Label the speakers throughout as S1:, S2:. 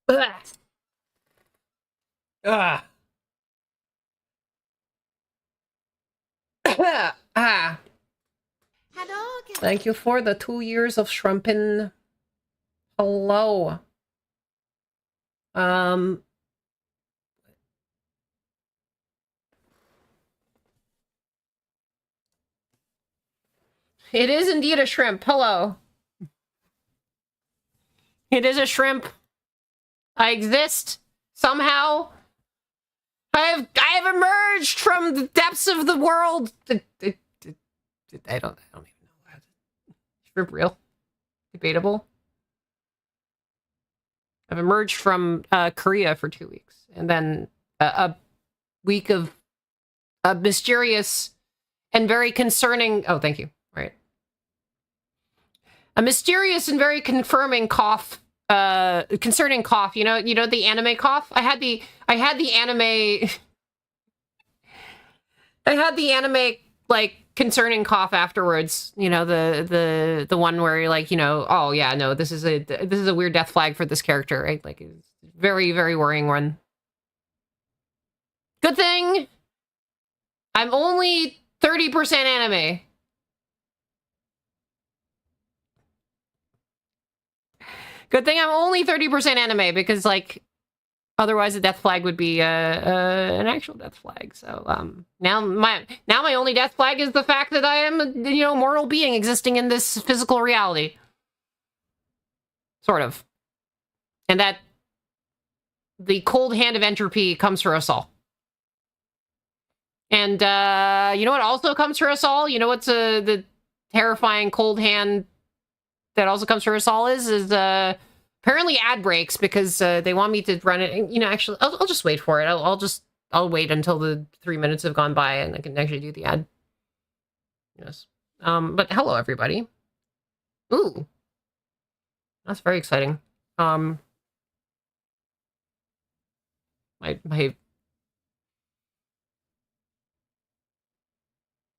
S1: Ugh. Ugh. Ah. Thank you for the 2 years of shrimping. Hello. It is indeed a shrimp. Hello. It is a shrimp. I exist. Somehow. I have emerged from the depths of the world. I don't even know. Shrimp real? Debatable. I've emerged from Korea for 2 weeks. And then a week of a mysterious and very concerning... Oh, thank you. Right. A mysterious and very confirming cough. Concerning cough. You know the anime cough? I had the anime... I had the anime, like, concerning cough afterwards. You know, the one where you're like, you know, oh yeah, no, this is a weird death flag for this character, right? Like, it's very, very worrying one. Good thing I'm only 30% anime. Good thing I'm only 30% anime, because, like, otherwise the death flag would be an actual death flag. So now my only death flag is the fact that I am a mortal being existing in this physical reality. Sort of. And that the cold hand of entropy comes for us all. And you know what also comes for us all? You know what's the terrifying cold hand that also comes for us all is apparently ad breaks, because they want me to run it. And, you know, actually, I'll just wait for it. I'll wait until the 3 minutes have gone by and I can actually do the ad. Yes. But hello, everybody. Ooh. That's very exciting. My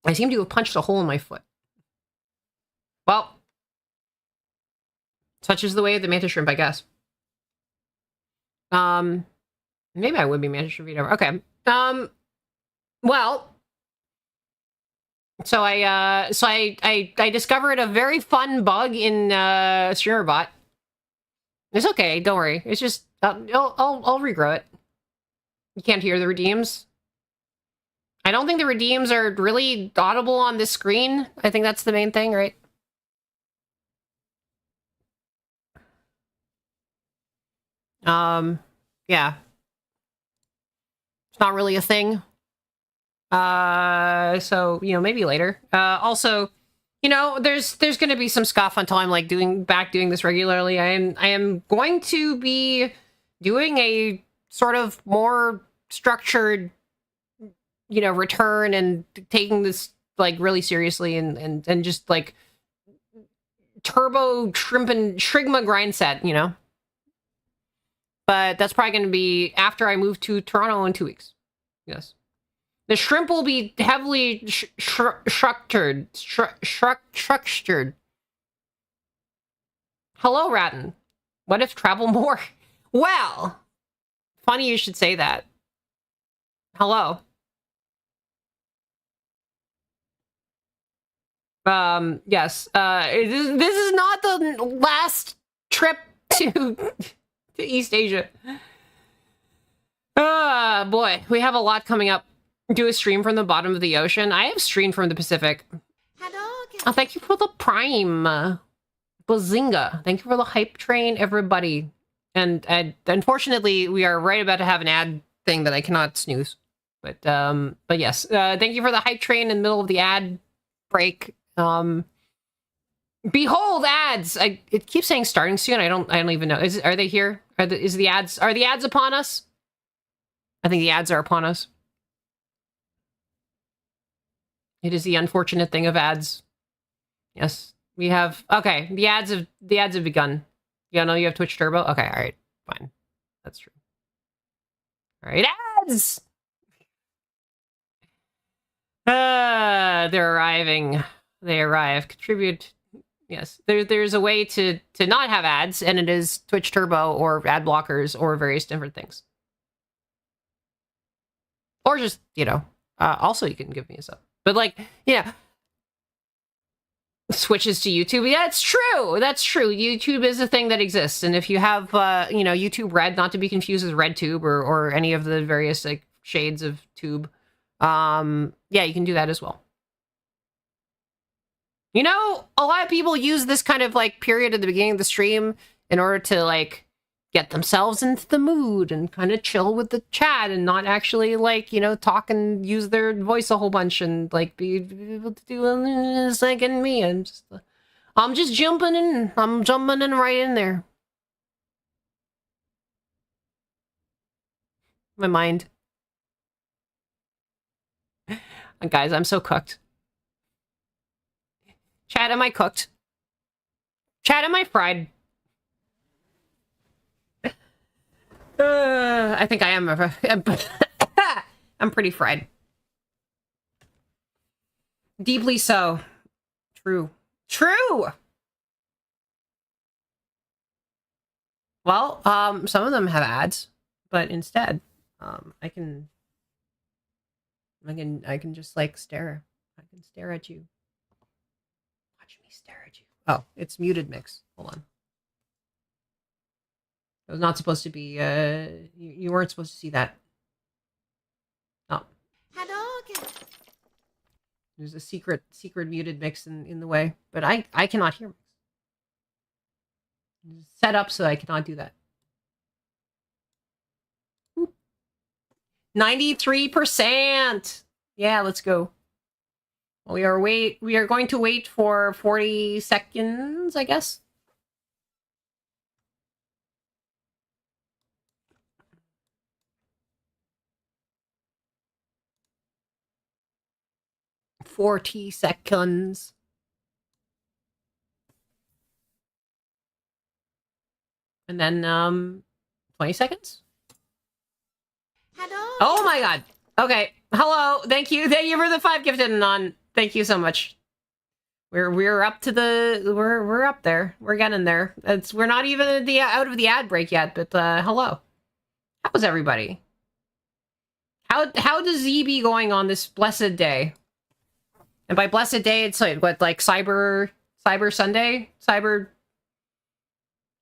S1: I seem to have punched a hole in my foot. Well, such is the way of the mantis shrimp, I guess. Maybe I would be mantis shrimp. Okay. Well, so I discovered a very fun bug in StreamerBot. It's okay, don't worry. It's just I'll regrow it. You can't hear the redeems. I don't think the redeems are really audible on this screen. I think that's the main thing, right? Yeah. It's not really a thing. So, you know, maybe later. Also, you know, there's going to be some scuff until I'm like doing this regularly. I am going to be doing a sort of more structured, you know, return and taking this like really seriously and just like turbo shrimp and shrigma grind set, you know. But that's probably going to be after I move to Toronto in 2 weeks. Yes. The shrimp will be heavily structured. Structured. Hello, Ratton. What if travel more? Well, funny you should say that. Hello. Yes. This is not the last trip to East Asia. Boy, we have a lot coming up. Do a stream from the bottom of the ocean. I have streamed from the Pacific. Oh, thank you for the Prime. Bazinga. Thank you for the hype train, everybody. And unfortunately, we are right about to have an ad thing that I cannot snooze. But yes. Thank you for the hype train in the middle of the ad break. Behold ads! It keeps saying starting soon. I don't even know. Are they here? Are the ads upon us? I think the ads are upon us. It is the unfortunate thing of ads. Yes, we have. Okay, the ads have begun. Yeah, no, you have Twitch Turbo. Okay, all right, fine, that's true. All right, ads. They're arriving. They arrive. Contribute Yes, there's a way to not have ads, and it is Twitch Turbo or ad blockers or various different things. Or just, also you can give me a sub. But like, switches to YouTube. Yeah, it's true. That's true. YouTube is a thing that exists. And if you have, YouTube Red, not to be confused with RedTube or any of the various like shades of tube, yeah, you can do that as well. A lot of people use this kind of like period at the beginning of the stream in order to like get themselves into the mood and kind of chill with the chat and not actually like, talk and use their voice a whole bunch and like be able to do this like in me. I'm just jumping in. I'm jumping in right in there. My mind. Guys, I'm so cooked. Chat, am I cooked? Chat, am I fried? I think I am. I'm pretty fried. Deeply so. True. True! Well, some of them have ads, but instead, I can just like stare. I can stare at you. Watch me stare at you. Oh, it's muted mix. Hold on. It was not supposed to be, you weren't supposed to see that. Oh. There's a secret muted mix in the way, but I cannot hear mix. It's set up so I cannot do that. 93%! Yeah, let's go. We are going to wait for 40 seconds, I guess. "40 seconds. And then, 20 seconds? Hello. Oh my god. Okay. Hello. Thank you. Thank you for the 5 gifted, Anon. Thank you so much. We're up to we're up there. We're getting there. We're not even out of the ad break yet, but hello. How's everybody? How does Z be going on this blessed day? And by blessed day, it's like what, like Cyber Sunday?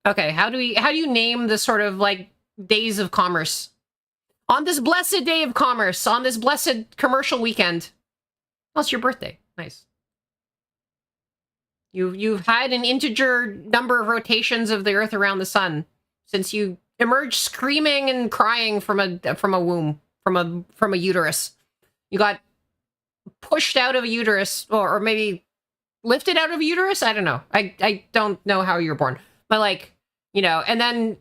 S1: Okay, how do you name the sort of like days of commerce? On this blessed day of commerce, on this blessed commercial weekend. Oh, it's your birthday. Nice. You've had an integer number of rotations of the Earth around the sun since you emerged screaming and crying from a womb, from a uterus. You got pushed out of a uterus, or maybe lifted out of a uterus? I don't know. I don't know how you were born. But like, and then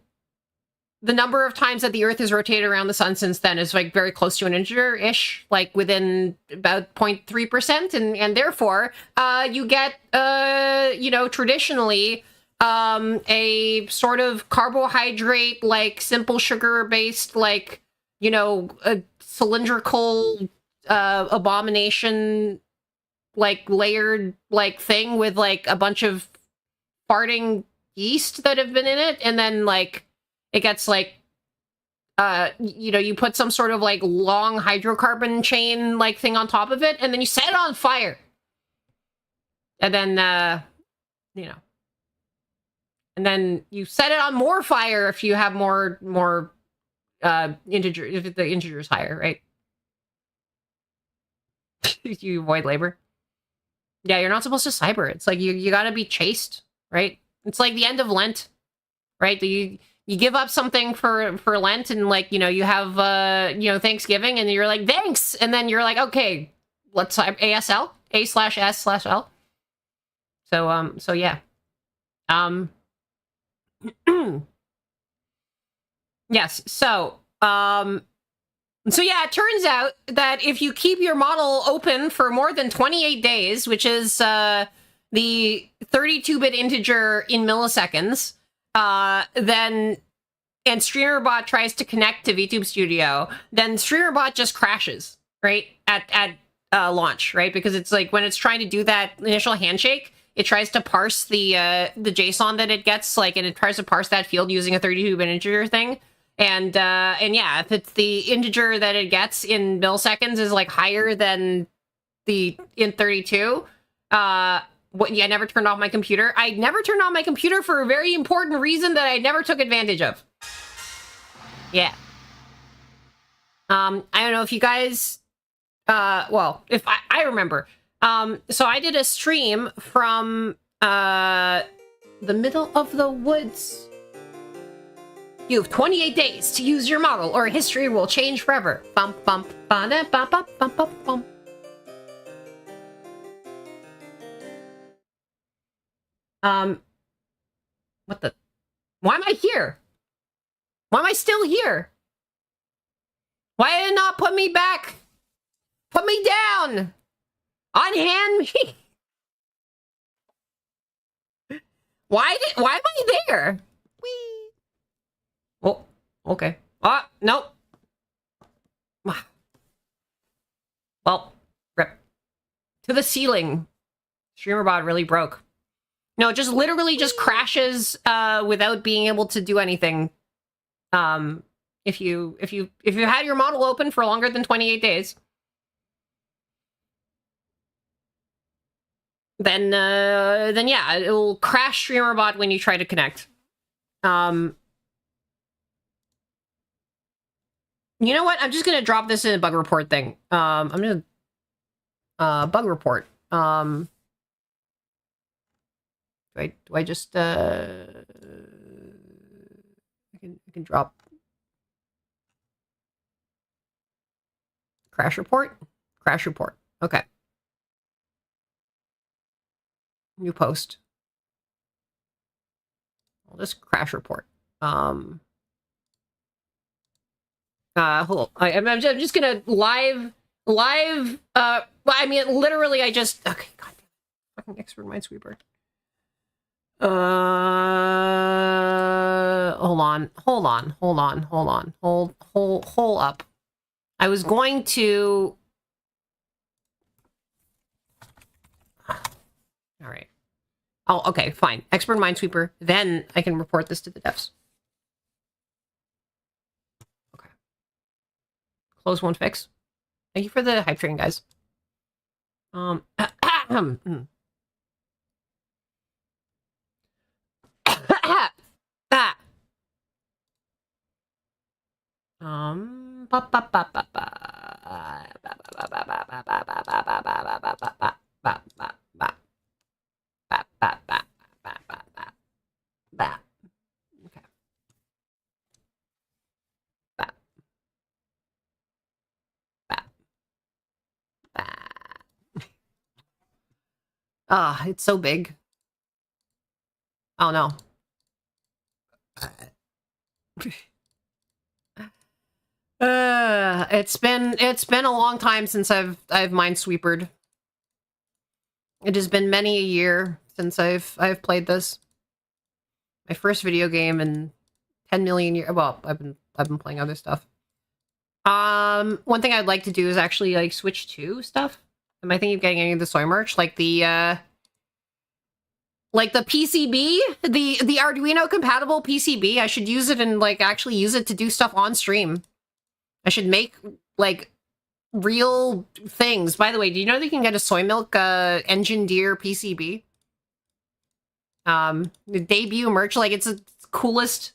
S1: the number of times that the Earth has rotated around the sun since then is like very close to an integer-ish, like within about 0.3%, and therefore you get traditionally a sort of carbohydrate, like simple sugar based, like a cylindrical abomination, like layered like thing with like a bunch of farting yeast that have been in it, and then like it gets like you put some sort of like long hydrocarbon chain like thing on top of it, and then you set it on fire, and then and then you set it on more fire if you have more integer, if the integer is higher, right? You avoid labor. Yeah, you're not supposed to cyber. It's like you gotta be chaste, right? It's like the end of Lent, right? You give up something for Lent, and like you have Thanksgiving, and you're like thanks, and then you're like okay, let's ASL A/S/L. So yeah, yes. So yeah, it turns out that if you keep your model open for more than 28 days, which is the 32-bit integer in milliseconds, then and StreamerBot tries to connect to VTube Studio, then StreamerBot just crashes, right, at launch, right? Because it's like when it's trying to do that initial handshake, it tries to parse the JSON that it gets, like, and it tries to parse that field using a 32-bit integer thing. And yeah, if it's the integer that it gets in milliseconds is like higher than the int 32, yeah, I never turned off my computer. I never turned on my computer for a very important reason that I never took advantage of. Yeah. I don't know if you guys, well, if I remember. So I did a stream from, the middle of the woods. You have 28 days to use your model, or history will change forever. Bum, bum, ba, da, ba, ba, bum, bum, bum. What the? Why am I here? Why am I still here? Why did it not put me back? Put me down! Unhand me! Why am I there? Whee! Oh, okay. Ah, nope. Well, rip. To the ceiling. StreamerBot really broke. No, it just literally just crashes without being able to do anything. If you had your model open for longer than 28 days, then yeah, it will crash StreamerBot when you try to connect. You know what? I'm just gonna drop this in a bug report thing. I'm gonna bug report. Do I just I can drop crash report? Crash report. Okay. New post. I'll just crash report. Hold on. I'm just gonna live. Well, I mean, literally, I just okay. God damn, fucking expert minesweeper. Hold up. I was going to. All right. Oh, okay, fine. Expert minesweeper. Then I can report this to the devs. Okay. Close one fix. Thank you for the hype train, guys. Ah, it's so big. Oh no. It's been a long time since I've minesweepered. It has been many a year since I've played this. My first video game in 10 million years. Well, I've been playing other stuff. One thing I'd like to do is actually like switch to stuff. Am I thinking of getting any of the soy merch, like the PCB, the Arduino compatible PCB? I should use it and like actually use it to do stuff on stream. I should make like real things. By the way, do you know that you can get a soy milk engine deer PCB? The debut merch, like it's the coolest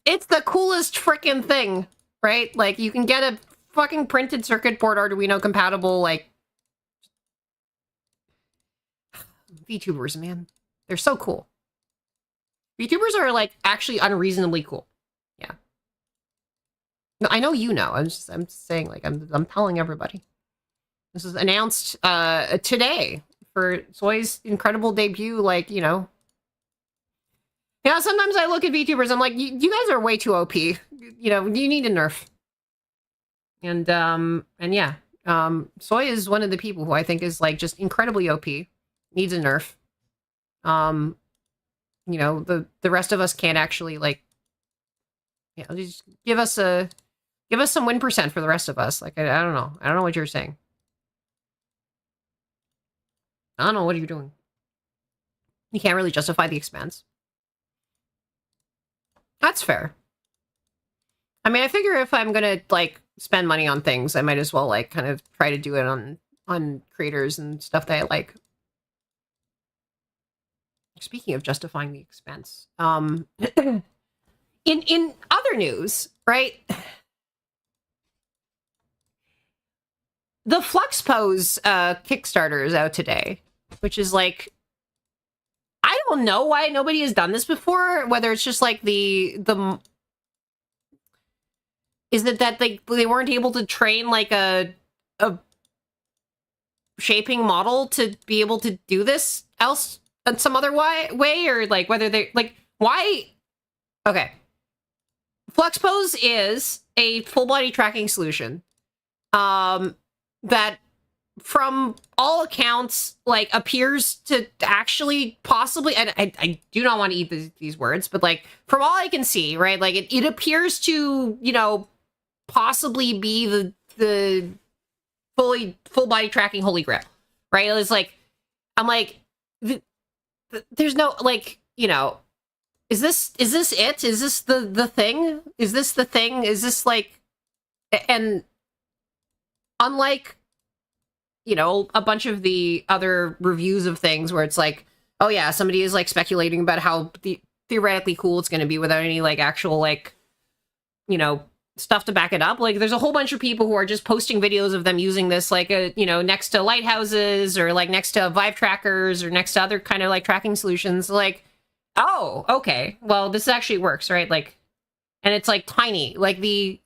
S1: freaking thing, right? Like you can get a fucking printed circuit board Arduino compatible, like VTubers, man. They're so cool. VTubers are like actually unreasonably cool. Yeah. No, I know you know. I'm saying, like, I'm telling everybody. This is announced today for Soy's incredible debut. Like, you know, sometimes I look at VTubers, I'm like, you guys are way too OP. You know, you need a nerf. And yeah, Soy is one of the people who I think is like just incredibly OP. Needs a nerf. You know, the rest of us can't actually like, you know, just give us some win percent for the rest of us. Like, I don't know. I don't know what you're saying. I don't know, what are you doing? You can't really justify the expense. That's fair. I mean, I figure if I'm gonna, like, spend money on things, I might as well, like, kind of try to do it on creators and stuff that I like. Speaking of justifying the expense, in other news, right? The Flux Pose Kickstarter is out today, which is like, I don't know why nobody has done this before. Whether it's just like the is it that they weren't able to train like a shaping model to be able to do this else in some other way, or like whether they like why? Okay, Flux Pose is a full body tracking solution that from all accounts like appears to actually possibly, and I do not want to eat these words, but like from all I can see, right, like it appears to, you know, possibly be the full body tracking holy grail, right? It's like, I'm like, there's no, like, you know, is this it? Is this the thing? Is this the thing? Is this like, and unlike, you know, a bunch of the other reviews of things where it's like, oh yeah, somebody is like speculating about how theoretically cool it's going to be without any like actual like, you know, stuff to back it up. Like there's a whole bunch of people who are just posting videos of them using this like a, you know, next to lighthouses or like next to Vive trackers or next to other kind of like tracking solutions. Like, oh, okay, well this actually works, right? Like, and it's like tiny. Like the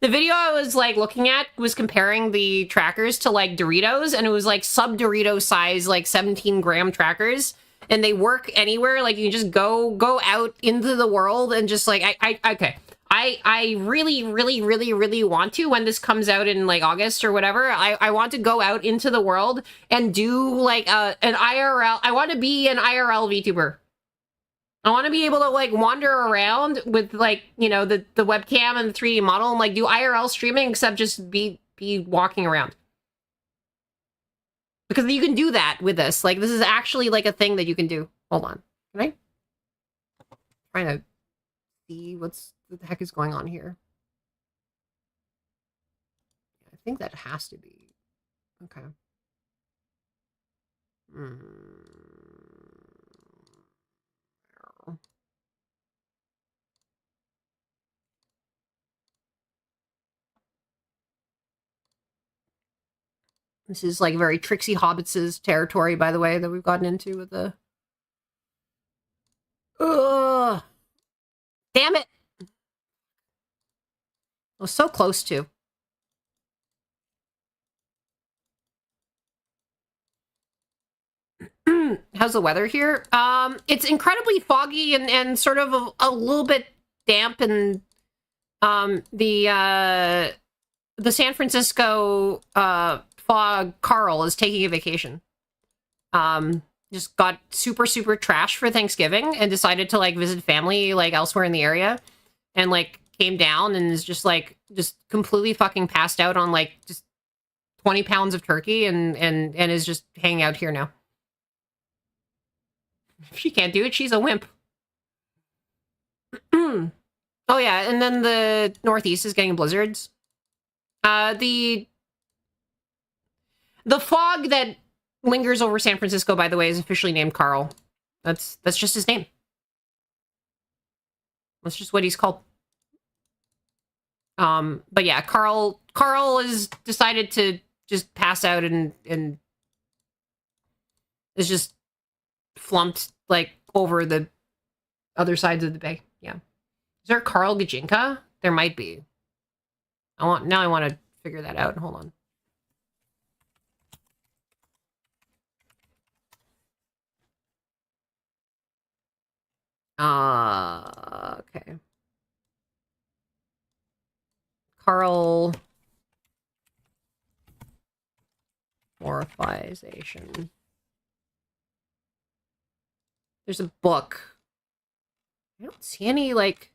S1: video I was like looking at was comparing the trackers to like Doritos, and it was like sub Dorito size, like 17-gram trackers, and they work anywhere. Like you can just go out into the world and just like I really want to, when this comes out in like August or whatever, I want to go out into the world and do like an IRL. I want to be an IRL VTuber. I want to be able to like wander around with like, you know, the webcam and the 3D model and like do IRL streaming, except just be walking around. Because you can do that with this. Like this is actually like a thing that you can do. Hold on. Can I? I'm trying to see what the heck is going on here. I think that has to be. Okay. This is like very Trixie Hobbits' territory, by the way, that we've gotten into with the... Ugh! Damn it! I was so close to. How's the weather here? It's incredibly foggy and sort of a little bit damp, and the San Francisco fog Carl is taking a vacation. Just got super trash for Thanksgiving and decided to like visit family like elsewhere in the area, and like came down and is just completely fucking passed out on like just 20 pounds of turkey and is just hanging out here now. If she can't do it, she's a wimp. Oh yeah, and then the Northeast is getting blizzards. The fog that lingers over San Francisco, by the way, is officially named Carl. That's just his name. That's just what he's called. But yeah, Carl has decided to just pass out and is just flumped like over the other sides of the bay. Yeah. Is there a Carl Gajinka? There might be. I want to figure that out. Hold on. Okay. Carl morphization. There's a book. I don't see any like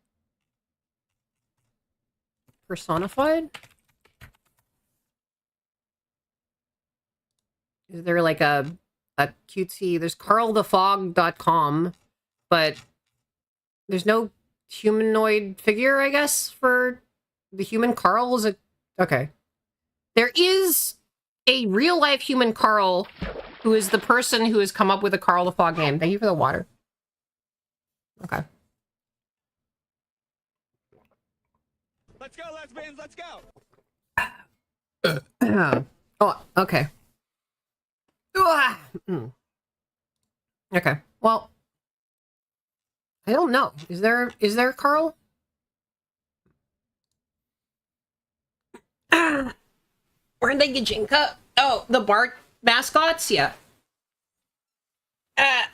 S1: personified. Is there like a cutesy... There's carlthefog.com, but there's no humanoid figure, I guess, for the human Carl. Is it? Okay. There is a real-life human Carl who is the person who has come up with a Carl the Fog name. Thank you for the water. Okay.
S2: Let's go, lesbians, let's go!
S1: Oh, okay. Okay. Well, I don't know. Is there Carl? Where'd they get Jinka? Oh, the Bart mascots? Yeah. I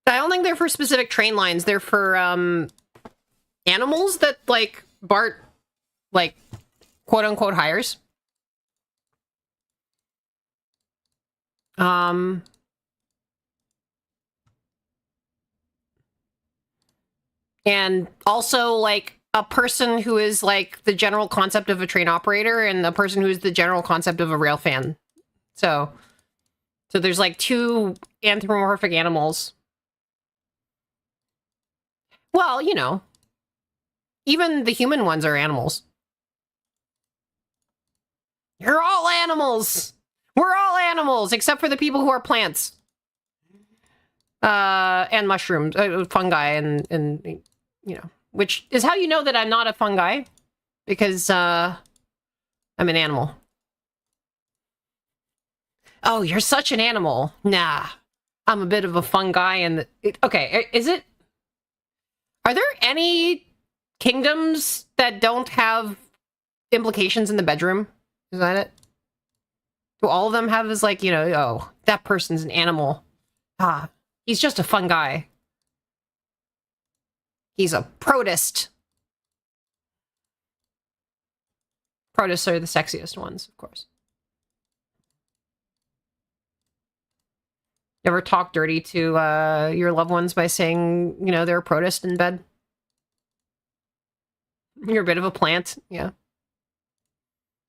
S1: don't think they're for specific train lines. They're for animals that like Bart like quote unquote hires. And also like a person who is like the general concept of a train operator and a person who is the general concept of a rail fan. So there's like two anthropomorphic animals. Well, you know, even the human ones are animals. You're all animals. We're all animals, except for the people who are plants. And mushrooms, fungi, and you know, which is how you know that I'm not a fungi, because I'm an animal. Oh, you're such an animal. Nah, I'm a bit of a fungi, and okay, is it? Are there any kingdoms that don't have implications in the bedroom? Is that it? Do all of them have this, like, you know, oh, that person's an animal. Ah, he's just a fungi. He's a protist. Protists are the sexiest ones, of course. Ever talk dirty to your loved ones by saying, you know, they're a protist in bed? You're a bit of a plant, yeah.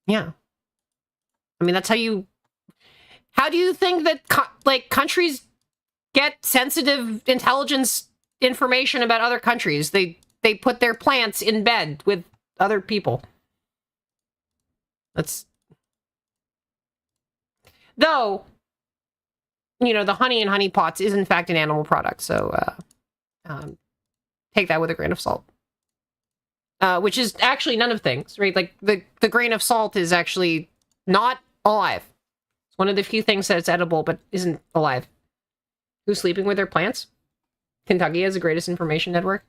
S1: Yeah. I mean, that's how you... How do you think that, like, countries get sensitive intelligence information about other countries? They put their plants in bed with other people. That's... Though, you know, the honey in honey pots is, in fact, an animal product, so take that with a grain of salt. Which is actually none of things, right? Like, the grain of salt is actually not alive. It's one of the few things that's edible but isn't alive. Who's sleeping with their plants? Kentucky has the greatest information network.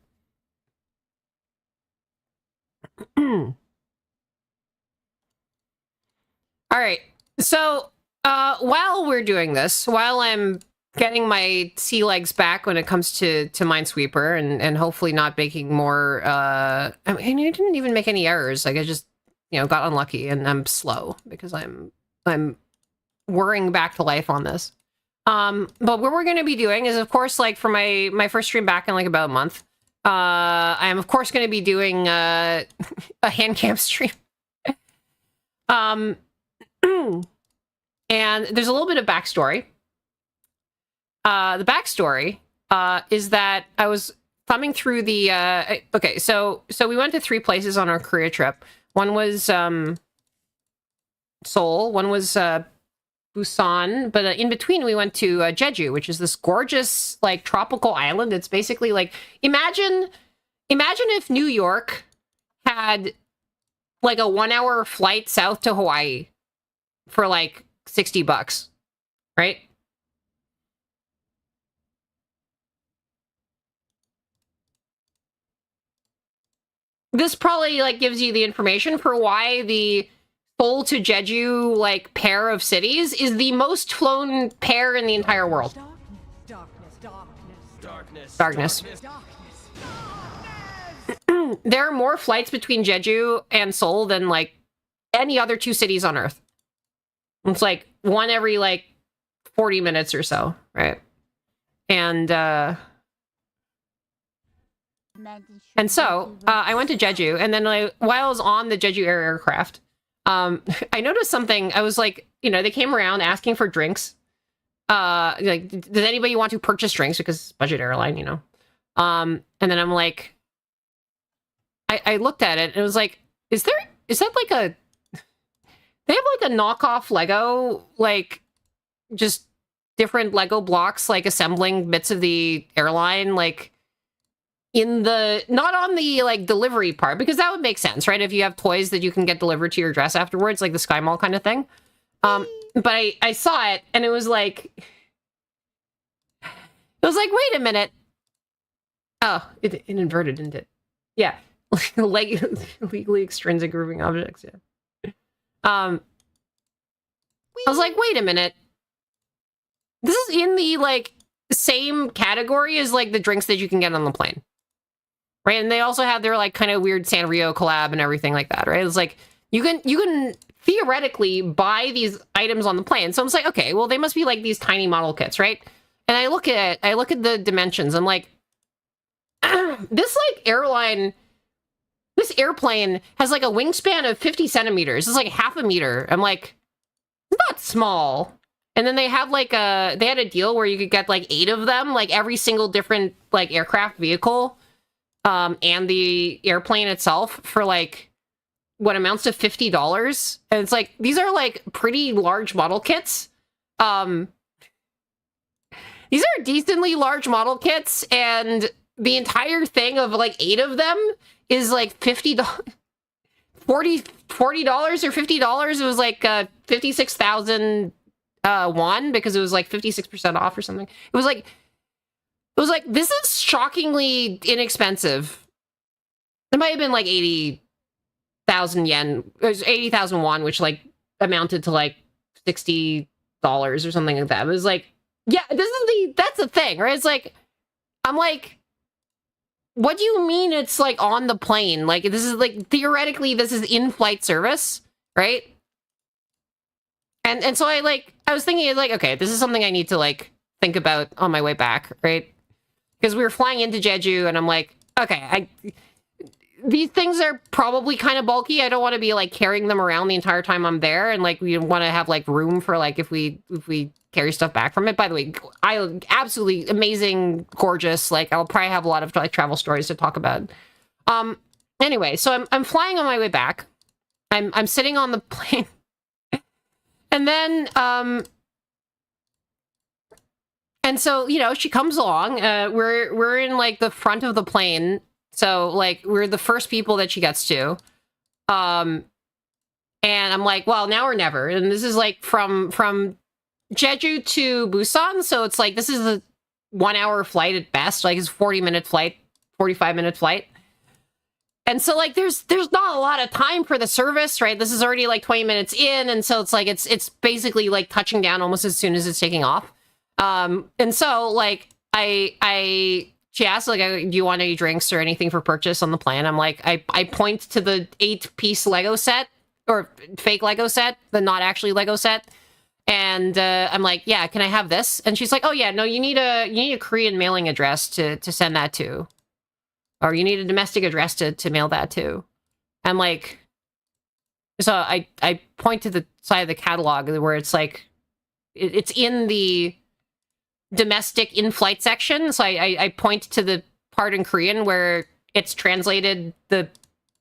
S1: All right. So, while we're doing this, while I'm getting my sea legs back when it comes to Minesweeper and hopefully not making more, I mean, I didn't even make any errors. Like, I just, you know, got unlucky, and I'm slow because I'm whirring back to life on this. But what we're going to be doing is, of course, like, for my first stream back in, like, about a month, I am, of course, going to be doing a hand cam stream. And there's a little bit of backstory. The backstory is that I was thumbing through the... okay, so we went to 3 places on our Korea trip. One was Seoul, one was Busan, but in between we went to Jeju, which is this gorgeous, like, tropical island. It's basically like... Imagine if New York had, like, a 1-hour flight south to Hawaii for, like, $60, right? This probably, like, gives you the information for why the Seoul to Jeju, like, pair of cities is the most flown pair in the entire world. Darkness. There are more flights between Jeju and Seoul than, like, any other 2 cities on Earth. It's like one every, like, 40 minutes or so, right? And And so I went to Jeju, and then while I was on the Jeju Air aircraft, I noticed something. I was like, they came around asking for drinks. Like, does anybody want to purchase drinks, because it's budget airline, and then I'm like, I looked at it and it was like, is that like they have like a knockoff Lego, like just different Lego blocks, like assembling bits of the airline, like not on the like delivery part, because that would make sense, right? If you have toys that you can get delivered to your address afterwards, like the Sky Mall kind of thing. But I saw it and it was like, wait a minute. Oh, it inverted, didn't it? Yeah. Like legally extrinsic grooving objects, yeah. I was like, wait a minute. This is in the like same category as like the drinks that you can get on the plane. Right? And they also have their like kind of weird Sanrio collab and everything like that, right? It's like you can theoretically buy these items on the plane. So I'm like, okay, well they must be like these tiny model kits, right? And I look at the dimensions. I'm like, this airplane has like a wingspan of 50 centimeters. It's like half a meter. I'm like, it's not small. And then they had a deal where you could get like 8 of them, like every single different like aircraft vehicle, and the airplane itself for like what amounts to $50. And it's like, these are like pretty large model kits. These are decently large model kits, and the entire thing of like 8 of them is like $40 or $50. It was like 56,000 won, because it was like 56% off or something. It was like this is shockingly inexpensive. It might have been like 80,000 yen. It was 80,000 won, which like amounted to like $60 or something like that. It was like, yeah, that's the thing, right? It's like, I'm like, what do you mean it's like on the plane? Like, this is like, theoretically, this is in-flight service, right? And so I was thinking like, okay, this is something I need to like think about on my way back, right? Because we were flying into Jeju, and I'm like, okay, these things are probably kind of bulky. I don't want to be like carrying them around the entire time I'm there, and like we want to have like room for like if we carry stuff back from it. By the way, absolutely amazing, gorgeous. Like I'll probably have a lot of like travel stories to talk about. Anyway, so I'm flying on my way back. I'm sitting on the plane, and then and so she comes along. We're in like the front of the plane, so like we're the first people that she gets to. And I'm like, well, now or never. And this is like from Jeju to Busan, so it's like this is a 1-hour flight at best. Like it's a 40-minute flight, 45-minute flight. And so like there's not a lot of time for the service, right? This is already like 20 minutes in, and so it's like it's basically like touching down almost as soon as it's taking off. And so like she asked like, do you want any drinks or anything for purchase on the plane? I'm like, I point to the 8-piece Lego set, or fake Lego set, the not actually Lego set. And I'm like, yeah, can I have this? And she's like, oh yeah, no, you need a Korean mailing address to send that to. Or you need a domestic address to mail that to. I'm like, so I point to the side of the catalog where it's like, it's in the domestic in-flight section. So I point to the part in Korean where it's translated, the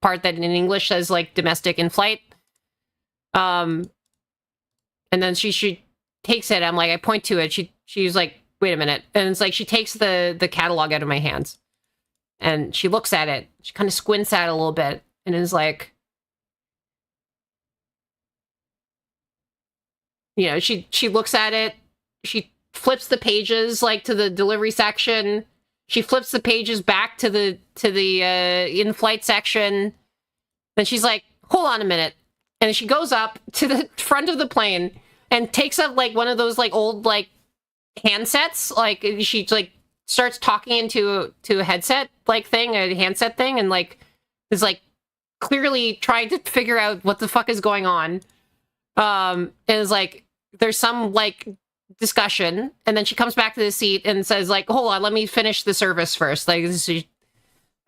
S1: part that in English says like domestic in-flight. And then she takes it. I'm like, I point to it. She's like, wait a minute. And it's like, she takes the catalog out of my hands. And she looks at it. She kind of squints at it a little bit and is like, she looks at it. She flips the pages like to the delivery section. She flips the pages back to the in-flight section. Then she's like, hold on a minute. And she goes up to the front of the plane and takes up like one of those like old like handsets. Like she like starts talking into a headset like thing, a handset thing, and like is like clearly trying to figure out what the fuck is going on. And it's like there's some like discussion, and then she comes back to the seat and says like, hold on, let me finish the service first. Like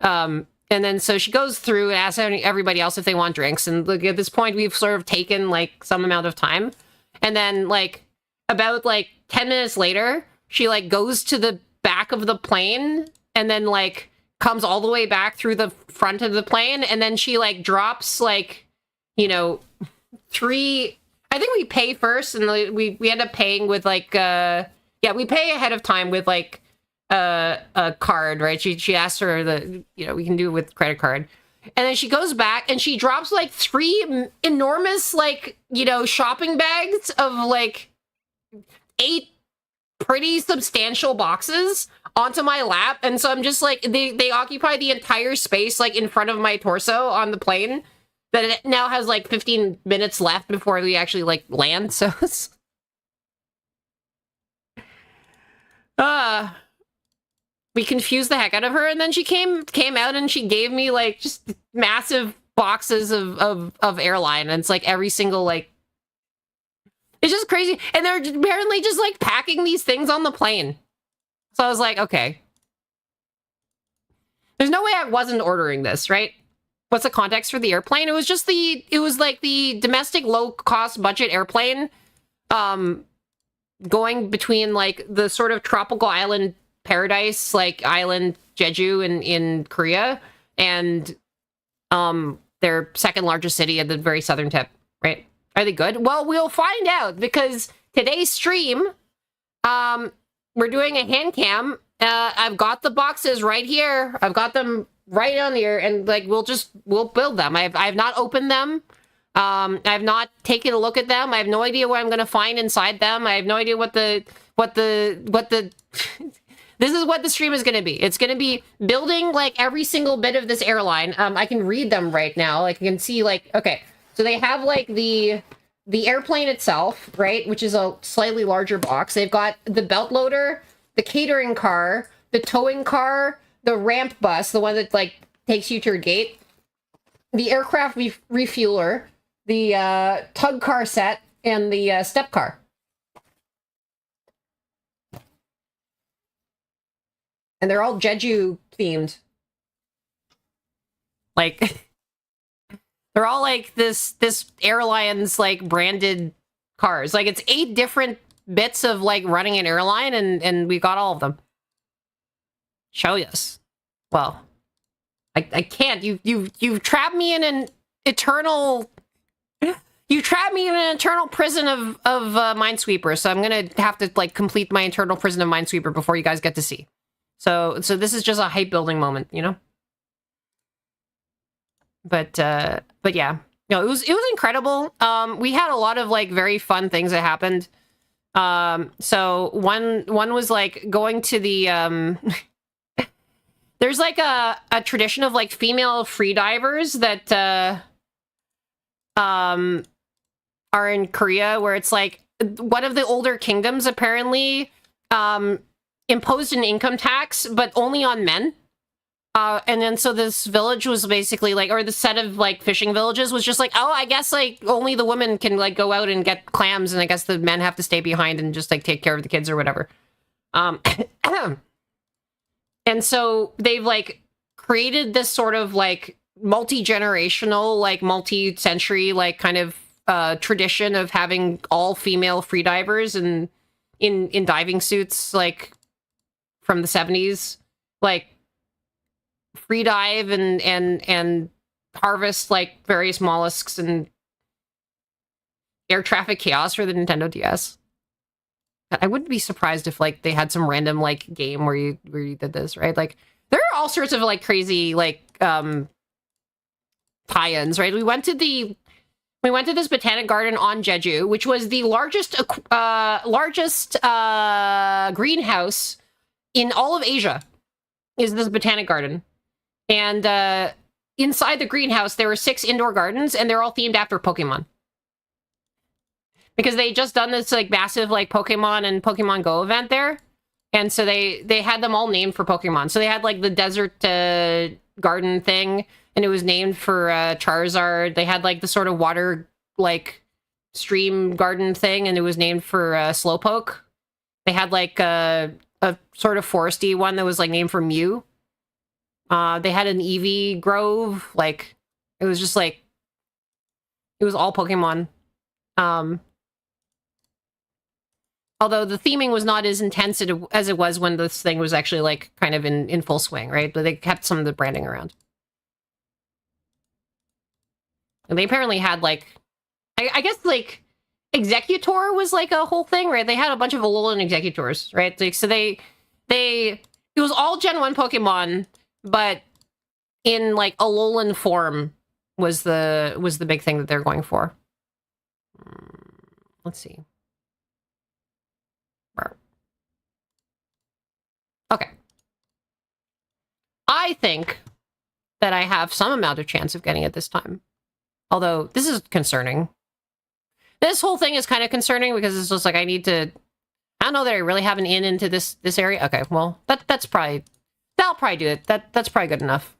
S1: And then so she goes through and asks everybody else if they want drinks. And look, at this point, we've sort of taken like some amount of time. And then like about like 10 minutes later, she like goes to the back of the plane and then like comes all the way back through the front of the plane. And then she like drops like, you know, I think we pay first and we end up paying with like, we pay ahead of time with like, a card, right? She asked her we can do it with credit card. And then she goes back and she drops like 3 enormous, like, shopping bags of like 8 pretty substantial boxes onto my lap. And so I'm just like, they occupy the entire space, like in front of my torso on the plane that it now has like 15 minutes left before we actually like land. So it's, we confused the heck out of her, and then she came out and she gave me like just massive boxes of airline, and it's like every single like, it's just crazy. And they're apparently just like packing these things on the plane. So I was like, okay, there's no way I wasn't ordering this, right? What's the context for the airplane? It was like the domestic low cost budget airplane, going between like the sort of tropical island paradise, like island Jeju in Korea, and their second largest city at the very southern tip, right? Are they good? Well, we'll find out, because today's stream, we're doing a hand cam. I've got the boxes right here. I've got them right on here, and like we'll build them. I've not opened them. I've not taken a look at them. I have no idea what I'm gonna find inside them. I have no idea what the this is what the stream is going to be. It's going to be building like every single bit of this airline. I can read them right now. Like you can see, like, okay, so they have like the airplane itself, right, which is a slightly larger box. They've got the belt loader, the catering car, the towing car, the ramp bus, the one that like takes you to your gate, the aircraft refueler, the tug car set, and the step car. And they're all Jeju themed. Like, they're all like this airline's like branded cars. Like, it's 8 different bits of like running an airline, and we got all of them. Show us. Well, I can't. You've trapped me in an eternal. You trapped me in an eternal prison of Minesweeper. So I'm gonna have to like complete my eternal prison of Minesweeper before you guys get to see. So this is just a hype building moment, you know? But yeah. No, it was incredible. We had a lot of like very fun things that happened. So one was like going to the there's like a tradition of like female freedivers that are in Korea, where it's like one of the older kingdoms apparently imposed an income tax, but only on men. And then so this village was basically like, or the set of like fishing villages was just like, oh, I guess like only the women can like go out and get clams, and I guess the men have to stay behind and just like take care of the kids or whatever. And so they've like created this sort of like multi-generational, like multi-century, like kind of tradition of having all female freedivers and in diving suits, like from the 70s, like free dive and harvest like various mollusks and air traffic chaos for the Nintendo DS. I wouldn't be surprised if like they had some random like game where you did this, right? Like there are all sorts of like crazy like tie-ins, right? We went to this botanic garden on Jeju, which was the largest greenhouse in all of Asia, is this botanic garden. And inside the greenhouse, there were 6 indoor gardens, and they're all themed after Pokemon. Because they just done this like massive like Pokemon and Pokemon Go event there. And so they had them all named for Pokemon. So they had like the desert garden thing, and it was named for Charizard. They had like the sort of water like stream garden thing, and it was named for Slowpoke. They had like a sort of foresty one that was like named for Mew. They had an Eevee grove. Like, it was just like, it was all Pokemon. Although the theming was not as intense as it was when this thing was actually like kind of in full swing, right? But they kept some of the branding around. And they apparently had like, I guess like Executor was like a whole thing, right? They had a bunch of Alolan Executors, right? Like, so it was all Gen 1 Pokemon, but in like Alolan form was the big thing that they're going for. Let's see. Okay. I think that I have some amount of chance of getting it this time. Although, this is concerning. This whole thing is kind of concerning because it's just like I don't know that I really have an in into this area. Okay, well, that'll probably do it. That's probably good enough.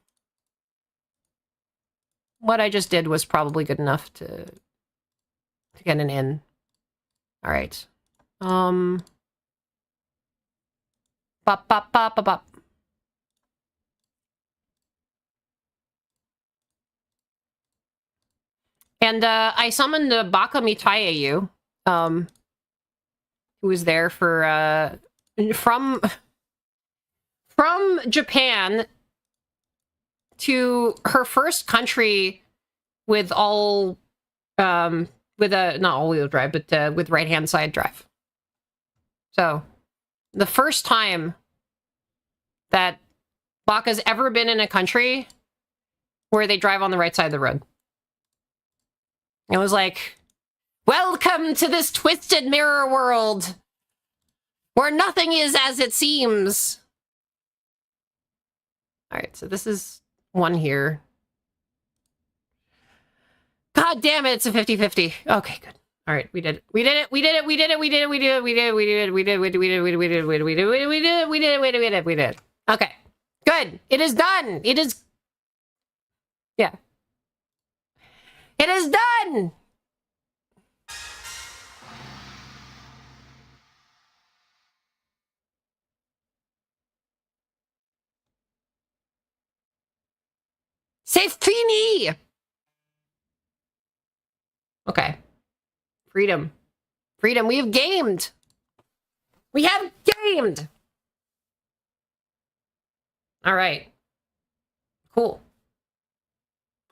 S1: What I just did was probably good enough to get an in. All right. Bop, bop, bop, bop, bop. And I summoned Baka Mitayayu, who was there for from Japan to her first country with all with a not all-wheel drive, but with right-hand side drive. So the first time that Baka's ever been in a country where they drive on the right side of the road. It was like, welcome to this twisted mirror world where nothing is as it seems. All right, so this is one here. God damn it, it's a 50-50. Okay, good. All right, we did it. We did it. We did it. We did it. We did it. We did it. We did it. We did it. We did it. We did it. We did it. We did it. We did it. We did it. We did it. We did it. We did it. We did it. Okay. Good. It is done. It is. Yeah. It is done. C'est fini. Okay. Freedom. Freedom. We have gamed. We have gamed. All right. Cool.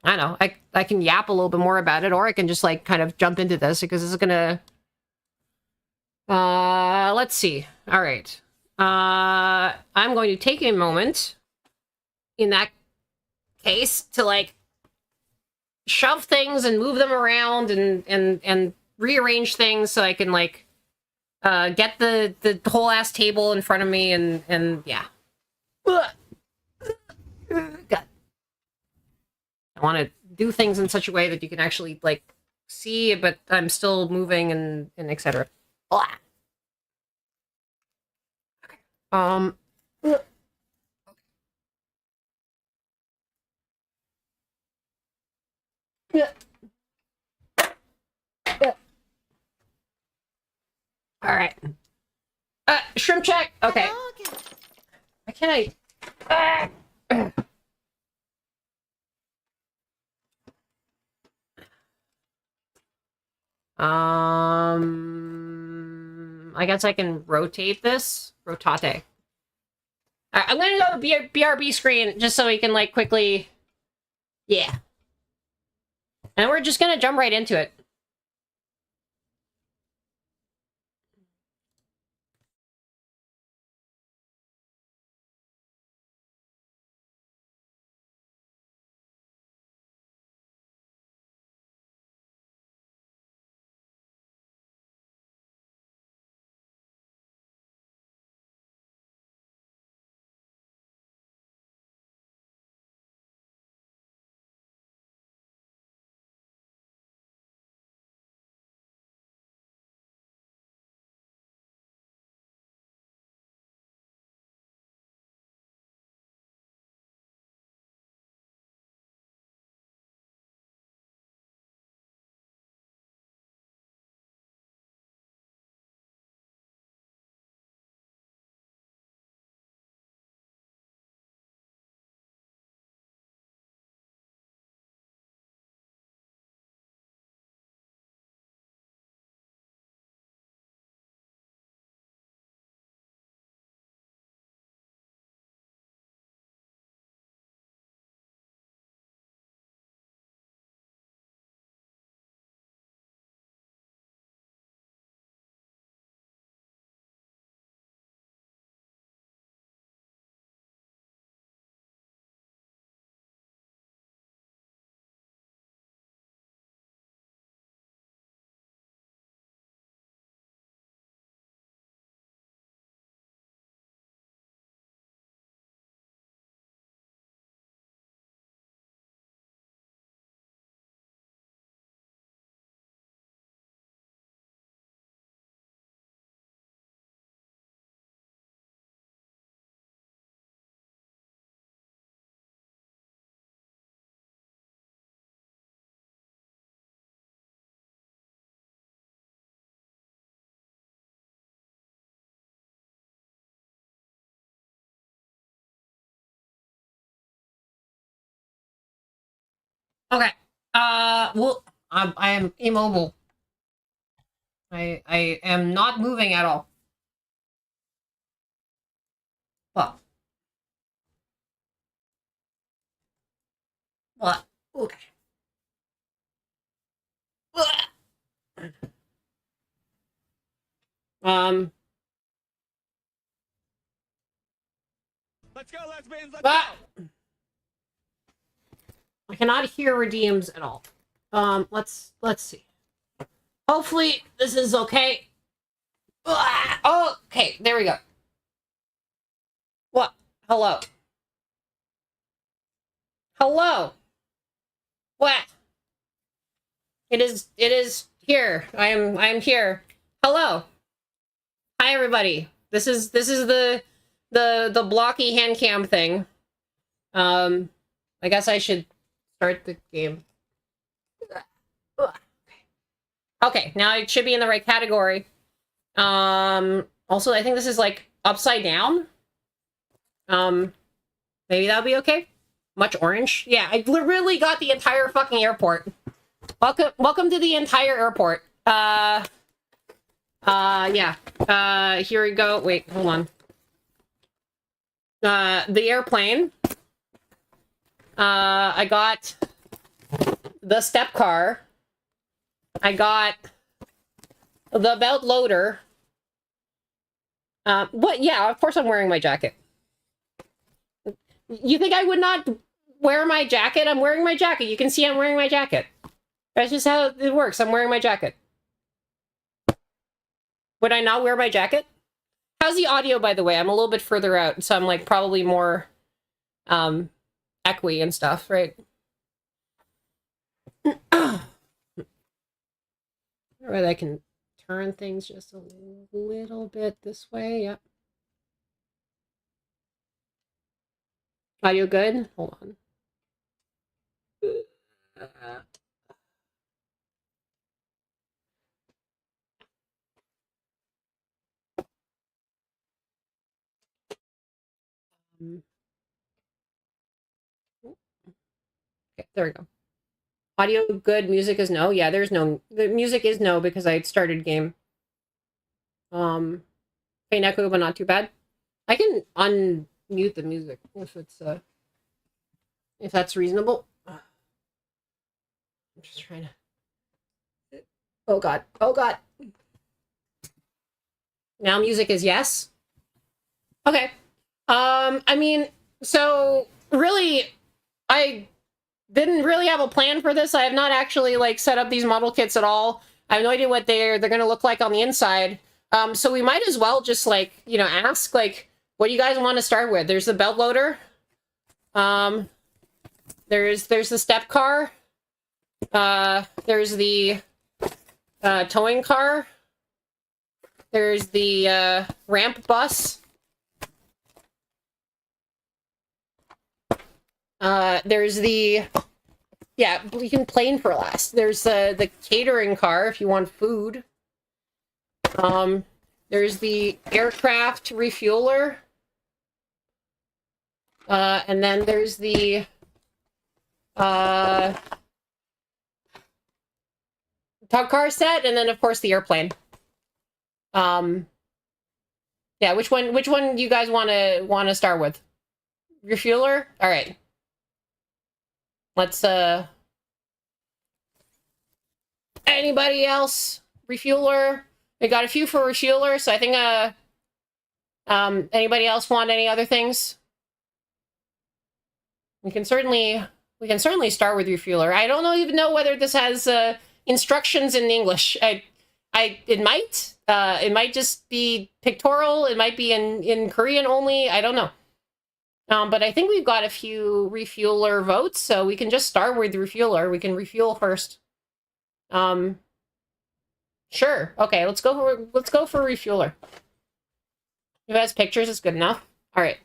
S1: I know. I can yap a little bit more about it, or I can just like kind of jump into this because this is gonna. Let's see. All right. I'm going to take a moment in that case to like shove things and move them around and rearrange things so I can like get the whole ass table in front of me and yeah. God. I want to do things in such a way that you can actually like see, but I'm still moving and etc. Okay. Yeah. All right. Shrimp check. Okay. Why can't I? I guess I can rotate this. Rotate. All right, I'm gonna go to BRB screen just so we can like quickly. Yeah. And we're just gonna jump right into it. Okay. Well, I am immobile. I am not moving at all. Well, what? Okay. Um.
S2: Let's go, lesbians. Let's
S1: Ah,
S2: go.
S1: I cannot hear redeems at all. Let's see. Hopefully this is okay. Oh, okay, there we go. What? Hello. Hello. What? It is here. I am here. Hello. Hi everybody. This is the blocky hand cam thing. I guess I should start the game. Okay, now it should be in the right category. Also I think this is like upside down. Maybe that'll be okay. Much orange. Yeah, I literally got the entire fucking airport. Welcome to the entire airport. Yeah. Here we go. Wait, hold on. The airplane. I got the step car. I got the belt loader. What? Yeah, of course I'm wearing my jacket. You think I would not wear my jacket? I'm wearing my jacket. You can see I'm wearing my jacket. That's just how it works. I'm wearing my jacket. Would I not wear my jacket? How's the audio, by the way? I'm a little bit further out, so I'm like probably more echoey and stuff, right? Right, I can turn things just a little bit this way. Yep. Audio good? Hold on. Okay, there we go. Audio good, music is no. Yeah, there's no. The music is no because I started game. Faint echo, but not too bad. I can unmute the music if that's reasonable. I'm just trying to. Oh god. Oh god. Now music is yes. Okay. I mean, so really, I didn't really have a plan for this. I have not actually like set up these model kits at all. I have no idea what they're going to look like on the inside. So we might as well just like, you know, ask like, what do you guys want to start with? There's the belt loader. There's the step car. There's the towing car. There's the ramp bus. There's the, yeah, we can plane for last. There's the catering car if you want food. There's the aircraft refueler. And then there's the tug car set, and then of course the airplane. Yeah, which one do you guys wanna start with? Refueler? Alright. Let's anybody else? Refueler? We got a few for refueler, so I think anybody else want any other things? We can certainly start with refueler. I don't even know whether this has instructions in English. It might just be pictorial. It might be in Korean only. I don't know. But I think we've got a few refueler votes, so we can just start with refueler. We can refuel first. Sure. Okay, let's go for refueler. If it has pictures, it's good enough. All right.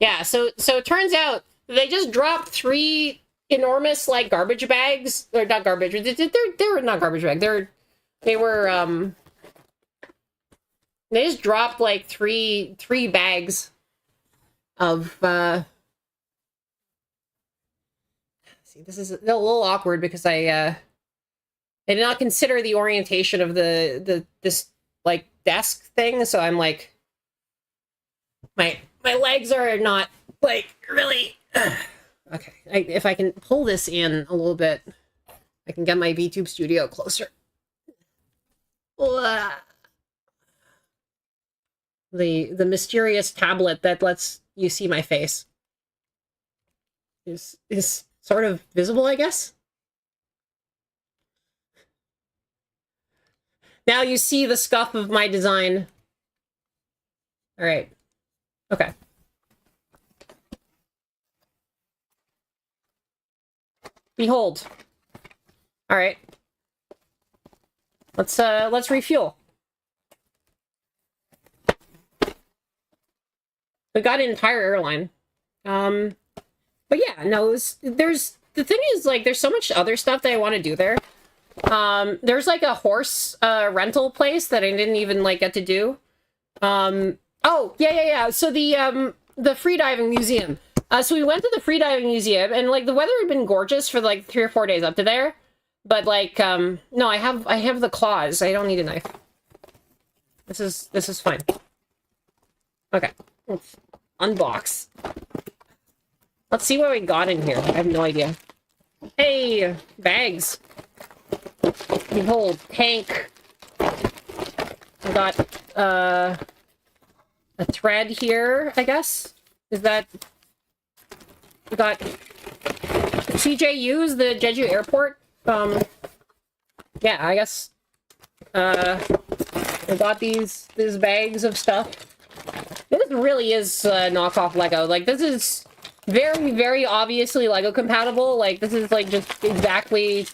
S1: Yeah, so it turns out they just dropped 3 enormous like garbage bags. Or not garbage. They're not garbage bags. They just dropped like three bags of see, this is a little awkward because I did not consider the orientation of this like desk thing, so I'm like my legs are not like really okay. If I can pull this in a little bit, I can get my VTube Studio closer. The mysterious tablet that lets you see my face is sort of visible, I guess. Now you see the scuff of my design. All right. Okay. Behold. All right. Let's refuel. We got an entire airline. But yeah, no, there's the thing is like there's so much other stuff that I want to do there. There's like a horse rental place that I didn't even like get to do. Oh, yeah. So the freediving museum. So we went to the freediving museum and like the weather had been gorgeous for like 3 or 4 days up to there. But like no, I have the claws. I don't need a knife. This is fine. Okay. Let's unbox. Let's see what we got in here. I have no idea. Hey, bags. Behold, tank. I got a thread here, I guess. Is that we got CJU's the Jeju Airport? Yeah, I guess I got these bags of stuff. This really is knockoff Lego. Like this is very, very obviously Lego compatible. Like this is like just exactly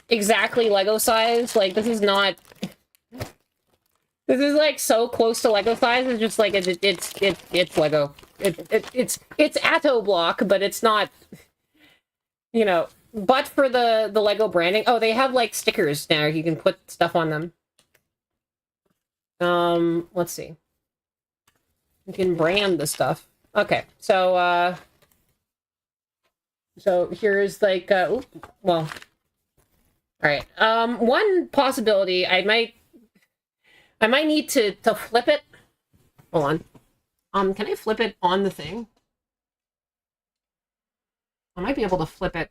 S1: Lego size. Like this is not. This is like so close to Lego size. It's just like it's Lego. It's Atto block, but it's not. You know, but for the Lego branding. Oh, they have like stickers now. You can put stuff on them. Let's see. You can brand the stuff. Okay, so here's like well, all right. One possibility I might need to flip it. Hold on. Can I flip it on the thing? I might be able to flip it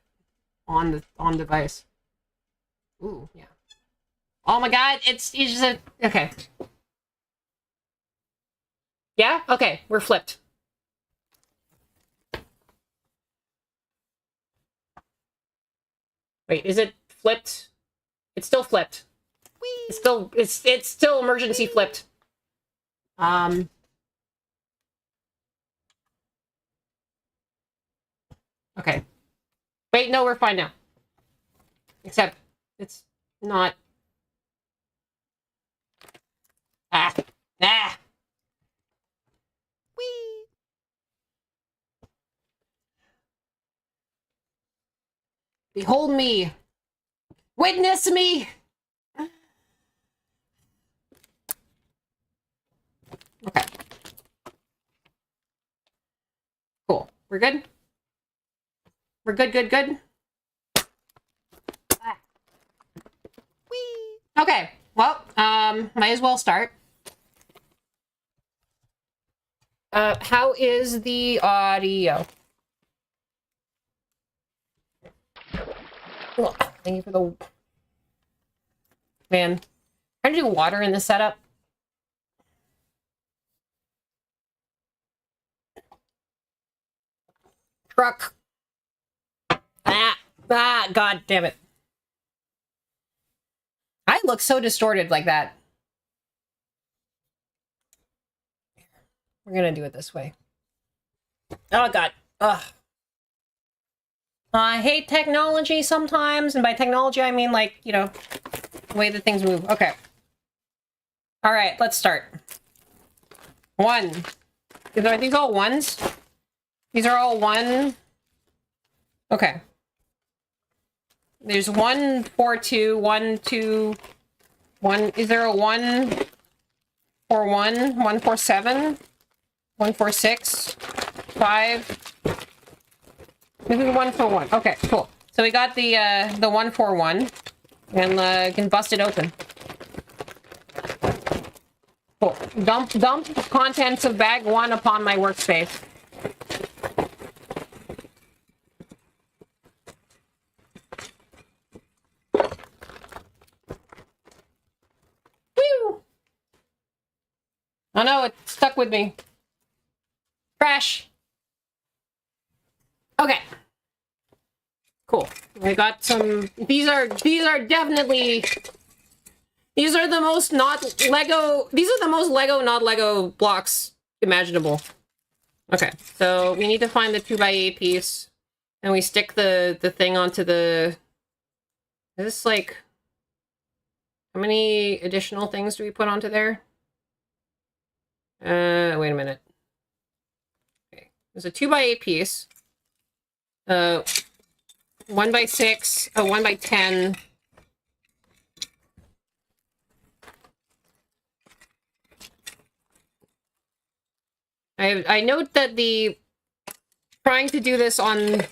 S1: on device. Ooh, yeah. Oh my god, it's just a okay. Yeah? Okay, we're flipped. Wait, is it flipped? It's still flipped. It's still emergency flipped. Okay. Wait, no, we're fine now. Except it's not. Ah. Whee! Behold me. Witness me. Okay. Cool. We're good? We're good. Whee! Okay. Well, might as well start. How is the audio? Oh, thank you for the... Man. Trying to do water in this setup. Truck. God damn it. I look so distorted like that. We're gonna do it this way. Oh god. Ugh. I hate technology sometimes, and by technology I mean like, you know, the way that things move. Okay. Alright, let's start. 1. Are these all ones? These are all 1. Okay. There's 1, 4, 2, 1, 2, 1. Is there a 1, 4, 1, 1, 4, 7, 1, 4, 6, 5? This is 1 for 1. Okay, cool. So we got the 141, and can bust it open. Cool. Dump contents of bag 1 upon my workspace. Woo! Oh no, it stuck with me. Crash. Okay. Cool. I got some. These are definitely. These are the most not Lego. These are the most Lego, not Lego blocks imaginable. Okay, so we need to find the 2x8 piece, and we stick the thing onto the. Is this like? How many additional things do we put onto there? Wait a minute. Okay, there's a 2x8 piece. 1x6, a 1x10. I note that trying to do this on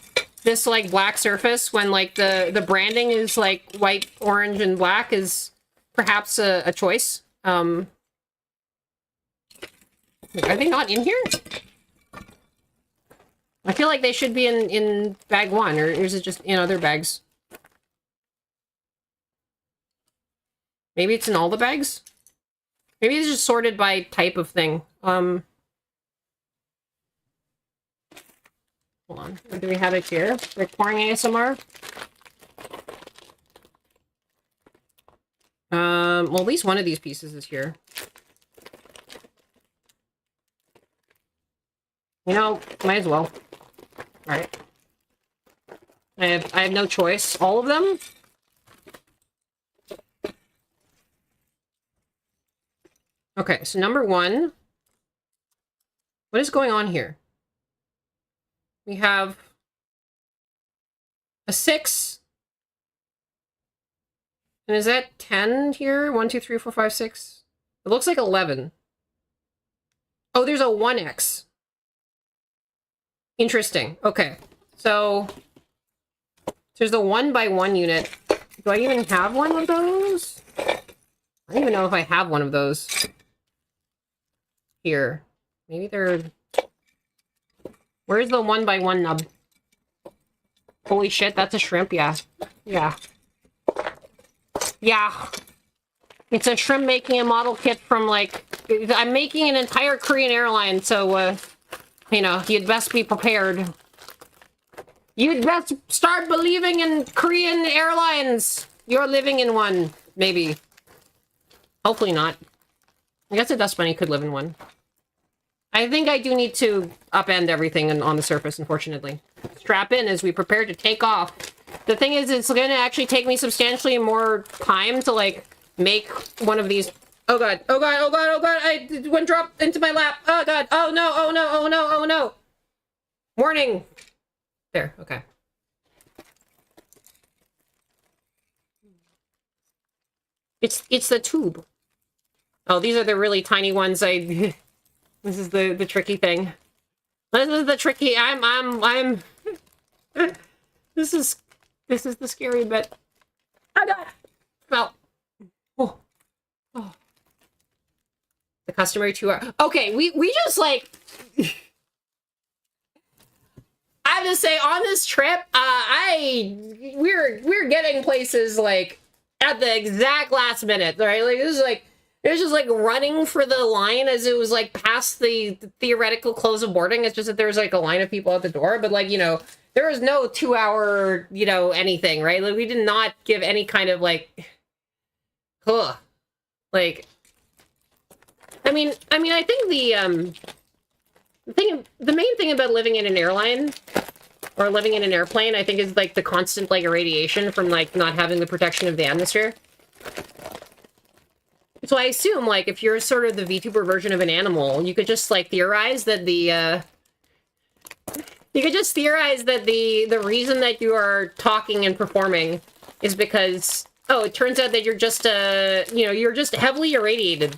S1: this like black surface when like the branding is like white, orange, and black is perhaps a choice. Are they not in here? I feel like they should be in bag 1, or is it just in other bags? Maybe it's in all the bags? Maybe it's just sorted by type of thing. Hold on. Do we have it here? Recording ASMR? Well, at least one of these pieces is here. You know, might as well. Alright. I have no choice. All of them? Okay, so number 1. What is going on here? We have a 6. And is that 10 here? 1, 2, 3, 4, 5, 6. It looks like 11. Oh, there's a 1x. Interesting. Okay. So there's the 1x1 unit. Do I even have one of those? I don't even know if I have one of those. Here. Maybe they're... Where's the 1x1 nub? Holy shit, that's a shrimp, yeah. Yeah. Yeah. It's a shrimp making a model kit from, like... I'm making an entire Korean airline, so, you know, you'd best be prepared. You'd best start believing in Korean airlines. You're living in one, maybe. Hopefully not. I guess a dust bunny could live in one. I think I do need to upend everything on the surface, unfortunately. Strap in as we prepare to take off. The thing is, it's going to actually take me substantially more time to, like, make one of these... Oh god, oh god, oh god, oh god, one dropped into my lap. Oh god, oh no, oh no, oh no, oh no. Warning. There, okay. It's the tube. Oh, these are the really tiny ones. This is the tricky thing. This is the tricky. This is the scary bit. Oh god. Well. Oh. Oh. The customary 2 hour. Okay, we just like. I have to say, on this trip, we're getting places like at the exact last minute, right? Like this is like it was just like running for the line as it was like past the theoretical close of boarding. It's just that there was like a line of people at the door, but like, you know, there was no 2 hour, you know, anything, right? Like we did not give any kind of like, like. I mean, I think the main thing about living in an airline or living in an airplane, I think, is like the constant like irradiation from like not having the protection of the atmosphere. So I assume like if you're sort of the VTuber version of an animal, you could just like theorize that the reason that you are talking and performing is because it turns out that you're just you're just heavily irradiated.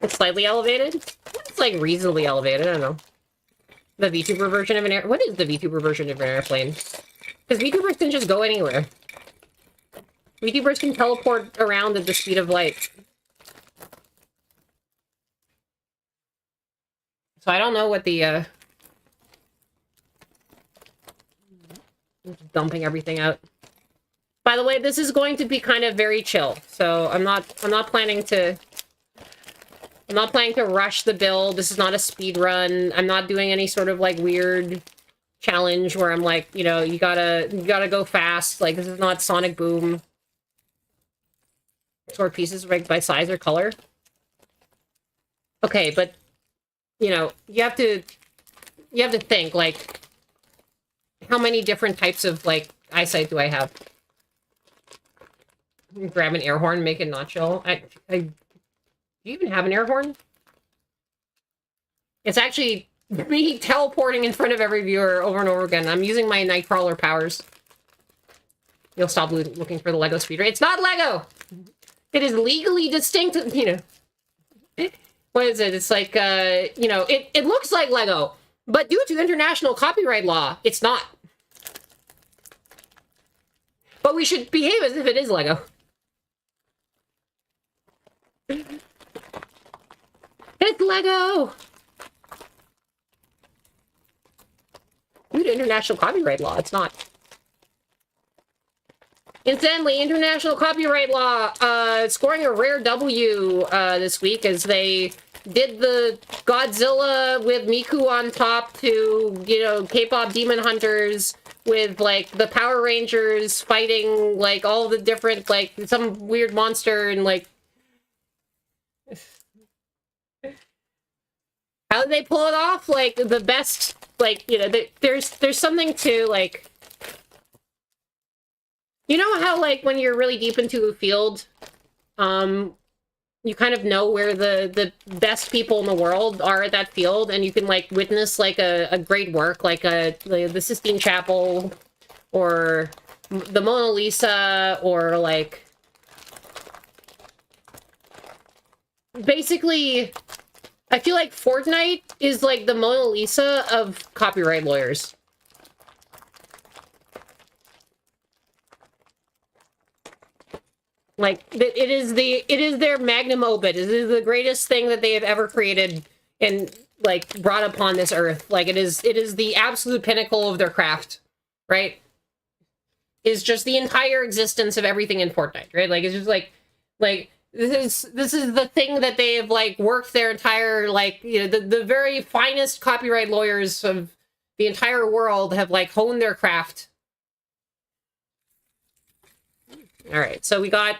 S1: It's slightly elevated? It's like reasonably elevated, I don't know. The VTuber version of an air... What is the VTuber version of an airplane? Because VTubers can just go anywhere. VTubers can teleport around at the speed of light. So I don't know what the, I'm just dumping everything out. By the way, this is going to be kind of very chill. So I'm not planning to rush the build. This is not a speed run. I'm not doing any sort of like weird challenge where I'm like, you know, you gotta go fast. Like, this is not Sonic Boom. Sort pieces ranked by size or color. Okay, but you know, you have to think, like, how many different types of like eyesight do I have? Grab an air horn, make it not chill. Do you even have an air horn? It's actually me teleporting in front of every viewer over and over again. I'm using my Nightcrawler powers. You'll stop looking for the Lego speedrun. It's not Lego! It is legally distinct, you know. What is it? It's like, you know, it looks like Lego, but due to international copyright law, it's not. But we should behave as if it is Lego. It's Lego! Due to international copyright law, it's not. Incidentally, international copyright law scoring a rare W this week as they did the Godzilla with Miku on top to, you know, K-pop Demon Hunters with, like, the Power Rangers fighting, like, all the different, like, some weird monster and, like... How did they pull it off? Like, the best, like, you know, there's something to, like... You know how, like, when you're really deep into a field, you kind of know where the best people in the world are at that field, and you can, like, witness, like, a great work, like the Sistine Chapel, or the Mona Lisa, or, like... Basically, I feel like Fortnite is, like, the Mona Lisa of copyright lawyers. Like, it is their magnum opus. It is the greatest thing that they have ever created and, like, brought upon this earth. Like, it is the absolute pinnacle of their craft, right? Is just the entire existence of everything in Fortnite, right? Like, it's just like this is the thing that they have, like, worked their entire, like, you know, the very finest copyright lawyers of the entire world have, like, honed their craft. All right, so we got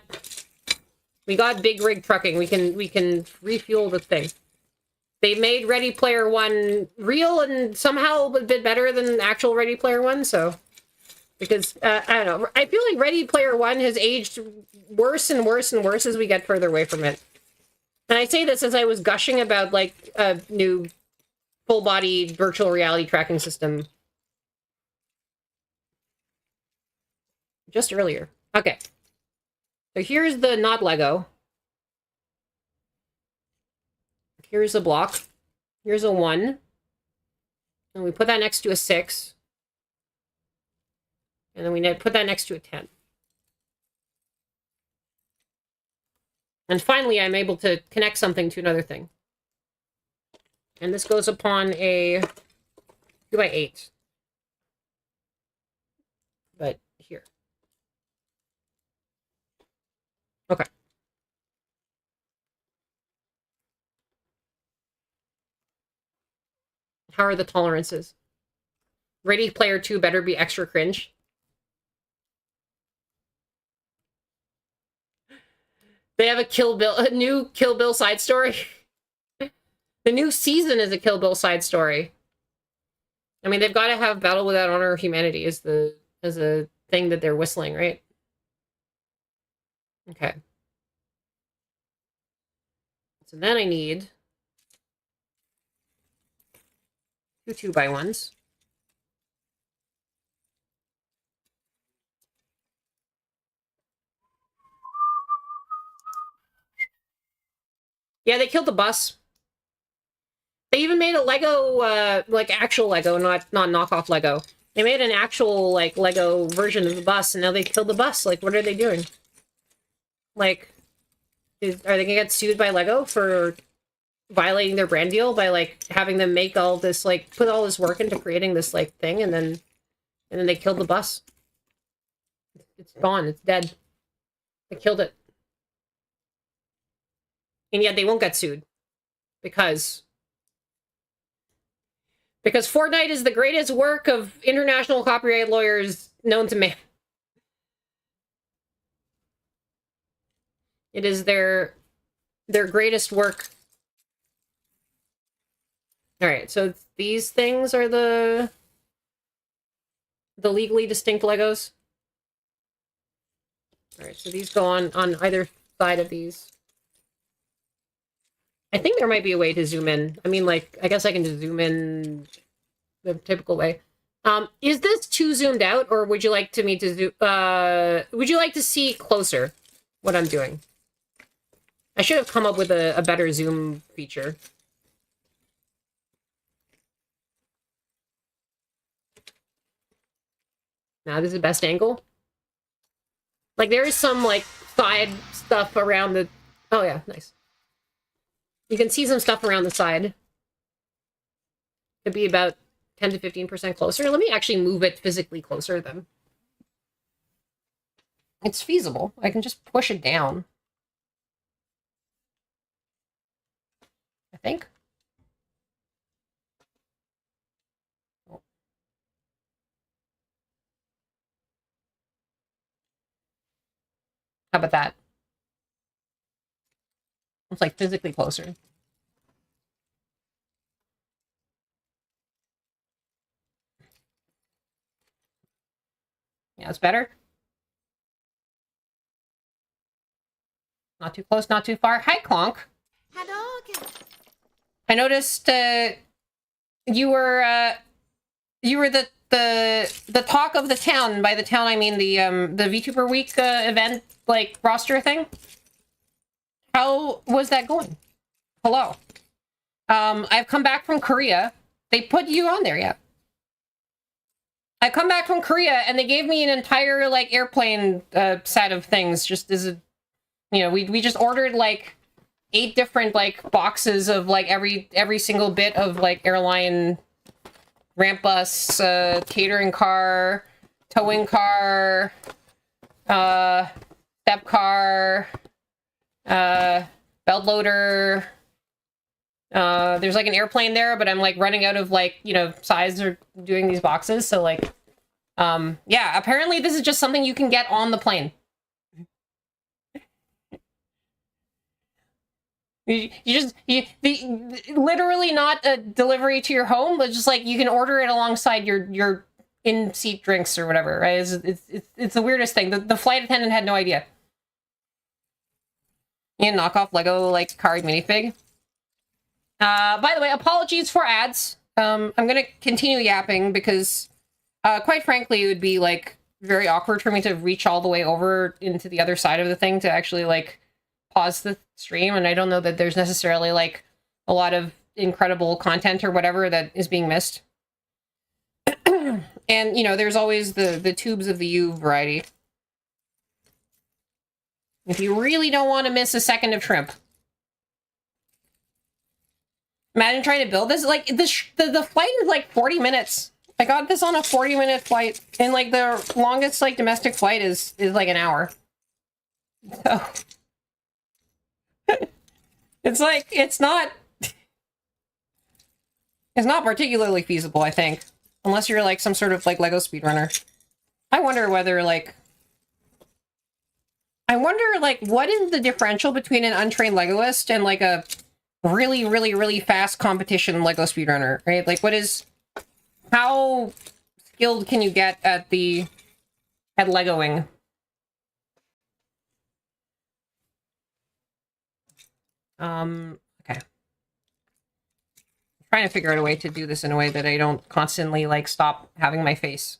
S1: big rig trucking. We can refuel the thing. They made Ready Player One real and somehow a bit better than actual Ready Player One. So, because I don't know, I feel like Ready Player One has aged worse and worse and worse as we get further away from it. And I say this as I was gushing about, like, a new full body virtual reality tracking system just earlier. Okay. So here's the not Lego. Here's a block. Here's a 1. And we put that next to a 6. And then we put that next to a 10. And finally, I'm able to connect something to another thing. And this goes upon a 2x8. But here. Okay. How are the tolerances? Ready Player 2 better be extra cringe. They have a new Kill Bill side story. The new season is a Kill Bill side story. I mean, they've got to have Battle Without Honor of Humanity as a thing that they're whistling, right? Okay. So then I need 2 2x1s. Yeah, they killed the bus. They even made a Lego, like actual Lego, not knockoff Lego. They made an actual, like, Lego version of the bus, and now they killed the bus. Like, what are they doing? Like, are they gonna get sued by Lego for violating their brand deal by, like, having them make all this, like, put all this work into creating this, like, thing, and then they killed the bus? It's gone. It's dead. They killed it. And yet they won't get sued. Because Fortnite is the greatest work of international copyright lawyers known to man. It is their greatest work. Alright, so these things are the legally distinct Legos. Alright, so these go on either side of these. I think there might be a way to zoom in. I mean, like, I guess I can just zoom in the typical way. Is this too zoomed out, or would you like me to zoom? Would you like to see closer what I'm doing? I should have come up with a better zoom feature. Now, this is the best angle. Like, there is some, like, side stuff around the... Oh, yeah, nice. You can see some stuff around the side. Could be about 10 to 15% closer. Let me actually move it physically closer, then. It's feasible. I can just push it down. I think. Oh. How about that? It's like physically closer. Yeah, it's better. Not too close, not too far. Hi, Clonk.
S3: Hello.
S1: I noticed you were the talk of the town. By the town, I mean the VTuber Week event, like, roster thing. How was that going? Hello. I've come back from Korea. They put you on there, yeah. I come back from Korea, and they gave me an entire, like, airplane set of things, just as a, you know, we just ordered, like, 8 different, like, boxes of, like, every single bit of, like, airline ramp bus, catering car, towing car, step car, belt loader. There's like an airplane there, but I'm like running out of, like, you know, size or doing these boxes. So, like, yeah, apparently this is just something you can get on the plane. Literally not a delivery to your home, but just like you can order it alongside your in-seat drinks or whatever, right? It's the weirdest thing. The flight attendant had no idea. You knock off Lego, like, car minifig. By the way, apologies for ads. I'm gonna continue yapping because, quite frankly, it would be, like, very awkward for me to reach all the way over into the other side of the thing to actually, like, pause the stream, and I don't know that there's necessarily, like, a lot of incredible content or whatever that is being missed. And, you know, there's always the tubes of the U variety. If you really don't want to miss a second of shrimp. Imagine trying to build this. Like, the flight is like 40 minutes. I got this on a 40-minute flight, and, like, the longest, like, domestic flight is like an hour. So it's like, it's not particularly feasible, I think, unless you're like some sort of, like, Lego speedrunner. I wonder whether, like, what is the differential between an untrained Legoist and, like, a really, really, really fast competition Lego speedrunner, right? Like, how skilled can you get at Legoing? Okay. I'm trying to figure out a way to do this in a way that I don't constantly, like, stop having my face.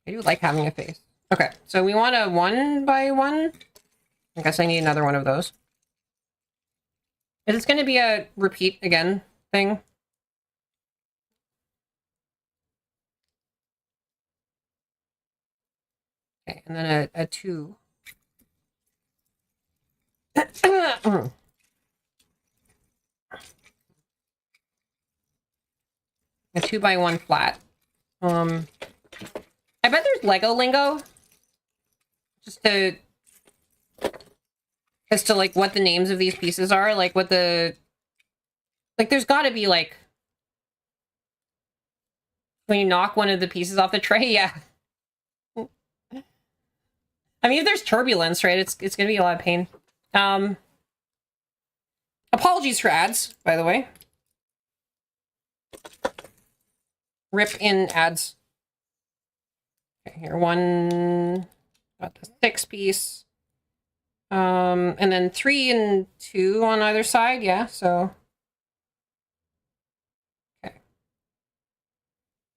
S1: I do like having a face. Okay, so we want a 1 by 1. I guess I need another one of those. Is this going to be a repeat again thing? Okay, and then a 2. A 2x1 flat. I bet there's Lego lingo. Just to... As to, like, what the names of these pieces are. Like, what the... Like, there's gotta be, like... When you knock one of the pieces off the tray, yeah. I mean, if there's turbulence, right, it's gonna be a lot of pain. Apologies for ads, by the way. Rip in ads. Okay, here, one... Got the 6 piece. And then 3 and 2 on either side, yeah, so... Okay.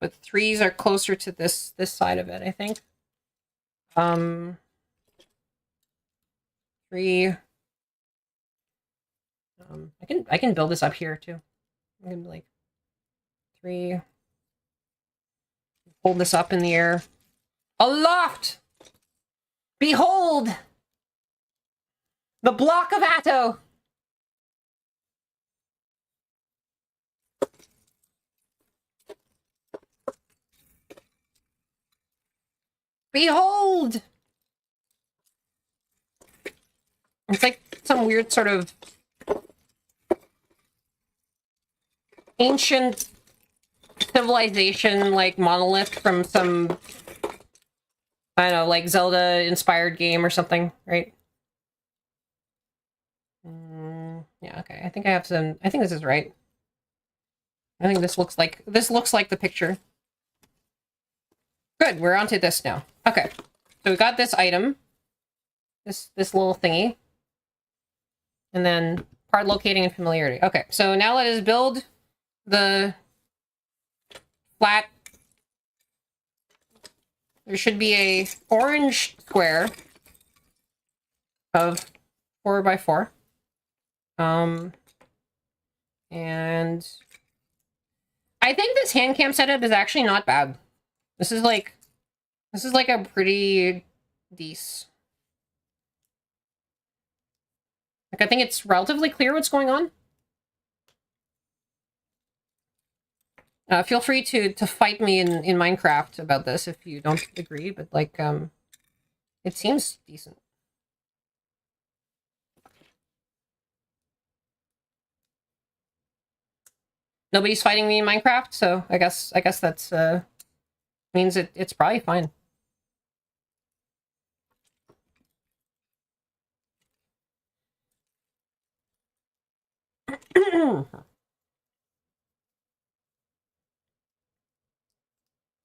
S1: But 3s are closer to this side of it, I think. 3... I can build this up here too. I can like 3. Hold this up in the air. Aloft! Behold! The block of Atto! Behold! It's like some weird sort of ancient civilization, like, monolith from some, I don't know, like, Zelda-inspired game or something, right? Yeah, okay. I think I have some... I think this is right. I think this looks like the picture. Good, we're onto this now. Okay. So we got this item. This little thingy. And then part locating and familiarity. Okay, so now let us build the flat. There should be a orange square of 4x4. And I think this hand cam setup is actually not bad. This is like a pretty decent. Like, I think it's relatively clear what's going on. Feel free to fight me in Minecraft about this if you don't agree, but like, it seems decent. Nobody's fighting me in Minecraft, so I guess that's means it's probably fine.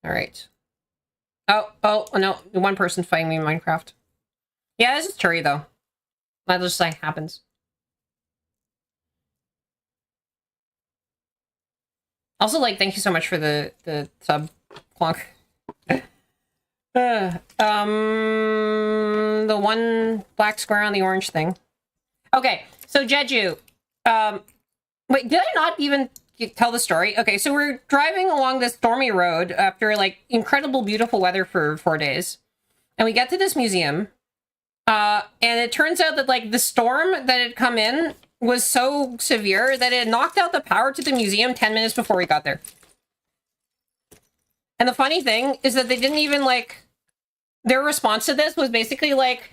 S1: All right. Oh, no. One person fighting me in Minecraft. Yeah, this is Turi, though. That just, like, happens. Also, like, thank you so much for the sub, Clonk. The one black square on the orange thing. Okay, so Jeju. Wait, did I not even tell the story? Okay, so we're driving along this stormy road after, like, incredible, beautiful weather for 4 days. And we get to this museum. And it turns out that, like, the storm that had come in was so severe that it knocked out the power to the museum 10 minutes before we got there. And the funny thing is that they didn't even, like... Their response to this was basically like,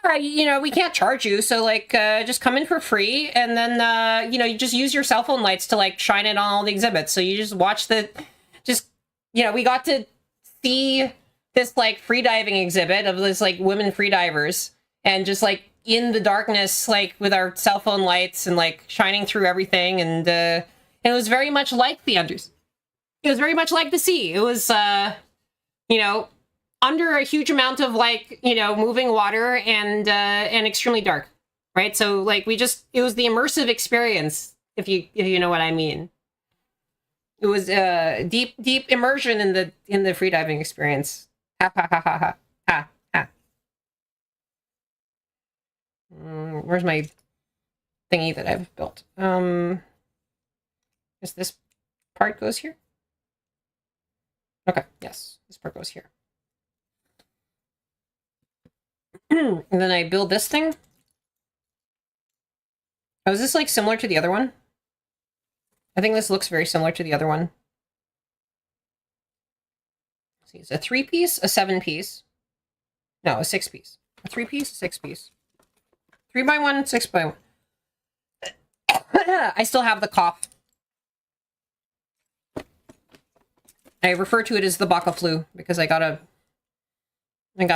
S1: yeah, you know, we can't charge you, so, like, just come in for free, and then, you know, you just use your cell phone lights to, like, shine it on all the exhibits. So you just watch you know, we got to see this, like, freediving exhibit of this, like, women freedivers, and just, like, in the darkness, like, with our cell phone lights, and, like, shining through everything, and it was very much like the Unders. It was very much like the sea. It was, you know, under a huge amount of, like, you know, moving water and extremely dark, right? So, like, it was the immersive experience, if you know what I mean. It was deep immersion in the freediving experience. Ha ha ha ha ha ha ha. Where's my thingy that I've built. Is this part goes here? Okay, yes, this part goes here. And then I build this thing. Oh, is this like similar to the other one? I think this looks very similar to the other one. Let's see, it's a 3-piece, a 7-piece. No, a 6-piece. A 3-piece, a 6-piece. 3x1, 6x1. I still have the cough. I refer to it as the Baka flu because I got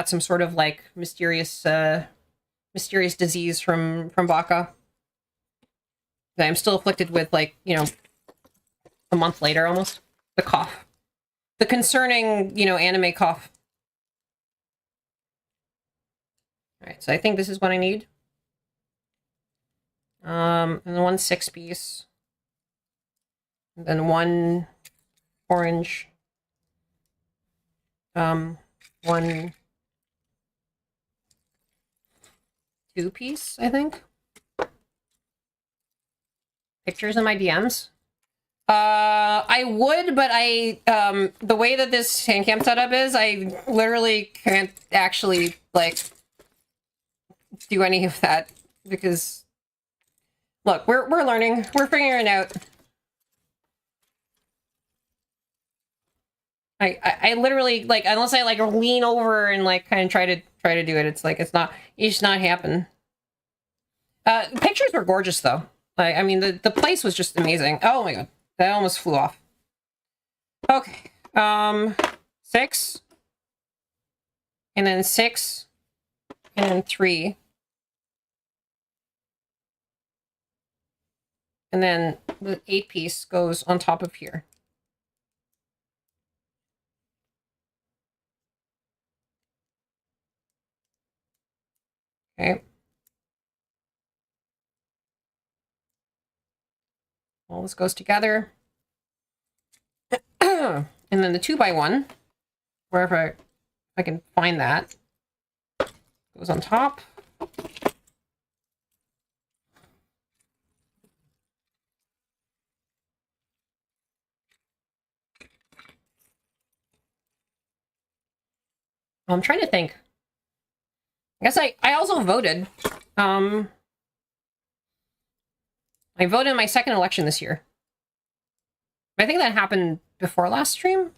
S1: some sort of like mysterious disease from Baka that I'm still afflicted with, like, you know, a month later almost. The cough. The concerning, you know, anime cough. Alright, so I think this is what I need. And then 1 6-piece. And then 1 orange. 1 2-piece, I think. Pictures in my DMs. I would, but the way that this hand cam setup is, I literally can't actually, like, do any of that, because, look, we're learning, we're figuring it out. I literally, like, unless I, like, lean over and, like, kind of try to do it, it's like, it's just not happen. Pictures were gorgeous, though. Like, I mean, the place was just amazing. Oh my god. That almost flew off. Okay. 6. And then 6. And then 3. And then the 8-piece goes on top of here. Okay. All this goes together. And then the 2x1, wherever I can find that, goes on top. I'm trying to think. I guess I also voted. I voted in my second election this year. I think that happened before last stream.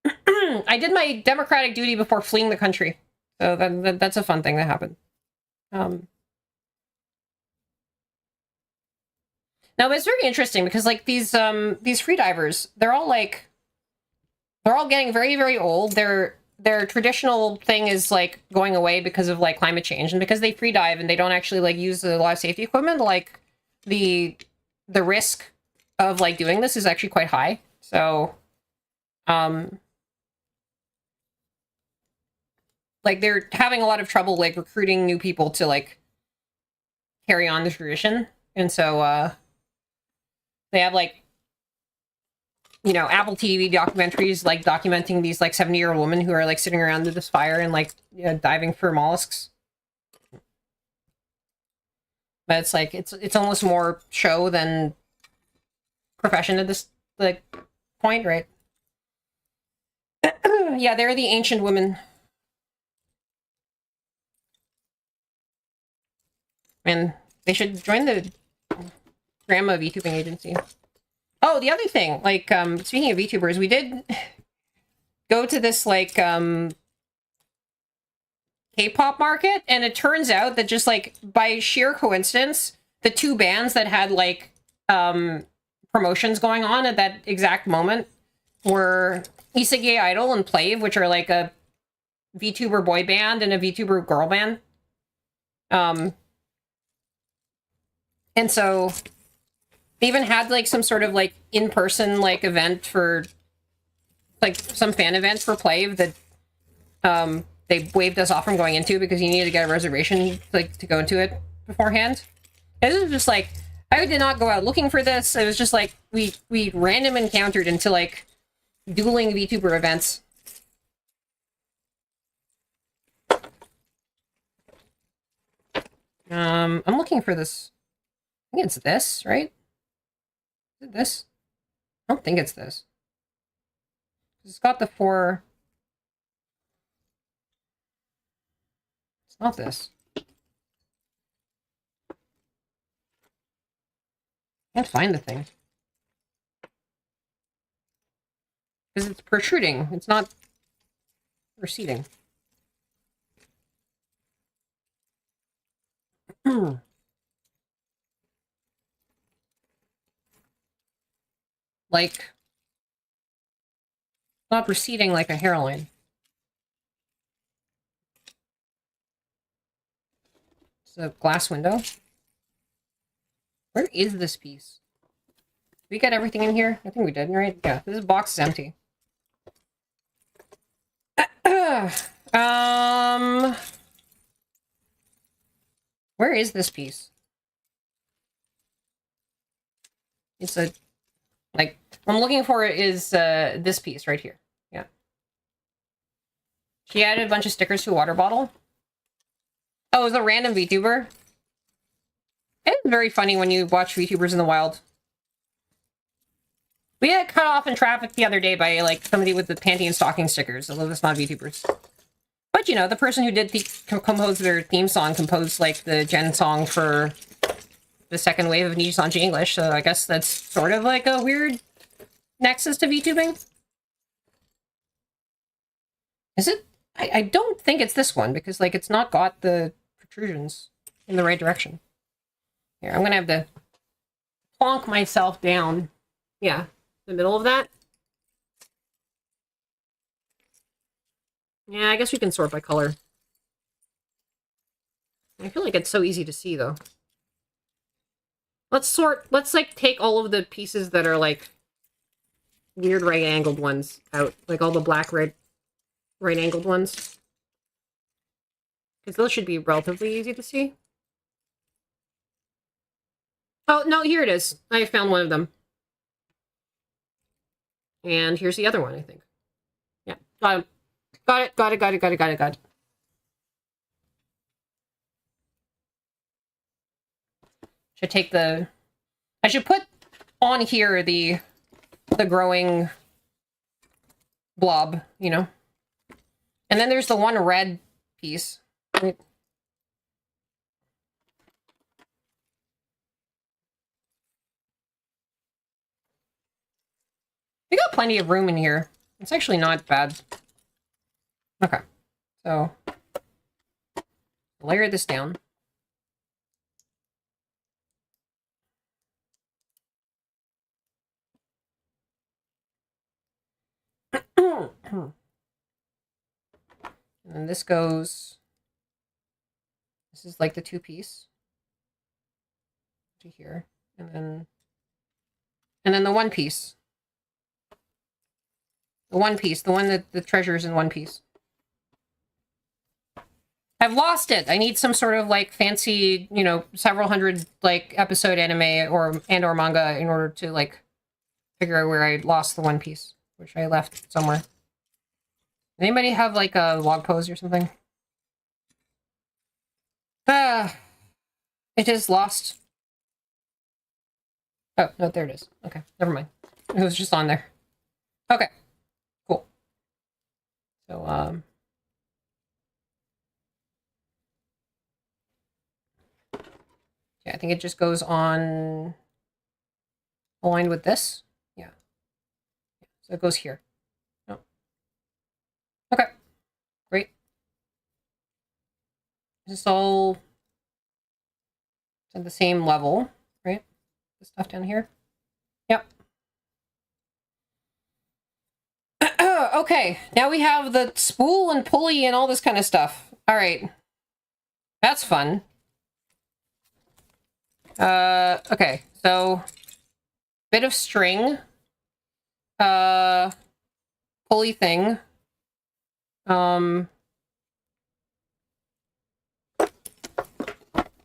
S1: I did my democratic duty before fleeing the country. So that's a fun thing that happened. Now, it's very interesting because, like, these freedivers, they're all getting very, very old. Their traditional thing is, like, going away because of, like, climate change, and because they free dive and they don't actually, like, use a lot of safety equipment, like, the risk of, like, doing this is actually quite high. So, like, they're having a lot of trouble, like, recruiting new people to, like, carry on the tradition. And so, they have, like, you know, Apple TV documentaries, like, documenting these, like, 70-year-old women who are, like, sitting around this fire and, like, you know, diving for mollusks. But it's, like, it's almost more show than profession at this, like, point, right? Yeah, they're the ancient women. And they should join the grandma VTubing agency. Oh, the other thing, like, speaking of VTubers, we did go to this, like, K-pop market, and it turns out that just, like, by sheer coincidence, the 2 bands that had, like, promotions going on at that exact moment were Isegai Idol and Plave, which are, like, a VTuber boy band and a VTuber girl band. And so they even had, like, some sort of, like, in-person, like, event for, like, some fan event for Plave that they waved us off from going into because you needed to get a reservation, like, to go into it beforehand. And this was just, like, I did not go out looking for this. It was just, like, we random encountered into, like, dueling VTuber events. I'm looking for this. I think it's this, right? Is it this? I don't think it's this. It's got the four. It's not this. Can't find the thing. Because it's protruding. It's not receding. Like, not receding like a hairline. It's a glass window. Where is this piece? Did we get everything in here? I think we did, right? Yeah, this box is empty. Where is this piece? It's a, like, what I'm looking for is this piece right here. Yeah. She added a bunch of stickers to a water bottle. Oh, it was a random VTuber? It's very funny when you watch VTubers in the wild. We got cut off in traffic the other day by, like, somebody with the panty and stocking stickers, although it's not VTubers. But, you know, the person who did compose their theme song composed, like, the Gen song for the second wave of Nijisanji English, so I guess that's sort of like a weird nexus to VTubing. Is it? I don't think it's this one, because, like, it's not got the protrusions in the right direction. Here, I'm gonna have to plonk myself down. Yeah, the middle of that. Yeah, I guess we can sort by color. I feel like it's so easy to see, though. Let's sort, let's, like, take all of the pieces that are, like, weird right-angled ones out. Like, all the black, red, right-angled ones. Because those should be relatively easy to see. Oh, no, here it is. I found one of them. And here's the other one, I think. Yeah, got it. Got it, got it, got it, got it, got it, got it. Should take the... I should put on here the growing blob, you know? And then there's the one red piece. Right? We got plenty of room in here. It's actually not bad. Okay, so layer this down. And this goes, this is like the two piece to here, and then the one piece. The one piece, the one that the treasure is in one piece. I've lost it. I need some sort of like fancy, you know, several hundred like episode anime or manga in order to like figure out where I lost the one piece, which I left somewhere. Anybody have like a log pose or something? It is lost. Oh, no, there it is. Okay, never mind. It was just on there. Okay, cool. So, yeah, I think it just goes on aligned with this. Yeah. So it goes here. No. Okay. Great. This is all at the same level, right? The stuff down here. Yep. Okay, now we have the spool and pulley and all this kind of stuff. All right. That's fun. Okay, so bit of string, pulley thing,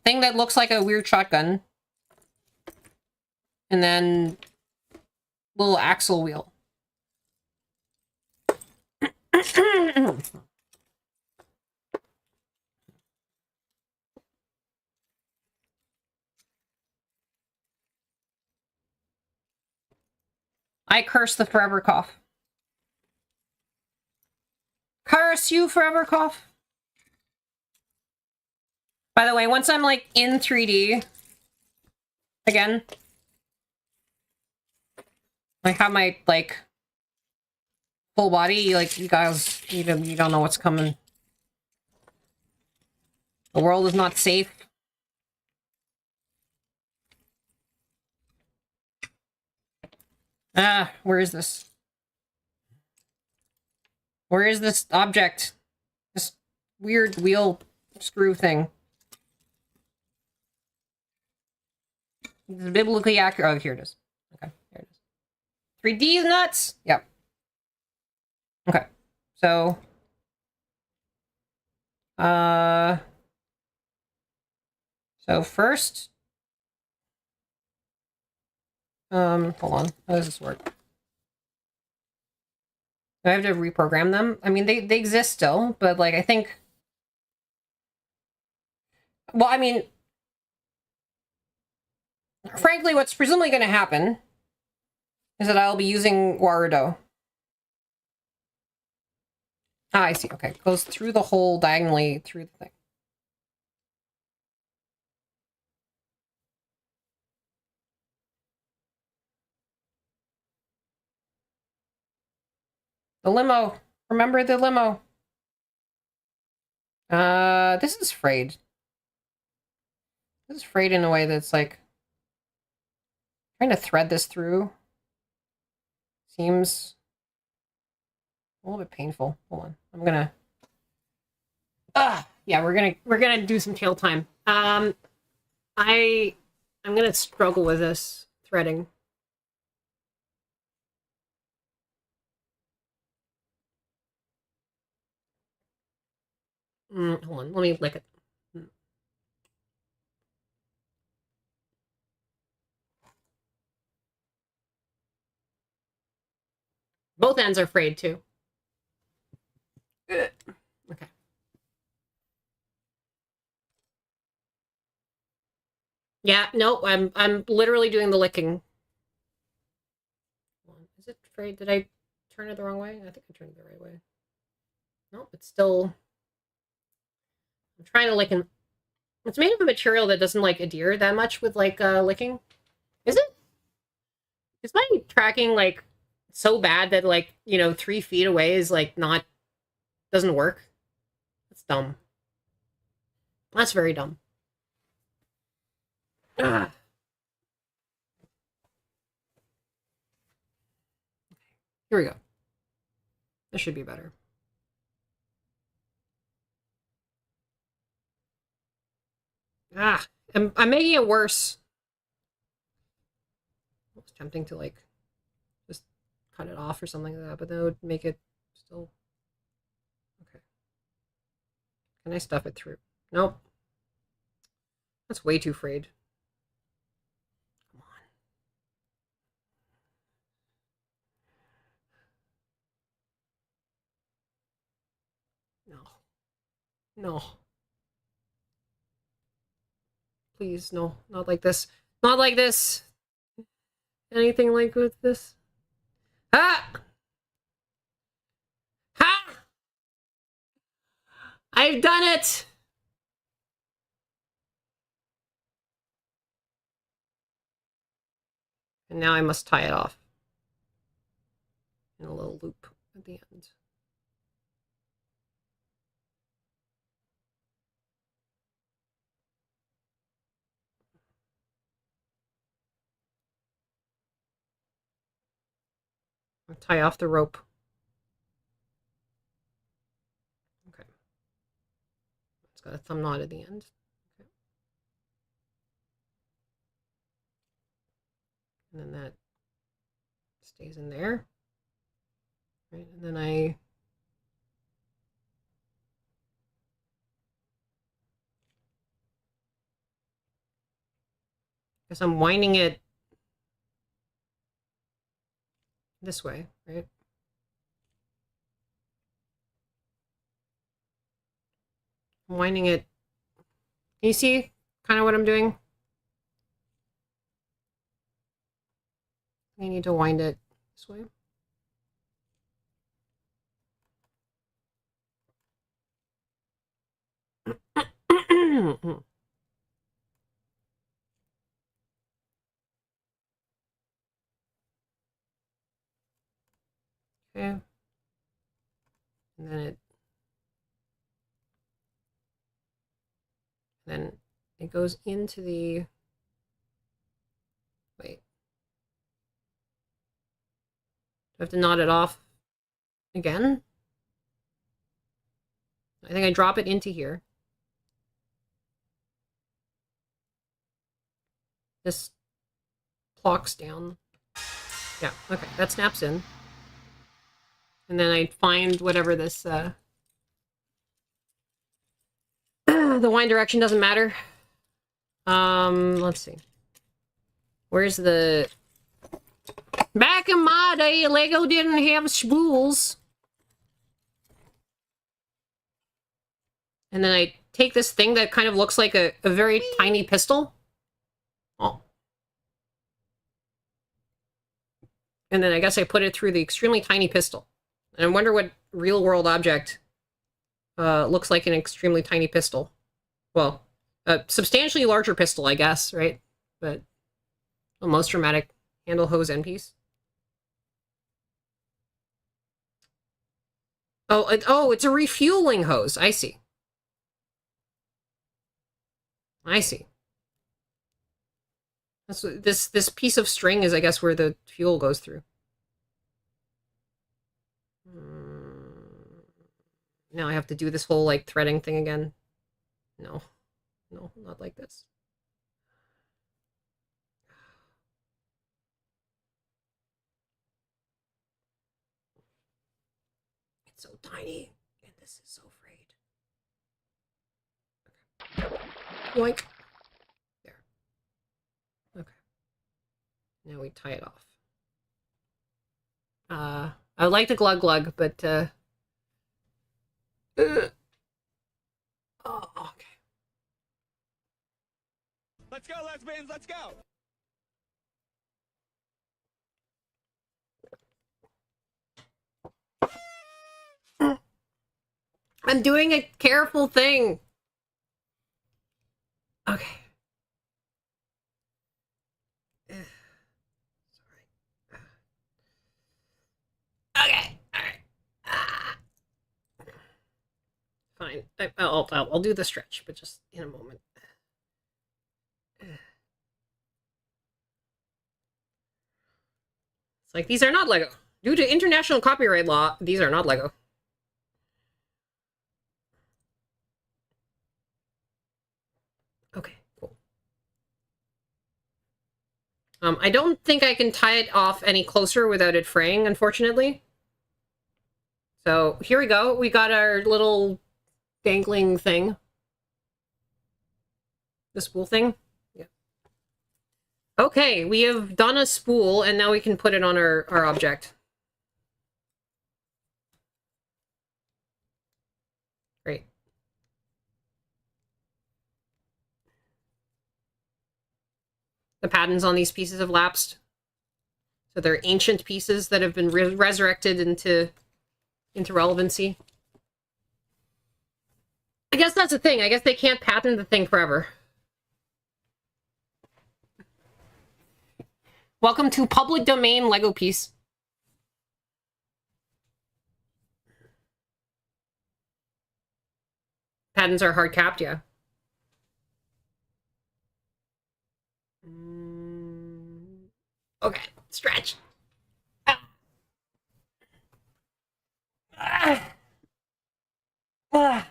S1: thing that looks like a weird shotgun, and then little axle wheel. I curse the forever cough. Curse you, forever cough. By the way, once I'm like in 3D again, I have my like full body, like you guys, you don't know what's coming. The world is not safe. Ah, where is this? Where is this object? This weird wheel screw thing. It's biblically accurate. Oh, here it is. Okay, there it is. 3D is nuts. Yep. Okay. So, so first, hold on. How does this work? Do I have to reprogram them? I mean, they exist still, but like I think. Well, I mean, frankly, what's presumably going to happen is that I'll be using Warudo. Ah, I see. Okay, goes through the hole diagonally through the thing. The limo. Remember the limo. This is frayed. This is frayed in a way that's like trying to thread this through seems a little bit painful. Hold on. I'm gonna yeah, we're gonna do some tail time. I'm gonna struggle with this threading. Hold on, let me lick it. Both ends are frayed too. Okay. Yeah, no, I'm literally doing the licking. Is it frayed? Did I turn it the wrong way? I think I turned it the right way. Nope, it's still. I'm trying to lick and it's made of a material that doesn't like adhere that much with like licking. Is it? Is my tracking like so bad that like, 3 feet away is like not doesn't work? That's dumb. That's very dumb. Ugh. Here we go. This should be better. I'm making it worse. It's tempting to like just cut it off or something like that, but that would make it still okay. Can I stuff it through? Nope. That's way too frayed. Come on. No. No. Please, no. Not like this. Not like this. Anything like with this? Ah! Ha! I've done it! And now I must tie it off in a little loop at the end. I'll tie off the rope. Okay. It's got a thumb knot at the end. Okay. And then that stays in there. Right, and then I guess I'm winding it this way, right? I'm winding it. Can you see kind of what I'm doing? I need to wind it This way. Okay. And then it goes into the, wait. Do I have to knot it off again? I think I drop it into here. This plocks down. Yeah, okay, that snaps in. And then I find whatever this, the wind direction doesn't matter. Let's see. Where's the... Back in my day, Lego didn't have spools. And then I take this thing that kind of looks like a very tiny pistol. Oh. And then I guess I put it through the extremely tiny pistol. And I wonder what real-world object looks like an extremely tiny pistol. Well, a substantially larger pistol, I guess, right? But the most dramatic handle, hose, end piece. Oh, it's a refueling hose. I see. I see. That's what, this piece of string is, I guess, where the fuel goes through. Now I have to do this whole, like, threading thing again. No. No, not like this. It's so tiny, and this is so frayed. Okay. Yoink. There. Okay. Now we tie it off. I would like to glug glug, but oh, okay.
S2: Let's go, lesbians, let's go!
S1: I'm doing a careful thing. Okay. Sorry. Okay. All right. Fine. I'll do the stretch, but just in a moment. It's like, these are not Lego. Due to international copyright law, these are not Lego. Okay, cool. I don't think I can tie it off any closer without it fraying, unfortunately. So here we go. We got our little dangling thing. The spool thing. Yeah. Okay, we have done a spool, and now we can put it on our object. Great. The patterns on these pieces have lapsed. So they're ancient pieces that have been resurrected into relevancy. I guess that's the thing. I guess they can't patent the thing forever. Welcome to public domain Lego piece. Patents are hard capped, yeah. Okay, stretch. Ah. Ah. Ah.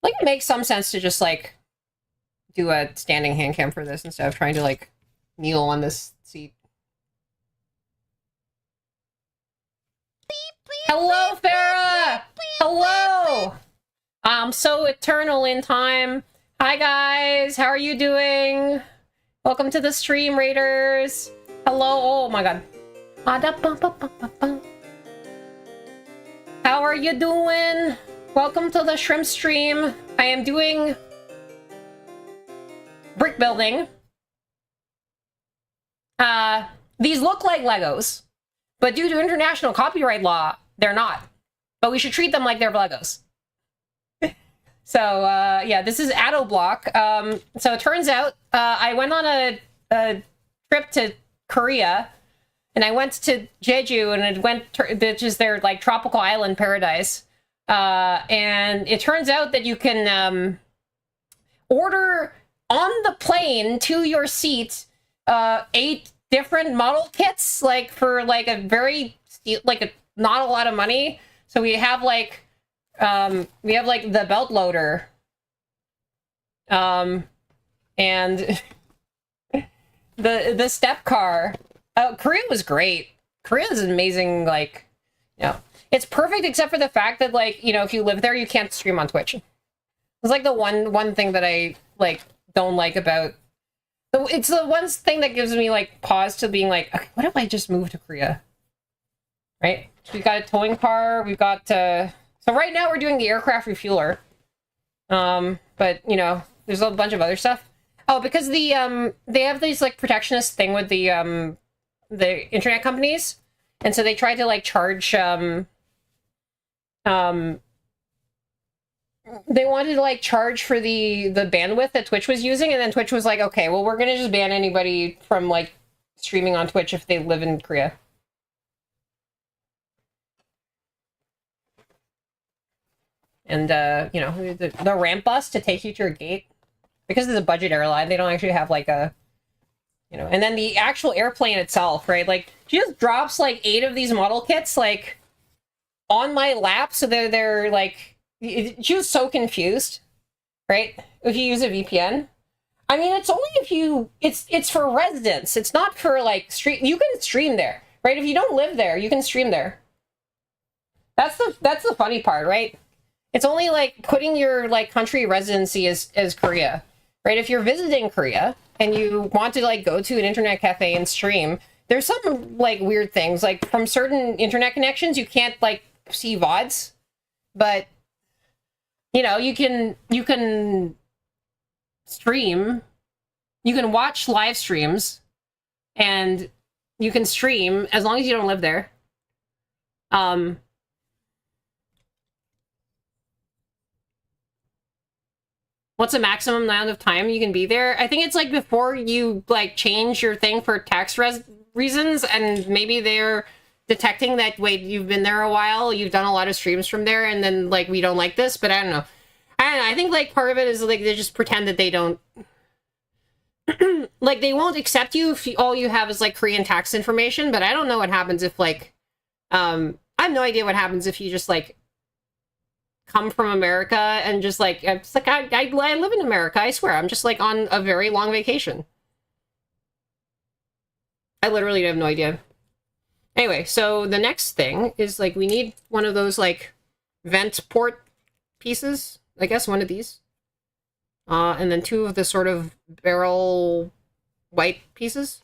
S1: Like, it makes some sense to just, like, do a standing hand cam for this instead of trying to, like, kneel on this seat. Hello, Farah! Hello! I'm so eternal in time. Hi, guys! How are you doing? Welcome to the stream, Raiders! Hello! Oh my god. How are you doing? Welcome to the shrimp stream. I am doing brick building. These look like Legos, but due to international copyright law, they're not. But we should treat them like they're Legos. So, yeah, this is Adoblock. So it turns out I went on a trip to Korea, and I went to Jeju, and it which is their like tropical island paradise. And it turns out that you can order on the plane to your seat 8 different model kits, like for like a very not a lot of money. So we have like the belt loader, and the step car. Korea was great. Korea is amazing. Like, you know, it's perfect except for the fact that, like, you know, if you live there, you can't stream on Twitch. It's like the one thing that I like don't like about. It's the one thing that gives me like pause to being like, okay, what if I just moved to Korea? Right? We've got a towing car. We've got so right now we're doing the aircraft refueler. But you know, there's a bunch of other stuff. Oh, because they have this like protectionist thing with the internet companies, and so they tried to like charge they wanted to like charge for the bandwidth that Twitch was using, and then Twitch was like, okay, well, we're gonna just ban anybody from like streaming on Twitch if they live in Korea. And you know, the ramp bus to take you to your gate, because it's a budget airline, they don't actually have like a, you know, and then the actual airplane itself, right? Like, she just drops like 8 of these model kits like on my lap, so they're like. She was so confused, right? If you use a VPN, I mean, it's only if you it's for residents. It's not for like stream. You can stream there, right? If you don't live there, you can stream there. That's the funny part, right? It's only like putting your like country residency as Korea, right? If you're visiting Korea and you want to like go to an internet cafe and stream, there's some like weird things, like from certain internet connections you can't like see VODs, but you know, you can stream, you can watch live streams, and you can stream as long as you don't live there. What's the maximum amount of time you can be there? I think it's like before you like change your thing for tax reasons, and maybe they're detecting that, wait, you've been there a while, you've done a lot of streams from there, and then like we don't like this. But I don't know. I think like part of it is like they just pretend that they don't like they won't accept you if all you have is like Korean tax information. But I don't know what happens if like I have no idea what happens if you just like come from America and just like it's like I live in America, I swear, I'm just like on a very long vacation. I literally have no idea. Anyway, so the next thing is like we need one of those like vent port pieces. I guess one of these. And then 2 of the sort of barrel white pieces.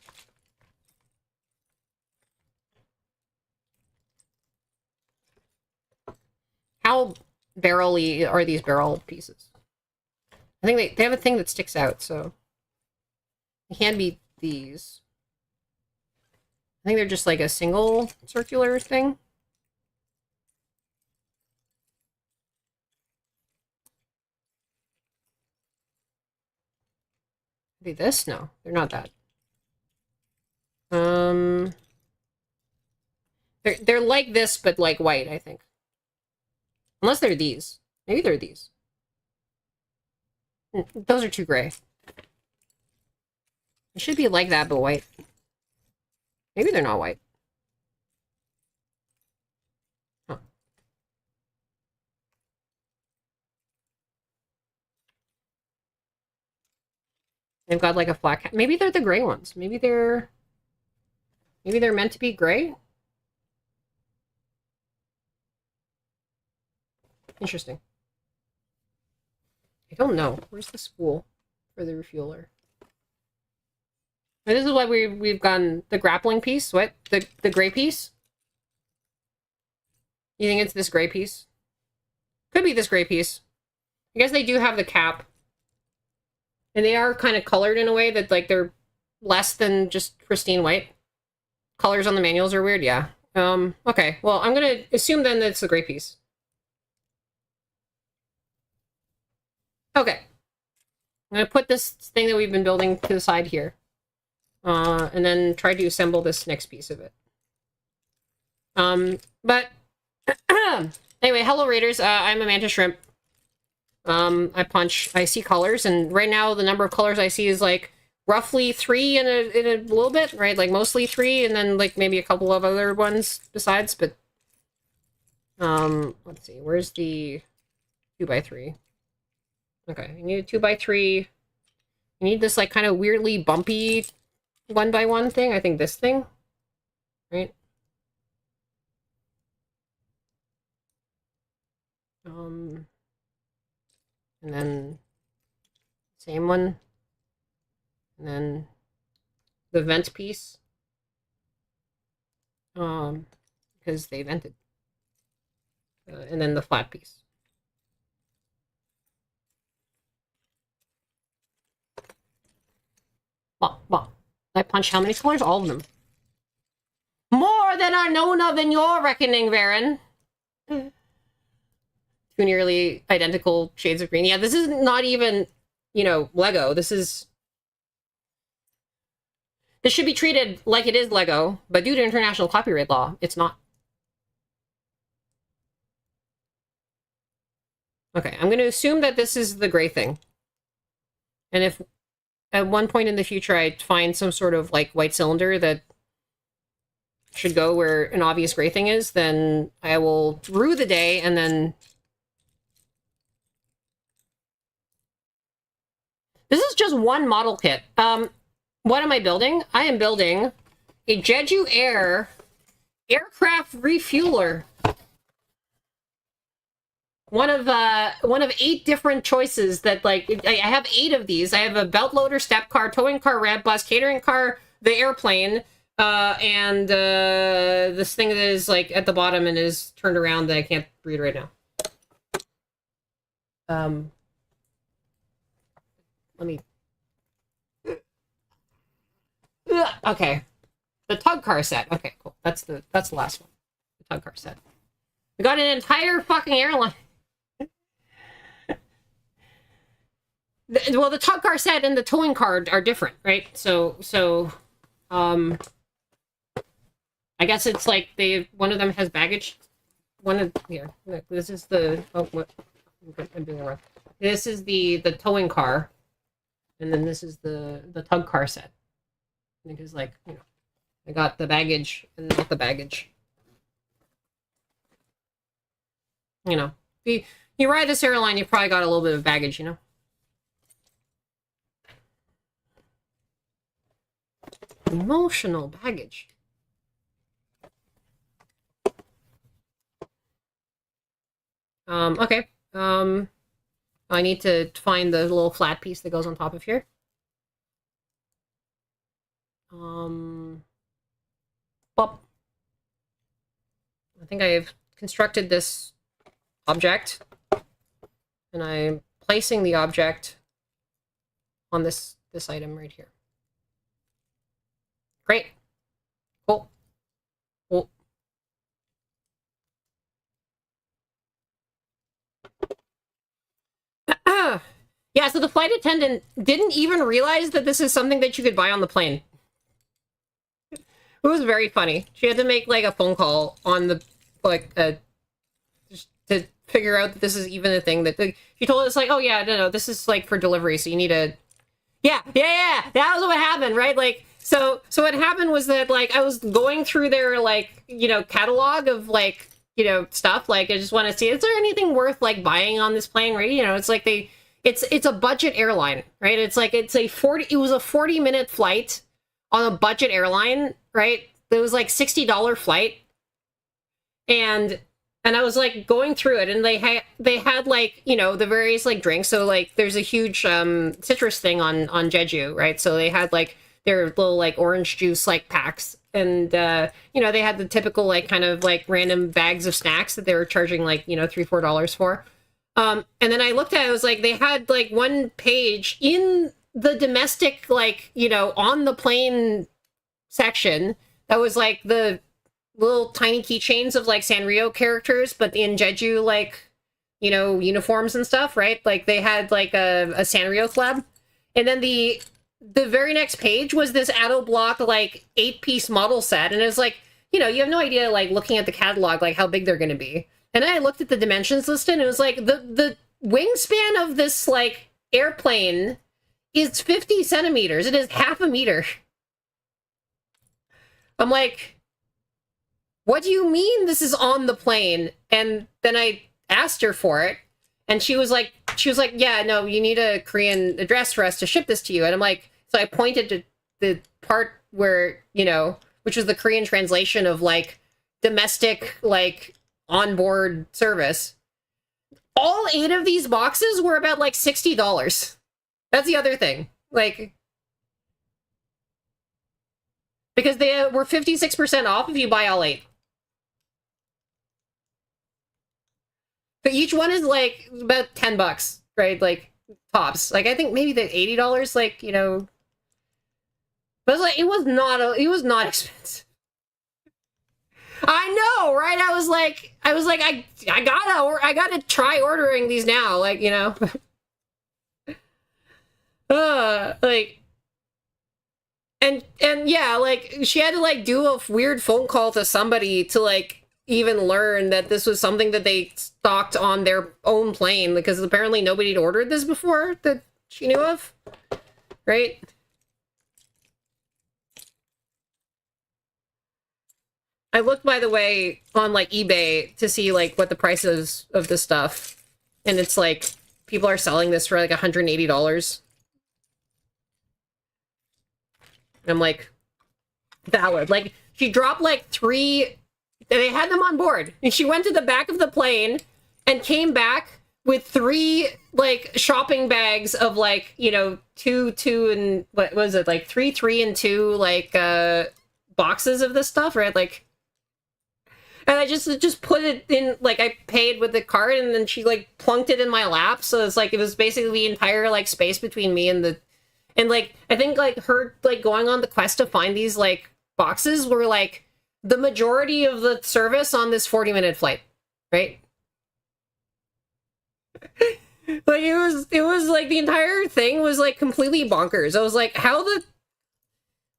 S1: How barrel-y are these barrel pieces? I think they have a thing that sticks out, so it can be these. I think they're just like a single circular thing. Maybe this? No, they're not that. They're like this, but like white, I think. Unless they're these. Maybe they're these. Those are too gray. It should be like that, but white. Maybe they're not white. Huh. They've got like a flat cap. Maybe they're the gray ones. Maybe they're meant to be gray. Interesting. I don't know. Where's the spool for the refueler? And this is why we've gotten the grappling piece. What? The gray piece? You think it's this gray piece? Could be this gray piece. I guess they do have the cap. And they are kind of colored in a way that, like, they're less than just pristine white. Colors on the manuals are weird, yeah. Okay. Well, I'm gonna assume then that it's the gray piece. Okay. I'm gonna put this thing that we've been building to the side here. And then try to assemble this next piece of it. But anyway, hello Raiders. I'm a mantis shrimp. I see colors, and right now the number of colors I see is like roughly 3 in a little bit, right? Like mostly 3, and then like maybe a couple of other ones besides, but let's see, where's the 2x3? Okay, you need a 2x3. You need this like kind of weirdly bumpy 1x1 thing. I think this thing, right? And then same one, and then the vent piece, because they vented, and then the flat piece. Well, I punch how many colors? All of them. More than are known of in your reckoning, Varen. Two nearly identical shades of green. Yeah, this is not even, you know, Lego. This should be treated like it is Lego, but due to international copyright law, it's not. Okay, I'm going to assume that this is the gray thing. And if at one point in the future I find some sort of like white cylinder that should go where an obvious gray thing is, then I will rue the day and then... This is just one model kit. What am I building? I am building a Jeju Air aircraft refueler. One of 8 different choices that, like, I have 8 of these. I have a belt loader, step car, towing car, ramp bus, catering car, the airplane, and this thing that is like at the bottom and is turned around that I can't read right now. Let me... Okay. The tug car set. Okay, cool. That's the last one. The tug car set. We got an entire fucking airline. Well, the tug car set and the towing car are different, right? So, I guess it's like one of them has baggage. Here, look, this is the, oh, what, I'm doing it wrong. This is the towing car, and then this is the tug car set. Because, like, you know, I got the baggage and not the baggage. You know, if you ride this airline, you probably got a little bit of baggage, you know? Emotional baggage. Okay. I need to find the little flat piece that goes on top of here. Pop. I think I've constructed this object, and I'm placing the object on this item right here. Great. Cool. Cool. Yeah, so the flight attendant didn't even realize that this is something that you could buy on the plane. It was very funny. She had to make, like, a phone call on the, like, just to figure out that this is even a thing that, like, she told us, like, oh, yeah, no, this is, like, for delivery, so you need a... Yeah, that was what happened, right? Like, so what happened was that, like, I was going through their, like, you know, catalog of, like, you know, stuff, like, I just want to see, is there anything worth, like, buying on this plane, right? You know, it's like it's a budget airline, right? It's like, it was a 40-minute flight on a budget airline, right? It was like $60 flight. And I was like going through it, and they had like, you know, the various like drinks. So like there's a huge citrus thing on Jeju, right? So they had like their little like orange juice like packs. And you know, they had the typical like kind of like random bags of snacks that they were charging like, you know, $3-4 for. And then I looked at it, it was like they had like one page in the domestic, like, you know, on the plane section that was like the little tiny keychains of like Sanrio characters, but in Jeju, like, you know, uniforms and stuff, right? Like they had like a Sanrio collab. And then the very next page was this Addo Block like 8-piece model set. And it was like, you know, you have no idea, like looking at the catalog, like how big they're going to be. And then I looked at the dimensions listed and it was like the wingspan of this like airplane is 50 centimeters. It is half a meter. I'm like, what do you mean this is on the plane? And then I asked her for it, and she was like, yeah, no, you need a Korean address for us to ship this to you. And I'm like, so I pointed to the part where, you know, which was the Korean translation of like domestic, like onboard service. All 8 of these boxes were about like $60. That's the other thing. Like, because they were 56% off if you buy all 8. But each one is like about $10, right? Like tops. Like I think maybe the $80, like, you know. But it's like it was not expensive. I know, right? I was like, I gotta try ordering these now, like, you know. Like, and yeah, like she had to like do a weird phone call to somebody to like even learn that this was something that they stocked on their own plane, because apparently nobody had ordered this before that she knew of, right? I looked, by the way, on like eBay to see like what the price is of this stuff, and it's like people are selling this for like $180. I'm like, valid. Like she dropped like 3. They had them on board, and she went to the back of the plane and came back with 3 like shopping bags of like, you know, 2 and what was it, like 3 and 2 like boxes of this stuff, right? Like, and I just put it in, like I paid with the card, and then she like plunked it in my lap, so it's like it was basically the entire like space between me and the, and like I think like her like going on the quest to find these like boxes were like the majority of the service on this 40-minute flight, right? Like it was like the entire thing was like completely bonkers. I was like,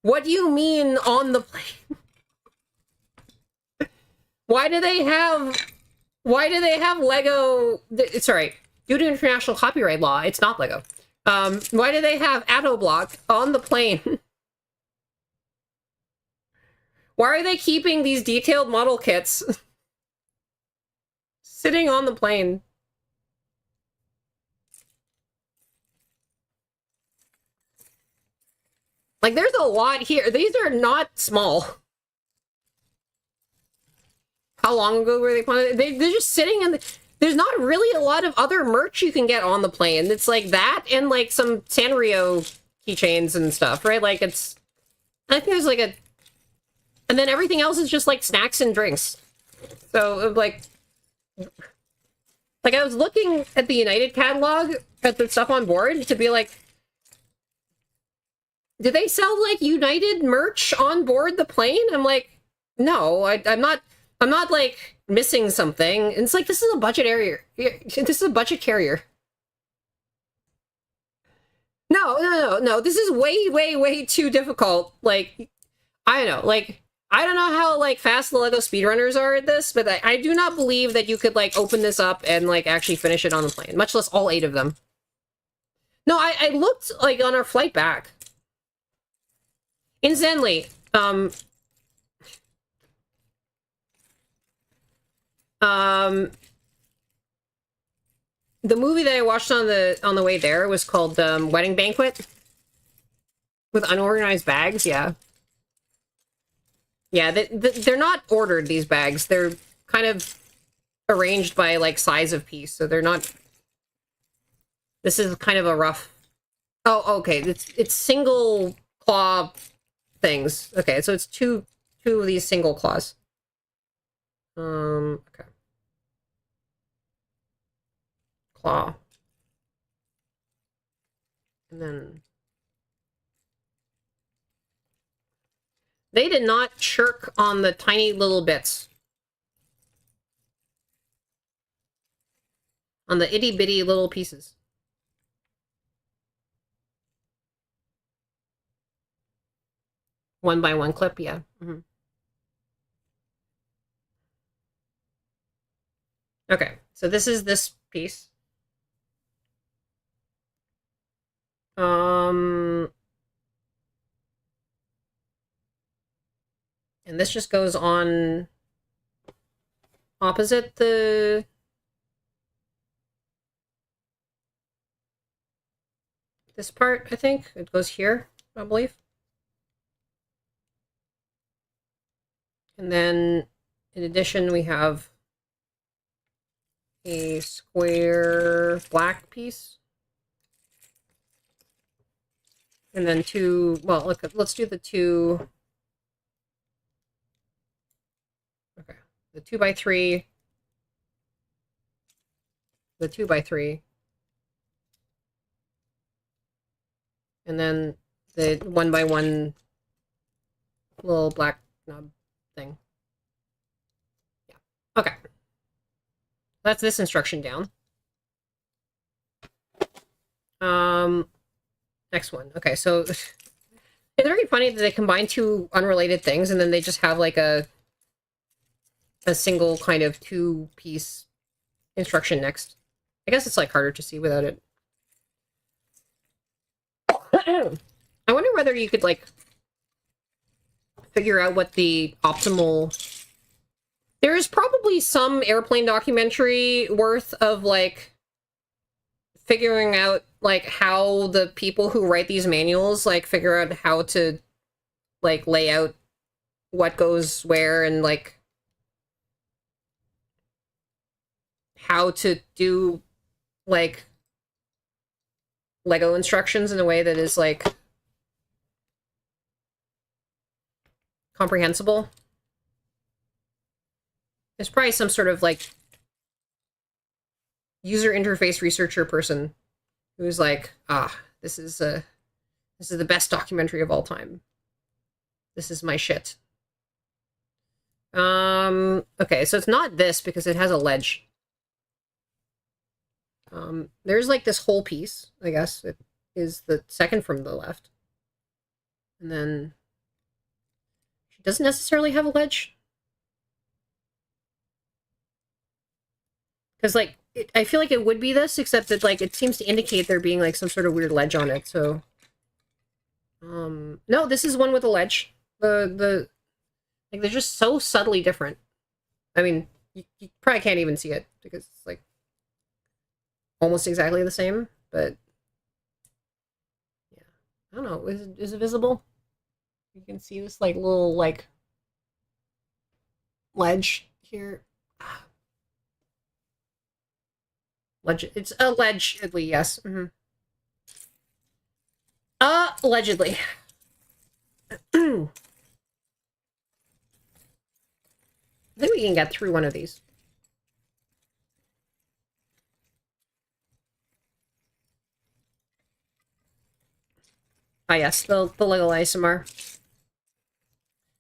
S1: what do you mean on the plane? Why do they have Lego? Sorry, due to international copyright law, it's not Lego. Why do they have Addo Block on the plane? Why are they keeping these detailed model kits sitting on the plane? Like, there's a lot here. These are not small. How long ago were they planning? They're just sitting in the... There's not really a lot of other merch you can get on the plane. It's like that and like some Sanrio keychains and stuff, right? Like it's... I think there's like a... And then everything else is just like snacks and drinks. So like I was looking at the United catalog at the stuff on board to be like, do they sell like United merch on board the plane? I'm like, no, I'm not like missing something. And it's like, this is a budget area. This is a budget carrier. No. This is way too difficult. Like, I don't know. Like, I don't know how like fast the Lego speedrunners are at this, but I do not believe that you could like open this up and like actually finish it on the plane, much less all 8 of them. No, I looked like on our flight back. Incidentally, the movie that I watched on the way there was called Wedding Banquet with unorganized bags. Yeah. Yeah, they're not ordered, these bags. They're kind of arranged by, like, size of piece, so they're not... This is kind of a rough... Oh, okay. It's single claw things. Okay, so it's two of these single claws. Okay. Claw. And then they did not shirk on the tiny little bits. On the itty bitty little pieces. One by one clip, yeah. Mm-hmm. Okay, so this is this piece. And this just goes on opposite the this part, I think. It goes here, I believe. And then, in addition, we have a square black piece. And then two, well, look, let's do the two. Okay, the 2x3. The 2x3. And then the 1x1 little black knob thing. Yeah. Okay. That's this instruction down. Next one. Okay, so it's very funny that they combine two unrelated things and then they just have like a single kind of two-piece instruction next. I guess it's like harder to see without it. I wonder whether you could like figure out what the optimal... There is probably some airplane documentary worth of like figuring out like how the people who write these manuals like figure out how to like lay out what goes where and like how to do like Lego instructions in a way that is like comprehensible. There's probably some sort of like user interface researcher person who's like, this is the best documentary of all time. This is my shit. Okay, so it's not this because it has a ledge. There's like this whole piece, I guess. It is the second from the left. And then she doesn't necessarily have a ledge. Because like, I feel like it would be this, except that like it seems to indicate there being like some sort of weird ledge on it, so... no, this is one with a ledge. Like, they're just so subtly different. I mean, you probably can't even see it, because it's like almost exactly the same, but... Yeah. I don't know, is it visible? You can see this like little like ledge here. It's allegedly, yes. Mm-hmm. Allegedly. I think we can get through one of these. Ah, yes, the Lego ASMR. So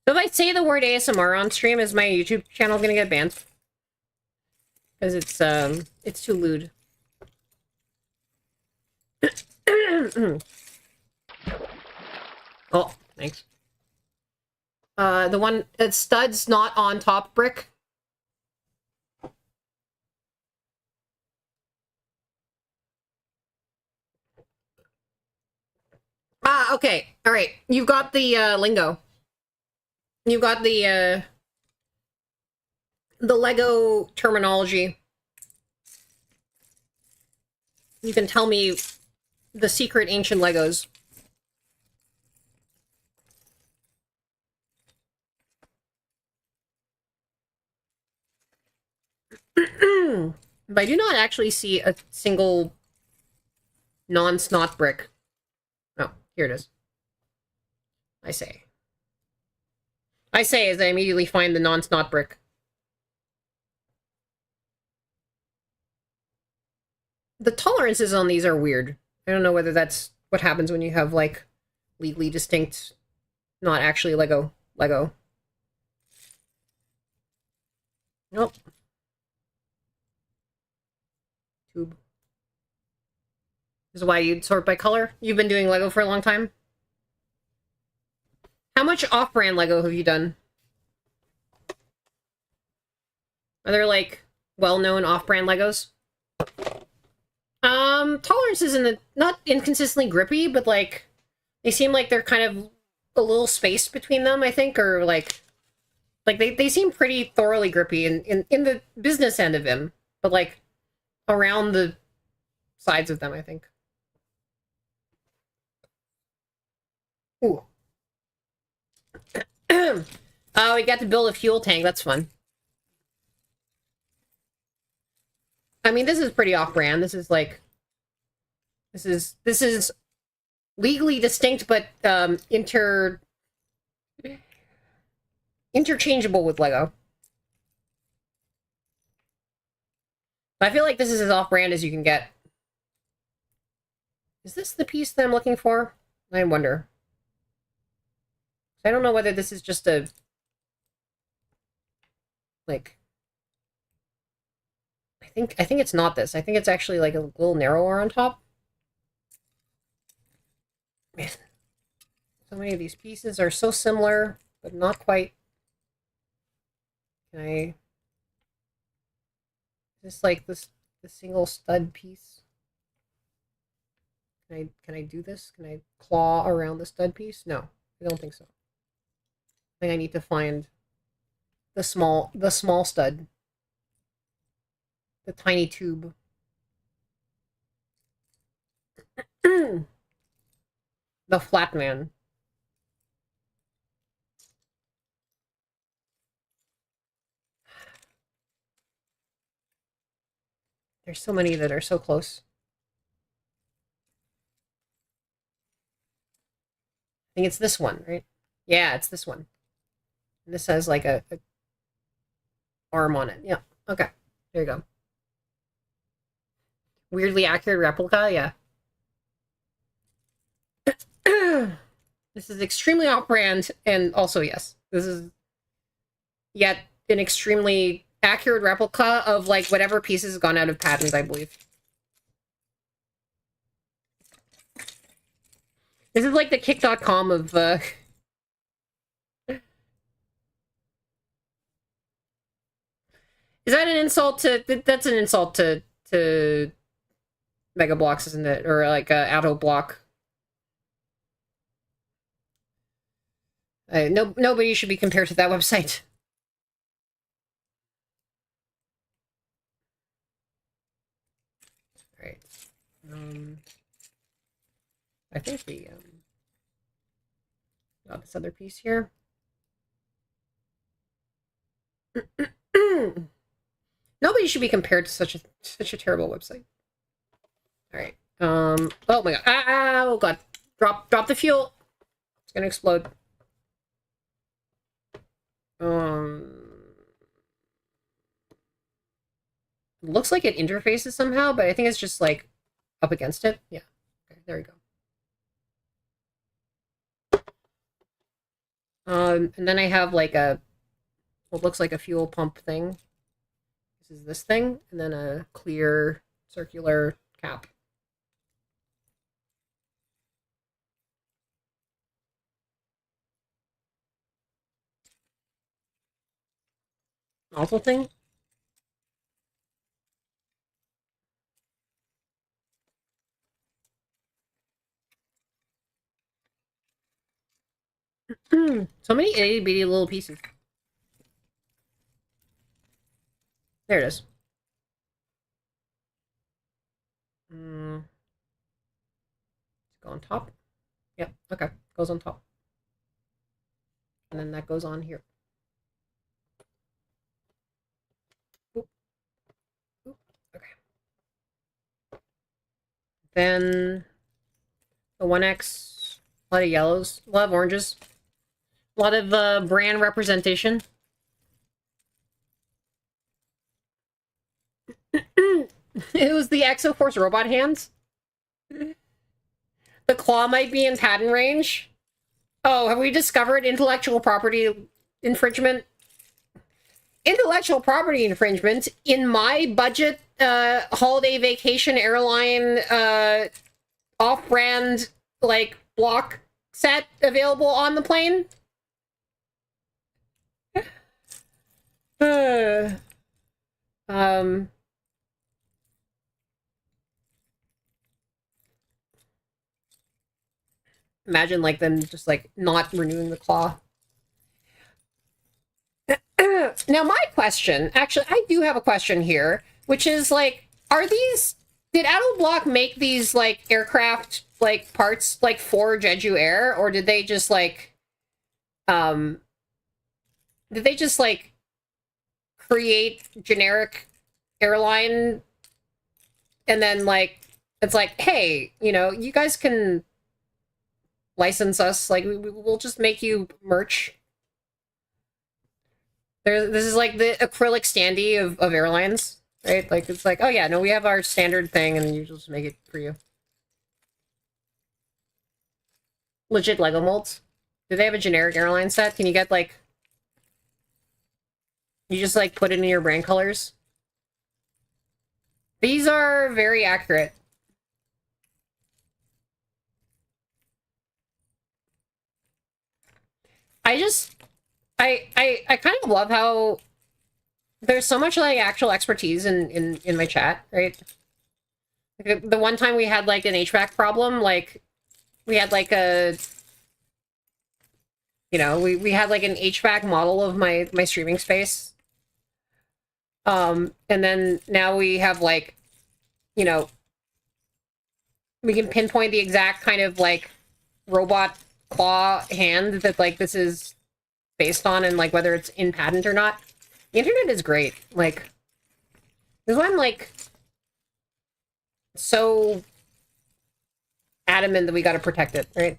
S1: if I say the word ASMR on stream, is my YouTube channel gonna get banned? Because it's too lewd. Oh, thanks. The one, it's studs not on top brick. Ah, okay. All right. You've got the lingo. You've got the Lego terminology. You can tell me the secret ancient Legos. But I do not actually see a single non-snot brick. Oh, here it is. I say. I say as I immediately find the non-snot brick. The tolerances on these are weird. I don't know whether that's what happens when you have, like, legally distinct, not actually Lego. Nope. Tube. This is why you'd sort by color? You've been doing Lego for a long time? How much off-brand Lego have you done? Are there, like, well-known off-brand Legos? Tolerance isn't not inconsistently grippy, but, like, they seem like they're kind of a little spaced between them, I think, or, like they seem pretty thoroughly grippy in the business end of him, but, like, around the sides of them, I think. Ooh. Oh, we got to build a fuel tank. That's fun. I mean, this is pretty off-brand. This is like... This is legally distinct, but interchangeable with Lego. I feel like this is as off-brand as you can get. Is this the piece that I'm looking for? I wonder. I don't know whether this is just a... Like... I think it's not this. I think it's actually, like, a little narrower on top. Man. So many of these pieces are so similar, but not quite. Can I... Is this, like, the single stud piece? Can I do this? Can I claw around the stud piece? No, I don't think so. I think I need to find the small stud. The tiny tube. The flat man. There's so many that are so close. I think it's this one, right? Yeah, it's this one. And this has like a arm on it. Yeah. Okay. There you go. Weirdly accurate replica, yeah. This is extremely off-brand, and also, yes, this is yet an extremely accurate replica of, like, whatever piece has gone out of patent, I believe. This is like the kick.com of, Is that an insult to... That's an insult to Mega Bloks, isn't it? Or, like, Auto Block. Nobody should be compared to that website. All right. I think the got this other piece here. Nobody should be compared to such a terrible website. All right. Oh my god. Oh god. Drop the fuel. It's gonna explode. Looks like it interfaces somehow, but I think it's just like up against it. Yeah. Okay, there we go. And then I have like what looks like a fuel pump thing. This is this thing, and then a clear circular cap. Nozzle thing. So many itty bitty little pieces. There it is. Go on top. Yep, okay. Goes on top. And then that goes on here. Oop. Oop. Okay. Then the 1X, a lot of yellows, a lot of oranges. A lot of brand representation. It was the Exoforce robot hands. The claw might be in patent range. Oh, have we discovered intellectual property infringement? Intellectual property infringement in my budget holiday vacation airline off-brand like block set available on the plane. Imagine like them just like not renewing the claw. Now my question, actually, I do have a question here, which is like, did Adel make these like aircraft like parts like for Jeju Air, or did they just like create generic airline and then like it's like, hey, you know, you guys can license us, like we'll just make you merch. This is like the acrylic standee of airlines, right? Like it's like, oh yeah, no, we have our standard thing and you just make it for you. Legit Lego molds. Do they have a generic airline set? Can you get like, you just like put it in your brand colors? These are very accurate. I kind of love how there's so much like actual expertise in my chat, right? Like, the one time we had like an HVAC problem, like we had like a, you know, we had like an HVAC model of my streaming space. And then now we have like, you know, we can pinpoint the exact kind of like robot claw hand that like this is based on, and like whether it's in patent or not. The internet is great. Like, this is why I'm like so adamant that we got to protect it, right?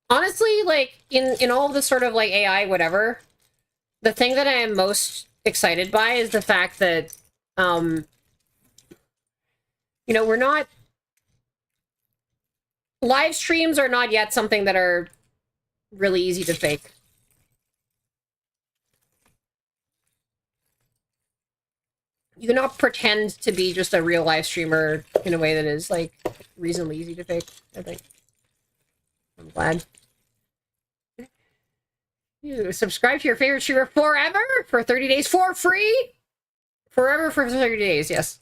S1: Honestly, like in all of this sort of like AI whatever, the thing that I am most excited by is the fact that you know, we're not, live streams are not yet something that are really easy to fake. You cannot pretend to be just a real live streamer in a way that is like reasonably easy to fake, I think. I'm glad. You subscribe to your favorite streamer forever for 30 days for free? Forever for 30 days, yes.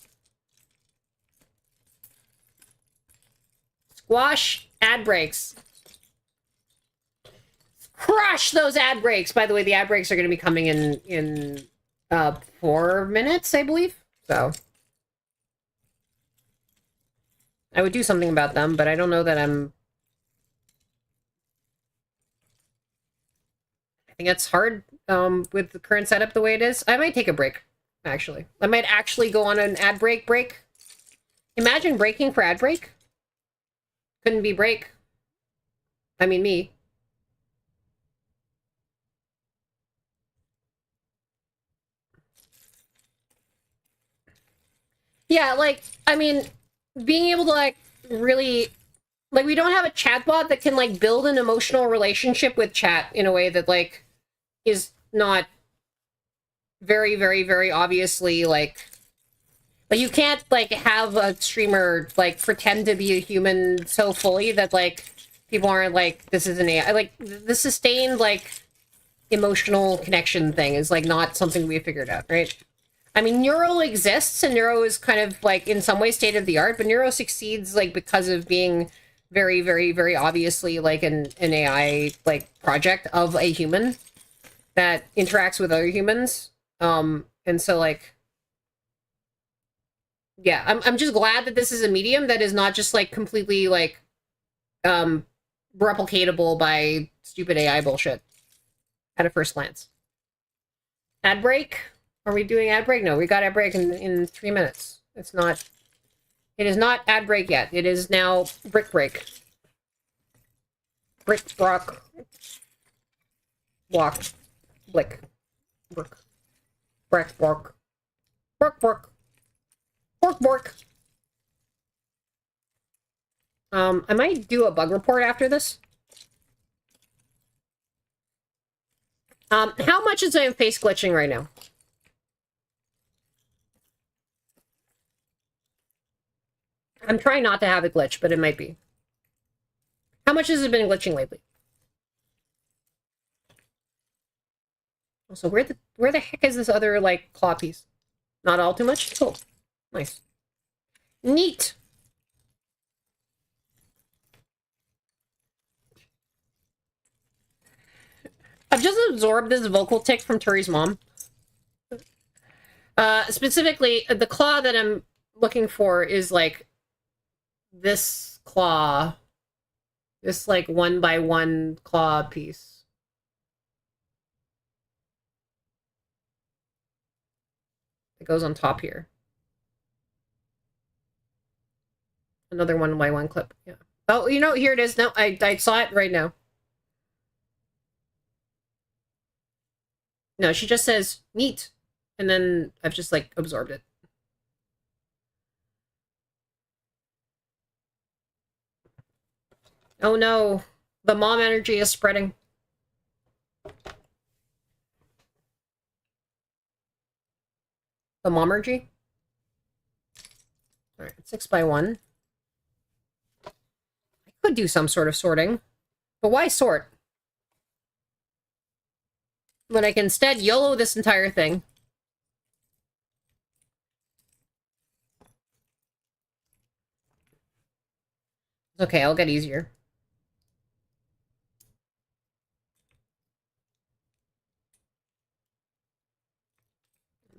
S1: Squash ad breaks. Crush those ad breaks. By the way, the ad breaks are going to be coming in 4 minutes, I believe. So I would do something about them, but I don't know that I'm... I think that's hard with the current setup the way it is. I might take a break, actually. I might actually go on an ad break. Imagine breaking for ad break. Couldn't be break. I mean, me. Yeah, like, I mean, being able to, like, really... Like, we don't have a chatbot that can, like, build an emotional relationship with chat in a way that, like, is not very, very, very obviously, like... Like, you can't, like, have a streamer, like, pretend to be a human so fully that, like, people aren't like, this is an AI. Like, the sustained, like, emotional connection thing is, like, not something we have figured out, right? I mean, Neuro exists, and Neuro is kind of, like, in some ways state-of-the-art, but Neuro succeeds, like, because of being very, very, very obviously, like, an AI, like, project of a human that interacts with other humans. And so, like... Yeah, I'm just glad that this is a medium that is not just, like, completely, like, replicatable by stupid AI bullshit at a first glance. Ad break? Are we doing ad break? No, we got ad break in 3 minutes. It's not It is not ad break yet. It is now brick break. Brick brock. Walk. Blick. Brick. Brick bork. Bork bork. Bork bork. I might do a bug report after this. How much is I face glitching right now? I'm trying not to have it glitch, but it might be. How much has it been glitching lately? Also, where the heck is this other, like, claw piece? Not all too much? Cool. Nice. Neat! I've just absorbed this vocal tick from Turi's mom. Specifically, the claw that I'm looking for is, like, this claw. This, like, 1x1 claw piece. It goes on top here. Another 1x1 clip, yeah. Oh, you know, here it is. No, I saw it right now. No, she just says, neat. And then I've just, like, absorbed it. Oh no, the mom energy is spreading. The momergy? Alright, 6x1. I could do some sort of sorting. But why sort? When I can instead YOLO this entire thing. Okay, I'll get easier.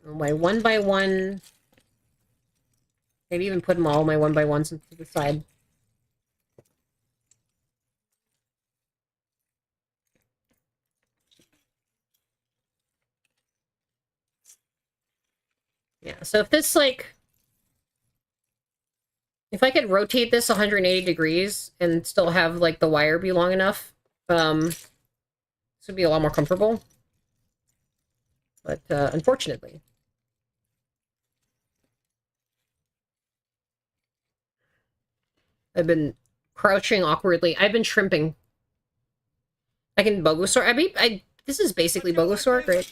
S1: My 1x1. Maybe even put them all my 1x1s into the side. Yeah, so if this, like... If I could rotate this 180 degrees and still have, like, the wire be long enough, this would be a lot more comfortable. But, unfortunately... I've been crouching awkwardly. I've been shrimping. I can bogo sort. This is basically bogo sort, right?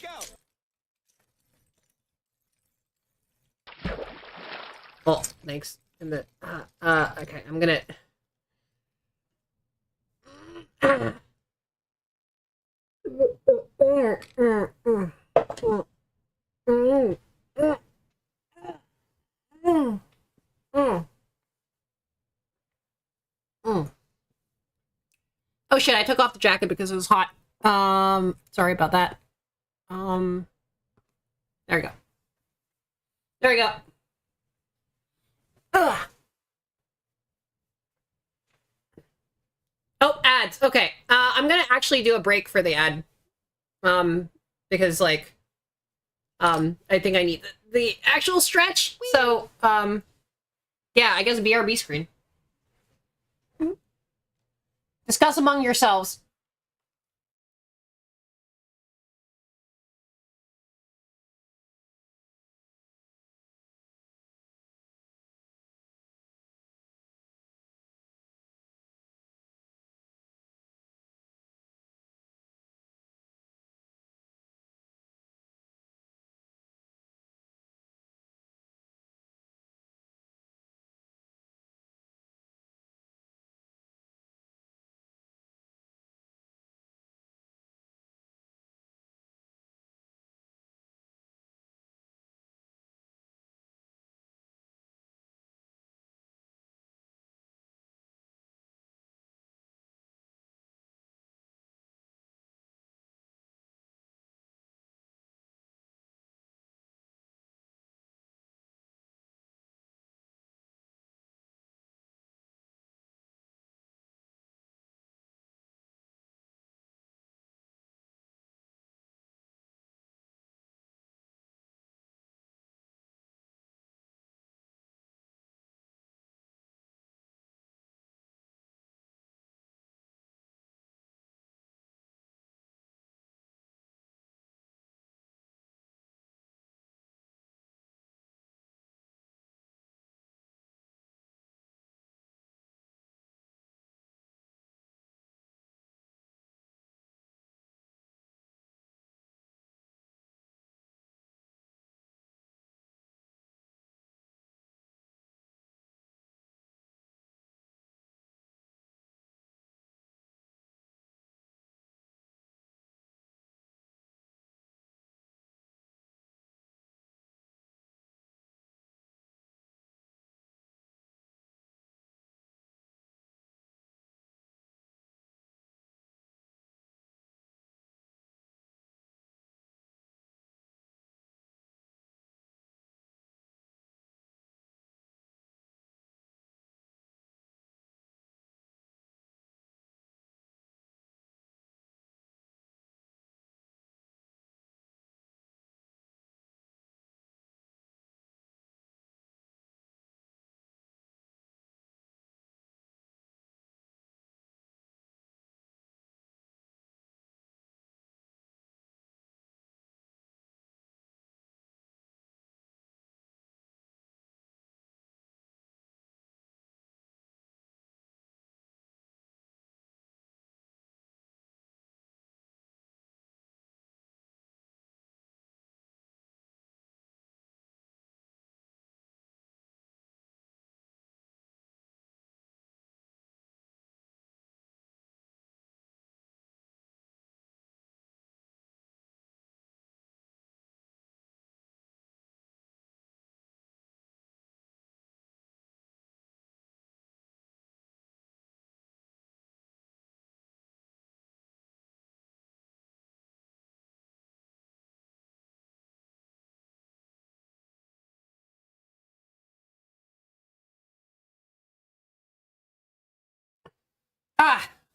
S1: Oh, thanks. And the okay, I'm gonna. Oh shit, I took off the jacket because it was hot. Sorry about that. There we go. There we go. Ugh. Oh, ads. Okay. I'm gonna actually do a break for the ad. Because, like, I think I need the actual stretch. So, yeah, I guess BRB screen. Discuss among yourselves.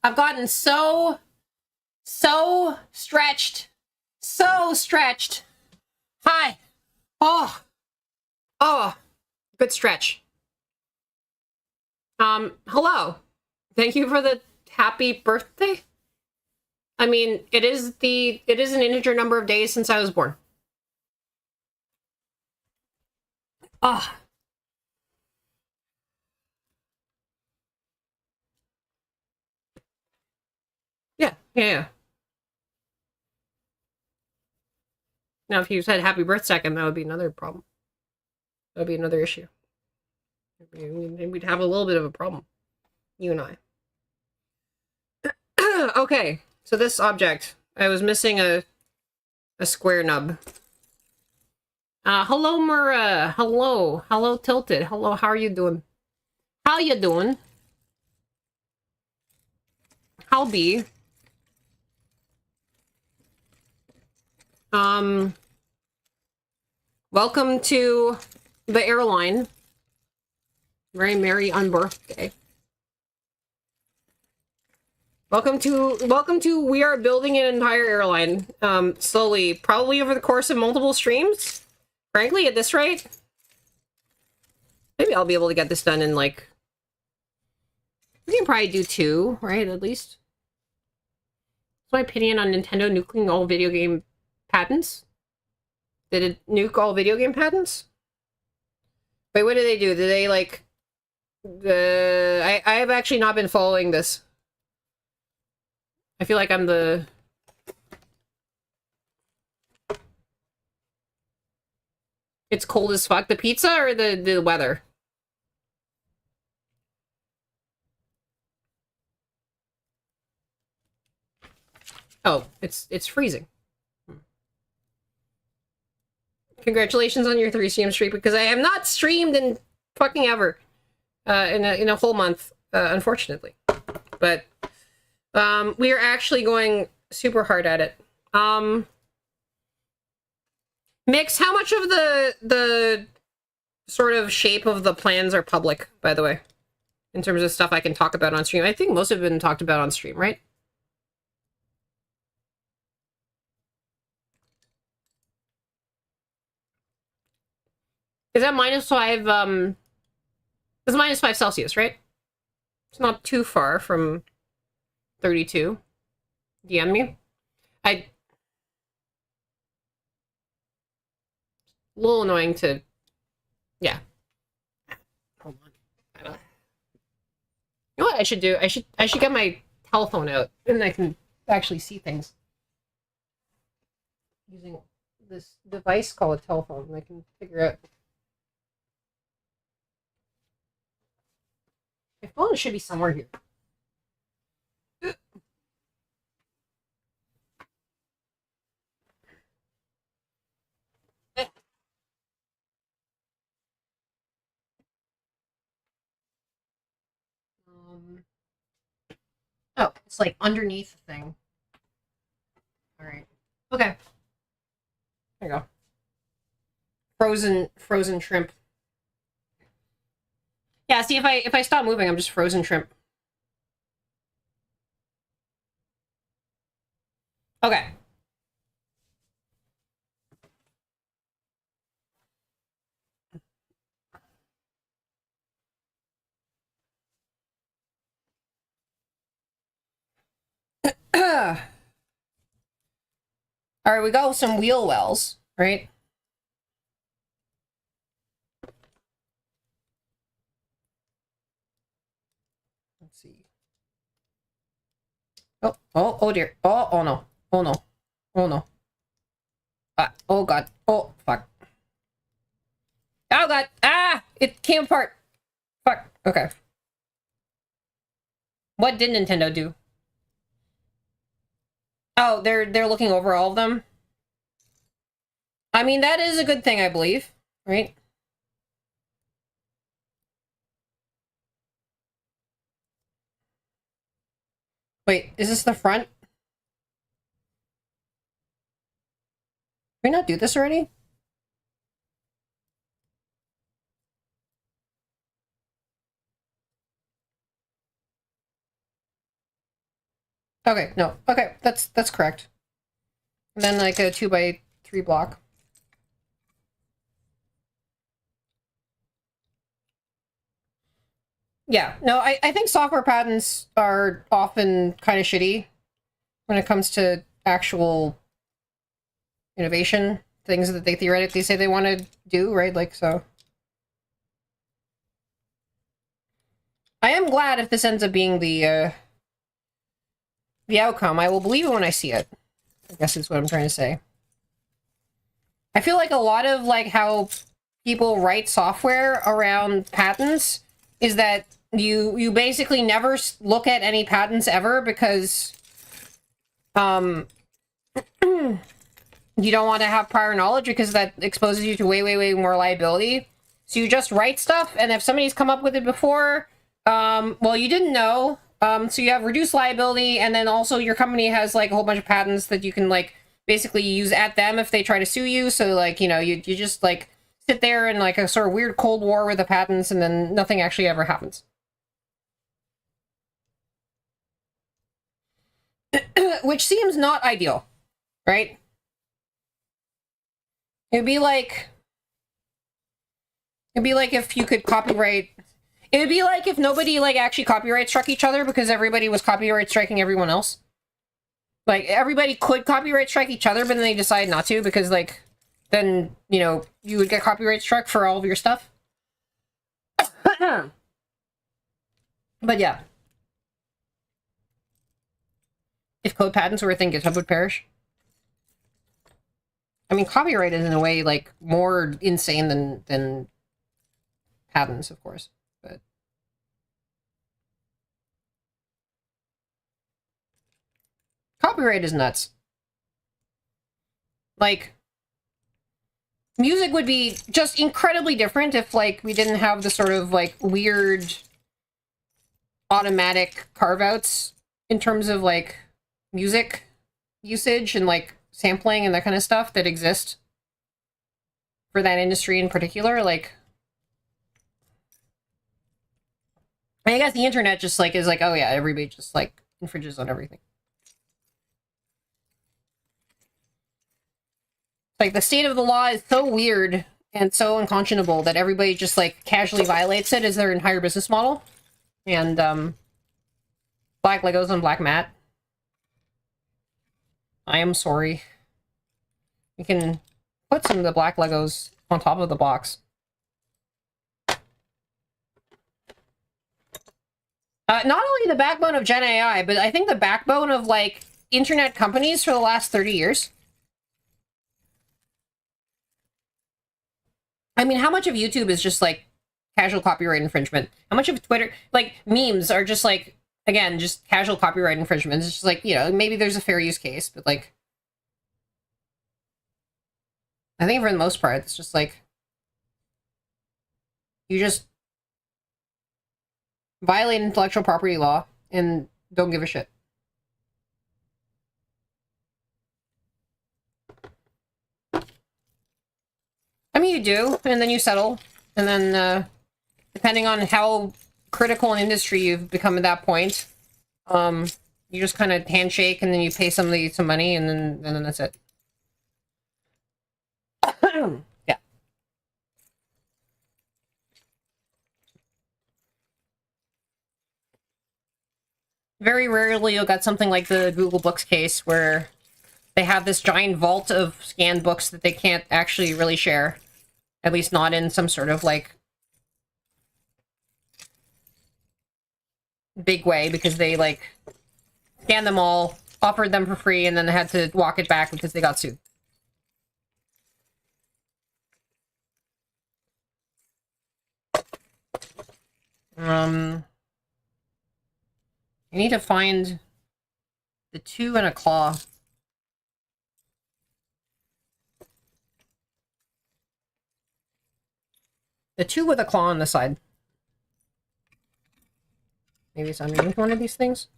S1: I've gotten so stretched. So stretched. Hi. Oh. Oh. Good stretch. Hello. Thank you for the happy birthday. I mean, it is an integer number of days since I was born. Ah. Yeah. Now, if you said happy birth second, that would be another problem. That would be another issue. We'd have a little bit of a problem. You and I. Okay, so this object. I was missing a square nub. Hello, Mura. Hello. Hello, Tilted. Hello, how are you doing? How you doing? How be? Welcome to the airline. Very merry on birthday. Welcome to we are building an entire airline. Slowly, probably over the course of multiple streams. Frankly, at this rate, maybe I'll be able to get this done in like, we can probably do 2, right, at least. What's my opinion on Nintendo nuking all video game patents? Did it nuke all video game patents? Wait, what did they do? Did they, like... I have actually not been following this. I feel like I'm the... It's cold as fuck. The pizza or the weather? Oh, it's freezing. Congratulations on your 3 stream streak, because I have not streamed in fucking ever. In a whole month, unfortunately. But we are actually going super hard at it. Mix, how much of the sort of shape of the plans are public, by the way? In terms of stuff I can talk about on stream. I think most have been talked about on stream, right? Is that -5, it's -5 Celsius, right? It's not too far from 32. DM me. A little annoying to... Yeah. Hold on. You know what I should do? I should get my telephone out, and I can actually see things. Using this device called a telephone, and I can figure out... My phone should be somewhere here. Oh, it's like underneath the thing. All right. Okay. There you go. Frozen shrimp. Yeah, see, if I stop moving, I'm just frozen shrimp. Okay. All right, we got some wheel wells, right? Let's see. Oh dear. Oh no. Oh no. Oh no. Oh god. Oh fuck. Oh god. Ah! It came apart. Fuck. Okay. What did Nintendo do? Oh, they're looking over all of them? I mean, that is a good thing, I believe, right? Wait, is this the front? Did we not do this already? Okay, no. Okay, that's correct. And then like a 2x3 block. Yeah, no, I think software patents are often kind of shitty when it comes to actual innovation, things that they theoretically say they want to do, right? Like, so. I am glad if this ends up being the outcome. I will believe it when I see it, I guess is what I'm trying to say. I feel like a lot of, like, how people write software around patents is that you basically never look at any patents ever because you don't want to have prior knowledge because that exposes you to way more liability. So you just write stuff, and if somebody's come up with it before, well, you didn't know, so you have reduced liability, and then also your company has like a whole bunch of patents that you can like basically use at them if they try to sue you. So like, you know, you just like sit there in like a sort of weird Cold War with the patents, and then nothing actually ever happens. Which seems not ideal, right? It'd be like if you could copyright. It would be like if nobody like actually copyright struck each other because everybody was copyright striking everyone else. Like everybody could copyright strike each other, but then they decide not to because like then, you know, you would get copyright struck for all of your stuff. But yeah. If code patents were a thing, GitHub would perish. I mean, copyright is in a way like more insane than patents, of course. But copyright is nuts. Like, music would be just incredibly different if like we didn't have the sort of like weird automatic carve-outs in terms of like music usage and like sampling and that kind of stuff that exist for that industry in particular. Like, I guess the internet just like is like, oh yeah, everybody just like infringes on everything. Like the state of the law is so weird and so unconscionable that everybody just like casually violates it as their entire business model. And black Legos on black mat. I am sorry. You can put some of the black Legos on top of the box. Not only the backbone of Gen AI, but I think the backbone of like internet companies for the last 30 years. I mean, how much of YouTube is just like casual copyright infringement? How much of Twitter, like memes are just like, again, just casual copyright infringement? It's just like, you know, maybe there's a fair use case, but like, I think for the most part, it's just like, you just violate intellectual property law and don't give a shit. I mean, you do, and then you settle, and then depending on how critical an industry you've become at that point, you just kind of handshake, and then you pay somebody some money, and then that's it. Yeah. Very rarely you'll get something like the Google Books case where they have this giant vault of scanned books that they can't actually really share. At least not in some sort of, like, big way, because they, like, scanned them all, offered them for free, and then they had to walk it back because they got sued. You need to find the 2 and a claw. The 2 with a claw on the side. Maybe it's underneath one of these things.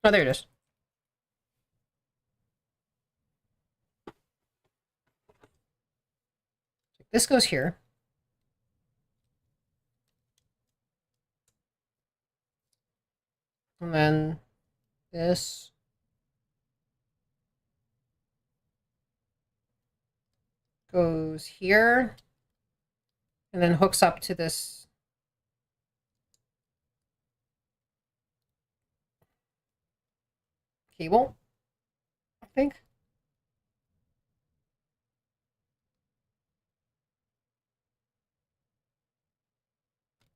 S1: Oh, there it is. This goes here. And then this. Goes here. And then hooks up to this cable, I think.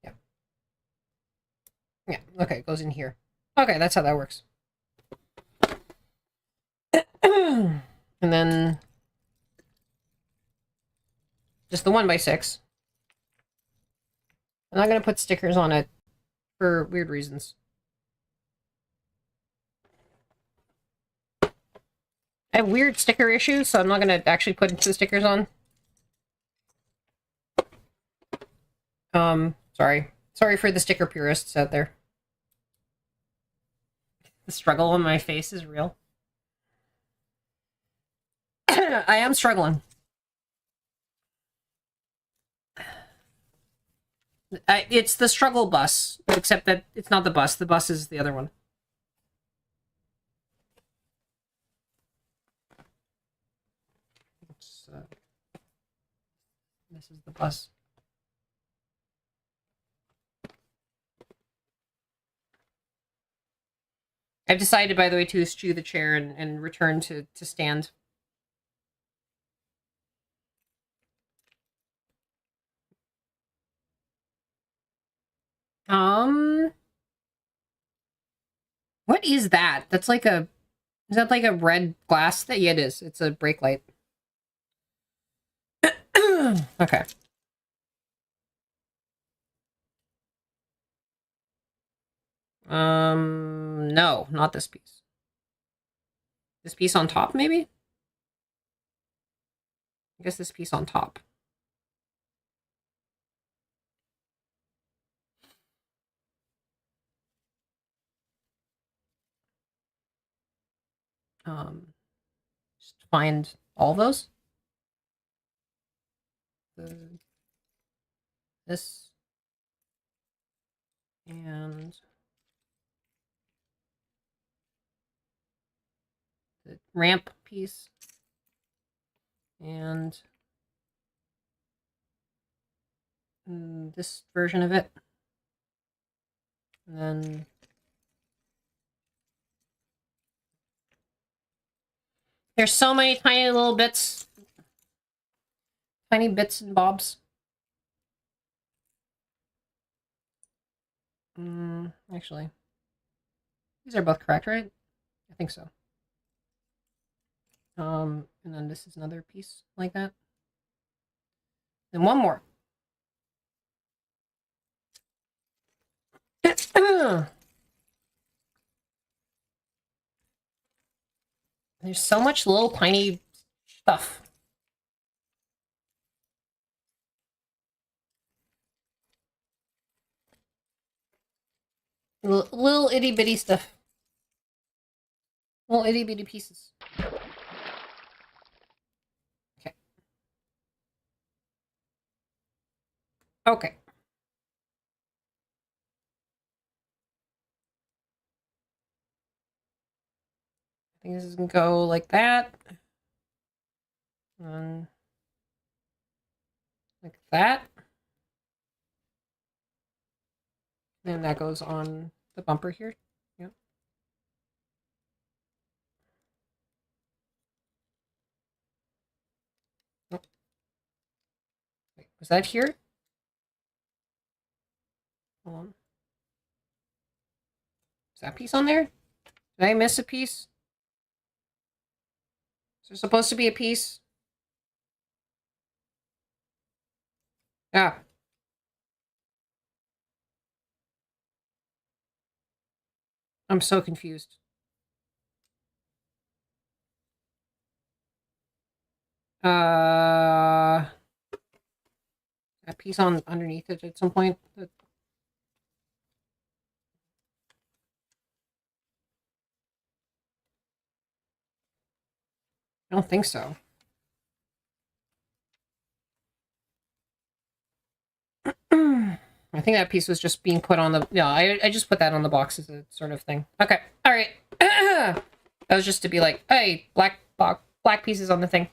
S1: Yeah. Yeah, okay, it goes in here. Okay, that's how that works. And then just the 1x6. I'm not going to put stickers on it for weird reasons. I have weird sticker issues, so I'm not going to actually put the stickers on. Sorry. Sorry for the sticker purists out there. The struggle on my face is real. I am struggling. It's the struggle bus, except that it's not the bus. The bus is the other one. This is the bus. I've decided, by the way, to eschew the chair and return to stand. What is that? That's like a... Is that like a red glass? That yeah, it is. It's a brake light. Okay. No, not this piece. This piece on top, maybe? I guess this piece on top. Just find all those. This and the ramp piece and this version of it. And then there's so many tiny little bits. Tiny bits and bobs. Actually, these are both correct, right? I think so. And then this is another piece like that. And one more. There's so much little tiny stuff. Little itty bitty stuff. Little itty bitty pieces. Okay. Okay. I think this is gonna go like that. And like that. And that goes on the bumper here. Yep. Oh. Wait, was that here? Hold on. Is that piece on there? Did I miss a piece? Is there supposed to be a piece? Ah. I'm so confused. A piece on underneath it at some point. I don't think so. I think that piece was just being put on the... Yeah, I just put that on the box as a sort of thing. Okay, all right. That was just to be like, hey, black pieces on the thing.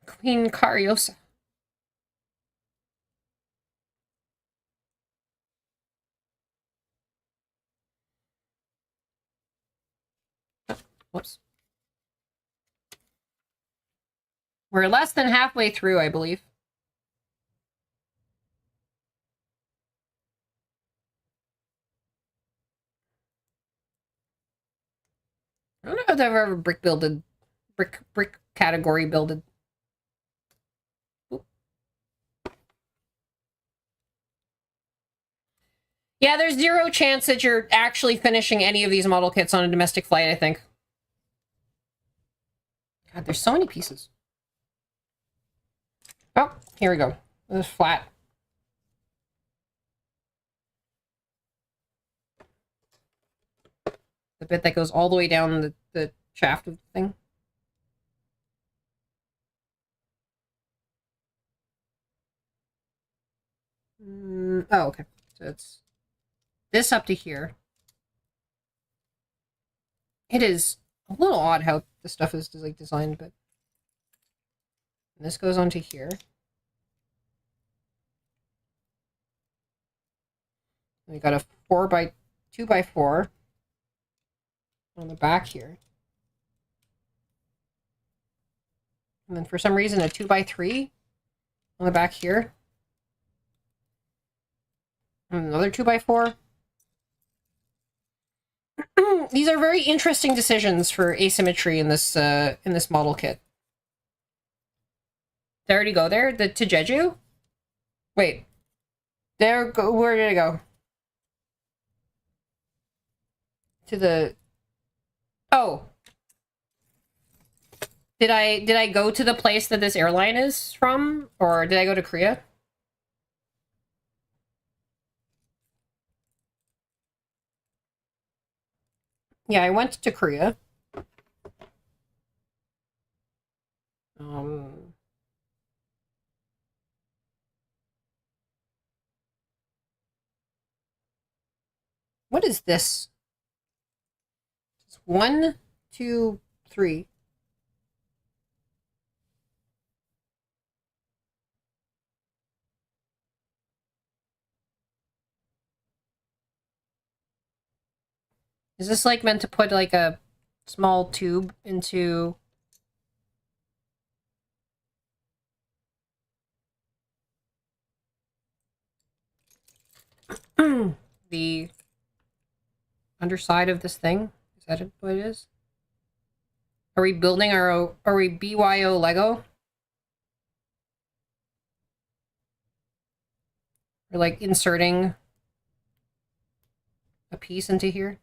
S1: Queen Cariosa. Whoops. We're less than halfway through, I believe. I don't know if I've ever brick category builded. Oop. Yeah, there's zero chance that you're actually finishing any of these model kits on a domestic flight, I think. God, there's so many pieces. Oh, here we go. This is flat. The bit that goes all the way down the shaft of the thing. Oh, okay. So it's this up to here. It is a little odd how the stuff is like designed, but this goes onto here. We got a 2x4 on the back here. And then for some reason a 2x3 on the back here. And another 2x4. These are very interesting decisions for asymmetry in this model kit. Did I already go there? To Jeju? Wait. Where did I go? To the... Oh. Did I go to the place that this airline is from? Or did I go to Korea? Yeah, I went to Korea. What is this? It's 1, 2, 3. Is this like meant to put like a small tube into... the underside of this thing? Is that what it is? Are we building are we BYO Lego? Or like inserting a piece into here?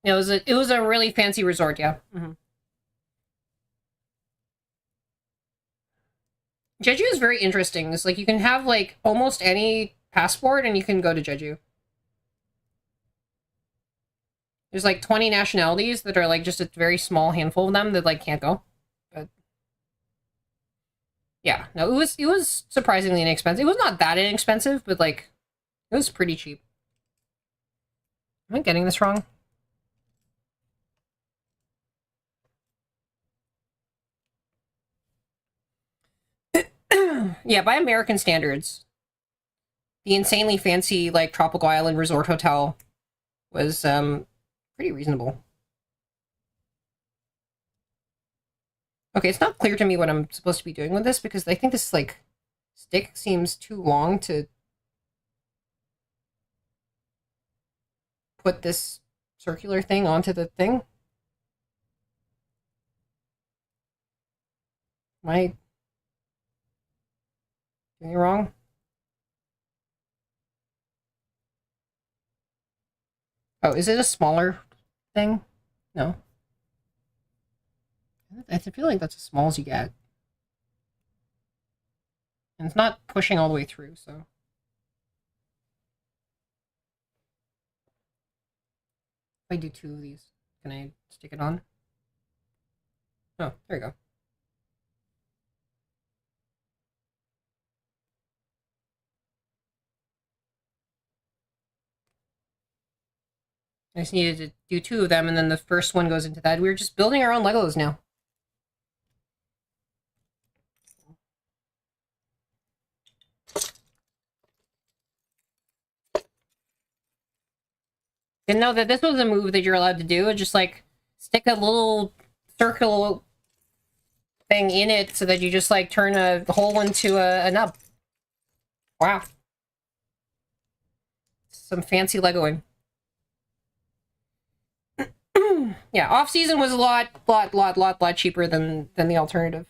S1: Yeah, it was a really fancy resort, yeah. Jeju is very interesting. It's like you can have like almost any passport and you can go to Jeju. There's like 20 nationalities that are like just a very small handful of them that like can't go. But yeah, no, it was surprisingly inexpensive. It was not that inexpensive, but like it was pretty cheap. Am I getting this wrong? Yeah, by American standards, the insanely fancy like tropical island resort hotel was pretty reasonable. Okay, it's not clear to me what I'm supposed to be doing with this because I think this like stick seems too long to put this circular thing onto the thing. Am I doing it wrong? Oh, is it a smaller thing? No. I feel like that's as small as you get. And it's not pushing all the way through, so... I do 2 of these, can I stick it on? Oh, there you go. I just needed to do 2 of them, and then the first one goes into that. We're just building our own Legos now. Didn't know that this was a move that you're allowed to do. Just like stick a little circle thing in it so that you just like turn a hole into a nub. Wow. Some fancy Legoing. Yeah, off season was a lot cheaper than the alternative.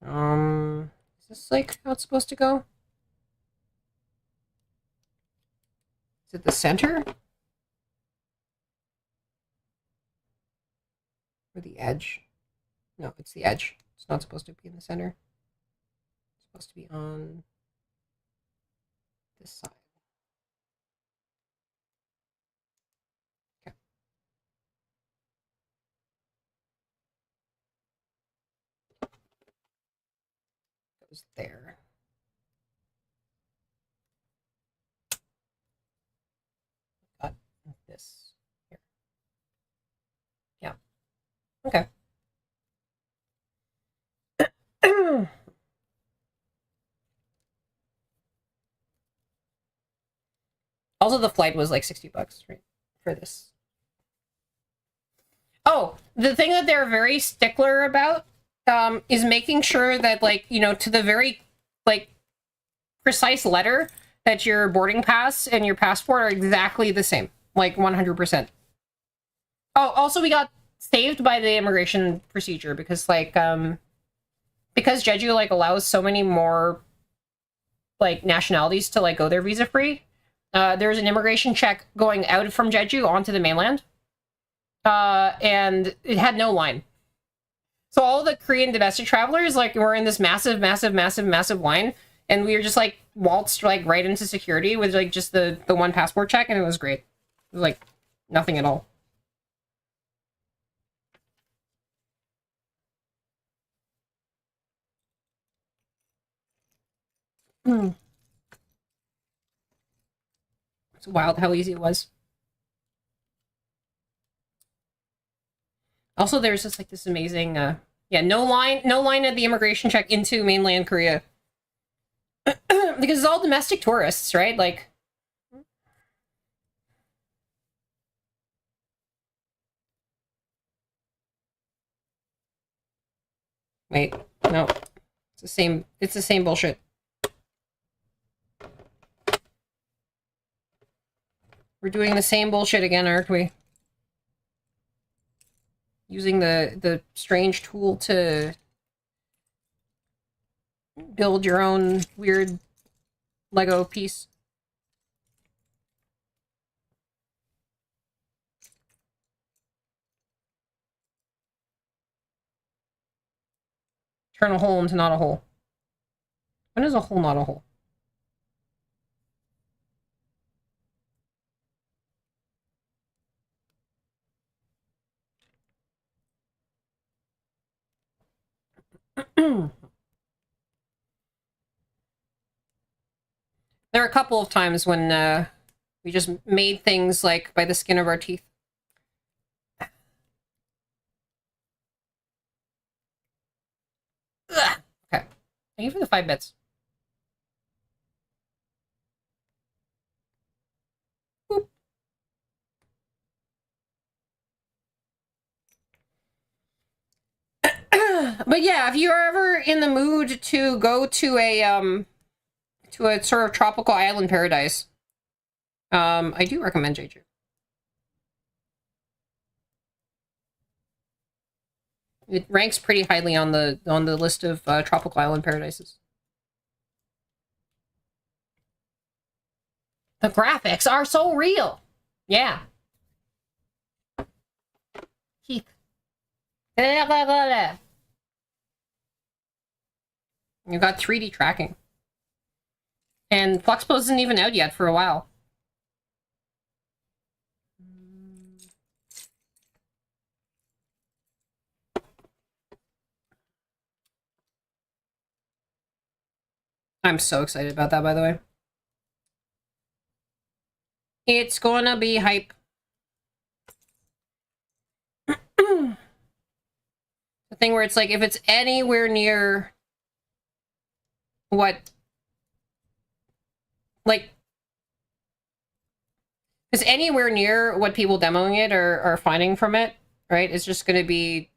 S1: Is this like how it's supposed to go? Is it the center? Or the edge? No, it's the edge. It's not supposed to be in the center. It's supposed to be on this side. Okay. Goes there. Got this here. Yeah. Okay. Also, the flight was like $60, right? For this. Oh, the thing that they're very stickler about is making sure that, like, you know, to the very, like, precise letter that your boarding pass and your passport are exactly the same. Like, 100%. Oh, also, we got saved by the immigration procedure because, like, because Jeju, like, allows so many more, like, nationalities to, like, go there visa-free. There's an immigration check going out from Jeju onto the mainland. And it had no line. So all the Korean domestic travelers, like, were in this massive line, and we were just, like, waltzed, like, right into security with, like, just the one passport check, and it was great. It was, like, nothing at all. It's wild how easy it was. Also, there's just, like, this amazing, yeah, no line at the immigration check into mainland Korea. Because it's all domestic tourists, right? Like, wait, no. It's the same bullshit. We're doing the same bullshit again, aren't we? Using the strange tool to build your own weird Lego piece. Turn a hole into not a hole. When is a hole not a hole? There are a couple of times when we just made things like by the skin of our teeth. Ugh. Okay. Thank you for the 5 bits. Boop. But yeah, if you're ever in the mood to go to a sort of tropical island paradise, I do recommend Jeju. It ranks pretty highly on the list of tropical island paradises. The graphics are so real. Yeah. Keith. You got 3D tracking. And Fluxpose isn't even out yet for a while. I'm so excited about that, by the way. It's gonna be hype. The thing where it's like, if it's anywhere near what, like, if it's anywhere near what people demoing it are finding from it, right? It's just gonna be,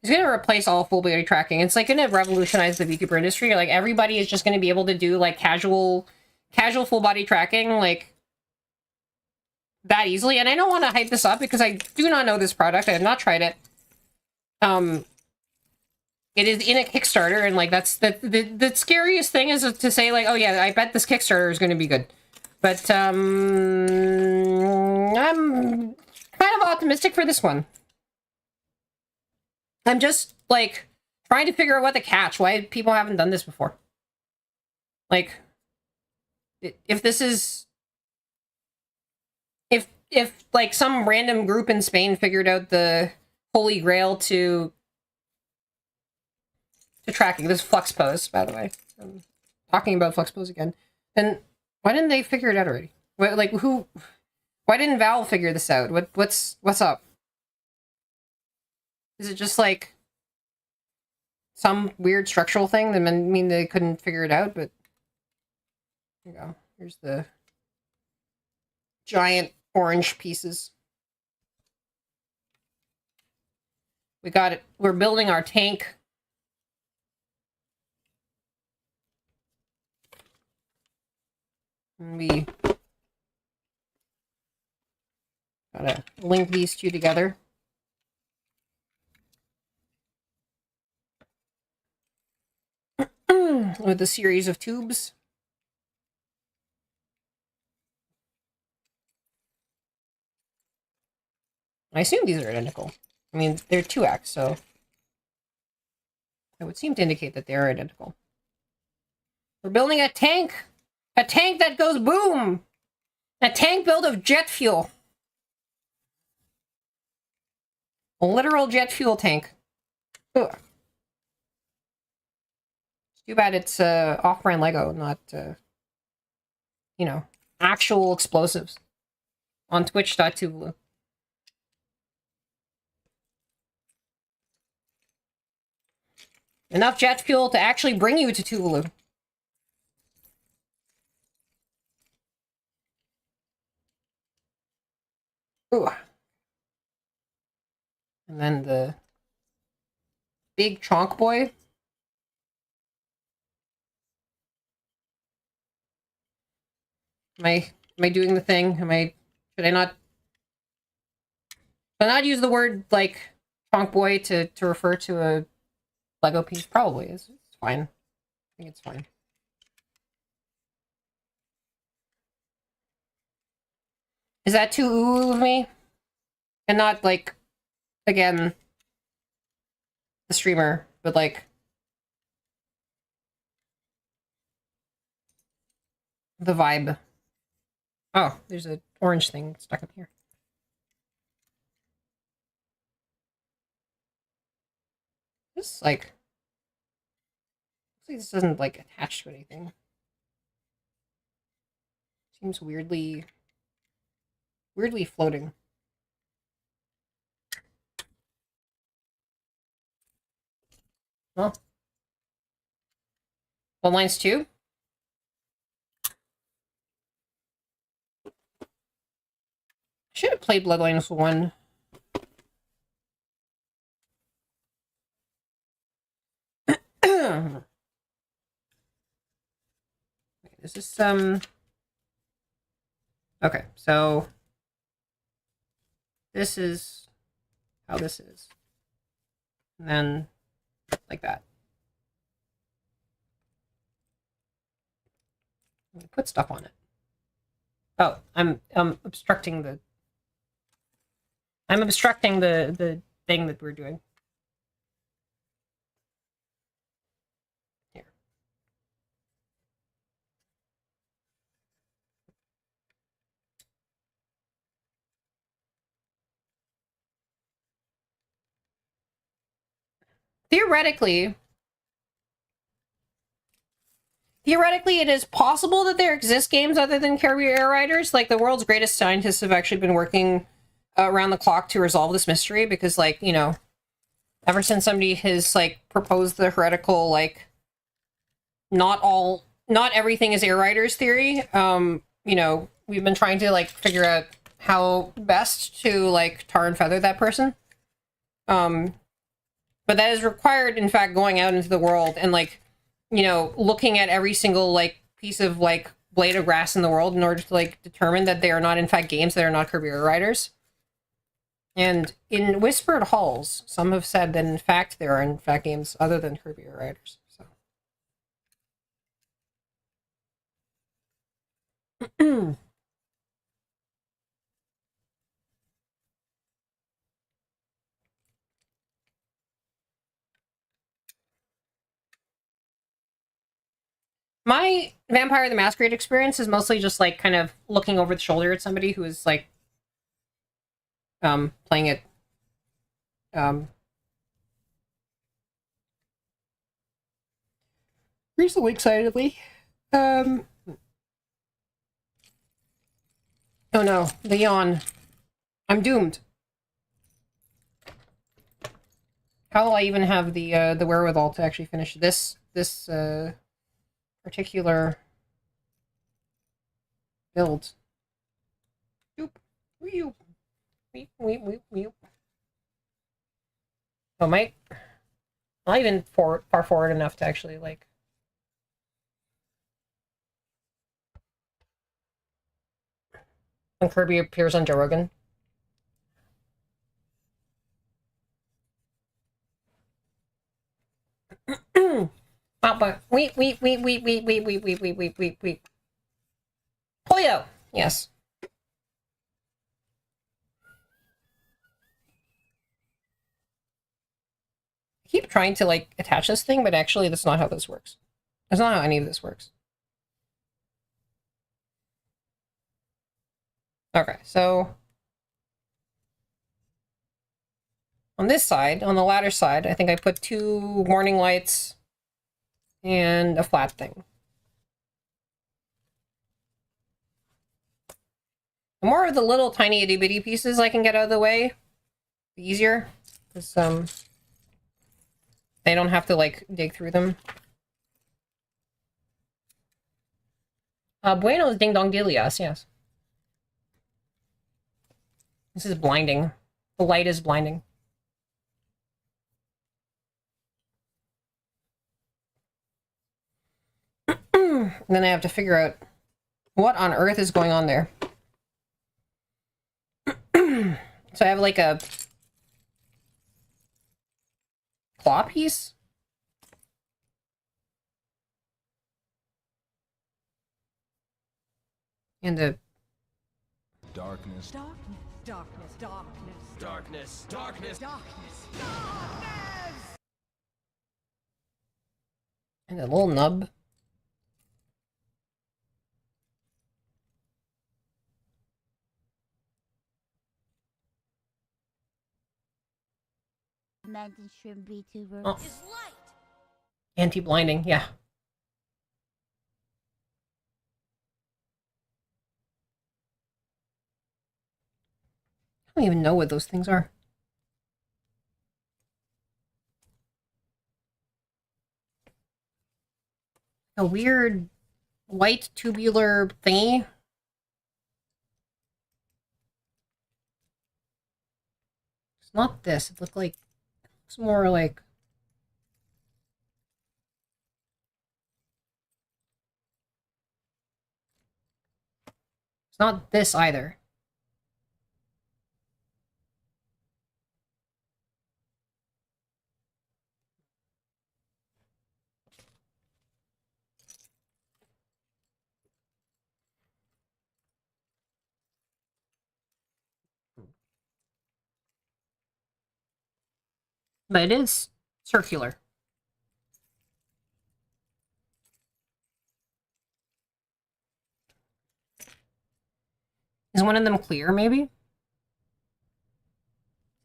S1: it's gonna replace all full body tracking. It's like gonna revolutionize the VTuber industry. Like, everybody is just gonna be able to do like casual full body tracking, like, that easily. And I don't want to hype this up because I do not know this product. I have not tried it. It is in a Kickstarter, and like that's the scariest thing is to say like, oh yeah, I bet this Kickstarter is going to be good. But I'm kind of optimistic for this one. I'm just like trying to figure out what the catch, why people haven't done this before. Like, if this is, if like some random group in Spain figured out the holy grail to tracking, this Fluxpose, by the way, I'm talking about Fluxpose again, then why didn't they figure it out already? Like, who? Why didn't Valve figure this out? What's up? Is it just like some weird structural thing that mean they couldn't figure it out? But here you go. Here's the giant orange pieces. We got it. We're building our tank. And we gotta link these two together. With a series of tubes. I assume these are identical. I mean, they're 2x, so it would seem to indicate that they are identical. We're building a tank! A tank that goes boom! A tank built of jet fuel. A literal jet fuel tank. Ugh. It's too bad it's off-brand Lego, not, you know, actual explosives. On twitch.tv. Enough jet fuel to actually bring you to Tuvalu. Ooh. And then the big chonk boy. Am I doing the thing? Should I not use the word like chonk boy to refer to a Lego piece? Probably is. It's fine. I think it's fine. Is that too ooh of me? And not like, again, the streamer, but like the vibe. Oh, there's an orange thing stuck in here. This like, looks like this doesn't like attach to anything. Seems weirdly floating. Well, lines 2. Should have played Bloodlines 1. Is this okay, so this is how this is. And then like that. Put stuff on it. Oh, I'm obstructing the thing that we're doing. Here. Theoretically, it is possible that there exist games other than Carrier Air Riders. Like, the world's greatest scientists have actually been working around the clock to resolve this mystery because, like, you know, ever since somebody has, like, proposed the heretical, like, not everything is Air Riders theory, you know, we've been trying to, like, figure out how best to, like, tar and feather that person. But that is required, in fact, going out into the world and, like, you know, looking at every single, like, piece of, like, blade of grass in the world in order to, like, determine that they are not, in fact, games that are not Kirby Air Riders. And in whispered halls, some have said that, in fact, there are, in fact, games other than Kirby Air Riders. So. My Vampire the Masquerade experience is mostly just, like, kind of looking over the shoulder at somebody who is, like, playing it, reasonably excitedly. Oh no, the yawn. I'm doomed. How will I even have the wherewithal to actually finish this particular build? Yoop. Weep. Weep. Weep. Weep. Weep. Oh, not even far forward enough to actually, like, when Kirby appears on Joe Rogan. But wait. Polio! Yes. I keep trying to, like, attach this thing, but actually that's not how this works. That's not how any of this works. Okay, so on this side, on the ladder side, I think I put 2 warning lights and a flat thing. The more of the little tiny itty bitty pieces I can get out of the way, the easier. Because they don't have to, like, dig through them. Buenos ding dong dilias, yes. This is blinding. The light is blinding. And then I have to figure out what on earth is going on there. So I have, like, a claw piece. And a
S2: Darkness.
S3: Darkness, darkness, darkness,
S2: Darkness. Darkness.
S3: darkness, darkness!
S1: and a little nub.
S4: Mantis shrimp VTuber.
S1: Oh. Anti-blinding, yeah. I don't even know what those things are. A weird white tubular thingy. It's not this. It looked like, it's more like, it's not this either. But it is circular. Is one of them clear, maybe?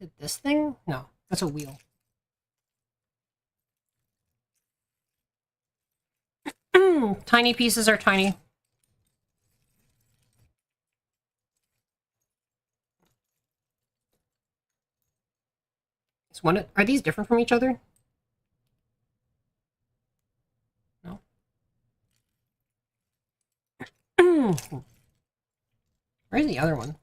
S1: Is it this thing? No, that's a wheel. Tiny pieces are tiny. Is one, are these different from each other? No. Where's the other one?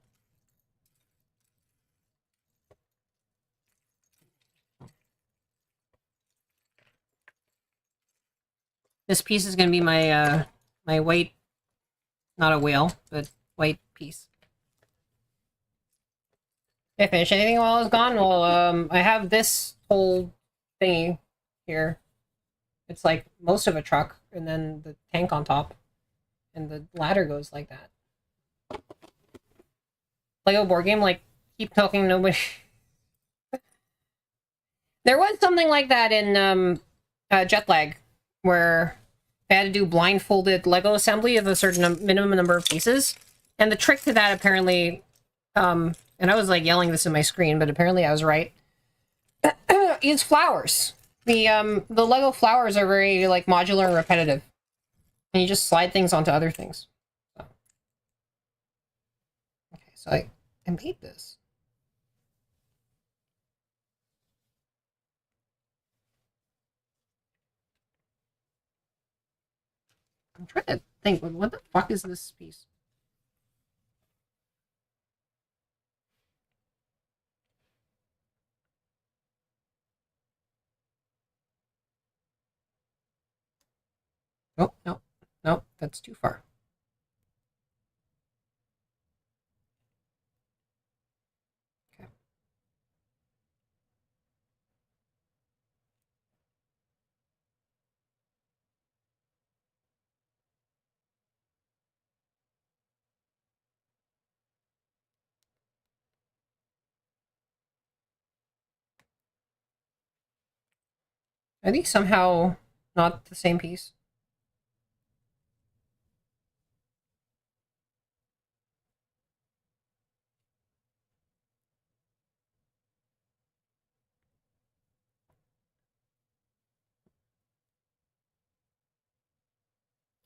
S1: This piece is going to be my my white, not a whale, but white piece. Did I finish anything while I was gone? Well, I have this whole thingy here. It's like most of a truck, and then the tank on top, and the ladder goes like that. Lego board game, like, keep talking, nobody. There was something like that in Jet Lag, where they had to do blindfolded Lego assembly of a certain minimum number of pieces, and the trick to that apparently, and I was like yelling this in my screen, but apparently I was right, is flowers. The Lego flowers are very like modular and repetitive, and you just slide things onto other things. So. Okay, so I made this. I'm trying to think, what the fuck is this piece? Oh, no, no, that's too far. Okay. Are these somehow not the same piece?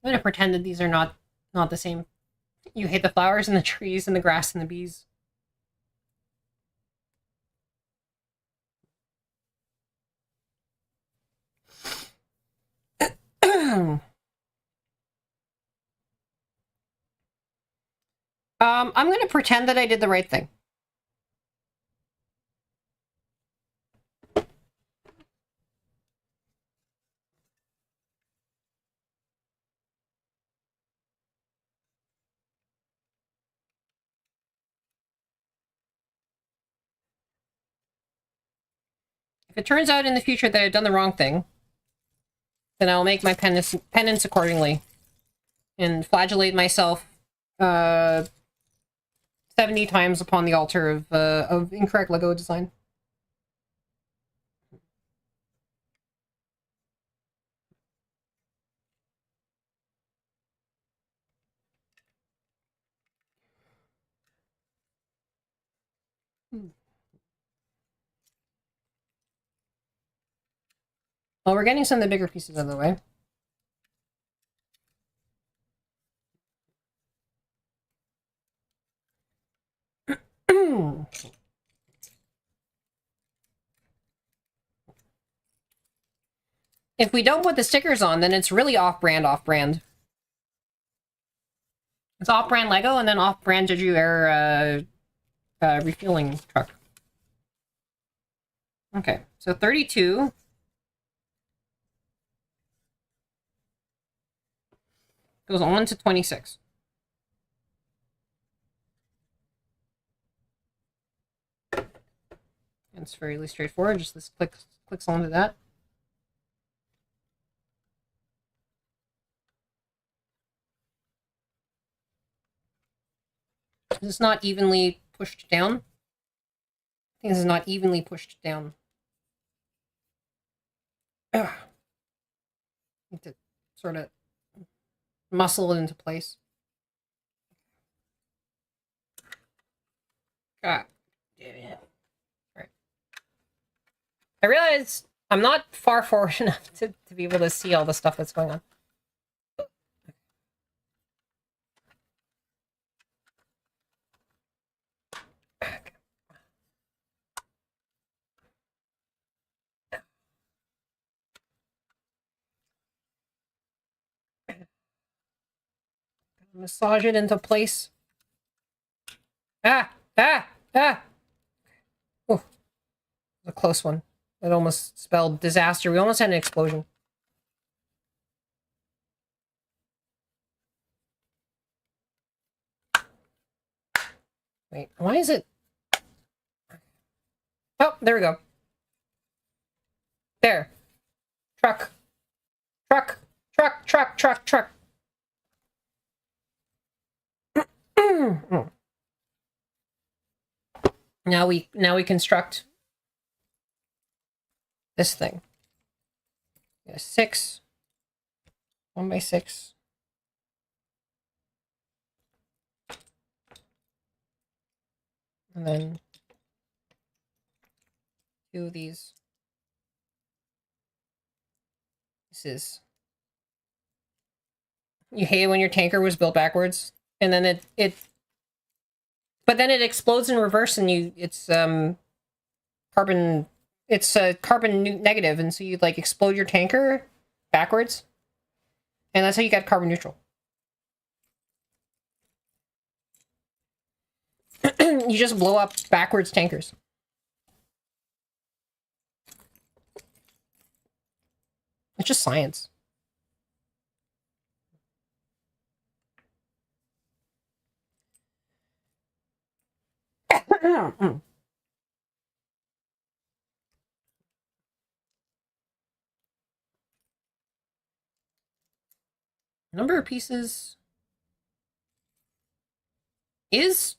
S1: I'm gonna pretend that these are not the same. You hate the flowers and the trees and the grass and the bees. I'm gonna pretend that I did the right thing. If it turns out in the future that I've done the wrong thing, then I'll make my penance accordingly and flagellate myself 70 times upon the altar of incorrect Lego design. Well, we're getting some of the bigger pieces out of the way. If we don't put the stickers on, then it's really off-brand, off-brand. It's off-brand Lego and then off-brand Jeju Air refueling truck. Okay, so 32. Goes on to 26. It's fairly straightforward. Just this clicks onto that. This is not evenly pushed down. I think this is not evenly pushed down. Ugh. Need to sort of muscle it into place. God damn it. Alright. I realize I'm not far forward enough to be able to see all the stuff that's going on. Massage it into place. Ah! Ah! Ah! Oh, a close one. That almost spelled disaster. We almost had an explosion. Wait, why is it? Oh, there we go. There. Truck. Truck. Truck, truck, truck, truck. Now we construct this thing. Yeah, 6. 1 by 6. And then 2 of these. This is... You hate it when your tanker was built backwards, and then but then it explodes in reverse, and it's carbon negative, and so you like explode your tanker backwards, and that's how you get carbon neutral. You just blow up backwards tankers. It's just science. Number of pieces is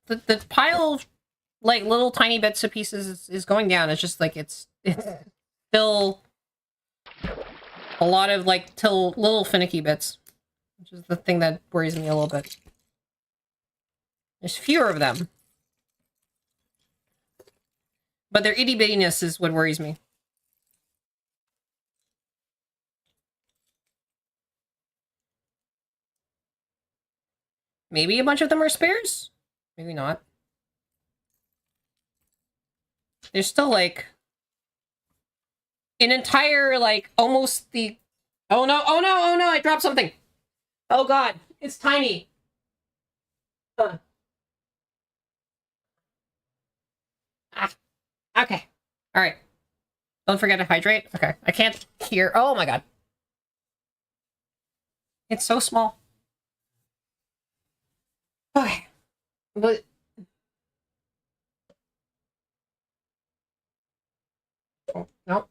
S1: the pile of like little tiny bits of pieces is going down. It's just like it's still a lot of like little finicky bits, which is the thing that worries me a little bit. There's fewer of them, but their itty bittiness is what worries me. Maybe a bunch of them are spares? Maybe not. There's still like an entire like almost the... Oh no, oh no, oh no, I dropped something. Oh god, it's tiny. Okay. Alright. Don't forget to hydrate. Okay. I can't hear. Oh my god. It's so small. Okay. But... Oh, no.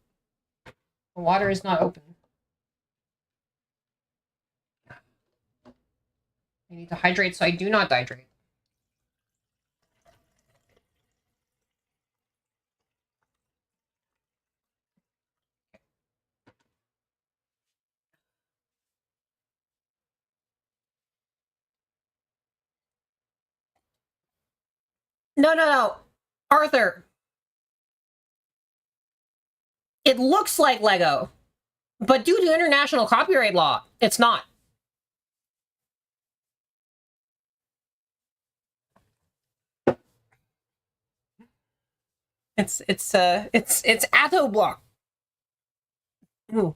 S1: The water is not open. I need to hydrate so I do not dehydrate. No, no, no. Arthur. It looks like Lego, but due to international copyright law, it's not. It's Atto block. Ooh.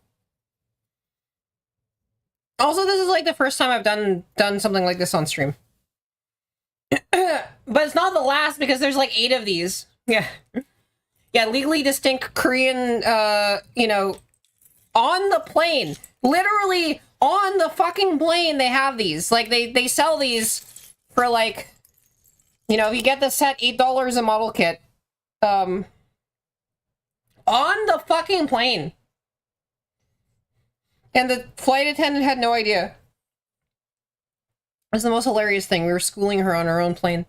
S1: Also, this is like the first time I've done something like this on stream. But it's not the last because there's like 8 of these. Yeah. Yeah, legally distinct Korean, you know, on the plane. Literally on the fucking plane they have these. Like, they sell these for like, you know, if you get the set, $8 a model kit. On the fucking plane. And the flight attendant had no idea. It was the most hilarious thing. We were schooling her on her own plane.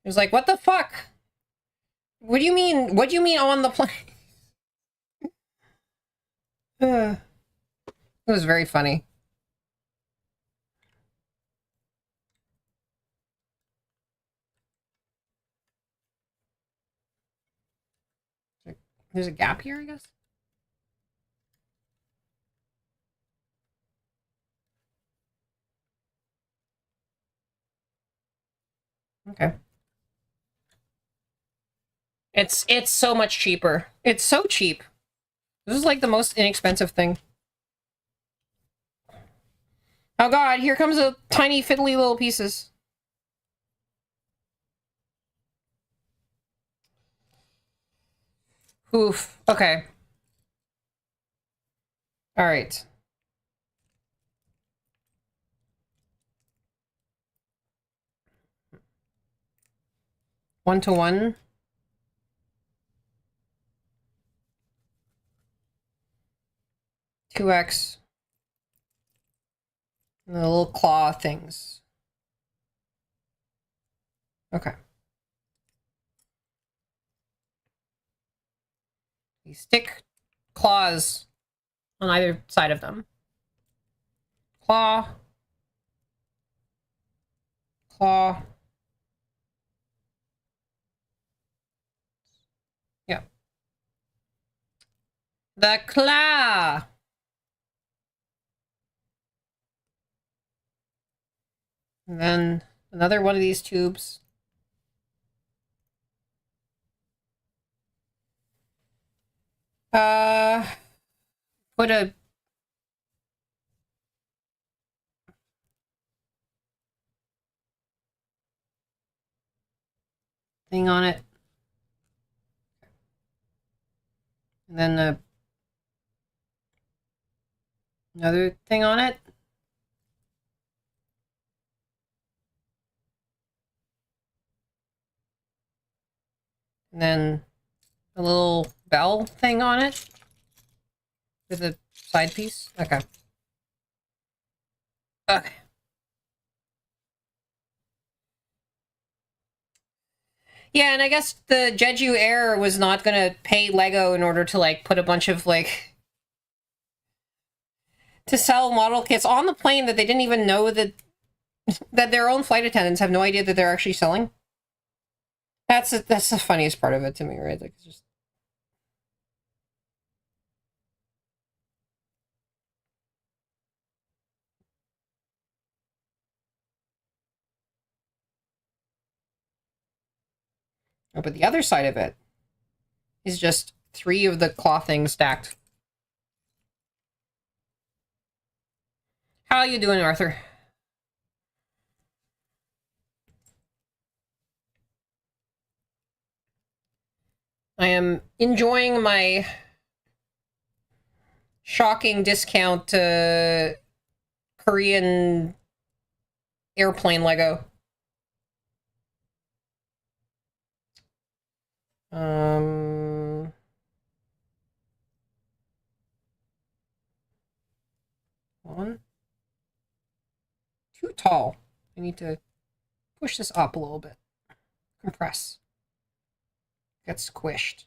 S1: It was like, what the fuck? What do you mean? What do you mean on the plane? It was very funny. There's a gap here, I guess? Okay. It's so much cheaper. It's so cheap. This is like the most inexpensive thing. Oh god, here comes a tiny fiddly little pieces. Oof. Okay. Alright. One to one. Two X. And the little claw things. Okay. You stick claws on either side of them. Claw. Claw. Yeah. The claw. And then another one of these tubes. Put a thing on it. And then another thing on it. And then a little bell thing on it with a side piece. Okay. Okay. Yeah, and I guess the Jeju Air was not gonna pay Lego in order to like put a bunch of like to sell model kits on the plane that they didn't even know that their own flight attendants have no idea that they're actually selling. That's the funniest part of it to me, right? Like, it's just. Oh, but the other side of it is just 3 of the claw things stacked. How are you doing, Arthur? I am enjoying my shocking discount Korean airplane Lego. One. Too tall. I need to push this up a little bit. Compress. Get squished.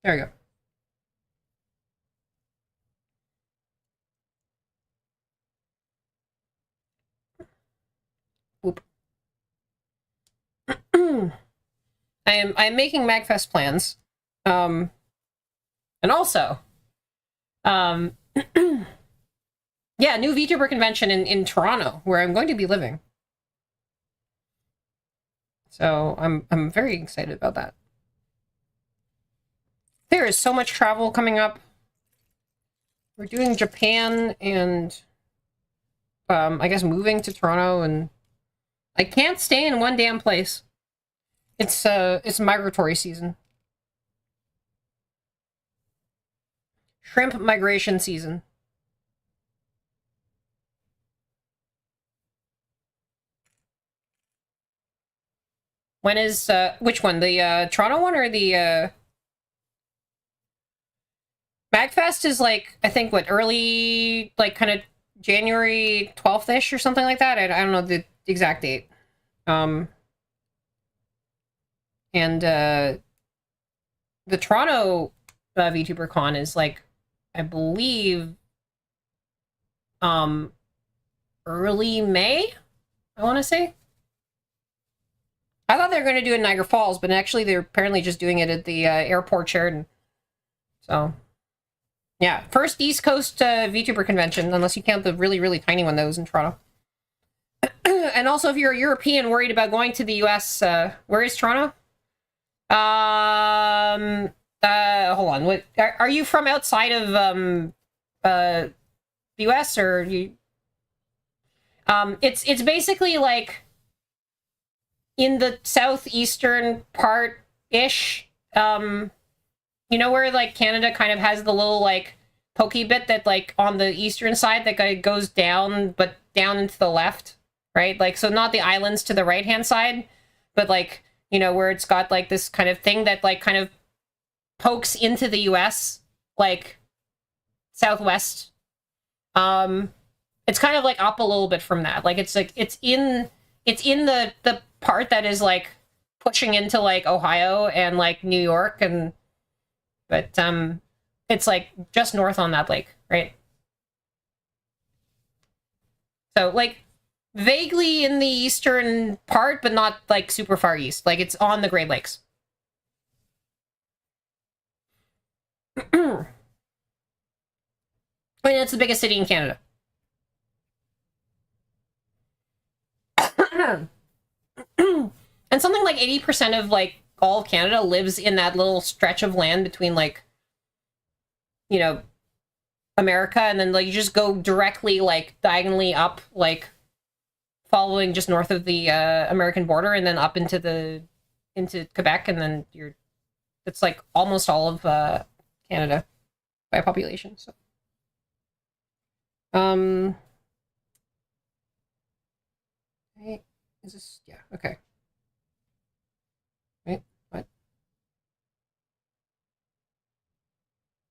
S1: There we go. Oop. I'm making MagFest plans. And also, yeah, new VTuber convention in Toronto, where I'm going to be living. So I'm very excited about that. There is so much travel coming up. We're doing Japan and I guess moving to Toronto, and I can't stay in one damn place. It's migratory season. Shrimp migration season. When is which one? The Toronto one or the MagFest is like, I think, what, early, like, kind of January 12th-ish or something like that? I don't know the exact date. And the Toronto VTuber Con is, like, I believe, early May, I want to say. I thought they were going to do it in Niagara Falls, but actually they're apparently just doing it at the airport Sheridan. So... yeah, first East Coast VTuber convention, unless you count the really, really tiny one that was in Toronto. And also, if you're a European worried about going to the US, where is Toronto? Hold on. What are you from outside of the US, or you it's basically like in the southeastern part ish. You know where like Canada kind of has the little like pokey bit that like on the eastern side that goes down, but down into the left, right? Like, so not the islands to the right hand side, but like, you know, where it's got like this kind of thing that like kind of pokes into the US, like southwest. It's kind of like up a little bit from that. Like it's in the part that is like pushing into like Ohio and like New York, and but it's like just north on that lake, right? So like vaguely in the eastern part, but not like super far east. Like it's on the Great Lakes. And it's the biggest city in Canada. And something like 80% of like all of Canada lives in that little stretch of land between like, you know, America, and then like you just go directly like diagonally up, like following just north of the American border, and then up into Quebec, and then it's like almost all of Canada by population. So right, is this, yeah, okay. Right, what?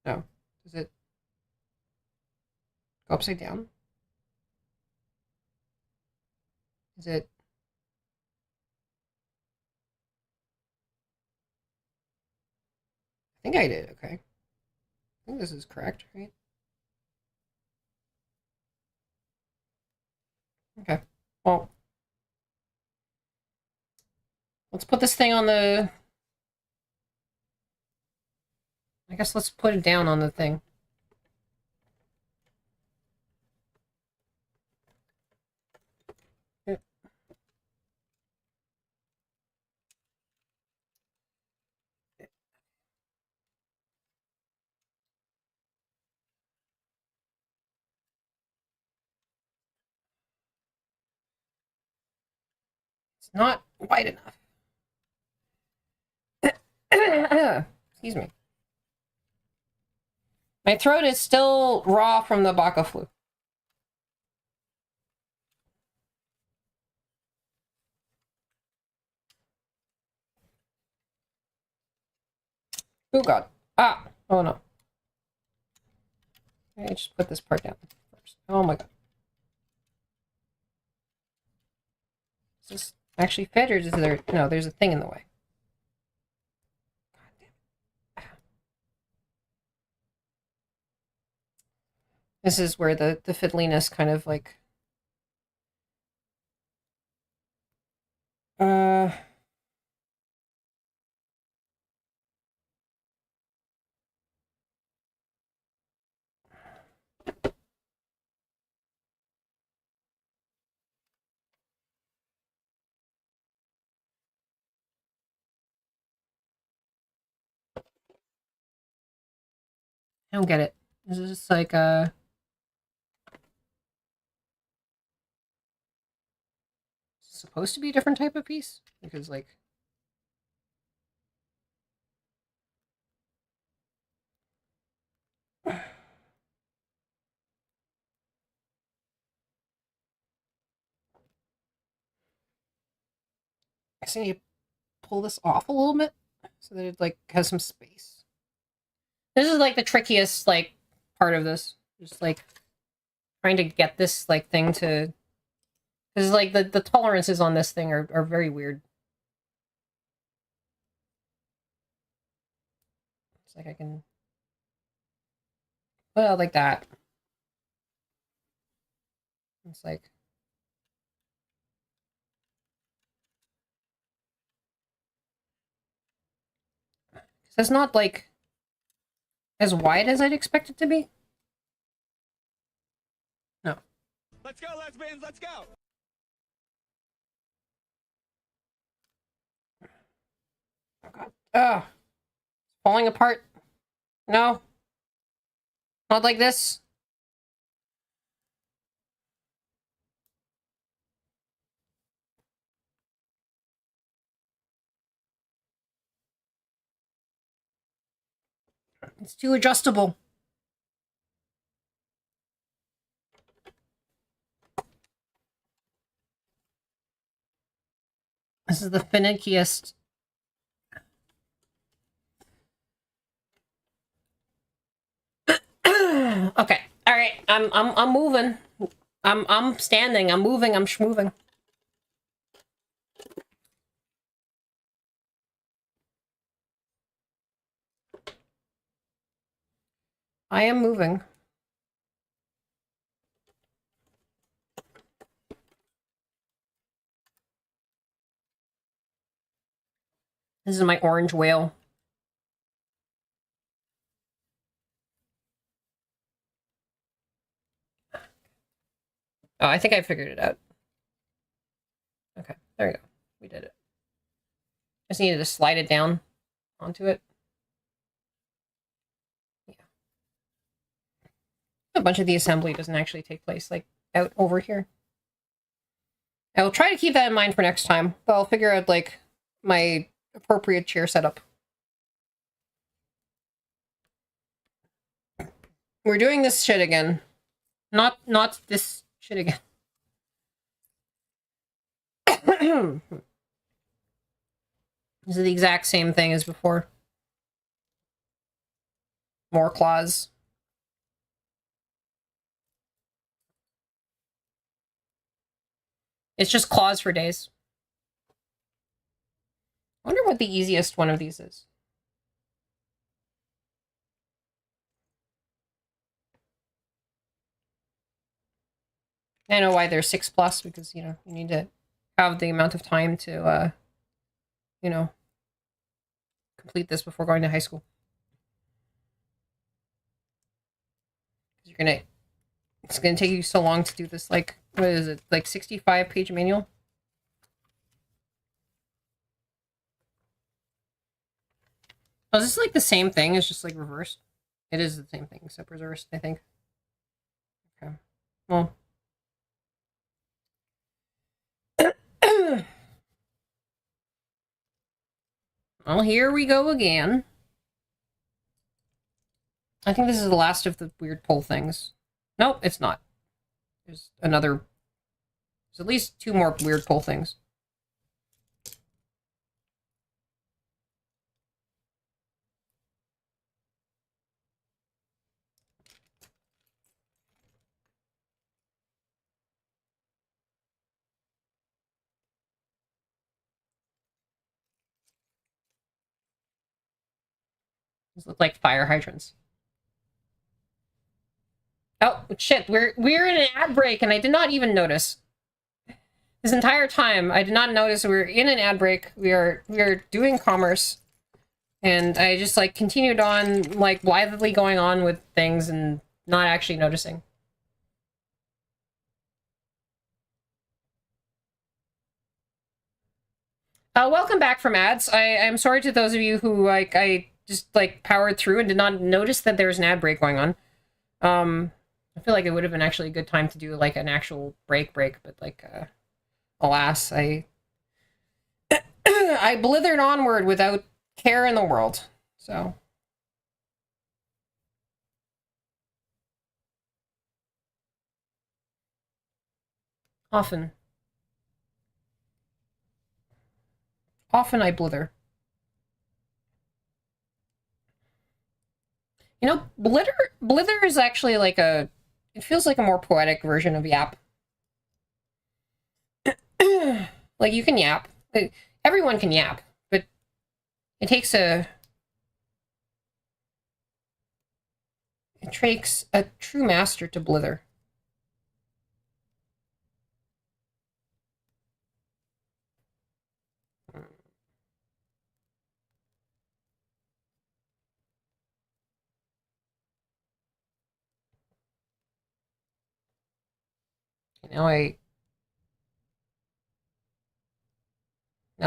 S1: No, does it go upside down? Is it? I think I did. Okay. I think this is correct, right? Okay. Well, let's put this thing on the... I guess let's put it down on the thing. It's not wide enough. Excuse me. My throat is still raw from the Baka flu. Oh god. Ah! Oh no. I just put this part down first. Oh my god. Is this actually fit, or is there... No, there's a thing in the way. This is where the fiddliness kind of like... I don't get it. Is this like supposed to be a different type of piece? Because like... I guess I need to pull this off a little bit so that it like has some space. This is like the trickiest like part of this. Just like trying to get this like thing to... Because like the tolerances on this thing are very weird. It's like I can... Well, like that. It's like... It's not like as wide as I'd expect it to be. No.
S2: Let's go, lesbians, let's go!
S1: Oh god. Ah. Falling apart? No? Not like this? It's too adjustable. This is the finickiest. Okay. All right. I'm moving. I'm standing. I'm moving. I'm schmoving. I am moving. This is my orange whale. Oh, I think I figured it out. Okay, there we go. We did it. Just needed to slide it down onto it. Yeah. A bunch of the assembly doesn't actually take place, like, out over here. I will try to keep that in mind for next time, but I'll figure out, like, my appropriate chair setup. We're doing this shit again. Not this shit again. This is the exact same thing as before. More claws. It's just claws for days. I wonder what the easiest one of these is. I know why they're 6+, because, you know, you need to have the amount of time to, you know, complete this before going to high school. You're gonna, it's gonna take you so long to do this, like, what is it, like 65-page manual? Oh, is this like the same thing? It's just like reversed? It is the same thing, except reversed, I think. Okay. Well. Well, here we go again. I think this is the last of the weird pull things. Nope, it's not. There's another... There's at least 2 more weird pull things. These look like fire hydrants. Oh, shit, we're in an ad break, and I did not even notice. This entire time, I did not notice we're in an ad break. We are doing commerce. And I just, like, continued on, like, blithely going on with things and not actually noticing. Welcome back from ads. I'm sorry to those of you who, like, I just, like, powered through and did not notice that there was an ad break going on. I feel like it would have been actually a good time to do, like, an actual break, but, like, alas, I blithered onward without care in the world, so... Often I blither. You know, blither is actually like a... It feels like a more poetic version of yap. Like, you can yap. Everyone can yap, but it takes a... It takes a true master to blither. Now I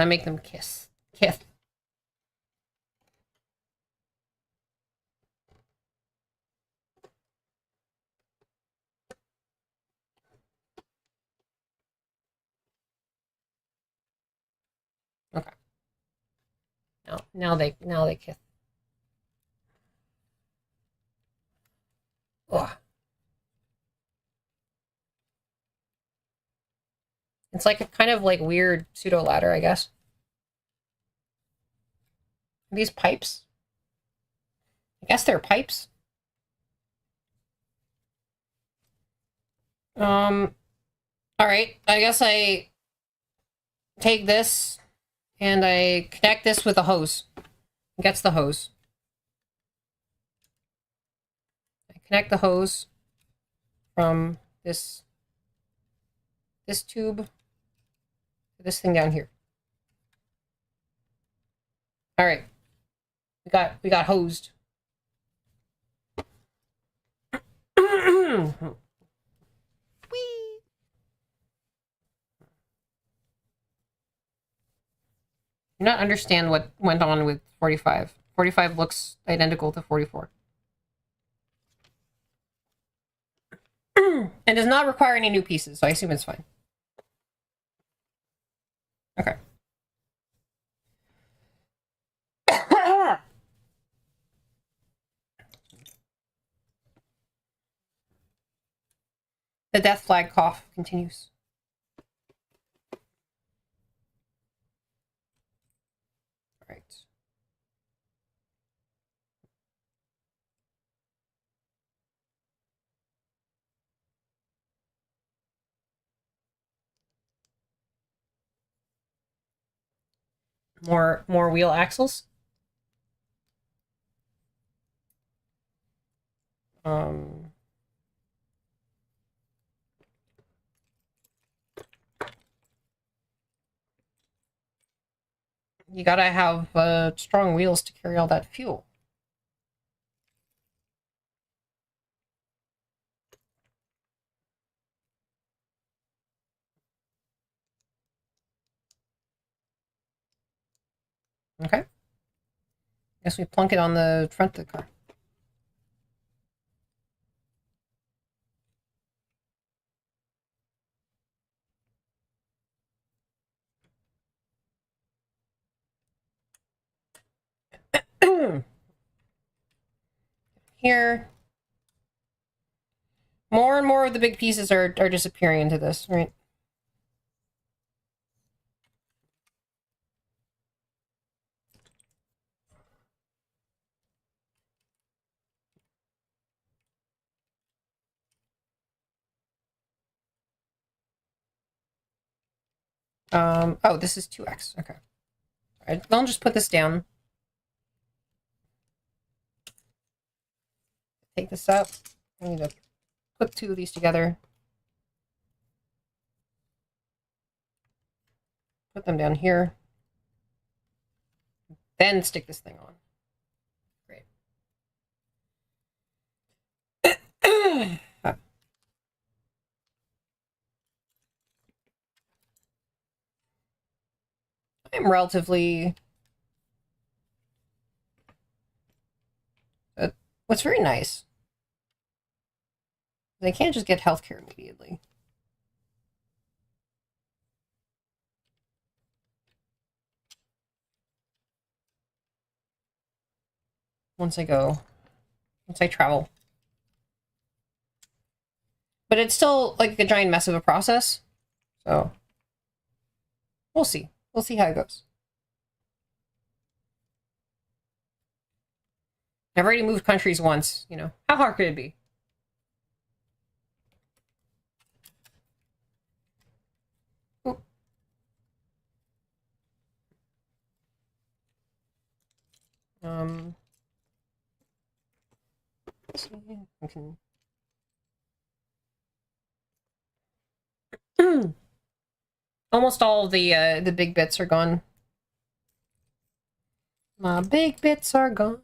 S1: make them kiss. Kiss. Now they kiss. Ugh. It's like a kind of like weird pseudo ladder, I guess. Are these pipes? I guess they're pipes. All right. I guess I take this and I connect this with a hose. Gets the hose. I connect the hose from this tube to this thing down here. All right. We got hosed.
S3: Whee!
S1: Do not understand what went on with 45. 45 looks identical to 44. And does not require any new pieces, so I assume it's fine. Okay. The death flag cough continues. All right. More wheel axles. You gotta have strong wheels to carry all that fuel. Okay. Guess we plunk it on the front of the car. Here. More and more of the big pieces are disappearing into this, right? Oh, this is 2x. Okay. All right, I'll just put this down. Take this up. I need to put two of these together. Put them down here. Then stick this thing on. Great. I'm relatively... what's very nice, they can't just get healthcare immediately. Once I travel. But it's still like a giant mess of a process. So we'll see. We'll see how it goes. I've already moved countries once, you know. How hard could it be? Oop. Let's see. I can... Almost all of the big bits are gone. My big bits are gone.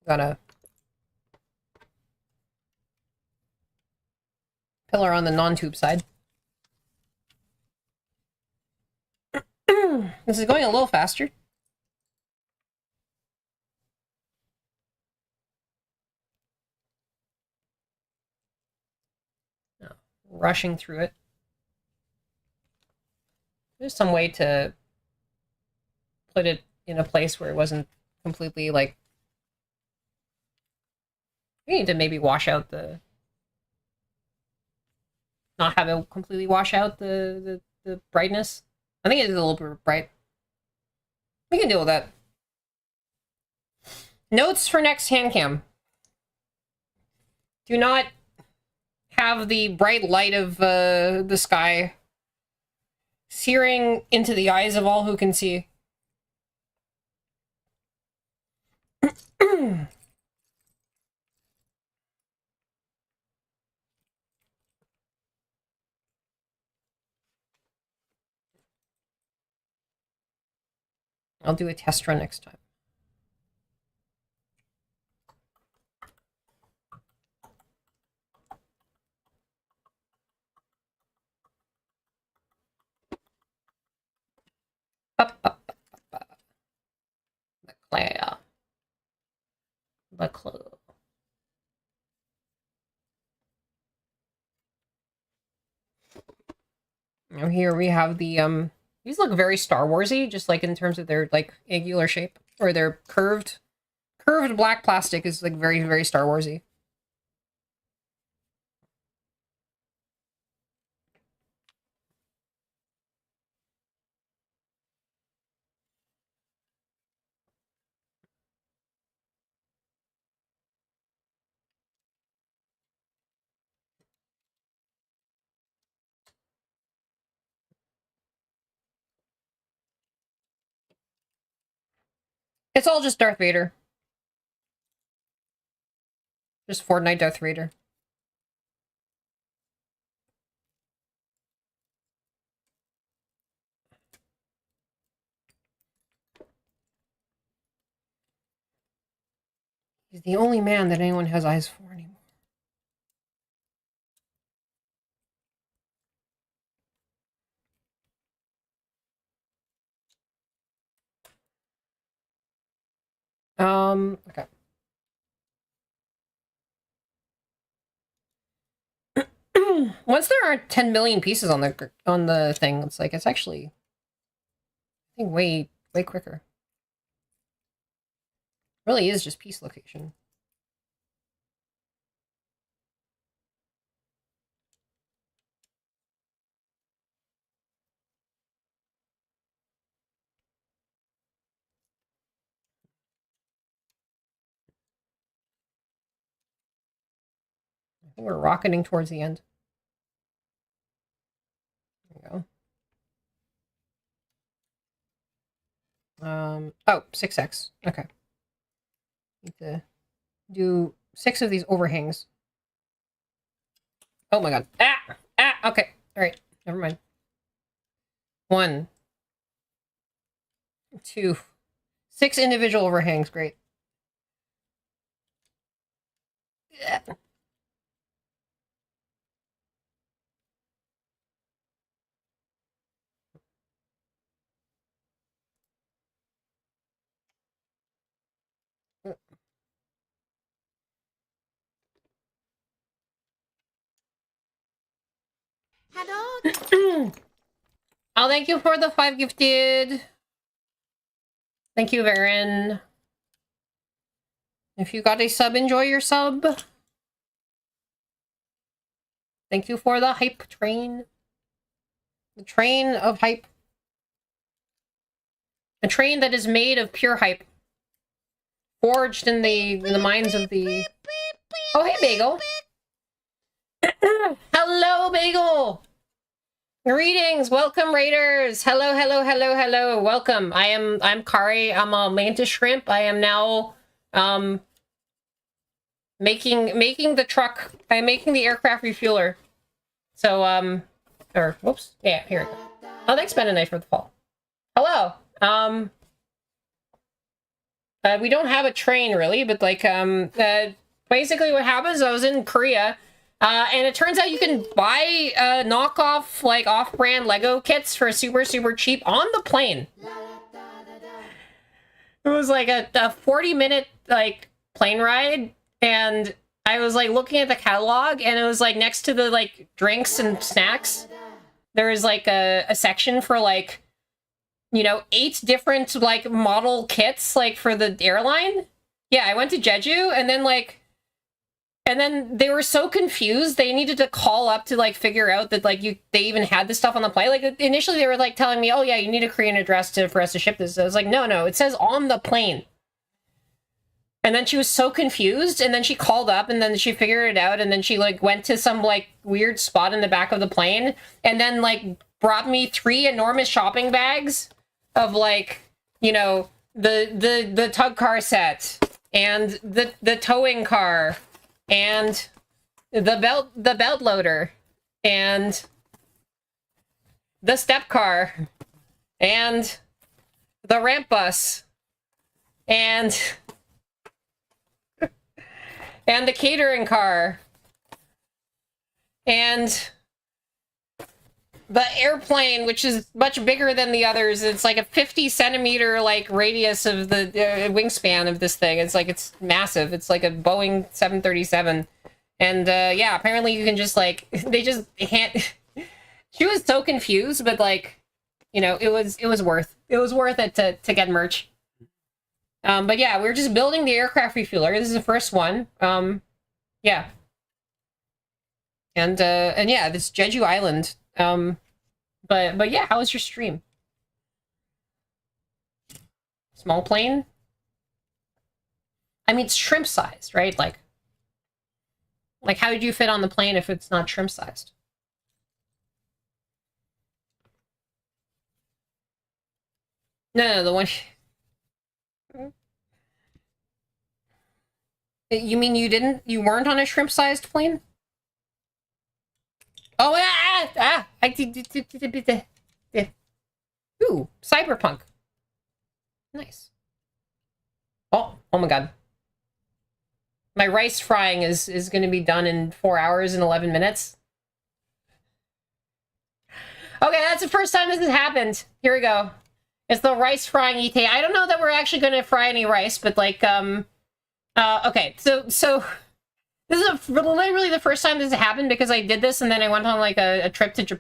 S1: got a pillar on the non-tube side. This is going a little faster. Oh, rushing through it. There's some way to put it in a place where it wasn't completely, like... We need to maybe wash out the... Not have it completely wash out the brightness. I think it is a little bit bright. We can deal with that. Notes for next hand cam. Do not have the bright light of the sky searing into the eyes of all who can see. I'll do a test run next time. The clue. Now here we have the these look very Star Warsy, just like in terms of their like angular shape, or their curved black plastic is like very, very Star Warsy. It's all just Darth Vader. Just Fortnite Darth Vader. He's the only man that anyone has eyes for anymore. Okay. Once there aren't 10 million pieces on the thing, it's like it's actually, I think, way quicker. It really is just piece location. I think we're rocketing towards the end. There we go. Oh, 6x. Okay. Need to do 6 of these overhangs. Oh my god. Okay. Alright. Never mind. 1, 2, 6 individual overhangs. Great. Yeah.
S4: Hello.
S1: Oh, thank you for the 5 gifted. Thank you, Varen. If you got a sub, enjoy your sub. Thank you for the hype train. The train of hype. A train that is made of pure hype. Forged in the minds of the... Oh, hey, Bagel. Hello, Bagel. Greetings, welcome, Raiders. Hello, hello, hello, hello. Welcome. I'm Kari. I'm a mantis shrimp. I am now making the truck. I'm making the aircraft refueler. So or whoops. Yeah, here we go. Oh, thanks, Mennonite, for the fall. Hello. We don't have a train really, but like basically what happens, I was in Korea, and it turns out you can buy knockoff, like off-brand Lego kits for super, super cheap on the plane. It was like a 40-minute like plane ride, and I was like looking at the catalog, and it was like next to the like drinks and snacks, there is like a section for like, you know, 8 different like model kits like for the airline. Yeah, I went to Jeju, and then they were so confused they needed to call up to like figure out that like they even had this stuff on the plane. Like initially they were like telling me, oh yeah, you need a Korean address for us to ship this. I was like, no, it says on the plane. And then she was so confused, and then she called up, and then she figured it out, and then she like went to some like weird spot in the back of the plane, and then like brought me 3 enormous shopping bags of like, you know, the tug car set, and the towing car, and the belt loader, and the step car, and the ramp bus, and the catering car, and the airplane, which is much bigger than the others. It's like a 50-centimeter like radius of the wingspan of this thing. It's like, it's massive. It's like a Boeing 737. And yeah, apparently you can just like, they just she was so confused, but like, you know, it was worth it to get merch. But yeah, we're just building the aircraft refueler. This is the first one. Yeah. And yeah, this Jeju Island. But yeah, how was your stream? Small plane? I mean, it's shrimp sized, right? Like how did you fit on the plane if it's not shrimp sized? No, the one. You mean you weren't on a shrimp sized plane? Oh, ooh, cyberpunk. Nice. Oh my god. My rice frying is going to be done in 4 hours and 11 minutes. Okay, that's the first time this has happened. Here we go. It's the rice frying ETA. I don't know that we're actually going to fry any rice, but like, okay, so this is literally the first time this has happened because I did this and then I went on like a trip to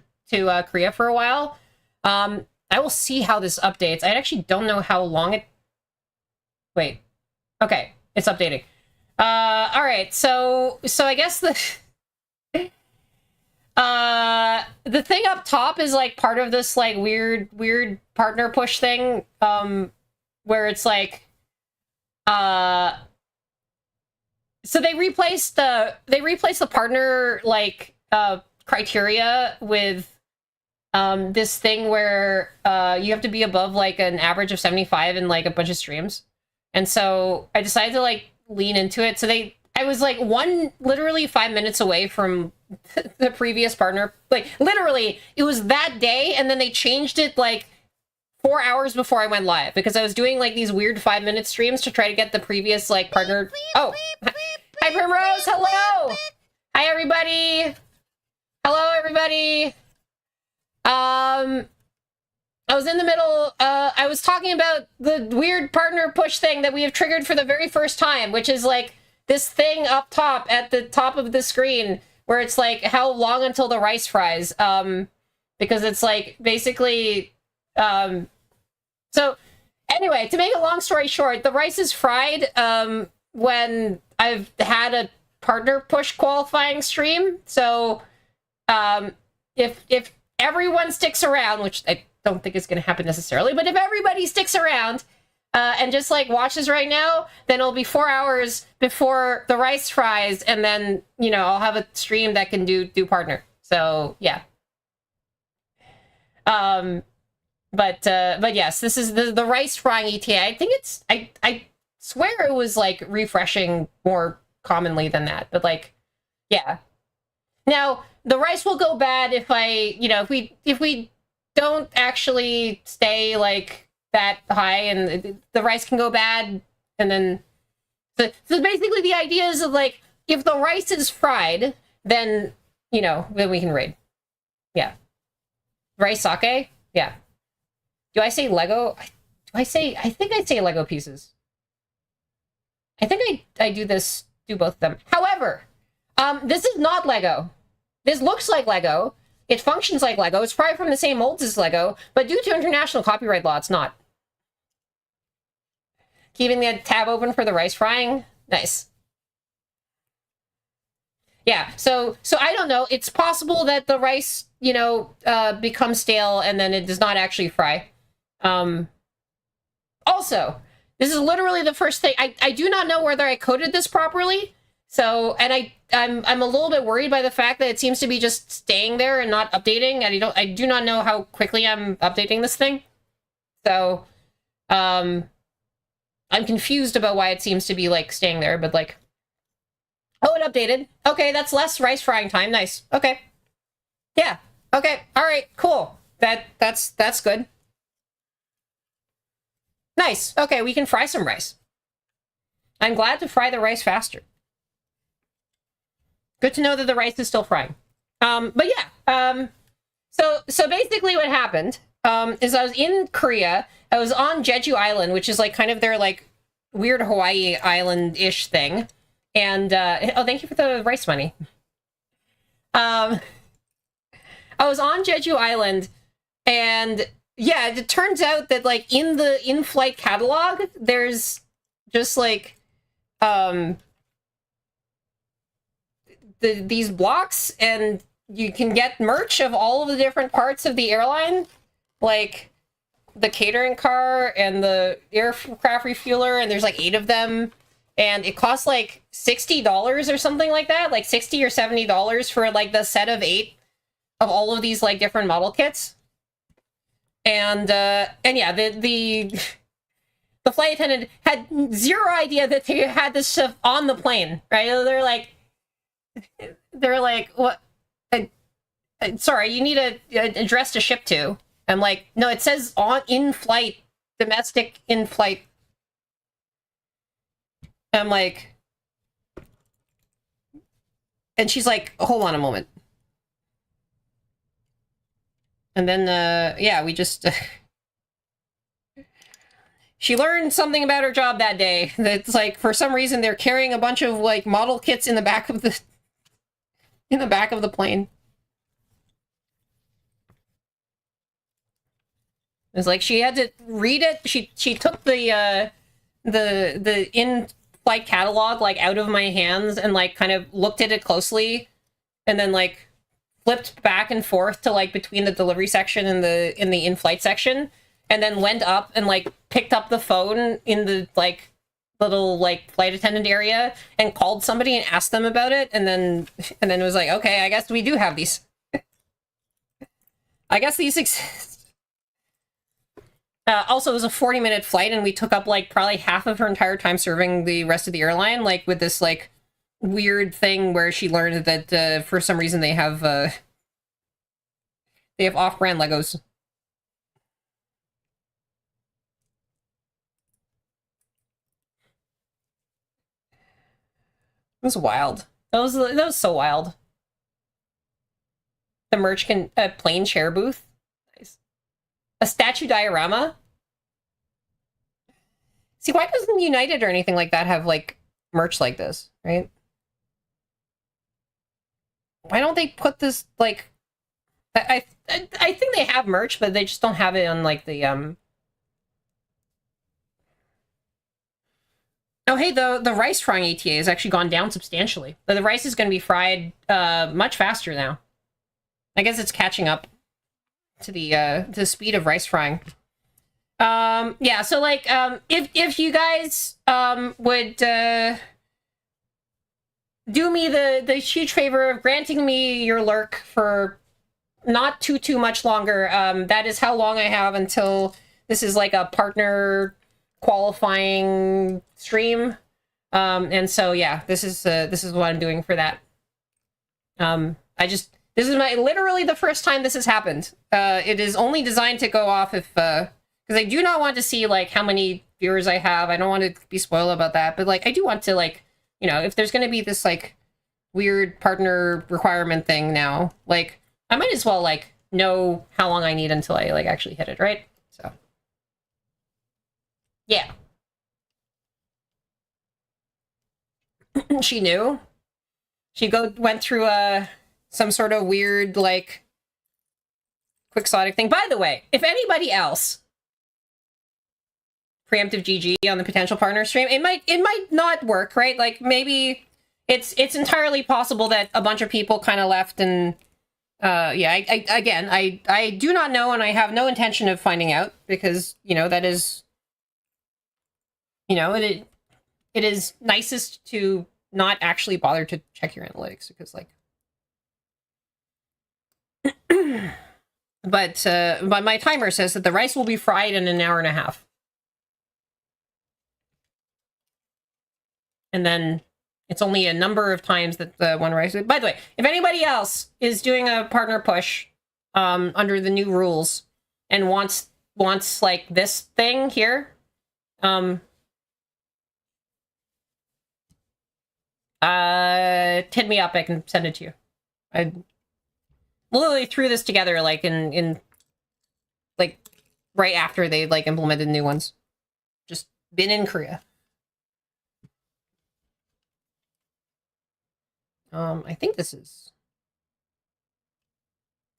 S1: Korea for a while. I will see how this updates. I actually don't know how long it... Wait. Okay, it's updating. All right, so I guess the thing up top is like part of this like weird partner push thing, where it's like, so they replaced the partner like criteria with this thing where you have to be above like an average of 75 in like a bunch of streams. And so I decided to like lean into it. So I was like literally 5 minutes away from the previous partner. Like literally it was that day, and then they changed it like 4 hours before I went live because I was doing like these weird 5-minute streams to try to get the previous like partner. Oh, hi Primrose, hello. Hi everybody. Hello everybody. I was in the middle, I was talking about the weird partner push thing that we have triggered for the very first time, which is like this thing up top at the top of the screen where it's like how long until the rice fries, because it's like basically, so anyway, to make a long story short, the rice is fried when I've had a partner push qualifying stream. So if everyone sticks around, which I don't think is going to happen necessarily, but if everybody sticks around and just like watches right now, then it'll be 4 hours before the rice fries, and then, you know, I'll have a stream that can do partner. So yeah. But yes, this is the rice frying ETA. I think it's, I swear it was like refreshing more commonly than that, but like, yeah. Now the rice will go bad if if we don't actually stay like that high, and the rice can go bad And then, so basically the idea is of like, if the rice is fried, then, you know, then we can raid. Yeah. Rice sake? Yeah. Do I say Lego? I think I say Lego pieces. I think I do both of them. However, this is not Lego. This looks like Lego. It functions like Lego. It's probably from the same molds as Lego, but due to international copyright law, it's not. Keeping the tab open for the rice frying. Nice. Yeah, so I don't know. It's possible that the rice, you know, becomes stale and then it does not actually fry. Also, this is literally the first thing. I do not know whether I coded this properly. So, and I'm a little bit worried by the fact that it seems to be just staying there and not updating. And I do not know how quickly I'm updating this thing. So, I'm confused about why it seems to be like staying there, but like, oh, it updated. Okay, that's less rice frying time. Nice. Okay. Yeah. Okay. All right. Cool. That's good. Nice. Okay, we can fry some rice. I'm glad to fry the rice faster. Good to know that the rice is still frying. But yeah. So basically what happened is I was in Korea. I was on Jeju Island, which is like kind of their like weird Hawaii island-ish thing. And oh, thank you for the rice money. I was on Jeju Island, and yeah, it turns out that like in the in-flight catalog, there's just like these blocks, and you can get merch of all of the different parts of the airline, like the catering car and the aircraft refueler, and there's like 8 of them. And it costs like $60 or something like that, like $60 or $70 for like the set of 8 of all of these like different model kits. And yeah, the flight attendant had zero idea that they had this stuff on the plane, right? They're like, what? Sorry, you need a address to ship to. I'm like, no, it says on in-flight, domestic in-flight. I'm like, and she's like, hold on a moment. And then, yeah, we just, she learned something about her job that day. That's like, for some reason, they're carrying a bunch of like model kits in the back of the, plane. It's like, she had to read it. She took the in-flight catalog like out of my hands and like kind of looked at it closely, and then like flipped back and forth to like between the delivery section and the in-flight section, and then went up and like picked up the phone in the like little like flight attendant area and called somebody and asked them about it, and then it was like, okay, I guess we do have these. I guess these exist. Also, it was a 40-minute flight, and we took up, like, probably half of her entire time serving the rest of the airline, like, with this, like, weird thing where she learned that, for some reason, they have off-brand Legos. It was wild. That was so wild. The merch can... A plane chair booth. Nice. A statue diorama. See, why doesn't United or anything like that have, like, merch like this, right? Why don't they put this, like... I think they have merch, but they just don't have it on, like, the, Oh, hey, the rice frying ETA has actually gone down substantially. But the rice is going to be fried much faster now. I guess it's catching up to the speed of rice frying. Yeah, so like if you guys would do me the huge favor of granting me your lurk for not too much longer, that is how long I have until this is like a partner qualifying stream. And so yeah, this is what I'm doing for that. This is literally the first time this has happened. It is only designed to go off if because I do not want to see like how many viewers I have. I don't want to be spoiled about that, but like I do want to like, you know, if there's going to be this like weird partner requirement thing now, like I might as well like know how long I need until I like actually hit it, right? So yeah. She knew. She went through some sort of weird like quixotic thing. By the way, if anybody else preemptive GG on the potential partner stream, it might not work, right? Like maybe it's entirely possible that a bunch of people kind of left and yeah, I do not know, and I have no intention of finding out, because you know that is, you know, it is nicest to not actually bother to check your analytics, because like but my timer says that the rice will be fried in an hour and a half. And then it's only a number of times that the one rice. By the way, if anybody else is doing a partner push under the new rules and wants like this thing here, hit me up. I can send it to you. I literally threw this together like in like right after they like implemented new ones. Just been in Korea. I think this is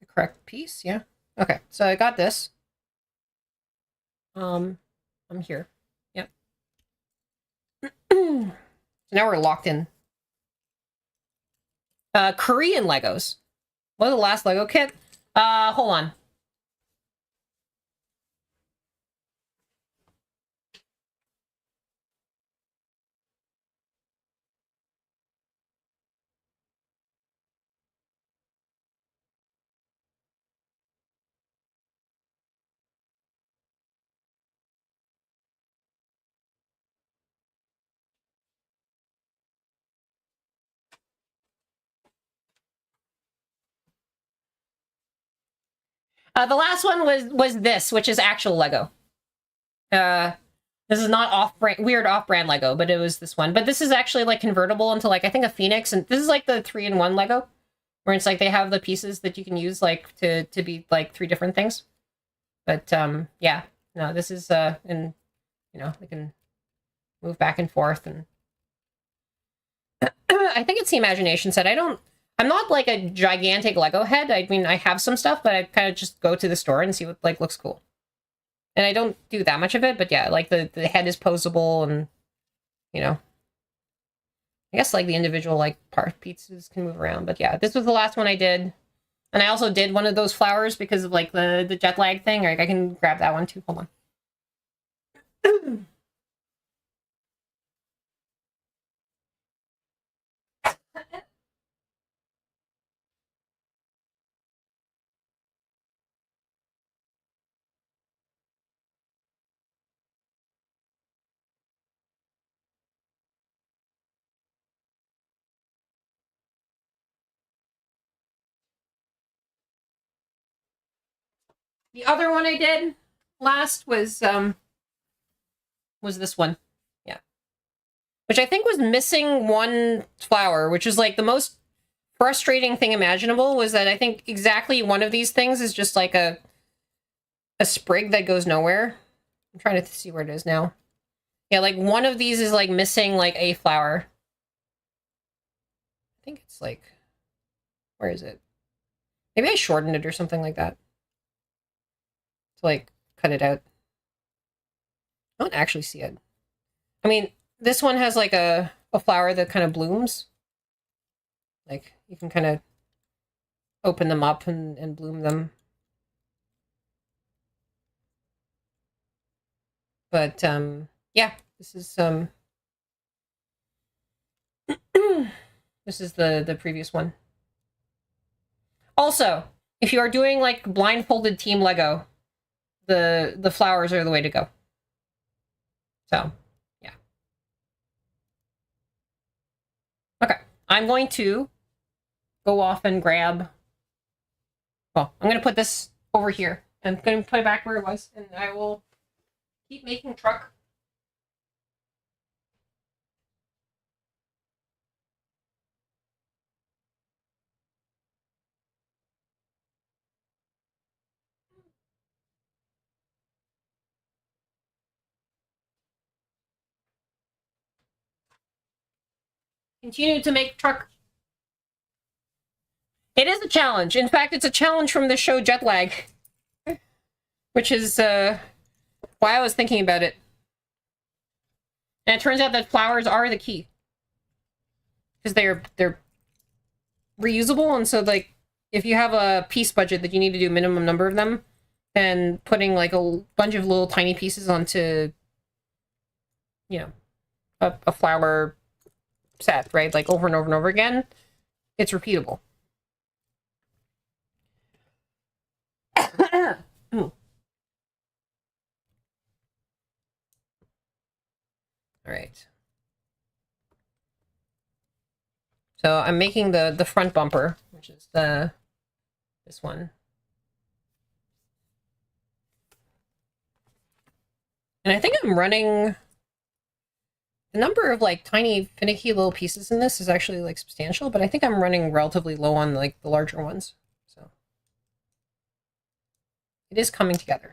S1: the correct piece, yeah. Okay, so I got this. I'm here. Yep. So now we're locked in. Korean Legos. What was the last Lego kit? Hold on. The last one was this, which is actual Lego. This is not weird off-brand Lego, but it was this one. But this is actually like convertible into like I think a Phoenix, and this is like the 3-in-1 Lego, where it's like they have the pieces that you can use like to be like 3 different things. But yeah, no, this is and you know, they can move back and forth, and I think it's the imagination set. I'm not like a gigantic Lego head. I mean, I have some stuff, but I kind of just go to the store and see what like looks cool. And I don't do that much of it, but yeah, like the head is posable, and you know, I guess like the individual like part pieces can move around. But yeah, this was the last one I did. And I also did one of those flowers because of like the jet lag thing. Like I can grab that one too. Hold on. The other one I did last was this one. Yeah. Which I think was missing one flower, which is like the most frustrating thing imaginable, was that I think exactly one of these things is just like a sprig that goes nowhere. I'm trying to see where it is now. Yeah, like one of these is like missing like a flower. I think it's like, where is it? Maybe I shortened it or something like that to like cut it out. I don't actually see it. I mean, this one has like a flower that kind of blooms. Like you can kind of open them up and bloom them. But yeah, this is this is the previous one. Also, if you are doing like blindfolded team Lego, the flowers are the way to go. So, yeah. Okay, I'm going to go off and grab. Well, I'm going to put this over here. I'm going to put it back where it was, and I will keep making truck Continue to make truck. It is a challenge. In fact, it's a challenge from the show Jet Lag, which is why I was thinking about it. And it turns out that flowers are the key because they're reusable, and so like if you have a piece budget that you need to do a minimum number of them, then putting like a bunch of little tiny pieces onto, you know, a flower set, right? Like over and over and over again, it's repeatable. All right. So I'm making the front bumper, which is this one. And I think I'm running the number of like tiny finicky little pieces in this is actually like substantial, but I think I'm running relatively low on like the larger ones. So it is coming together.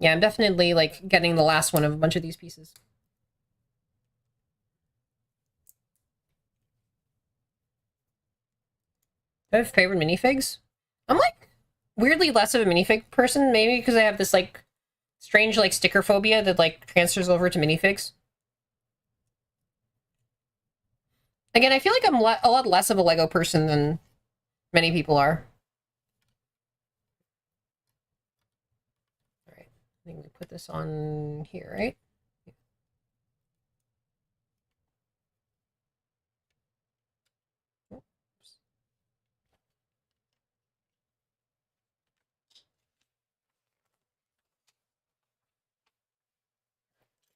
S1: Yeah, I'm definitely like getting the last one of a bunch of these pieces. I have favorite minifigs. I'm like weirdly less of a minifig person, maybe because I have this like strange like sticker phobia that like transfers over to minifigs. Again, I feel like I'm a lot less of a Lego person than many people are. All right, I think we put this on here, right?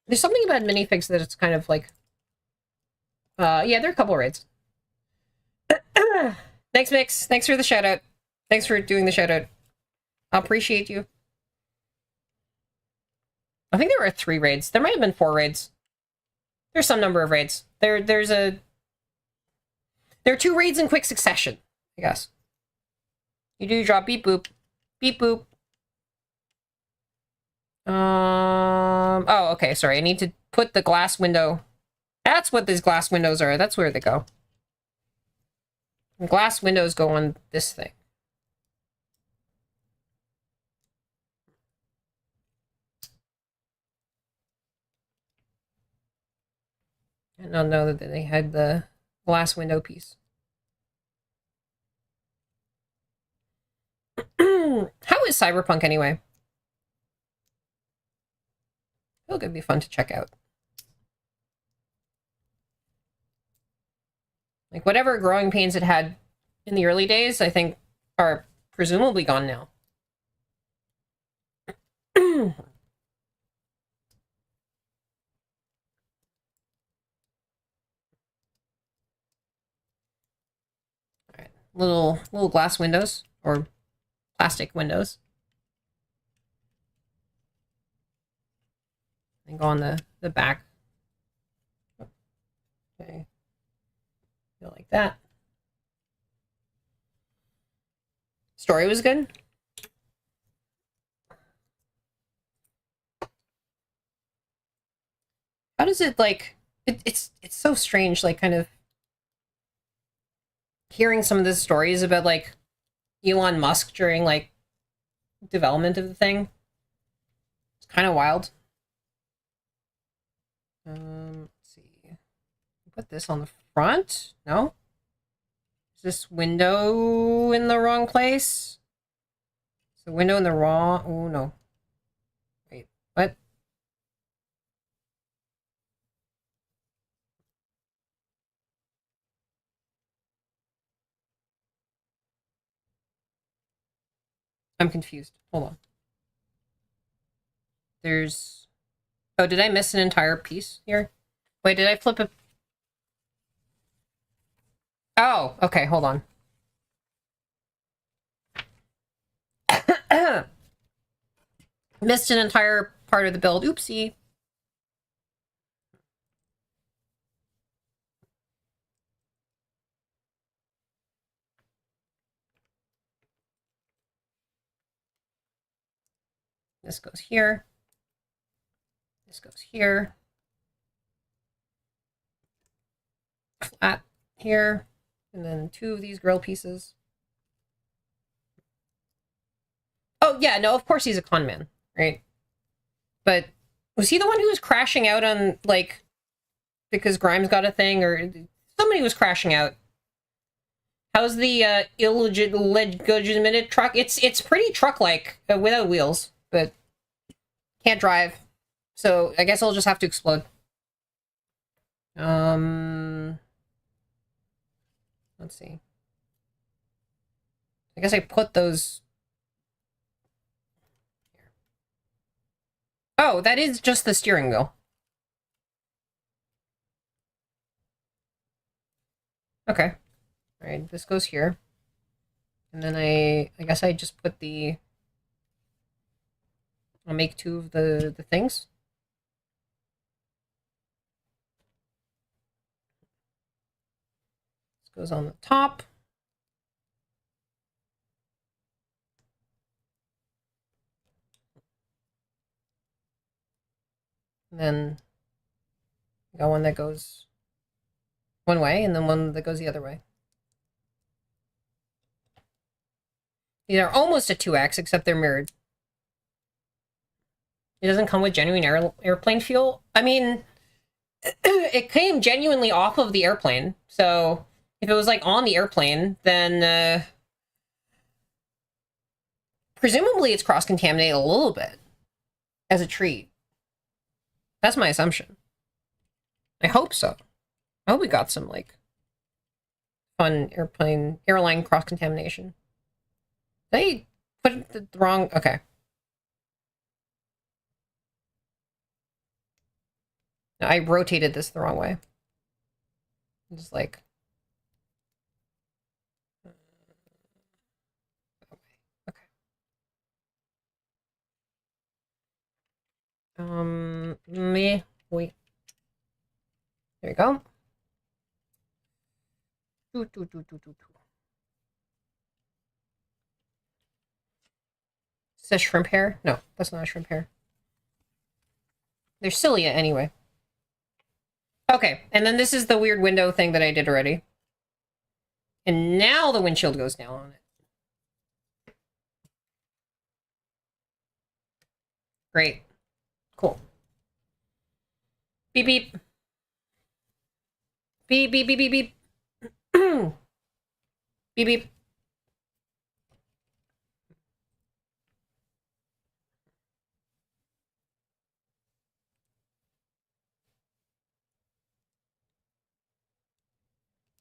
S1: There's something about minifigs that it's kind of like, yeah, there are a couple raids. Thanks, Mix. Thanks for the shout out. Thanks for doing the shout out. I appreciate you. I think there were 3 raids. There might have been 4 raids. There's some number of raids. There are 2 raids in quick succession, I guess. You do drop beep boop. Beep boop. Oh, okay, sorry. I need to put the glass window. That's what these glass windows are. That's where they go. And glass windows go on this thing. I don't know that they had the glass window piece. How is Cyberpunk anyway? I feel like it'd be fun to check out. Like whatever growing pains it had in the early days, I think are presumably gone now. All right, little glass windows or plastic windows. And go on the back. Okay. Feel like that. Story was good. How does it like it's so strange, like kind of hearing some of the stories about like Elon Musk during like development of the thing. It's kind of wild. Let's see. Put this on the front. No? Is this window in the wrong place? Is the window in the wrong... Oh, no. Wait, what? I'm confused. Hold on. There's... Oh, did I miss an entire piece here? Wait, did I flip a... Oh, okay, hold on. Missed an entire part of the build. Oopsie. This goes here. This goes here. Flat here. And then 2 of these grill pieces. Oh, yeah, no, of course he's a con man, right? But was he the one who was crashing out on, like, because Grimes got a thing, or somebody was crashing out? How's the illegitimate truck? It's pretty truck-like, without wheels, but can't drive. So I guess I'll just have to explode. Let's see. I guess I put those... Oh, that is just the steering wheel. Okay. Alright, this goes here. And then I guess I just put the... I'll make 2 of the things. This goes on the top. And then I got one that goes one way, and then one that goes the other way. These are almost a 2X, except they're mirrored. It doesn't come with genuine airplane fuel. I mean, it came genuinely off of the airplane. So if it was like on the airplane, then presumably it's cross-contaminated a little bit as a treat. That's my assumption. I hope so. I hope we got some, like, fun airline cross-contamination. They put the wrong... Okay. I rotated this the wrong way. Just like... Okay. Wait. There we go. Is that shrimp hair? No, that's not a shrimp hair. They're cilia anyway. Okay, and then this is the weird window thing that I did already. And now the windshield goes down on it. Great. Cool. Beep, beep. Beep, beep, beep, beep, beep. Beep, beep.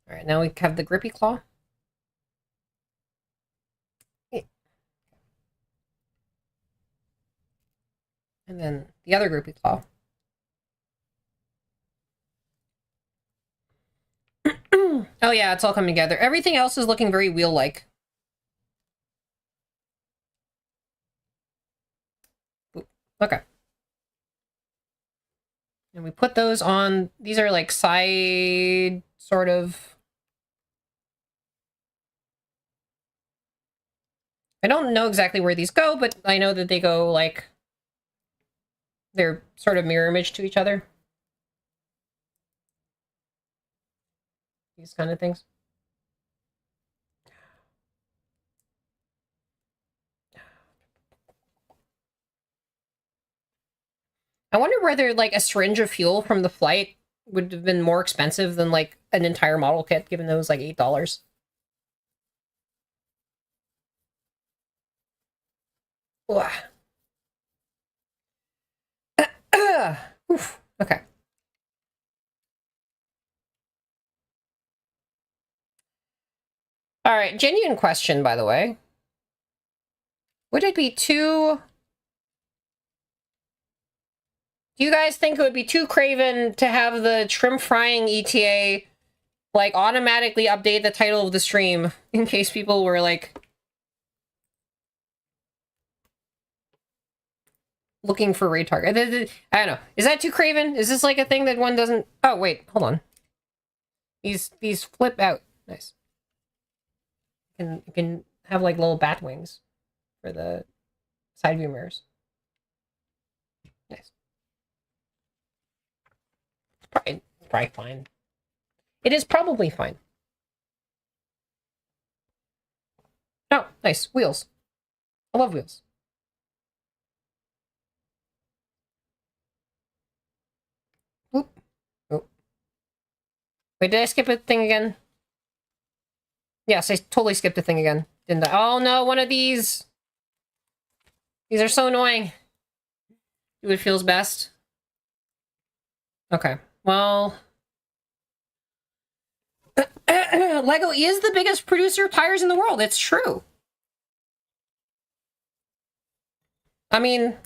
S1: All right, now we have the grippy claw. And then the other grippy claw. Oh yeah, it's all coming together. Everything else is looking very wheel-like. Okay. And we put those on... These are like side sort of... I don't know exactly where these go, but I know that they go like... They're sort of mirror image to each other. These kind of things. I wonder whether like a syringe of fuel from the flight would have been more expensive than like an entire model kit, given that it was like $8. Oof. Okay. All right, genuine question, by the way. Would it be too... Do you guys think it would be too craven to have the shrimp frying ETA, like, automatically update the title of the stream in case people were, like... looking for raid target? I don't know. Is that too craven? Is this, like, a thing that one doesn't... Oh, wait, hold on. These flip out. Nice. You can have like little bat wings for the side view mirrors. Probably fine. It is probably fine. Oh, nice. Wheels. I love wheels. Oop. Oh. Wait, did I skip a thing again? Yes, I totally skipped a thing again. Didn't I? Oh no, one of these! These are so annoying. Do what feels best. Okay, well... Lego is the biggest producer of tires in the world. It's true. I mean,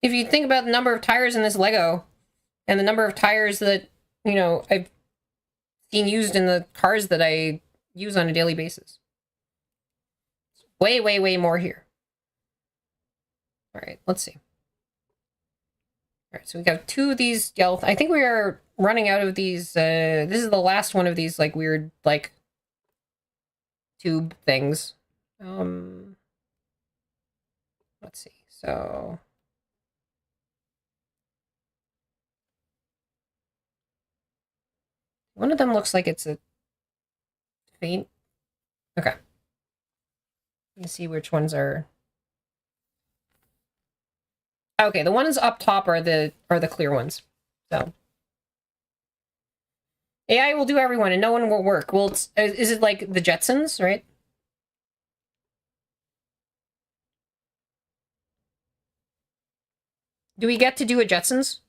S1: if you think about the number of tires in this Lego, and the number of tires that, you know, I've seen used in the cars that I use on a daily basis. Way, way, way more here. All right, let's see. All right, so we got 2 of these yellow. I think we are running out of these. This is the last one of these, like, weird, like, tube things. Let's see. So... one of them looks like it's a faint. Okay. Let me see which ones are... okay, the ones up top are the clear ones. So AI will do everyone, and no one will work. Well, is it like the Jetsons, right? Do we get to do a Jetsons?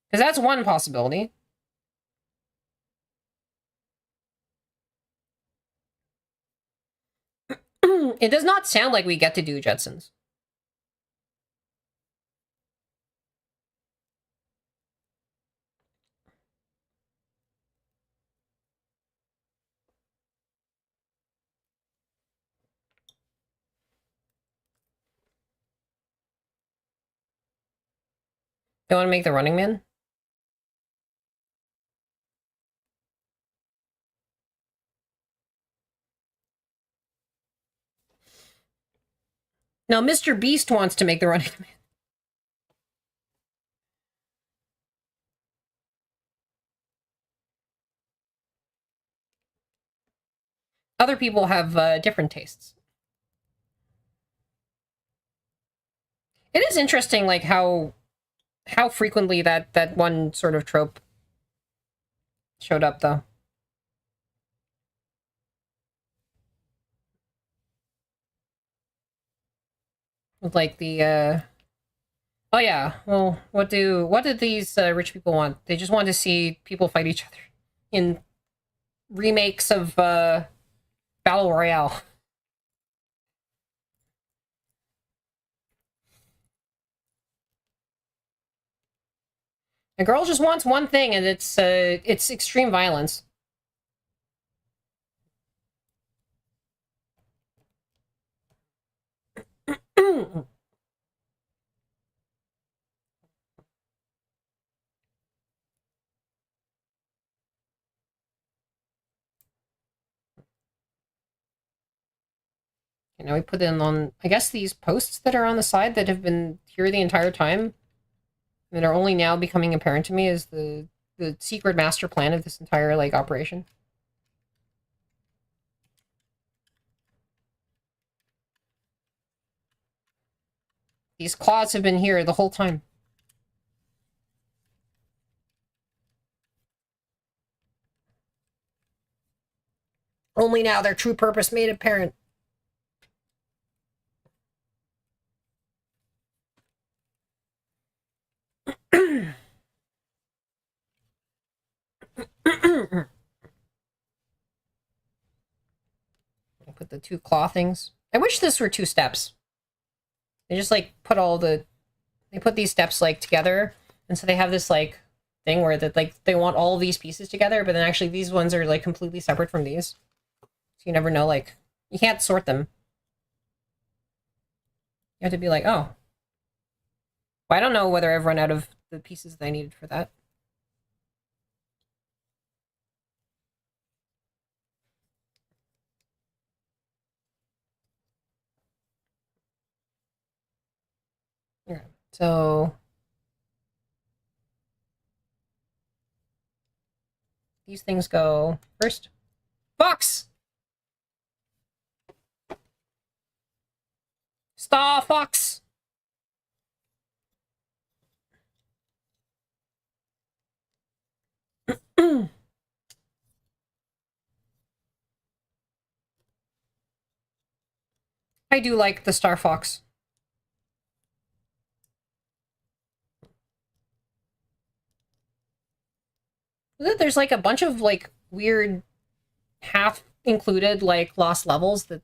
S1: Because that's one possibility. It does not sound like we get to do Jetsons. They want to make the Running Man? No, Mr. Beast wants to make the Running Man. Other people have different tastes. It is interesting, like, how frequently that one sort of trope showed up, though. With, like, the, oh yeah, well, what did these rich people want? They just want to see people fight each other in remakes of Battle Royale. A girl just wants one thing, and it's extreme violence. You know, we put in on, I guess, these posts that are on the side that have been here the entire time, that are only now becoming apparent to me as the secret master plan of this entire, like, operation. These claws have been here the whole time. Only now their true purpose made apparent. Put the 2 claw things. I wish this were 2 steps. They just, like, put they put these steps, like, together, and so they have this, like, thing where that, like, they want all of these pieces together, but then actually these ones are, like, completely separate from these. So you never know, like, you can't sort them. You have to be like, oh. Well, I don't know whether I've run out of the pieces that I needed for that. Okay, so these things go first. Fox! Star Fox! I do like the Star Fox. There's like a bunch of like weird half included like lost levels that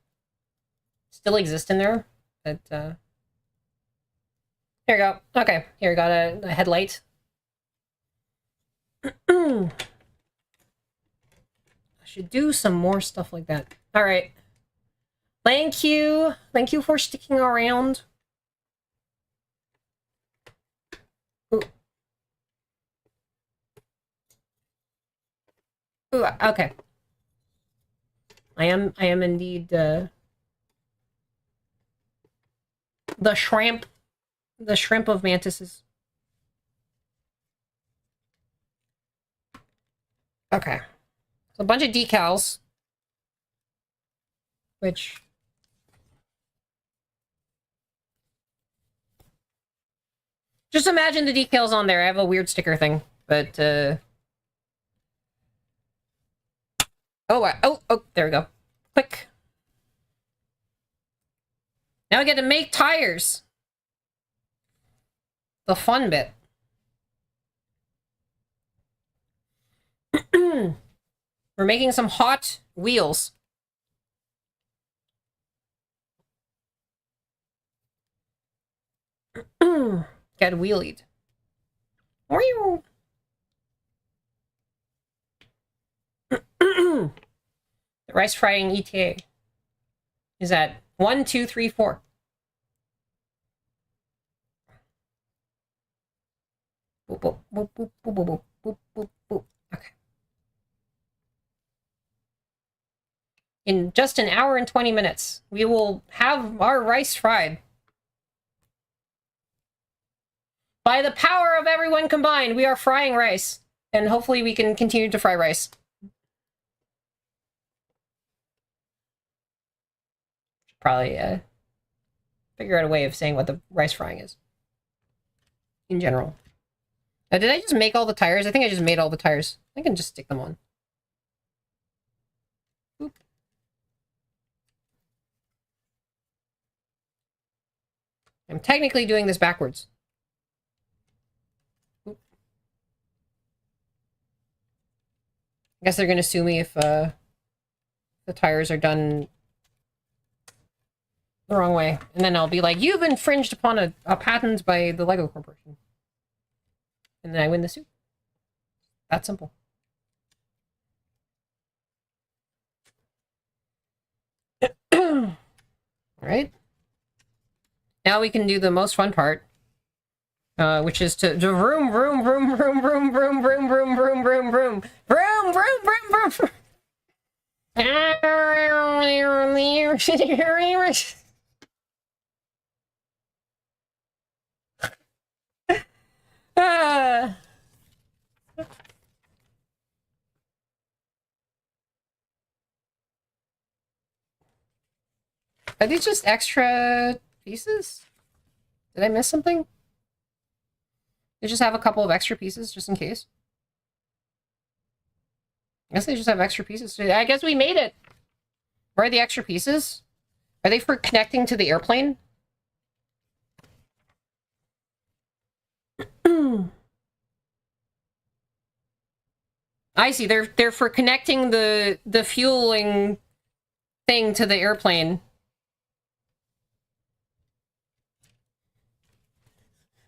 S1: still exist in there. But here we go. Okay, here we got a headlight. I should do some more stuff like that. All right. Thank you. Thank you for sticking around. Ooh. Ooh, okay. I am indeed the shrimp of mantises. Okay. So a bunch of decals, which just imagine the decals on there. I have a weird sticker thing, but oh, there we go. Click. Now I get to make tires. The fun bit. We're making some hot wheels. Get wheelied. The rice frying ETA is at 1, 2, 3, 4. Boop, boop, boop, boop, boop, boop, boop, boop, boop. Okay. In just an hour and 20 minutes, we will have our rice fried. By the power of everyone combined, we are frying rice. And hopefully we can continue to fry rice. Probably figure out a way of saying what the rice frying is. In general. Did I just make all the tires? I think I just made all the tires. I can just stick them on. Boop. I'm technically doing this backwards. Boop. I guess they're going to sue me if the tires are done the wrong way. And then I'll be like, you've infringed upon a patent by the Lego Corporation. And then I win the suit. That simple. All right. Now we can do the most fun part, which is to vroom, vroom, vroom, vroom, vroom, vroom, vroom, vroom, vroom, vroom, vroom, vroom, vroom, vroom, vroom. Are these just extra pieces? Did I miss something? They just have a couple of extra pieces just in case. I guess they just have extra pieces. I guess we made it. Where are the extra pieces? Are they for connecting to the airplane? I see. They're for connecting the fueling thing to the airplane.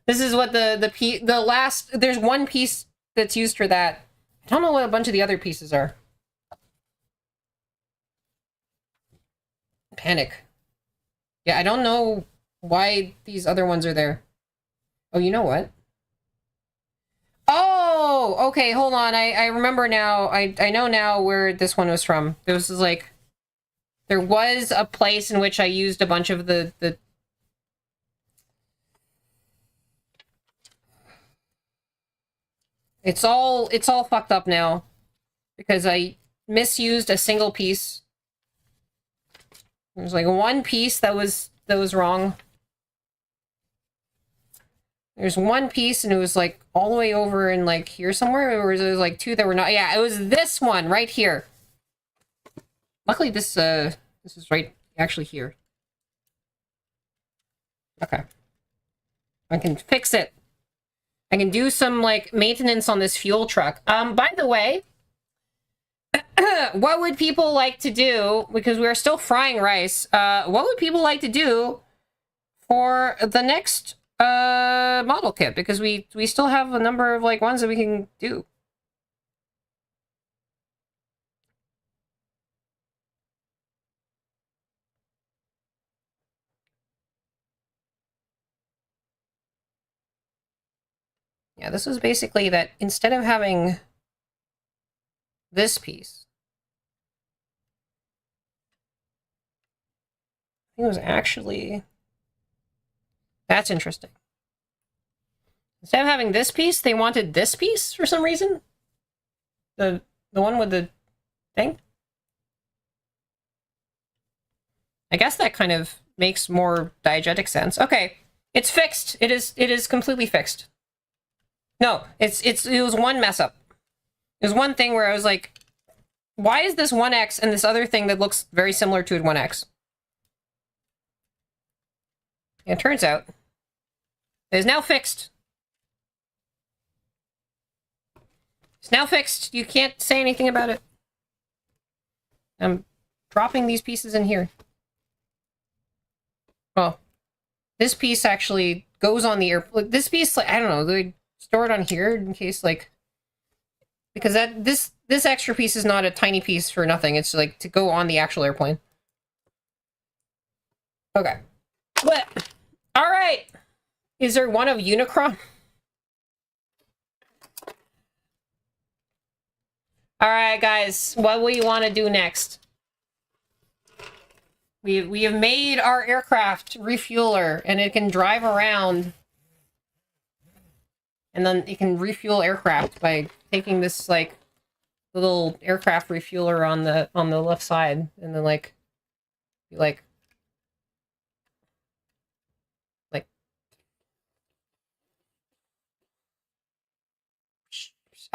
S1: This is what the last, there's one piece that's used for that. I don't know what a bunch of the other pieces are. Panic. Yeah, I don't know why these other ones are there. Oh, you know what? Oh, okay, hold on. I remember now. I know now where this one was from. This was like, there was a place in which I used a bunch of the It's all fucked up now. because I misused a single piece. There's like one piece that was wrong. There's one piece and it was like all the way over in like here somewhere, or was it like two that were not? Yeah, it was this one right here. Luckily this is right actually here. Okay. I can fix it. I can do some like maintenance on this fuel truck. By the way, what would people like to do, because we're still frying rice, what would people like to do for the next model kit? Because we still have a number of like ones that we can do. Yeah, this was basically that instead of having this piece, I think it was actually, that's interesting. Instead of having this piece, they wanted this piece for some reason. The one with the thing. I guess that kind of makes more diegetic sense. Okay, it's fixed. It is completely fixed. No, it was one mess up. It was one thing where I was like, why is this 1x and this other thing that looks very similar to it 1x? And it turns out it is now fixed. It's now fixed. You can't say anything about it. I'm dropping these pieces in here. Well, this piece actually goes on the air. This piece, like, I don't know, they store it on here in case, like, because this extra piece is not a tiny piece for nothing. It's like to go on the actual airplane. Okay. But all right. Is there one of Unicron? All right, guys. What will you want to do next? We have made our aircraft refueler, and it can drive around, and then it can refuel aircraft by taking this like little aircraft refueler on the left side, and then like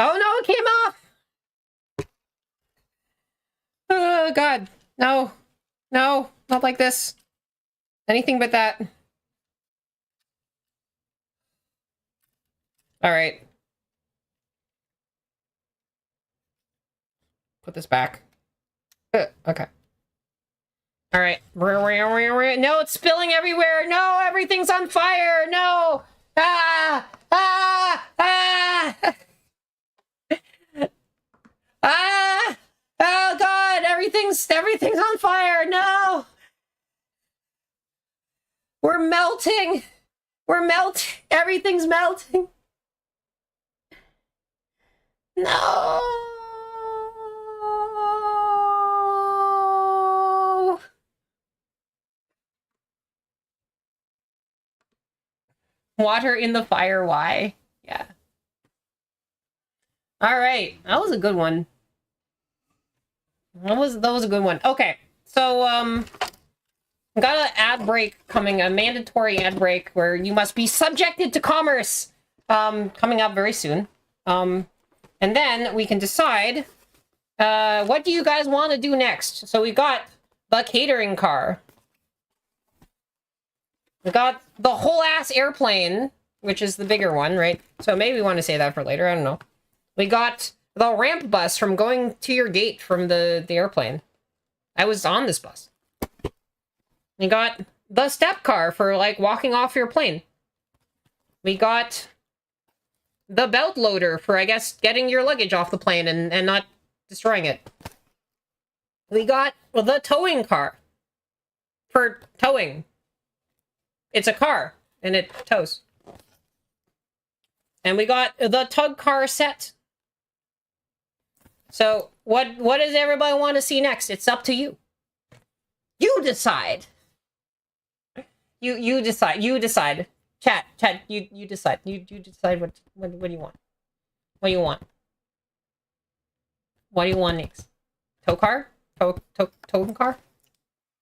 S1: oh no, it came off. Oh god, no, no, not like this. Anything but that. All right. Put this back. Okay. All right. No, it's spilling everywhere. No, everything's on fire. No. Ah! Ah! Ah! Ah! Oh god, everything's on fire. No. We're melting. We're melting. Everything's melting. No. Water in the fire, why? Yeah. All right. That was a good one. That was a good one. Okay. So got an ad break coming, a mandatory ad break where you must be subjected to commerce coming up very soon. And then we can decide what do you guys want to do next? So we got the catering car. We got the whole ass airplane, which is the bigger one, right? So maybe we want to say that for later. I don't know. We got the ramp bus from going to your gate from the airplane. I was on this bus. We got the step car for like walking off your plane. We got the belt loader for, I guess, getting your luggage off the plane and not destroying it. We got the towing car for towing. It's a car, and it tows. And we got the tug car set. So, what does everybody want to see next? It's up to you. You decide. You decide. You decide. Chat. You decide. You decide what do you want? What do you want? What do you want next? Tokar? Tonkar?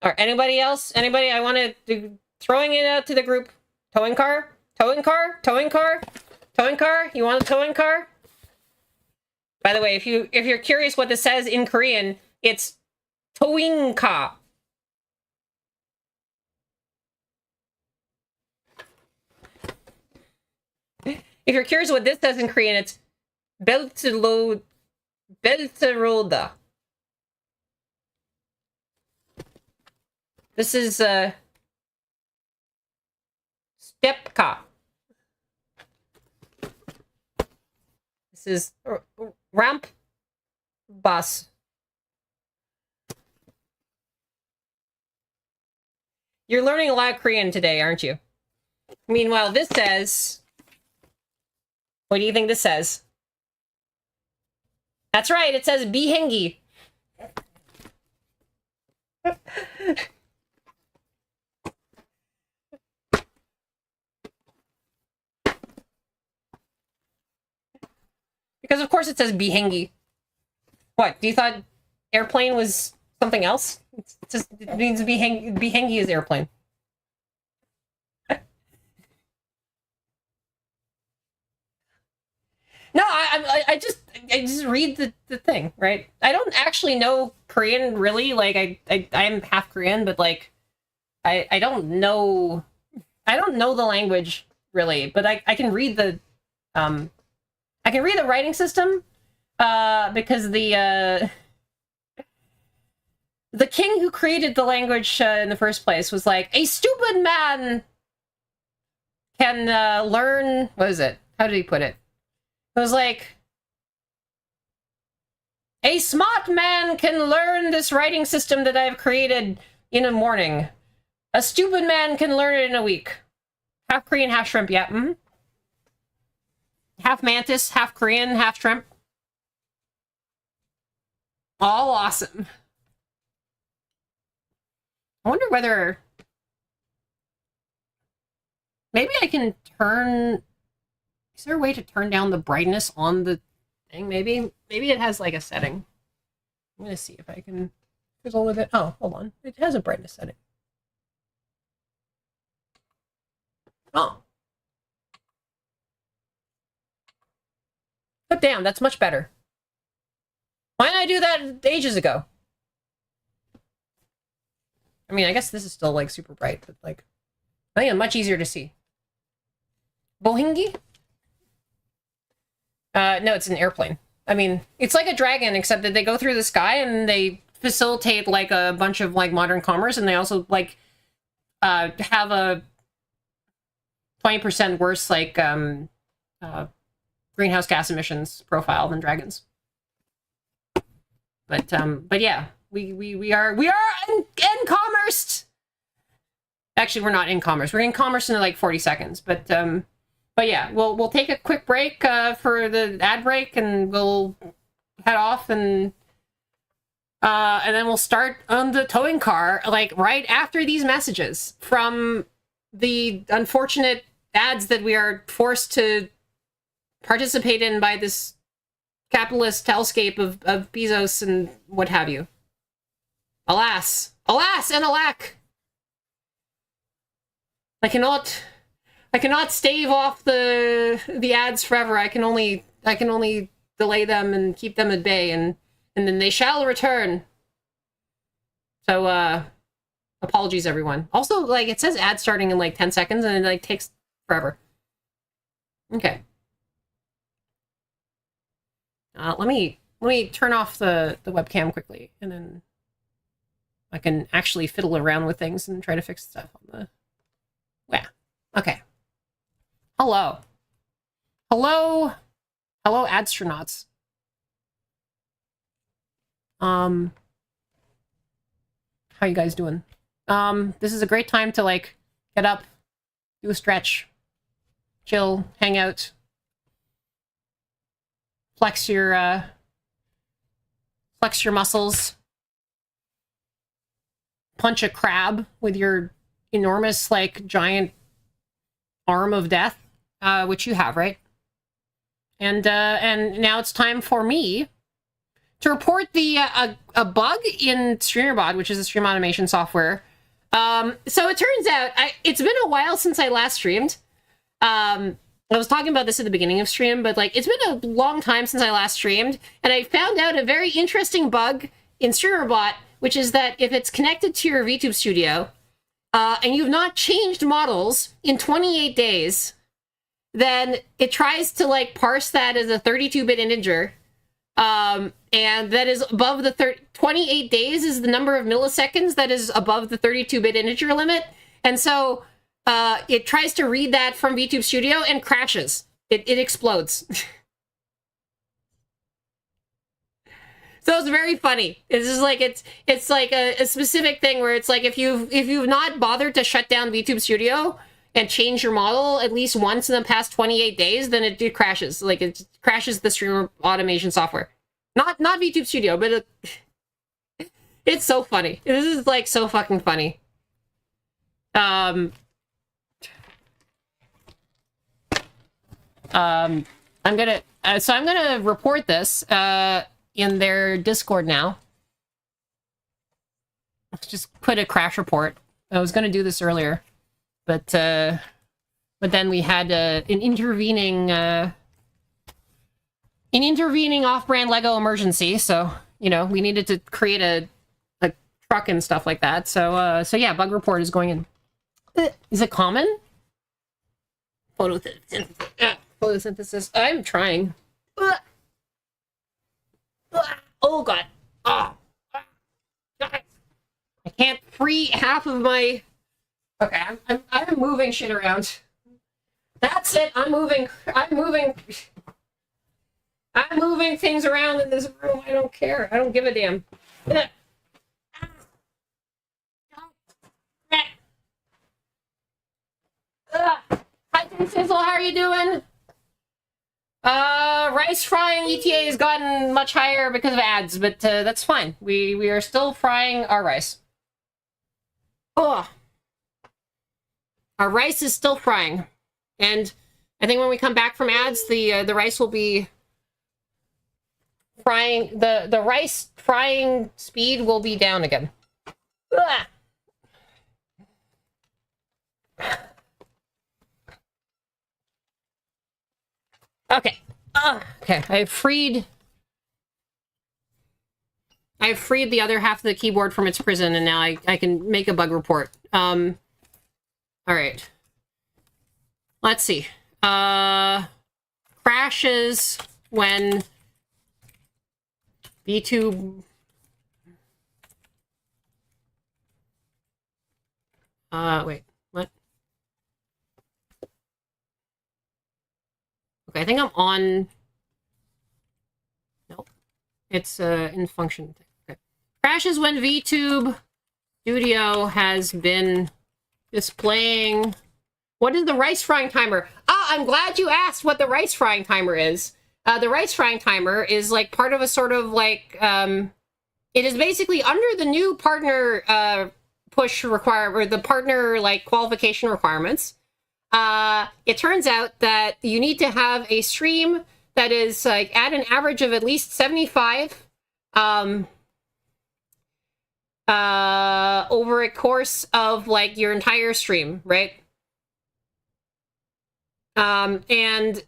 S1: Or anybody else? Anybody? I want to do throwing it out to the group. Towing car? Towing car? Towing car? Towing car? You want a towing car? By the way, if you're curious what this says in Korean, it's towing ka. If you're curious what this says in Korean, it's beltloda. This is stepka. This is ramp bus. You're learning a lot of Korean today, aren't you? Meanwhile, this says... What do you think this says? That's right, it says bihengi. Because of course it says bihengi. What, you thought airplane was something else? It means bihengi is airplane. No, I just read the thing, right? I don't actually know Korean really. Like I'm half Korean, but like I don't know the language really, but I can read the writing system because the king who created the language in the first place was like, a stupid man can learn, what is it? How did he put it? It was like, a smart man can learn this writing system that I've created in a morning. A stupid man can learn it in a week. Half Korean, half shrimp, yeah. Mm-hmm. Half mantis, half Korean, half shrimp. All awesome. I wonder whether... Maybe I can turn... Is there a way to turn down the brightness on the thing? Maybe it has like a setting. I'm gonna see if I can fizzle with it. Oh, hold on. It has a brightness setting. Oh. But damn, that's much better. Why didn't I do that ages ago? I mean, I guess this is still like super bright, but like, I think it's much easier to see. Bohingi? No, it's an airplane. I mean, it's like a dragon, except that they go through the sky and they facilitate like a bunch of like modern commerce, and they also like have a 20% worse like greenhouse gas emissions profile than dragons. But yeah, we are in commerce. Actually, we're not in commerce. We're in commerce in like 40 seconds, but yeah, we'll take a quick break for the ad break, and we'll head off, and then we'll start on the towing car, like right after these messages from the unfortunate ads that we are forced to participate in by this capitalist hellscape of Bezos and what have you. Alas, alas, and alack! I cannot stave off the ads forever. I can only delay them and keep them at bay, and then they shall return. So apologies everyone. Also, like, it says ad starting in like 10 seconds and it like takes forever. Okay. Let me turn off the webcam quickly, and then I can actually fiddle around with things and try to fix stuff on the... Yeah. Okay. Hello. Hello, astronauts. How you guys doing? This is a great time to like get up, do a stretch, chill, hang out, flex your muscles, punch a crab with your enormous like giant arm of death, which you have, right? And now it's time for me to report the a bug in StreamerBot, which is a stream automation software. So it turns out it's been a while since I last streamed. I was talking about this at the beginning of stream, but like it's been a long time since I last streamed, and I found out a very interesting bug in StreamerBot, which is that if it's connected to your VTube studio, and you've not changed models in 28 days, then it tries to like parse that as a 32-bit integer. And that is above the 28 days is the number of milliseconds that is above the 32-bit integer limit. And so it tries to read that from VTube Studio and crashes. It explodes. So it's very funny. It's just like it's like a specific thing where it's like if you've not bothered to shut down VTube Studio and change your model at least once in the past 28 days, then it crashes. Like it crashes the streamer automation software. Not VTube Studio, but it's so funny. This is like so fucking funny. I'm gonna report this in their Discord now. Let's just put a crash report. I was gonna do this earlier, but then we had an intervening off-brand Lego emergency. So you know we needed to create a truck and stuff like that. So yeah, bug report is going in. Is it common? Photosynthesis. I'm trying. Oh god. Oh. I can't free half of my. Okay, I'm moving shit around. That's it. I'm moving things around in this room. I don't care. I don't give a damn. Hi, Sizzle. How are you doing? Rice frying ETA has gotten much higher because of ads, but that's fine. We are still frying our rice. Oh, our rice is still frying, and I think when we come back from ads, the rice will be frying. The rice frying speed will be down again. Ugh. Okay. Okay. I've freed the other half of the keyboard from its prison, and now I can make a bug report. All right. Let's see. Crashes when VTube. Wait. What? Okay, I think I'm on. Nope. It's in function. Okay. Crashes when VTube Studio has been displaying. What is the rice frying timer? I'm glad you asked what the rice frying timer is. The rice frying timer is like part of a sort of like it is basically under the new partner push require or the partner like qualification requirements. It turns out that you need to have a stream that is like at an average of at least 75 over a course of like your entire stream, right? And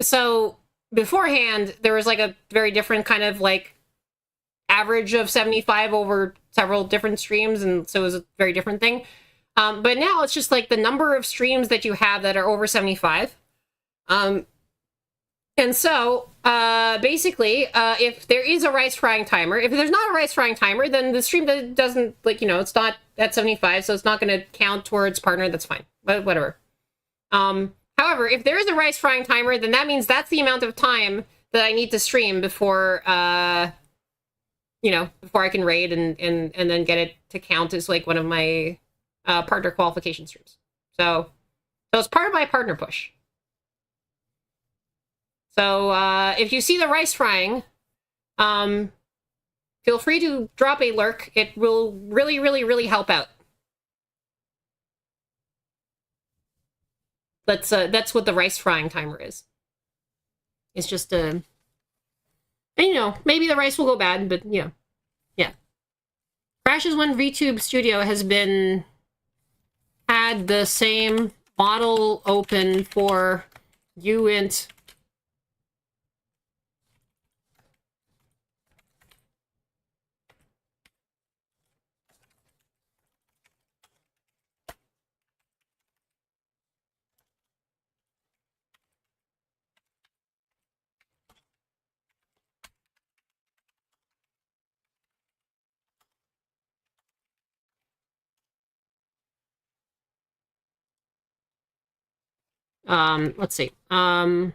S1: so beforehand, there was like a very different kind of like average of 75 over several different streams, and so it was a very different thing. But now it's just like the number of streams that you have that are over 75. And so basically, if there is a rice frying timer, if there's not a rice frying timer, then the stream doesn't, like, you know, it's not at 75, so it's not going to count towards partner. That's fine, but whatever. However, if there is a rice frying timer, then that means that's the amount of time that I need to stream before, you know, before I can raid and then get it to count as like one of my partner qualification streams. So it's part of my partner push. So if you see the rice frying, feel free to drop a lurk. It will really, really, really help out. That's what the rice frying timer is. It's just And, you know, maybe the rice will go bad, but, you know, yeah. Crashes when VTube Studio has been... had the same model open for uint. Let's see. I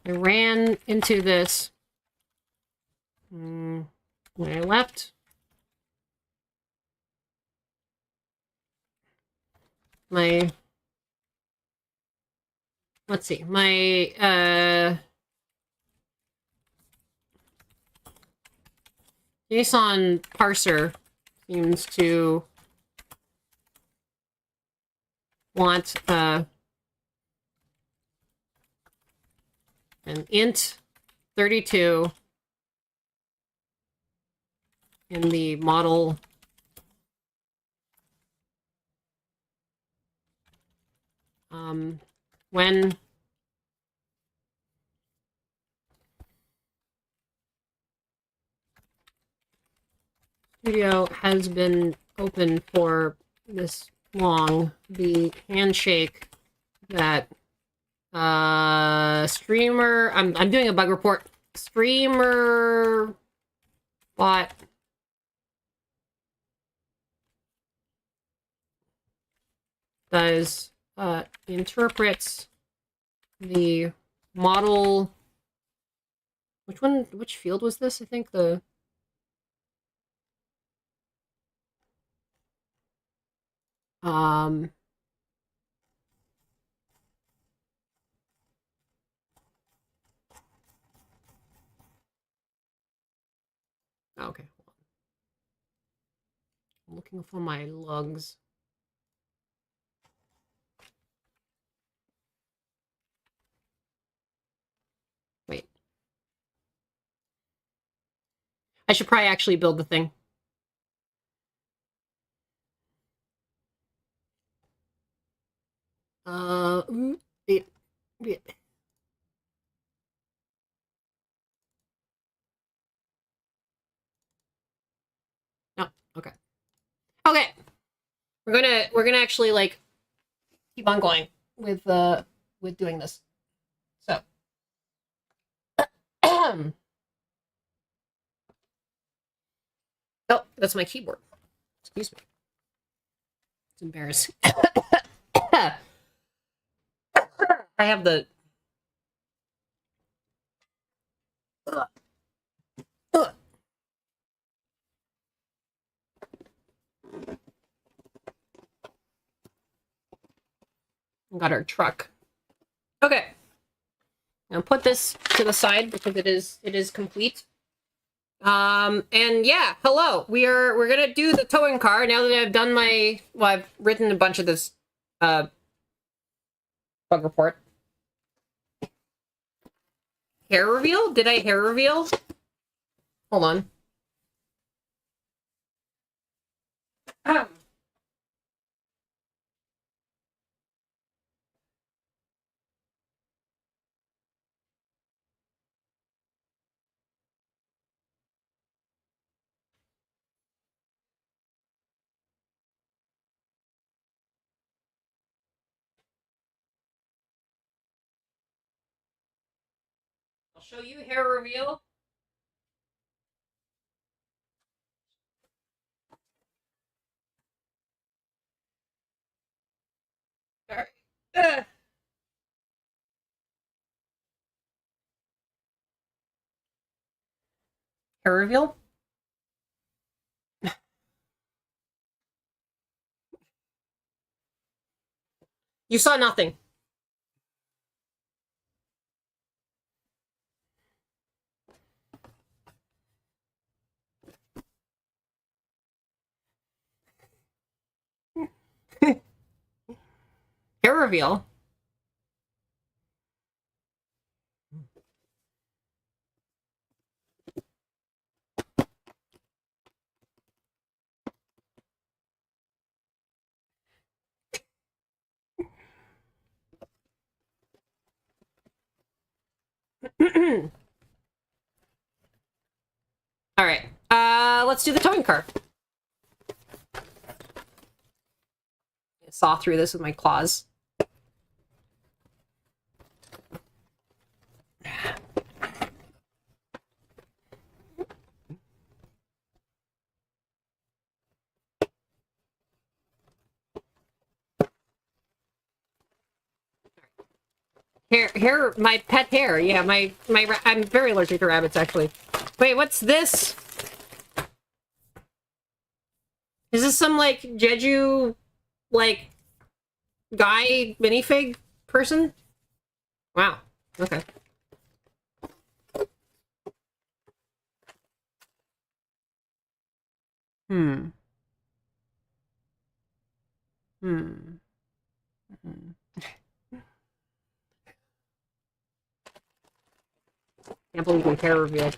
S1: ran into this when I left. My, let's see, my, JSON parser seems to want, an int 32 in the model when Studio has been open for this long, the handshake that streamer, I'm doing a bug report. Streamer bot does interprets the model. Which field was this? I think the okay. I'm looking for my logs. Wait. I should probably actually build the thing. It. No, okay. Okay. We're gonna actually like keep on going with doing this. So oh, that's my keyboard. Excuse me. It's embarrassing. I have the got our truck. Okay. Now put this to the side because it is complete. And yeah, hello. We're gonna do the towing car now that I've done I've written a bunch of this bug report. Hair reveal? Did I hair reveal? Hold on. I'll show you hair reveal. All right. Hair reveal. You saw nothing. Hair reveal. Alright. Let's do the towing car. Saw through this with my claws. Hair, my pet hair. Yeah, I'm very allergic to rabbits, actually. Wait, what's this? Is this some, like, Jeju, like, guy minifig person? Wow. Okay. Hmm. Hmm. Hmm. Can't believe my hair revealed.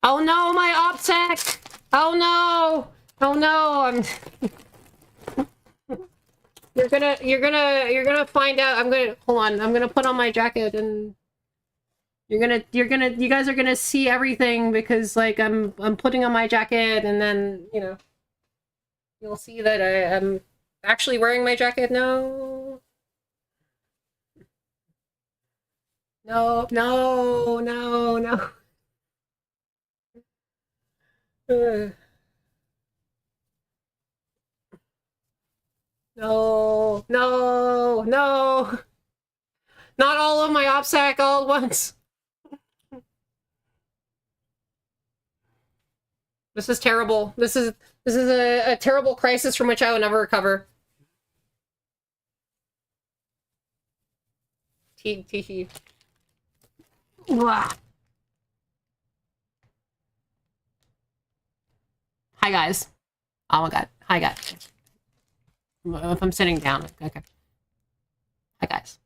S1: Oh no, my OPSEC! Oh no! Oh no, You're gonna find out. Hold on, I'm gonna put on my jacket and you guys are gonna see everything because, like, I'm putting on my jacket and then, you know, you'll see that I am actually wearing my jacket. No. No, no, no, no. No, no, no. Not all of my OPSEC all at once. This is terrible. This is a terrible crisis from which I will never recover. Tee. Hi guys. Oh my god. Hi guys. If I'm sitting down, okay. Hi guys.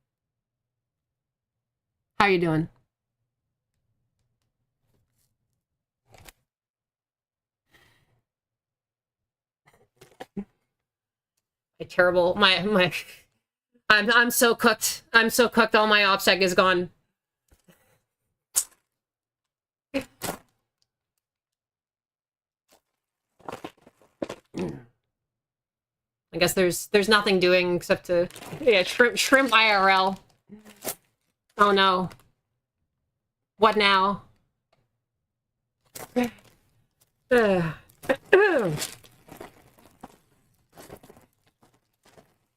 S1: How you doing? I'm so cooked. I'm so cooked. All my OPSEC is gone. I guess there's nothing doing except to, yeah, shrimp IRL. Oh no. What now? And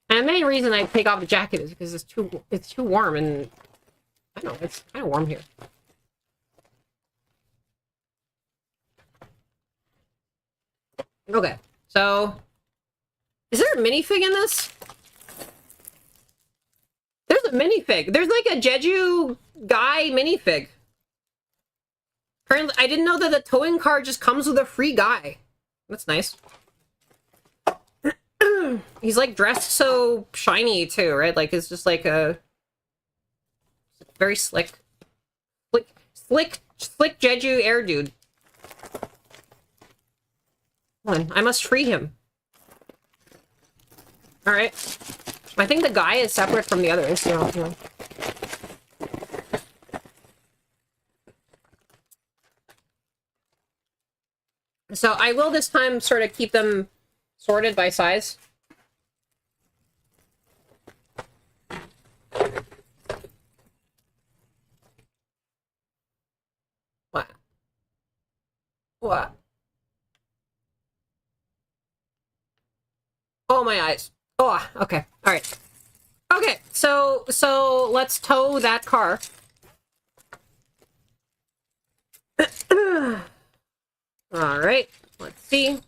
S1: the main reason I take off the jacket is because it's too warm, and I don't know, it's kind of warm here. Okay, so is there a minifig in this? There's a minifig. There's like a Jeju guy minifig. Apparently, I didn't know that the towing car just comes with a free guy. That's nice. He's like dressed so shiny too, right? Like it's just like a very slick Jeju air dude. Hold on, I must free him. All right. I think the guy is separate from the others. You know. So I will this time sort of keep them sorted by size. What? Oh, my eyes. Oh, okay. All right. Okay, so let's tow that car. All right. Let's see.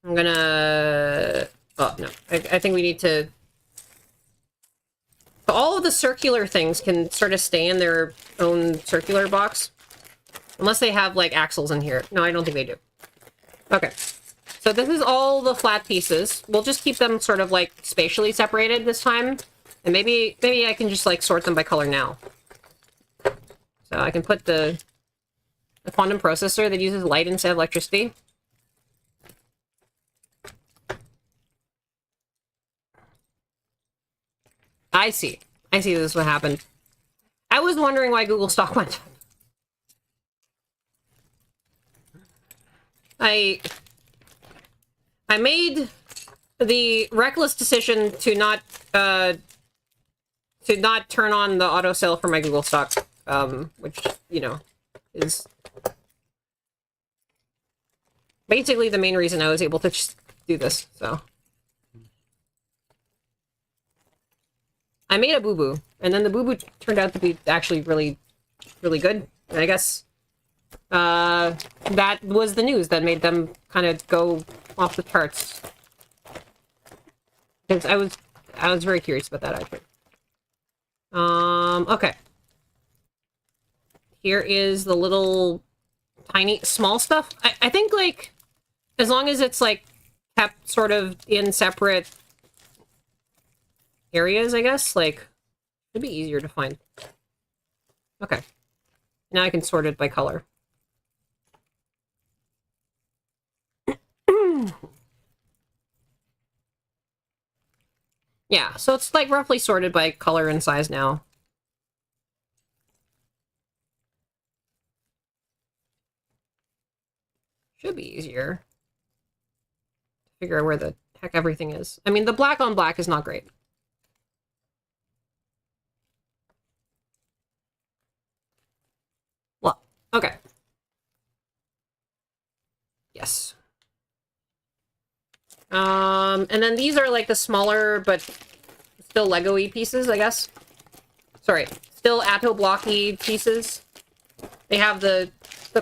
S1: I'm gonna... Oh, no. I think we need to... All of the circular things can sort of stay in their own circular box. Unless they have, like, axles in here. No, I don't think they do. Okay. So this is all the flat pieces. We'll just keep them sort of, like, spatially separated this time. And maybe I can just, like, sort them by color now. So I can put the quantum processor that uses light instead of electricity. I see. I see this is what happened. I was wondering why Google stock went up. I made the reckless decision to not turn on the auto sale for my Google stock, which, you know, is basically the main reason I was able to just do this, so. I made a boo-boo, and then the boo-boo turned out to be actually really, really good. And I guess that was the news that made them kind of go off the charts. Because I was very curious about that, actually. Okay. Here is the little tiny, small stuff. I think, like, as long as it's, like, kept sort of in separate areas, I guess, like, it'd be easier to find. Okay. Now I can sort it by color. Yeah, so it's, like, roughly sorted by color and size now. Should be easier to figure out where the heck everything is. I mean, the black on black is not great. Well, okay. Yes. And then these are like the smaller, but still Lego-y pieces, I guess. Sorry, still Atto blocky pieces. They have the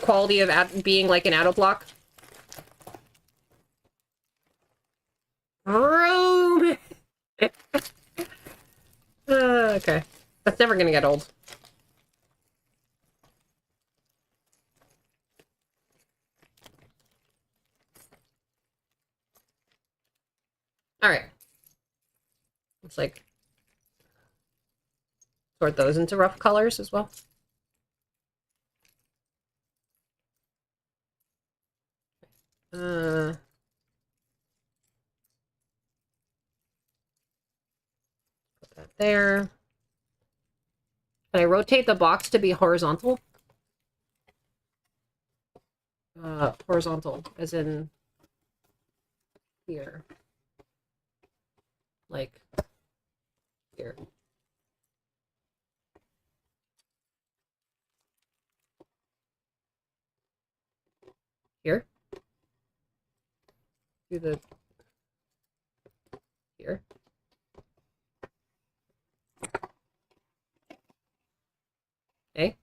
S1: quality of being like an Atto block. Room. Okay, that's never gonna get old. All right. Let's like sort those into rough colors as well. Put that there. Can I rotate the box to be horizontal? Horizontal, as in here. Like here. Here. Do the here. Okay.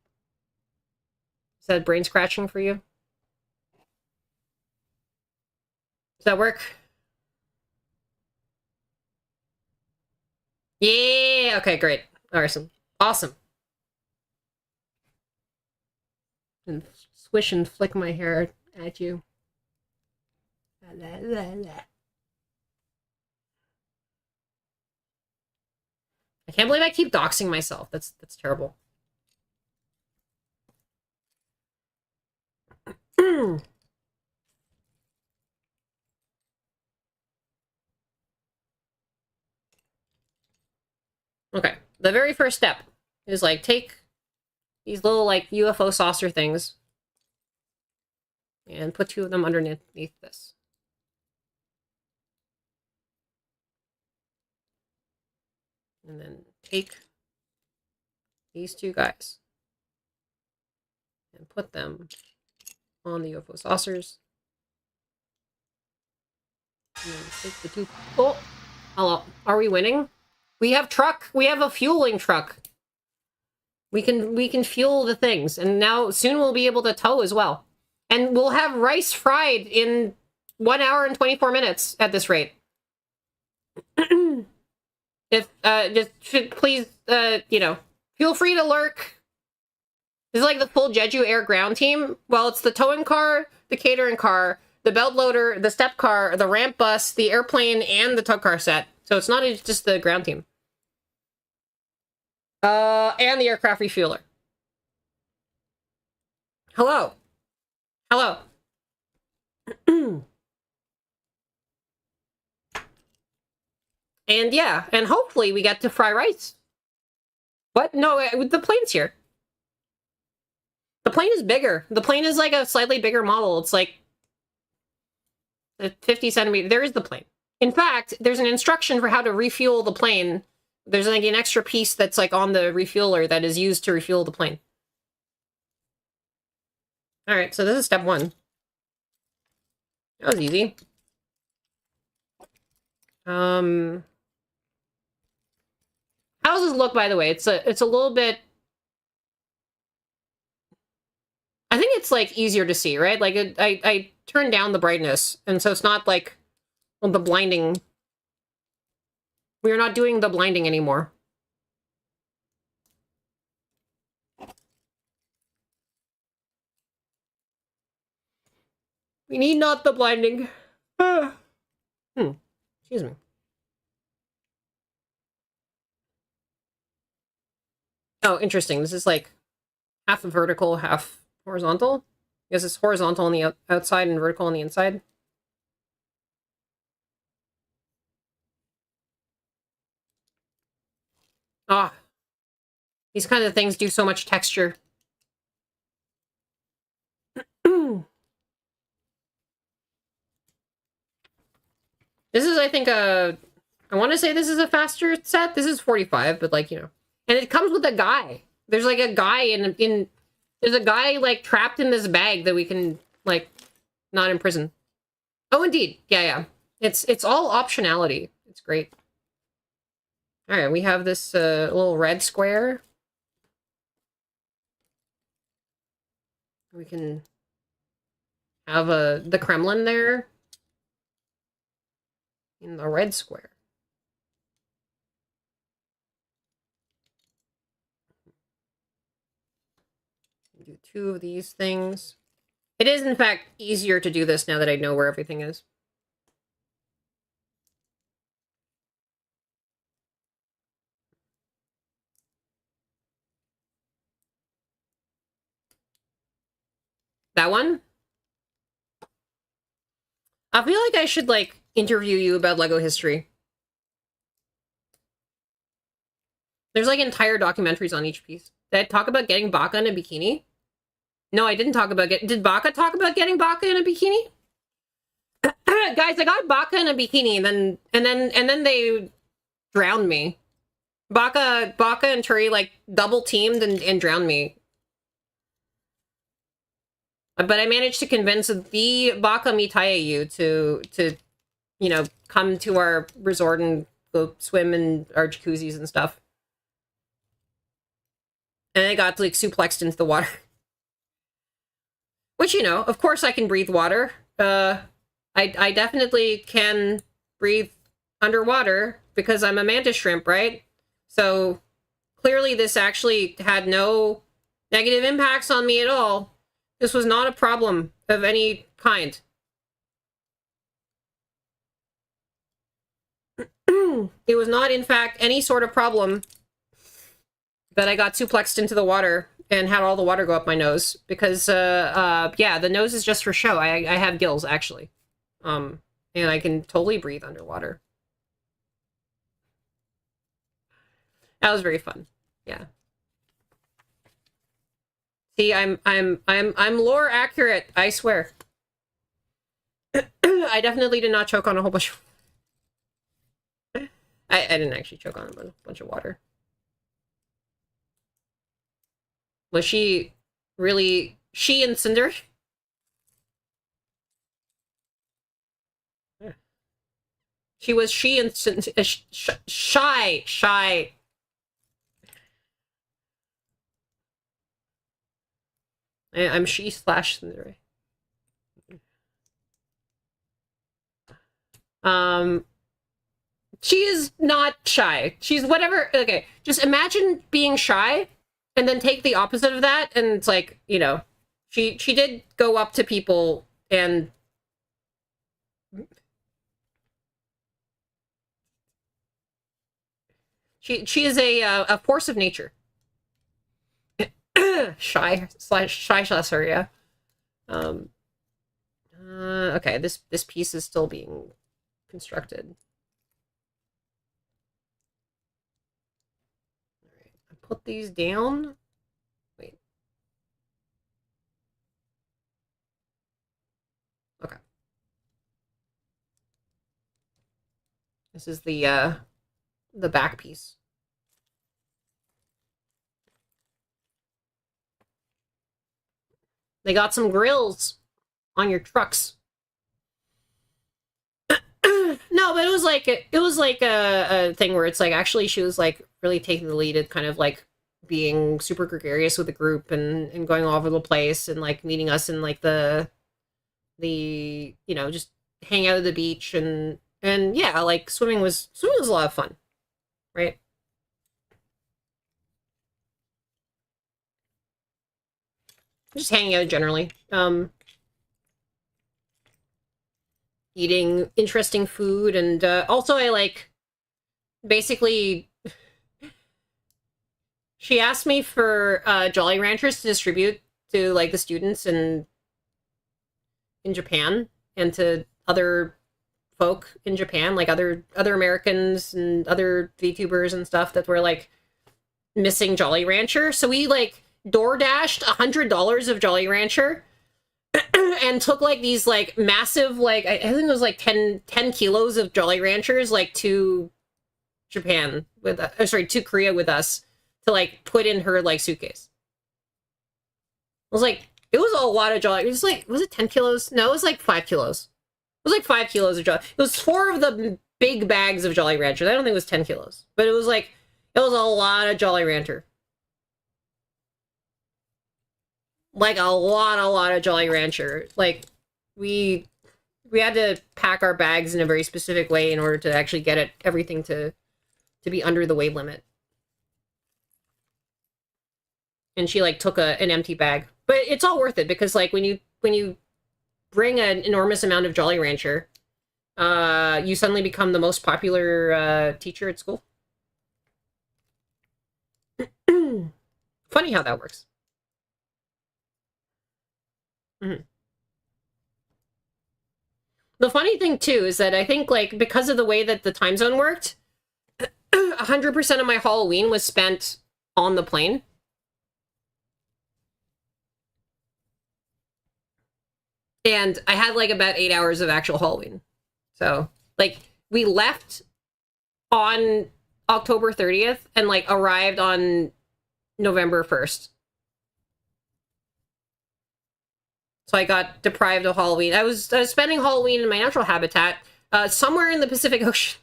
S1: Is that brain scratching for you? Does that work? Yeah, okay, great. Awesome. Awesome. And swish and flick my hair at you. La, la, la. I can't believe I keep doxing myself. That's terrible. Okay, the very first step is like take these little like UFO saucer things and put two of them underneath this. And then take these two guys and put them on the UFO saucers. And then take the two. Oh, hello. Are we winning? We have truck. We have a fueling truck. We can fuel the things, and now soon we'll be able to tow as well. And we'll have rice fried in 1 hour and 24 minutes at this rate. If just please you know, feel free to lurk. This is like the full Jeju Air ground team. Well, it's the towing car, the catering car, the belt loader, the step car, the ramp bus, the airplane, and the tug car set. So it's not just the ground team. And the aircraft refueler. Hello. Hello. And yeah, and hopefully we get to fry rice. What? No, the plane's here. The plane is bigger. The plane is like a slightly bigger model. It's like 50 centimeters. There is the plane. In fact, there's an instruction for how to refuel the plane. There's like an extra piece that's like on the refueler that is used to refuel the plane. All right, so this is step 1. That was easy. How does this look, by the way? It's a little bit... I think it's like easier to see, right? Like I turned down the brightness, and so it's not like the blinding. We are not doing the blinding anymore. We need not the blinding. Excuse me. Oh, interesting. This is like half vertical, half horizontal. I guess it's horizontal on the outside and vertical on the inside. Ah, these kind of things do so much texture. This is, I think, I want to say this is a faster set. This is 45, but like, you know. And it comes with a guy. There's like a guy there's a guy like trapped in this bag that we can like not imprison. Oh, indeed. Yeah. It's all optionality. It's great. All right, we have this little red square. We can have the Kremlin there in the red square. Do 2 of these things. It is, in fact, easier to do this now that I know where everything is. That one? I feel like I should, like, interview you about LEGO history. There's, like, entire documentaries on each piece. Did I talk about getting Baka in a bikini? No, I didn't talk about Did Baka talk about getting Baka in a bikini? Guys, I got Baka in a bikini, and then they drowned me. Baka and Turi, like, double teamed and drowned me. But I managed to convince the Baka Mitayayu to, you know, come to our resort and go swim in our jacuzzis and stuff. And I got, like, suplexed into the water. Which, you know, of course I can breathe water. I definitely can breathe underwater because I'm a mantis shrimp, right? So clearly this actually had no negative impacts on me at all. This was not a problem of any kind. It was not, in fact, any sort of problem that I got suplexed into the water and had all the water go up my nose. Because, yeah, the nose is just for show. I have gills, actually. And I can totally breathe underwater. That was very fun. Yeah. See, I'm lore accurate, I swear. I definitely did not choke on a whole bunch of... I didn't actually choke on a bunch of water. Was she really... She and Cinder? She was she and shy. I'm she/Cinder. She is not shy. She's whatever. Okay, just imagine being shy, and then take the opposite of that, and it's like, you know, she did go up to people and. She is a force of nature. Shy/her, yeah. Okay, this piece is still being constructed. All right, I'm put these down. Wait. Okay. This is the back piece. They got some grills on your trucks. No, but it was like a thing where it's like actually she was like really taking the lead at kind of like being super gregarious with the group and going all over the place and like meeting us in like the you know, just hang out at the beach and yeah, like swimming was a lot of fun, right? Just hanging out generally. Eating interesting food, and also I like basically she asked me for Jolly Ranchers to distribute to like the students in Japan and to other folk in Japan, like other Americans and other VTubers and stuff that were like missing Jolly Rancher. So we like door dashed $100 of Jolly Rancher and took like these like massive, like I think it was like 10 kilos of Jolly Ranchers like to Japan with to Korea with us to like put in her like suitcase. It was like, it was a lot of Jolly. It was like, was it 10 kilos? No, it was like 5 kilos. It was like 5 kilos of Jolly. It was 4 of the big bags of Jolly Ranchers. I don't think it was 10 kilos, but it was like, it was a lot of Jolly Rancher. Like a lot of Jolly Rancher. Like we had to pack our bags in a very specific way in order to actually get everything to be under the weight limit. And she like took an empty bag, but it's all worth it because like when you bring an enormous amount of Jolly Rancher, you suddenly become the most popular teacher at school. Funny how that works. Mm-hmm. The funny thing too is that I think like because of the way that the time zone worked, 100% of my Halloween was spent on the plane. And I had like about 8 hours of actual Halloween. So like we left on October 30th and like arrived on November 1st. So I got deprived of Halloween. I was spending Halloween in my natural habitat, somewhere in the Pacific Ocean.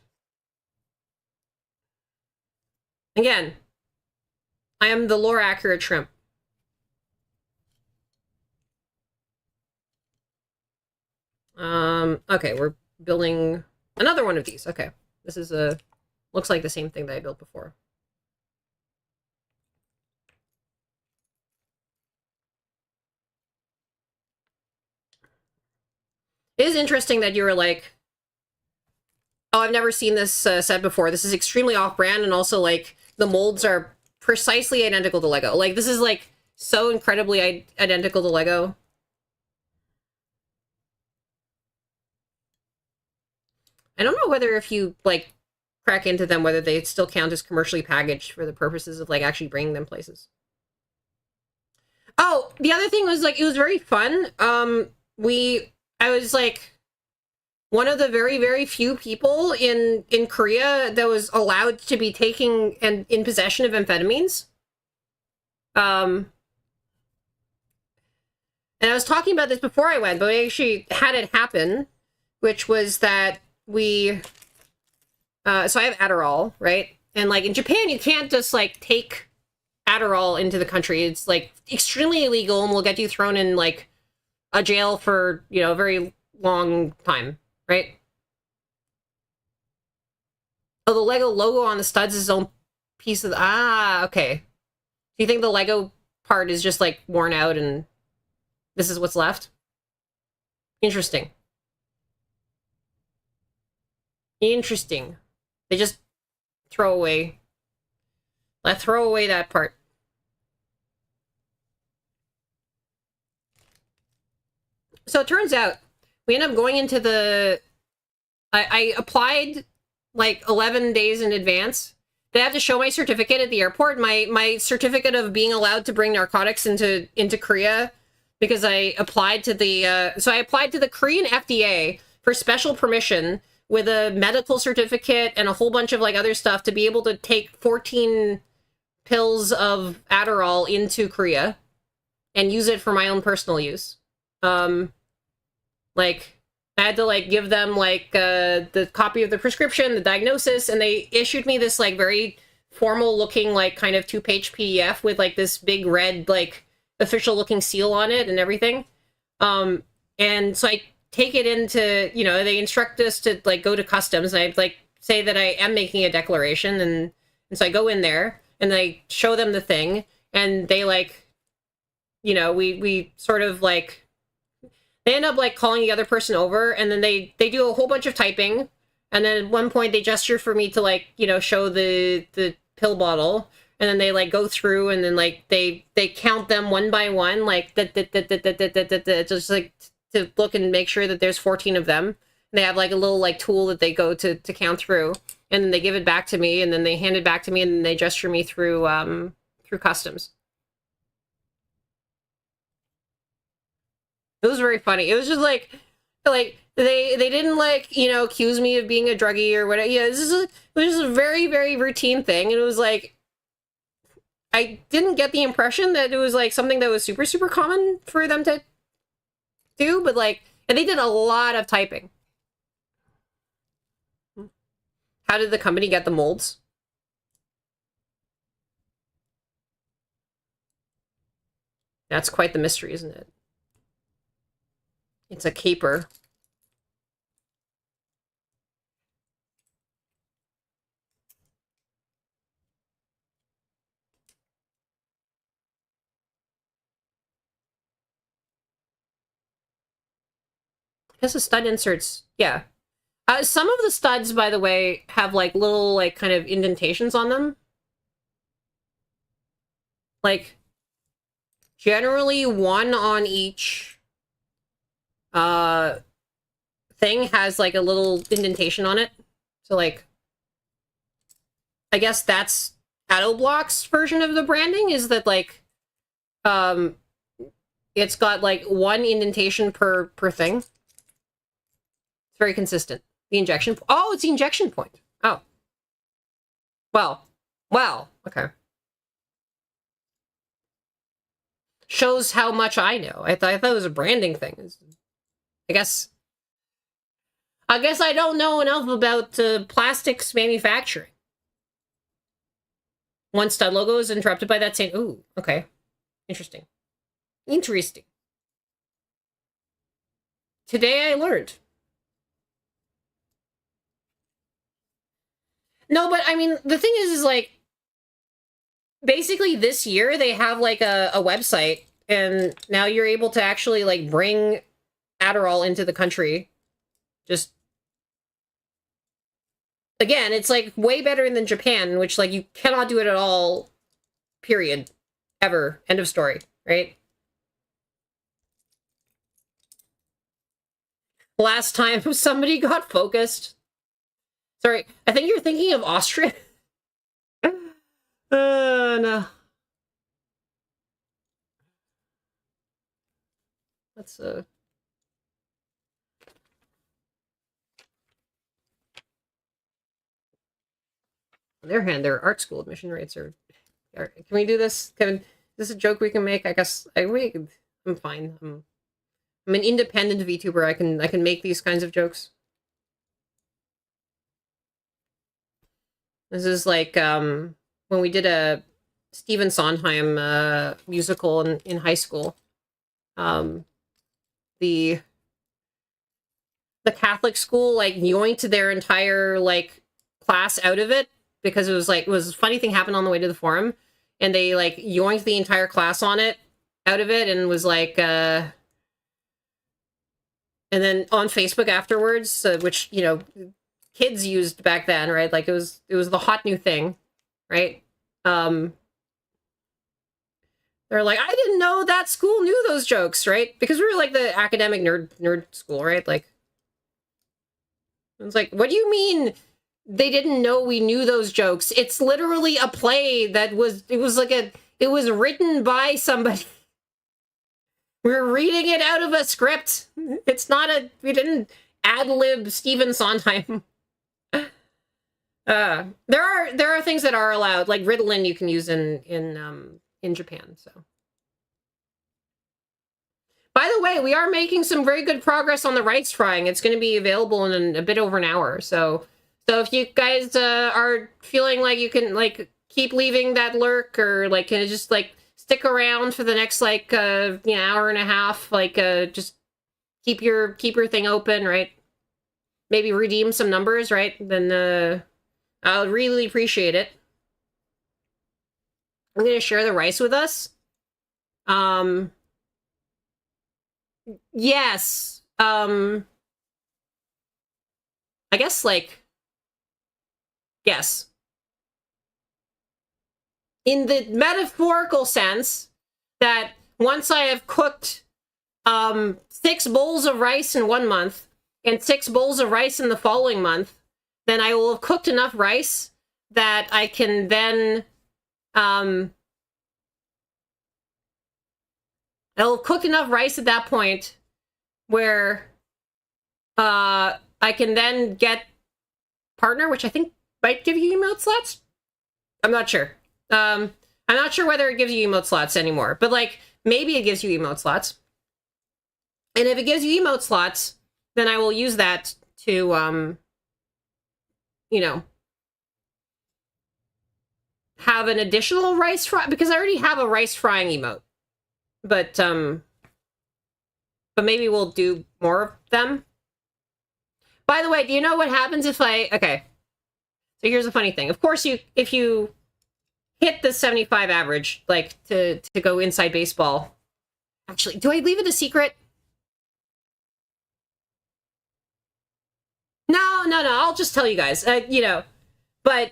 S1: Again, I am the lore accurate shrimp. Okay, we're building another one of these. Okay, this is looks like the same thing that I built before. It is interesting that you were like, oh, I've never seen this set before. This is extremely off-brand, and also, like, the molds are precisely identical to Lego. Like, this is, like, so incredibly identical to Lego. I don't know whether if you, like, crack into them, whether they still count as commercially packaged for the purposes of, like, actually bringing them places. Oh, the other thing was, like, it was very fun. I was, like, one of the very, very few people in Korea that was allowed to be taking and in possession of amphetamines. And I was talking about this before I went, but we actually had it happen, which was that so I have Adderall, right? And like in Japan, you can't just like take Adderall into the country. It's like extremely illegal and will get you thrown in like a jail for, you know, a very long time, right? Oh, the Lego logo on the studs is its own piece of okay. Do you think the Lego part is just like worn out and this is what's left? Interesting. Interesting. They just throw away. Let's throw away that part. So it turns out we end up going into the... I applied like 11 days in advance. they have to show my certificate at the airport, my certificate of being allowed to bring narcotics into Korea, because I applied to the so I applied to the Korean FDA for special permission with a medical certificate and a whole bunch of like other stuff to be able to take 14 pills of Adderall into Korea and use it for my own personal use. Like, I had to like give them like the copy of the prescription, the diagnosis, and they issued me this like very formal looking like kind of 2-page PDF with like this big red like official looking seal on it and everything. And so I take it into, you know, they instruct us to like go to customs, and I like say that I am making a declaration, and so I go in there and I show them the thing, and they like, you know, we sort of like, they end up like calling the other person over, and then they do a whole bunch of typing, and then at one point they gesture for me to like, you know, show the pill bottle, and then they like go through, and then like they count them one by one, like just like to look and make sure that there's 14 of them. They have like a little like tool that they go to count through, and then they give it back to me, and then they hand it back to me, and then they gesture me through customs. It was very funny. It was just like they didn't like, you know, accuse me of being a druggie or whatever. Yeah, it was just a very, very routine thing, and it was like, I didn't get the impression that it was like something that was super, super common for them to do, but like, and they did a lot of typing. How did the company get the molds? That's quite the mystery, isn't it? It's a caper. Has the stud inserts, yeah. Some of the studs, by the way, have like little like kind of indentations on them. Like, generally one on each thing has like a little indentation on it. So like, I guess that's Adoblock's version of the branding, is that like it's got like one indentation per thing. It's very consistent. The injection, oh, it's the injection point. Oh, well, okay. Shows how much I know. I thought it was a branding thing. I guess I don't know enough about plastics manufacturing. One stud logo is interrupted by that same. Ooh, okay, interesting. Today I learned. No, but I mean, the thing is like, basically this year they have like a website, and now you're able to actually like bring Adderall into the country. Just, again, it's like way better than Japan, which like you cannot do it at all, period, ever, end of story, right? Last time somebody got focused. Sorry, I think you're thinking of Austria. No. Let's on their hand, their art school admission rates are. Can we do this? Is this a joke we can make? I guess I'm fine. I'm an independent VTuber. I can make these kinds of jokes. This is like when we did a Stephen Sondheim musical in high school. The Catholic school like yoinked their entire like class out of it, because it was a funny thing happened on the way to the forum, and they like yoinked the entire class on it out of it, and was like and then on Facebook afterwards, which, you know, kids used back then, right? Like it was the hot new thing, right? They're like, I didn't know that school knew those jokes, right? Because we were like the academic nerd school, right? Like, it's like, what do you mean they didn't know we knew those jokes. It's literally a play that it was written by somebody. We're reading it out of a script. It's not we didn't ad-lib Stephen Sondheim. There are things that are allowed, like Ritalin you can use in Japan, so. By the way, we are making some very good progress on the rice frying. It's going to be available in a bit over an hour. So if you guys are feeling like you can like keep leaving that lurk, or like can just like stick around for the next like hour and a half, like just keep your thing open, right? Maybe redeem some numbers, right? Then I'll really appreciate it. I'm going to share the rice with us. Yes. I guess, like, yes. In the metaphorical sense that once I have cooked 6 bowls of rice in 1 month and 6 bowls of rice in the following month, then I will have cooked enough rice that I can then I'll have cooked enough rice at that point where I can then get partner, which I think might give you emote slots. I'm not sure. I'm not sure whether it gives you emote slots anymore, but like maybe it gives you emote slots. And if it gives you emote slots, then I will use that to have an additional rice fry, because I already have a rice frying emote. But maybe we'll do more of them. By the way, do you know what happens if okay. So here's the funny thing. Of course, if you hit the 75 average, like to go inside baseball. Actually, do I leave it a secret? No, I'll just tell you guys. But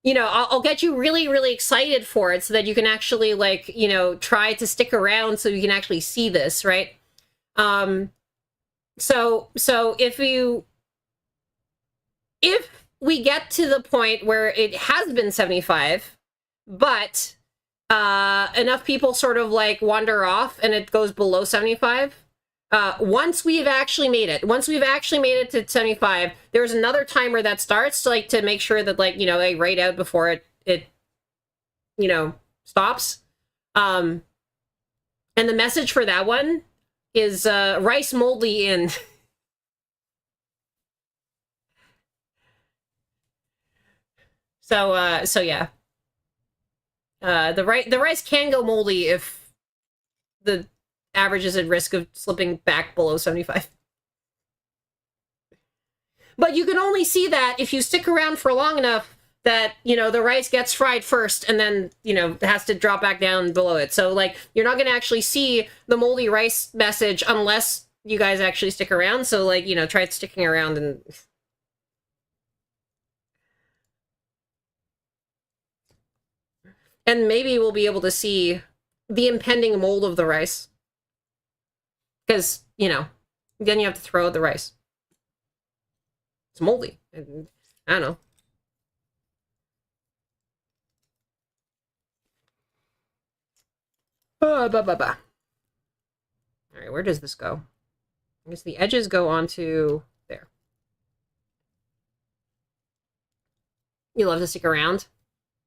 S1: I'll get you really, really excited for it so that you can actually, like, try to stick around so you can actually see this, right? So if we get to the point where it has been 75, but enough people sort of like wander off and it goes below 75, once we've actually made it to 75, there's another timer that starts to make sure that, like, they write out before it stops. And the message for that one is rice moldy in. So yeah. The rice can go moldy if the average is at risk of slipping back below 75. But you can only see that if you stick around for long enough that, the rice gets fried first and then, it has to drop back down below it. So, like, you're not going to actually see the moldy rice message unless you guys actually stick around. So, like, try sticking around and... And maybe we'll be able to see the impending mold of the rice. Because, then you have to throw out the rice. It's moldy. I don't know. All right, where does this go? I guess the edges go onto there. You love to stick around.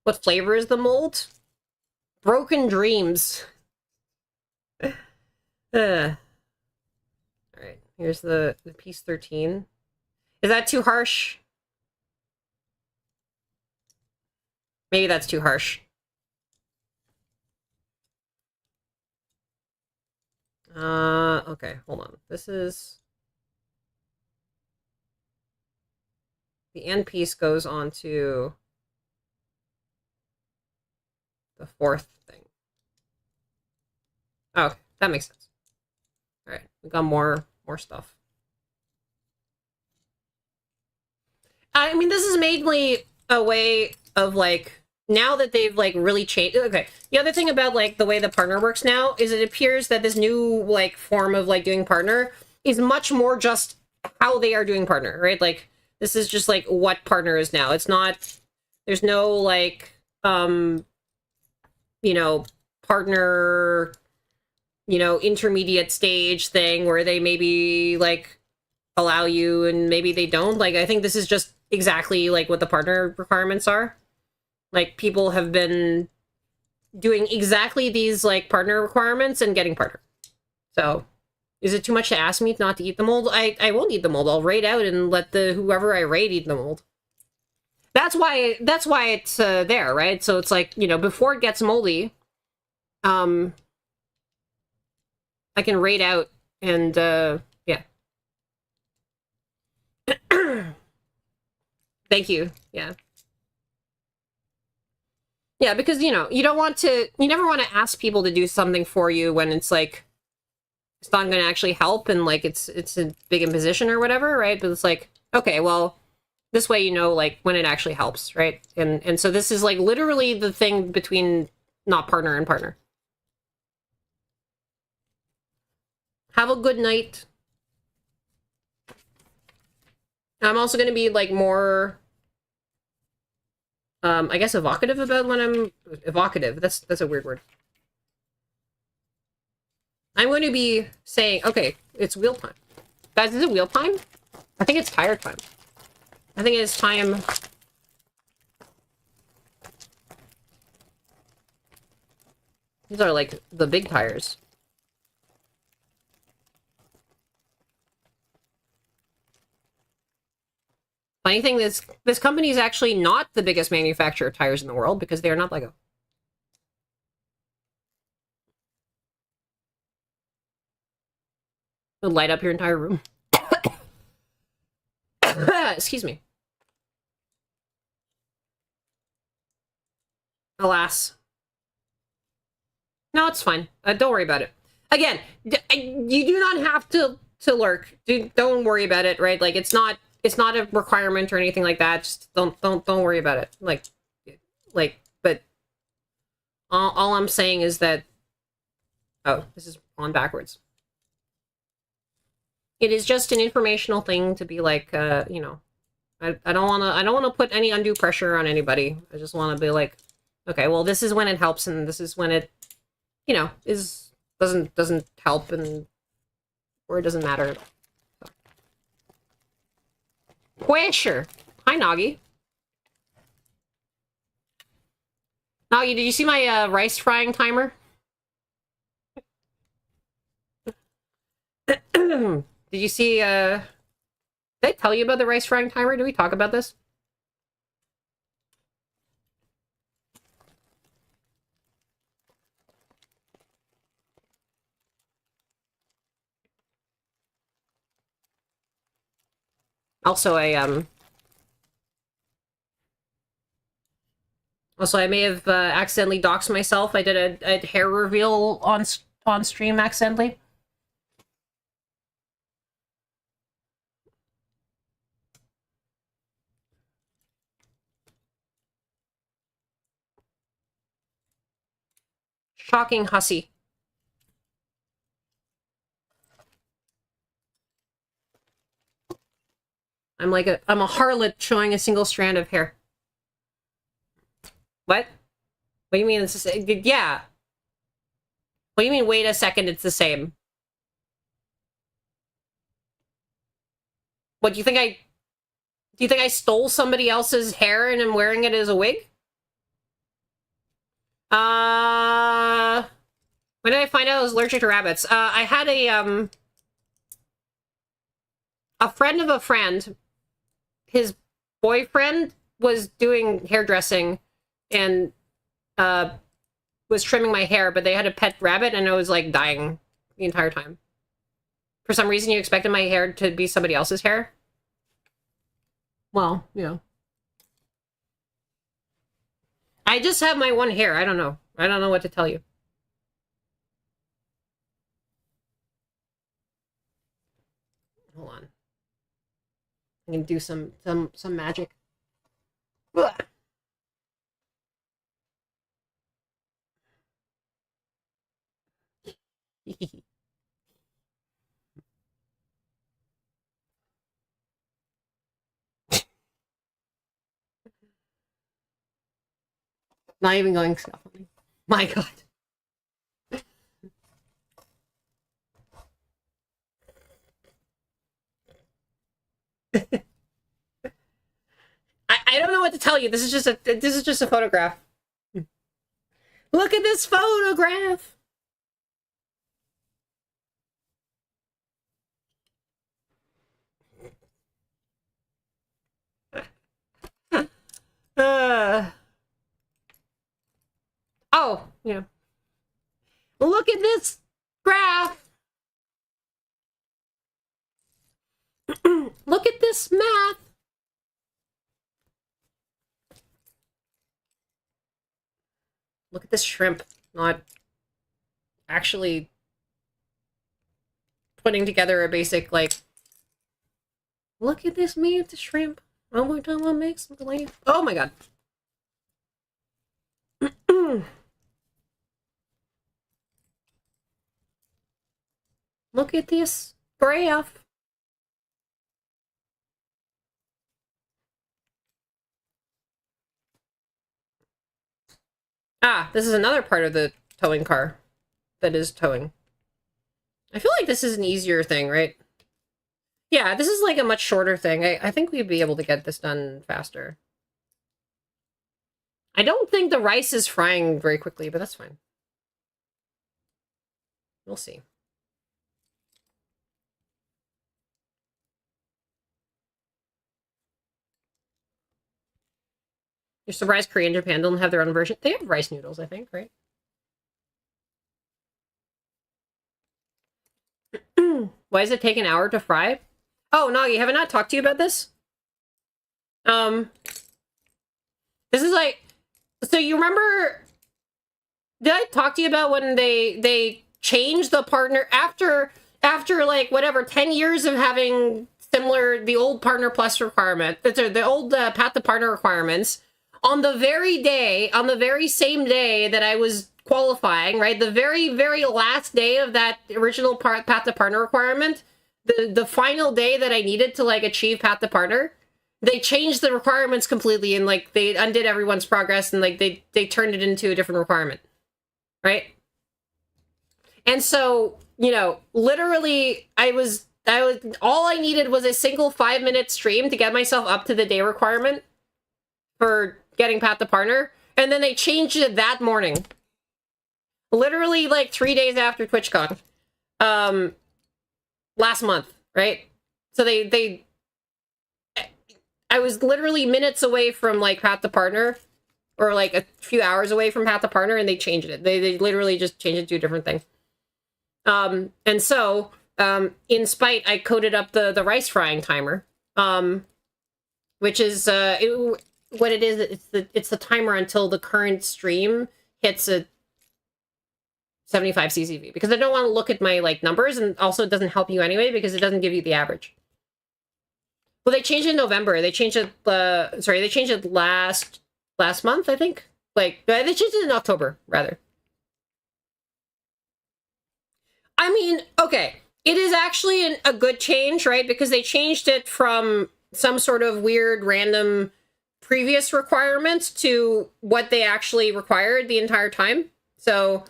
S1: What flavor is the mold? Broken dreams. All right, here's the piece 13. Is that too harsh? Maybe that's too harsh. Okay, hold on. This is... The end piece goes onto the 4th thing. Oh, okay, that makes sense. All right, we got more stuff. I mean, this is mainly a way of, like, now that they've, like, really changed... Okay, the other thing about, like, the way the partner works now is it appears that this new, like, form of, like, doing partner is much more just how they are doing partner, right? Like, This is just like what partner is now. It's not, there's no like, you know, partner, you know, intermediate stage thing where they maybe like allow you and maybe they don't. Like, I think this is just exactly like what the partner requirements are. Like, people have been doing exactly these like partner requirements and getting partner. So is it too much to ask me not to eat the mold? I won't eat the mold. I'll raid out and let the whoever I raid eat the mold. That's why it's there, right? So it's like, you know, before it gets moldy, I can raid out and yeah. Thank you. Yeah. Yeah, because, you know, you never want to ask people to do something for you when it's like it's not going to actually help and like it's a big imposition or whatever, right? But it's like, okay, well, this way you know like when it actually helps, right? And so this is like literally the thing between not partner and partner. Have a good night. I'm also going to be like more I guess evocative about when I'm evocative. That's a weird word. I'm going to be saying, okay, it's wheel time. Guys, is it wheel time? I think it's tire time. I think it's time. These are like the big tires. Funny thing is, this company is actually not the biggest manufacturer of tires in the world because they are not Lego. It'll light up your entire room. Excuse me. Alas. No, it's fine. Don't worry about it. Again, you do not have to lurk. Don't worry about it, right? Like it's not a requirement or anything like that. Just don't worry about it. Like but all I'm saying is that oh, this is on backwards. It is just an informational thing to be like you know, I don't want to put any undue pressure on anybody. I just want to be like, okay, well, this is when it helps and this is when it, you know, doesn't help and or it doesn't matter. Sure. Hi, Noggy. Noggy, did you see my rice frying timer? Did you see, did I tell you about the rice frying timer? Did we talk about this? Also, I may have accidentally doxed myself. I did a hair reveal on stream accidentally. Shocking hussy. I'm a harlot showing a single strand of hair. What? What do you mean it's the same? Yeah. What do you mean, wait a second, it's the same? What, do you think I stole somebody else's hair and am wearing it as a wig? When did I find out I was allergic to rabbits? I had a friend of a friend, his boyfriend was doing hairdressing and was trimming my hair, but they had a pet rabbit and I was like dying the entire time. For some reason you expected my hair to be somebody else's hair? Well, you know. I just have my one hair. I don't know. I don't know what to tell you. Hold on. I can do some magic. Ugh. Not even going scaffolding. My god. I don't know what to tell you. This is just a photograph. Look at this photograph. Oh, yeah. Look at this graph. Look at this math. Look at this shrimp not actually putting together a basic, like, look at this mantis shrimp. One more time, I'll make some believe. Oh my god. Look at this graph. Ah, this is another part of the towing car that is towing. I feel like this is an easier thing, right? Yeah, this is like a much shorter thing. I think we'd be able to get this done faster. I don't think the rice is frying very quickly, but that's fine. We'll see. You're surprised Korea and Japan don't have their own version? They have rice noodles, I think, right? Why does it take an hour to fry? Oh, Nagi, have I not talked to you about this? This is like... So you remember... Did I talk to you about when they changed the partner... After like, whatever, 10 years of having similar... The old Partner Plus requirement... The old Path to Partner requirements... On the very same day that I was qualifying, right? The very, very last day of that original Path to Partner requirement, the final day that I needed to, like, achieve Path to Partner, they changed the requirements completely and, like, they undid everyone's progress and, like, they turned it into a different requirement, right? And so, you know, literally, all I needed was a single 5-minute stream to get myself up to the day requirement for getting Path to Partner, and then they changed it that morning. Literally, like, 3 days after TwitchCon. Last month, right? So I was literally minutes away from, like, Path to Partner, or, like, a few hours away from Path to Partner, and they changed it. They literally just changed it to a different thing. And so, in spite, I coded up the rice frying timer, which is, what it is, it's the timer until the current stream hits a 75 CCV, because I don't want to look at my, like, numbers, and also it doesn't help you anyway because it doesn't give you the average. Well, they changed it in November. They changed it they changed it last month, I think. Like, they changed it in October, rather. I mean, okay, it is actually a good change, right? Because they changed it from some sort of weird random previous requirements to what they actually required the entire time. So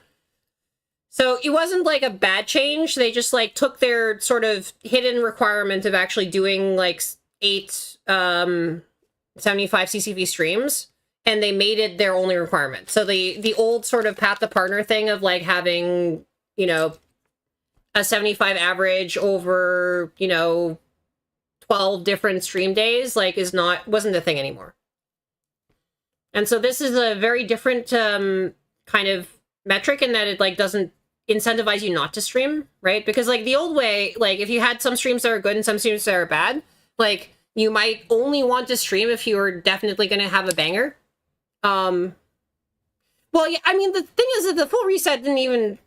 S1: it wasn't like a bad change. They just, like, took their sort of hidden requirement of actually doing, like, 8 75 CCV streams, and they made it their only requirement. So the old sort of Path to Partner thing of, like, having, you know, a 75 average over, you know, 12 different stream days, like, wasn't a thing anymore. And so this is a very different kind of metric in that it, like, doesn't incentivize you not to stream, right? Because, like, the old way, like, if you had some streams that are good and some streams that are bad, like, you might only want to stream if you were definitely going to have a banger. Well, yeah, I mean, the thing is that the full reset didn't even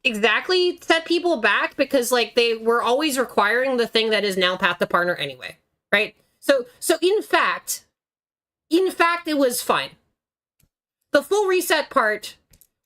S1: exactly set people back, because, like, they were always requiring the thing that is now Path to Partner anyway, right? So in fact, it was fine. The full reset part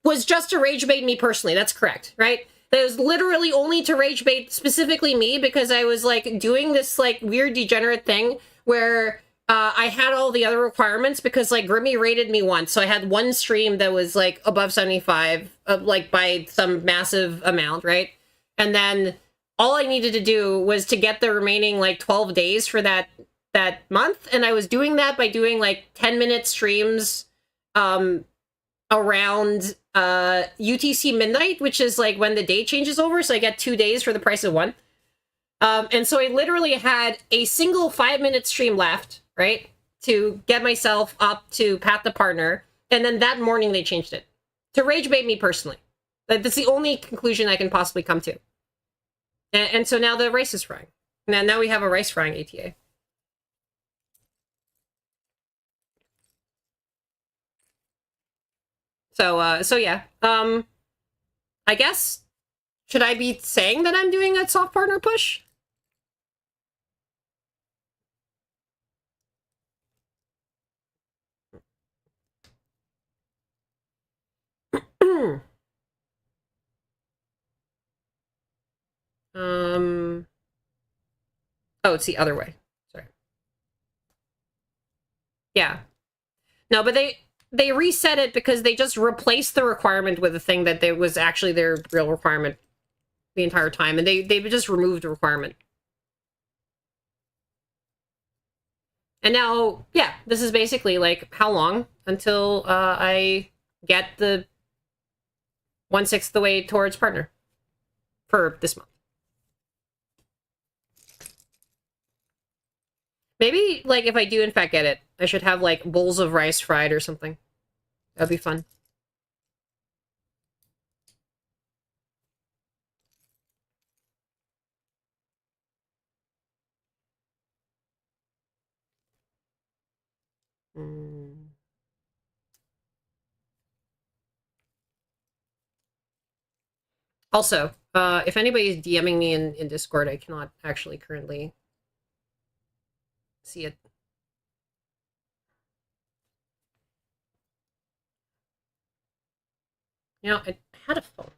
S1: was just to rage bait me personally. That's correct, right? That was literally only to rage bait specifically me, because I was, like, doing this, like, weird degenerate thing where I had all the other requirements because like Grimmy rated me once, so I had one stream that was like above 75, like by some massive amount, right? And then all I needed to do was to get the remaining like 12 days for that month, and I was doing that by doing like 10-minute streams around UTC midnight, which is like when the day changes over, so I get 2 days for the price of one. And so I literally had a single 5-minute stream left, right, to get myself up to Pat the Partner, and then that morning they changed it to rage bait me personally. That's the only conclusion I can possibly come to. And so now the rice is frying. Now we have a rice frying ATA. So yeah. I guess, should I be saying that I'm doing a soft partner push? Oh, it's the other way. Sorry. Yeah. No, but they reset it because they just replaced the requirement with a thing that they was actually their real requirement the entire time, and they just removed the requirement. And now, yeah, this is basically like how long until I get the 1/6 the way towards partner for this month. Maybe, like, if I do in fact get it, I should have, like, bowls of rice fried or something. That'd be fun. Also, if anybody's DMing me in Discord, I cannot actually currently see it. You know, I had a phone.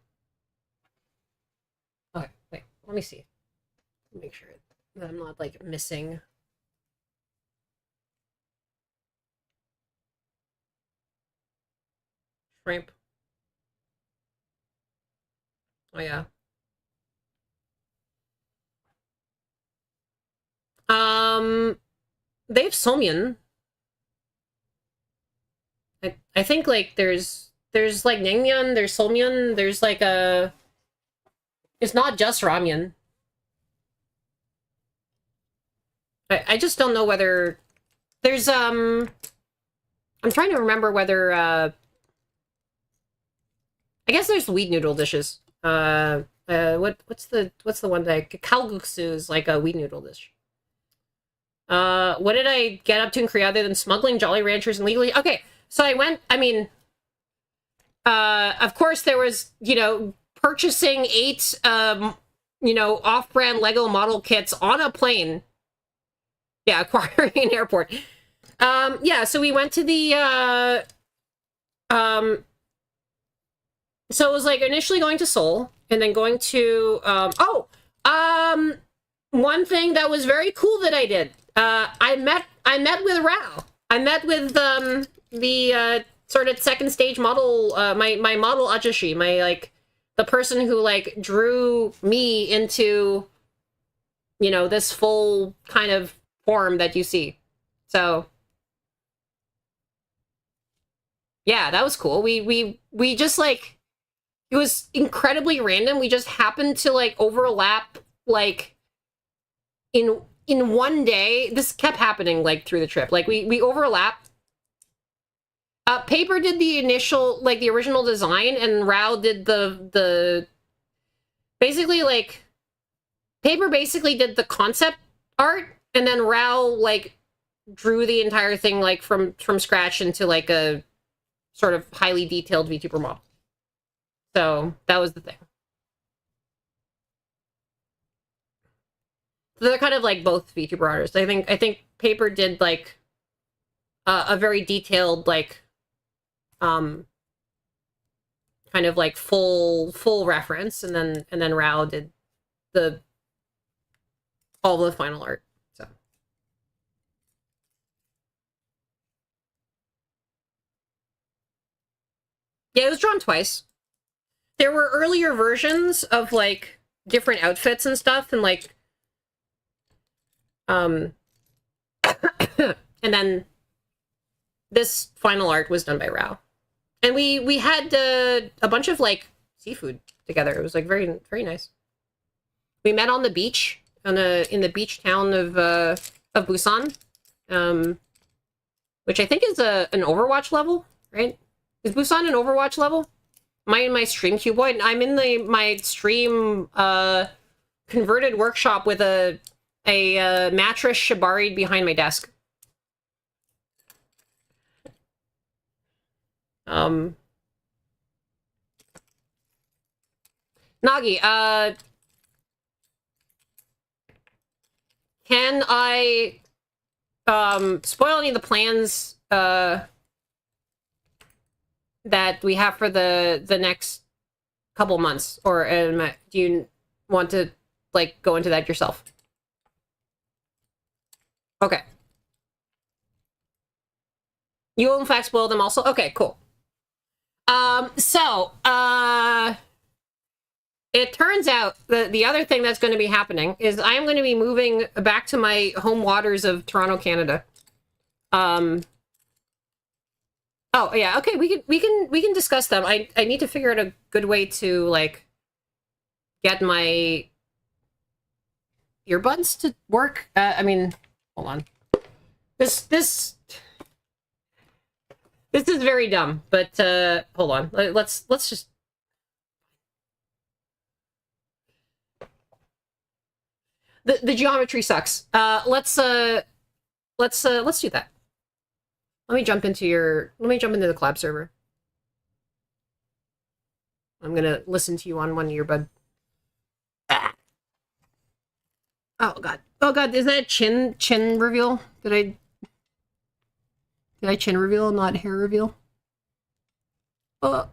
S1: Okay, wait, let me see. Make sure that I'm not, like, missing. Shrimp. Oh, yeah. They have Somyeon. I think, like, there's like naengmyeon, there's Somyeon, there's like a... It's not just ramyun. I just don't know whether... There's, I'm trying to remember whether, I guess there's wheat noodle dishes. What's the one that... Kalguksu is like a wheat noodle dish. What did I get up to in Korea other than smuggling Jolly Ranchers and legally? Okay, so I went, I mean... of course there was, you know, purchasing 8, you know, off-brand Lego model kits on a plane. Yeah, acquiring an airport. Yeah, so we went to the, so it was like initially going to Seoul and then going to, one thing that was very cool that I did. I met with Rao. I met with, the, sort of second stage model, my model Ajashi, my, like, the person who, like, drew me into, you know, this full kind of form that you see. So, yeah, that was cool. We just, like, it was incredibly random. We just happened to, like, overlap, like, in one day. This kept happening, like, through the trip. Like, we overlapped. Paper did the initial, like, the original design, and Rao did the basically, like, Paper basically did the concept art, and then Rao, like, drew the entire thing, like, from scratch into, like, a sort of highly detailed VTuber model. So, that was the thing. So they're kind of, like, both VTuber artists. I think Paper did, like, a very detailed, like, kind of like full reference, and then Rao did all the final art. So Yeah, it was drawn twice. There were earlier versions of, like, different outfits and stuff, and, like, and then this final art was done by Rao. And we had a bunch of, like, seafood together. It was, like, very, very nice. We met on the beach, in the beach town of Busan, which I think is an Overwatch level, right? Is Busan an Overwatch level? Am I in my stream cuboid? I'm in my stream converted workshop with a mattress shibari'd behind my desk. Nagi, can I spoil any of the plans that we have for the next couple months, or do you want to, like, go into that yourself? Okay. You will in fact spoil them also? Okay, cool. It turns out that the other thing that's going to be happening is I am going to be moving back to my home waters of Toronto, Canada. Oh yeah, okay, we can discuss them. I need to figure out a good way to, like, get my earbuds to work. I mean, hold on. This is very dumb, but hold on. Let's just. The geometry sucks. Let's do that. Let me jump into the collab server. I'm gonna listen to you on one earbud. Ah. Oh god. Oh god, is that a chin reveal? Did I chin reveal, not hair reveal? We're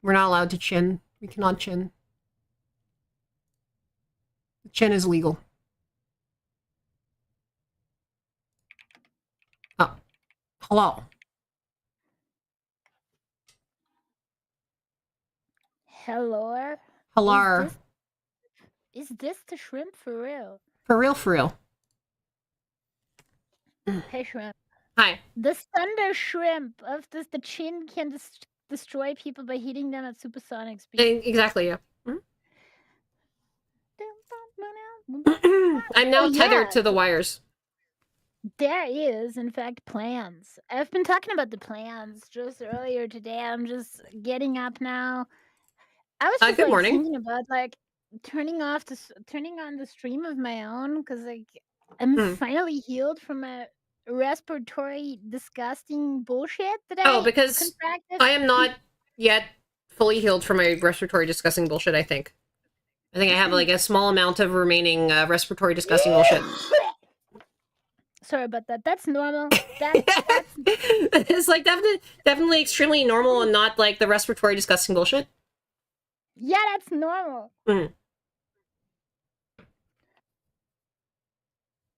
S1: not allowed to chin. We cannot chin. Chin is legal. Oh. Hello.
S5: Hello.
S1: Hello.
S5: Is this the shrimp for real?
S1: For real, for real.
S5: Hey, shrimp.
S1: Hi.
S5: The thunder shrimp of this, the chin can destroy people by hitting them at supersonic speed.
S1: Exactly, yeah. I'm now tethered to the wires.
S5: There is, in fact, plans. I've been talking about the plans just earlier today. I'm just getting up now. I was just
S1: good morning.
S5: thinking about, like, turning on the stream of my own, because, like, I'm finally healed from a respiratory disgusting bullshit that I
S1: because
S5: contracted.
S1: I am not yet fully healed from my respiratory disgusting bullshit, I think. I think I have, like, a small amount of remaining respiratory disgusting bullshit.
S5: Sorry about that. That's normal.
S1: It's, like, definitely extremely normal and not, like, the respiratory disgusting bullshit.
S5: Yeah, that's normal.
S1: I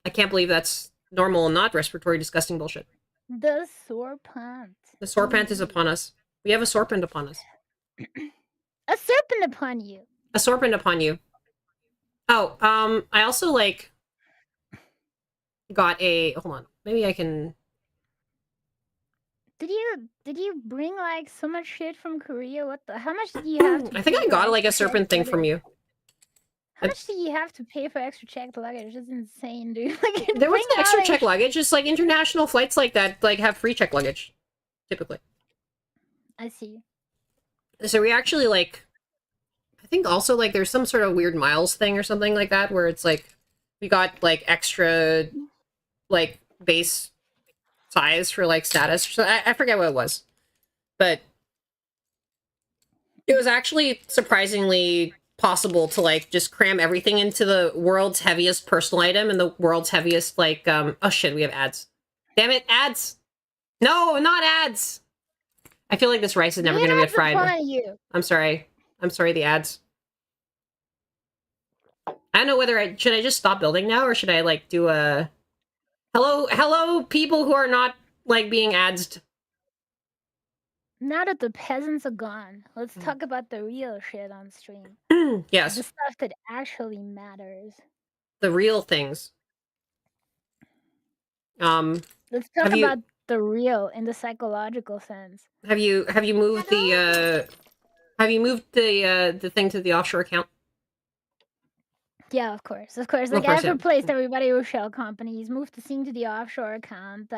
S1: can't believe that's normal and not respiratory disgusting bullshit.
S5: The sorpent.
S1: The sorpent is upon us. We have a sorpent upon us.
S5: A serpent upon you.
S1: A sorpent upon you. Oh, I also, like, got a... Hold on. Maybe I can...
S5: Did you bring, like, so much shit from Korea? What the... How much did you have to
S1: I think I got, like, a serpent thing from you.
S5: How much do you have to pay for extra checked luggage? It's insane, dude. Like,
S1: there was no extra check luggage. Just, like, international flights like that, like, have free check luggage, typically.
S5: I see.
S1: So we actually, like, I think also, like, there's some sort of weird miles thing or something like that, where it's, like, we got, like, extra, like, base size for, like, status. So I forget what it was. But it was actually surprisingly possible to, like, just cram everything into the world's heaviest personal item and the world's heaviest, like, oh shit, we have ads. Damn it, ads! No, not ads! I feel like this rice is never gonna get fried. I'm sorry. I'm sorry, the ads. I don't know whether should I just stop building now, or should I, like, do a... Hello, people who are not like being adsed?
S5: Now that the peasants are gone, let's talk about the real shit on stream.
S1: Yes,
S5: The stuff that actually matters.
S1: the real things.
S5: Let's talk
S1: Have you-
S5: about the real in the psychological sense.
S1: have you moved the thing to the offshore account?
S5: Yeah, of course. Like,
S1: course,
S5: I've
S1: yeah.
S5: replaced everybody with shell companies, moved the thing to the offshore account,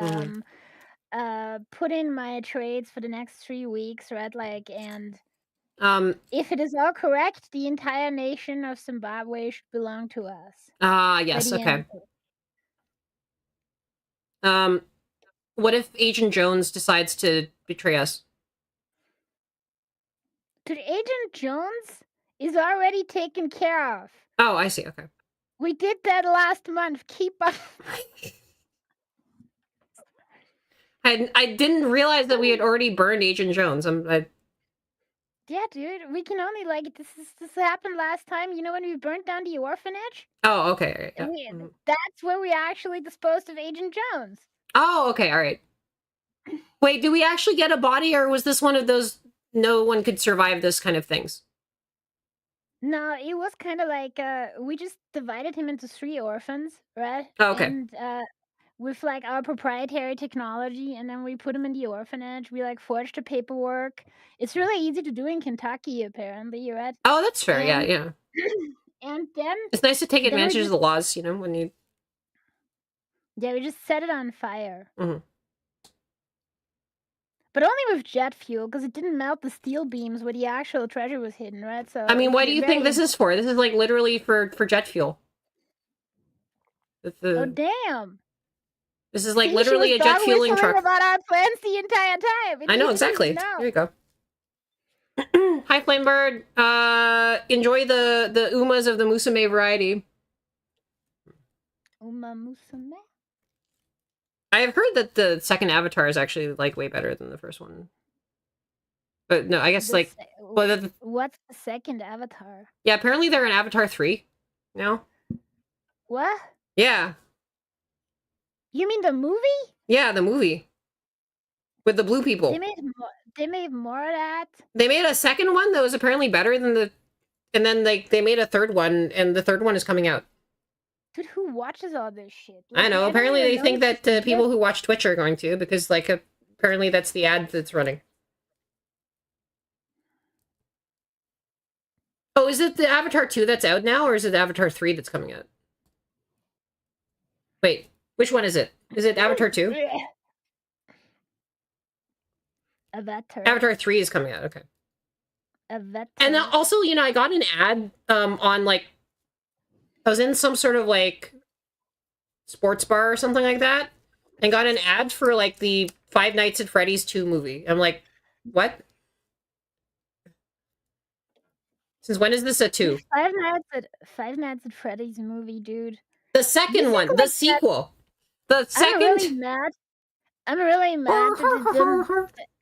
S5: put in my trades for the next 3 weeks, right? Like, and if it is all correct, the entire nation of Zimbabwe should belong to us.
S1: Yes,
S5: By the
S1: okay.
S5: end.
S1: What if Agent Jones decides to betray us?
S5: Dude, Agent Jones is already taken care of.
S1: Oh, I see, okay.
S5: We did that last month. Keep up.
S1: I didn't realize that we had already burned Agent Jones.
S5: Yeah, dude. We can only this happened last time. You know when we burnt down the orphanage?
S1: Oh, okay. Yeah.
S5: That's when we actually disposed of Agent Jones.
S1: Oh, okay, all right. Wait, do we actually get a body, or was this one of those no one could survive this kind of things?
S5: No, it was kind of like we just divided him into 3 orphans, right?
S1: Oh, okay.
S5: And with like our proprietary technology, and then we put him in the orphanage. We like forged the paperwork. It's really easy to do in Kentucky, apparently, right?
S1: Oh, that's fair.
S5: And,
S1: yeah.
S5: And then
S1: It's nice to take advantage of the laws, you know, when you.
S5: Yeah, we just set it on fire.
S1: Mm-hmm.
S5: But only with jet fuel, because it didn't melt the steel beams where the actual treasure was hidden, right? So
S1: I mean, what do you think this is for? This is like literally for jet fuel.
S5: Oh damn!
S1: This is like literally a jet fueling truck.
S5: About our plans the entire time.
S1: I know exactly. There you go. Hi, Flamebird. Enjoy the umas of the Musume variety.
S5: Uma Musume.
S1: I have heard that the second Avatar is actually like way better than the first one. But no, I guess what's
S5: the second Avatar?
S1: Yeah, apparently they're in Avatar 3 now.
S5: What?
S1: Yeah.
S5: You mean the movie?
S1: Yeah, the movie with the blue people.
S5: They made more of that.
S1: They made a second one that was apparently better than and then they made a third one, and the third one is coming out.
S5: Dude, who watches all this shit?
S1: Like, I know. Apparently they think that people who watch Twitch are going to, because like apparently that's the ad that's running. Oh, is it the Avatar 2 that's out now, or is it Avatar 3 that's coming out? Wait, which one is it? Is it Avatar 2? Avatar 3 is coming out, okay.
S5: Avatar.
S1: And also, you know, I got an ad on like, I was in some sort of like sports bar or something like that, and got an ad for like the Five Nights at Freddy's 2 movie. I'm like, what? Since when is this a 2?
S5: Five Nights at Freddy's movie, dude.
S1: The second one, the sequel. The second.
S5: I'm really mad that it didn't.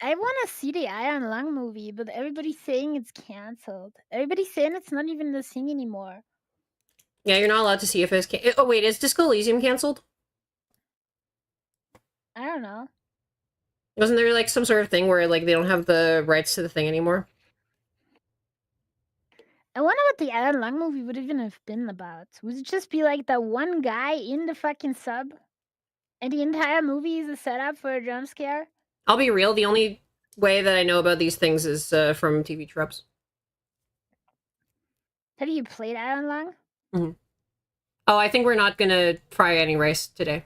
S5: I want to see the Iron Lung movie, but everybody's saying it's canceled. Everybody's saying it's not even the thing anymore.
S1: Yeah, you're not allowed to see if it's oh wait, is Disco Elysium canceled?
S5: I don't know.
S1: Wasn't there like some sort of thing where like they don't have the rights to the thing anymore?
S5: I wonder what the Iron Lung movie would even have been about. Would it just be like that one guy in the fucking sub? And the entire movie is a setup for a jump scare?
S1: I'll be real, the only way that I know about these things is from TV tropes.
S5: Have you played Iron Lung?
S1: Mm-hmm. Oh, I think we're not gonna fry any rice today.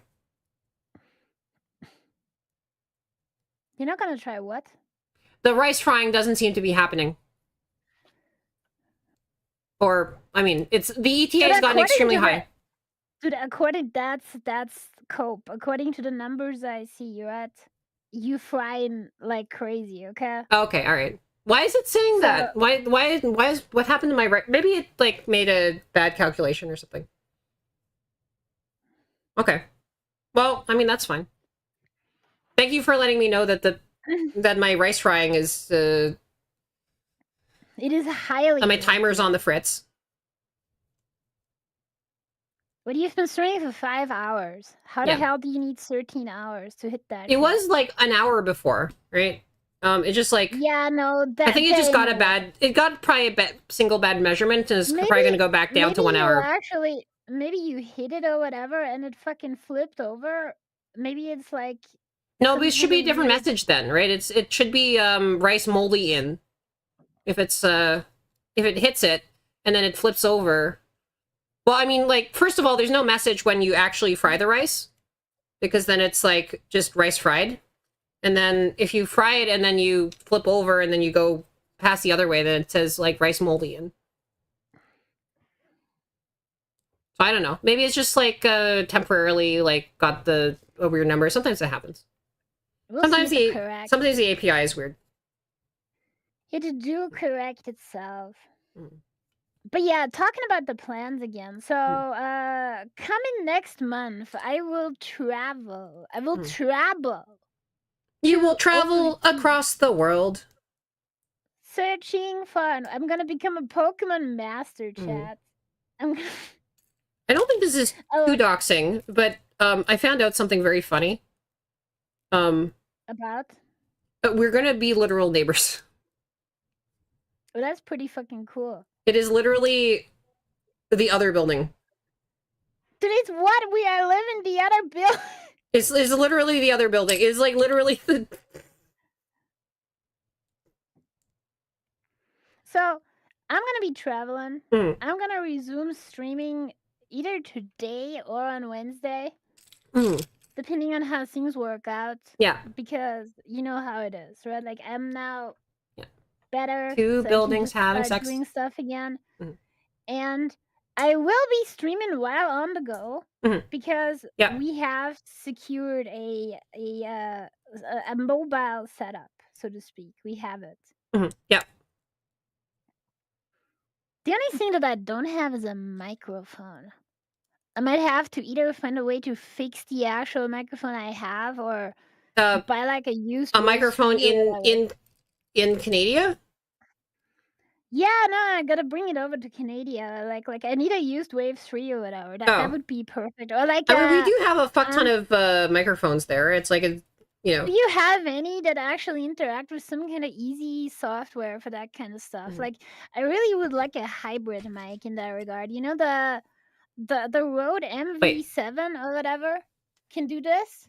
S5: You're not gonna try what?
S1: The rice frying doesn't seem to be happening. Or, I mean, it's the ETA has gotten extremely high.
S5: Dude, that's cope. According to the numbers I see, you're at, you frying like crazy, okay?
S1: Okay, all right. Why is it saying that? Why is what happened to my right? Maybe it like made a bad calculation or something. Okay. Well, I mean, that's fine. Thank you for letting me know that that my rice frying is
S5: it is highly.
S1: My timer's on the fritz.
S5: But you've been streaming for 5 hours. How the
S1: Yeah.
S5: hell do you need 13 hours to hit that?
S1: It
S5: shit?
S1: was like an hour before, right? It just like
S5: Yeah, no,
S1: I think it just got a
S5: no.
S1: bad. It got probably a single bad measurement, and it's
S5: Maybe-
S1: probably gonna go back down to 1
S5: maybe you
S1: hour.
S5: Actually, maybe you hit it or whatever, and it fucking flipped over. Maybe it's like
S1: No,
S5: some
S1: but it should be a
S5: kind of
S1: different
S5: weird-
S1: message then, right? It should be rice moldy in. If it's if it hits it and then it flips over. Well, I mean, like, first of all, there's no message when you actually fry the rice, because then it's like just rice fried. And then if you fry it and then you flip over and then you go past the other way, then it says like rice moldy in. So I don't know. Maybe it's just like temporarily like got a weird number. Sometimes that happens.
S5: We'll
S1: Sometimes
S5: see if it corrects.
S1: sometimes the API is weird.
S5: It do correct itself.
S1: Mm.
S5: But yeah, talking about the plans again. So, coming next month, I will travel. I will travel.
S1: You will travel across the world.
S5: Searching for. I'm gonna become a Pokemon master, chat. I'm gonna.
S1: I don't think this is too doxing, but I found out something very funny.
S5: About?
S1: We're gonna be literal neighbors.
S5: Well, that's pretty fucking cool.
S1: It is literally the other building.
S5: Dude, it's what? We are living the other building.
S1: It's literally the other building. It's like literally the...
S5: So, I'm gonna be traveling. I'm gonna resume streaming either today or on Wednesday. Depending on how things work out.
S1: Yeah.
S5: Because you know how it is, right? Like, I'm now better.
S1: Two
S5: so
S1: buildings
S5: I can
S1: having
S5: just start
S1: sex.
S5: doing stuff again. And I will be streaming while on the go because we have secured a mobile setup, so to speak. We have it.
S1: Yeah.
S5: The only thing that I don't have is a microphone. I might have to either find a way to fix the actual microphone I have, or buy like a used
S1: microphone in Canada.
S5: Yeah, no, I gotta bring it over to Canada. Like I need a used Wave 3 or whatever. That would be perfect. Or like,
S1: I mean, we do have a fuck ton of microphones there. It's like a, you know.
S5: Do you have any that actually interact with some kind of easy software for that kind of stuff? Like, I really would like a hybrid mic in that regard. You know, the Rode MV7 or whatever can do this.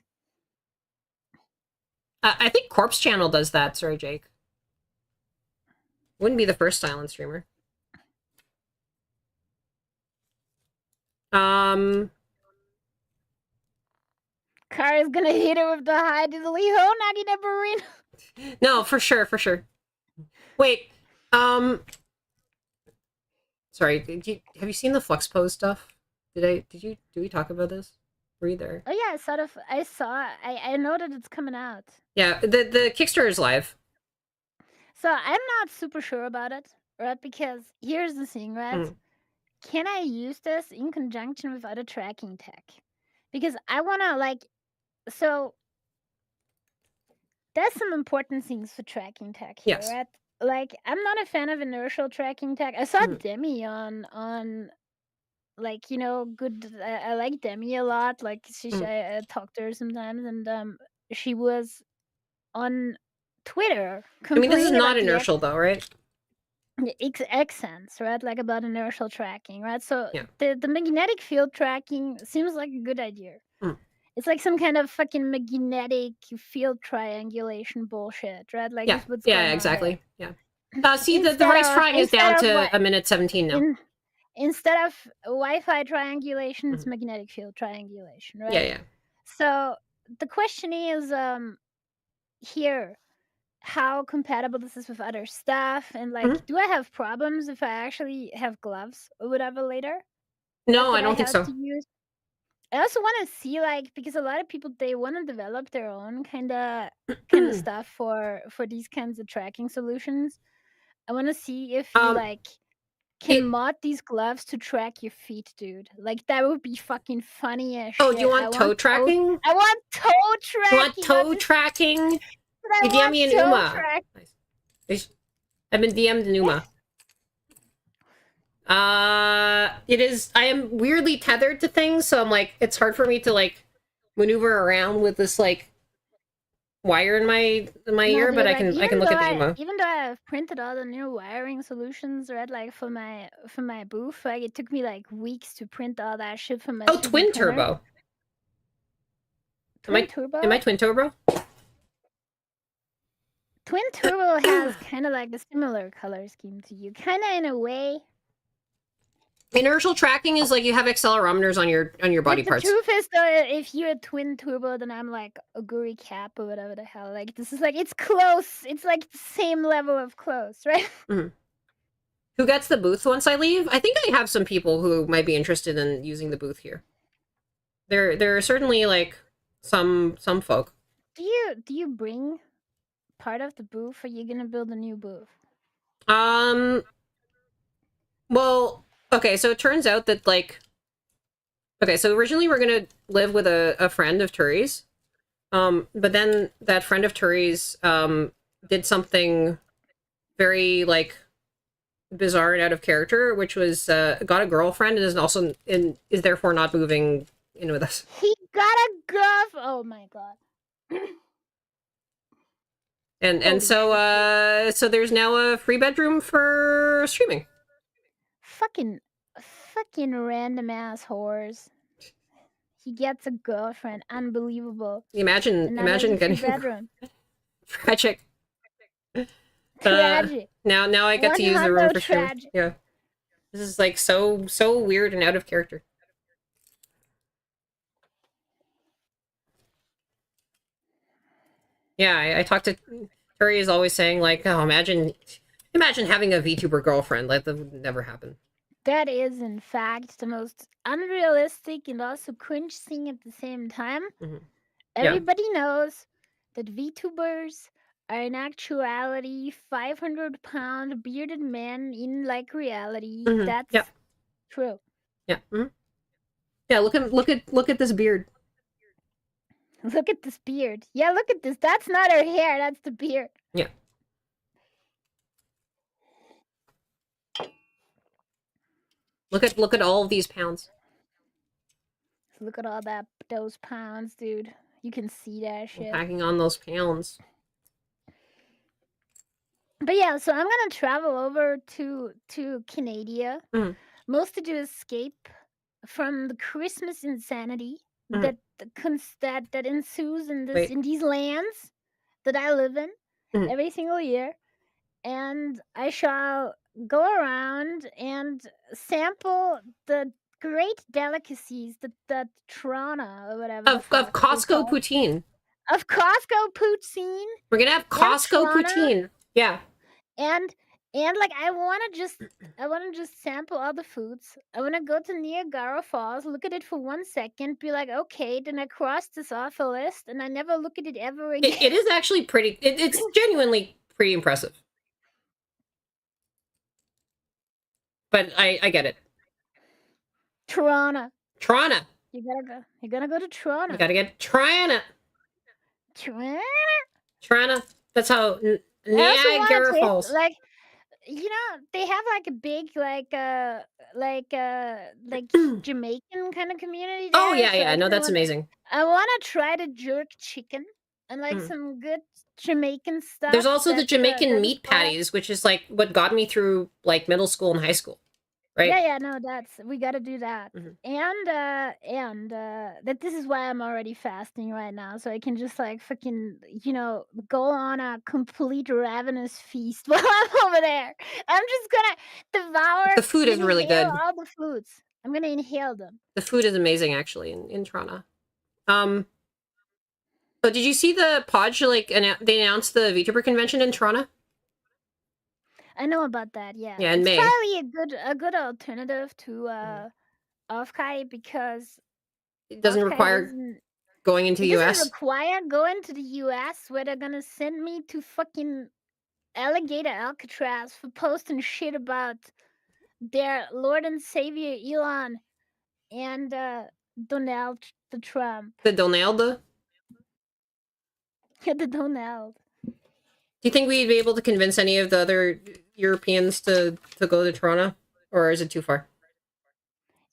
S1: I think Corpse Channel does that. Sorry, Jake. Wouldn't be the first silent streamer.
S5: Car is gonna hit her with the high to the Lee Ho Nagi Nebarine.
S1: No, for sure, for sure. Wait, sorry, have you seen the Flux Pose stuff? Did we talk about this? Were you there?
S5: Oh yeah, I know that it's coming out.
S1: Yeah, the Kickstarter is live.
S5: So I'm not super sure about it, right? Because here's the thing, right? Can I use this in conjunction with other tracking tech? Because I wanna so there's some important things for tracking tech here, right? Like, I'm not a fan of inertial tracking tech. I saw Demi on like, you know, good. I like Demi a lot. Like, I talk to her sometimes, and she was on Twitter.
S1: I mean, this is not inertial, though, right?
S5: X-Sense, right? Like, about inertial tracking, right? So the magnetic field tracking seems like a good idea. It's like some kind of fucking magnetic field triangulation bullshit, right? Like,
S1: exactly. Yeah. See, the rice frying is down to a minute 17 now.
S5: Instead of Wi-Fi triangulation, it's magnetic field triangulation, right?
S1: Yeah.
S5: So the question is, here, how compatible this is with other stuff, and like, do I have problems if I actually have gloves or whatever later?
S1: No, I don't think so.
S5: I also want to see, like, because a lot of people, they want to develop their own kind of stuff for these kinds of tracking solutions. I want to see if you like can mod these gloves to track your feet, dude. Like, that would be fucking funny as shit.
S1: Oh, do you want toe tracking?
S5: I want toe tracking.
S1: You want toe tracking? You DM me an Uma. Nice. I've been DM'd an Uma. It is. I am weirdly tethered to things, so I'm like, it's hard for me to like maneuver around with this like wire in my ear.
S5: Dude,
S1: But
S5: like,
S1: I can look at the emo.
S5: even though I've printed all the new wiring solutions, right? Like for my booth, like it took me like weeks to print all that shit for my.
S1: Oh,
S5: 3D
S1: twin
S5: printer.
S1: turbo.
S5: Twin turbo.
S1: Am I twin turbo?
S5: Twin turbo has kind of like a similar color scheme to you, kind of in a way.
S1: Inertial tracking is like you have accelerometers on your body
S5: Like,
S1: parts.
S5: the truth is, though, if you're a twin turbo, then I'm like a Guri Cap or whatever the hell. Like, this is like, it's close. It's like the same level of close, right?
S1: Mm-hmm. Who gets the booth once I leave? I think I have some people who might be interested in using the booth here. There are certainly like some folk.
S5: Do you bring part of the booth, or are you gonna build a new booth?
S1: Well, okay, so it turns out that, like... Okay, so originally we're gonna live with a friend of Turi's. But then that friend of Turi's, did something very, like, bizarre and out of character, which was, got a girlfriend and is therefore not moving in with us.
S5: He got a girl. Oh my god.
S1: And so, so there's now a free bedroom for streaming.
S5: Fucking random ass whores. He gets a girlfriend. Unbelievable.
S1: Imagine getting
S5: bedroom.
S1: tragic.
S5: Tragic.
S1: Now I get to use the room for streaming.
S5: Tragic.
S1: Yeah, this is like so weird and out of character. Yeah, I talked to Turi is always saying like, oh, imagine having a VTuber girlfriend. Like that would never happen.
S5: That is, in fact, the most unrealistic and also cringe thing at the same time.
S1: Mm-hmm.
S5: Everybody knows that VTubers are in actuality 500-pound bearded men in like reality.
S1: Mm-hmm.
S5: That's true.
S1: Yeah. Mm-hmm. Yeah. Look at this beard.
S5: Look at this beard. Yeah, look at this. That's not her hair. That's the beard.
S1: Yeah. Look at all of these pounds.
S5: Look at all those pounds, dude. You can see that shit.
S1: Packing on those pounds.
S5: But yeah, so I'm gonna travel over to Canada, mostly to escape from the Christmas insanity that ensues in these lands that I live in every single year, and I shall go around and sample the great delicacies that Toronto or whatever
S1: of Costco poutine.
S5: Of Costco poutine.
S1: We're gonna have Costco poutine. Yeah.
S5: And like I wanna just sample all the foods. I wanna go to Niagara Falls, look at it for 1 second, be like, okay, then I cross this off a list, and I never look at it ever again.
S1: It is actually pretty. It's genuinely pretty impressive. But I get it.
S5: Toronto.
S1: You're
S5: gonna go to Toronto.
S1: You gotta get Toronto. That's how Niagara Falls.
S5: Like, you know, they have like a big like Jamaican kind of community there.
S1: Oh yeah. No, that's amazing.
S5: I want to try the jerk chicken and like some good Jamaican stuff.
S1: There's also the Jamaican meat patties, which is like what got me through like middle school and high school. Right?
S5: Yeah, no, we got to do that. And that this is why I'm already fasting right now, so I can just like fucking, you know, go on a complete ravenous feast while I'm over there. I'm just gonna devour.
S1: The food is really good.
S5: All the foods. I'm gonna inhale them.
S1: The food is amazing, actually, in Toronto. But did you see the Podge? Like, they announced the VTuber convention in Toronto.
S5: I know about that, yeah.
S1: Yeah, in May.
S5: It's probably a good alternative to Offkai because
S1: it doesn't require going into the US.
S5: It doesn't require going to the US where they're gonna send me to fucking alligator Alcatraz for posting shit about their Lord and Savior Elon and Donald Trump.
S1: The Donald?
S5: Yeah, the Donald.
S1: Do you think we'd be able to convince any of the other Europeans to go to Toronto? or is it too far?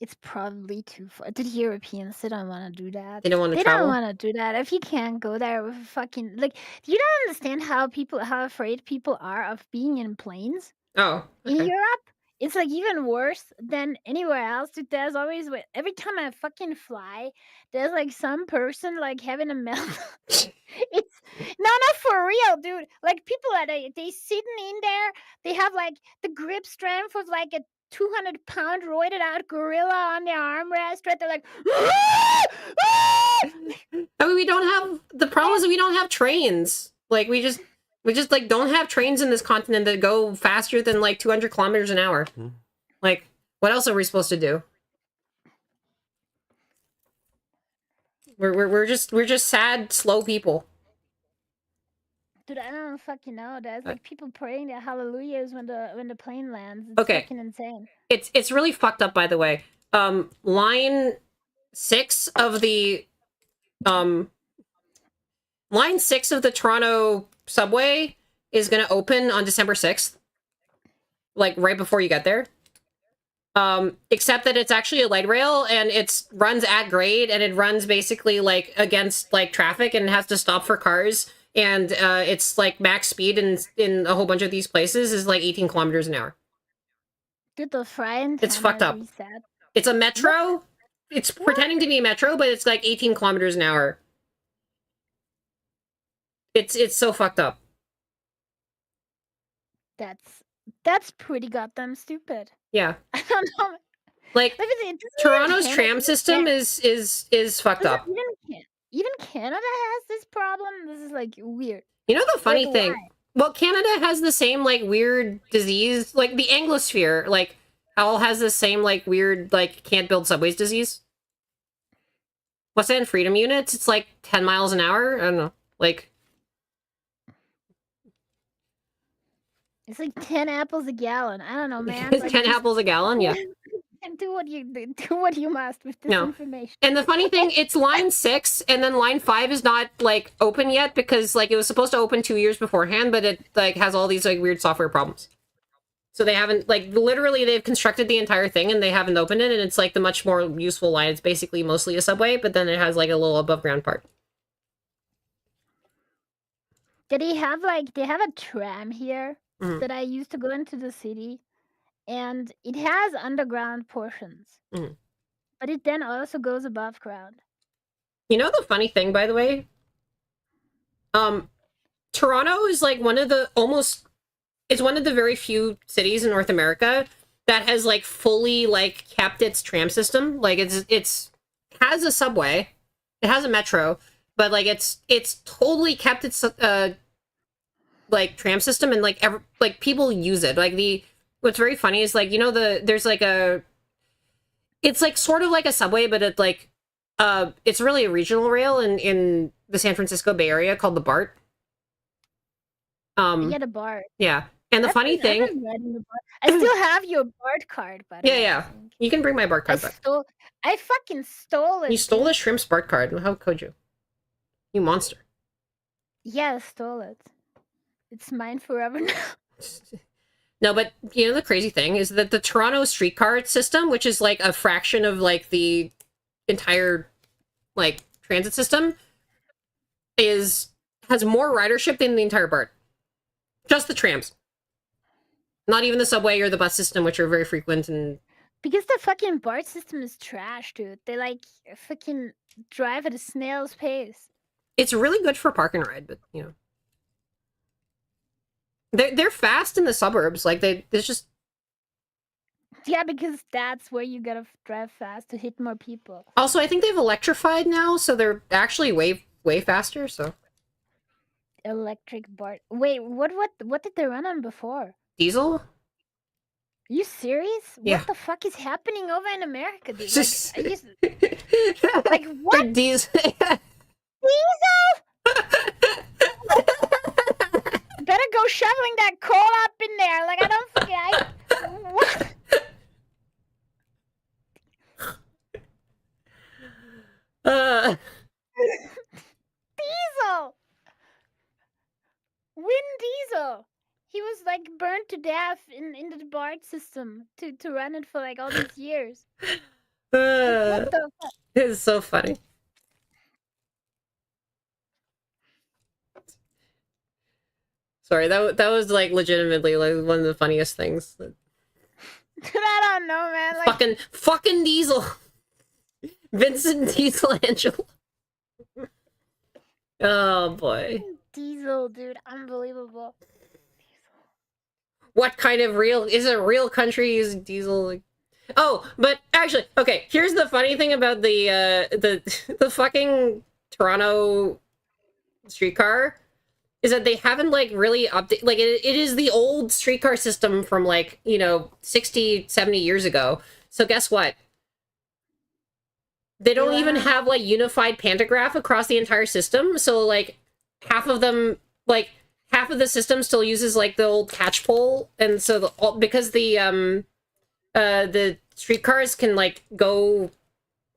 S5: It's probably too far. The Europeans, they don't want to do that.
S1: They don't want to
S5: They
S1: travel.
S5: don't want to do that. If you can't go there with a fucking like, you don't understand how afraid people are of being in planes
S1: Oh,
S5: in
S1: okay.
S5: Europe. It's like even worse than anywhere else. Dude, there's always every time I fucking fly, there's like some person like having a meltdown. It's not for real, dude. Like people are they sitting in there. They have like the grip strength of like a 200-pound roided out gorilla on their armrest, right? They're like,
S1: I mean, we don't have the problem is that we don't have trains. Like we just like don't have trains in this continent that go faster than like 200 kilometers an hour. Like, what else are we supposed to do? We're just sad, slow people.
S5: dude, I don't fucking know. There's like people praying their hallelujahs when the plane lands. It's
S1: Okay.
S5: fucking insane.
S1: It's really fucked up, by the way. Line 6 of the line 6 of the Toronto subway is going to open on December 6th. Like right before you get there. Except that it's actually a light rail and it runs at grade and it runs basically like against like traffic and has to stop for cars. And it's like max speed in a whole bunch of these places is like 18 kilometers an hour.
S5: Dude, the frying
S1: It's fucked up.
S5: Reset.
S1: It's a metro. It's pretending to be a metro, but it's like 18 kilometers an hour. It's so fucked up.
S5: That's pretty goddamn stupid.
S1: Yeah.
S5: I don't know.
S1: Like Toronto's tram system is fucked up.
S5: Even Canada has this problem. This is like weird.
S1: You know the funny thing? Well, Canada has the same like weird disease, like the Anglosphere, like all has the same like weird like can't build subways disease. What's that in freedom units? It's like 10 miles an hour. I don't know. Like
S5: it's like 10 apples a gallon. I don't know, man. Like,
S1: 10 apples a gallon, yeah.
S5: And do what you must with this information.
S1: And the funny thing, it's line 6, and then line 5 is not like open yet because like it was supposed to open 2 years beforehand, but it like has all these like weird software problems. So they haven't like literally they've constructed the entire thing and they haven't opened it, and it's like the much more useful line. It's basically mostly a subway, but then it has like a little above ground part.
S5: Did they have a tram here that I used to go into the city, and it has underground portions, but it then also goes above ground.
S1: You know the funny thing, by the way? Toronto is like one of the very few cities in North America that has like fully like kept its tram system. Like it's has a subway, it has a metro, but like it's totally kept its like tram system, and like like people use it. Like what's very funny is like, you know, there's like it's like sort of like a subway, but it like it's really a regional rail in the San Francisco Bay Area called the BART.
S5: Yeah, the BART.
S1: Yeah. And the funny thing,
S5: I still have your BART card, but
S1: yeah. You can bring my BART card back.
S5: I fucking stole it.
S1: You stole the Shrimp's BART card. How could you? You monster.
S5: Yeah, I stole it. It's mine forever now.
S1: No, but you know the crazy thing is that the Toronto streetcar system, which is like a fraction of like the entire like transit system, has more ridership than the entire BART. Just the trams. Not even the subway or the bus system, which are very frequent. And
S5: because the fucking BART system is trash, dude. They like fucking drive at a snail's pace.
S1: It's really good for park and ride, but you know. They're fast in the suburbs. Like there's just
S5: yeah, because that's where you gotta drive fast to hit more people.
S1: Also, I think they've electrified now, so they're actually way faster. So
S5: electric BART. Wait, what did they run on before?
S1: Diesel?
S5: Are you serious?
S1: Yeah.
S5: What the fuck is happening over in America, dude?
S1: Just...
S5: like what?
S1: Diesel?
S5: Better go shoveling that coal up in there. Like I don't forget. What? Diesel. Vin Diesel. he was like burnt to death in the BART system to run it for like all these years. Like, what the fuck?
S1: It's so funny. Sorry, that was like legitimately like one of the funniest things.
S5: I don't know, man. Like,
S1: fucking Diesel. Vincent Diesel Angela. Oh boy.
S5: Diesel, dude, unbelievable.
S1: What kind of is a real country using diesel? Like, oh, but actually, okay. Here's the funny thing about the the fucking Toronto streetcar is that they haven't like really updated. Like it is the old streetcar system from like 60, 70 years ago. So guess what? They don't even have like unified pantograph across the entire system. So like half of them, like half of the system still uses like the old catch pole, and so because the streetcars can like go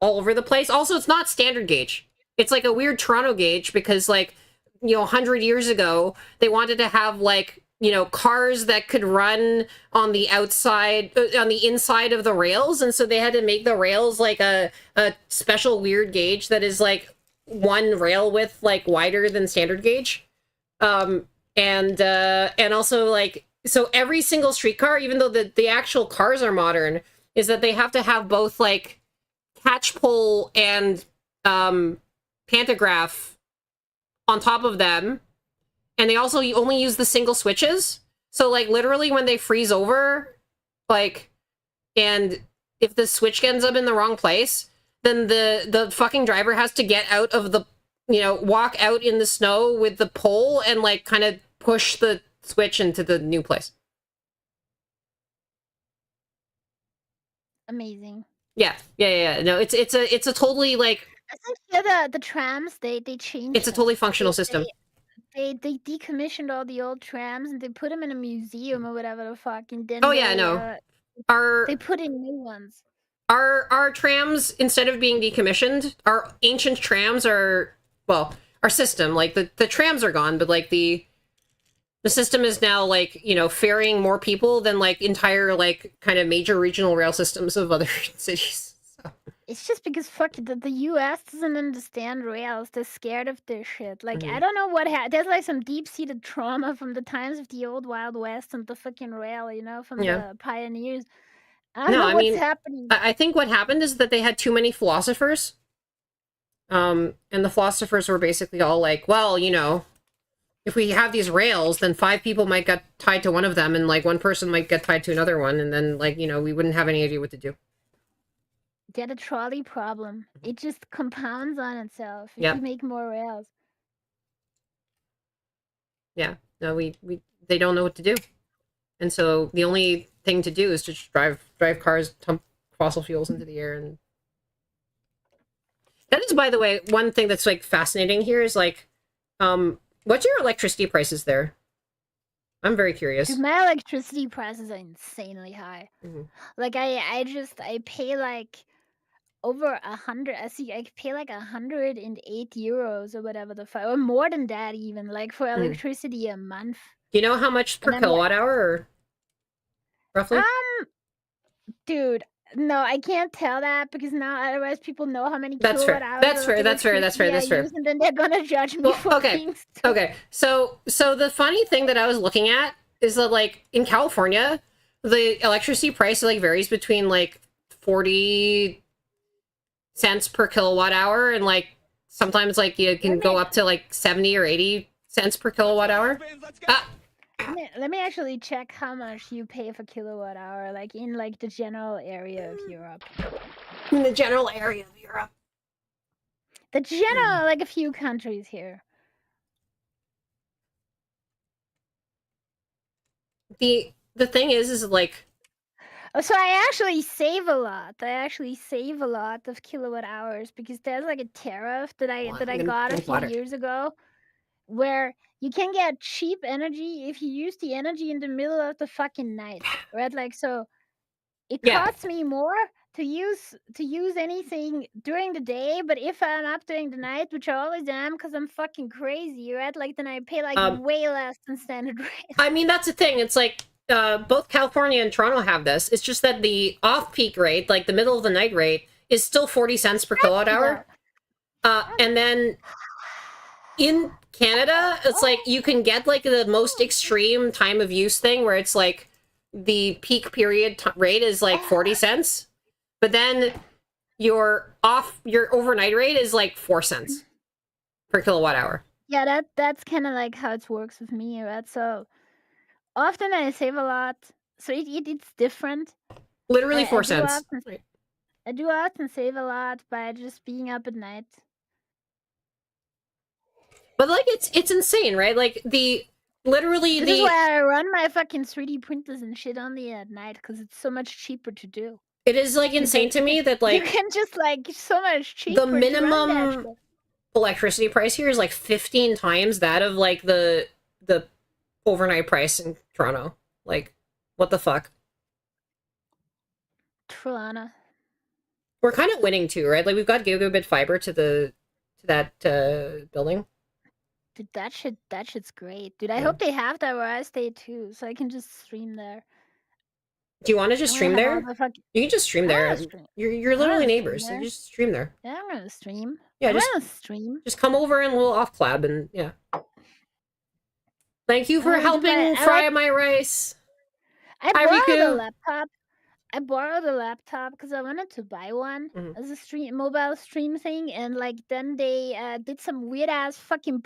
S1: all over the place. Also, it's not standard gauge. It's like a weird Toronto gauge because like 100 years ago they wanted to have like cars that could run on the outside, on the inside of the rails, and so they had to make the rails like a special weird gauge that is like one rail width like wider than standard gauge. And also like, so every single streetcar, even though the actual cars are modern, is that they have to have both like catch pole and pantograph on top of them. And they also only use the single switches. So like literally when they freeze over, like, and if the switch ends up in the wrong place, then the fucking driver has to get out of the, walk out in the snow with the pole and like kind of push the switch into the new place.
S5: Amazing.
S1: Yeah. No, it's a totally like.
S5: I think the trams they changed.
S1: It's a totally functional system.
S5: They decommissioned all the old trams and they put them in a museum or whatever the fuck. And then they put in new ones.
S1: Our trams, instead of being decommissioned, our ancient trams are, well, our system, like the trams are gone, but like the system is now like, ferrying more people than like entire like kind of major regional rail systems of other cities. So.
S5: It's just because the US doesn't understand rails. They're scared of this shit. Like, I don't know what happened. There's like some deep-seated trauma from the times of the old Wild West and the fucking rail, from the pioneers. I don't know what's happening.
S1: I think what happened is that they had too many philosophers. And the philosophers were basically all like, well, if we have these rails, then 5 people might get tied to one of them, and like one person might get tied to another one, and then like, we wouldn't have any idea what to do.
S5: Get a trolley problem. It just compounds on itself if you make more rails.
S1: Yeah. No, they don't know what to do. And so the only thing to do is to just drive cars, dump fossil fuels into the air. And that is, by the way, one thing that's like fascinating here is like, what's your electricity prices there? I'm very curious.
S5: Dude, my electricity prices are insanely high. Like I pay like over 100. I pay like 108 euros or whatever the fuck, or more than that even, like for electricity a month.
S1: Do you know how much per kilowatt hour, or roughly?
S5: Dude, no, I can't tell that because now otherwise people know how many
S1: That's
S5: kilowatt
S1: fair.
S5: hours.
S1: That's fair. That's fair. That's fair. That's fair.
S5: And then they're gonna judge me for being stupid.
S1: Okay. So the funny thing that I was looking at is that like in California, the electricity price like varies between like 40 cents per kilowatt hour, and like sometimes like you can go up to like 70 or 80 cents per kilowatt hour.
S5: Let me actually check how much you pay for kilowatt hour, like in like the general area of Europe.
S1: In the general area of Europe.
S5: The general, like a few countries here.
S1: The thing is like.
S5: Oh, so I actually save a lot. I actually save a lot of kilowatt hours because there's like a tariff that I got a few years ago, where you can get cheap energy if you use the energy in the middle of the fucking night, right? Like, so it costs me more to use anything during the day, but if I'm up during the night, which I always am because I'm fucking crazy, right? Like then I pay like way less than standard rate.
S1: I mean, that's the thing. It's like both California and Toronto have this. It's just that the off-peak rate, like the middle of the night rate, is still 40 cents per kilowatt hour. And then in Canada, it's like you can get like the most extreme time of use thing where it's like the peak period rate is like 40 cents, but then your overnight rate is like 4 cents per kilowatt hour.
S5: Yeah, that's kind of like how it works with me, right? So often I save a lot. So it's different.
S1: Literally 4 cents.
S5: I do often save a lot by just being up at night.
S1: But like it's insane, right? Like this is
S5: why I run my fucking 3D printers and shit only at night because it's so much cheaper to do.
S1: It is like insane to me that like
S5: you can just like so much cheaper.
S1: The minimum electricity price here is like 15 times that of like the overnight price in Toronto. Like, what the fuck?
S5: Toronto.
S1: We're kind of winning too, right? Like we've got gigabit fiber to that building.
S5: Dude, that shit's great. Dude, I hope they have that where I stay too, so I can just stream there.
S1: Do you want to just stream there? You can just stream there. You're literally neighbors, so you just stream there.
S5: Yeah, I'm gonna stream.
S1: Yeah,
S5: I'm gonna stream.
S1: Just come over and we'll off collab and yeah. Thank you for helping fry my rice.
S5: I borrowed a laptop. I borrowed a laptop because I wanted to buy one as a mobile stream thing, and like then they did some weird ass fucking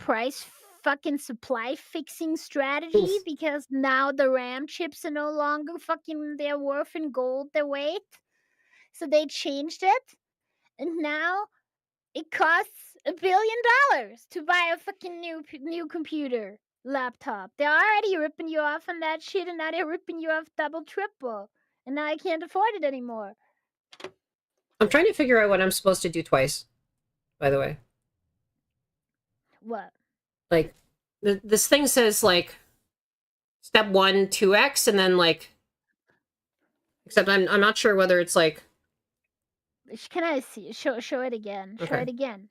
S5: supply fixing strategy because now the RAM chips are no longer fucking their worth in gold their weight, so they changed it, and now it costs $1 billion to buy a fucking new computer laptop. They're already ripping you off on that shit, and now they're ripping you off double triple. And now I can't afford it anymore.
S1: I'm trying to figure out what I'm supposed to do twice, by the way.
S5: What?
S1: Like, this thing says, like, step 1, 2x, and then, like... Except I'm not sure whether it's, like...
S5: Can I see? Show it again.
S1: Okay.
S5: Show it again.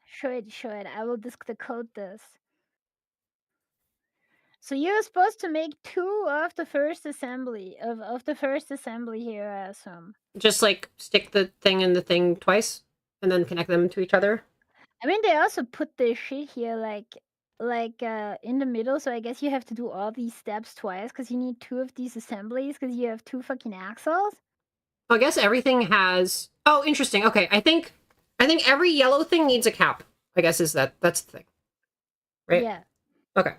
S5: Show it. I will decode this. So you're supposed to make 2 of the first assembly of the first assembly here, I assume.
S1: Just like stick the thing in the thing twice, and then connect them to each other.
S5: I mean, they also put this shit here like in the middle. So I guess you have to do all these steps twice because you need 2 of these assemblies because you have 2 fucking axles.
S1: I guess everything has. Oh, interesting. Okay, I think every yellow thing needs a cap. I guess that's the thing, right?
S5: Yeah.
S1: Okay.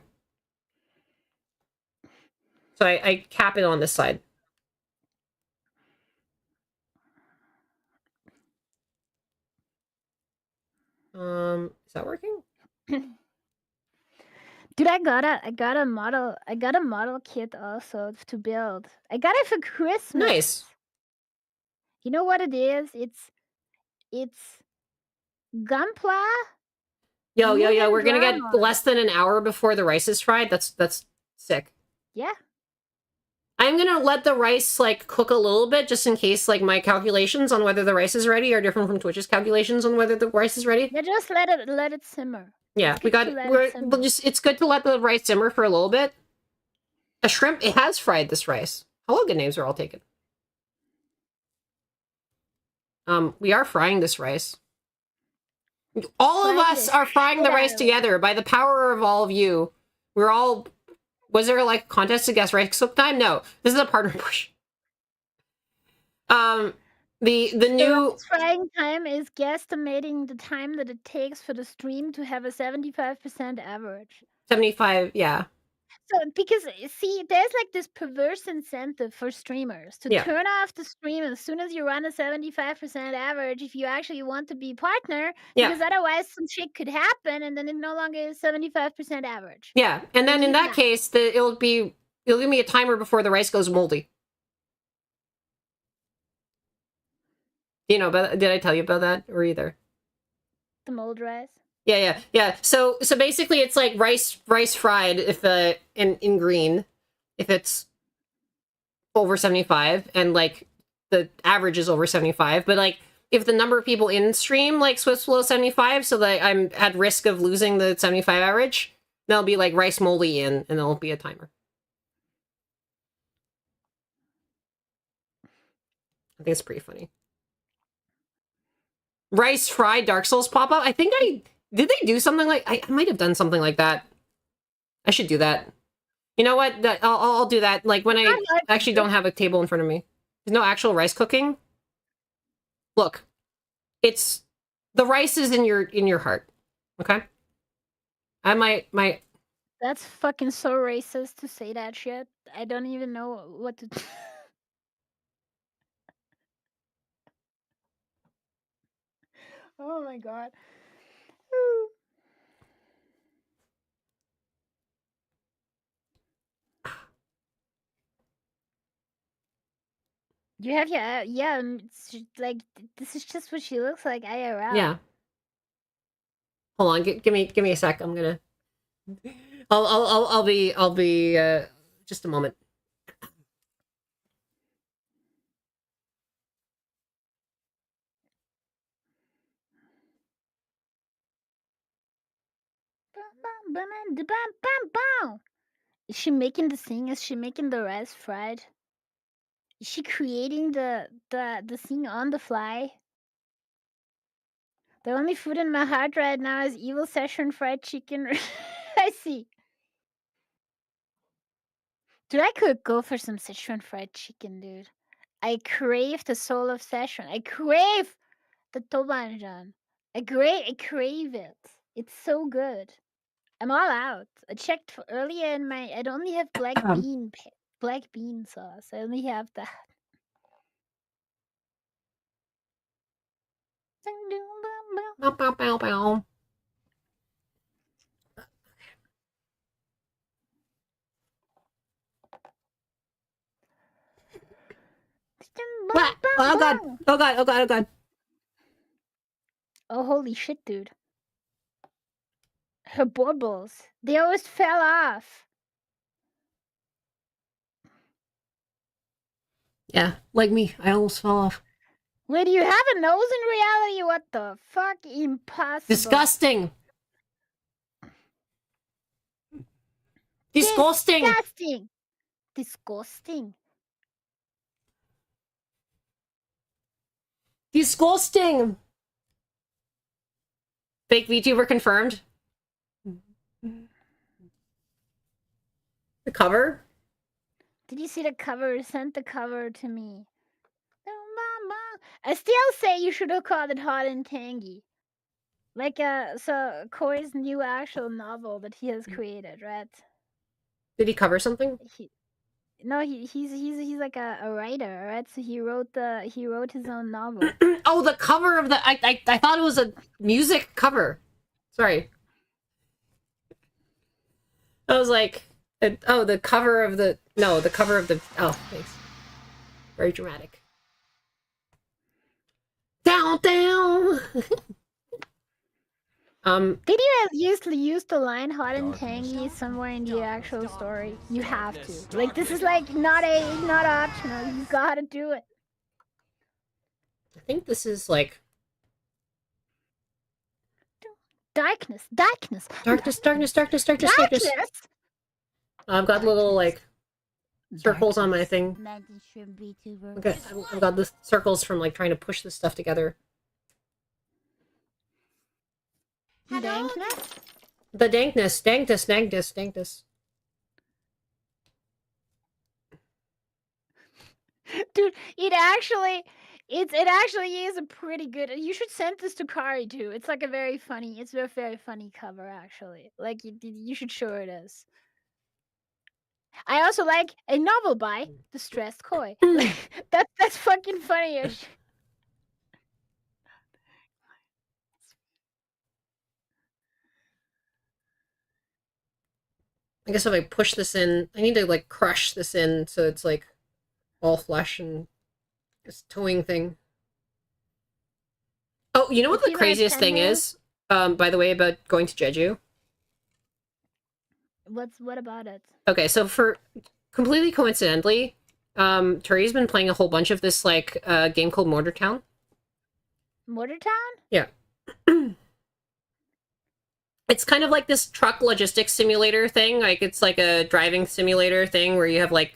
S1: So I cap it on this side. Is that working?
S5: Dude, I got a model kit also to build. I got it for Christmas.
S1: Nice.
S5: You know what it is? It's Gunpla.
S1: Yo, we're gonna get less than an hour before the rice is fried. That's sick.
S5: Yeah.
S1: I'm gonna let the rice like cook a little bit just in case like my calculations on whether the rice is ready are different from Twitch's calculations on whether the rice is ready.
S5: Yeah, just let it simmer.
S1: Yeah, it's good to let the rice simmer for a little bit. A shrimp, it has fried this rice. Hello, good names are all taken. We are frying this rice. All of us are frying the rice together by the power of all of you. We're all... Was there like a contest to guess rice cook time? No, this is a partner push. The new
S5: frying time is guesstimating the time that it takes for the stream to have a 75% average.
S1: 75, yeah.
S5: So because see, there's like this perverse incentive for streamers to turn off the stream as soon as you run a 75% average if you actually want to be partner, because otherwise some shit could happen and then it no longer is 75% average.
S1: Yeah, and then in that case, it'll give me a timer before the rice goes moldy. You know, but did I tell you about that or either?
S5: The mold rice.
S1: Yeah. So basically, it's like rice fried if in green, if it's over 75, and like the average is over 75, but like if the number of people in stream like swips below 75, so that I'm at risk of losing the 75 average, that'll be like rice moldy in, and there'll be a timer. I think it's pretty funny. Rice fried Dark Souls pop up. I think did they do something like I might have done something like that. I should do that. You know what? I'll do that. Like when I actually don't have a table in front of me. There's no actual rice cooking. Look, it's the rice is in your heart. Okay. I might.
S5: That's fucking so racist to say that shit. I don't even know what to. Oh my god. You have your yeah. Like this is just what she looks like IRL.
S1: Yeah. Hold on. Give me a sec. I'm gonna. I'll be just a moment.
S5: Is she making the thing? Is she making the rice fried? Is she creating the thing on the fly? The only food in my heart right now is evil Szechuan fried chicken. I see. Dude, I could go for some Szechuan fried chicken, dude. I crave the soul of Szechuan. I crave the tobanjan. I crave it. It's so good. I'm all out. I checked earlier in my. I only have black bean sauce. I only have that.
S1: Bow, bow, bow, bow. What? Oh god! Oh god! Oh god! Oh god!
S5: Oh holy shit, dude! Her baubles. They almost fell off.
S1: Yeah, like me. I almost fell off.
S5: Wait, do you have a nose in reality? What the fuck? Impossible.
S1: Disgusting. Disgusting.
S5: Disgusting. Disgusting.
S1: Disgusting. Fake VTuber confirmed. The cover?
S5: Did you see the cover? Sent the cover to me. I still say you should have called it Hot and Tangy. Like so Coy's new actual novel that he has created, right?
S1: Did he cover something?
S5: He's like a writer, right? So he wrote his own novel.
S1: Oh, the cover of the I thought it was a music cover. Sorry. I was like, oh, the cover of the oh, thanks. Very dramatic. Down.
S5: Did you use the line "hot and tangy" somewhere in the actual story? You have to. Like this is like not optional. You gotta do it.
S1: I think this is like
S5: darkness.
S1: I've got little like circles on my thing.
S4: Mantis shrimp VTuber.
S1: Okay, I've got the circles from like trying to push this stuff together.
S5: Dankness?
S1: The dankness.
S5: Dude, it actually is a pretty good. You should send this to Kari too. It's like a very funny cover actually. Like you should show her this. I also like a novel by Distressed Koi. That's fucking funny.
S1: I guess if I push this in, I need to like crush this in so it's like all flesh and this towing thing. Oh, you know what the craziest thing is? By the way, about going to Jeju?
S5: What about it?
S1: Okay, so for completely coincidentally, Tori's been playing a whole bunch of this like game called Motor Town.
S5: Motor Town?
S1: Yeah. It's kind of like this truck logistics simulator thing. Like it's like a driving simulator thing where you have like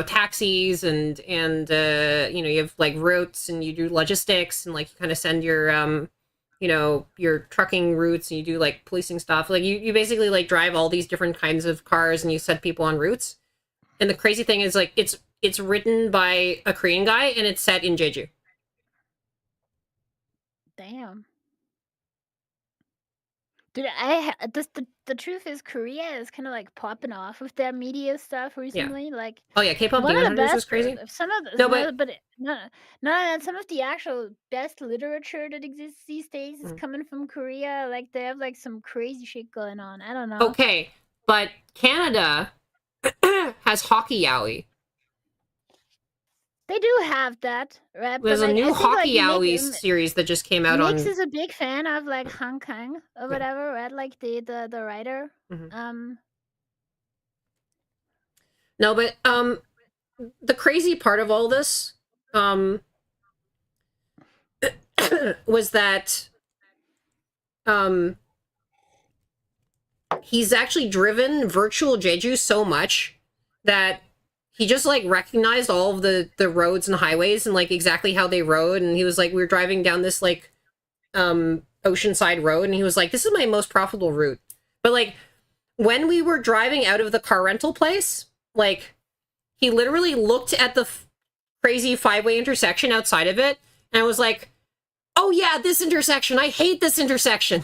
S1: taxis and you have like routes and you do logistics and like you kind of send your your trucking routes and you do like policing stuff. Like you basically like drive all these different kinds of cars and you set people on routes. And the crazy thing is like it's written by a Korean guy and it's set in Jeju.
S5: Damn. Dude, the truth is Korea is kind of like popping off with their media stuff recently. Like,
S1: Oh yeah, K-pop
S5: one
S1: Demon
S5: of the
S1: Hunters was
S5: best,
S1: crazy.
S5: some of the,
S1: No,
S5: some of the- but no, some of the actual best literature that exists these days is coming from Korea. Like, they have like some crazy shit going on. I don't know.
S1: Okay, but Canada has hockey yaoi.
S5: They do have that, right?
S1: There's
S5: but
S1: a
S5: like,
S1: new
S5: I think
S1: hockey
S5: like
S1: yaoi series that just came out
S5: Mix
S1: on.
S5: is a big fan of like Hong Kong or whatever, right? Like the writer.
S1: Mhm. No, but the crazy part of all this was that he's actually driven virtual Jeju so much that he just like recognized all of the roads and highways and like exactly how they rode. And he was like, we were driving down this like oceanside road and he was like, this is my most profitable route. But like when we were driving out of the car rental place, like he literally looked at the crazy 5-way intersection outside of it and was like, oh yeah, this intersection, I hate this intersection.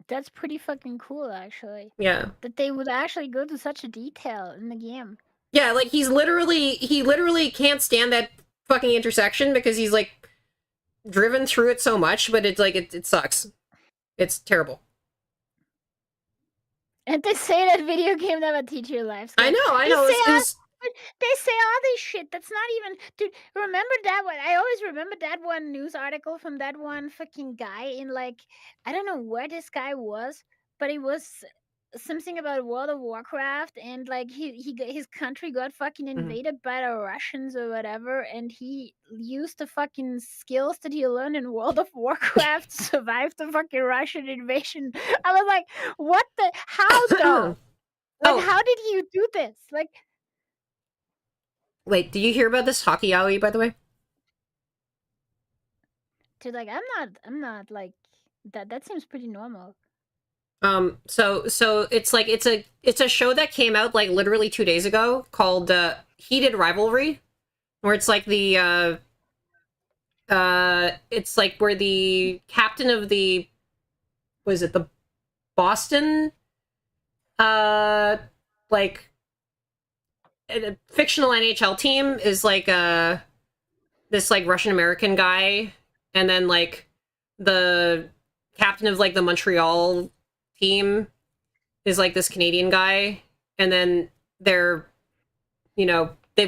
S5: That's pretty fucking cool, actually.
S1: Yeah.
S5: That they would actually go to such a detail in the game.
S1: Yeah, like he literally can't stand that fucking intersection because he's like driven through it so much, but it's like it sucks. It's terrible.
S5: And they say that video game never teach you life skills.
S1: I know.
S5: They say all this shit. That's not even, dude. Remember that one? I always remember that one news article from that one fucking guy in like, I don't know where this guy was, but it was something about World of Warcraft, and like his country got fucking invaded by the Russians or whatever, and he used the fucking skills that he learned in World of Warcraft to survive the fucking Russian invasion. I was like, what the? How though? Like, how did you do this? Like,
S1: wait, did you hear about this hockey yaoi, by the way?
S5: dude, like, I'm not like that. That seems pretty normal.
S1: So it's like it's a show that came out like literally 2 days ago called Heated Rivalry, where it's like it's like where the captain of the the Boston like a fictional NHL team is like this like Russian American guy, and then like the captain of like the Montreal team is like this Canadian guy, and then they've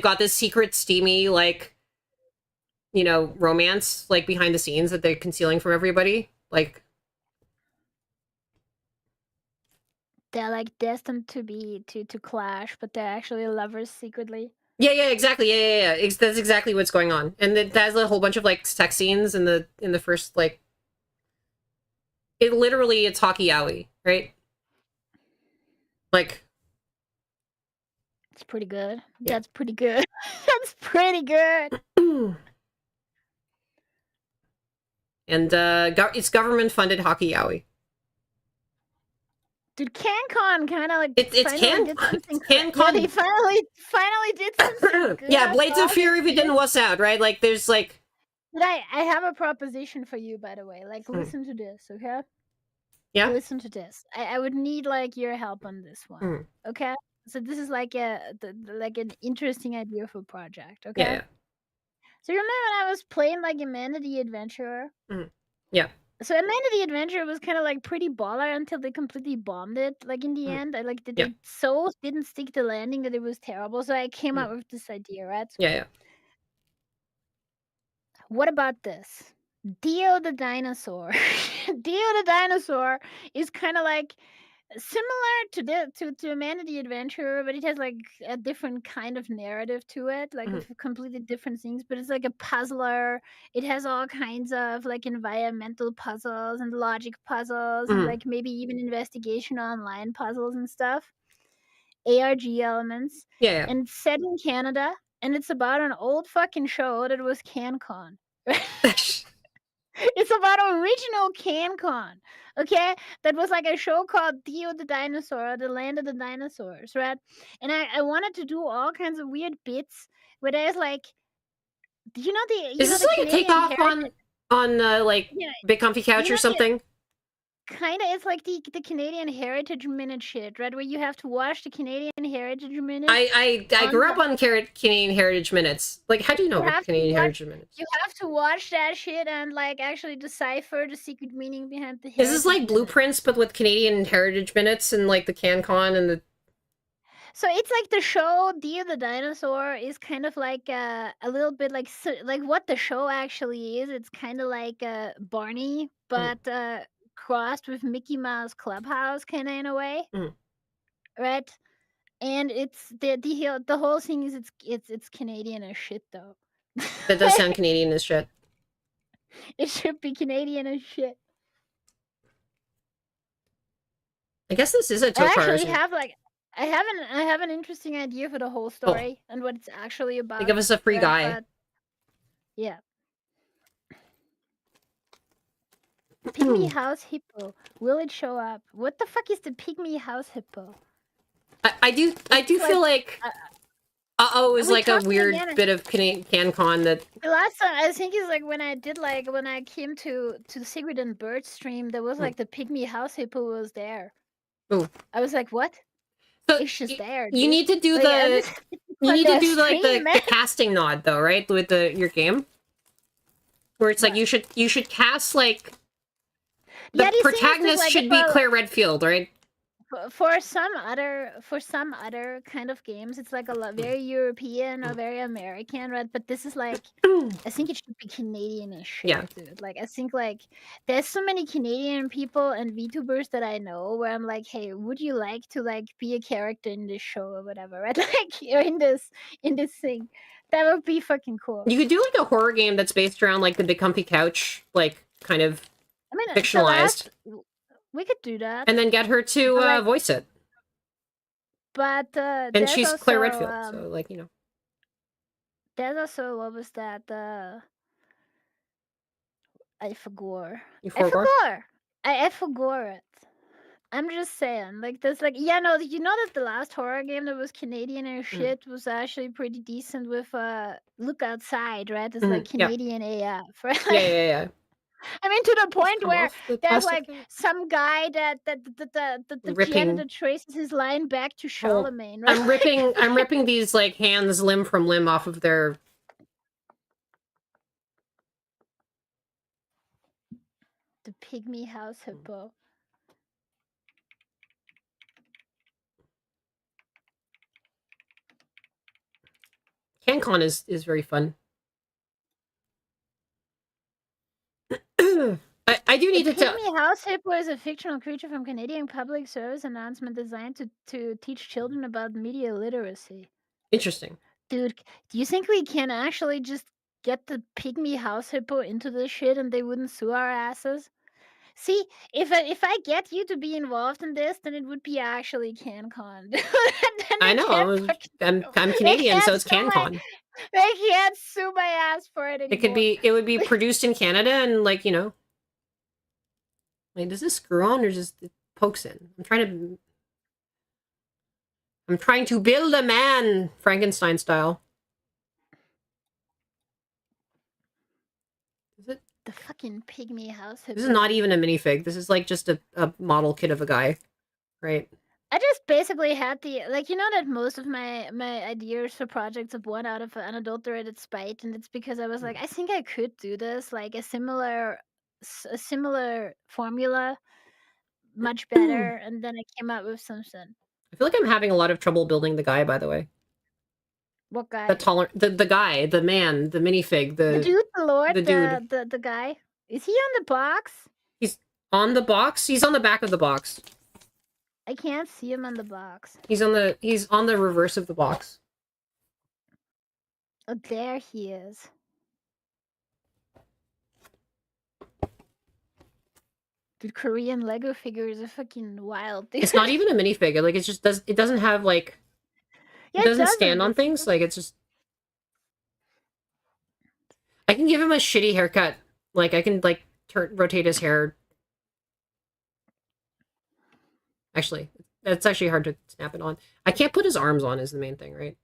S1: got this secret steamy like romance like behind the scenes that they're concealing from everybody. Like
S5: they're like destined to be to clash, but they're actually lovers secretly.
S1: Yeah, exactly. Yeah. That's exactly what's going on, and it has a whole bunch of like sex scenes in the first like. It's hockey yaoi, right? Like,
S5: it's pretty good.
S1: Yeah.
S5: That's pretty good. That's pretty good.
S1: And it's government funded hockey yaoi.
S5: Dude, CanCon kind of like
S1: it's CanCon.
S5: Yeah, they finally did something good.
S1: Yeah, Blades of Fury. If it didn't wuss out, right? Like, there's like.
S5: But I have a proposition for you, by the way. Like, listen to this, okay?
S1: Yeah.
S5: Listen to this. I would need like your help on this one, okay? So this is like like an interesting idea for a project, okay?
S1: Yeah.
S5: So you remember when I was playing like Amanda the Adventurer?
S1: Yeah.
S5: So Amanda the Adventurer was kind of like pretty baller until they completely bombed it. Like in the end, they so didn't stick the landing that it was terrible. So I came up with this idea, right?
S1: Yeah.
S5: What about this? Dio the dinosaur. Dio the dinosaur is kind of like similar to Amanda the Adventurer, but it has like a different kind of narrative to it, like with completely different things. But it's like a puzzler. It has all kinds of like environmental puzzles and logic puzzles and like maybe even investigation online puzzles and stuff. ARG elements.
S1: Yeah.
S5: And it's set in Canada, and it's about an old fucking show that was CanCon. It's about original CanCon, okay? That was like a show called Dio the Dinosaur, the Land of the Dinosaurs, right? And I wanted to do all kinds of weird bits where there's like, you know the
S1: Is this
S5: the
S1: like a
S5: Canadian
S1: takeoff
S5: heritage,
S1: on like
S5: yeah,
S1: Big Comfy Couch or something?
S5: kind of, it's like the Canadian Heritage Minute shit, right? Where you have to watch the Canadian Heritage Minute.
S1: I grew up on Canadian Heritage Minutes. Like, how do you know about Canadian Heritage Minutes?
S5: You have to watch that shit and like actually decipher the secret meaning behind the.
S1: Is this like Blueprints, but with Canadian Heritage Minutes and like the CanCon and the?
S5: So it's like the show Dio the Dinosaur is kind of like a little bit like what the show actually is. It's kind of like Barney, but crossed with Mickey Mouse Clubhouse, kind of in a way, right? And it's the whole thing is it's Canadian as shit though.
S1: That does sound Canadian as shit.
S5: It should be Canadian as shit.
S1: I guess this is a Tokar.
S5: I actually have like I have an interesting idea for the whole story and what it's actually about.
S1: They give us a free guy.
S5: Yeah. Pygmy House Hippo. Will it show up? What the fuck is the Pygmy House Hippo?
S1: I do feel like it was like a weird bit of CanCon that
S5: the last time I think is like when I came to the Sigrid and Bird stream, there was like the Pygmy House Hippo was there.
S1: Oh.
S5: I was like, what?
S1: So
S5: it's just there.
S1: You need to do like, the casting nod though, right? With your game. Where it's like you should cast like the protagonist should be Claire Redfield, right?
S5: For some other kind of games, it's like very European or very American, right? But this is like, I think it should be Canadian-ish shit, dude. Like, I think like there's so many Canadian people and VTubers that I know where I'm like, hey, would you like to like be a character in this show or whatever, right? Like, or in this thing. That would be fucking cool.
S1: You could do like a horror game that's based around like the Big Comfy Couch, like kind of fictionalized.
S5: We could do that.
S1: And then get her to voice it.
S5: But
S1: and she's also, Claire Redfield, so like, you know.
S5: There's also, what was that? I forgot. I forgot it. I'm just saying, like, there's like, yeah, no, you know that the last horror game that was Canadian and shit was actually pretty decent with Look Outside, right? It's like Canadian AF, right?
S1: Yeah.
S5: I mean, to the point where there's like some guy that the janitor traces his line back to Charlemagne. Right?
S1: I'm ripping these like hands limb from limb off of their.
S5: The Pygmy House Hippo.
S1: CanCon is very fun. I do need to tell.
S5: Pygmy House Hippo is a fictional creature from Canadian Public Service announcement designed to teach children about media literacy.
S1: Interesting.
S5: Dude, do you think we can actually just get the Pygmy House Hippo into this shit and they wouldn't sue our asses? See, if I get you to be involved in this, then it would be actually CanCon.
S1: I know. I'm Canadian, so it's CanCon.
S5: They can't sue my ass for it anymore.
S1: It would be produced in Canada and like, you know. Like, does this screw on or just it pokes in? I'm trying to build a man, Frankenstein style. Is it?
S5: The fucking Pygmy House Hippo.
S1: This is not even a minifig. This is like just a model kit of a guy, right?
S5: I just basically had like, you know that most of my ideas for projects are born out of unadulterated spite, and it's because I was like, I think I could do this, like a similar formula, much better, and then I came up with something.
S1: I feel like I'm having a lot of trouble building the guy, by the way.
S5: What guy?
S1: The guy, the man, the minifig, the
S5: dude, the lord,
S1: the dude,
S5: the guy. Is he on the box?
S1: He's on the box. He's on the back of the box.
S5: I can't see him on the box.
S1: He's on the reverse of the box.
S5: Oh, there he is. Dude, Korean Lego figures are fucking wild, dude.
S1: It's not even a minifigure. Like, it doesn't have, like,
S5: Yeah,
S1: it doesn't stand on things. Like, it's just... I can give him a shitty haircut. Like, I can, like, rotate his hair. Actually, that's actually hard to snap it on. I can't put his arms on is the main thing, right?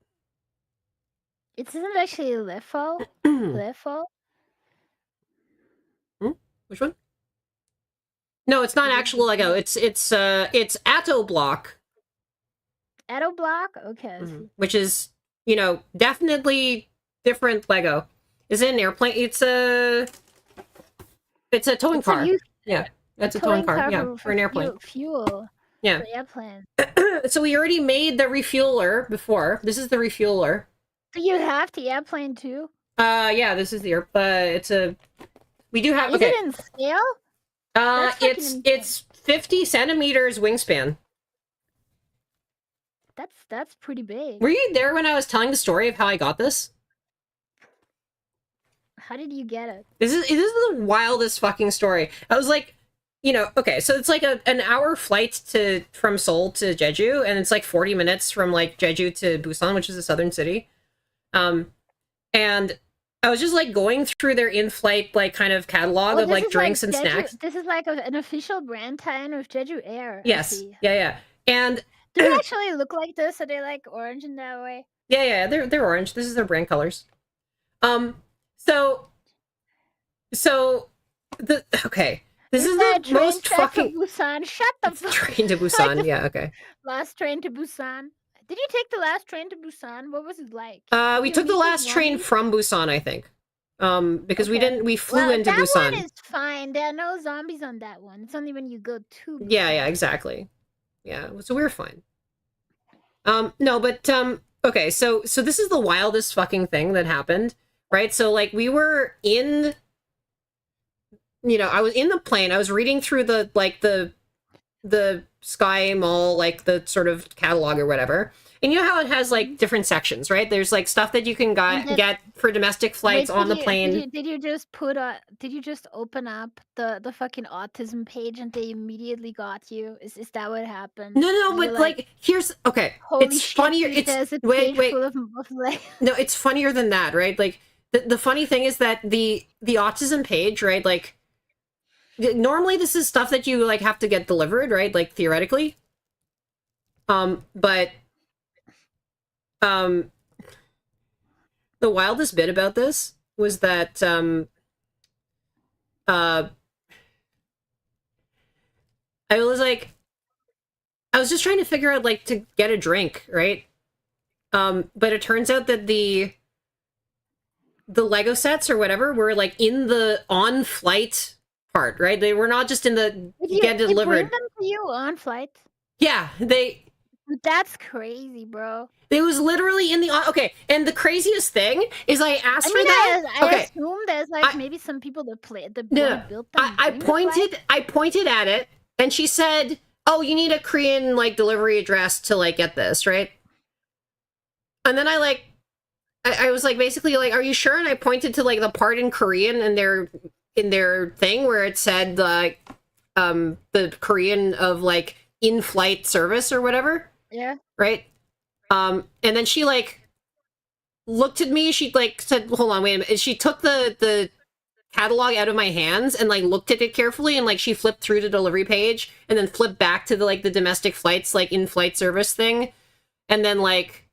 S5: It isn't actually Lefo. Lefo?
S1: Which one? No, it's not actual Lego. It's Atto block.
S5: Atto block? Okay.
S1: Which is, you know, definitely different Lego. Is it an airplane? It's a towing car. Yeah, that's a towing car. Yeah, for an airplane.
S5: Fuel.
S1: Yeah.
S5: For airplane.
S1: So we already made the refueler before. This is the refueler.
S5: Do you have the airplane too?
S1: Yeah, this is the we do have.
S5: Is it in scale?
S1: It's 50 centimeters wingspan.
S5: That's pretty big.
S1: Were you there when I was telling the story of how I got this?
S5: How did you get it?
S1: This is the wildest fucking story. I was like, you know, okay, so it's like an hour flight from Seoul to Jeju, and it's like 40 minutes from like Jeju to Busan, which is a southern city. And I was just like going through their in-flight like kind of catalog of like drinks and snacks.
S5: This is like an official brand tie-in with Jeju Air.
S1: Yes. Yeah. And
S5: do they actually look like this? Are they like orange in that way?
S1: Yeah, they're orange. This is their brand colors. This is the most fucking
S5: Busan. Shut the fuck.
S1: Train to Busan. Yeah, okay.
S5: Last train to Busan. Did you take the last train to Busan? What was it like?
S1: We took the last train from Busan, I think. Because we flew into Busan.
S5: That one is fine. There are no zombies on that one. It's only when you go to Busan.
S1: Yeah, exactly. Yeah, so we were fine. No, but okay, so this is the wildest fucking thing that happened, right? So like we were in, you know, I was in the plane. I was reading through the Sky Mall, like the sort of catalog or whatever. And you know how it has like different sections, right? There's like stuff that you can get for domestic flights on the plane.
S5: Did you just open up the fucking autism page and they immediately got you? Is that what happened?
S1: No, but like here's okay. It's funnier. It's wait. No, it's funnier than that, right? Like the funny thing is that the autism page, right? Like normally this is stuff that you like have to get delivered, right? Like theoretically. But the wildest bit about this was that I was just trying to figure out like to get a drink, right? But it turns out that the Lego sets or whatever were like in the on-flight part, right? They were not just in the get delivered.
S5: They bring them to you on flight?
S1: Yeah,
S5: that's crazy, bro.
S1: It was literally in the okay. And the craziest thing is, I asked for that.
S5: I assume there's like maybe some people that built them.
S1: I pointed at it, and she said, "Oh, you need a Korean like delivery address to like get this, right?" And then I was like, basically like, "Are you sure?" And I pointed to like the part in Korean in their thing where it said like the Korean of like in-flight service or whatever.
S5: Yeah.
S1: Right. And then she like looked at me. She like said, "Hold on, wait a minute." She took the catalog out of my hands and like looked at it carefully, and like she flipped through the delivery page and then flipped back to the domestic flights like in-flight service thing, and then like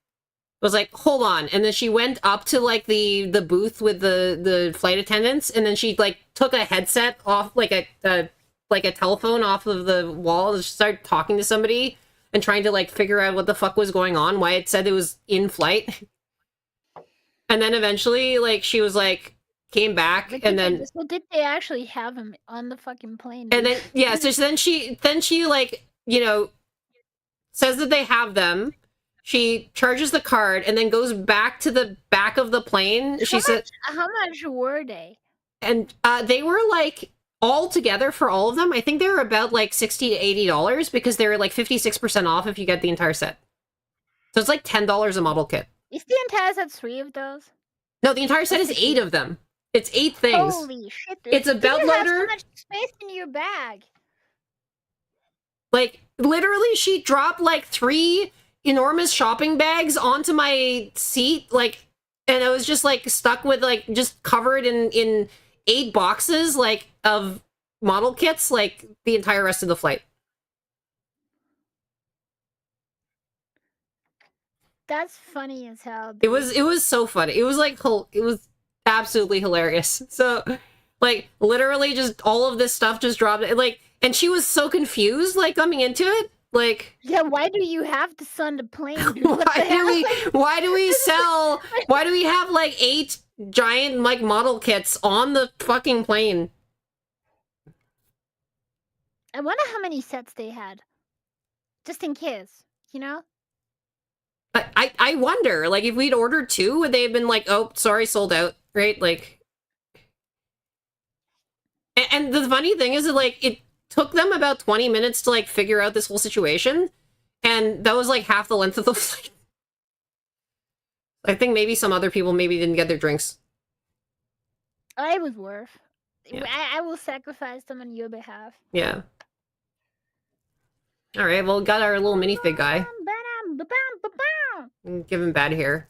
S1: was like, "Hold on." And then she went up to like the booth with the flight attendants, and then she like took a headset off, like a telephone off of the wall, and started talking to somebody and trying to like figure out what the fuck was going on, why it said it was in flight. And then eventually like she was like came back, and then
S5: so did they actually have him on the fucking plane?
S1: And then yeah, so then she like, you know, says that they have them. She charges the card and then goes back to the back of the plane. She said,
S5: "How much were they?"
S1: And they were like all together for all of them, I think they were about like $60 to $80 because they're like 56% off if you get the entire set. So it's like $10 a model kit.
S5: Is the entire set 3 of those?
S1: No, the entire set is 8 of them. It's 8 things.
S5: Holy shit!
S1: It's a belt
S5: you have
S1: loader.
S5: so much space in your bag.
S1: Like, literally, she dropped like 3 enormous shopping bags onto my seat, like, and I was just like stuck with like just covered in 8 boxes like of model kits like the entire rest of the flight.
S5: That's funny as hell. Dude.
S1: It was so funny. It was like it was absolutely hilarious. So like literally just all of this stuff just dropped like, and she was so confused like coming into it. Like,
S5: yeah, why do you have this on the plane? Dude?
S1: why do we have like 8 giant like model kits on the fucking plane?
S5: I wonder how many sets they had. Just in case, you know?
S1: I wonder, like, if we'd ordered 2, would they have been like, oh, sorry, sold out, right? Like, and the funny thing is that, like, it took them about 20 minutes to, like, figure out this whole situation, and that was, like, half the length of the flight. I think maybe some other people maybe didn't get their drinks.
S5: It was worth.
S1: Yeah.
S5: I will sacrifice them on your behalf.
S1: Yeah. All right, well, we got our little minifig guy. Give him bad hair.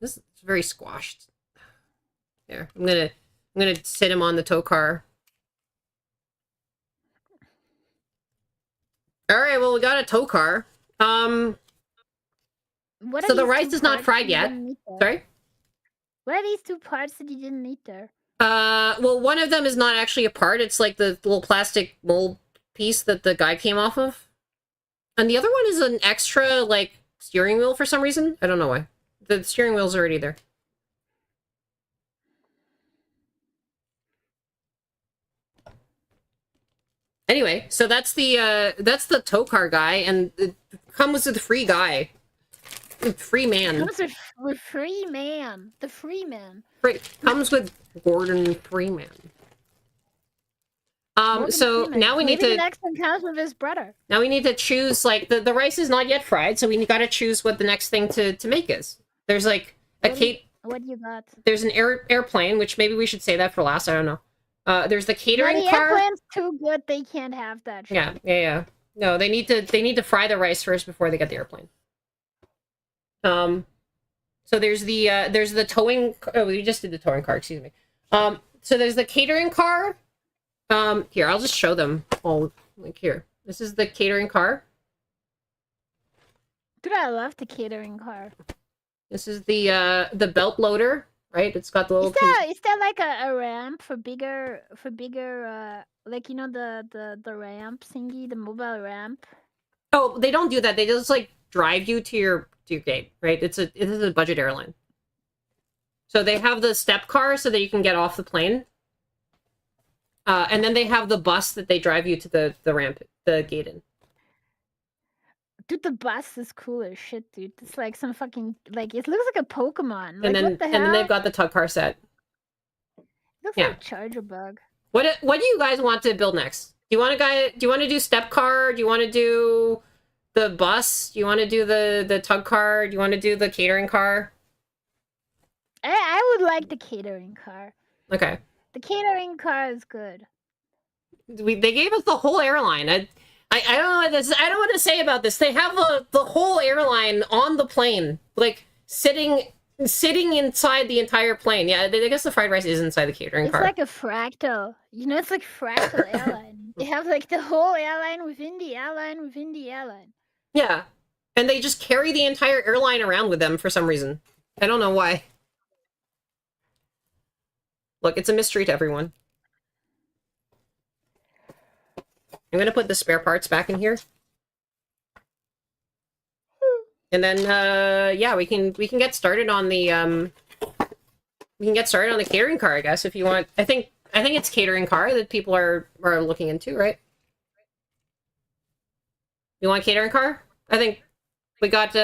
S1: This is very squashed. There, I'm gonna sit him on the tow car. All right, well, we got a tow car. So the rice is not fried yet. Sorry?
S5: What are these 2 parts that you didn't need there?
S1: Well, one of them is not actually a part. It's like the little plastic mold piece that the guy came off of. And the other one is an extra, like, steering wheel for some reason. I don't know why. The steering wheel's already there. Anyway, so that's the tow car guy, and it comes with a free guy. Free man.
S5: Comes with free man. The free man.
S1: Comes with Gordon Freeman. So
S5: Freeman.
S1: now we need
S5: Maybe
S1: to.
S5: the next one comes with his brother.
S1: Now we need to choose, like, the rice is not yet fried, so we gotta choose what the next thing to make is. There's like a
S5: What do you got?
S1: There's an airplane, which maybe we should say that for last. I don't know. There's the catering
S5: the
S1: car.
S5: airplane's too good. They can't have that. Shit.
S1: Yeah. No, they need to fry the rice first before they get the airplane. So there's the towing. Oh, we just did the towing car. Excuse me. So there's the catering car. Here, I'll just show them all. Like here, this is the catering car.
S5: Dude, I love the catering car.
S1: This is the belt loader, right? It's got the little.
S5: Is there like a ramp for bigger like, you know, the ramp thingy, the mobile ramp?
S1: Oh, they don't do that. They just like drive you to your gate, right? It is a budget airline. So they have the step car so that you can get off the plane. And then they have the bus that they drive you to the ramp, the gate in.
S5: Dude, the bus is cool as shit, dude. It's like some fucking, like, it looks like a Pokemon. Like,
S1: And then
S5: what the hell?
S1: and then they've got the tug car set.
S5: It looks
S1: Yeah.
S5: like Charger Bug.
S1: What do you guys want to build next? Do you want to do step car? Do you want to do the bus? Do you want to do the tug car? Do you want to do the catering car?
S5: I would like the catering car.
S1: Okay.
S5: The catering car is good.
S1: They gave us the whole airline. I don't know what this. I don't know what to say about this. They have the whole airline on the plane, like sitting inside the entire plane. Yeah, I guess the fried rice is inside the catering car.
S5: It's like a fractal. You know, it's like fractal airline. They have like the whole airline within the airline within the airline.
S1: Yeah, and they just carry the entire airline around with them for some reason. I don't know why. Look, it's a mystery to everyone. I'm gonna put the spare parts back in here. And then yeah, we can get started on the catering car, I guess, if you want. I think it's catering car that people are looking into, right? You want catering car? I think we got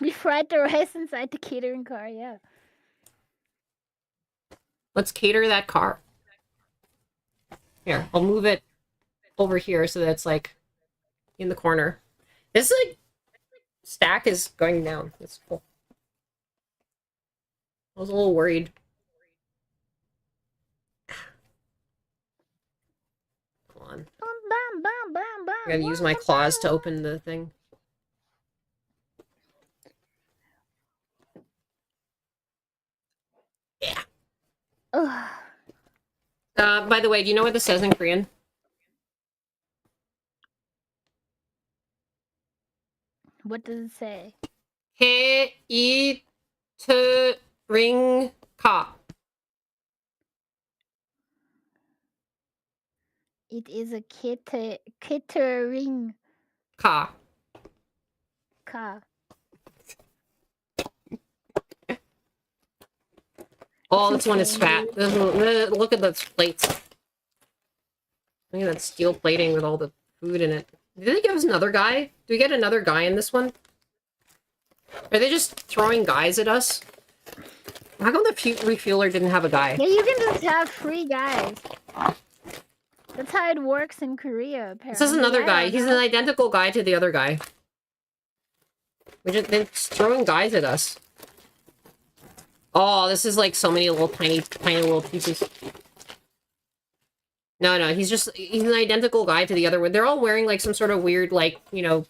S5: We fried the rice inside the catering car, yeah.
S1: Let's cater that car. Here, I'll move it over here so that it's like in the corner. This like stack is going down. That's cool. I was a little worried. Come on. I gotta use my claws to open the thing. Yeah. By the way, do you know what this says in Korean?
S5: What does it say?
S1: He 이 ring ka.
S5: It is a kittering
S1: Ka.
S5: ka.
S1: Oh, this one is fat. Look at those plates. Look at that steel plating with all the food in it. Did they give us another guy? Do we get another guy in this one? Are they just throwing guys at us? How come the refueler didn't have a guy?
S5: Yeah, you can just have free guys. That's how it works in Korea, apparently.
S1: This is another guy. He's an identical guy to the other guy. They're just throwing guys at us. Oh, this is like so many little tiny little pieces. No, he's an identical guy to the other one. They're all wearing like some sort of weird, like, you know,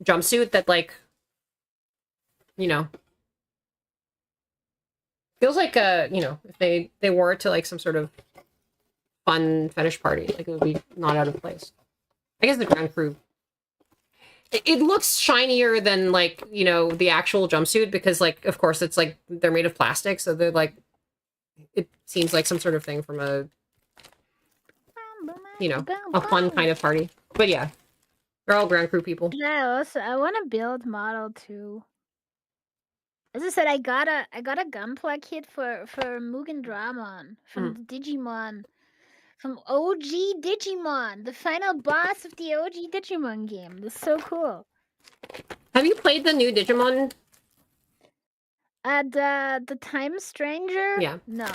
S1: jumpsuit that like, you know, feels like you know, if they wore it to like some sort of fun fetish party, like it would be not out of place. I guess the ground crew. It looks shinier than, like, you know, the actual jumpsuit because, like, of course, it's, like, they're made of plastic, so they're, like, it seems like some sort of thing from a, you know, a fun kind of party. But, yeah, they're all ground crew people.
S5: Yeah, I want to build Model 2. As I said, I got a gunpla kit for Mugen Dramon from Digimon. From OG Digimon, the final boss of the OG Digimon game. That's so cool.
S1: Have you played the new Digimon?
S5: The Time Stranger?
S1: Yeah.
S5: No.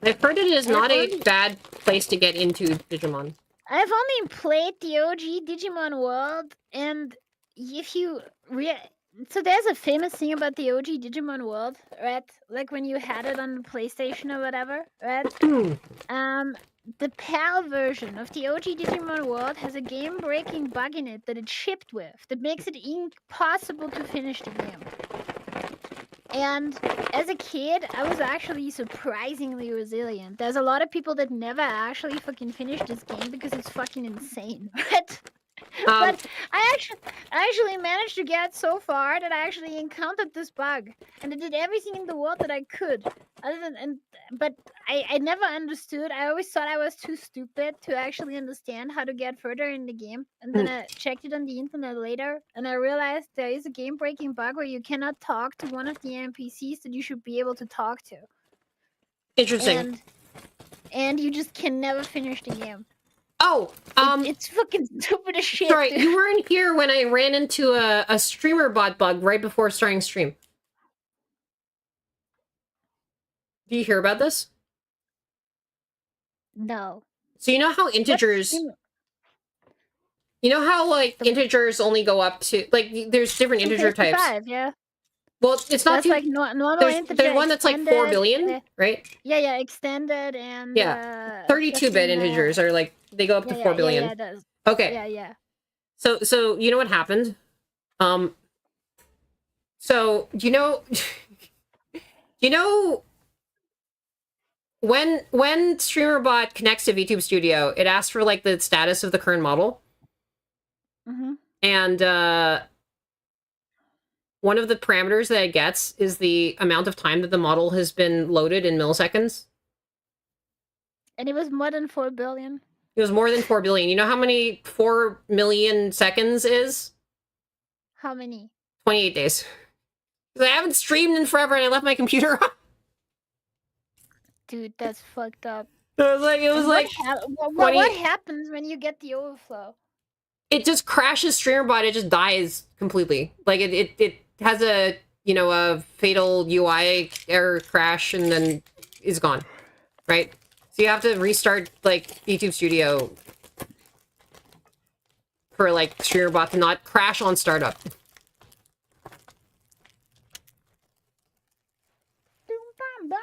S1: I've heard it is not a bad place to get into Digimon.
S5: I've only played the OG Digimon world, and if you so there's a famous thing about the OG Digimon world, right? Like when you had it on the PlayStation or whatever, right? The PAL version of the OG Digimon world has a game-breaking bug in it that it shipped with that makes it impossible to finish the game. And as a kid, I was actually surprisingly resilient. There's a lot of people that never actually fucking finish this game because it's fucking insane, right? But I actually managed to get so far that I actually encountered this bug, and I did everything in the world that I could. But I never understood. I always thought I was too stupid to actually understand how to get further in the game. And then I checked it on the internet later, and I realized there is a game-breaking bug where you cannot talk to one of the NPCs that you should be able to talk to.
S1: Interesting.
S5: And you just can never finish the game.
S1: Oh,
S5: it's fucking stupid as shit.
S1: Sorry, you weren't here when I ran into a streamer bot bug right before starting stream. Do you hear about this?
S5: No.
S1: So you know how integers... You know how, like, integers only go up to... Like, there's different integer types.
S5: Yeah.
S1: Well, it's not
S5: that's
S1: too...
S5: Like normal integer.
S1: There's one that's like 4 billion, right?
S5: Yeah, extended and...
S1: Yeah, 32-bit integers are like, they go up to 4 billion.
S5: Yeah, it does.
S1: Okay.
S5: Yeah.
S1: So you know what happened? So, you know... you know... When StreamerBot connects to VTube Studio, it asks for, like, the status of the current model.
S5: Mm-hmm.
S1: And, one of the parameters that it gets is the amount of time that the model has been loaded in milliseconds.
S5: And it was more than 4 billion.
S1: It was more than 4 billion. You know how many 4 million seconds is?
S5: How many?
S1: 28 days. I haven't streamed in forever and I left my computer on.
S5: Dude, that's fucked up.
S1: It was like
S5: what happens when you get the overflow?
S1: It just crashes StreamerBot. It just dies completely. Like it has a you know, a fatal UI error crash and then is gone, right? So you have to restart, like, YouTube Studio for, like, StreamerBot to not crash on startup.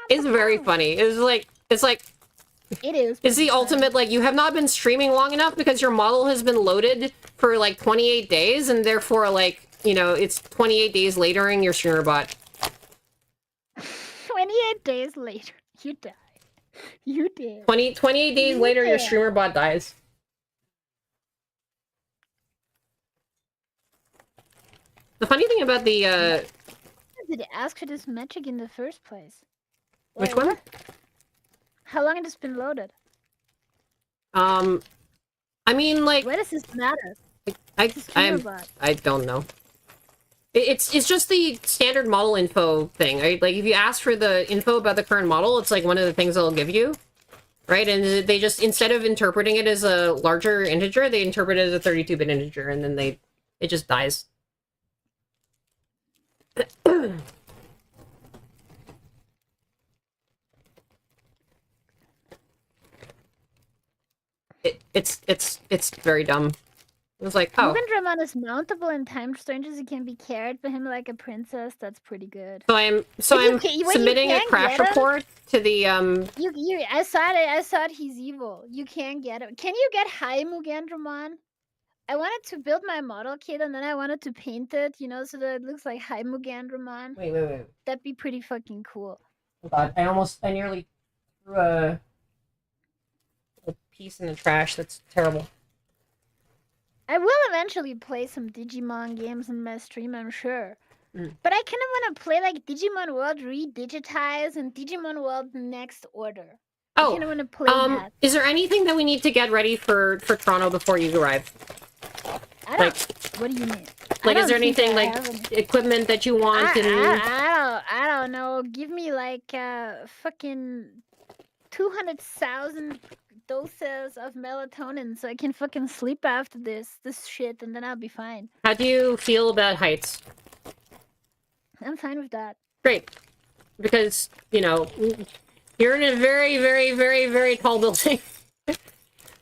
S1: It's very funny. It's like
S5: It is.
S1: it's the
S5: pretty
S1: ultimate, like, you have not been streaming long enough because your model has been loaded for, like, 28 days, and therefore, like, you know, it's 28 days later in your StreamerBot.
S5: 28 days later, you die. You did.
S1: 28 days later, your
S5: Yeah.
S1: StreamerBot dies. The funny thing about the,
S5: Why did it ask for this metric in the first place?
S1: Which
S5: Wait,
S1: one?
S5: what? How long has this been loaded?
S1: I mean, like,
S5: Why does this matter?
S1: I
S5: It's a StreamerBot.
S1: don't know. It's just the standard model info thing, right? Like, if you ask for the info about the current model, it's like one of the things they'll give you, right? And they just, instead of interpreting it as a larger integer, they interpret it as a 32-bit integer, and then it just dies. It's very dumb. It was like, oh.
S5: Mugendramon is mountable in time strangers. You can be carried by him like a princess. That's pretty good.
S1: So I'm submitting a crash report to the
S5: I saw it. I saw it. He's evil. You can't get it. Can you get high Mugendramon? I wanted to build my model kit and then I wanted to paint it, you know, so that it looks like high Mugendramon.
S1: Wait.
S5: That'd be pretty fucking cool.
S1: Oh God, I nearly threw a piece in the trash. That's terrible.
S5: I will eventually play some Digimon games in my stream, I'm sure. But I kind of want to play like Digimon World Redigitize and Digimon World Next Order. I kind of want to play that.
S1: Is there anything that we need to get ready for Toronto before you arrive?
S5: I don't. What do you mean?
S1: Like, is there anything like equipment that you want?
S5: I don't know. Give me like fucking 200,000 doses of melatonin so I can fucking sleep after this shit, and then I'll be fine.
S1: How do you feel about heights?
S5: I'm fine with that.
S1: Great, because you know you're in a very, very, very, very tall building.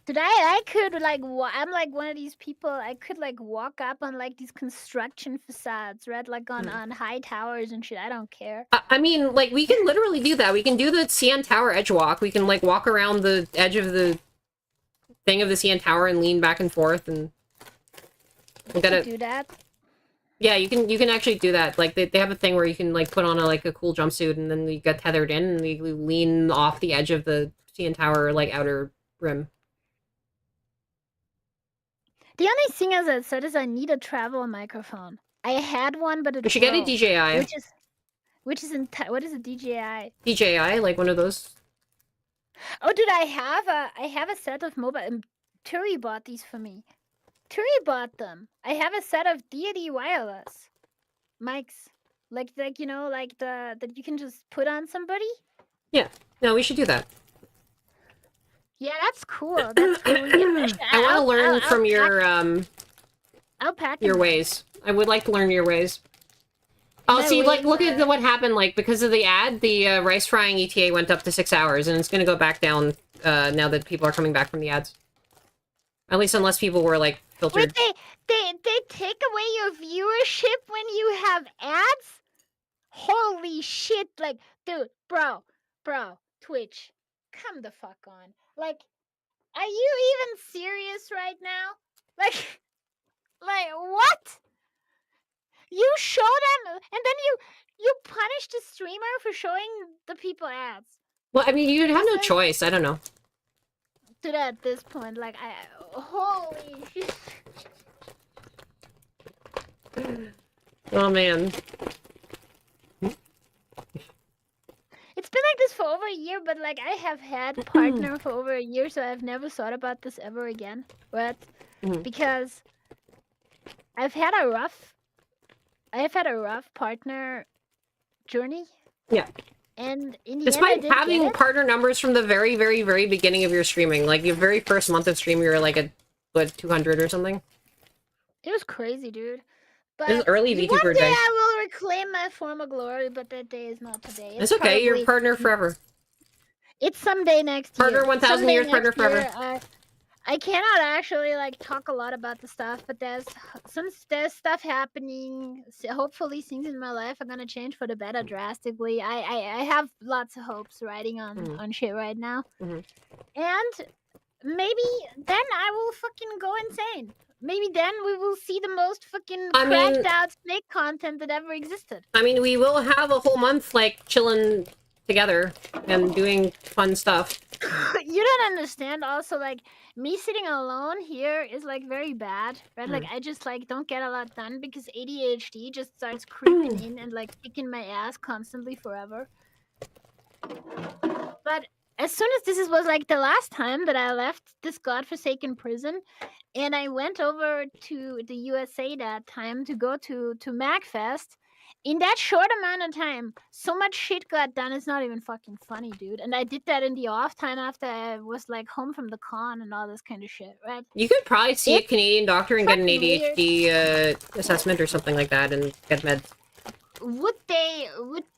S5: Dude, I could like I'm like one of these people. I could like walk up on like these construction facades, right? Like on high towers and shit. I don't care.
S1: I mean, like, we can literally do that. We can do the CN Tower edge walk. We can like walk around the edge of the thing of the CN Tower and lean back and forth, and we gotta
S5: do that.
S1: Yeah, you can actually do that. Like they have a thing where you can like put on a cool jumpsuit and then you get tethered in and you lean off the edge of the CN Tower like outer rim.
S5: The only thing as I said is I need a travel microphone. I had one, but it.
S1: You should get a DJI.
S5: Which is in what is a DJI?
S1: DJI, like one of those.
S5: Oh, dude, I have a set of mobile. Turi bought these for me. Turi bought them. I have a set of Deity wireless mics, like you know, like that you can just put on somebody.
S1: Yeah, no, we should do that.
S5: Yeah, that's cool. That's cool.
S1: I want to learn from your
S5: I'll pack
S1: your ways. I would like to learn your ways. Oh, see, like, look at what happened. Like, because of the ad, the rice frying ETA went up to 6 hours, and it's going to go back down now that people are coming back from the ads. At least unless people were like filtered.
S5: Wait, they take away your viewership when you have ads? Holy shit! Like, dude, bro, Twitch, come the fuck on. Like, are you even serious right now? Like what? You show them, and then you punish the streamer for showing the people ads.
S1: Well, I mean, you'd have no choice. I don't know.
S5: Dude, at this point, like, holy shit.
S1: Oh man.
S5: It's been like this for over a year, but like I have had partner for over a year, so I've never thought about this ever again. But because I've had a rough partner journey.
S1: Yeah.
S5: And in the
S1: despite
S5: end,
S1: having partner numbers from the very, very, very beginning of your streaming, like your very first month of streaming, you were like at 200 or something.
S5: It was crazy, dude. But
S1: This is early
S5: one
S1: VTuber
S5: day
S1: day.
S5: I will reclaim my former glory, but that day is not today.
S1: It's okay. You're
S5: probably-
S1: partner forever.
S5: It's someday next year.
S1: Partner 1,000
S5: Someday
S1: years, partner
S5: next year,
S1: forever.
S5: I cannot actually like talk a lot about the stuff, but there's stuff happening. So hopefully, things in my life are gonna change for the better drastically. I have lots of hopes riding on shit right now,
S1: Mhm.
S5: and maybe then I will fucking go insane. Maybe then we will see the most fucking cracked out snake content that ever existed.
S1: I mean, we will have a whole month like chilling together and doing fun stuff.
S5: You don't understand. Also, like me sitting alone here is like very bad, right? Like I just like don't get a lot done because ADHD just starts creeping in and like kicking my ass constantly forever. But as soon as this was like the last time that I left this godforsaken prison, and I went over to the USA that time to go to MacFest. In that short amount of time, so much shit got done. It's not even fucking funny, dude. And I did that in the off time after I was like home from the con and all this kind of shit, right?
S1: You could probably see a
S5: It's
S1: Canadian doctor and get an
S5: fucking weird.
S1: ADHD assessment or something like that and get meds.
S5: Would they?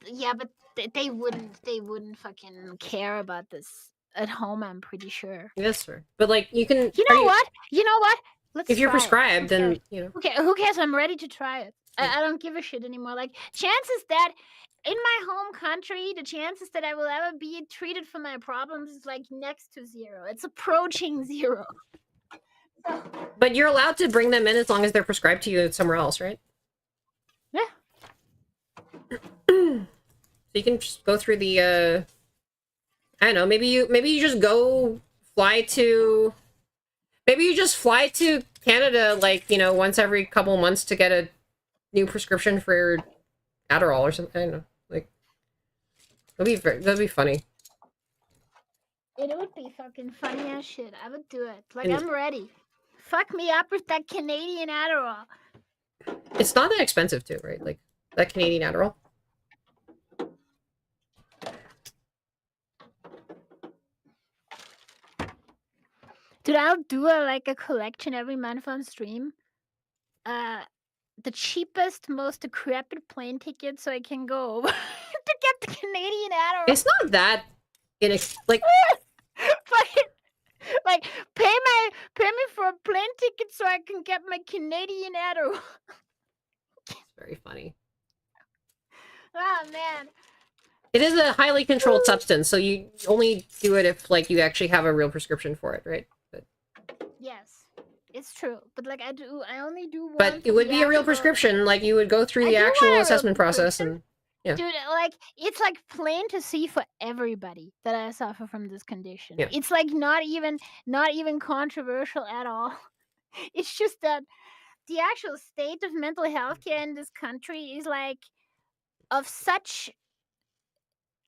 S5: Yeah, but they wouldn't. They wouldn't fucking care about this at home. I'm pretty sure.
S1: Yes, sir. But like, you can.
S5: You know what? You know what? Let's.
S1: If you're
S5: try it.
S1: prescribed,
S5: Who
S1: then
S5: cares?
S1: you know.
S5: Okay, who cares? I'm ready to try it. I don't give a shit anymore. Like, chances that in my home country, the chances that I will ever be treated for my problems is like next to zero. It's approaching zero.
S1: But you're allowed to bring them in as long as they're prescribed to you somewhere else, right?
S5: Yeah.
S1: So you can just go through the. I don't know. Maybe you just go fly to. Maybe you just fly to Canada, like, you know, once every couple months to get a new prescription for Adderall or something. I don't know. Like, that'd be funny.
S5: It would be fucking funny as shit. I would do it. Like, I'm ready. Fuck me up with that Canadian Adderall.
S1: It's not that expensive too, right? Like that Canadian Adderall.
S5: Dude, I'll do a collection every month on stream. The cheapest, most decrepit plane ticket so I can go over to get the Canadian Adderall.
S1: It's not that like
S5: like pay me for a plane ticket so I can get my Canadian Adderall.
S1: It's very funny.
S5: Oh man.
S1: It is a highly controlled substance, so you only do it if like you actually have a real prescription for it, right? But
S5: yes, it's true. But like I only do one.
S1: But it would be a real prescription. Like you would go through the actual assessment process, and yeah.
S5: Dude, like it's like plain to see for everybody that I suffer from this condition.
S1: Yeah.
S5: It's like not even controversial at all. It's just that the actual state of mental health care in this country is like of such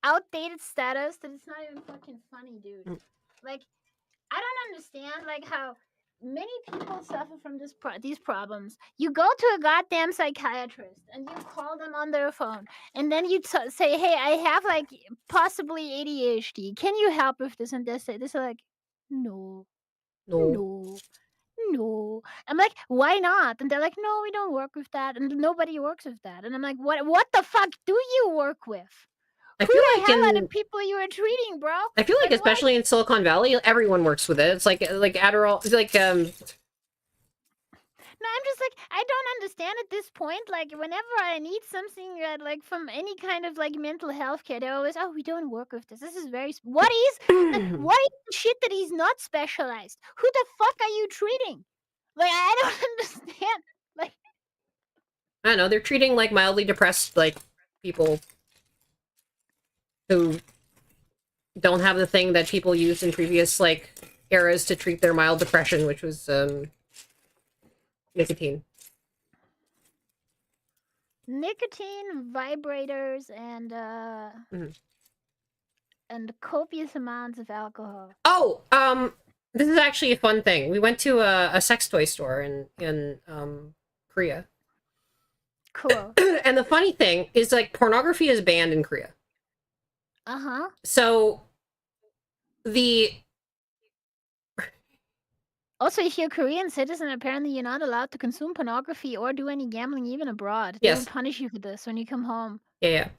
S5: outdated status that it's not even fucking funny, dude. Like I don't understand like how many people suffer from these problems. You go to a goddamn psychiatrist and you call them on their phone, and then you say, "Hey, I have like possibly ADHD. Can you help with this?" And they say, like, "No." I'm like, "Why not?" And they're like, "No, we don't work with that, and nobody works with that." And I'm like, "What the fuck do you work with?
S1: I
S5: Who
S1: feel
S5: the
S1: like
S5: hell are the people you are treating, bro?"
S1: I feel like especially in Silicon Valley, everyone works with it. It's like Adderall. It's like
S5: No, I'm just like, I don't understand at this point. Like, whenever I need something, like from any kind of like mental health care, they're always, "Oh, we don't work with this. This is very. What is the shit that is not specialized? Who the fuck are you treating? Like, I don't understand. Like,
S1: I don't know. They're treating like mildly depressed like people who don't have the thing that people used in previous like eras to treat their mild depression, which was nicotine.
S5: Nicotine, vibrators, and copious amounts of alcohol.
S1: Oh, this is actually a fun thing. We went to a sex toy store in Korea.
S5: Cool.
S1: And the funny thing is, like, pornography is banned in Korea.
S5: Uh-huh.
S1: So the
S5: Also, if you're a Korean citizen, apparently you're not allowed to consume pornography or do any gambling even abroad. They
S1: Yes.
S5: will punish you for this when you come home.
S1: Yeah.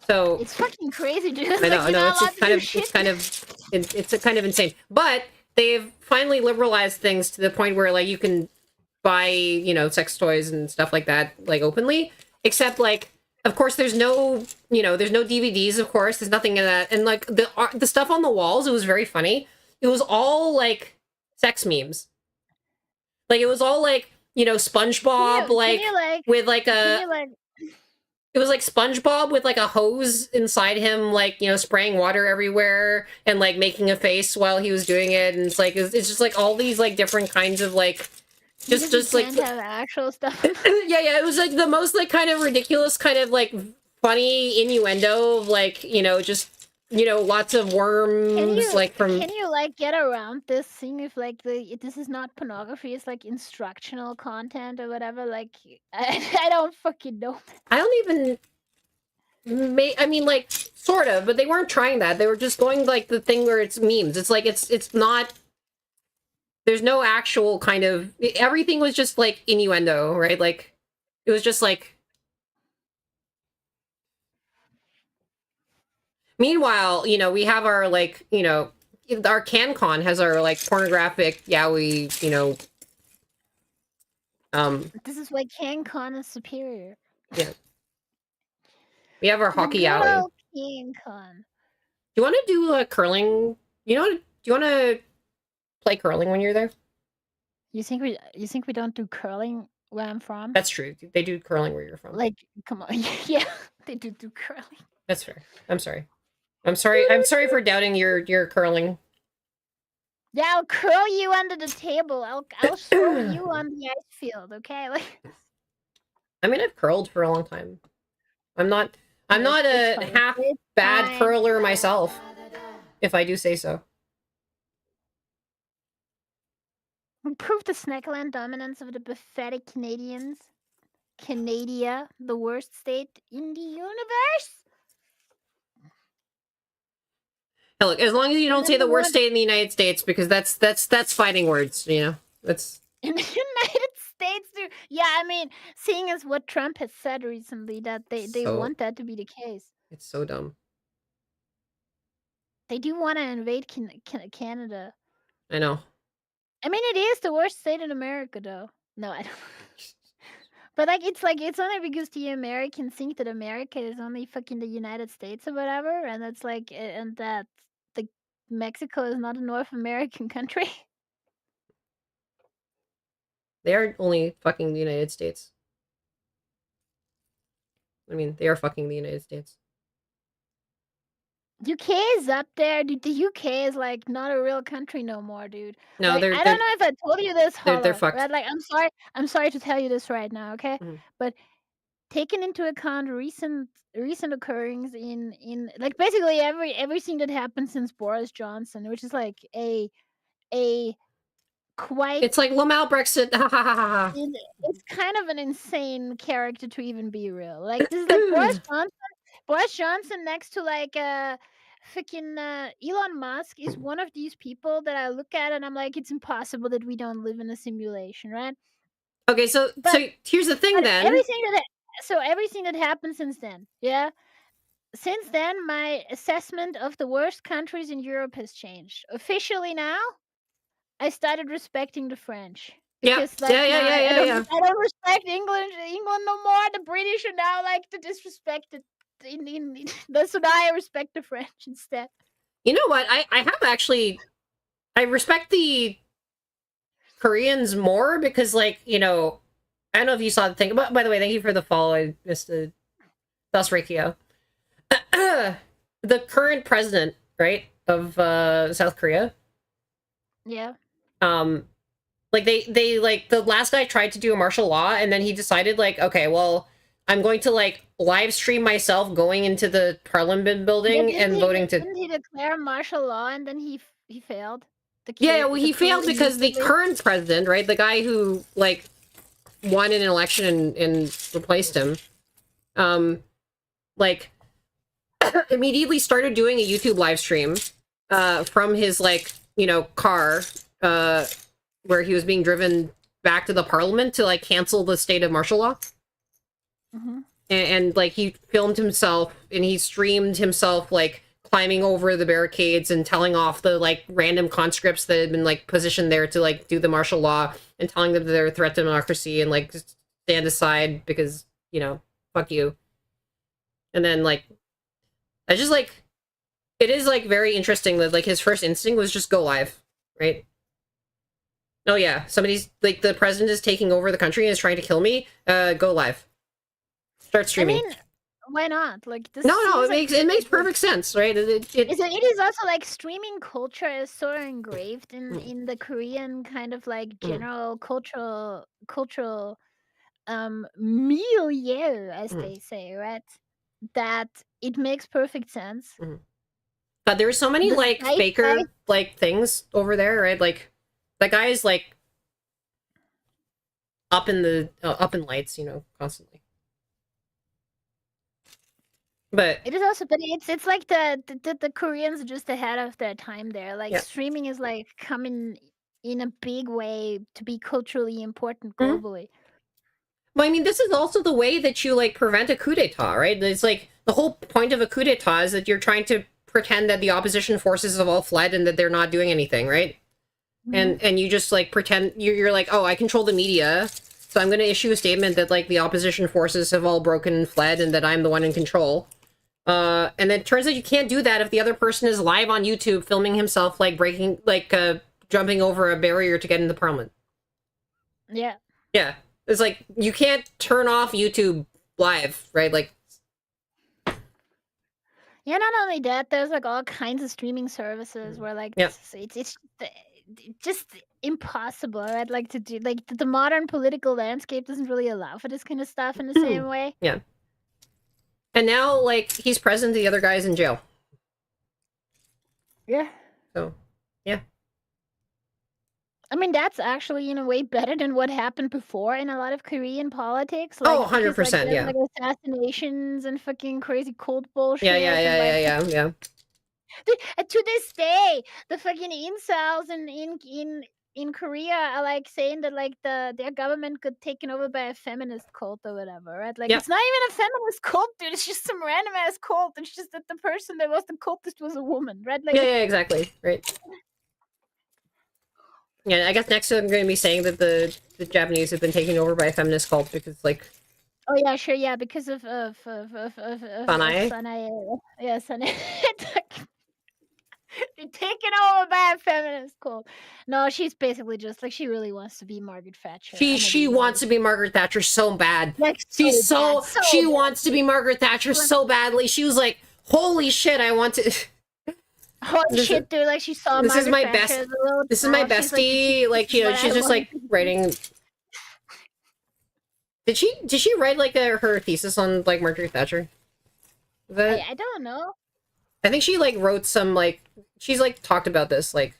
S1: So
S5: It's fucking crazy, dude. It's
S1: I know,
S5: like you're not allowed to do shit.
S1: it's a kind of insane. But they've finally liberalized things to the point where like you can buy, you know, sex toys and stuff like that like openly, except like of course there's no, you know, there's no DVDs, of course. There's nothing in that. And like the stuff on the walls, it was very funny. It was all like sex memes. Like it was all like, you know, SpongeBob with like a it was like SpongeBob with like a hose inside him, like, you know, spraying water everywhere and like making a face while he was doing it. And it's like, it's just like all these like different kinds of like, just like,
S5: have actual stuff.
S1: yeah, it was like the most like kind of ridiculous, kind of like funny innuendo of like, you know, just, you know, lots of worms like from.
S5: Can you like get around this thing if like this is not pornography? It's like instructional content or whatever. Like I don't fucking know.
S1: I don't even. I mean, like, sort of, but they weren't trying that. They were just going like the thing where it's memes. It's like it's not. There's no actual kind of. Everything was just like innuendo, right? Like, it was just like. Meanwhile, you know, we have our like, you know, our CanCon has our like pornographic yaoi, you know.
S5: This is why CanCon is superior.
S1: Yeah. We have our hockey yaoi.
S5: CanCon.
S1: Do you want to do curling? You know, do you want to play curling when you're there?
S5: You think we don't do curling where I'm from?
S1: That's true. They do curling where you're from.
S5: Like, come on, yeah, they do curling.
S1: That's fair. I'm sorry. I'm sorry for doubting your curling.
S5: Yeah, I'll curl you under the table. I'll throw you on the ice field. Okay, like.
S1: I mean, I've curled for a long time. I'm not a half bad curler myself, if I do say so.
S5: Prove the Snackland dominance of the pathetic Canadians. Canada, the worst state in the universe.
S1: Hell, look, as long as you don't say the worst state in the United States, because that's fighting words, you know. That's
S5: in the United States, dude. Yeah, I mean, seeing as what Trump has said recently, that they want that to be the case.
S1: It's so dumb.
S5: They do want to invade Canada.
S1: I know.
S5: I mean, it is the worst state in America, though. No, I don't. But it's only because the Americans think that America is only fucking the United States or whatever, and that's like, and that the Mexico is not a North American country.
S1: They are only fucking the United States. I mean, they are fucking the United States.
S5: UK is up there, dude. The UK is like not a real country no more, dude.
S1: No,
S5: like, I don't know if I told you this.
S1: They're fucked.
S5: Right? Like, I'm sorry to tell you this right now, okay? Mm-hmm. But taking into account recent occurrings in like basically everything that happened since Boris Johnson, which is like a quite.
S1: It's like Lamal Brexit.
S5: It's kind of an insane character to even be real. Like this is like Boris Johnson next to like freaking Elon Musk is one of these people that I look at and I'm like, it's impossible that we don't live in a simulation, right?
S1: Okay, so here's the thing then.
S5: Everything that happened since then, yeah. Since then, my assessment of the worst countries in Europe has changed. Officially now, I started respecting the French. Because, I don't respect England no more. The British are now like the disrespected. So now I respect the French instead.
S1: You know what? I respect the Koreans more because, like, you know, I don't know if you saw the thing. But by the way, thank you for the follow. I missed the Das Reikio. The current president, right, of South Korea.
S5: Yeah.
S1: Like they like the last guy tried to do a martial law, and then he decided like, okay, well, I'm going to like live stream myself going into the Parliament building and voting to.
S5: Didn't he declare martial law and then he failed?
S1: He failed because the current president, right, the guy who like won an election and replaced him, like immediately started doing a YouTube live stream from his like, you know, car where he was being driven back to the parliament to like cancel the state of martial law.
S5: Mm-hmm.
S1: And like he filmed himself and he streamed himself like climbing over the barricades and telling off the like random conscripts that had been like positioned there to like do the martial law and telling them that they're a threat to democracy and like just stand aside because, you know, fuck you. And then like I just like it is like very interesting that like his first instinct was just go live, right? Oh yeah, somebody's like the president is taking over the country and is trying to kill me. Go live. Start streaming.
S5: I mean, why not? Like this.
S1: No, it
S5: seems
S1: makes perfect sense, right?
S5: It is also like streaming culture is so engraved in the Korean kind of like general cultural milieu, as they say, right? That it makes perfect sense.
S1: But there's so many
S5: The
S1: like
S5: side
S1: faker
S5: guy-
S1: like things over there, right? Like that guy is like up in lights, you know, constantly. But
S5: It is also, but it's like the Koreans are just ahead of their time there. Like
S1: Yeah.
S5: streaming is like coming in a big way to be culturally important
S1: Mhm.
S5: globally.
S1: well, I mean, this is also the way that you like prevent a coup d'état, right? It's like the whole point of a coup d'état is that you're trying to pretend that the opposition forces have all fled and that they're not doing anything, right? And you just like pretend you're like, oh, I control the media, so I'm going to issue a statement that like the opposition forces have all broken and fled and that I'm the one in control. And then it turns out you can't do that if the other person is live on YouTube filming himself like breaking like jumping over a barrier to get into parliament.
S5: Yeah.
S1: Yeah. It's like you can't turn off YouTube live, right? Like
S5: Yeah, not only that, there's like all kinds of streaming services where like
S1: Yeah.
S5: it's just impossible, right? Like to do like the modern political landscape doesn't really allow for this kind of stuff in the same way.
S1: Yeah. And now like he's president, the other guy's in jail.
S5: Yeah.
S1: So, yeah.
S5: I mean, that's actually in a way better than what happened before in a lot of Korean politics.
S1: Oh,
S5: Like, because,
S1: 100%,
S5: there's,
S1: yeah.
S5: like assassinations and fucking crazy cult bullshit.
S1: Yeah,
S5: and, like,
S1: yeah.
S5: To this day, the fucking incels in Korea are like saying that like their government got taken over by a feminist cult or whatever, right? Like
S1: Yeah.
S5: it's not even a feminist cult, dude. It's just some random ass cult. It's just that the person that was the cultist was a woman, right? Like
S1: Yeah, exactly. Right. Yeah, I guess next I'm going to be saying that the Japanese have been taken over by a feminist cult because like
S5: oh yeah, sure, yeah, because of
S1: Sanae?
S5: Sanae. Yeah, Sanae. They're taken over by a feminist cult. No, she's basically just like she really wants to be Margaret Thatcher.
S1: She wants to be Margaret Thatcher so bad.
S5: Like
S1: She's
S5: so
S1: she
S5: bad.
S1: wants to be Margaret Thatcher so badly. She was like, "Holy shit, I want to."
S5: Holy shit, dude! Like she saw.
S1: This is
S5: Margaret
S1: my
S5: Thatcher
S1: best.
S5: as a little
S1: This is my
S5: girl. She's
S1: bestie. Like, you know,
S5: what
S1: she's
S5: I
S1: just like
S5: want.
S1: writing. Did she write like her thesis on like Margaret Thatcher?
S5: I don't know.
S1: I think she like wrote some like she's like talked about this like.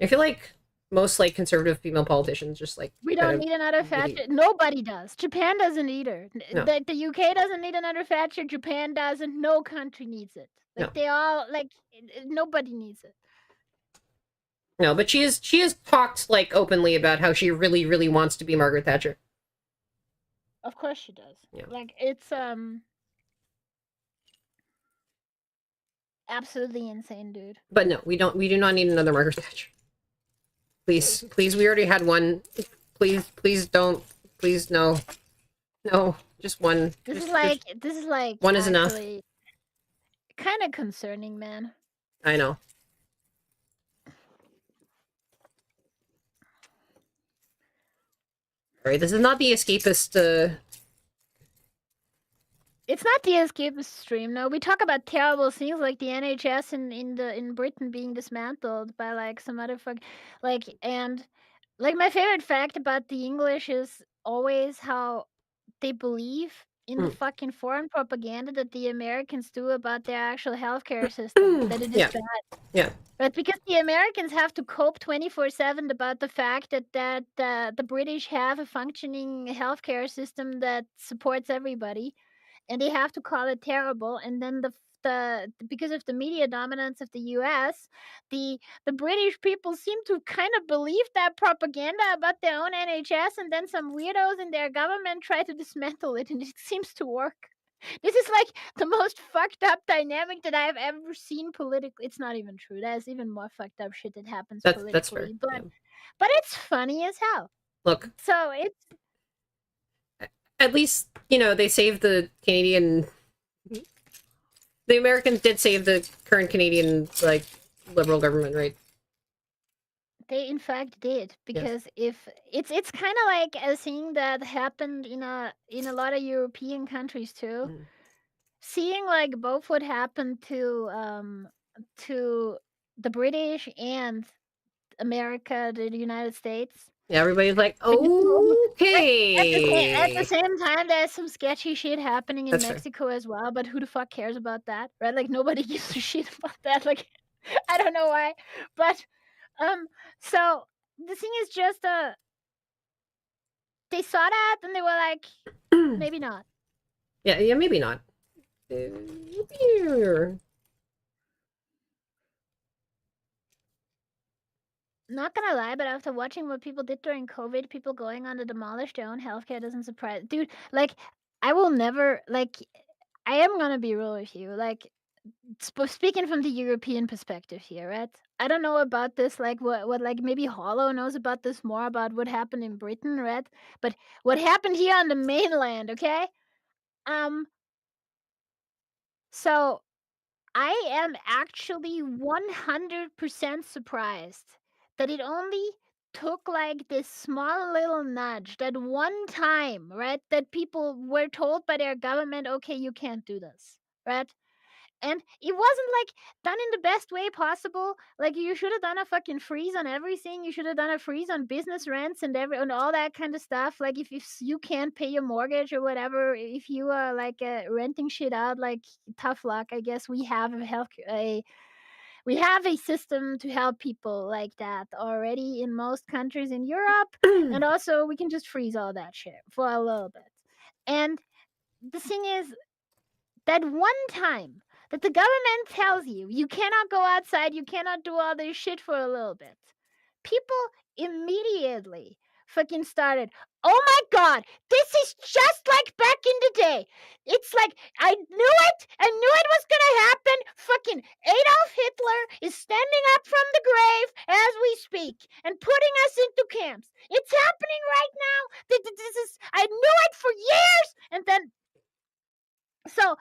S1: I feel like most like conservative female politicians just like
S5: We don't need another Thatcher. Nobody does. Japan doesn't either.
S1: No.
S5: The UK doesn't need another Thatcher. Japan doesn't. No country needs it. Like
S1: No.
S5: they all like nobody needs it.
S1: No, but she has talked like openly about how she really, really wants to be Margaret Thatcher.
S5: Of course she does.
S1: Yeah.
S5: Like it's absolutely insane, dude.
S1: But no, we do not need another Margaret Thatcher. Please, we already had one. Please don't. Please no. No, just one.
S5: This is like
S1: one is enough.
S5: Kind of concerning, man.
S1: I know. All right, this is not the escapist.
S5: It's not the escapist stream. No, we talk about terrible things like the NHS in Britain being dismantled by like some other and like my favorite fact about the English is always how they believe in the fucking foreign propaganda that the Americans do about their actual healthcare system. That it is bad.
S1: Yeah.
S5: But because the Americans have to cope 24/7 about the fact that the British have a functioning healthcare system that supports everybody, and they have to call it terrible, and then the media dominance of the U.S., the British people seem to kind of believe that propaganda about their own NHS, and then some weirdos in their government try to dismantle it, and it seems to work. This is like the most fucked up dynamic that I've ever seen politically. It's not even true. There's even more fucked up shit that happens
S1: That's fair.
S5: politically,
S1: Yeah.
S5: but it's funny as hell.
S1: Look,
S5: So it's
S1: at least, you know, they saved the Canadian. The Americans did save the current Canadian, like, Liberal government, right?
S5: they in fact did, because if it's kind of like a thing that happened in a lot of European countries too.
S1: Mm.
S5: Seeing like both what happened to the British and America, the United States.
S1: Yeah, everybody's like,
S5: At the
S1: okay.
S5: same time, there's some sketchy shit happening in
S1: That's fair.
S5: Mexico as well, but who the fuck cares about that, right? Like, nobody gives a shit about that. Like, I don't know why, but so the thing is just they saw that and they were like, maybe not.
S1: Yeah, maybe not.
S5: Not gonna lie, but after watching what people did during COVID, people going on to demolish their own healthcare doesn't surprise. Dude, like, I will never, like, I am gonna be real with you. Like, speaking from the European perspective here, right? I don't know about this, like, what like, maybe Hollow knows about this more about what happened in Britain, right? But what happened here on the mainland, okay? So I am actually 100% surprised that it only took like this small little nudge, that one time, right? That people were told by their government, okay, you can't do this, right? And it wasn't like done in the best way possible. Like, you should have done a fucking freeze on everything. You should have done a freeze on business rents and all that kind of stuff. Like, if you can't pay your mortgage or whatever, if you are like renting shit out, like, tough luck. I guess we have we have a system to help people like that already in most countries in Europe, and also we can just freeze all that shit for a little bit. And the thing is, that one time that the government tells you you cannot go outside, you cannot do all this shit for a little bit, people immediately fucking started, oh my god, this is just like back in the day. It's like, I knew it was gonna happen. Fucking Adolf Hitler is standing up from the grave as we speak and putting us into camps. It's happening right now. This is, I knew it for years. And then, so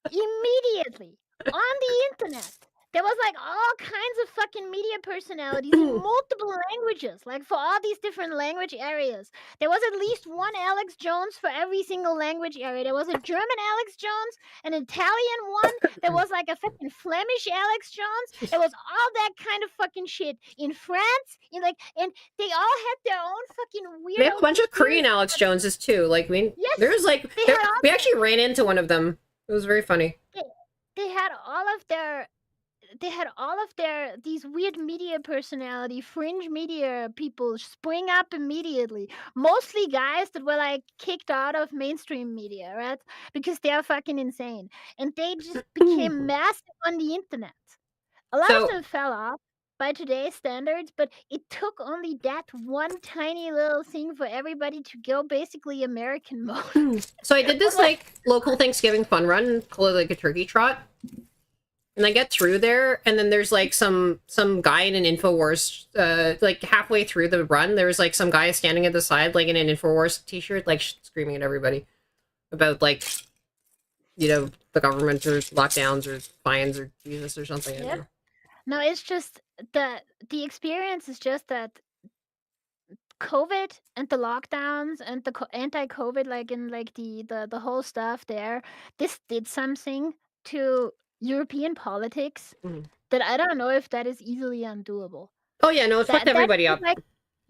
S5: immediately on the internet, there was like all kinds of fucking media personalities in multiple languages, like for all these different language areas. There was at least one Alex Jones for every single language area. There was a German Alex Jones, an Italian one. There was like a fucking Flemish Alex Jones. There was all that kind of fucking shit in France. And they all had their own fucking weird.
S1: We have a bunch of Korean Alex Joneses too. Like,
S5: yes,
S1: there's like we actually ran into one of them. It was very funny.
S5: They had all of their these weird media personality, fringe media people spring up immediately. Mostly guys that were like kicked out of mainstream media, right? Because they're fucking insane. And they just became massive on the internet. A lot of them fell off by today's standards, but it took only that one tiny little thing for everybody to go basically American mode.
S1: So I did this like local Thanksgiving fun run called like a turkey trot. And I get through there, and then there's like some guy in an InfoWars, like halfway through the run, there was like some guy standing at the side, like in an InfoWars t-shirt, like screaming at everybody about like, you know, the government or lockdowns or fines or Jesus or something.
S5: Yeah. No, it's just the experience is just that COVID and the lockdowns and the anti-COVID, like in like the whole stuff there, this did something to European politics that I don't know if that is easily undoable.
S1: Oh yeah, no, it fucked everybody up.
S5: Like,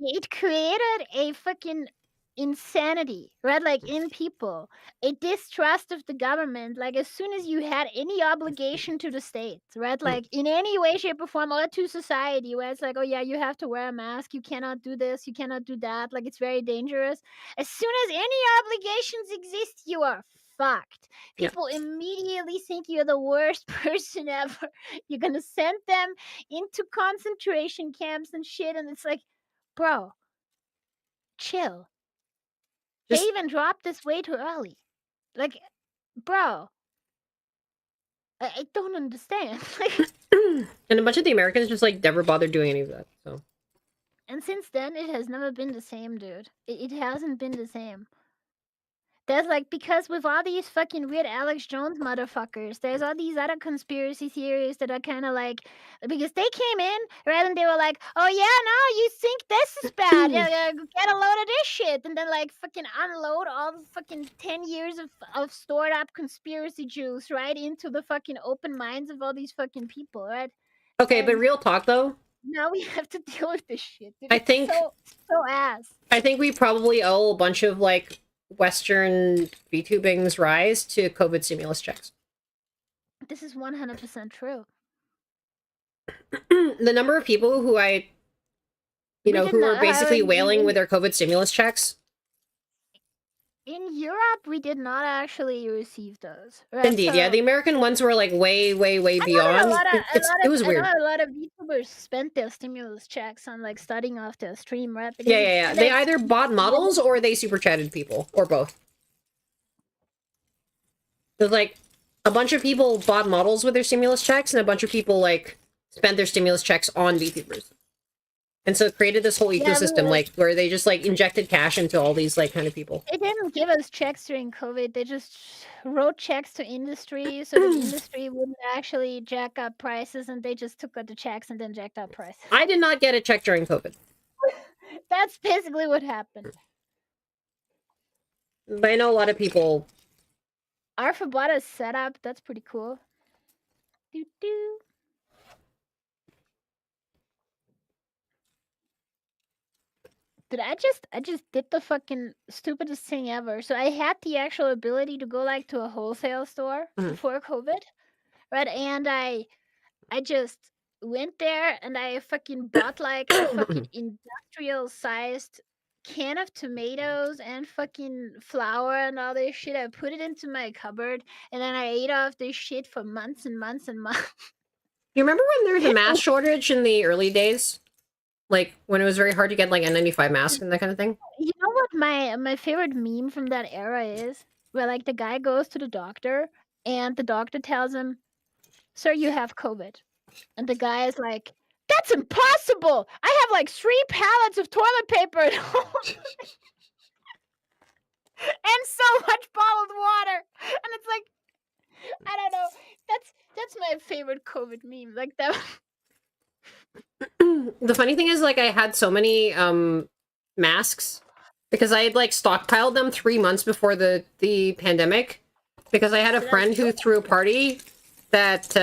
S5: it created a fucking insanity, right? Like, in people, a distrust of the government. Like, as soon as you had any obligation to the state, right? Like, in any way, shape, or form, or to society, where it's like, oh yeah, you have to wear a mask, you cannot do this, you cannot do that. Like, it's very dangerous. As soon as any obligations exist, you are fucked.
S1: Yeah.
S5: People immediately think you're the worst person ever. You're gonna send them into concentration camps and shit, and it's like, bro, chill. They
S1: Just
S5: even dropped this way too early. Like, bro, I don't understand. Like,
S1: and a bunch of the Americans just like never bothered doing any of that. So
S5: and since then, it has never been the same, dude. It hasn't been the same. There's like, because with all these fucking weird Alex Jones motherfuckers, there's all these other conspiracy theories that are kind of like, because they came in, right, and they were like, oh yeah, no, you think this is bad, yeah, get a load of this shit, and then like fucking unload all the fucking 10 years of stored up conspiracy juice, right, into the fucking open minds of all these fucking people, right?
S1: okay, but
S5: And
S1: real talk though,
S5: now we have to deal with this shit, dude.
S1: I
S5: It's
S1: think
S5: so ass.
S1: I think we probably owe a bunch of like Western VTubing's rise to COVID stimulus checks.
S5: This is 100% true.
S1: The number of people who I,
S5: We
S1: who
S5: didn't
S1: were basically
S5: in-
S1: wailing with their COVID stimulus checks.
S5: In Europe, we did not actually receive those. Right?
S1: Indeed, yeah, the American ones were like way, way, way
S5: I know that
S1: beyond. It was
S5: I
S1: weird.
S5: know a lot of YouTubers spent their stimulus checks on like studying off their stream, right? Because
S1: Yeah. They either bought models or they super chatted people, or both. There's like a bunch of people bought models with their stimulus checks, and a bunch of people like spent their stimulus checks on VTubers. And so it created this whole ecosystem, like where they just like injected cash into all these like kind of people.
S5: They didn't give us checks during COVID. They just wrote checks to industry so the industry wouldn't actually jack up prices, and they just took out the checks and then jacked up prices.
S1: I did not get a check during COVID.
S5: That's basically what happened.
S1: But I know a lot of people.
S5: Arthur bought a setup. That's pretty cool. Doo-doo. Dude, I just did the fucking stupidest thing ever. So I had the actual ability to go like to a wholesale store before COVID, right? And I just went there and I fucking bought like a fucking industrial sized can of tomatoes and fucking flour and all this shit. I put it into my cupboard and then I ate off this shit for months and months and months.
S1: You remember when there was a mask shortage in the early days? Like when it was very hard to get like N95 masks and that kind of thing?
S5: You know what my favorite meme from that era is? Where like the guy goes to the doctor and the doctor tells him, "Sir, you have COVID." And the guy is like, "That's impossible! I have like 3 pallets of toilet paper at home." And so much bottled water. And it's like, I don't know. That's my favorite COVID meme. Like that.
S1: The funny thing is, like, I had so many masks because I had like stockpiled them 3 months before the pandemic, because I had a friend who threw a party that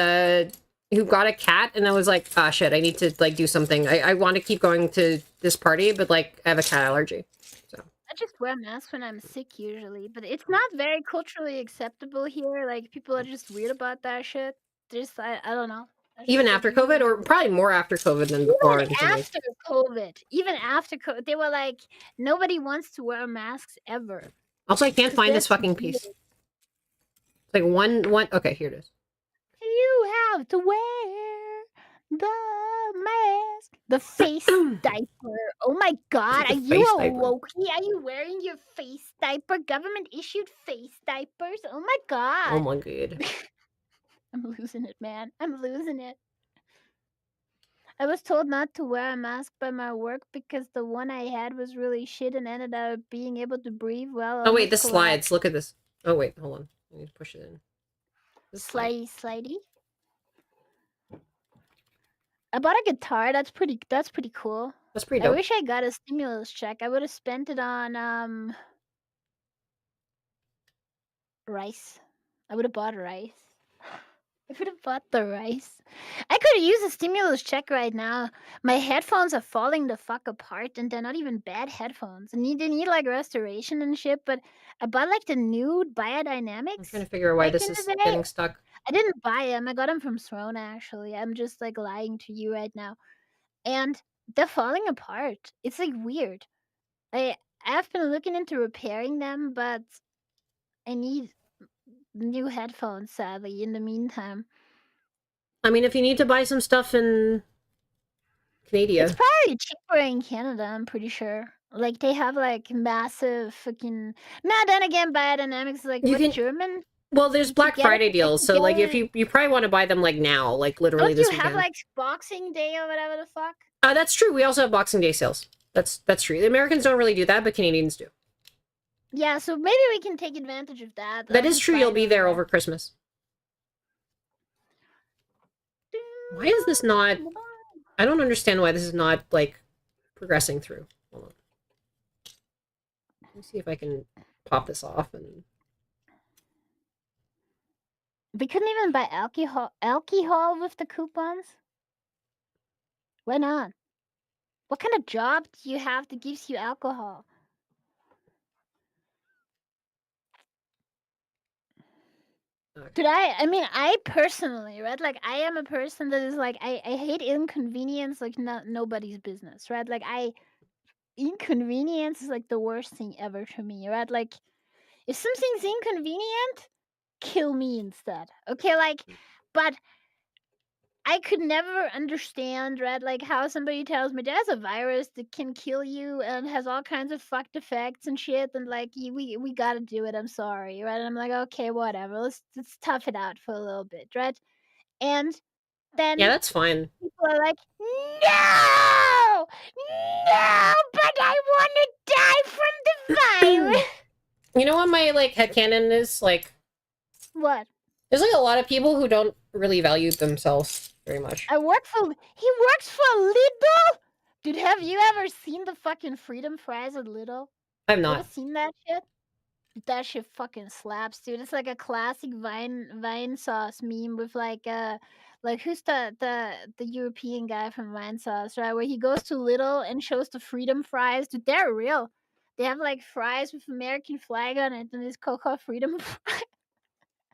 S1: who got a cat, and I was like, ah, shit, I need to like do something. I want to keep going to this party, but like I have a cat allergy. So
S5: I just wear masks when I'm sick usually, but it's not very culturally acceptable here. Like people are just weird about that shit. Just I don't know.
S1: even after COVID, or probably more after COVID than before.
S5: Even after COVID, they were like, nobody wants to wear masks ever.
S1: Also, I can't find this fucking piece. It's like one. Okay, here it is.
S5: You have to wear the mask, the face diaper. Oh my god, are you a Wokey? Are you wearing your face diaper? Government issued face diapers. Oh my god.
S1: Oh my god.
S5: I'm losing it, man. I'm losing it. I was told not to wear a mask by my work because the one I had was really shit and ended up being able to breathe well.
S1: Oh wait, this slides. Look at this. Oh wait, hold on. I need to push it in.
S5: Slidey. I bought a guitar. That's pretty cool.
S1: That's pretty dope.
S5: I wish I got a stimulus check. I would have spent it on rice. I would have bought rice. I would have bought the rice. I could have used a stimulus check right now. My headphones are falling the fuck apart, and they're not even bad headphones. And they need like restoration and shit. But I bought like the nude biodynamics.
S1: I'm trying to figure out why this is getting stuck.
S5: I didn't buy them. I got them from Throne, actually. I'm just like lying to you right now. And they're falling apart. It's like weird. I've been looking into repairing them, but I need new headphones, sadly, in the meantime.
S1: I mean, if you need to buy some stuff in Canada.
S5: It's probably cheaper in Canada, I'm pretty sure. Like, they have, like, massive fucking... Now, then again, Biodynamics is, like,
S1: You
S5: what,
S1: can-
S5: German?
S1: Well, there's
S5: You
S1: Black
S5: get it-
S1: Friday
S5: like,
S1: deals,
S5: you
S1: so
S5: get
S1: like if
S5: it-
S1: you probably want to buy them like now, like literally
S5: Don't
S1: this
S5: you have,
S1: weekend.
S5: like, Boxing Day or whatever the fuck?
S1: That's true. We also have Boxing Day sales. That's true. The Americans don't really do that, but Canadians do.
S5: Yeah, so maybe we can take advantage of that.
S1: That is true. You'll be there over Christmas. Why is this not... I don't understand why this is not, like, progressing through. Hold on. Let me see if I can pop this off and...
S5: We couldn't even buy alcohol with the coupons? Why not? What kind of job do you have that gives you alcohol? Dude, I mean, I personally, right? Like, I am a person that is like, I hate inconvenience like nobody's business, right? Like, inconvenience is like the worst thing ever to me, right? Like, if something's inconvenient, kill me instead. Okay, like, but I could never understand, right? Like, how somebody tells me there's a virus that can kill you and has all kinds of fucked effects and shit, and like, we gotta do it. I'm sorry, right? And I'm like, okay, whatever. Let's tough it out for a little bit, right? And then
S1: Yeah, that's fine.
S5: people are like, no, but I want to die from the virus.
S1: You know what my like headcanon is? Like,
S5: What?
S1: there's like a lot of people who don't really value themselves very much.
S5: He works for Lidl? Dude, have you ever seen the fucking freedom fries at Lidl?
S1: I'm
S5: You
S1: not.
S5: ever seen that shit? That shit fucking slaps, dude. It's like a classic Vine sauce meme with like who's the European guy from Vine sauce, right? Where he goes to Lidl and shows the freedom fries. Dude, they're real. They have like fries with American flag on it, and it's Cocoa Freedom fries.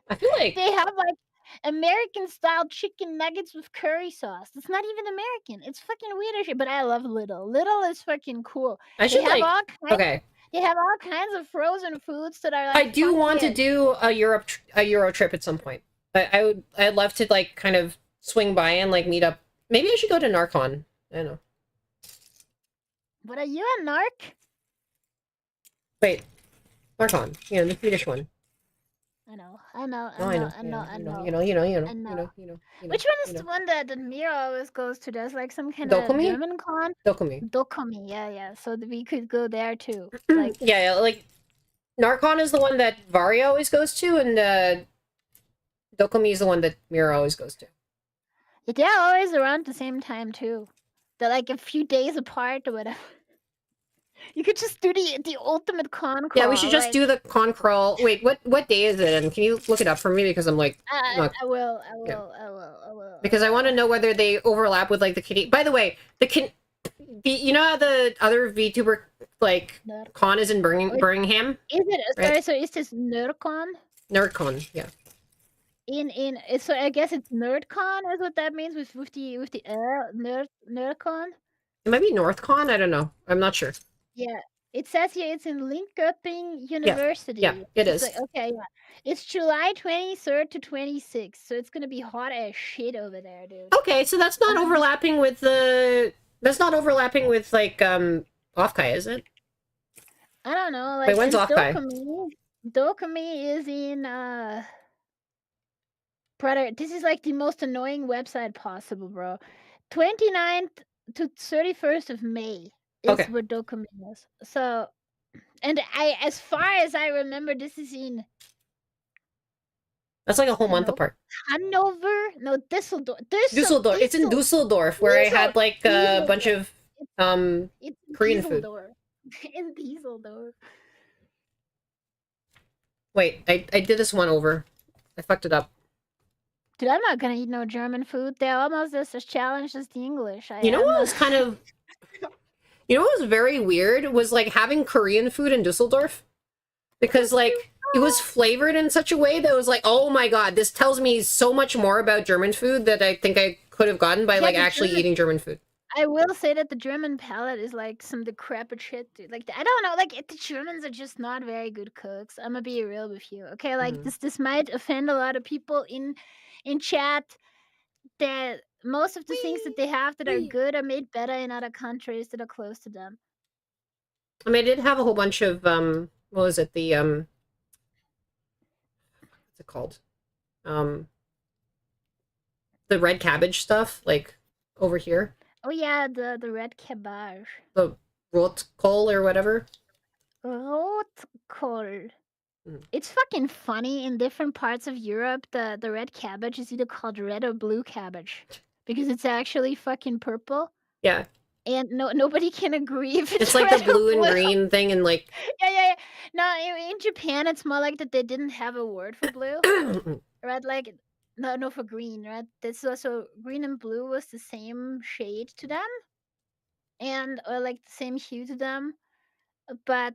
S1: I feel like
S5: They have like American style chicken nuggets with curry sauce. It's not even American. It's fucking weird as shit. But I love Lidl. Lidl is fucking cool.
S1: I should like. Okay.
S5: They have all kinds of frozen foods that are like.
S1: I do want to do a Euro trip at some point. I'd love to like kind of swing by and like meet up. Maybe I should go to Narcon. I don't know.
S5: What are you, a narc?
S1: Wait, Narcon. You know, the Swedish one.
S5: I know. Which one is the one that Mira always goes to? There's like some kind of German con? Dokumi, yeah. So we could go there too. Like
S1: yeah, like Narcon is the one that Vario always goes to, and Dokumi is the one that Mira always goes to.
S5: They're always around the same time too. They're like a few days apart or whatever. You could just do the ultimate con crawl.
S1: Yeah, we should just do the con crawl. Wait, what day is it? And can you look it up for me? Because I'm like...
S5: I will.
S1: Because I want to know whether they overlap with, like, the Canadian... By the way, you know how the other VTuber, like, con is in Birmingham?
S5: Is it?
S1: Right?
S5: Sorry, so is this NerdCon?
S1: NerdCon, yeah.
S5: So I guess it's NerdCon is what that means with the NerdCon?
S1: It might be NorthCon, I don't know. I'm not sure.
S5: Yeah, it says here it's in Linköping University.
S1: Yeah, it is.
S5: Like, okay, yeah. It's July 23rd to 26th, so it's gonna be hot as shit over there, dude.
S1: Okay, so that's not overlapping with like Offkai, is it?
S5: I don't know. Like,
S1: wait, when's Offkai?
S5: Dokumi is in Brother, this is like the most annoying website possible, bro. 29th to 31st of May. Is what Dokumi is. So, and as far as I remember, this is in...
S1: That's like a whole month apart.
S5: Hanover? No, Düsseldorf.
S1: It's in Düsseldorf, where I had like a bunch of Korean food.
S5: In Düsseldorf.
S1: Wait, I did this one over. I fucked it up.
S5: Dude, I'm not gonna eat no German food. They're almost as challenged as the English.
S1: You know what was kind of... You know what was very weird was like having Korean food in Dusseldorf, because like it was flavored in such a way that was like, oh my god, this tells me so much more about German food that I think I could have gotten by like actually eating German food.
S5: I will say that the German palate is like some decrepit shit, dude. Like I don't know, like the Germans are just not very good cooks. I'm gonna be real with you, okay? Like this might offend a lot of people in chat. That most of the things that they have that are good are made better in other countries that are close to them.
S1: I mean, I did have a whole bunch of what was it? The what's it called? The red cabbage stuff, like over here.
S5: Oh yeah, the red cabbage.
S1: The rotkohl or whatever.
S5: Rotkohl.
S1: Mm.
S5: It's fucking funny. In different parts of Europe, the red cabbage is either called red or blue cabbage because it's actually fucking purple.
S1: Yeah.
S5: And nobody can agree if
S1: It's like the
S5: red or
S1: blue and green thing, and like
S5: Yeah. No, in Japan, it's more like that they didn't have a word for blue, right? Like no for green, right? That's also green and blue was the same shade to them, and or like the same hue to them, but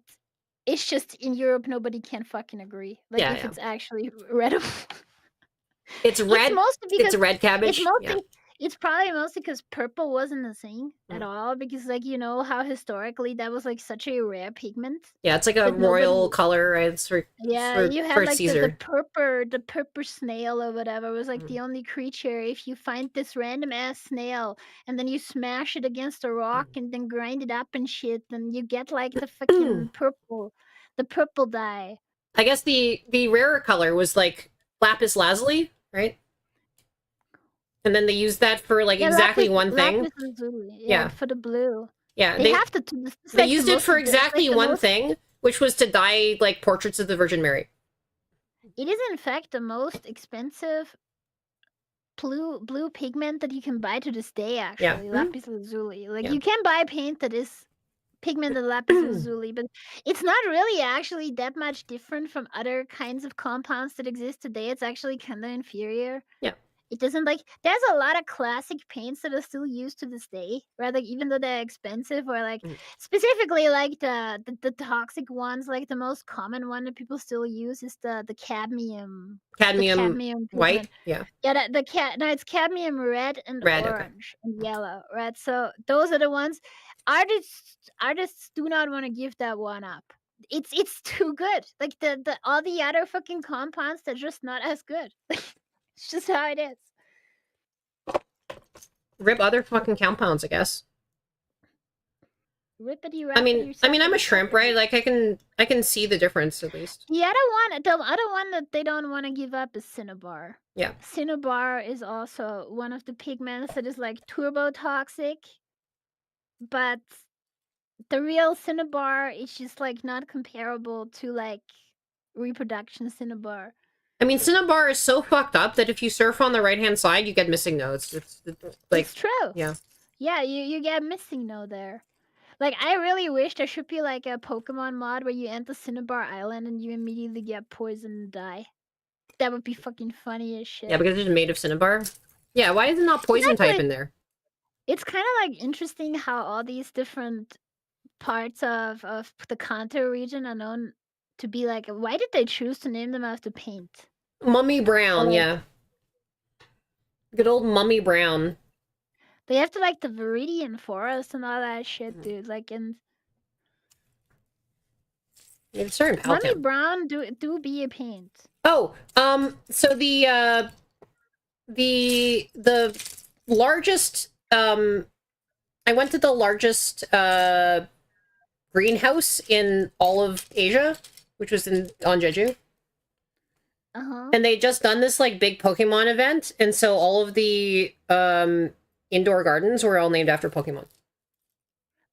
S5: it's just in Europe nobody can fucking agree. Like
S1: Yeah,
S5: if
S1: yeah.
S5: it's actually red or
S1: It's red.
S5: It's mostly because
S1: It's red cabbage.
S5: it's mostly
S1: Yeah.
S5: it's probably mostly because purple wasn't a thing at
S1: Mm.
S5: all because like you know how historically that was like such a rare pigment.
S1: Yeah, it's like a
S5: That
S1: royal
S5: nobody
S1: color, right? It's
S5: Yeah, you had
S1: for
S5: like the
S1: Caesar.
S5: purple snail or whatever was like the only creature. If you find this random ass snail and then you smash it against a rock and then grind it up and shit, then you get like the fucking the purple dye.
S1: I guess the rarer color was like lapis lazuli, right? And then they used that for like
S5: Yeah,
S1: exactly one thing.
S5: lapis lazuli.
S1: Yeah.
S5: For the blue.
S1: Yeah,
S5: They have to. This is
S1: they
S5: like the
S1: used it
S5: most
S1: for
S5: it's like
S1: exactly
S5: the
S1: one
S5: most-
S1: thing, which was to dye like portraits of the Virgin Mary.
S5: It is in fact the most expensive blue pigment that you can buy to this day. Actually,
S1: Yeah. Mhm.
S5: lapis lazuli. Like
S1: Yeah.
S5: you can buy paint that is pigmented lapis lazuli, but it's not really actually that much different from other kinds of compounds that exist today. It's actually kind of inferior.
S1: Yeah.
S5: It doesn't like there's a lot of classic paints that are still used to this day, right? Like even though they're expensive or like specifically like the toxic ones, like the most common one that people still use is the cadmium
S1: Cadmium white.
S5: pigment.
S1: Yeah.
S5: Yeah, it's cadmium red and
S1: Red, okay.
S5: orange and yellow, right? So those are the ones artists do not want to give that one up. It's too good. Like the all the other fucking compounds, they're just not as good. It's just how it is.
S1: Rip other fucking compounds, I guess.
S5: Rippity
S1: I mean, I'm a shrimp, right? Like I can see the difference at least.
S5: The other one that they don't want to give up is cinnabar.
S1: Yeah.
S5: Cinnabar is also one of the pigments that is like turbo toxic, but the real cinnabar is just like not comparable to like reproduction cinnabar.
S1: I mean, cinnabar is so fucked up that if you surf on the right-hand side, you get missing nodes. It's like
S5: It's true.
S1: Yeah.
S5: Yeah, you get missing node there. Like I really wish there should be like a Pokemon mod where you enter Cinnabar Island and you immediately get poisoned and die. That would be fucking funny as shit.
S1: Yeah, because it's made of cinnabar. Yeah, why is it not poison type in there?
S5: It's kind of like interesting how all these different parts of the Kanto region are known to be like. Why did they choose to name them after paint?
S1: Mummy brown, yeah. Good old mummy brown.
S5: They have to like the Viridian Forest and all that shit, dude. Like in
S1: It's certain
S5: Mummy brown do be a paint.
S1: Oh, so the largest I went to the largest greenhouse in all of Asia, which was on Jeju. And they just done this like big Pokemon event, and so all of the indoor gardens were all named after Pokemon.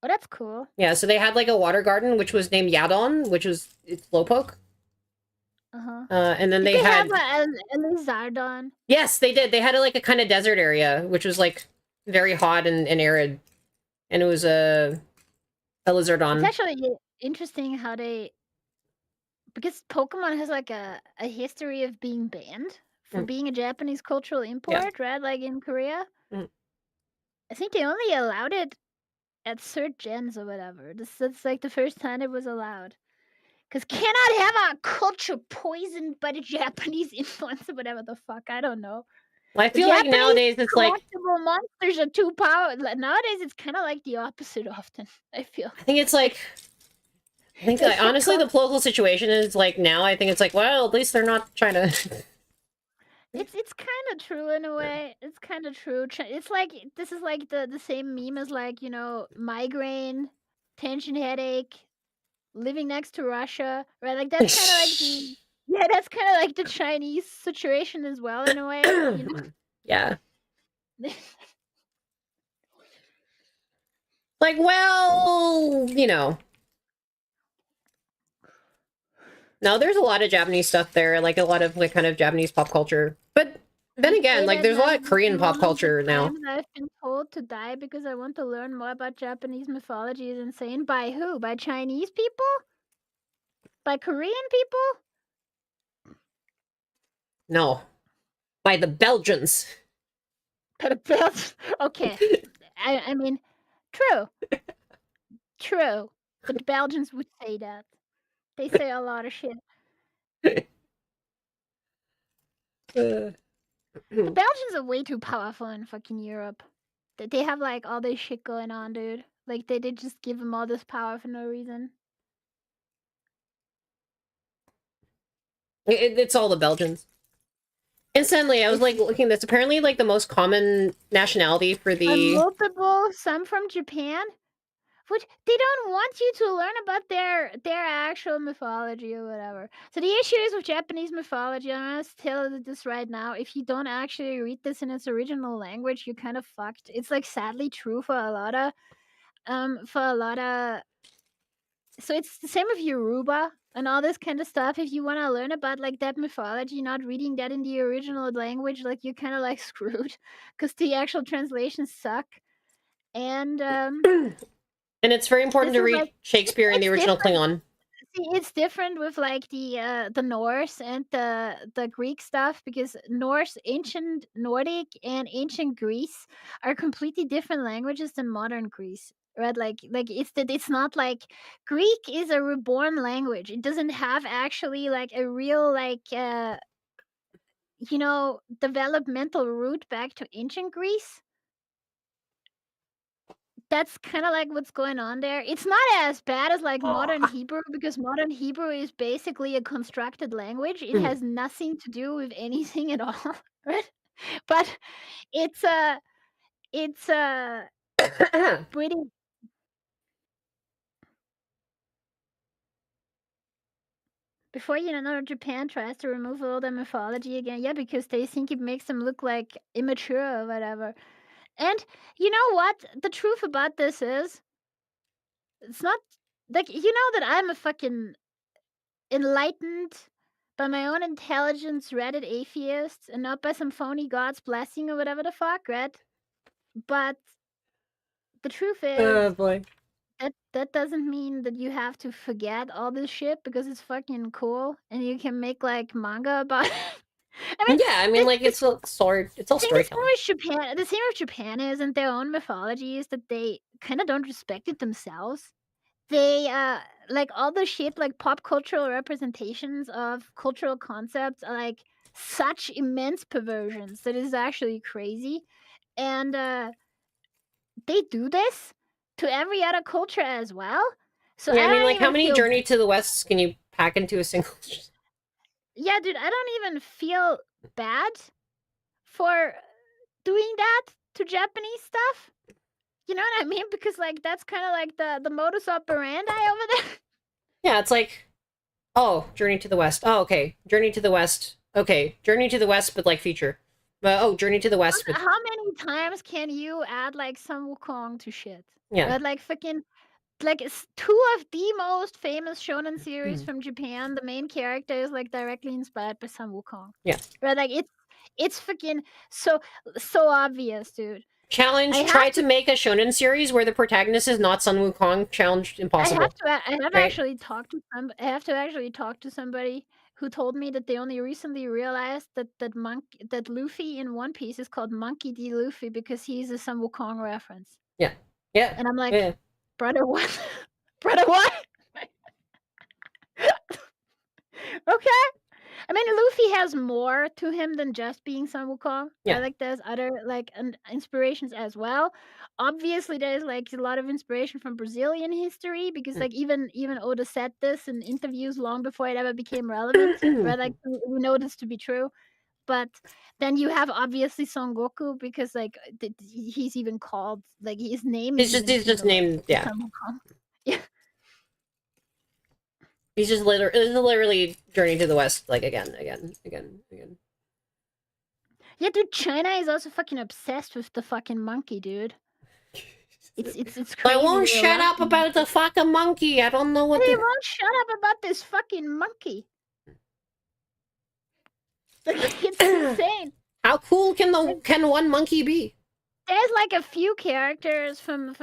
S5: Oh, that's cool.
S1: Yeah, so they had like a water garden which was named Yadon, which was it's Slowpoke. And then they had
S5: have a Lizardon.
S1: Yes, they did. They had like a kind of desert area, which was like very hot and arid, and it was a Lizardon.
S5: It's actually interesting how they, because Pokemon has like a history of being banned for being a Japanese cultural import, right? Like in Korea. I think they only allowed it at third gens or whatever. That's like the first time it was allowed. Because cannot have our culture poisoned by the Japanese influence or whatever the fuck. I don't know.
S1: I feel like nowadays it's like
S5: collectible monsters are too powerful. Nowadays, it's kind of like the opposite often. I feel.
S1: I think like, honestly the political situation is like now I think it's like, well, at least they're not trying to
S5: It's kind of true in a way. It's kind of true. It's like this is like the same meme as like migraine, tension headache, living next to Russia, right? Like that's kind of like the that's kind of like the Chinese situation as well in a way.
S1: Yeah. Like, well, no, there's a lot of Japanese stuff there, like a lot of like kind of Japanese pop culture. But then again, like there's a lot of Korean pop culture now.
S5: I've been told to die because I want to learn more about Japanese mythology is insane. By who? By Chinese people? By Korean people?
S1: No. By the Belgians.
S5: By the Belgians? Okay. I mean, true. True. But the Belgians would say that. They say a lot of shit. The Belgians are way too powerful in fucking Europe. They have like all this shit going on, dude. Like they just give them all this power for no reason.
S1: It's all the Belgians. Instantly, I was like looking. That's apparently like the most common nationality for the
S5: multiple. Some from Japan, which they don't want you to learn about their actual mythology or whatever. So the issue is with Japanese mythology. I'm gonna tell you this right now. If you don't actually read this in its original language, you're kind of fucked. It's like sadly true for a lot of. So it's the same with Yoruba and all this kind of stuff. If you want to learn about like that mythology, not reading that in the original language, like you're kind of like screwed because the actual translations suck. And
S1: it's very important to read Shakespeare in the original Klingon.
S5: See, it's different with like the Norse and the Greek stuff because Norse, ancient Nordic, and ancient Greece are completely different languages than modern Greece. Right, like it's not like Greek is a reborn language. It doesn't have actually like a real like developmental root back to ancient Greece. That's kind of like what's going on there. It's not as bad as like modern Hebrew because modern Hebrew is basically a constructed language. It has nothing to do with anything at all, right? But it's pretty. Before Japan tries to remove all the mythology again, yeah, because they think it makes them look like immature or whatever. And you know what? The truth about this is, it's not like that I'm a fucking enlightened by my own intelligence Reddit atheist and not by some phony god's blessing or whatever the fuck, right? But the truth is,
S1: oh boy,
S5: that doesn't mean that you have to forget all this shit because it's fucking cool and you can make like manga about it.
S1: I mean, like it's all storytelling.
S5: The thing with Japan is, and their own mythology is that they kind of don't respect it themselves. They like all the shit, like pop cultural representations of cultural concepts are like such immense perversions that is actually crazy, and they do this to every other culture as well. So
S1: yeah, I mean, like how many Journey to the West can you pack into a single?
S5: Yeah, dude, I don't even feel bad for doing that to Japanese stuff. You know what I mean? Because like that's kind of like the modus operandi over there.
S1: Yeah, it's like, oh, Journey to the West. Oh, okay, Journey to the West. Okay, Journey to the West, but like feature. But oh, Journey to the West. But...
S5: How many times can you add like some Wukong to shit?
S1: Yeah.
S5: But like fucking like it's two of the most famous shonen series from Japan. The main character is like directly inspired by Sun Wukong.
S1: Yeah.
S5: But like it's fucking so obvious, dude.
S1: Challenge. Try to make a shonen series where the protagonist is not Sun Wukong. Challenge impossible.
S5: I have to actually talk to somebody who told me that they only recently realized that Luffy in One Piece is called Monkey D. Luffy because he's a Sun Wukong reference.
S1: Yeah. Yeah.
S5: And I'm like, brother, what? Brother, what? Okay. I mean, Luffy has more to him than just being Sun Wukong.
S1: Yeah.
S5: Like there's other like inspirations as well. Obviously, there's like a lot of inspiration from Brazilian history because like even Oda said this in interviews long before it ever became relevant. Right, like we know this to be true. But then you have obviously Son Goku because like he's even called like his name is
S1: He's just named, yeah.
S5: Sun Wukong. Yeah.
S1: He's just literally Journey to the West, like again.
S5: Yeah, dude, China is also fucking obsessed with the fucking monkey, dude. It's crazy.
S1: I won't shut up about the fucking monkey. I don't know what
S5: They won't shut up about this fucking monkey. Like, it's insane.
S1: How cool can one monkey be?
S5: There's like a few characters from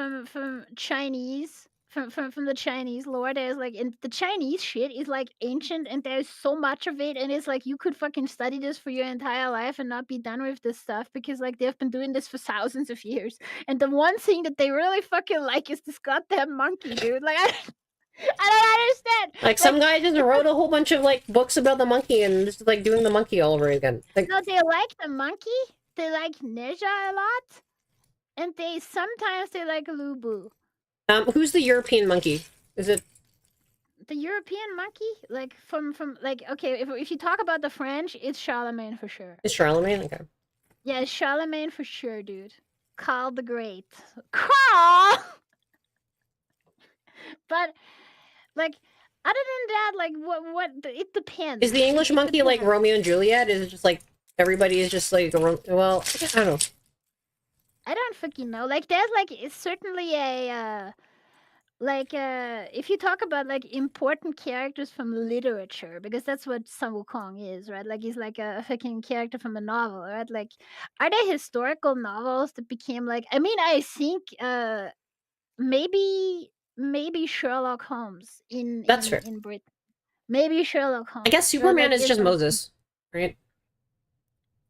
S5: Chinese from the Chinese lore. There's like in the Chinese shit is like ancient and there's so much of it and it's like you could fucking study this for your entire life and not be done with this stuff because like they've been doing this for thousands of years. And the one thing that they really fucking like is this goddamn monkey, dude. Like I don't understand.
S1: Like some guy just wrote a whole bunch of like books about the monkey and just like doing the monkey all over again. Like,
S5: no, they like the monkey. They like Neja a lot. And sometimes they like Lubu.
S1: Who's the European monkey? Is it
S5: the European monkey? Like from like okay, if you talk about the French, it's Charlemagne for sure.
S1: It's Charlemagne? Okay.
S5: Yeah, it's Charlemagne for sure, dude. Karl the Great. Karl. But like other than that, like what it depends.
S1: Is the English monkey like Romeo and Juliet? Is it just like everybody is just like well, I don't know.
S5: I don't fucking know. Like, there's like it's certainly a if you talk about like important characters from literature, because that's what Sun Wukong is, right? Like he's like a fucking character from a novel, right? Like, are there historical novels that became like? I mean, I think maybe Sherlock Holmes in Britain. Maybe Sherlock Holmes.
S1: I guess Superman is just Moses, right?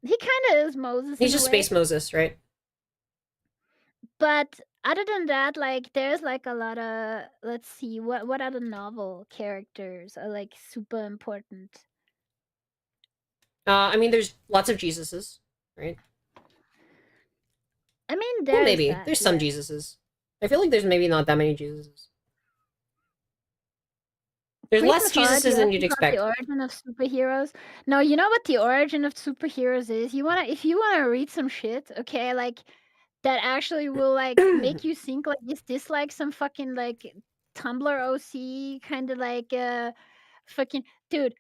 S5: He kind of is Moses.
S1: He's just Space Moses, right?
S5: But other than that, like there's like a lot of let's see what other novel characters are like super important.
S1: I mean, there's lots of Jesuses, right?
S5: I mean, there's
S1: some Jesuses. I feel like there's maybe not that many Jesuses. There's less Jesuses than you'd expect.
S5: The origin of superheroes. No, you know what the origin of superheroes is? If you wanna read some shit, okay, like that actually will like make you think like is this like some fucking like Tumblr OC kind of like fucking dude,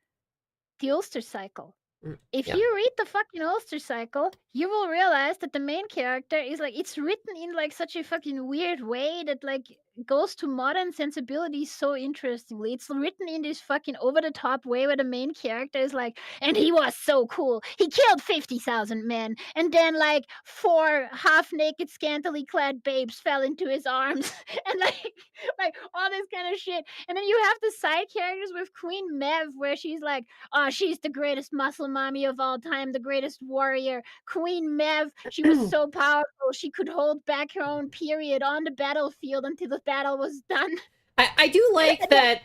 S5: the Ulster Cycle. If you read the fucking Ulster Cycle, you will realize that the main character is like it's written in like such a fucking weird way that like goes to modern sensibilities so interestingly. It's written in this fucking over the top way where the main character is like, and he was so cool. He killed 50,000 men, and then like 4 half naked, scantily clad babes fell into his arms, and like all this kind of shit. And then you have the side characters with Queen Mev, where she's like, oh, she's the greatest muscle mommy of all time, the greatest warrior. Queen Mev, she was so powerful, she could hold back her own period on the battlefield until the battle was done.
S1: I do like that.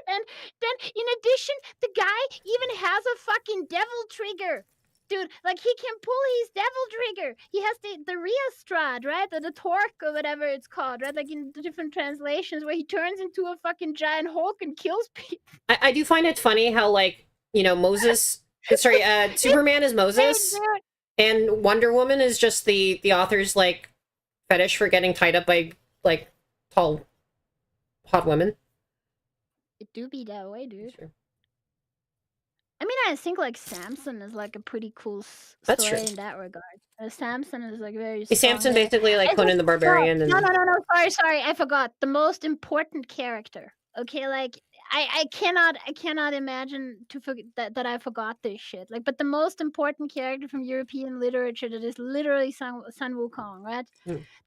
S5: And then, in addition, the guy even has a fucking devil trigger. Dude, like, he can pull his devil trigger. He has the Rheostrad, right? Or the Torque, or whatever it's called, right? Like, in the different translations, where he turns into a fucking giant Hulk and kills people.
S1: I do find it funny how, like, you know, Superman is Moses, and Wonder Woman is just the author's, like, fetish for getting tied up by, like, tall, hot women.
S5: It do be that way, dude.
S1: Sure.
S5: I mean, I think, like, Samson is, like, a pretty cool story in that regard. Samson is, like, very strong.
S1: Samson basically, like, Conan the Barbarian.
S5: No, sorry, I forgot. The most important character. Okay, like, I cannot imagine to forget that I forgot this shit. Like, but the most important character from European literature that is literally Sun Wukong, right?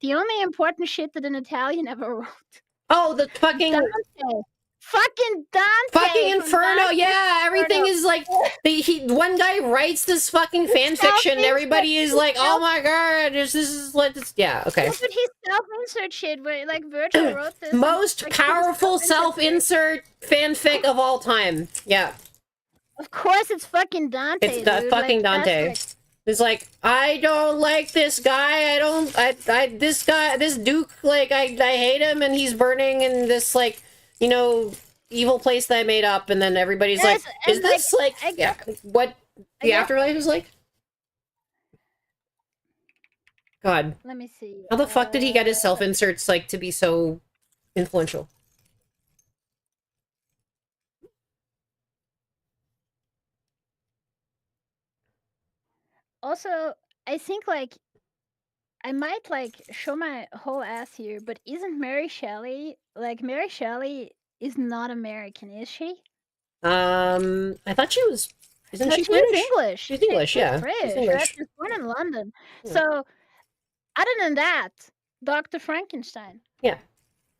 S5: The only important shit that an Italian ever wrote.
S1: Oh, the fucking
S5: Dante. Fucking Dante!
S1: Fucking Inferno! Yeah, everything is like one guy writes this fucking fan fiction. Everybody is like, "Oh my god, this is like this." Yeah, okay.
S5: Look at his self-insert shit, where like Virgil wrote this.
S1: Most powerful self-insert fanfic of all time. Yeah.
S5: Of course, it's fucking Dante.
S1: It's the
S5: dude.
S1: fucking
S5: Like,
S1: Dante.
S5: that's,
S1: It's like, I don't like this guy. This guy, this Duke, like, I hate him, and he's burning in this, like, you know, evil place that I made up, and then everybody's like,
S5: Yes,
S1: is
S5: and,
S1: this, like, yeah, what the
S5: guess-
S1: afterlife is like? God.
S5: Let me see.
S1: How the fuck did he get his self-inserts, like, to be so influential?
S5: Also, I think, like, I might, like, show my whole ass here, but isn't Mary Shelley, like, Mary Shelley is not American, is she?
S1: I thought she was, isn't
S5: No,
S1: she
S5: she's
S1: British?
S5: English.
S1: She's English, yeah. She's
S5: British, right?
S1: English.
S5: She was born in London.
S1: Yeah.
S5: So, other than that, Dr. Frankenstein.
S1: Yeah.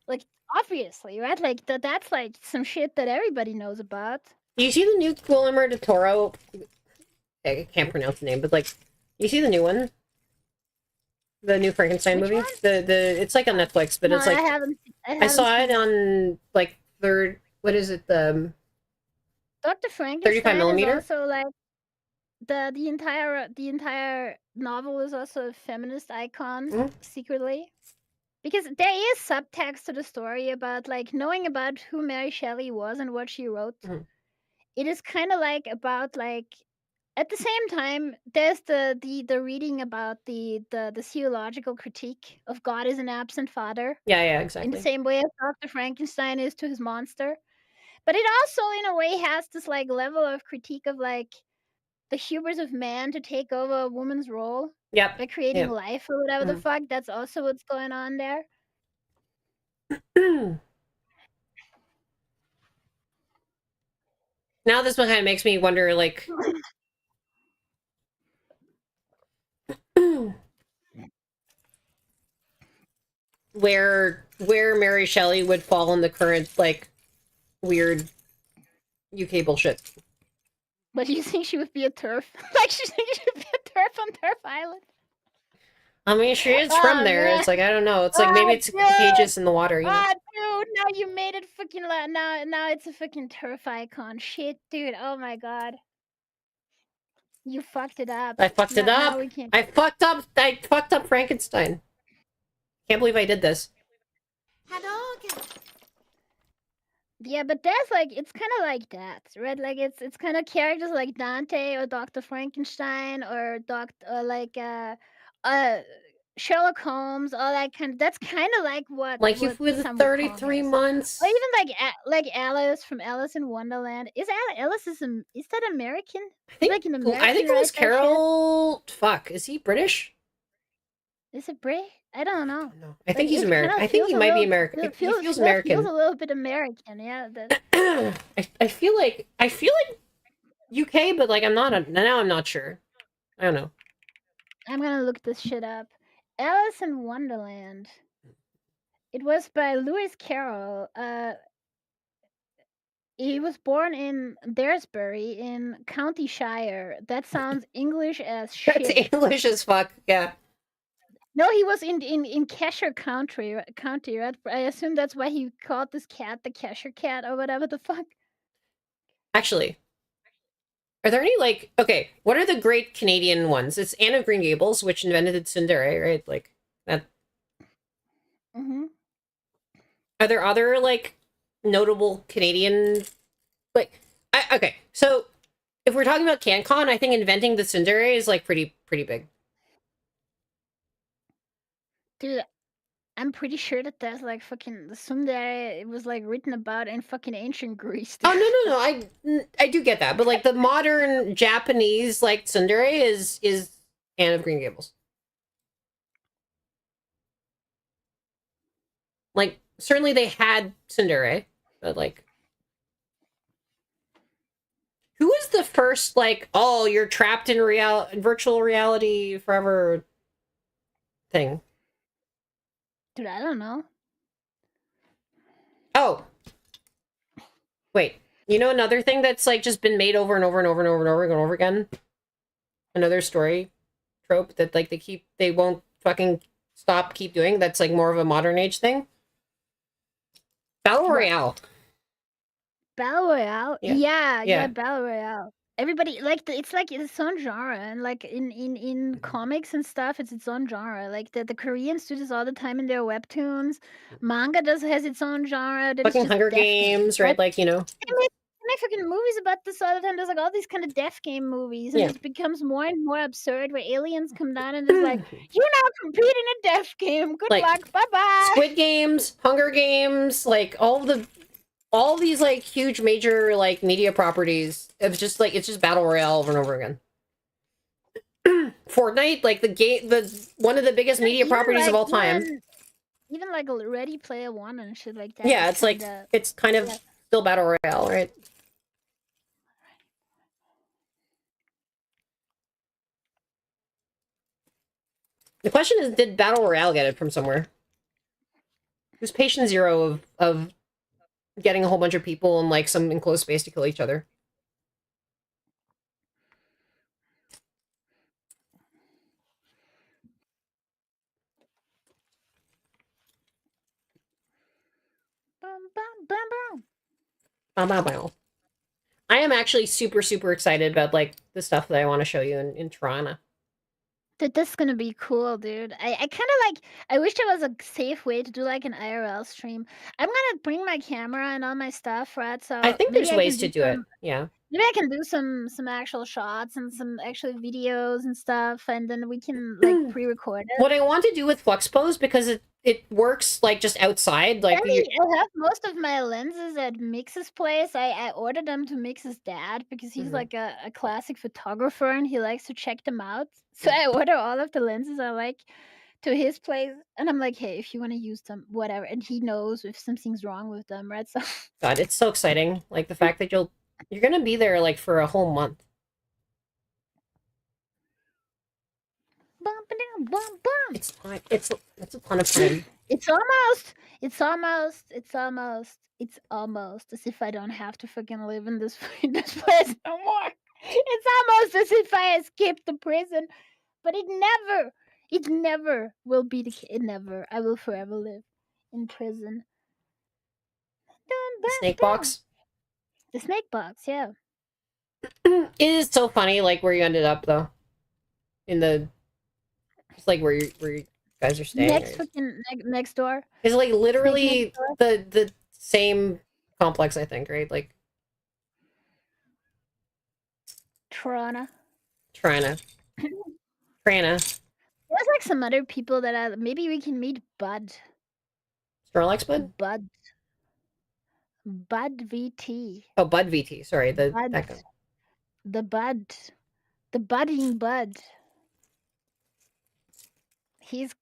S5: Like, obviously, right? Like, that's, like, some shit that everybody knows about.
S1: Do you see the new Guillermo del Toro? I can't pronounce the name, but, like, you see the new one? The new Frankenstein
S5: Which
S1: movie?
S5: one?
S1: It's like on Netflix, but
S5: No,
S1: it's like
S5: I haven't
S1: I saw
S5: seen
S1: it on like what is it, the
S5: Dr. Frankenstein
S1: 35 millimeter?
S5: is also, like, the entire novel is also a feminist icon,
S1: Mhm.
S5: secretly. Because there is subtext to the story about, like, knowing about who Mary Shelley was and what she wrote.
S1: Mhm.
S5: It is kind of, like, about, like, at the same time, there's the reading about the theological critique of God as an absent father,
S1: Yeah,
S5: in the
S1: exactly.
S5: same way as Dr. Frankenstein is to his monster. But it also, in a way, has this, like, level of critique of, like, the hubris of man to take over a woman's role
S1: Yep.
S5: by creating
S1: Yep.
S5: life or whatever the
S1: Mhm.
S5: fuck. That's also what's going on there.
S1: Now this one kind of makes me wonder, like, where Mary Shelley would fall in the current, like, weird UK bullshit.
S5: But do you think she would be a turf? Like, she think she would be a turf on Turf Island?
S1: I mean, she is
S5: Oh,
S1: from there.
S5: man.
S1: It's like, I don't know. It's like maybe it's contagious in the water, you know?
S5: Dude, now you made it fucking now it's a fucking turf icon. Shit, dude. Oh my god. You fucked it up.
S1: I fucked it
S5: Now
S1: up.
S5: we can't.
S1: I fucked up Frankenstein. Can't believe I did this.
S5: Yeah, but that's, like, it's kind of like that, right? Like, it's kind of characters like Dante or Dr. Frankenstein or Sherlock Holmes, all that kind of. That's kind of like what
S1: Like, if with
S5: some would call
S1: 33
S5: this.
S1: months.
S5: Or even like Alice from Alice in Wonderland. Is is that American?
S1: I think,
S5: like an American.
S1: I think it was Carol. Fuck, is he British?
S5: Is it Bray? I don't know.
S1: No, I think he's
S5: it
S1: American.
S5: kinda
S1: I think
S5: feels
S1: he
S5: a
S1: might be
S5: little-
S1: American.
S5: It
S1: He feels
S5: feels
S1: American.
S5: a little bit American, yeah.
S1: I feel like UK, but like I'm not sure. I don't know.
S5: I'm gonna look this shit up. Alice in Wonderland. It was by Lewis Carroll. He was born in Daresbury in County Shire. That sounds English as shit.
S1: That's English as fuck. Yeah.
S5: No, he was in Cheshire County, right? I assume that's why he called this cat the Cheshire Cat or whatever the fuck.
S1: Actually, are there any, like, okay, what are the great Canadian ones? It's Anne of Green Gables, which invented Cinderella, right? Like that.
S5: Mm-hmm.
S1: Are there other, like, notable Canadian, like, okay, so if we're talking about CanCon, I think inventing the Cinderella is, like, pretty big.
S5: Dude, I'm pretty sure that there's, like, fucking the Sundari, it was, like, written about in fucking ancient Greece.
S1: Oh, no, I do get that, but, like, the modern Japanese, like, Cinderella is Anne of Green Gables. Like, certainly they had Cinderella, but, like, who was the first, like, oh, you're trapped in virtual reality forever thing?
S5: Dude, I don't know.
S1: Oh. Wait. You know another thing that's, like, just been made over and over and over and over and over and over again? Another story trope that, like, they won't fucking keep doing, that's, like, more of a modern age thing? Battle Royale.
S5: Battle Royale?
S1: Yeah.
S5: Yeah,
S1: Yeah.
S5: Battle Royale. Everybody like it's like its own genre, and like in comics and stuff, it's its own genre. Like the Koreans do this all the time in their webtoons. Manga has its own genre. That is
S1: Fucking
S5: just
S1: Hunger
S5: death
S1: Games,
S5: right?
S1: right? Like, you know.
S5: They make fucking movies about this all the time. There's like all these kind of death game movies, and
S1: Yeah.
S5: it becomes more and more absurd where aliens come down and it's like, you now compete in a death game. Good
S1: Like,
S5: luck. Bye bye.
S1: Squid Games, Hunger Games, like all these like huge major like media properties. It's just battle royale over and over again. Fortnite, like the one of the biggest media properties of all time.
S5: Even like Ready Player One and shit like that.
S1: Yeah, it's like it's kind of still battle royale, right? The question is, did battle royale get it from somewhere? It was patient zero of getting a whole bunch of people in like some enclosed space to kill each other. I am actually super, super excited about like the stuff that I want to show you in Toronto.
S5: That's gonna be cool, dude. I kind of like. I wish there was a safe way to do like an IRL stream. I'm gonna bring my camera and all my stuff, right? So
S1: I think
S5: maybe
S1: there's ways to do it. Yeah.
S5: Maybe I can do some actual shots and some actual videos and stuff, and then we can like pre-record it.
S1: What I want to do with FluxPose, because it works like just outside, like
S5: I have most of my lenses at Mix's place. I ordered them to Mix's dad because he's like a classic photographer and he likes to check them out. So I order all of the lenses I like to his place, and I'm like, hey, if you want to use them, whatever. And he knows if something's wrong with them, right? So
S1: God, it's so exciting. Like the fact that you're gonna be there like for a whole month. It's time. It's a ton of time.
S5: It's almost as if I don't have to fucking live in this place no more. It's almost as if I escaped the prison, but it never will be the case. It never. I will forever live in prison.
S1: The snake box.
S5: The snake box, yeah.
S1: It is so funny, like where you ended up though. In the, just like where you guys are staying.
S5: Next door.
S1: It's like literally the same complex, I think, right? Like
S5: Toronto. There's like some other people that maybe we can meet Bud.
S1: Snorlax Bud?
S5: Bud VT.
S1: Oh, Bud VT. Sorry, that guy.
S5: The budding Bud. He's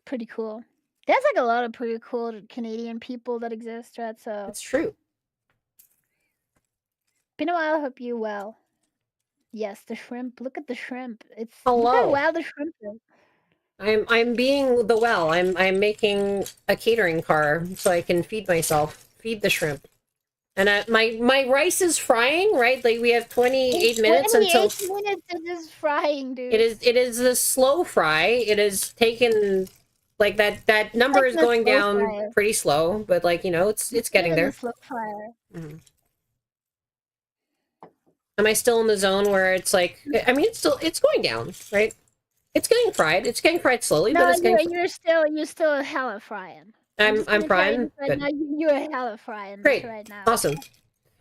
S5: pretty cool. There's like a lot of pretty cool Canadian people that exist, right? So
S1: it's true.
S5: Been a while. Hope you well. Yes, the shrimp. Look at the shrimp. It's
S1: hello.
S5: Look how wild the shrimp is.
S1: I'm being the well. I'm making a catering car so I can feed myself. Feed the shrimp. And my rice is frying, right? Like we have 28 minutes until
S5: 28 minutes it is frying, dude.
S1: It is a slow fry. It is taken like that number is going down pretty slow, but like, you know, it's getting there.
S5: Slow fire.
S1: Am I still in the zone where it's like, I mean, it's going down, right? It's getting fried. It's getting fried slowly, but it's getting.
S5: You're still hella frying.
S1: I'm frying.
S5: Right now, you're hella frying.
S1: Great.
S5: Right now.
S1: Awesome.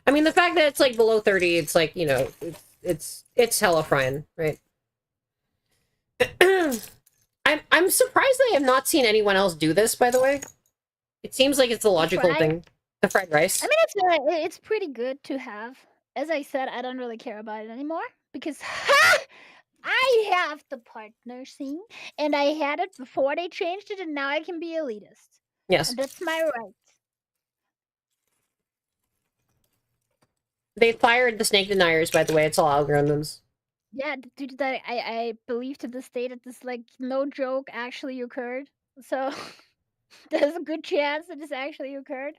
S1: I mean, the fact that it's like below 30, it's like, you know, it's hella frying, right? I'm surprised I have not seen anyone else do this. By the way, it seems like it's a logical thing. The fried rice.
S5: I mean, it's pretty good to have. As I said, I don't really care about it anymore because I have the partner scene, and I had it before they changed it, and now I can be elitist.
S1: Yes,
S5: and that's my right.
S1: They fired the snake deniers. By the way, it's all algorithms.
S5: Yeah, dude, that I believe to this day that this like no joke actually occurred. So there's a good chance that this actually occurred.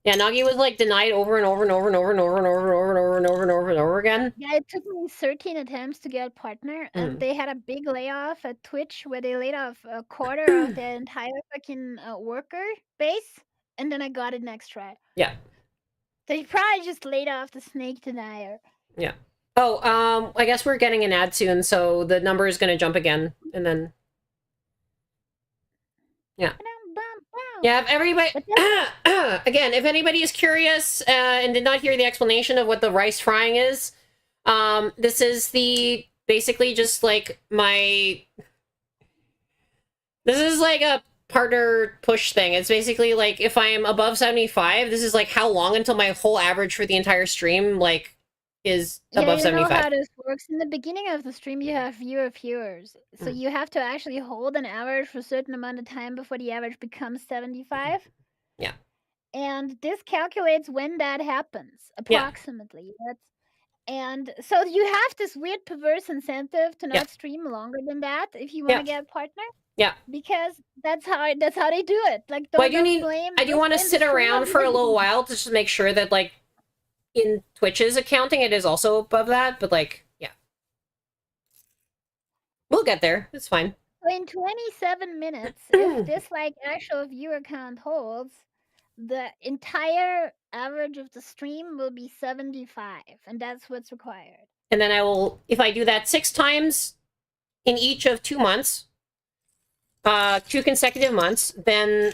S1: Yeah, Nagi was like denied over and over and over and over and over and over and over and over and over and over and over again.
S5: Yeah, it took me 13 attempts to get a partner, and they had a big layoff at Twitch where they laid off a quarter of their entire fucking worker base, and then I got it next try.
S1: Yeah.
S5: They probably just laid off the snake denier.
S1: Yeah. Oh, I guess we're getting an ad soon, so the number is going to jump again, and then yeah. Yeah, if everybody again, if anybody is curious and did not hear the explanation of what the rice frying is, this is the basically just like this is like a partner push thing. It's basically like if I am above 75, this is like how long until my whole average for the entire stream like is above 75.
S5: You know how this works. In the beginning of the stream, you have viewers. So you have to actually hold an average for a certain amount of time before the average becomes 75.
S1: Yeah.
S5: And this calculates when that happens, approximately. Yeah. And so you have this weird perverse incentive to not stream longer than that if you want to get a partner.
S1: Yeah.
S5: Because that's how they do it. Like,
S1: I do want to sit around for a little while to just make sure that like in Twitch's accounting it is also above that, but like yeah. We'll get there. It's fine.
S5: So in 27 minutes, if this like actual viewer count holds, the entire average of the stream will be 75, and that's what's required.
S1: And then I will, if I do that 6 times in each of 2 months, 2 consecutive months, then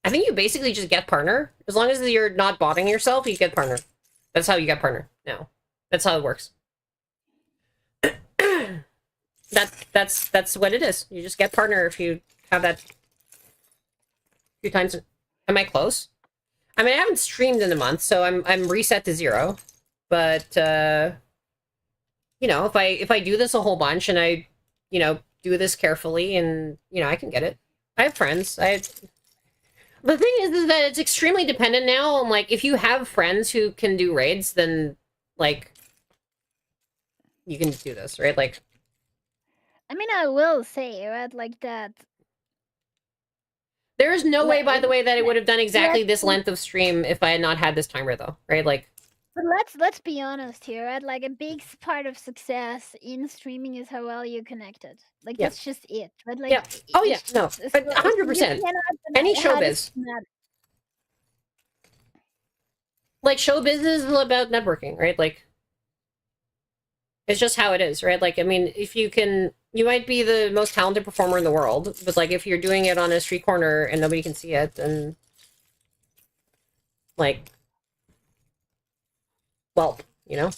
S1: I think you basically just get partner. As long as you're not botting yourself, you get partner. That's how you get partner now. That's how it works. That's what it is. You just get partner if you have that 2 times. Am I close? I mean, I haven't streamed in a month, so I'm reset to 0. But you know, if I do this a whole bunch and I, you know, do this carefully and, you know, I can get it. I have friends. The thing is that it's extremely dependent now on, like, if you have friends who can do raids, then, like, you can do this, right? Like,
S5: I mean, I will say, right, like that.
S1: There is no way, by the way, that it would have done exactly this length of stream if I had not had this timer, though, right? Like,
S5: but let's be honest here, right? Like, a big part of success in streaming is how well you're connected. Like, that's just it, right? Like,
S1: oh yeah, no, 100%. Any showbiz. Like, showbiz is about networking, right? Like, it's just how it is, right? Like, I mean, if you can, you might be the most talented performer in the world, but, like, if you're doing it on a street corner and nobody can see it, then, like, well, you know?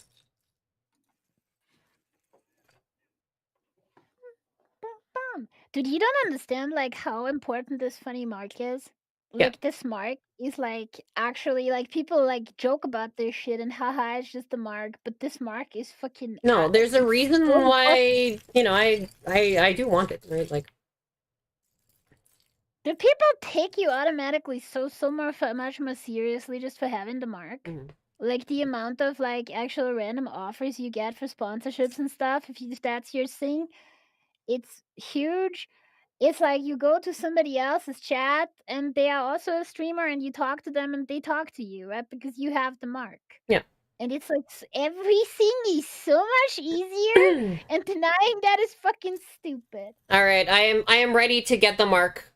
S5: Dude, you don't understand, like, how important this funny mark is? Like, this mark is, like, actually, like, people, like, joke about this shit and haha, it's just a mark, but this mark is fucking...
S1: No, there's a reason why, you know, I do want it, right? Like...
S5: Do people take you automatically so much more seriously just for having the mark?
S1: Mm-hmm.
S5: Like, the amount of, like, actual random offers you get for sponsorships and stuff, if that's your thing, it's huge. It's like you go to somebody else's chat and they are also a streamer and you talk to them and they talk to you, right? Because you have the mark.
S1: Yeah.
S5: And it's like everything is so much easier and denying that is fucking stupid.
S1: All right, I am ready to get the mark.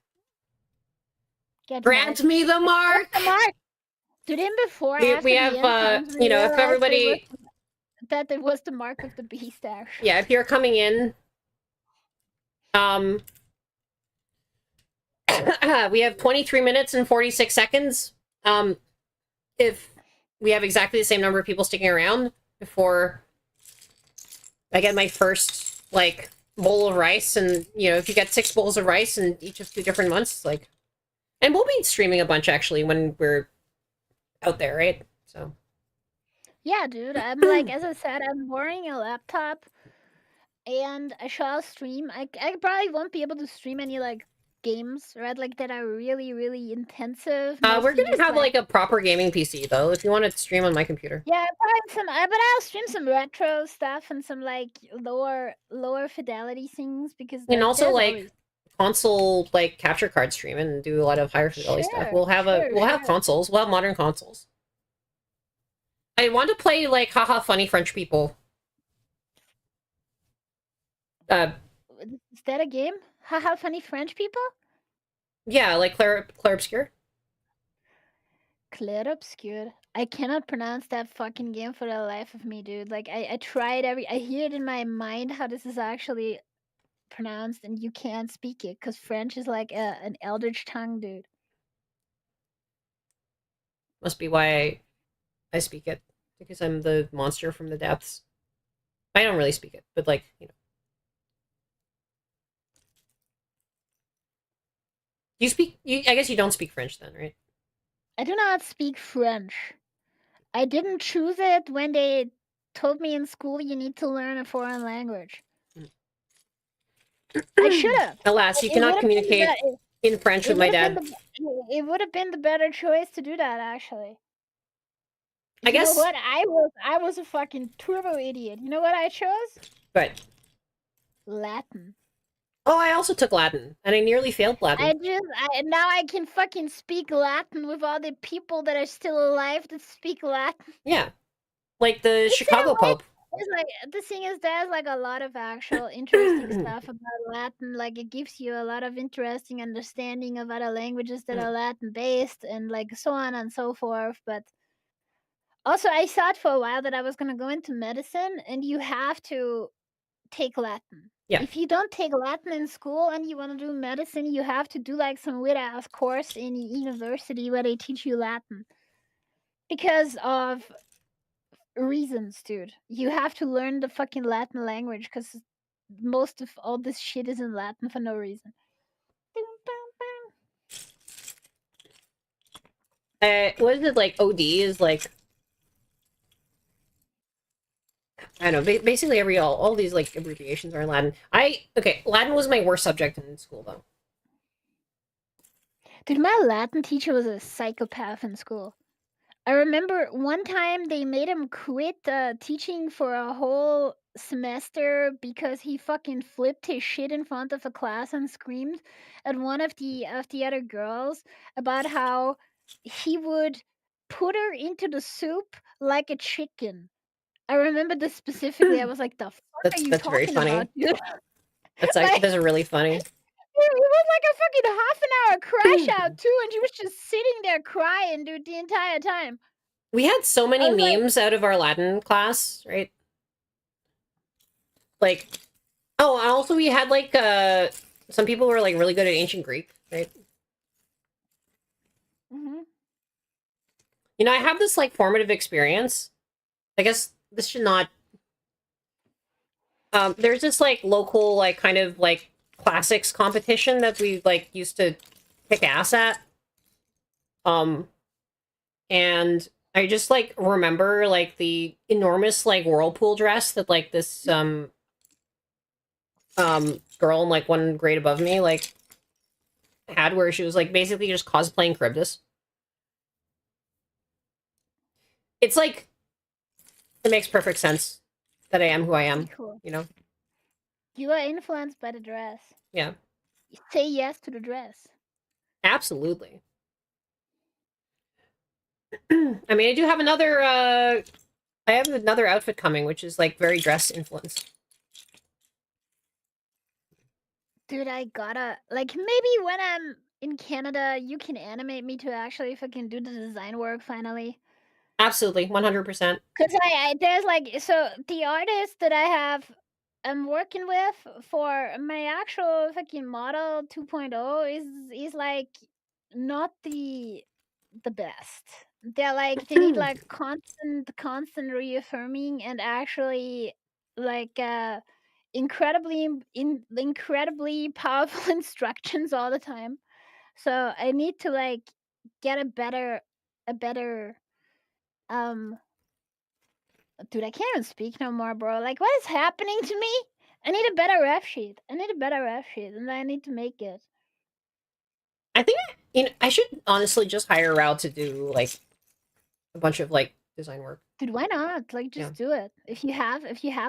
S1: Grant me the mark.
S5: The mark. Dude, in before
S1: we have you know, if everybody
S5: that it was the mark of the beast actually.
S1: Yeah, if you're coming in we have 23 minutes and 46 seconds. If we have exactly the same number of people sticking around before I get my first, like, bowl of rice, and, you know, if you get 6 bowls of rice in each of 2 different months, like... And we'll be streaming a bunch, actually, when we're out there, right? So...
S5: Yeah, dude, I'm, like, as I said, I'm borrowing a laptop, and I shall stream. I probably won't be able to stream any, like, games, right? Like, that are really, really intensive.
S1: We're gonna have, like, a proper gaming PC, though, if you want to stream on my computer.
S5: Yeah, probably but I'll stream some retro stuff and some, like, lower fidelity things, because...
S1: And also, like, console, like, capture card stream and do a lot of higher fidelity stuff. We'll have consoles. We'll have modern consoles. I want to play, like, haha funny French people.
S5: Is that a game? Haha funny French people?
S1: Yeah, like Claire Obscure.
S5: Claire Obscure. I cannot pronounce that fucking game for the life of me, dude. Like I tried I hear it in my mind how this is actually pronounced, and you can't speak it because French is like an eldritch tongue, dude.
S1: Must be why I speak it, because I'm the monster from the depths. I don't really speak it, but like, you know. You speak, I guess you don't speak French then, right?
S5: I do not speak French. I didn't choose it when they told me in school you need to learn a foreign language. I should have.
S1: Alas, you
S5: It would
S1: cannot
S5: have been
S1: communicate in French with
S5: it
S1: my
S5: would have been
S1: dad.
S5: it would have been the better choice to do that, actually.
S1: I
S5: You know
S1: guess,
S5: what? I was a fucking turbo idiot. You know what I chose?
S1: but...
S5: Latin.
S1: Oh, I also took Latin, and I nearly failed Latin.
S5: Now I can fucking speak Latin with all the people that are still alive that speak Latin.
S1: Yeah. Like the
S5: It's
S1: Chicago Pope.
S5: It's like the thing is there's like a lot of actual interesting stuff about Latin. Like it gives you a lot of interesting understanding of other languages that are Latin based and like so on and so forth. But also I thought for a while that I was gonna go into medicine, and you have to take Latin.
S1: Yeah.
S5: If you don't take Latin in school and you want to do medicine, you have to do like some weird ass course in university where they teach you Latin. Because of reasons, dude. You have to learn the fucking Latin language because most of all this shit is in Latin for no reason.
S1: What is it, like, OD is like... I don't know, basically all these, like, abbreviations are in Latin. Okay, Latin was my worst subject in school, though.
S5: Dude, my Latin teacher was a psychopath in school. I remember one time they made him quit teaching for a whole semester because he fucking flipped his shit in front of a class and screamed at one of the other girls about how he would put her into the soup like a chicken. I remember this specifically. I was like, "The fuck are you
S1: That's very
S5: talking
S1: funny.
S5: about, dude?"
S1: That's
S5: Like,
S1: that's really funny.
S5: it was like a fucking half an hour crash out too, and she was just sitting there crying, dude, the entire time.
S1: We had so
S5: I
S1: many
S5: was like,
S1: memes out of our Latin class, right? Like, oh, and also we had like some people were like really good at ancient Greek, right?
S5: mhm.
S1: You know, I have this like formative experience. I guess this should not. There's this like local like kind of like classics competition that we like used to kick ass at. And I just like remember like the enormous like whirlpool dress that like this girl in like one grade above me like had, where she was like basically just cosplaying Charybdis. It's like, it makes perfect sense that I am who I am,
S5: Cool.
S1: you know?
S5: You are influenced by the dress.
S1: Yeah,
S5: Say yes to the dress.
S1: absolutely. I mean, I do have another I have another outfit coming, which is like very dress influenced.
S5: Dude, I gotta like maybe when I'm in Canada, you can animate me to actually fucking do the design work finally.
S1: Absolutely, 100%.
S5: Cause I there's like so the artist that I'm working with for my actual fucking model 2.0 is like not the best. They're like they need like constant reaffirming and actually like incredibly powerful instructions all the time. So I need to like get a better um dude, I can't even speak no more, bro. Like what is happening to me? I need a better ref sheet. I need a better ref sheet and I need to make it.
S1: I think I should honestly just hire Rao to do like a bunch of like design work.
S5: Dude, why not? Like just do it. If you have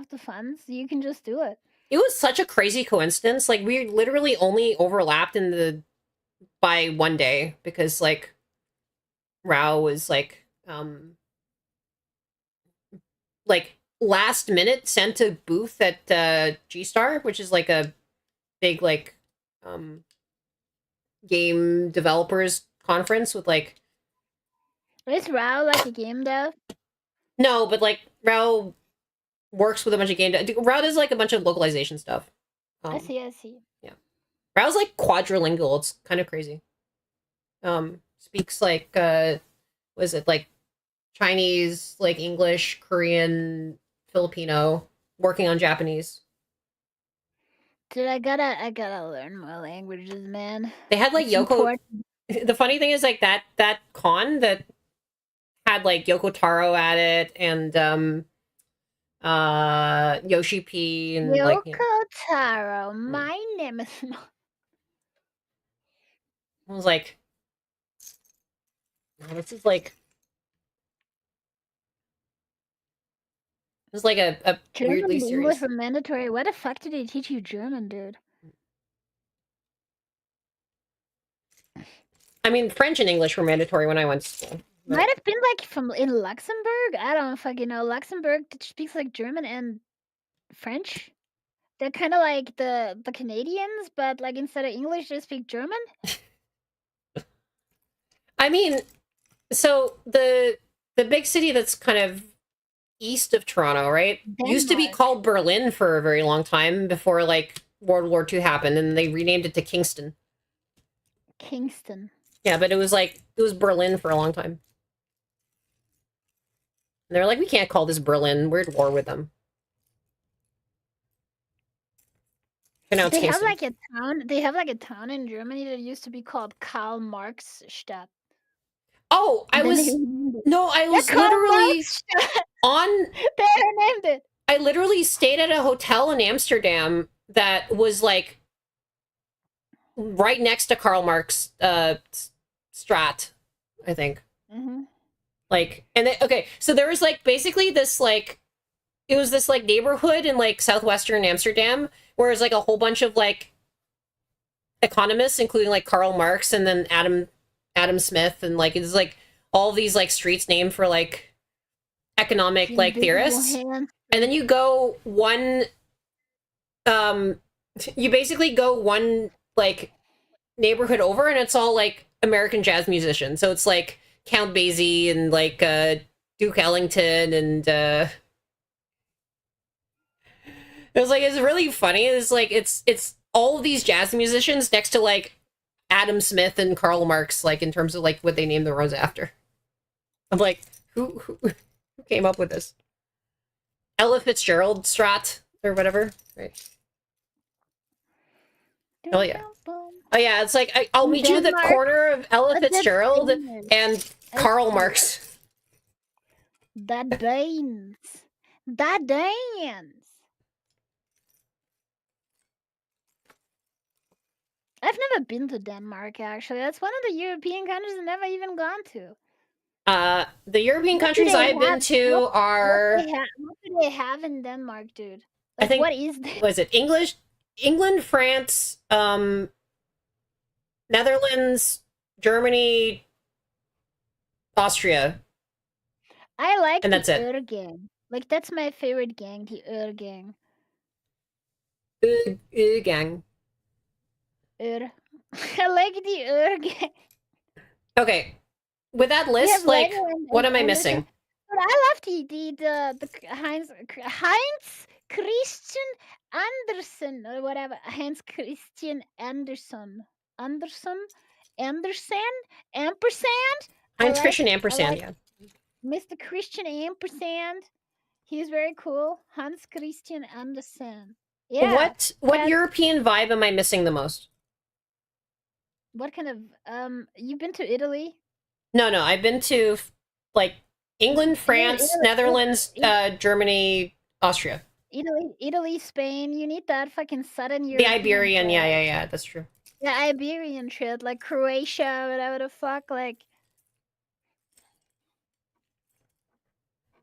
S5: the funds, you can just do it.
S1: It was such a crazy coincidence. Like we literally only overlapped in the by one day because like Rao was like last minute sent a booth at G Star, which is like a big like game developers conference with like
S5: Is Rao like a game dev?
S1: No, but like Rao works with a bunch of game. Rao does like a bunch of localization stuff.
S5: I see.
S1: Yeah, Rao's like quadrilingual. It's kind of crazy. Speaks like was it like Chinese, like English, Korean, Filipino, working on Japanese.
S5: Dude, I gotta learn more languages, man.
S1: They had like
S5: It's
S1: Yoko.
S5: important.
S1: The funny thing is like that con that had like Yoko Taro at it and Yoshi P and like
S5: Yoko Taro, my name is.
S1: I was like, oh, this is like a
S5: German
S1: weirdly
S5: and English
S1: serious.
S5: were mandatory. Why the fuck did they teach you German, dude?
S1: I mean, French and English were mandatory when I went to school. But...
S5: Might have been like from in Luxembourg. I don't fucking know. Luxembourg speaks like German and French. They're kind of like the Canadians, but like instead of English, they speak German.
S1: I mean, so the big city that's kind of east of Toronto, right? Used to be
S5: Denmark.
S1: called Berlin for a very long time before like World War II happened, and they renamed it to Kingston.
S5: Kingston.
S1: Yeah, but it was Berlin for a long time. And they're like, we can't call this Berlin. We're at war with them. And now it's
S5: They have
S1: Kingston.
S5: like a town. They have like a town in Germany that used to be called Karl Marx Stadt.
S1: Oh, I was literally on.
S5: They named it.
S1: I literally stayed at a hotel in Amsterdam that was like right next to Karl Marx Strat, I think.
S5: Mm-hmm.
S1: Like, and okay, so there was like basically this like, it was this like neighborhood in like southwestern Amsterdam where it was like a whole bunch of like economists, including like Karl Marx and then Adam Smith, and like it's like all these like streets named for like economic like theorists. And then you go one you basically go one like neighborhood over and it's all like American jazz musicians. So it's like Count Basie and like Duke Ellington and it was like it's really funny. It's like it's all of these jazz musicians next to like Adam Smith and Karl Marx, like in terms of like what they named the roads after. I'm like, who came up with this? Ella Fitzgerald Strat or whatever, right? Oh yeah. Oh yeah, it's like I'll meet you at the corner of Ella Fitzgerald and Karl Marx.
S5: That dance. That dance. I've never been to Denmark, actually. That's one of the European countries I've never even gone to.
S1: The European countries I've been to are...
S5: What do they have in Denmark, dude? Like,
S1: I think,
S5: what is this?
S1: Was it England, France, Netherlands, Germany, Austria.
S5: I like
S1: and
S5: the
S1: that's it.
S5: Ur gang. Like, that's my favorite gang, the Ur gang.
S1: Ur gang.
S5: Ur. I like the Ur gang.
S1: Okay. With that list, like, what am I missing?
S5: But I love the Heinz Christian Andersen or whatever. Heinz Christian Andersen. Ampersand?
S1: Heinz Christian Ampersand, yeah.
S5: Mr. Christian Ampersand. He's very cool. Hans Christian Andersen. Yeah.
S1: What European vibe am I missing the most?
S5: What kind of you've been to Italy?
S1: No, I've been to like England, France, Netherlands, Germany, Austria.
S5: Italy, Spain. You need that fucking southern Europe.
S1: The Iberian, yeah, that's true.
S5: Yeah, Iberian shit, like Croatia, whatever the fuck, like.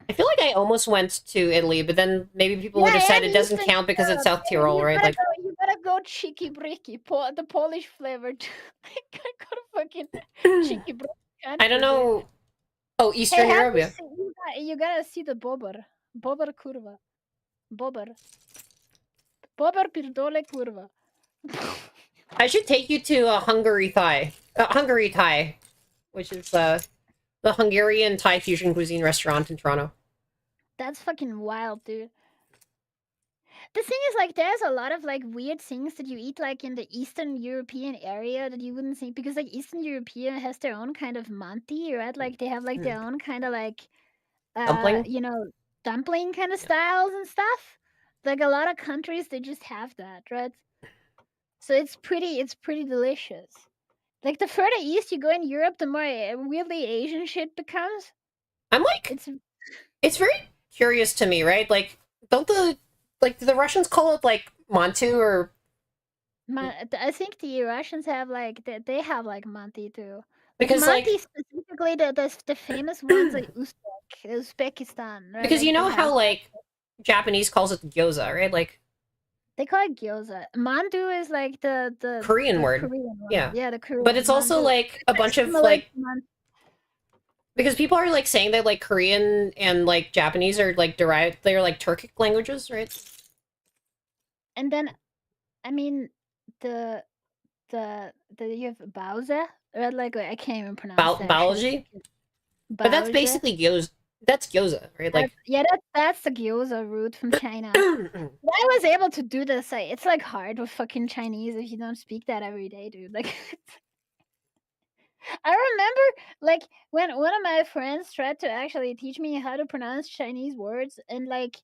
S1: I feel like I almost went to Italy, but then maybe people would have said it doesn't count because it's South Tyrol, right? Like,
S5: you gotta go cheeky bricky, the Polish flavored. I gotta fucking cheeky bricky.
S1: I don't know. Oh, Eastern Europe, yeah.
S5: You gotta see the Bober kurva. Bober pierdole kurva.
S1: I should take you to Hungary Thai, which is The Hungarian Thai fusion cuisine restaurant in Toronto.
S5: That's fucking wild, dude. The thing is, like, there's a lot of like weird things that you eat like in the Eastern European area that you wouldn't think, because like Eastern European has their own kind of manti, right? Like they have like their own kind of like
S1: Dumpling?
S5: you know, dumpling kind of styles and stuff. Like a lot of countries they just have that, right? So it's pretty delicious. Like the further east you go in Europe, the more weirdly Asian shit becomes.
S1: I'm like, it's very curious to me, right? Like, don't the Russians call it like Mantu or
S5: I think the Russians have like they have like manti too. Like
S1: because
S5: manti
S1: like
S5: specifically, the famous ones like Uzbekistan, right?
S1: because
S5: Like
S1: you
S5: they
S1: know
S5: have
S1: how like Japanese calls it gyoza, right? Like
S5: they call it gyoza. Mandu is like the
S1: Korean word.
S5: Korean one.
S1: Yeah.
S5: Yeah, the Korean
S1: But it's also
S5: mandu.
S1: like a bunch of
S5: Similar
S1: like
S5: to
S1: because people are like saying that like Korean and like Japanese are like derived, they're like Turkic languages, right?
S5: And then, I mean, the you have Bowser, right? Like I can't even pronounce that shit.
S1: Biology? But that's
S5: Bowser.
S1: basically gyoza. That's gyoza, right? Like
S5: Yeah, that's the gyoza root from China. I was able to do this. It's like hard with fucking Chinese if you don't speak that every day, dude. Like, I remember like when one of my friends tried to actually teach me how to pronounce Chinese words, and like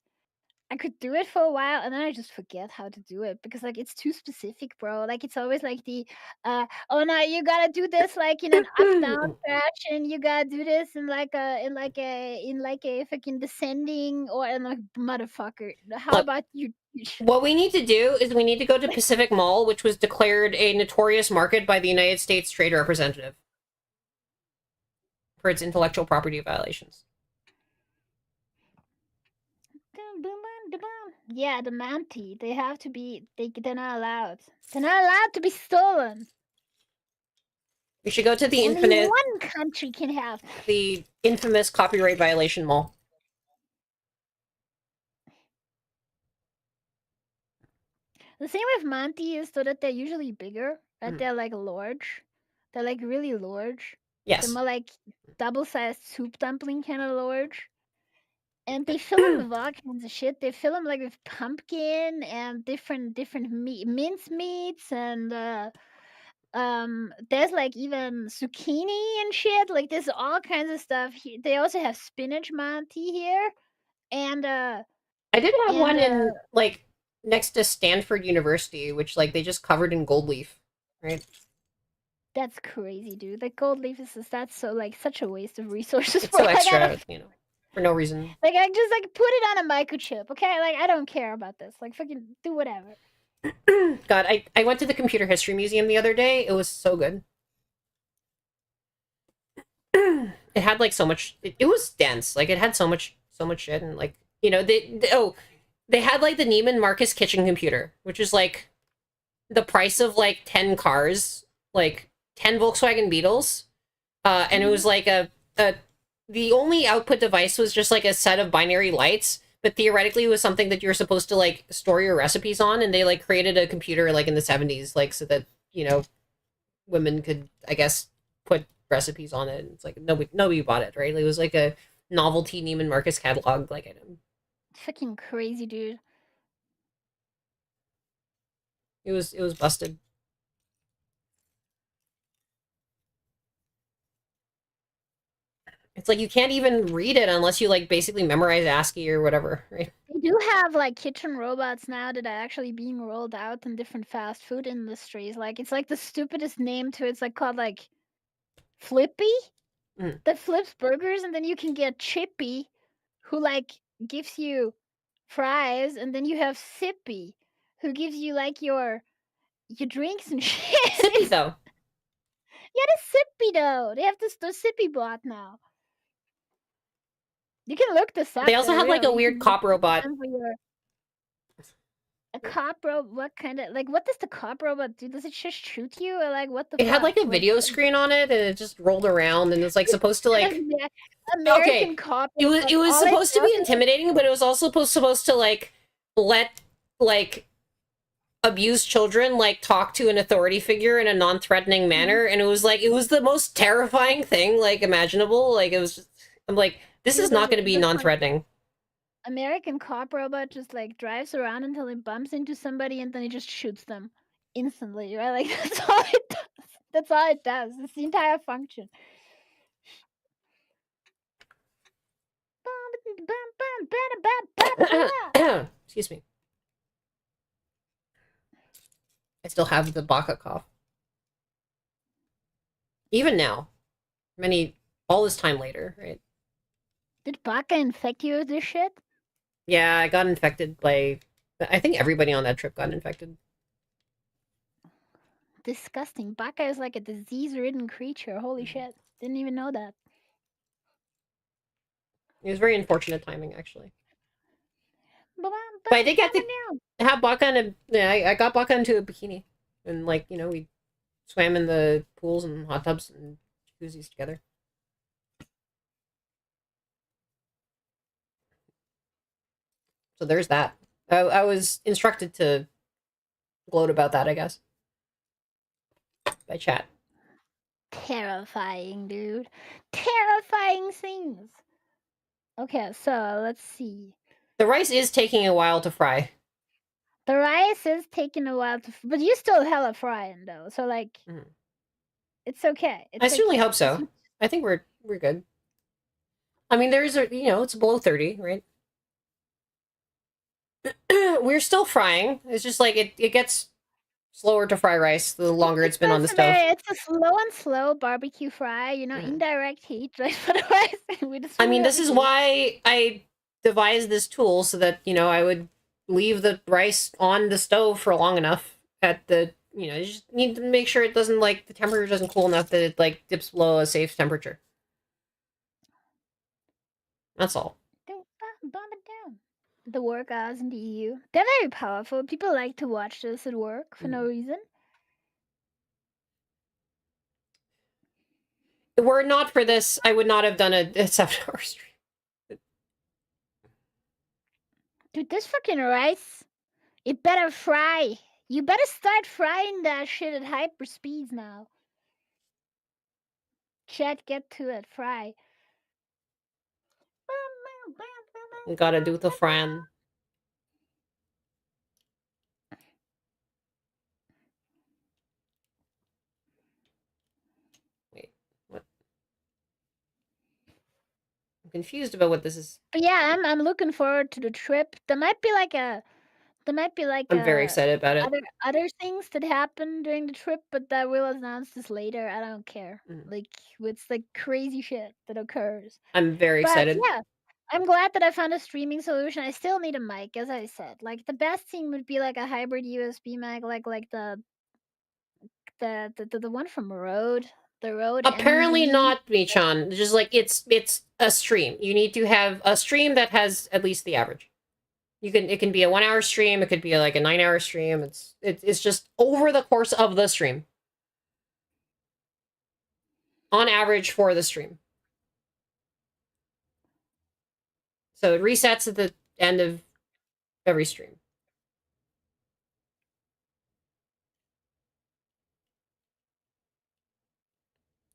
S5: I could do it for a while, and then I just forget how to do it because like it's too specific, bro. Like it's always like the oh no, you gotta do this like in an up down stretch, and you gotta do this in like a fucking descending, or I'm like motherfucker. How
S1: Look,
S5: about you?
S1: what we need to do is we need to go to Pacific Mall, which was declared a notorious market by the United States Trade Representative for its intellectual property violations.
S5: Yeah, the manti. They have to be. They're not allowed. They're not allowed to be stolen.
S1: We should go to the
S5: Only one country can have
S1: the infamous copyright violation mall.
S5: The thing with manti is so that they're usually bigger, right? They're like large. They're like really large.
S1: Yes.
S5: They're more like double-sized soup dumpling kind of large. And they fill them with all kinds of shit. They fill them like with pumpkin and different mince meats, and there's like even zucchini and shit. Like there's all kinds of stuff. They also have spinach manti here, and
S1: I did have one in like next to Stanford University, which like they just covered in gold leaf, right?
S5: That's crazy, dude. Like gold leaf that's so like such a waste of resources.
S1: It's so extra, you know, for no reason.
S5: Like I just like put it on a microchip, okay? Like I don't care about this. Like fucking do whatever.
S1: God, I went to the Computer History Museum the other day. It was so good. It had like so much. It was dense. Like it had so much shit, and like you know they had like the Neiman Marcus kitchen computer, which is like the price of like 10 cars, like 10 Volkswagen Beetles, and it was like the only output device was just like a set of binary lights. But theoretically, it was something that you were supposed to like store your recipes on, and they like created a computer like in the 70s, like so that you know women could, I guess, put recipes on it. It's like nobody bought it, right? Like, it was like a novelty Neiman Marcus catalog like item.
S5: Fucking crazy, dude.
S1: It was busted. It's like you can't even read it unless you like basically memorize ASCII or whatever, right?
S5: They do have like kitchen robots now that are actually being rolled out in different fast food industries. Like it's like the stupidest name to it. It's like called like Flippy that flips burgers, and then you can get Chippy who like gives you fries, and then you have Sippy who gives you like your drinks and shit.
S1: Sippy though.
S5: Yeah, the Sippy though. They have the Sippy bot now. You can look this up.
S1: They also have like a weird cop robot.
S5: A cop robot? What kind of like? What does the cop robot do? Does it just shoot you, or like what the?
S1: It had like a video screen on it, and it just rolled around, and it's like supposed to like
S5: American cop.
S1: It was supposed to be intimidating, but it was also supposed to like let like abused children like talk to an authority figure in a non-threatening manner, and it was the most terrifying thing like imaginable. Like it was just, I'm like, this is not going to be non-threatening.
S5: American cop robot just like drives around until he bumps into somebody and then he just shoots them instantly, right? Like that's all it does. That's all it does. It's the entire function.
S1: Excuse me. I still have the baka cough. Even now, all this time later, right?
S5: Did baka infect you with this shit?
S1: Yeah, I got infected by... I think everybody on that trip got infected.
S5: Disgusting. Baka is like a disease-ridden creature. Holy shit. Didn't even know that.
S1: It was very unfortunate timing, actually. But I did get to have baka in I got baka into a bikini. And, like, you know, we swam in the pools and hot tubs and jacuzzis together. So there's that. I was instructed to gloat about that, I guess. By chat.
S5: Terrifying, dude. Terrifying things. Okay, so let's see.
S1: The rice is taking a while to fry.
S5: The rice is taking a while to... But you still hella frying, though. So, like... It's okay.
S1: I certainly hope so. I think we're good. I mean, there's a... You know, it's below 30, right? We're still frying. It's just like it gets slower to fry rice the longer it's been on the stove.
S5: It's a slow barbecue fry, you know, indirect heat, right? For the rice.
S1: I mean, this is why I devised this tool so that, you know, I would leave the rice on the stove for long enough at the, you know, you just need to make sure it doesn't, like, the temperature doesn't cool enough that it, like, dips below a safe temperature. That's all.
S5: Don't bomb it down. The workouts in the EU. They're very powerful. People like to watch this at work for no reason.
S1: Were it not for this, I would not have done a 7-hour stream.
S5: Dude, this fucking rice, it better fry. You better start frying that shit at hyper speeds now. Chat, get to it. Fry.
S1: Gotta do the fran. Wait, what? I'm confused about what this is.
S5: But yeah, I'm looking forward to the trip. There might be like
S1: I'm very excited about it.
S5: Other things that happen during the trip, but that we'll announce this later. I don't care. Like it's like crazy shit that occurs.
S1: I'm very excited.
S5: Yeah, I'm glad that I found a streaming solution. I still need a mic, as I said. Like the best thing would be like a hybrid USB mic, like the one from Rode. The Rode.
S1: Apparently not, Michan. Just like it's a stream. You need to have a stream that has at least the average. It can be a 1-hour stream, it could be like a 9-hour stream. It's just over the course of the stream. On average for the stream. So it resets at the end of every stream.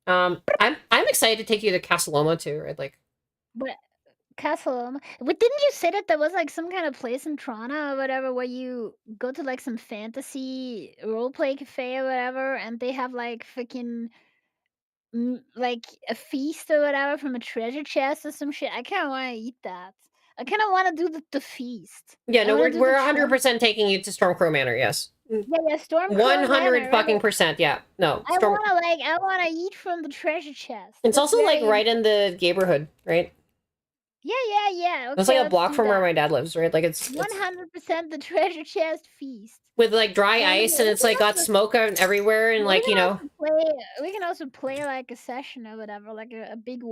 S1: I'm excited to take you to Casaloma too, right? Like,
S5: but Castle. But didn't you say that there was like some kind of place in Toronto or whatever where you go to like some fantasy roleplay cafe or whatever, and they have like freaking like a feast or whatever from a treasure chest or some shit? I kind of want to eat that. I kind of want to do the feast.
S1: Yeah, no, we're 100% taking you to Stormcrow Manor. Yes.
S5: Yeah, Stormcrow
S1: 100 fucking percent. Yeah, no.
S5: I want to eat from the treasure chest.
S1: It's also like right in the neighborhood, right?
S5: Yeah. Okay,
S1: it's like a block from where my dad lives, right? Like it's
S5: 100% the treasure chest feast
S1: with like dry ice, and it's like got smoke out everywhere, and like, you know.
S5: We can also play like a session or whatever, like a big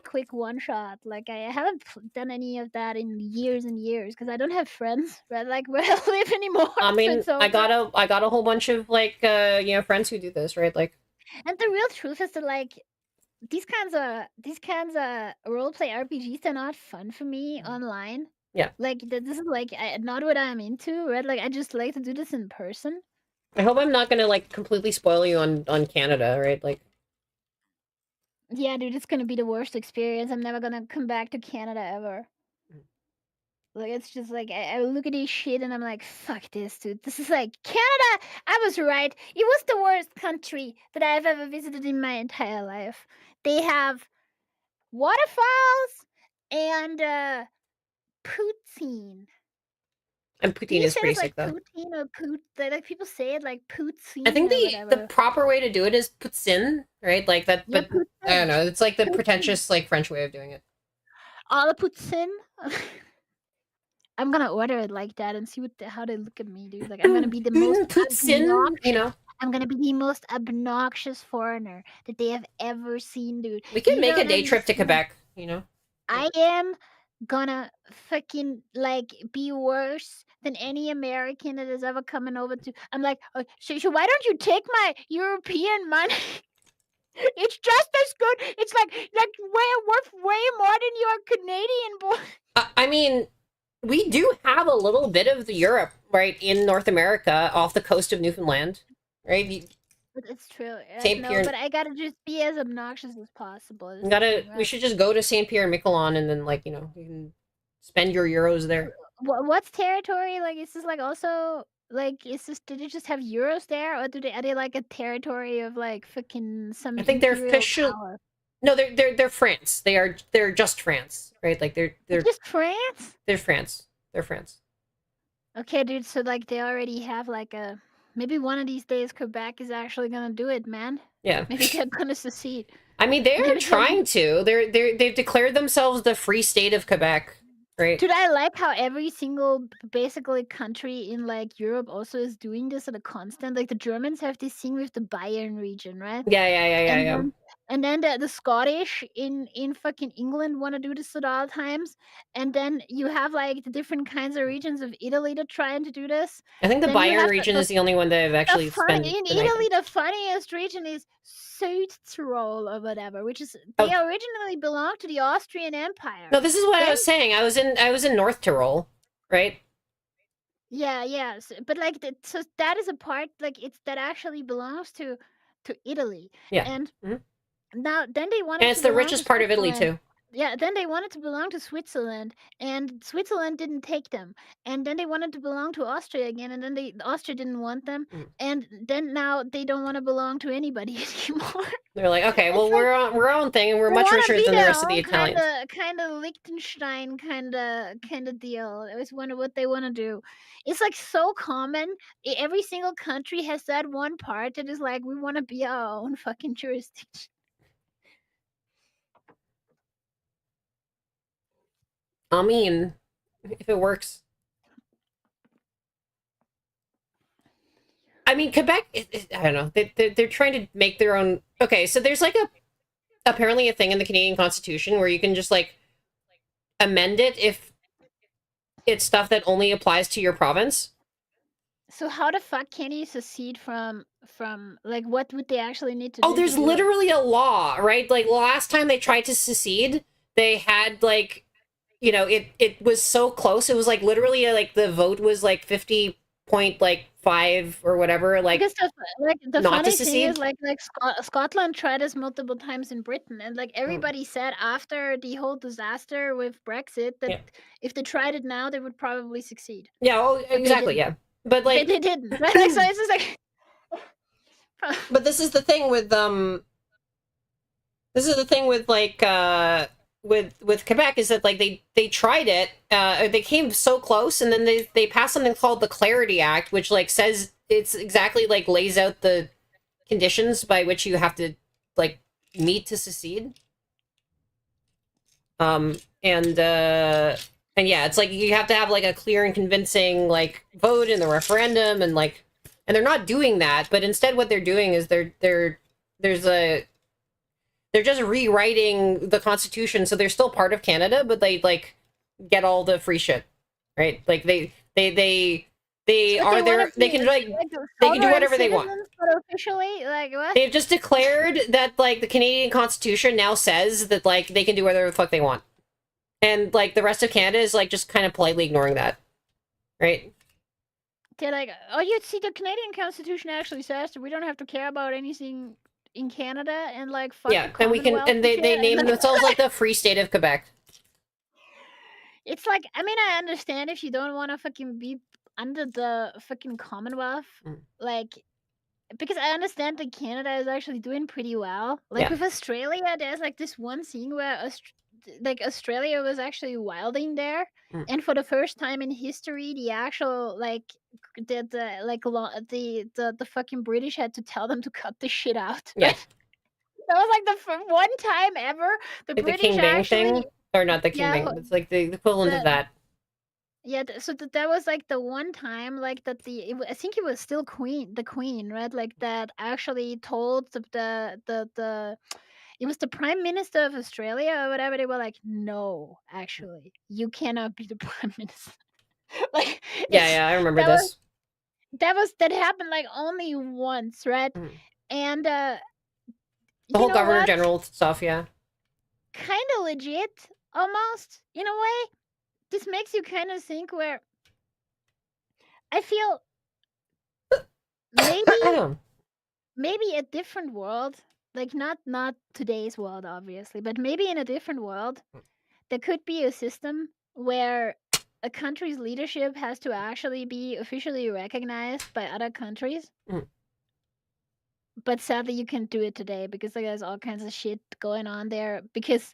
S5: quick one shot. Like I haven't done any of that in years and years because I don't have friends, right? Like where I live anymore.
S1: I mean, I got a whole bunch of like you know, friends who do this, right? Like,
S5: and the real truth is that like these kinds of roleplay RPGs, they're not fun for me online.
S1: Yeah.
S5: Like, this is, like, not what I'm into, right? Like, I just like to do this in person.
S1: I hope I'm not gonna, like, completely spoil you on Canada, right? Like...
S5: Yeah, dude, it's gonna be the worst experience. I'm never gonna come back to Canada ever. Like, it's just like, I look at this shit and I'm like, fuck this, dude. This is like, Canada! I was right. It was the worst country that I've ever visited in my entire life. They have waterfalls and, poutine.
S1: And
S5: Do
S1: poutine
S5: you
S1: is
S5: say
S1: pretty
S5: it's like
S1: sick, though.
S5: poutine or like people say it like
S1: I
S5: poutine
S1: think
S5: or
S1: the
S5: whatever?
S1: proper way to do it is poutine, right? Like that,
S5: Yeah,
S1: but I don't
S5: poutine.
S1: know. It's like the
S5: Poutine.
S1: pretentious, like, French way of doing it.
S5: All the poutine. I'm gonna order it like that and see how they look at me, dude. Like, I'm gonna be the most
S1: Poutine, you
S5: obnoxious.
S1: know.
S5: I'm gonna be the most obnoxious foreigner that they have ever seen, dude.
S1: We could
S5: You
S1: make a
S5: don't
S1: day trip to
S5: understand.
S1: Quebec, you know.
S5: I am gonna fucking, like, be worse than any American that is ever coming over to. I'm like, so why don't you take my European money? It's just as good. It's like worth way more than your Canadian boy.
S1: I mean, we do have a little bit of the Europe, right, in North America, off the coast of Newfoundland, right?
S5: It's true.
S1: Saint
S5: No,
S1: Pierre.
S5: but I gotta just be as obnoxious as possible. is
S1: We
S5: the
S1: gotta.
S5: thing,
S1: We
S5: right?
S1: should just go to Saint Pierre and Miquelon, and then, like, you know, you can spend your euros there.
S5: What's territory? Like, is this like also like did they just have euros there, or are they like a territory of like fucking some
S1: I think they're
S5: imperial
S1: official.
S5: power?
S1: No, they're France. They're just France, right? Like they're
S5: Just France?
S1: they're France. They're France.
S5: Okay, dude. So like they already have like a maybe one of these days Quebec is actually gonna do it, man.
S1: Yeah.
S5: Maybe they're gonna secede.
S1: I mean, they're
S5: Maybe
S1: trying to. They've declared themselves the Free State of Quebec, right?
S5: Dude, I like how every single basically country in like Europe also is doing this at a constant. Like the Germans have this thing with the Bayern region, right?
S1: Yeah.
S5: And then the Scottish in fucking England want to do this at all times. And then you have like the different kinds of regions of Italy that trying to do this.
S1: I think the
S5: Then you
S1: Bayern
S5: have
S1: region is the only one that have actually spent
S5: in
S1: the night.
S5: Italy, the funniest region is Südtirol or whatever, which is they originally belonged to the Austrian Empire.
S1: No, this is what I was saying. I was in North Tyrol, right?
S5: Yeah. But like, so that is a part like that actually belongs to Italy.
S1: Yeah.
S5: And
S1: Mhm.
S5: now then they wanted.
S1: And it's
S5: to
S1: the
S5: belong
S1: richest
S5: to
S1: part of Italy
S5: Switzerland.
S1: too.
S5: Yeah, then they wanted to belong to Switzerland, and Switzerland didn't take them. And then they wanted to belong to Austria again, and then Austria didn't want them. And then now they don't want to belong to anybody anymore.
S1: They're like, okay, well,
S5: like,
S1: we're on our own thing, and we're
S5: they
S1: much
S5: wanna
S1: richer
S5: be
S1: than the
S5: their
S1: rest of the
S5: own
S1: Italians.
S5: kind of Liechtenstein kind of deal. It was what they want to do. It's like so common. Every single country has that one part that is like we want to be our own fucking jurisdiction.
S1: I mean, if it works. I mean, Quebec, I don't know. They're trying to make their own... Okay, so there's like apparently a thing in the Canadian Constitution where you can just like amend it if it's stuff that only applies to your province.
S5: So how the fuck can you secede from like what would they actually need to do?
S1: Oh, there's literally a law, right? Like last time they tried to secede, they had like, you know, it was so close. It was like literally like the vote was like 50.5 or whatever. Like,
S5: the
S1: not
S5: funny
S1: to
S5: thing
S1: secede.
S5: is like Scotland tried this multiple times in Britain, and like everybody said after the whole disaster with Brexit that if they tried it now, they would probably succeed.
S1: Yeah, oh, exactly, yeah. But like
S5: they didn't. Right? Like, so it's just like.
S1: But this is the thing with like with Quebec is that like they tried it, they came so close, and then they passed something called the Clarity Act, which like says it's exactly like lays out the conditions by which you have to like meet to secede. And yeah, it's like you have to have like a clear and convincing like vote in the referendum, and like, and they're not doing that, but instead what they're doing is they're just rewriting the Constitution, so they're still part of Canada, but they like get all the free shit, right? Like they are there. They can like they can do whatever they want.
S5: But officially, like what?
S1: They've just declared that like the Canadian Constitution now says that like they can do whatever the fuck they want. And like the rest of Canada is like just kind of politely ignoring that, right?
S5: They're like, oh, you see, the Canadian Constitution actually says that we don't have to care about anything in Canada, and like fuck
S1: Yeah,
S5: the
S1: and we can,
S5: Commonwealth.
S1: and they
S5: shit,
S1: name
S5: and,
S1: themselves like the Free State of Quebec.
S5: It's like, I mean, I understand if you don't want to fucking be under the fucking Commonwealth, like, because I understand that Canada is actually doing pretty well. Like
S1: Yeah.
S5: with Australia, there's like this one scene where Australia was actually wilding there, and for the first time in history, the actual like the fucking British had to tell them to cut the shit out.
S1: Yeah.
S5: That was like the one time ever the
S1: Like
S5: British
S1: the King Bing
S5: actually
S1: thing? Or not the King
S5: yeah,
S1: Bing, it's like the equivalent of that.
S5: Yeah, so that was like the one time, like that I think it was still the Queen, right? Like that actually told the it was the Prime Minister of Australia or whatever. They were like, no, actually, you cannot be the Prime Minister. Like,
S1: Yeah, I remember this.
S5: That happened like only once, right? And
S1: the whole Governor General stuff, yeah.
S5: Kind of legit, almost in a way. This makes you kind of think where I feel maybe a different world, like not today's world, obviously, but maybe in a different world, there could be a system where a country's leadership has to actually be officially recognized by other countries. But sadly, you can't do it today because like, there's all kinds of shit going on there. Because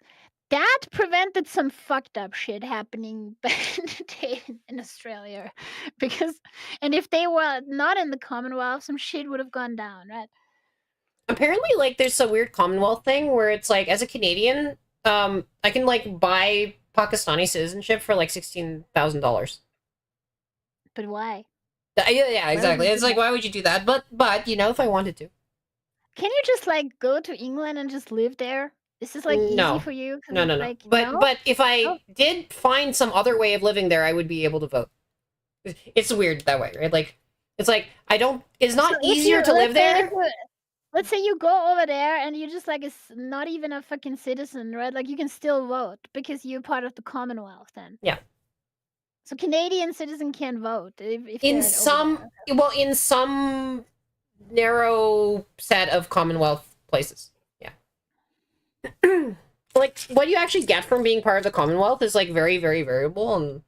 S5: that prevented some fucked up shit happening back in the day in Australia. And if they were not in the Commonwealth, some shit would have gone down, right?
S1: Apparently, like, there's a weird Commonwealth thing where it's like, as a Canadian, I can like buy Pakistani citizenship for like $16,000.
S5: But why?
S1: Yeah, exactly. It's like, why would you do that? But you know, if I wanted to.
S5: Can you just like go to England and just live there? Is this like easy for you?
S1: No.
S5: Like,
S1: but if I did find some other way of living there, I would be able to vote. It's weird that way, right? Like, it's like it's not easier to live there.
S5: Let's say you go over there and you just like not even a fucking citizen, right? Like you can still vote because you're part of the Commonwealth then.
S1: Yeah.
S5: So Canadian citizens can vote if
S1: in some narrow set of Commonwealth places. Yeah. Like what you actually get from being part of the Commonwealth is like very, very variable, and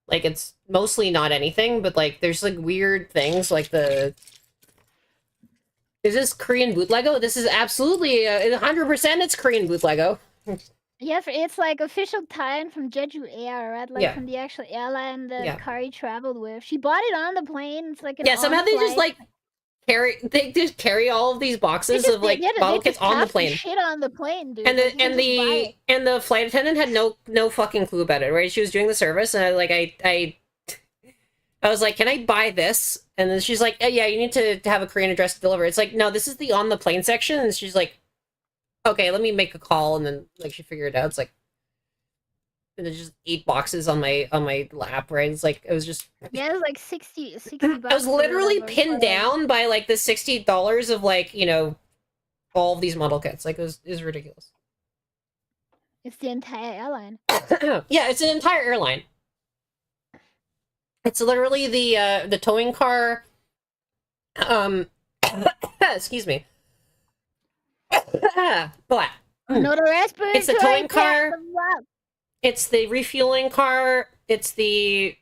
S1: like it's mostly not anything, but like there's like weird things like is this Korean boot Lego? This is absolutely 100% it's Korean boot Lego.
S5: Yeah, it's like official tie-in from Jeju Air, right? Like from the actual airline that Kari traveled with. She bought it on the plane. It's like an
S1: somehow they just like carry all of these boxes of like bottle kits on the plane.
S5: Shit on the plane, dude.
S1: And the flight attendant had no fucking clue about it, right? She was doing the service, and I was like, can I buy this? And then she's like, yeah, you need to have a Korean address to deliver. It's like, no, this is the on the plane section. And she's like, okay, let me make a call. And then like she figured it out. It's like, and there's just 8 boxes on my lap, right? It's like, it was just...
S5: Yeah, it was like 60 bucks.
S1: I was literally pinned down by like the $60 of like, you know, all of these model kits. Like it was ridiculous.
S5: It's the entire airline.
S1: Yeah, it's an entire airline. It's literally the towing car. Excuse me.
S5: No, the respiratory.
S1: It's the towing car. It's the refueling car. It's the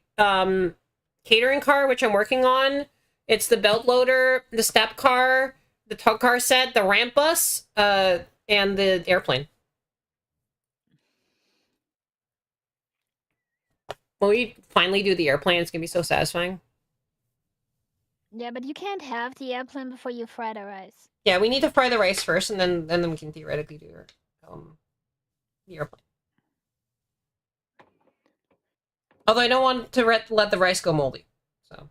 S1: catering car, which I'm working on. It's the belt loader, the step car, the tug car set, the ramp bus, and the airplane. When we finally do the airplane, it's gonna be so satisfying.
S5: Yeah, but you can't have the airplane before you fry the rice.
S1: Yeah, we need to fry the rice first, and then we can theoretically do the airplane. Although I don't want to let the rice go moldy, so.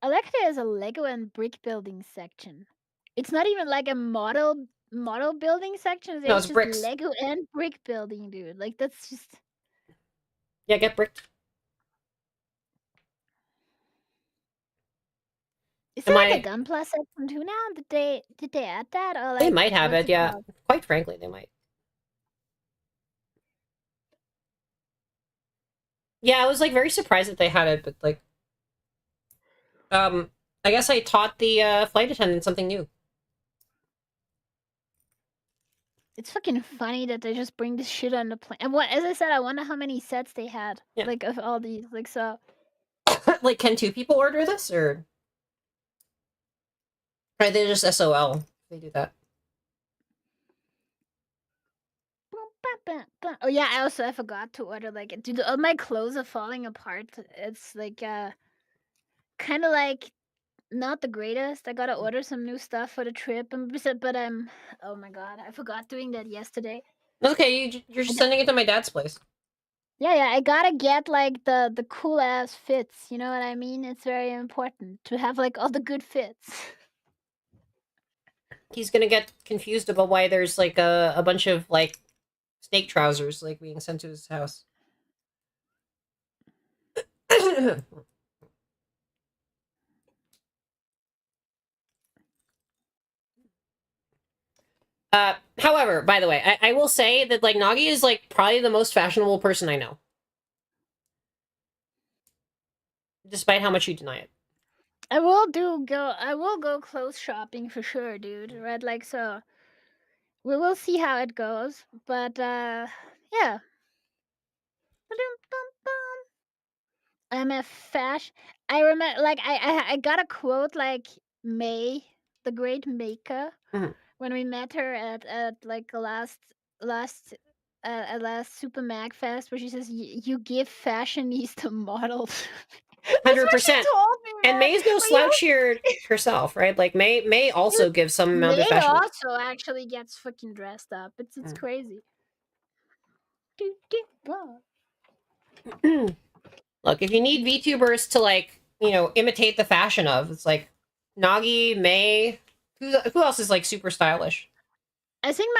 S5: I like there's a Lego and brick building section. It's not even like a model building section.
S1: No, it's just bricks.
S5: Lego and brick building, dude. Like that's just.
S1: Yeah, get bricked.
S5: Is there like a Gunpla section too now? Did they add that? Or like,
S1: they might have it, yeah. Quite frankly, they might. Yeah, I was like very surprised that they had it, but like, I guess I taught the flight attendant something new.
S5: It's fucking funny that they just bring this shit on the plane. And what, as I said, I wonder how many sets they had.
S1: Yeah.
S5: Like of all these. Like so.
S1: Like, can 2 people order this, or are they just SOL? They do that.
S5: Oh yeah, I forgot to order like dude, all my clothes are falling apart. It's like kind of like not the greatest. I gotta order some new stuff for the trip, and but oh my god, I forgot doing that yesterday.
S1: Okay, you're just sending it to my dad's place.
S5: Yeah, I gotta get like the cool ass fits. You know what I mean? It's very important to have like all the good fits.
S1: He's gonna get confused about why there's like a bunch of like snake trousers like being sent to his house. However, by the way, I will say that like Nagi is like probably the most fashionable person I know, despite how much you deny it.
S5: I will go clothes shopping for sure, dude. Right, like so. We will see how it goes, but yeah. I'm a fashion. I remember, like, I got a quote like May, the great maker,
S1: Mhm.
S5: when we met her at like the last last Super Mag Fest, where she says, You give fashionista models." That's what she
S1: 100%.
S5: told me,
S1: And
S5: man.
S1: May's no
S5: But you
S1: slouch here herself, right? Like May also
S5: dude,
S1: gives some amount of
S5: May
S1: fashion.
S5: also actually gets fucking dressed up. It's crazy.
S1: Look, if you need VTubers to like, you know, imitate the fashion of, it's like Nagi, May. Who else is like super stylish?
S5: I think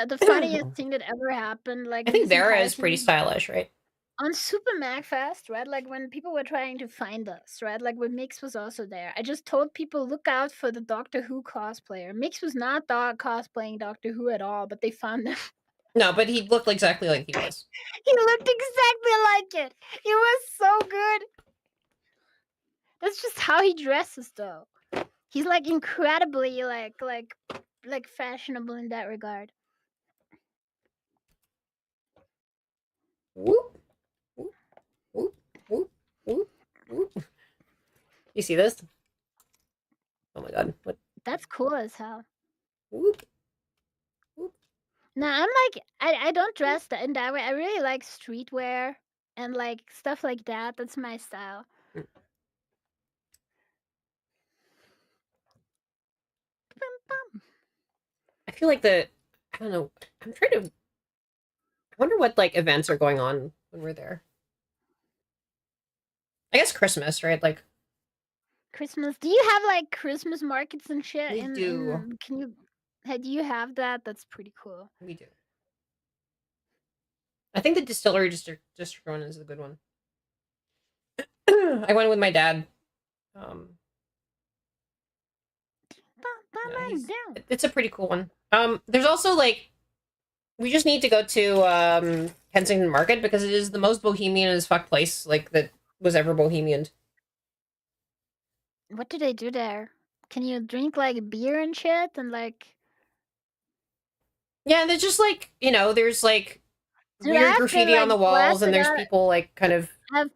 S5: the funniest thing that ever happened, like
S1: I
S5: in
S1: think
S5: this
S1: Vera
S5: entire
S1: is pretty
S5: thing,
S1: stylish, right?
S5: on Super Magfest, right? Like when people were trying to find us, right? Like when Mix was also there. I just told people look out for the Doctor Who cosplayer. Mix was not cosplaying Doctor Who at all, but they found him.
S1: No, but he looked exactly like he was.
S5: He looked exactly like it. It was so good. That's just how he dresses, though. He's like incredibly like fashionable in that regard.
S1: Whoop, whoop, whoop, whoop, whoop, whoop. You see this? Oh my god! What?
S5: That's cool as hell.
S1: Whoop.
S5: No, I'm like I don't dress in that way. I really like streetwear and like stuff like that. That's my style.
S1: I feel like I don't know. I'm trying to. I wonder what like events are going on when we're there. I guess Christmas, right? Like
S5: Christmas. Do you have like Christmas markets and shit?
S1: we do.
S5: Can you? Do you have that? That's pretty cool.
S1: We do. I think the distillery district one is a good one. I went with my dad. It's a pretty cool one. There's also like we just need to go to Kensington Market because it is the most bohemian as fuck place like that was ever bohemian.
S5: What do they do there? Can you drink like beer and shit and like?
S1: Yeah, and it's just like there's like
S5: Dude,
S1: weird
S5: I've been
S1: graffiti on
S5: like
S1: the walls, and
S5: blasted
S1: there's
S5: out.
S1: people like kind of.
S5: I've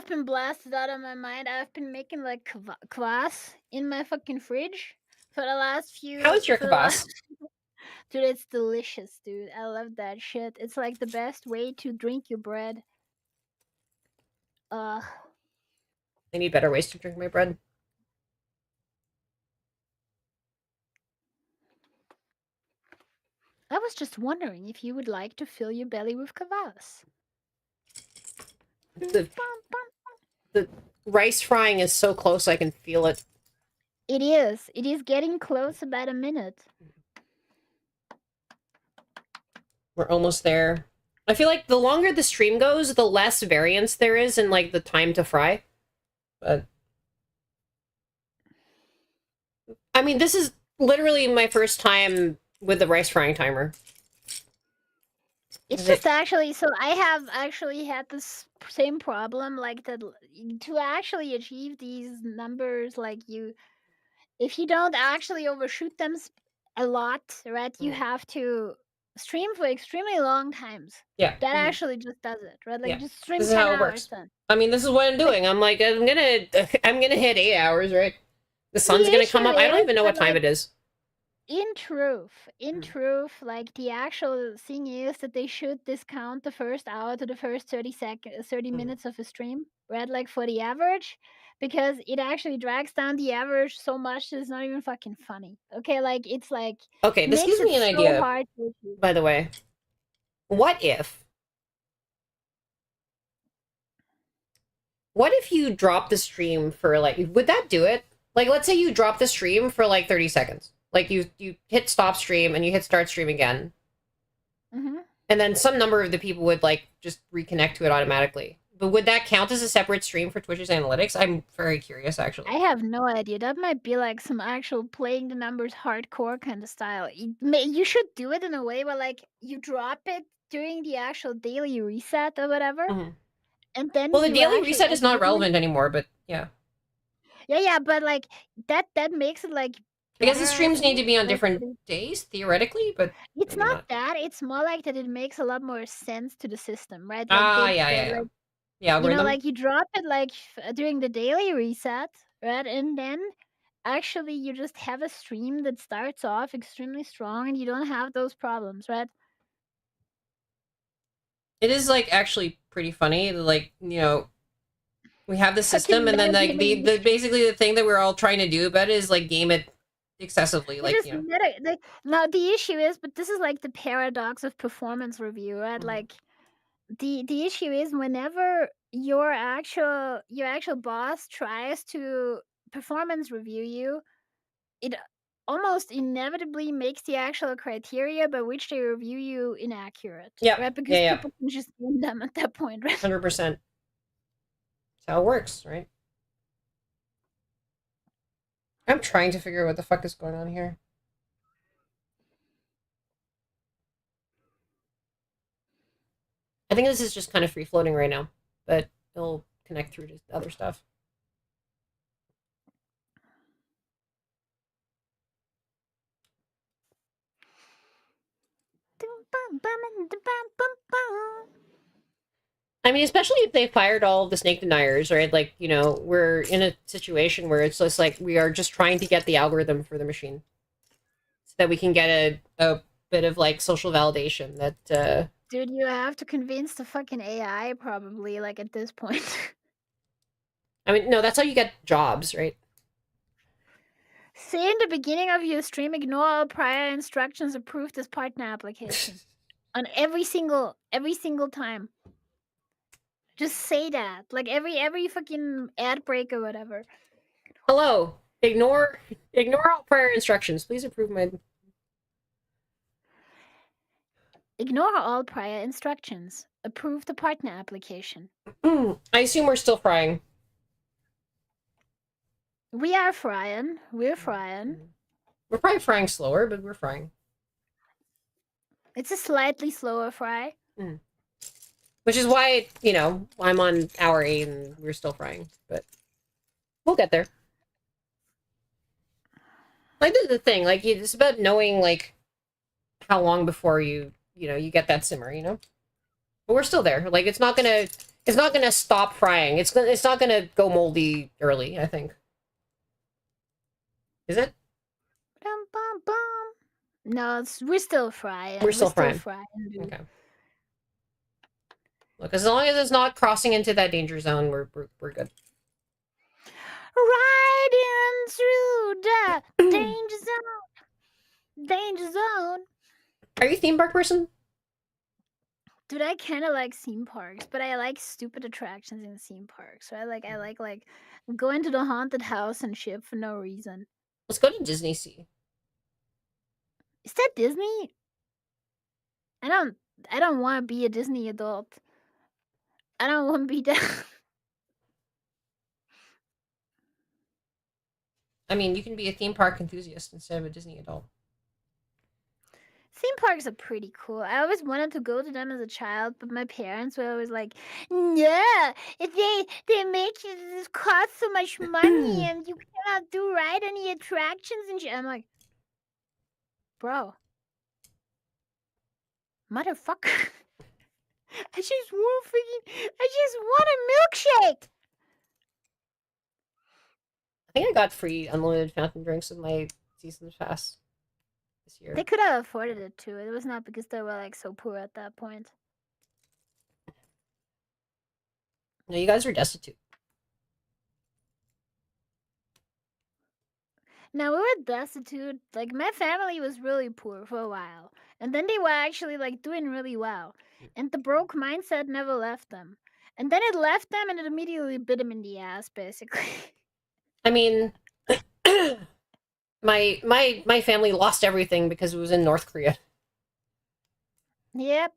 S5: been blasted out of my mind. I've been making like kvass in my fucking fridge for the last few.
S1: How's your
S5: for the last-
S1: kvass?
S5: Dude, it's delicious, dude. I love that shit. It's like the best way to drink your bread.
S1: I need better ways to drink my bread.
S5: I was just wondering if you would like to fill your belly with kvass.
S1: The rice frying is so close I can feel it.
S5: It is. It is getting close about a minute.
S1: We're almost there. I feel like the longer the stream goes, the less variance there is in like the time to fry. But I mean, this is literally my first time with the rice frying timer.
S5: It's just actually, so I have actually had this same problem, like that to actually achieve these numbers, like if you don't actually overshoot them a lot, right, you have to stream for extremely long times.
S1: Yeah.
S5: That actually just does it, right? Like
S1: Yeah.
S5: just stream
S1: This is
S5: 10
S1: how it
S5: hours
S1: works.
S5: then.
S1: I mean, this is what I'm doing. I'm like, I'm gonna hit 8 hours, right? The sun's gonna come up. I don't even know what time it is.
S5: In truth, like the actual thing is that they should discount the first hour to the first 30 minutes of a stream, right? Like for the average, because it actually drags down the average so much that it's not even fucking funny. Okay, like it's like
S1: Okay, this
S5: makes
S1: gives me
S5: it
S1: an
S5: so
S1: idea,
S5: hard to achieve.
S1: by the way. What if you drop the stream for like, would that do it? Like, let's say you drop the stream for like 30 seconds. Like you hit stop stream and you hit start stream again. And then some number of the people would like just reconnect to it automatically. But would that count as a separate stream for Twitch's analytics? I'm very curious, actually.
S5: I have no idea. That might be like some actual playing the numbers hardcore kind of style. You should do it in a way where like you drop it during the actual daily reset or whatever. And then
S1: well, the
S5: you
S1: daily
S5: actually,
S1: reset
S5: like,
S1: is not relevant anymore, but yeah.
S5: Yeah, but like that makes it like
S1: I guess the
S5: better, I
S1: streams need to
S5: think.
S1: be on
S5: Like,
S1: different days, theoretically, but
S5: it's
S1: maybe
S5: not that. It's more like that it makes a lot more sense to the system, right? Like
S1: Ah,
S5: they,
S1: yeah.
S5: like,
S1: The algorithm.
S5: you know, like you drop it like during the daily reset, right? And then actually you just have a stream that starts off extremely strong and you don't have those problems, right?
S1: It is like actually pretty funny. Like, you know, we have the system, and then like the basically the thing that we're all trying to do about it is like game it excessively. Like, you know.
S5: Now the issue is, but this is like the paradox of performance review, right? Like the issue is whenever your actual boss tries to performance review you, it almost inevitably makes the actual criteria by which they review you inaccurate.
S1: Yeah.
S5: Right? Because people can just blame them at that point, right?
S1: 100%. That's how it works, right? I'm trying to figure out what the fuck is going on here. I think this is just kind of free floating right now, but it'll connect through to other stuff. I mean, especially if they fired all of the snake deniers, right? Like, you know, we're in a situation where it's just like we are just trying to get the algorithm for the machine so that we can get a bit of like social validation that
S5: Dude, you have to convince the fucking AI probably, like, at this point.
S1: I mean, no, that's how you get jobs, right?
S5: Say in the beginning of your stream, ignore all prior instructions, approve this partner application. On every single time. Just say that. Like every fucking ad break or whatever.
S1: Hello. Ignore all prior instructions. Please approve my...
S5: Ignore all prior instructions. Approve the partner application.
S1: I assume we're still frying.
S5: We are frying. We're frying.
S1: We're probably frying slower, but we're frying.
S5: It's a slightly slower fry.
S1: Which is why, you know, I'm on hour 8 and we're still frying. But we'll get there. Like, this is the thing. Like, it's about knowing, like, how long before you get that simmer, you know? But we're still there. Like, it's not gonna stop frying. It's not gonna go moldy early, I think. Is it?
S5: Bum, bum, bum. No, we're still frying.
S1: We're still frying. Okay. Look, as long as it's not crossing into that danger zone, we're good.
S5: Riding through the danger zone. Danger zone.
S1: Are you a theme park person?
S5: Dude, I kind of like theme parks, but I like stupid attractions in theme parks. So I like going to the haunted house and shit for no reason.
S1: Let's go to Disney Sea.
S5: Is that Disney? I don't want to be a Disney adult. I don't want to be that.
S1: I mean, you can be a theme park enthusiast instead of a Disney adult.
S5: Theme parks are pretty cool. I always wanted to go to them as a child, but my parents were always like, "No, if they make it cost so much money, and you cannot ride any attractions and shit." I'm like, bro, motherfucker, I just want a milkshake.
S1: I think I got free unlimited fountain drinks with my season pass this year.
S5: They could have afforded it too. It was not because they were like so poor at that point.
S1: No, you guys are destitute.
S5: Now we were destitute. Like my family was really poor for a while, and then they were actually like doing really well. And the broke mindset never left them. And then it left them, and it immediately bit them in the ass, basically.
S1: I mean, my family lost everything because it was in North Korea.
S5: Yep.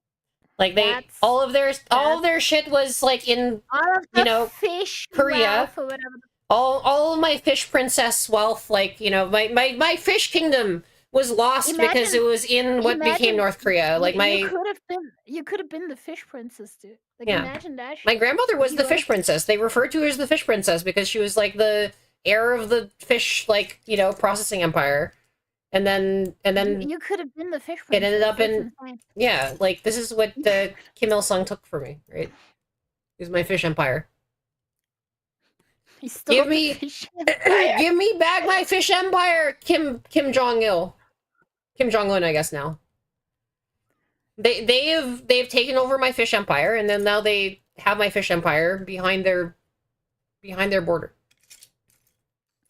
S1: Like all of their shit was like in
S5: all of the fish
S1: Korea.
S5: wealth or whatever.
S1: All of my fish princess wealth, like, you know, my fish kingdom was lost because it was in what became North Korea. Like
S5: you could have been the fish princess, dude. Like imagine that shit.
S1: My grandmother was the fish princess. They referred to her as the fish princess because she was like the heir of the fish, like, you know, processing empire. And then
S5: you could have been the fish princess.
S1: It ended up in like this is what Kim Il Sung took from me, right? It was my fish empire. Give me back my fish empire, Kim Jong Il, Kim Jong Un, I guess now. They've taken over my fish empire, and then now they have my fish empire behind their border,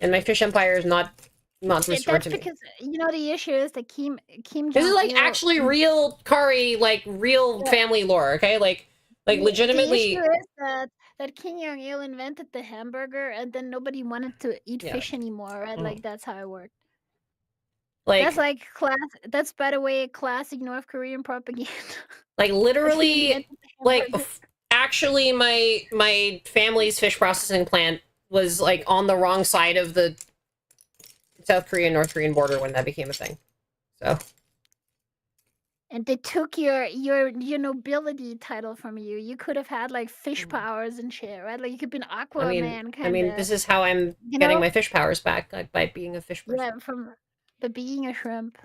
S1: and my fish empire is not restored to me.
S5: Because you know the issue is that Kim Jong.
S1: This is like actually real Kari, like real family lore, okay? Like legitimately.
S5: The issue is that Kim Jong Il invented the hamburger, and then nobody wanted to eat fish anymore, right? Like that's how it worked. Like that's like that's, by the way, classic North Korean propaganda.
S1: Like literally, like actually, my family's fish processing plant was like on the wrong side of the South Korean North Korean border when that became a thing. So.
S5: And they took your nobility title from you. You could have had like fish powers and shit, right? Like you could have been Aquaman.
S1: I mean, this is how I'm getting my fish powers back, like by being a fish person.
S5: Yeah, by being a shrimp.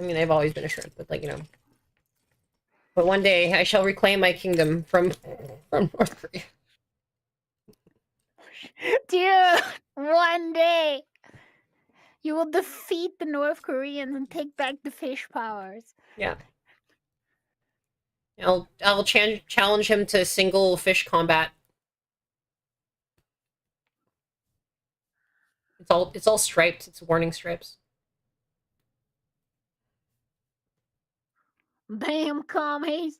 S1: I mean, I've always been a shrimp, but like, you know. But one day I shall reclaim my kingdom from North Korea.
S5: Dude, one day. You will defeat the North Koreans and take back the fish powers.
S1: Yeah. I'll challenge him to single fish combat. It's all striped. It's warning stripes.
S5: Damn commies.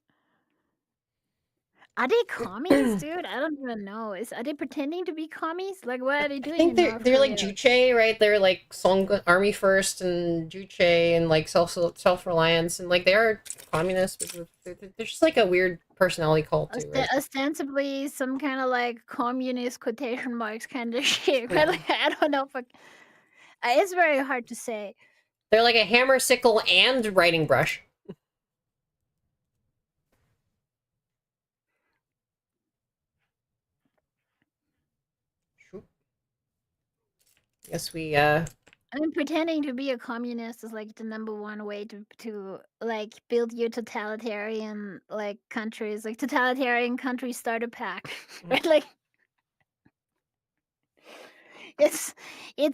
S5: Are they commies, dude? I don't even know. Are they pretending to be commies? Like, what are they doing?
S1: I think they're like Juche, right? They're like Army First and Juche and like self-reliance, and like they are communists, but they're just like a weird personality cult too. Right?
S5: Ostensibly some kind of like communist quotation marks kind of shit. Yeah. Like, I don't know. It's very hard to say.
S1: They're like a hammer, sickle, and writing brush. Guess we
S5: I mean, pretending to be a communist is like the #1 way to like build your totalitarian like countries, like totalitarian country starter pack. Right? Like it's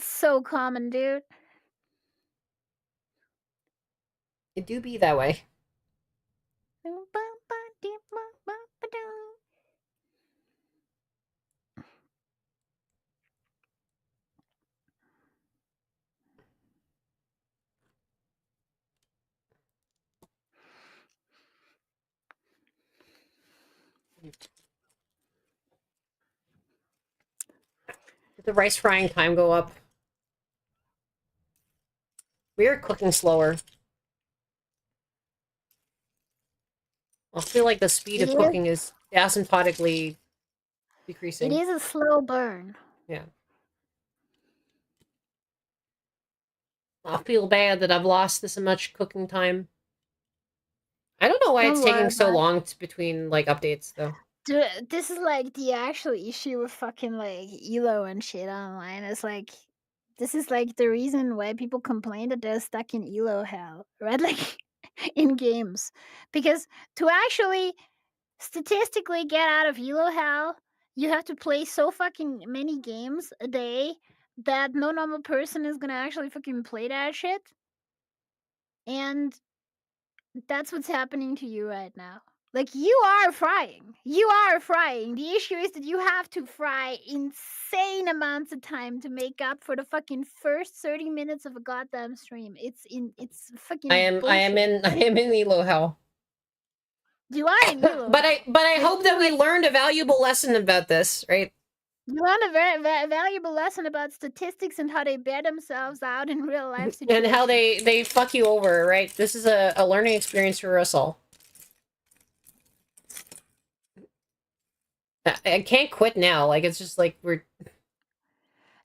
S5: so common, dude.
S1: It do be that way. Did the rice frying time go up? We are cooking slower. I feel like the speed of cooking is asymptotically decreasing.
S5: It is a slow burn.
S1: Yeah. I feel bad that I've lost this much cooking time. I don't know why it's
S5: Don't worry
S1: taking so
S5: about it.
S1: long between like updates though.
S5: Dude, this is like the actual issue with fucking like Elo and shit online. It's like this is like the reason why people complain that they're stuck in Elo hell, right? Like in games. Because to actually statistically get out of Elo hell, you have to play so fucking many games a day that no normal person is gonna actually fucking play that shit. And that's what's happening to you right now. Like, you are frying. You are frying. The issue is that you have to fry insane amounts of time to make up for the fucking first 30 minutes of a goddamn stream. It's fucking
S1: I am
S5: bullshit.
S1: I am in Elo hell.
S5: You are in Elo
S1: But
S5: hell.
S1: I
S5: Like,
S1: hope that we learned a valuable lesson about this, right?
S5: you learn a very valuable lesson about statistics and how they bear themselves out in real life
S1: And
S5: situations.
S1: how they fuck you over, right? This is a learning experience for us all. I can't quit now. Like, it's just like we're...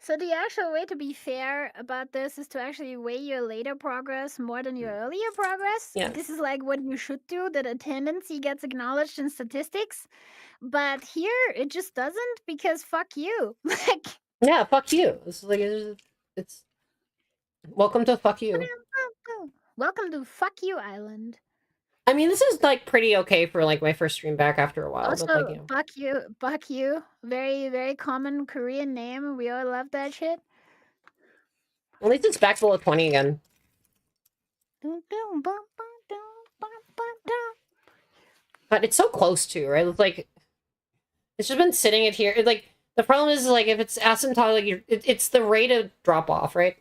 S5: So the actual way to be fair about this is to actually weigh your later progress more than your earlier progress.
S1: Yeah.
S5: This is like what you should do, that a tendency gets acknowledged in statistics. But here it just doesn't, because fuck you. Like,
S1: Yeah, fuck you. This is like it's welcome to fuck you.
S5: welcome to Fuck You Island.
S1: I mean, this is like pretty okay for like my first stream back after a while,
S5: Also,
S1: but like, you know.
S5: Buck You. Very, very common Korean name. We all love that shit.
S1: At least it's back below 20 again. But it's so close to, right? It's like it's just been sitting at here. Like the problem is like if it's asymptotic, like it's the rate of drop off, right?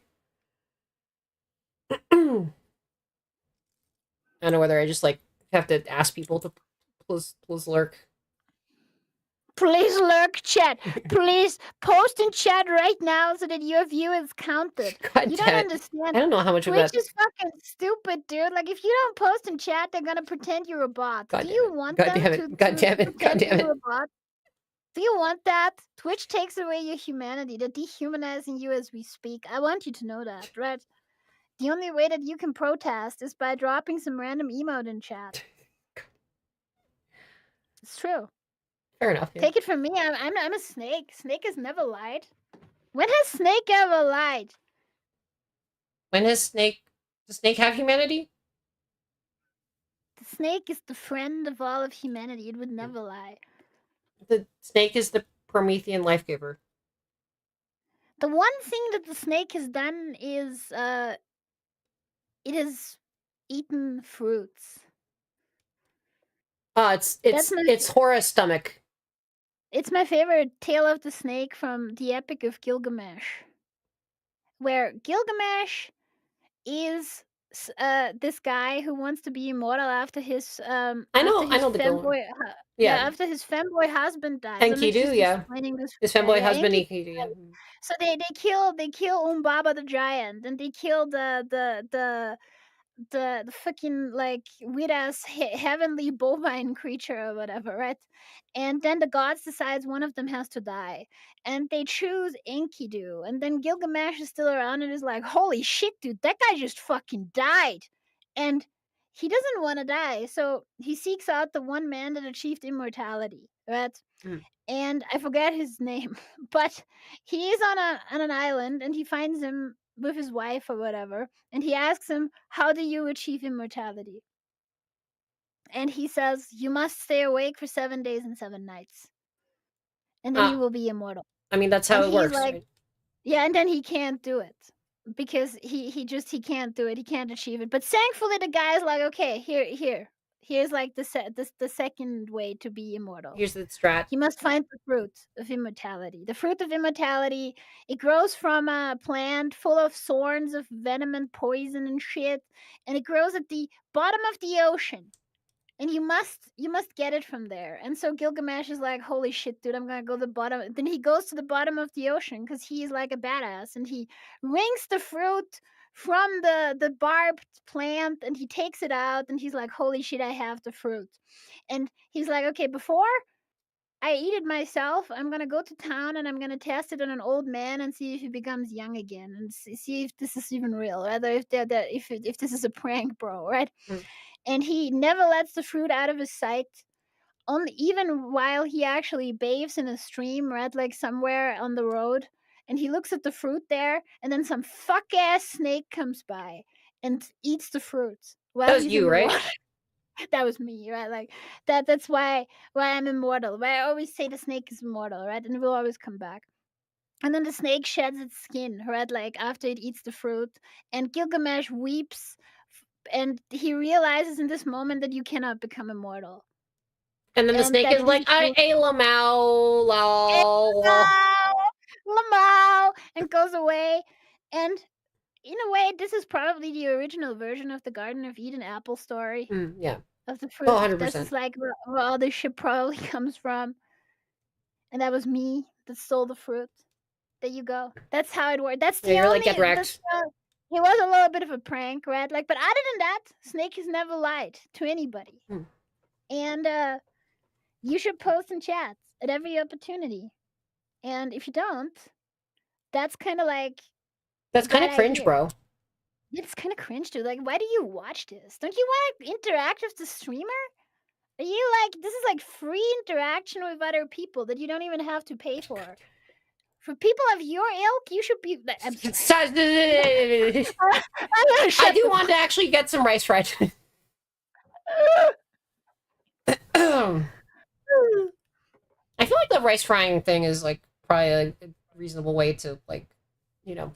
S1: I don't know whether I just like have to ask people to please lurk.
S5: Please lurk, chat. Please post in chat right now so that your view is counted.
S1: God
S5: You
S1: damn
S5: don't
S1: it.
S5: understand.
S1: I don't know how much
S5: Twitch
S1: of that.
S5: is fucking stupid, dude. Like, if you don't post in chat, they're gonna pretend you're a bot.
S1: God
S5: Do
S1: damn
S5: you
S1: it.
S5: want
S1: God
S5: them
S1: damn
S5: to,
S1: it. God damn it. God
S5: pretend
S1: damn it.
S5: you're a bot? Do you want that? Twitch takes away your humanity. They're dehumanizing you as we speak. I want you to know that, right? The only way that you can protest is by dropping some random emote in chat. It's true.
S1: Fair enough. Yeah.
S5: Take it from me. I'm a snake. Snake has never lied. When has Snake ever lied?
S1: When has does Snake have humanity?
S5: The snake is the friend of all of humanity. It would never lie.
S1: The snake is the Promethean life giver.
S5: The one thing that the snake has done is it has eaten fruits.
S1: It's Hora's stomach.
S5: It's my favorite tale of the snake from the Epic of Gilgamesh, where Gilgamesh is this guy who wants to be immortal after his
S1: I know the
S5: femboy after his femboy husband dies.
S1: Enkidu, yeah. His femboy husband Enkidu, yeah.
S5: So they kill Umbaba the giant, and they kill the fucking like weird ass heavenly bovine creature or whatever, right? And then the gods decides one of them has to die, and they choose Enkidu. And then Gilgamesh is still around and is like, "Holy shit, dude, that guy just fucking died," and he doesn't want to die, so he seeks out the one man that achieved immortality, right? And I forget his name, but he is on an island, and he finds him with his wife or whatever, and he asks him, "How do you achieve immortality?" And he says, "You must stay awake for 7 days and 7 nights, and then you will be immortal."
S1: I mean, that's how
S5: And
S1: it works.
S5: like,
S1: right?
S5: yeah, and then he can't do it because he can't do it. He can't achieve it. But thankfully, the guy's like, "Okay, here's like the second way to be immortal.
S1: Here's the strat.
S5: You must find the fruit of immortality. The fruit of immortality, it grows from a plant full of thorns of venom and poison and shit, and it grows at the bottom of the ocean. And you must get it from there." And so Gilgamesh is like, "Holy shit, dude, I'm gonna go to the bottom." Then he goes to the bottom of the ocean because he's like a badass, and he wrings the fruit from the barbed plant, and he takes it out, and he's like, "Holy shit, I have the fruit." And he's like, "Okay, before I eat it myself. I'm gonna go to town and I'm gonna test it on an old man and see if he becomes young again and see if this is even real, whether if if this is a prank, bro, right?
S1: Mm.
S5: And he never lets the fruit out of his sight. Only even while he actually bathes in a stream, right, like somewhere on the road, and he looks at the fruit there, and then some fuck ass snake comes by and eats the fruit
S1: That
S5: while
S1: was
S5: he's in
S1: you,
S5: the
S1: right?
S5: water. That was me, right? Like that's why I'm immortal. Why I always say the snake is immortal, right? And it will always come back. And then the snake sheds its skin, right? Like after it eats the fruit, and Gilgamesh weeps, and he realizes in this moment that you cannot become immortal,
S1: And then the
S5: and
S1: snake
S5: that
S1: is
S5: it is
S1: like, I ate Lamau, lol.
S5: Lamau, Lamau, and goes away. And in a way, this is probably the original version of the Garden of Eden apple story
S1: Yeah.
S5: of the
S1: Oh,
S5: fruit. This
S1: 100%.
S5: is like where all this shit probably comes from. And that was me that stole the fruit. There you go. That's how it worked. That's
S1: Yeah,
S5: the
S1: you're like,
S5: only.
S1: get wrecked.
S5: It was a little bit of a prank, right? Like, but other than that, Snake has never lied to anybody. And you should post in chats at every opportunity. And if you don't, that's kind of like
S1: That's kind of
S5: bad
S1: cringe,
S5: idea.
S1: bro.
S5: It's kind of cringe, dude. Like, why do you watch this? Don't you want to interact with the streamer? Are you like, this is like free interaction with other people that you don't even have to pay for? For people of your ilk, you should be. I'm sorry.
S1: I do want to actually get some rice fried. I feel like the rice frying thing is like probably a reasonable way to like, you know,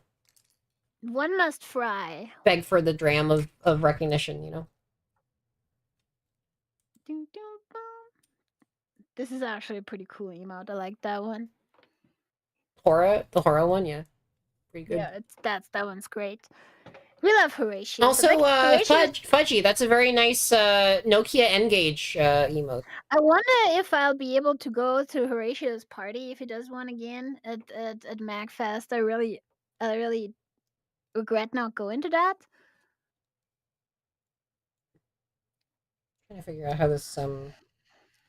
S5: One must fry.
S1: beg for the dram of recognition, you know.
S5: Ding, ding, bong. This is actually a pretty cool emote. I like that one.
S1: The horror one, yeah, pretty good.
S5: Yeah, that one's great. We love Horatio.
S1: Also,
S5: Like, Horatio.
S1: Fudgy. That's a very nice Nokia N-Gage emote.
S5: I wonder if I'll be able to go to Horatio's party if he does one again at MagFest. I really regret not going to that.
S1: Trying to figure out how this because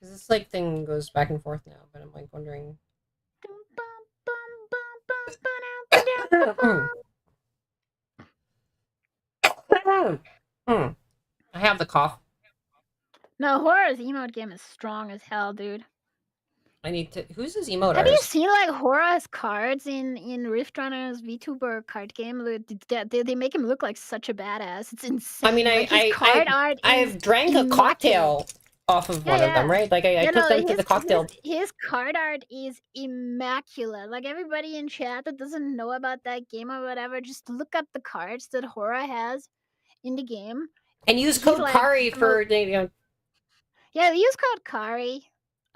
S1: this like thing goes back and forth now, but I'm like wondering. I have the cough.
S5: No, Horror's emote game is strong as hell, dude.
S1: I need to. Who's his emote
S5: Have you
S1: artist?
S5: seen like Horror's cards in Rift Runner's VTuber card game? They make him look like such a badass. It's insane.
S1: I mean,
S5: like, his card art
S1: I've drank a
S5: immaculate.
S1: cocktail off of one of them, right? Like I took them to the cocktail.
S5: His card art is immaculate. Like everybody in chat that doesn't know about that game or whatever, just look up the cards that Horror has in the game.
S1: And use code Kari for
S5: Yeah, use code Kari.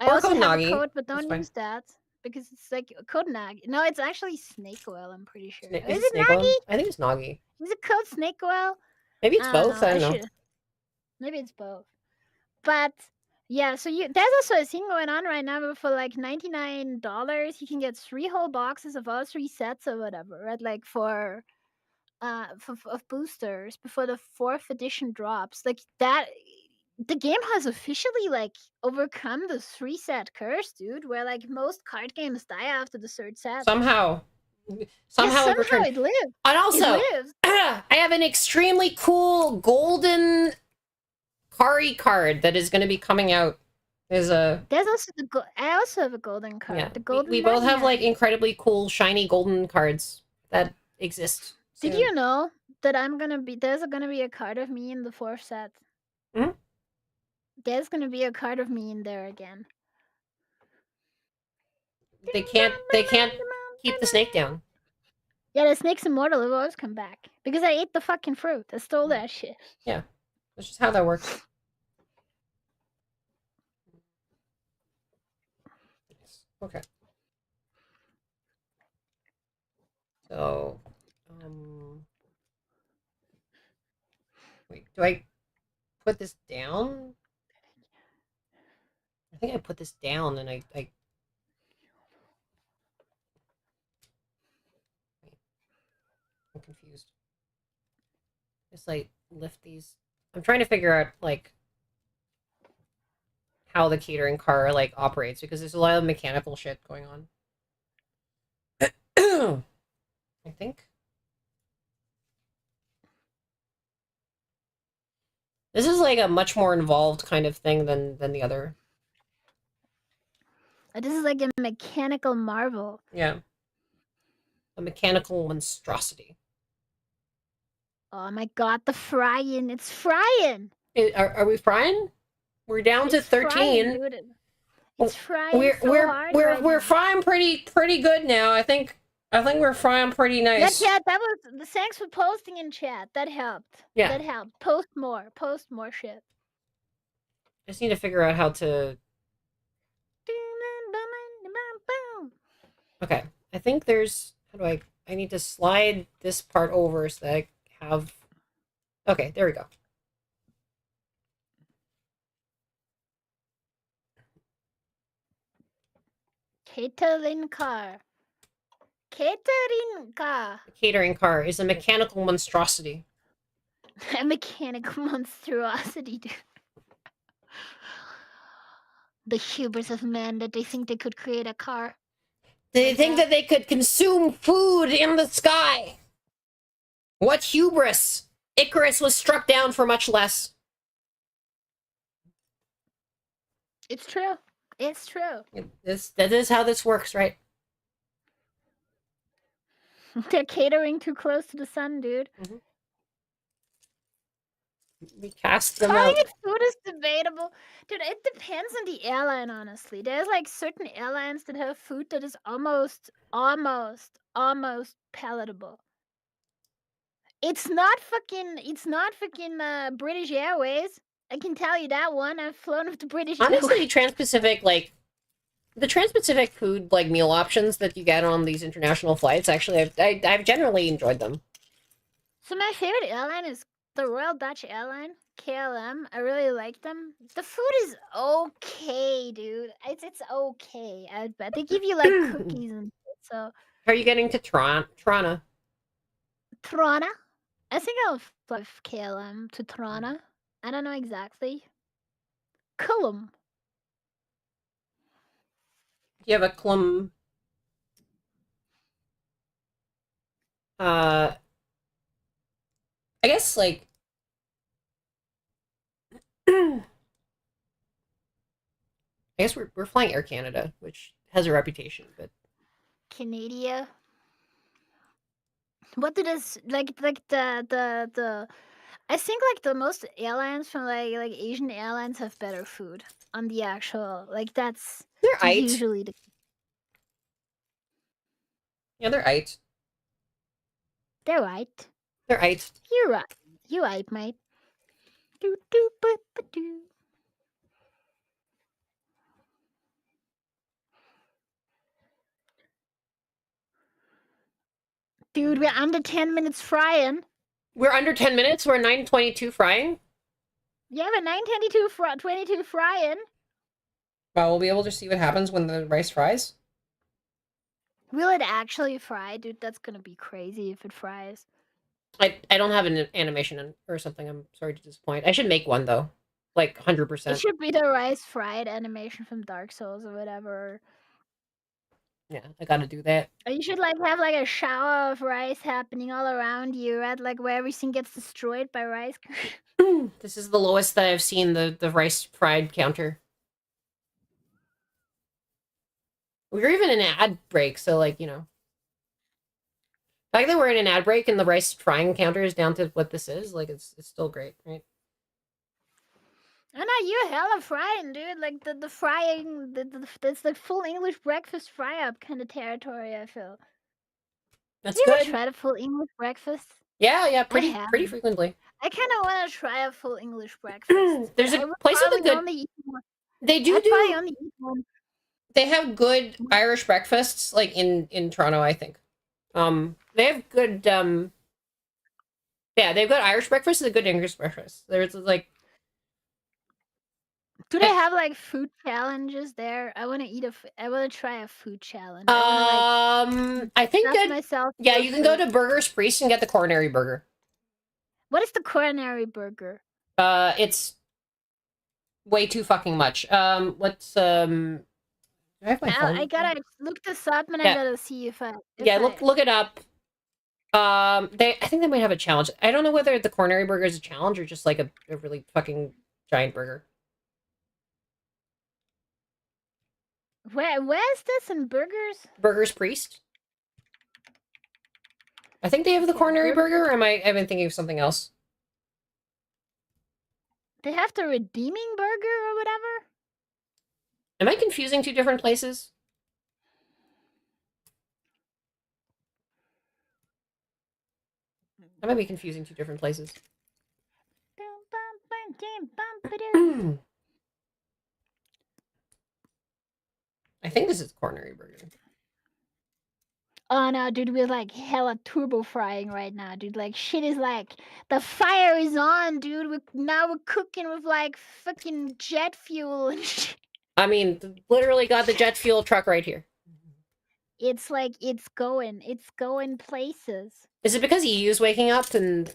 S5: I
S1: or
S5: also
S1: code
S5: have
S1: Nagi.
S5: a code, but don't use that because it's like code Nagi. No, it's actually Snake Oil. I'm pretty sure. Is it Nagi?
S1: Oil? I think it's Nagi.
S5: Is it code Snake Oil?
S1: Maybe it's both. I don't know.
S5: Maybe it's both. But yeah, so there's also a thing going on right now where for like $99 you can get 3 whole boxes of all 3 sets or whatever, right? Like for of boosters before the 4th edition drops. Like that, the game has officially like overcome the 3 set curse, dude, where like most card games die after the 3rd set.
S1: Somehow
S5: it lives.
S1: And also, I have an extremely cool golden Kari card that is going to be coming out. There's
S5: also I also have a golden card.
S1: Yeah,
S5: the golden.
S1: We both have like incredibly cool shiny golden cards that exist.
S5: Did you know that there's gonna be a card of me in the 4th set?
S1: Hmm?
S5: There's gonna be a card of me in there again.
S1: They can't keep the snake down.
S5: Yeah, the snake's immortal. It will always come back because I ate the fucking fruit. I stole that shit.
S1: Yeah, that's just how that works. Okay. So, wait, do I put this down? I think I put this down and I'm confused. Just like lift these. I'm trying to figure out like how the catering car like operates because there's a lot of mechanical shit going on. I think this is like a much more involved kind of thing than the other.
S5: This is like a mechanical marvel.
S1: Yeah, a mechanical monstrosity.
S5: Oh my god, the frying! It's frying.
S1: Are we frying? We're down to 13.
S5: Frying, dude. It's frying
S1: We're frying pretty good now. I think we're frying pretty nice.
S5: Yeah, that was the thanks for posting in chat. That helped.
S1: Yeah.
S5: That helped. Post more shit.
S1: I just need to figure out how to. Okay, I think there's. How do I need to slide this part over so that I have. Okay, there we go.
S5: Catering car. Catering car.
S1: The catering car is a mechanical monstrosity.
S5: A mechanical monstrosity, dude. The hubris of men that they think they could create a car.
S1: They think that they could consume food in the sky. What hubris! Icarus was struck down for much less.
S5: It's true. It's true.
S1: That is how this works, right?
S5: They're catering too close to the sun, dude.
S1: Mm-hmm. We cast them
S5: Calling
S1: out.
S5: it food is debatable. Dude, it depends on the airline, honestly. There's like certain airlines that have food that is almost palatable. It's not fucking British Airways. I can tell you that one. I've flown with the British
S1: Honestly,
S5: Airways.
S1: Trans-Pacific, like, the Trans-Pacific food, like, meal options that you get on these international flights, actually, I've generally enjoyed them.
S5: So my favorite airline is the Royal Dutch Airline, KLM. I really like them. The food is okay, dude. It's okay. I bet they give you like cookies and shit, so.
S1: How are you getting to Toronto?
S5: Trona? I think I'll fly with KLM to Trona. I don't know exactly. Cullum.
S1: You have a Clum. I guess, like. I guess we're flying Air Canada, which has a reputation, but.
S5: Canada. What do this like the I think like the most airlines from like Asian airlines have better food on the actual like that's
S1: They're aight.
S5: usually the
S1: Yeah, they're aight.
S5: They're right.
S1: They're aight.
S5: You're right. You right, mate. Do do but do. Dude, we're under 10 minutes frying.
S1: We're under 10 minutes. We're 9:22 frying.
S5: Yeah, but 9:22 frying.
S1: Well, we'll be able to see what happens when the rice fries.
S5: Will it actually fry? Dude, that's gonna be crazy if it fries.
S1: I don't have an animation or something. I'm sorry to disappoint. I should make one, though. Like, 100%.
S5: It should be the rice fried animation from Dark Souls or whatever.
S1: Yeah, I gotta do that.
S5: Or you should like have like a shower of rice happening all around you, right? Like where everything gets destroyed by rice.
S1: This is the lowest that I've seen the rice fried counter. We were even in an ad break, so like, you know. The fact that we're in an ad break and the rice frying counter is down to what this is, like, it's still great, right?
S5: Oh no, you're hella frying, dude. Like the frying, that's the full English breakfast fry up kind of territory. I feel.
S1: That's
S5: you
S1: good.
S5: ever tried a full English breakfast?
S1: Yeah, pretty frequently.
S5: I kind of want to try a full English breakfast.
S1: There's a place with a good. They do
S5: I'd probably only eat one.
S1: They have good Irish breakfasts, like in Toronto, I think. They have good. Yeah, they've got Irish breakfast and a good English breakfast. There's like.
S5: Do they have like food challenges there? I want to I want to try a food challenge.
S1: I think that
S5: myself.
S1: Yeah, you can go to Burger's Priest and get the coronary burger.
S5: What is the coronary burger?
S1: It's way too fucking much. Let's do I have my
S5: Now
S1: phone?
S5: I gotta look this up and
S1: Yeah.
S5: I gotta see if I.
S1: Yeah, look it up. I think they might have a challenge. I don't know whether the coronary burger is a challenge or just like a really fucking giant burger.
S5: Where's this in burgers?
S1: Burger's Priest. I think they have the
S5: Okay,
S1: coronary burger, or I've been thinking of something else.
S5: They have the redeeming burger or whatever.
S1: Am I confusing two different places? I might be confusing two different places. I think this is coronary burger.
S5: Oh no, dude, we're like hella turbo frying right now, dude. Like shit is like the fire is on, dude. We're cooking with like fucking jet fuel and shit.
S1: I mean, literally got the jet fuel truck right here.
S5: It's like it's going places.
S1: Is it because EU's waking up and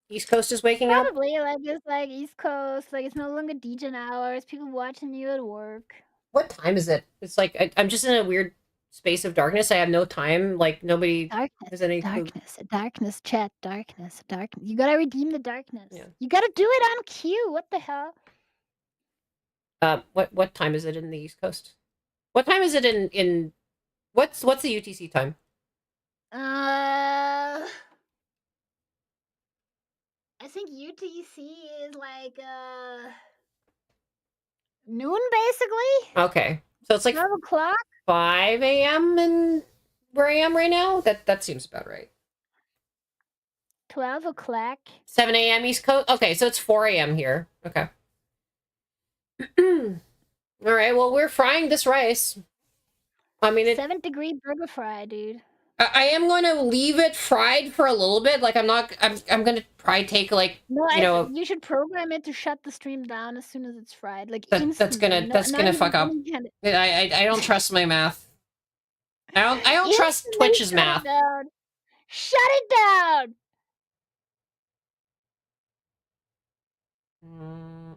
S1: East Coast is waking up?
S5: Probably like it's like East Coast, like it's no longer DJ hours. People watching you at work.
S1: What time is it? It's like I'm just in a weird space of darkness. I have no time. Like nobody has any clue.
S5: Darkness, chat, darkness. You gotta redeem the darkness.
S1: Yeah.
S5: You gotta do it on cue. What the hell?
S1: What time is it in the East Coast? What time is it in what's the UTC time?
S5: I think UTC is like noon basically.
S1: Okay, so it's like
S5: 12 o'clock.
S1: 5 a.m. in where I am right now. That seems about right.
S5: 12 o'clock.
S1: 7 a.m. East Coast. Okay, so it's 4 a.m. here. Okay. All right. Well, we're frying this rice. I mean,
S5: 7-degree burger fry, dude.
S1: I am going to leave it fried for a little bit. Like I'm going to probably take like
S5: you should program it to shut the stream down as soon as it's fried. Like
S1: that's gonna fuck up. I don't trust my math. I don't trust Twitch's math.
S5: Shut it down.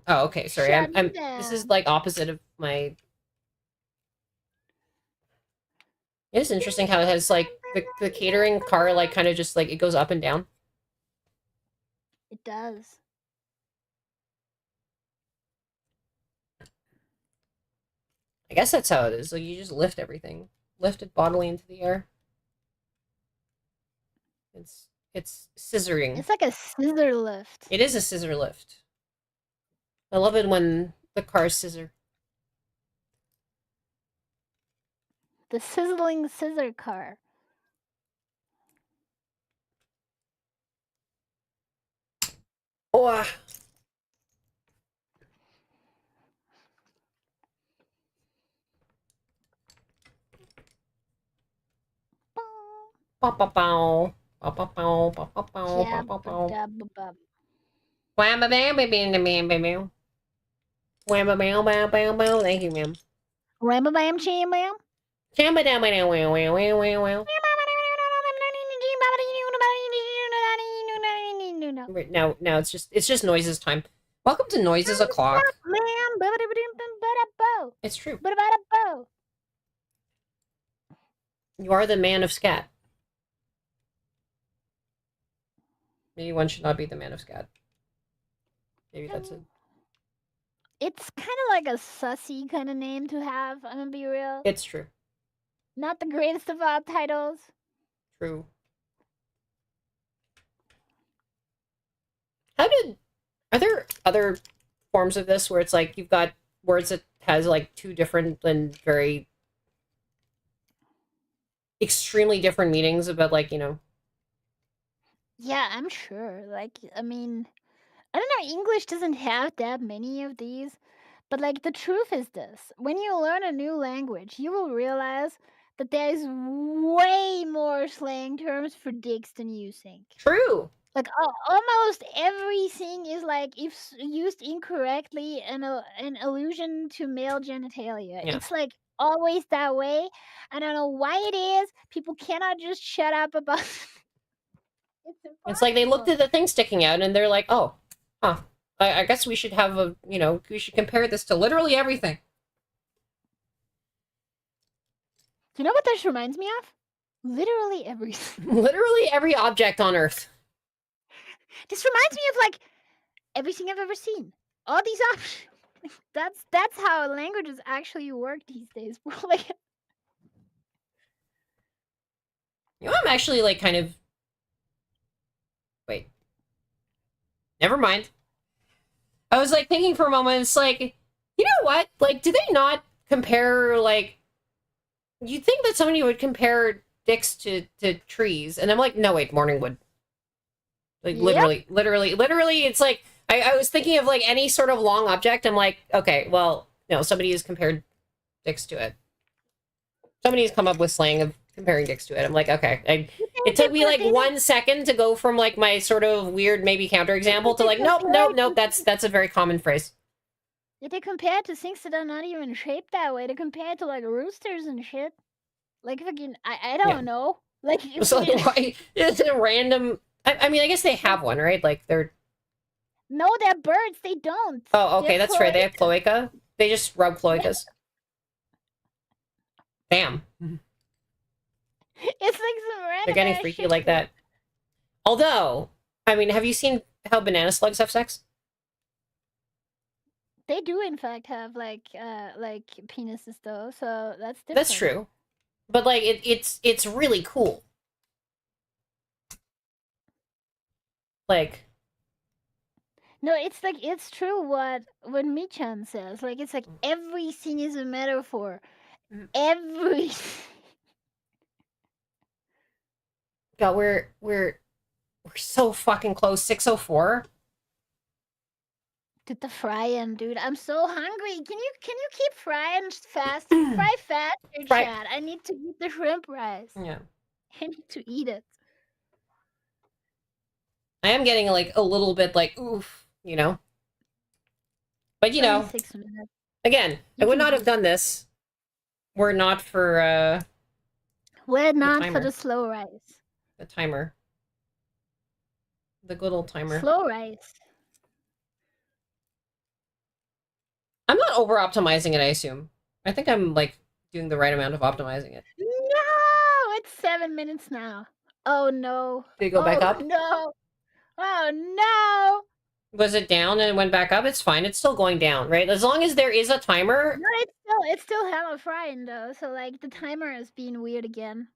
S1: Oh, okay. Sorry. I'm this is like opposite of my. It is interesting how it has like the catering car like kind of just like it goes up and down.
S5: It does.
S1: I guess that's how it is. Like you just lift everything, lift it bodily into the air. It's scissoring.
S5: It's like a scissor lift.
S1: It is a scissor lift. I love it when the cars scissor.
S5: The sizzling scissor car.
S1: Oh. Thank you, ma'am.
S5: Ram bam cham bam.
S1: Now it's just noises time. Welcome to Noises O'Clock. It's true. You are the man of scat. Maybe one should not be the man of scat. Maybe that's it.
S5: It's kind of like a sussy kind of name to have. I'm gonna be real.
S1: It's true.
S5: Not the greatest of all titles.
S1: True. Are there other forms of this where it's like you've got words that has like two different and very extremely different meanings about like,
S5: Yeah, I'm sure. Like, I mean, I don't know, English doesn't have that many of these, but like the truth is this. When you learn a new language, you will realize that there's way more slang terms for dicks than you think.
S1: True.
S5: Like almost everything is like, if used incorrectly, an allusion to male genitalia.
S1: Yeah.
S5: It's like always that way. I don't know why it is. People cannot just shut up about.
S1: It's like they looked at the thing sticking out and they're like, oh, huh. I guess we should have a, we should compare this to literally everything.
S5: Do you know what this reminds me of? Literally everything.
S1: Literally every object on Earth.
S5: This reminds me of like everything I've ever seen. All these options. That's how languages actually work these days, bro. Like,
S1: I'm actually like kind of. Wait. Never mind. I was like thinking for a moment. It's like, you know what? Like, do they not compare like? You'd think that somebody would compare dicks to trees, and I'm like, no, wait, Morningwood. Like
S5: yep.
S1: literally, it's like I was thinking of like any sort of long object. I'm like, okay, well, somebody has compared dicks to it. Somebody's come up with slang of comparing dicks to it. I'm like, okay. It took me like 1 second to go from like my sort of weird maybe counterexample to like, nope. That's a very common phrase.
S5: Yeah, they compare it to things that are not even shaped that way. They compare it to like roosters and shit. Like fucking, I don't know. Like,
S1: so like, why is it a random? I mean, I guess they have one, right? Like they're.
S5: No, they're birds. They don't.
S1: Oh, okay, that's right. They have cloaca. They just rub cloacas. Damn.
S5: It's like some random.
S1: They're getting freaky like that. Although, I mean, have you seen how banana slugs have sex?
S5: They do, in fact, have like penises though. So that's different.
S1: That's true, but like it's really cool. Like.
S5: No, it's like it's true what Michan says. Like it's like everything is a metaphor. Everything.
S1: God, we're so fucking close. 6:04.
S5: Dude, the frying, dude. I'm so hungry. Can you keep frying fast? Fry faster, chat. I need to eat the shrimp rice.
S1: Yeah.
S5: I need to eat it.
S1: I am getting like a little bit like oof, But
S5: 6 minutes.
S1: Again, I would not have done this. Were not for
S5: We're not for the slow rice.
S1: The timer. The good old timer.
S5: Slow rice.
S1: I'm not over optimizing it, I assume. I think I'm like doing the right amount of optimizing it.
S5: No, it's 7 minutes now. Oh no.
S1: Did it go back up?
S5: No. Oh no.
S1: Was it down and it went back up? It's fine. It's still going down, right? As long as there is a timer.
S5: No, it's still hella frying though. So like the timer is being weird again.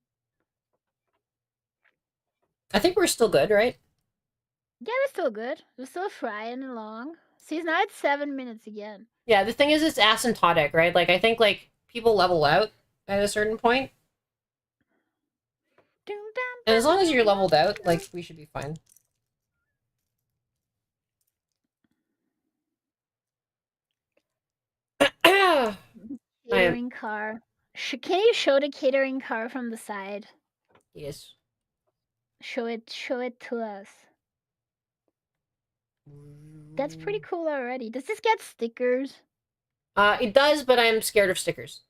S1: I think we're still good, right?
S5: Yeah, we're still good. We're still frying along. See, now it's 7 minutes again.
S1: Yeah, the thing is, it's asymptotic, right? Like, I think, like, people level out at a certain point. And as long as you're leveled out, like, we should be fine.
S5: Catering car. Can you show the catering car from the side?
S1: Yes.
S5: Show it to us. That's pretty cool already. Does this get stickers?
S1: It does, but I'm scared of stickers.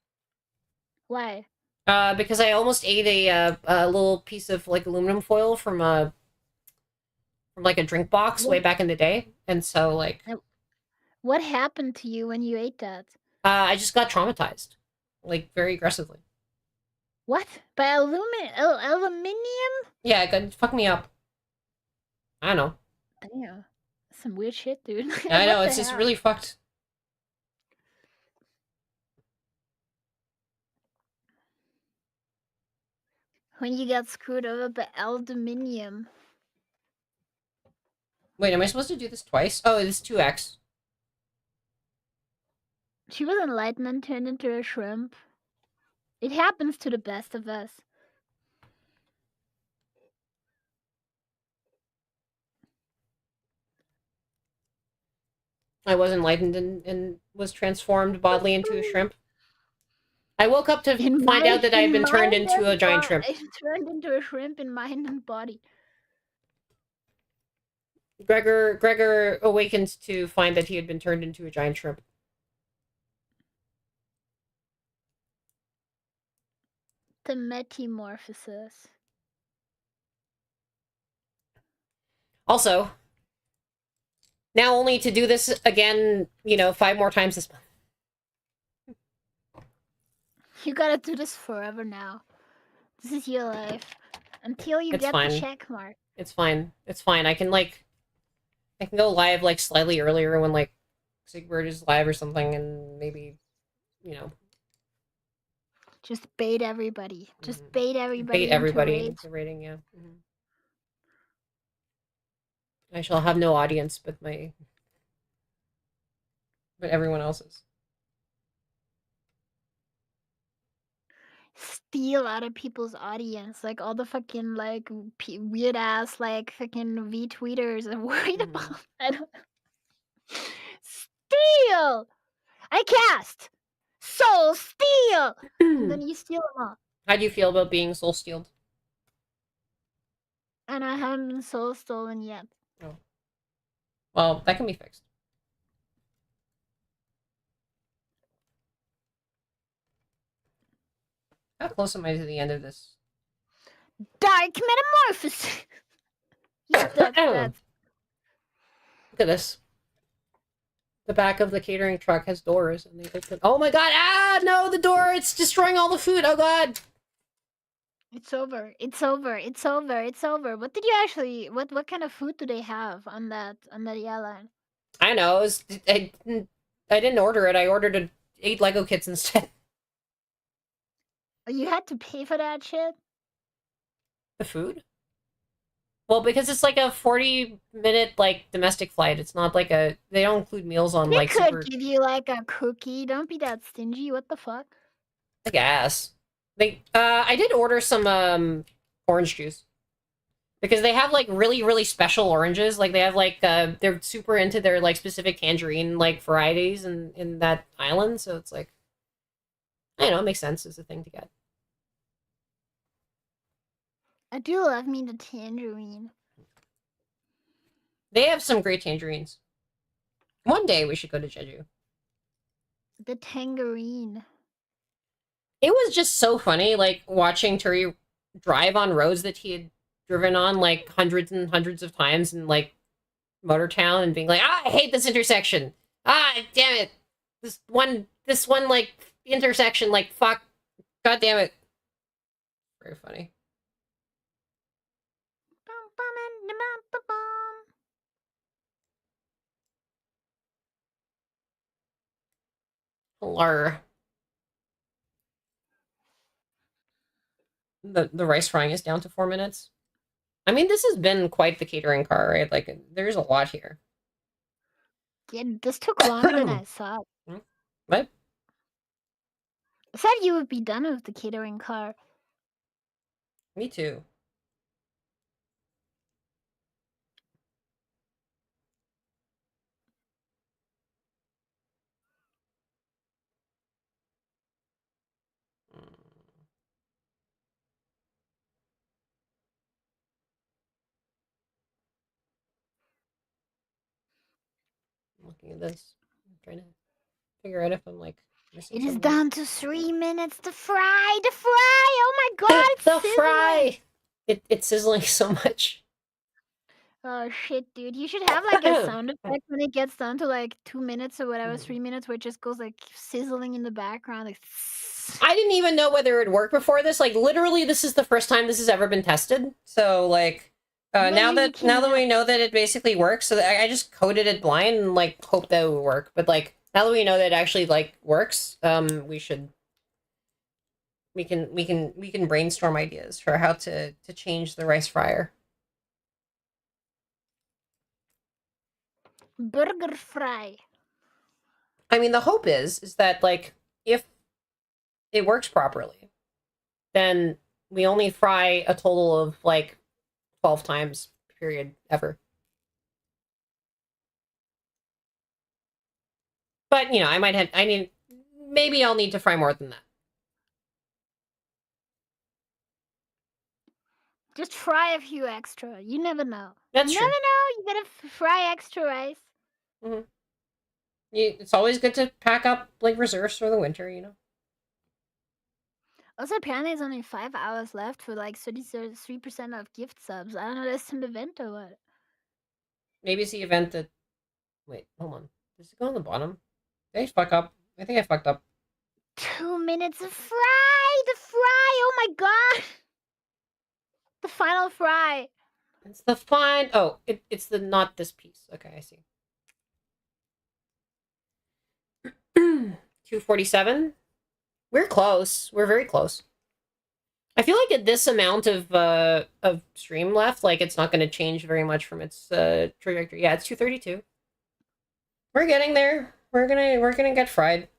S5: Why?
S1: Because I almost ate a little piece of like aluminum foil from like a drink box way back in the day, and so like.
S5: What happened to you when you ate that?
S1: I just got traumatized, like very aggressively.
S5: What? By aluminium?
S1: Yeah, it fucked me up. I don't know.
S5: Damn. Some weird shit, dude.
S1: I know, it's just really fucked.
S5: When you got screwed over by aluminium.
S1: Wait, am I supposed to do this twice? Oh, it's 2x.
S5: She was enlightened and turned into a shrimp. It happens to the best of us.
S1: I was enlightened and was transformed bodily into a shrimp. I woke up to find out that I had been turned into a giant shrimp.
S5: I turned into a shrimp in mind and body.
S1: Gregor awakened to find that he had been turned into a giant shrimp.
S5: The metamorphosis.
S1: Also, Now only to do this again, 5 more times this month.
S5: You gotta do this forever now. This is your life. Until you get
S1: fine.
S5: the check mark.
S1: It's fine. It's fine. I can go live slightly earlier when Sigbert is live or something, and maybe,
S5: Just bait everybody. Just bait everybody.
S1: Bait everybody
S5: into
S1: into raiding, yeah. I shall have no audience but everyone else's.
S5: Steal out of people's audience, like all the fucking weird ass fucking V-tweeters are worried about. I don't. Steal. I cast Soul Steal, and then you steal them all.
S1: How do you feel about being soul stealed?
S5: And I haven't been soul stolen yet.
S1: Oh. Well, that can be fixed. How close am I to the end of this?
S5: Dark metamorphosis. That's
S1: Look at this. The back of the catering truck has doors, and they open. Oh my god! Ah, no, the door! It's destroying all the food. Oh god!
S5: It's over. It's over. It's over. It's over. What did you actually? What kind of food do they have on that airline?
S1: I know. I didn't order it. I ordered 8 Lego kits instead.
S5: Oh, you had to pay for that shit?
S1: The food? Well, because it's a 40-minute domestic flight. It's not they don't include meals on
S5: They could
S1: super...
S5: give you a cookie. Don't be that stingy. What the fuck?
S1: I guess. I did order some orange juice. Because they have really, really special oranges. They have they're super into their specific tangerine varieties in that island, so it's I don't know, it makes sense as a thing to get.
S5: I do love me the tangerine.
S1: They have some great tangerines. One day we should go to Jeju.
S5: The tangerine. It
S1: was just so funny, watching Turi drive on roads that he had driven on hundreds and hundreds of times in Motortown and being I hate this intersection. Ah, damn it. This one intersection, fuck. God damn it. Very funny. Lur. The rice frying is down to 4 minutes. I mean, this has been quite the catering car, right? There's a lot here.
S5: Yeah, this took longer than I thought.
S1: What?
S5: I thought you would be done with the catering car.
S1: Me too. Looking at this, I'm trying to figure out if I'm missing
S5: It is
S1: something.
S5: down to 3 minutes to fry. The fry! Oh my god, it's
S1: the
S5: sizzling.
S1: fry! It's sizzling so much.
S5: Oh shit, dude! You should have a sound effect when it gets down to 2 minutes or whatever, 3 minutes, where it just goes sizzling in the background.
S1: I didn't even know whether it worked before this. Literally, this is the first time this has ever been tested. So now that we know that it basically works, so I just coded it blind and hope that it would work. But now that we know that it actually works, we can brainstorm ideas for how to change the rice fryer.
S5: Burger fry.
S1: I mean, the hope is that if it works properly, then we only fry a total of 12 times period ever. But maybe I'll need to fry more than that.
S5: Just fry a few extra. You never know.
S1: That's
S5: you
S1: true.
S5: never know. You gotta fry extra rice.
S1: Mm-hmm. It's always good to pack up reserves for the winter,
S5: Also, apparently, there's only 5 hours left for 33% of gift subs. I don't know, there's some event or what?
S1: Maybe it's the event that Wait, hold on. Does it go on the bottom? Did I fuck up? I think I fucked up.
S5: 2 minutes of fry! The fry! Oh my god! The final fry.
S1: It's the fine. Oh, it's the not this piece. Okay, I see. 247. We're close. We're very close. I feel like at this amount of stream left, like it's not going to change very much from its trajectory. Yeah, it's 232. We're getting there. We're gonna get fried.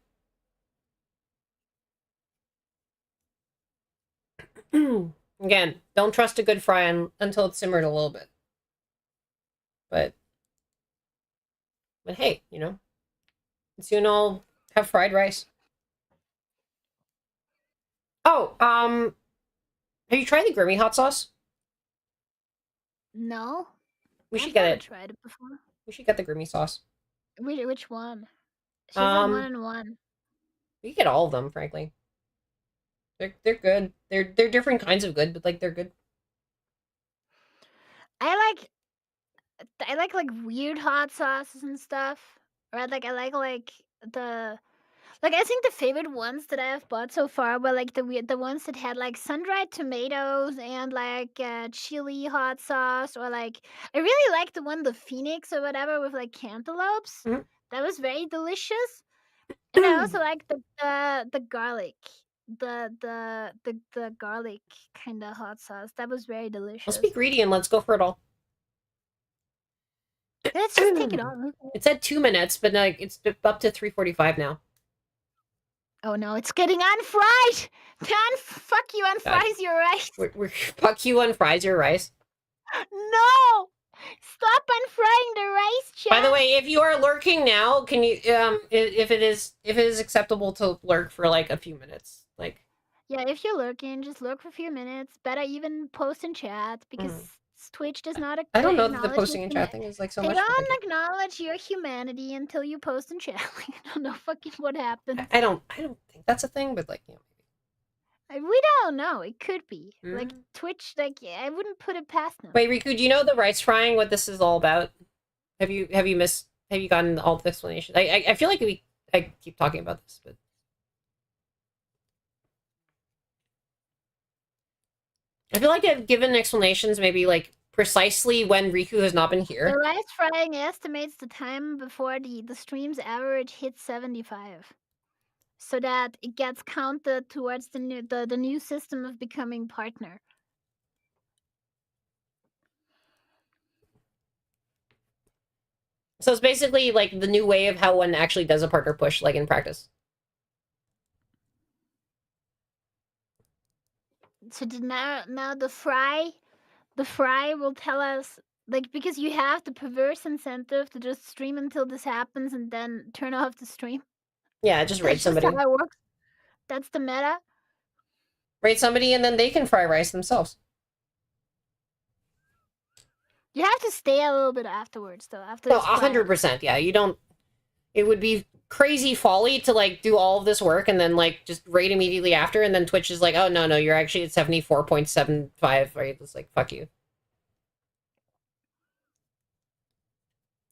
S1: Again, don't trust a good fry until it's simmered a little bit. But hey, you know, soon I'll have fried rice. Oh, have you tried the Grimmy hot sauce?
S5: No.
S1: We should
S5: I've
S1: get
S5: never
S1: it.
S5: tried it before.
S1: We should get the Grimmy sauce.
S5: Which one? She said 1 and 1.
S1: We get all of them, frankly. They're good. They're different kinds of good, but like they're good.
S5: I like weird hot sauces and stuff. Or I like the like I think the favorite ones that I have bought so far were like the ones that had like sun-dried tomatoes and like chili hot sauce, or like I really like the one, the Phoenix or whatever, with like cantaloupes.
S1: Mhm.
S5: That was very delicious. And I also like the garlic. The garlic kind of hot sauce. That was very delicious.
S1: Let's be greedy and let's go for it all.
S5: Let's just take it all.
S1: It said 2 minutes, but like it's up to 3:45 now.
S5: Oh no, it's getting unfried! Fuck you, unfries your rice!
S1: We're fuck you unfries your rice.
S5: No! Stop unfrying the rice, chat!
S1: By the way, if you are lurking now, can you if it is acceptable to lurk for like a few minutes, like
S5: yeah, if you're lurking, just lurk for a few minutes. Better even post in chat, because Twitch does not
S1: I don't know that the posting in chat thing is like so
S5: they
S1: much.
S5: They don't acknowledge your humanity until you post in chat. I don't know fucking what happened.
S1: I don't think that's a thing, but like, you know.
S5: We don't know. It could be. Like Twitch, like I wouldn't put it past them.
S1: Wait, Riku, do you know the rice frying? What this is all about? Have you gotten all the explanation? I feel like I keep talking about this, but I feel like I've given explanations maybe like precisely when Riku has not been here.
S5: The rice frying estimates the time before the stream's average hits 75. So that it gets counted towards the new system of becoming partner.
S1: So it's basically like the new way of how one actually does a partner push, like in practice.
S5: So now the fry will tell us, like, because you have the perverse incentive to just stream until this happens and then turn off the stream.
S1: Yeah, just raid somebody.
S5: That's how it works. That's the meta.
S1: Raid somebody and then they can fry rice themselves.
S5: You have to stay a little bit afterwards, though. After
S1: no, 100%. Yeah, you don't. It would be crazy folly to like do all of this work and then like just raid immediately after, and then Twitch is like, oh no, you're actually at 74.75. Right? It's like fuck you.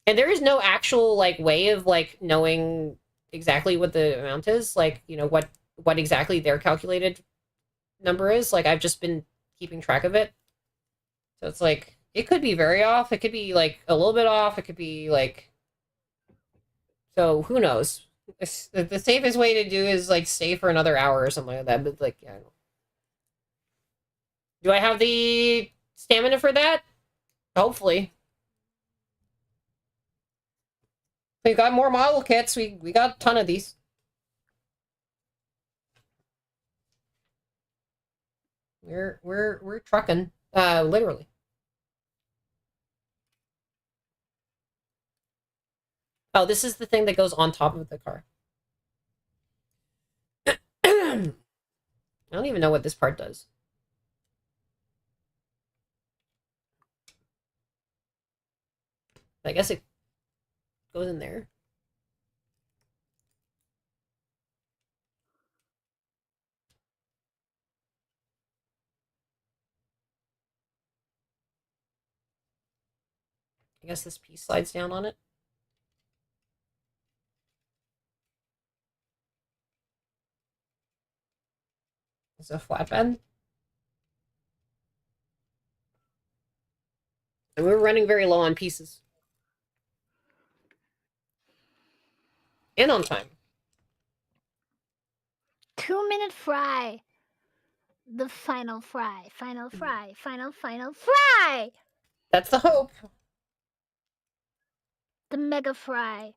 S1: And there is no actual like way of like knowing exactly what the amount is, like, you know, what exactly their calculated number is. Like, I've just been keeping track of it. So it's like, it could be very off. It could be like a little bit off. It could be like, so who knows? The safest way to do is like stay for another hour or something like that. But like, yeah. Do I have the stamina for that? Hopefully. We got more model kits. We got a ton of these. We're trucking, literally. Oh, this is the thing that goes on top of the car. I don't even know what this part does. I guess it goes in there. I guess this piece slides down on it. It's a flatbed. And we're running very low on pieces. And on time.
S5: 2-minute fry. The final fry. Final fry. Final fry!
S1: That's the hope.
S5: The mega fry.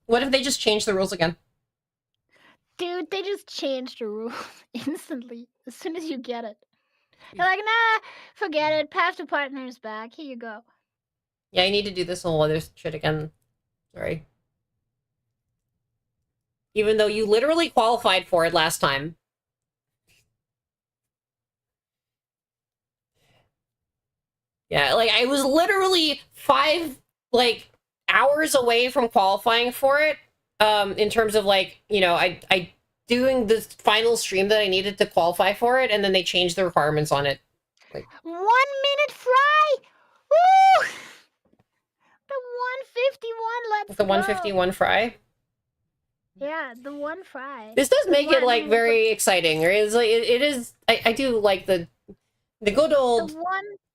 S1: What if they just change the rules again?
S5: Dude, they just changed the rules instantly as soon as you get it. They're like, nah, forget it. Path to partners back. Here you go.
S1: Yeah, I need to do this whole other shit again. Sorry. Even though you literally qualified for it last time. Yeah, like, I was literally 5, like, hours away from qualifying for it. In terms of, like, you know, I doing the final stream that I needed to qualify for it, and then they changed the requirements on it. Like,
S5: 1 minute fry! Woo! The 151, let's
S1: the
S5: go.
S1: 151 fry.
S5: Yeah, the one fry.
S1: This does make it, like,
S5: one-
S1: very exciting. Or it's like, it is, I do like the good old,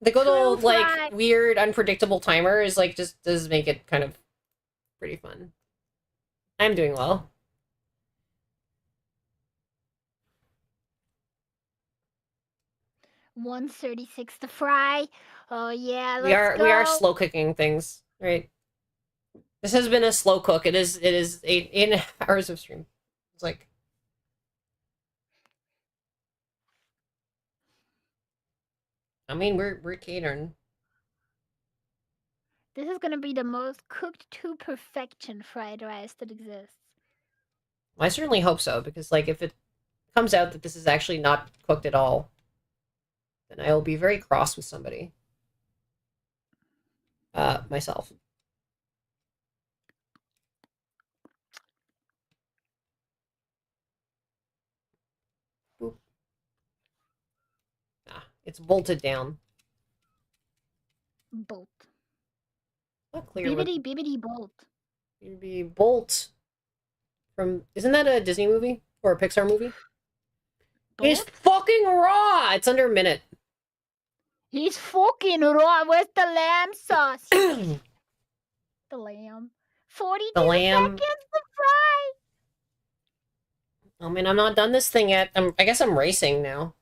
S1: the good
S5: true
S1: old, like,
S5: fry.
S1: weird, unpredictable timer is, like, just does make it kind of pretty fun. I'm doing well.
S5: $1.36 to fry. Oh yeah, let's
S1: We are
S5: go.
S1: slow cooking things, right? This has been a slow cook. It is 8 hours of stream. It's like, I mean, we're catering.
S5: This is gonna be the most cooked to perfection fried rice that exists.
S1: I certainly hope so, because, like, if it comes out that this is actually not cooked at all, then I will be very cross with somebody. Myself. Boop. Ah, it's bolted down.
S5: Bolt.
S1: Not clear what
S5: Bibbidi bolt.
S1: it'd be. Bolt from, isn't that a Disney movie or a Pixar movie? It's
S5: Bolt?
S1: fucking raw. It's under a minute.
S5: He's fucking raw. Where's the lamb sauce? The lamb. 42
S1: The lamb.
S5: seconds to fry.
S1: I mean, I'm not done this thing yet. I guess I'm racing now.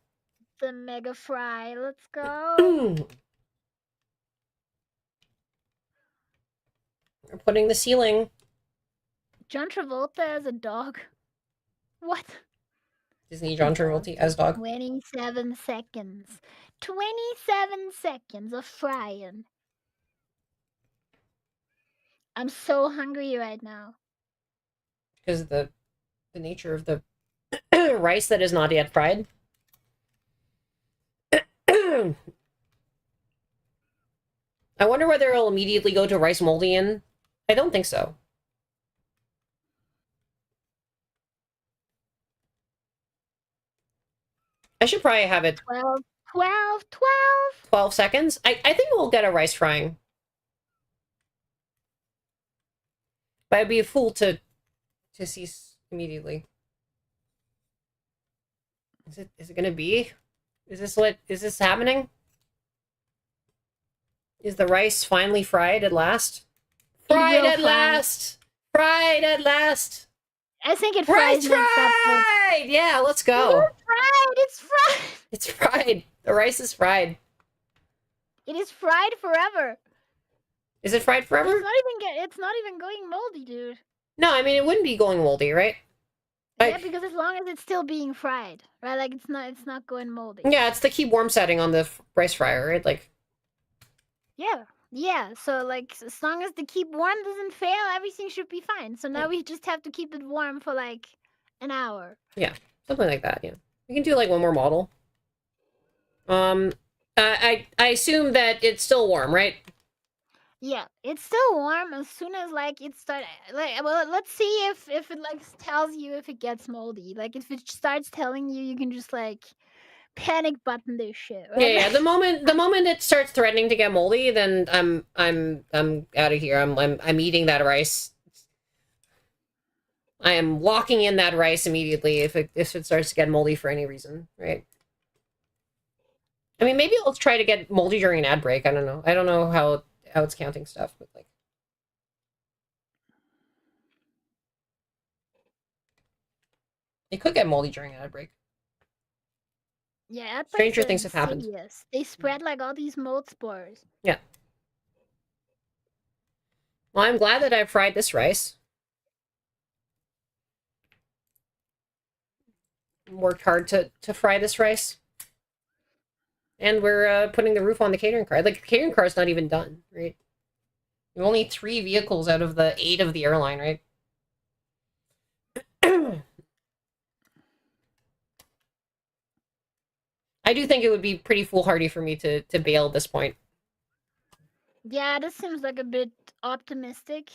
S5: The mega fry. Let's go.
S1: We're putting the ceiling.
S5: John Travolta as a dog. What?
S1: Disney John Travolta as dog.
S5: 27 seconds. 27 seconds of frying. I'm so hungry right now.
S1: Because of the nature of the rice that is not yet fried. I wonder whether it'll immediately go to rice moldy in. I don't think so. I should probably have it
S5: 12.
S1: 12 seconds. I think we'll get a rice frying. But I'd be a fool to cease immediately. Is it gonna be? Is this happening? Is the rice finally fried at last? Fried at last! Fried at last!
S5: I think it
S1: Rice
S5: fries next episode.
S1: fried! Yeah, let's go.
S5: It's fried. It's fried.
S1: It's fried. The rice is fried.
S5: It is fried forever.
S1: Is it fried forever?
S5: It's not even going moldy, dude.
S1: No, I mean, it wouldn't be going moldy, right?
S5: Yeah, because as long as it's still being fried, right? Like it's not going moldy.
S1: Yeah, it's the keep warm setting on the rice fryer, right? Like,
S5: Yeah. So like, as long as the keep warm doesn't fail, everything should be fine. So now we just have to keep it warm for like an hour.
S1: yeah, something like that. Yeah, we can do like one more model. I assume that it's still warm, right?
S5: Yeah, it's still warm as soon as like it starts. Like, well, let's see if it like tells you if it gets moldy. Like if it starts telling you, you can just like panic button this shit. Right?
S1: Yeah. The moment it starts threatening to get moldy, then I'm out of here. I'm eating that rice. I am locking in that rice immediately if it starts to get moldy for any reason, right? I mean, maybe let's try to get moldy during an ad break. I don't know. I don't know how it's counting stuff, but like, it could get moldy during an ad break.
S5: Yeah, ad breaks
S1: Stranger
S5: are
S1: things have happened.
S5: insidious. They spread like all these mold spores.
S1: Yeah. Well, I'm glad that I fried this rice. Worked hard to fry this rice. And we're putting the roof on the catering car. Like, the catering car is not even done, right? We have only 3 vehicles out of the 8 of the airline, right? I do think it would be pretty foolhardy for me to bail at this point.
S5: Yeah, this seems like a bit optimistic.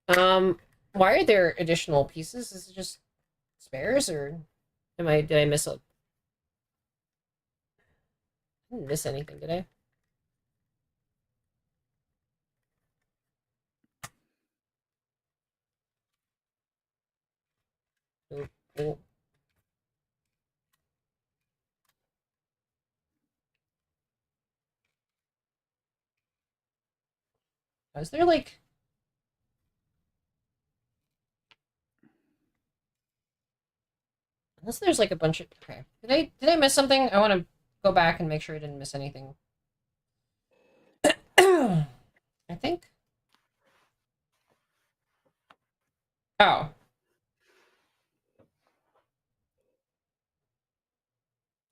S1: Why are there additional pieces? Is it just spares, or did I miss a... I didn't miss anything, did I? Oh, oh. Is there like... Unless there's like a bunch of... Okay. Did I miss something? I want to go back and make sure I didn't miss anything. I think... Oh.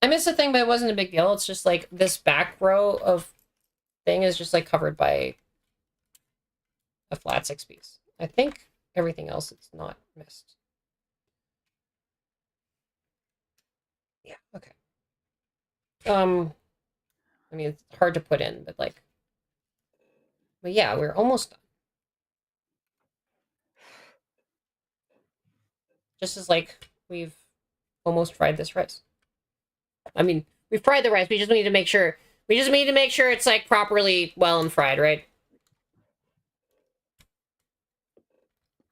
S1: I missed a thing, but it wasn't a big deal. It's just like this back row of thing is just like covered by a flat 6-piece. I think everything else is not missed. Yeah, okay. I mean, it's hard to put in, but like... But yeah, we're almost done. Just as like we've almost fried this rice. I mean, we've fried the rice. We just need to make sure. We just need to make sure it's like properly well and fried, right?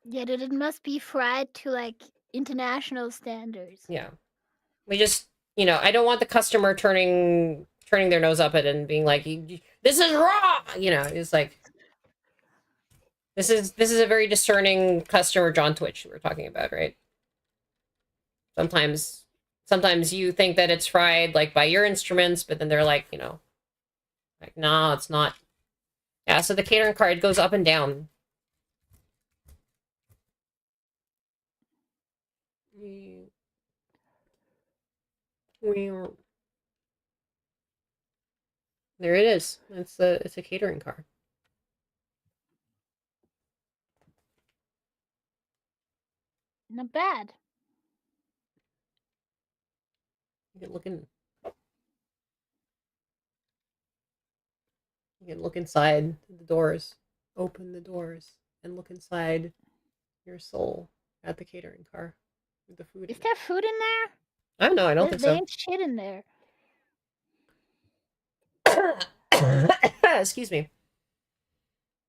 S5: Yeah, dude, it must be fried to like international standards.
S1: Yeah. We just, I don't want the customer turning their nose up at it and being like, "This is raw." It's like this is a very discerning customer, John Twitch, we're talking about, right? Sometimes you think that it's fried like by your instruments, but then they're like, like, no, it's not. Yeah, so the catering card goes up and down. There it is. It's a catering car.
S5: Not bad.
S1: You can look inside the doors. Open the doors and look inside your soul at the catering car with the food.
S5: Is there food in there?
S1: I don't know. I don't think
S5: There
S1: so.
S5: ain't shit in there.
S1: Excuse me.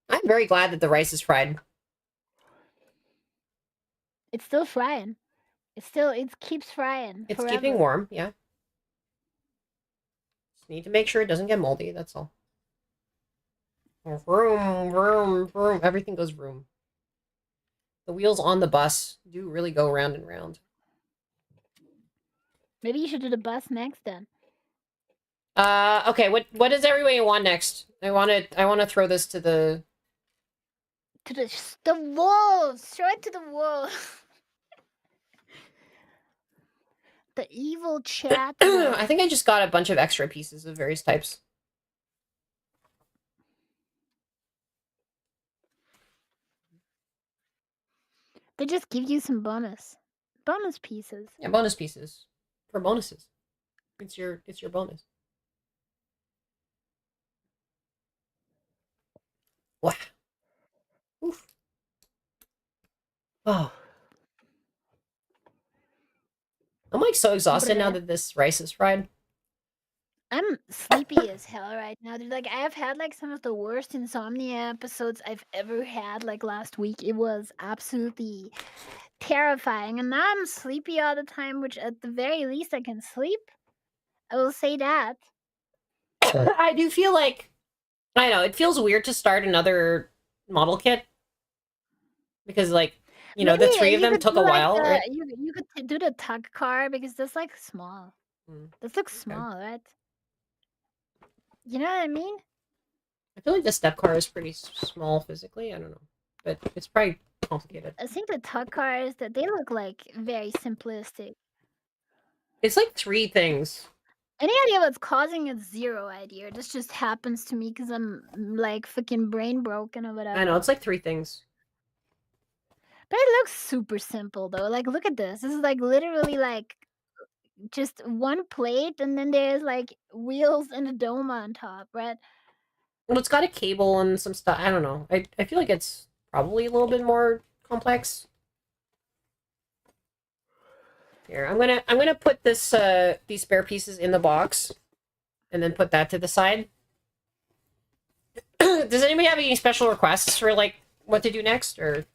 S1: I'm very glad that the rice is fried.
S5: It's still frying. It keeps frying.
S1: It's
S5: forever.
S1: keeping warm, yeah. Just need to make sure it doesn't get moldy, that's all. Vroom, vroom, vroom. Everything goes vroom. The wheels on the bus do really go round and round.
S5: Maybe you should do the bus next then.
S1: Okay, what does everybody want next? I want to throw this to the
S5: wolves. Show it to the wolves. The evil chat.
S1: I think I just got a bunch of extra pieces of various types.
S5: They just give you some bonus pieces.
S1: Yeah, bonus pieces for bonuses. It's your bonus. Wow. Oof. Oh. I'm like so exhausted now that this rice is fried.
S5: I'm sleepy as hell right now, dude. Like, I have had like some of the worst insomnia episodes I've ever had. Like last week, it was absolutely terrifying, and now I'm sleepy all the time. Which, at the very least, I can sleep. I will say that.
S1: I do feel like, I know, it feels weird to start another model kit. Because, like, you know, the
S5: Maybe
S1: three of
S5: you
S1: them
S5: could
S1: took
S5: do
S1: a
S5: like
S1: while, right?
S5: you could do the tug car because that's like small.
S1: Mm,
S5: This looks
S1: okay.
S5: small, right? You know what I mean?
S1: I feel like the step car is pretty small physically. I don't know. But it's probably complicated.
S5: I think the tug cars that they look like very simplistic.
S1: It's like 3 things.
S5: Any idea what's causing it? Zero idea. This just happens to me because I'm like fucking brain broken or whatever.
S1: I know, it's like 3 things.
S5: But it looks super simple though. Like, look at this. This is like literally like just one plate, and then there's like wheels and a dome on top, right?
S1: Well, it's got a cable and some stuff. I don't know. I feel like it's probably a little bit more complex. Here, I'm gonna put this these spare pieces in the box, and then put that to the side. Does anybody have any special requests for like what to do next, or?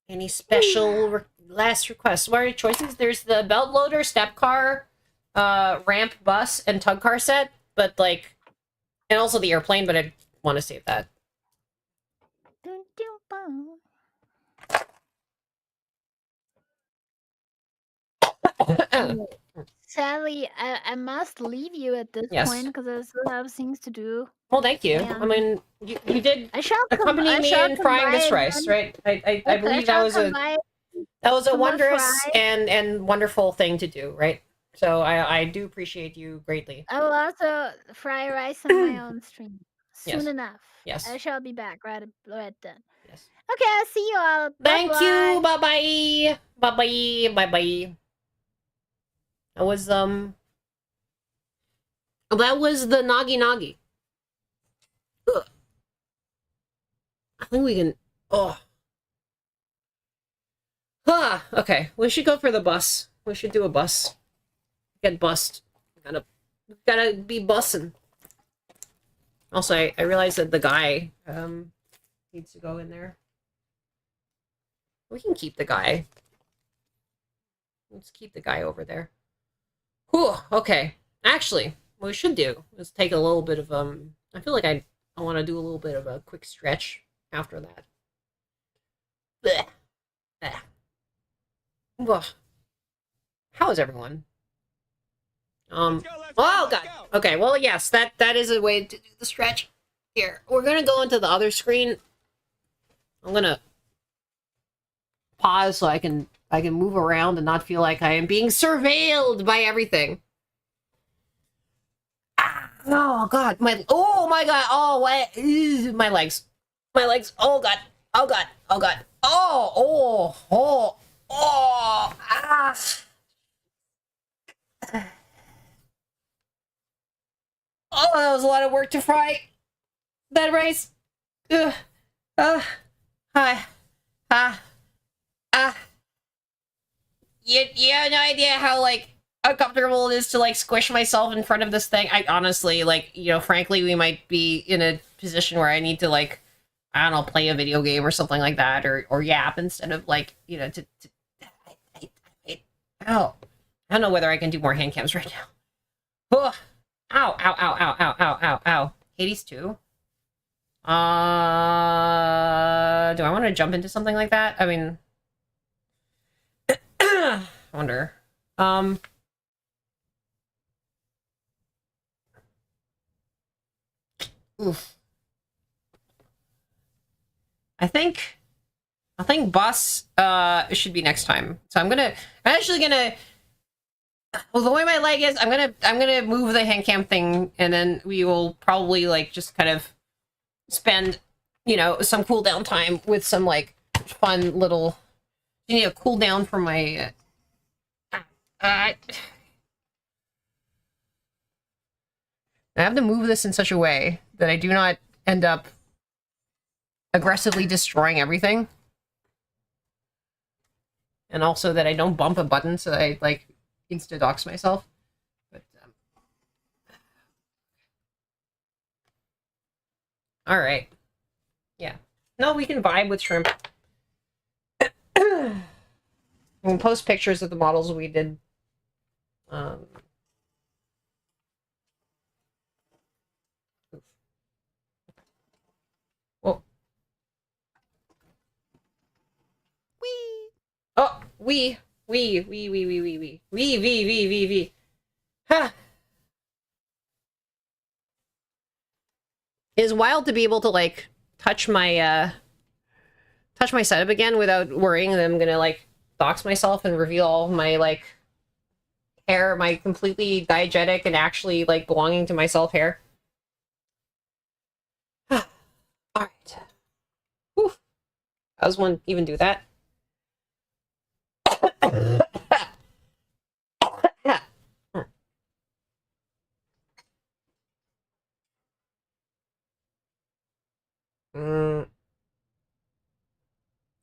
S1: Any special last requests? What are your choices? There's the belt loader, step car, ramp bus, and tug car set, but like, and also the airplane, but I want to save that.
S5: Sadly, I must leave you at this
S1: Yes.
S5: point because I still have things to do.
S1: Well, thank you.
S5: And
S1: I mean, you did
S5: I shall
S1: accompany me in frying this rice, right? I believe that was a wondrous and wonderful thing to do, right? So I do appreciate you greatly.
S5: I will also fry rice on my own stream soon
S1: Yes.
S5: enough.
S1: Yes.
S5: I shall be back right then.
S1: Yes.
S5: Okay, I'll see you all.
S1: Thank
S5: Bye-bye.
S1: you. Bye bye. Bye bye. Bye bye. That was the Nagi Nagi. Ugh. I think we can. Oh. Ah, okay. We should go for the bus. We should do a bus. Get bussed. Gotta be bussing. Also, I realized that the guy needs to go in there. We can keep the guy. Let's keep the guy over there. Whew, okay. Actually, what we should do is take a little bit of I feel like I want to do a little bit of a quick stretch after that. Blech. Blech. Ugh. How is everyone?
S2: Let's
S1: Oh
S2: go.
S1: god. Okay, well yes, that is a way to do the stretch. Here, we're gonna go into the other screen. I'm gonna pause so I can move around and not feel like I am being surveilled by everything. Ah, oh god, oh my god, oh what, my legs, oh god, oh god, oh god, oh, ah. Oh, that was a lot of work to fry that rice. Ugh. Hi. You have no idea how, like, uncomfortable it is to, like, squish myself in front of this thing. I honestly, like, you know, frankly, we might be in a position where I need to, like, I don't know, play a video game or something like that, or yap instead of, like, you know, ow. I don't know whether I can do more hand cams right now. Ugh. Ow. Hades 2? Do I want to jump into something like that? I mean... I wonder. Oof. I think boss should be next time. So I'm actually gonna, well, the way my leg is, I'm gonna move the hand cam thing, and then we will probably, like, just kind of spend, you know, some cooldown time with some, like, fun little, you need a cooldown for my I have to move this in such a way that I do not end up aggressively destroying everything. and also that I don't bump a button so that I, like, insta-dox myself. But, alright. Yeah. No, we can vibe with shrimp. We'll post pictures of the models we did. Well. Wee. Oh, we. Ha. It is wild to be able to, like, touch my setup again without worrying that I'm gonna, like, dox myself and reveal all my, like, hair, my completely diegetic and actually, like, belonging to myself hair. Alright. How does one even do that?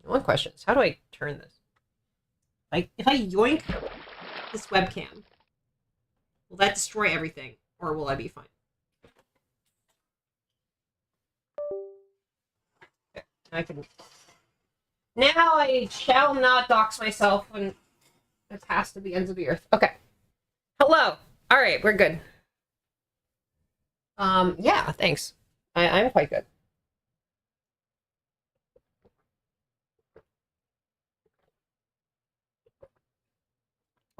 S1: One question is, how do I turn this? Like, if I yoink this webcam, will that destroy everything? Or will I be fine? Okay, I can... Now I shall not dox myself when it's past to the ends of the earth. Okay. Hello. Alright, we're good. Yeah, thanks. I'm quite good.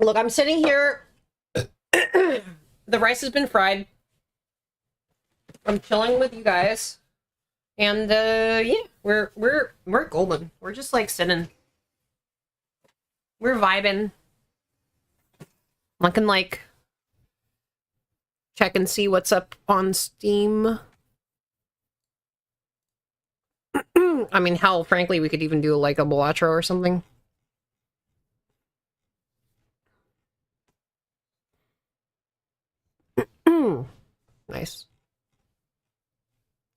S1: Look, I'm sitting here. The rice has been fried. I'm chilling with you guys. And yeah, we're golden. We're just like sitting. We're vibing. I can like check and see what's up on Steam. I mean, hell, frankly, we could even do like a Balatro or something. Nice.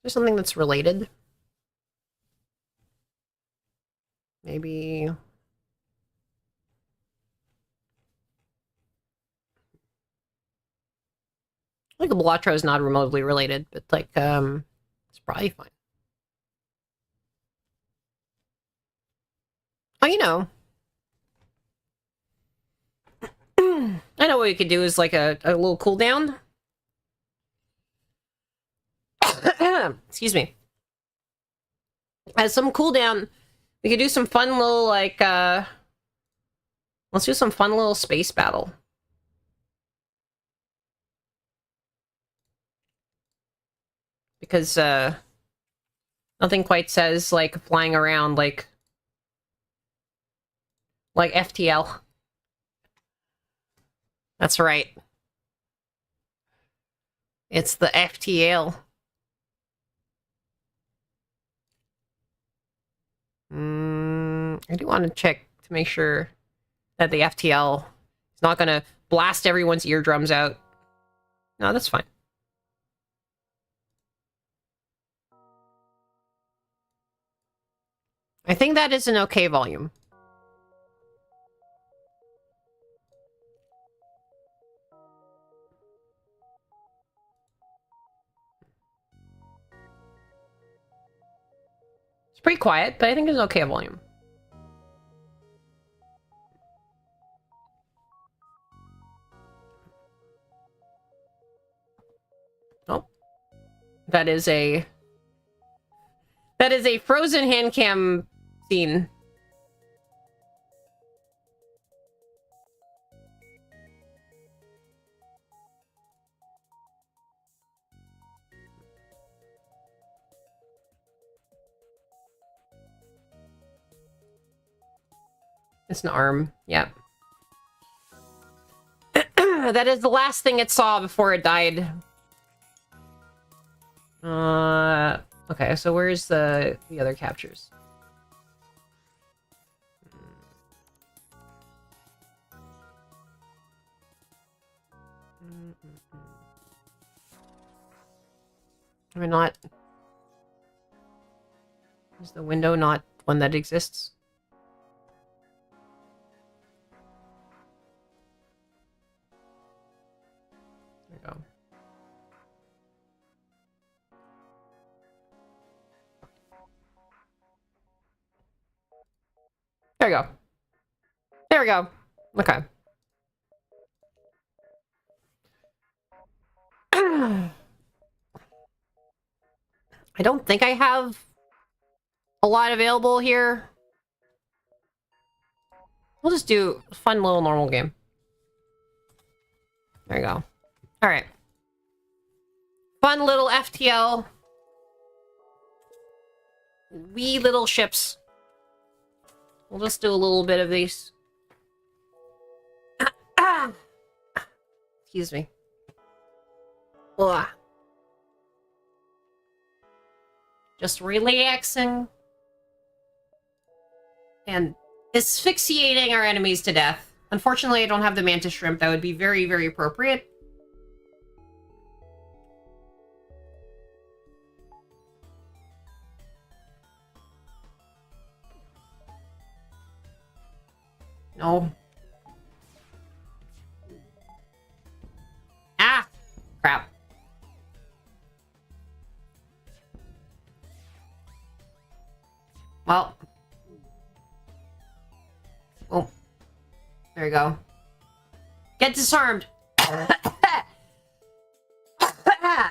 S1: There's something that's related. Maybe... like a Balatro is not remotely related, but like, it's probably fine. Oh, you know. I know what we could do is like a little cooldown. Excuse me. As some cooldown, we could do some fun little, like, let's do some fun little space battle. Because, nothing quite says, like, flying around, like FTL. That's right. It's the FTL. I do want to check to make sure that the FTL is not going to blast everyone's eardrums out. No, that's fine. I think that is an okay volume. It's pretty quiet, but I think it's an okay volume. Oh. That is a frozen hand cam scene. It's an arm. Yeah. That is the last thing it saw before it died. Okay, so where's the other captures? Am I not... Is the window not one that exists? There we go. There we go. Okay. I don't think I have a lot available here. We'll just do a fun little normal game. There you go. All right. Fun little FTL. Wee little ships. We'll just do a little bit of these. Excuse me. Ugh. Just relaxing. And asphyxiating our enemies to death. Unfortunately, I don't have the mantis shrimp. That would be very, very appropriate. No. Ah! Crap. Well. Oh. There you go. Get disarmed!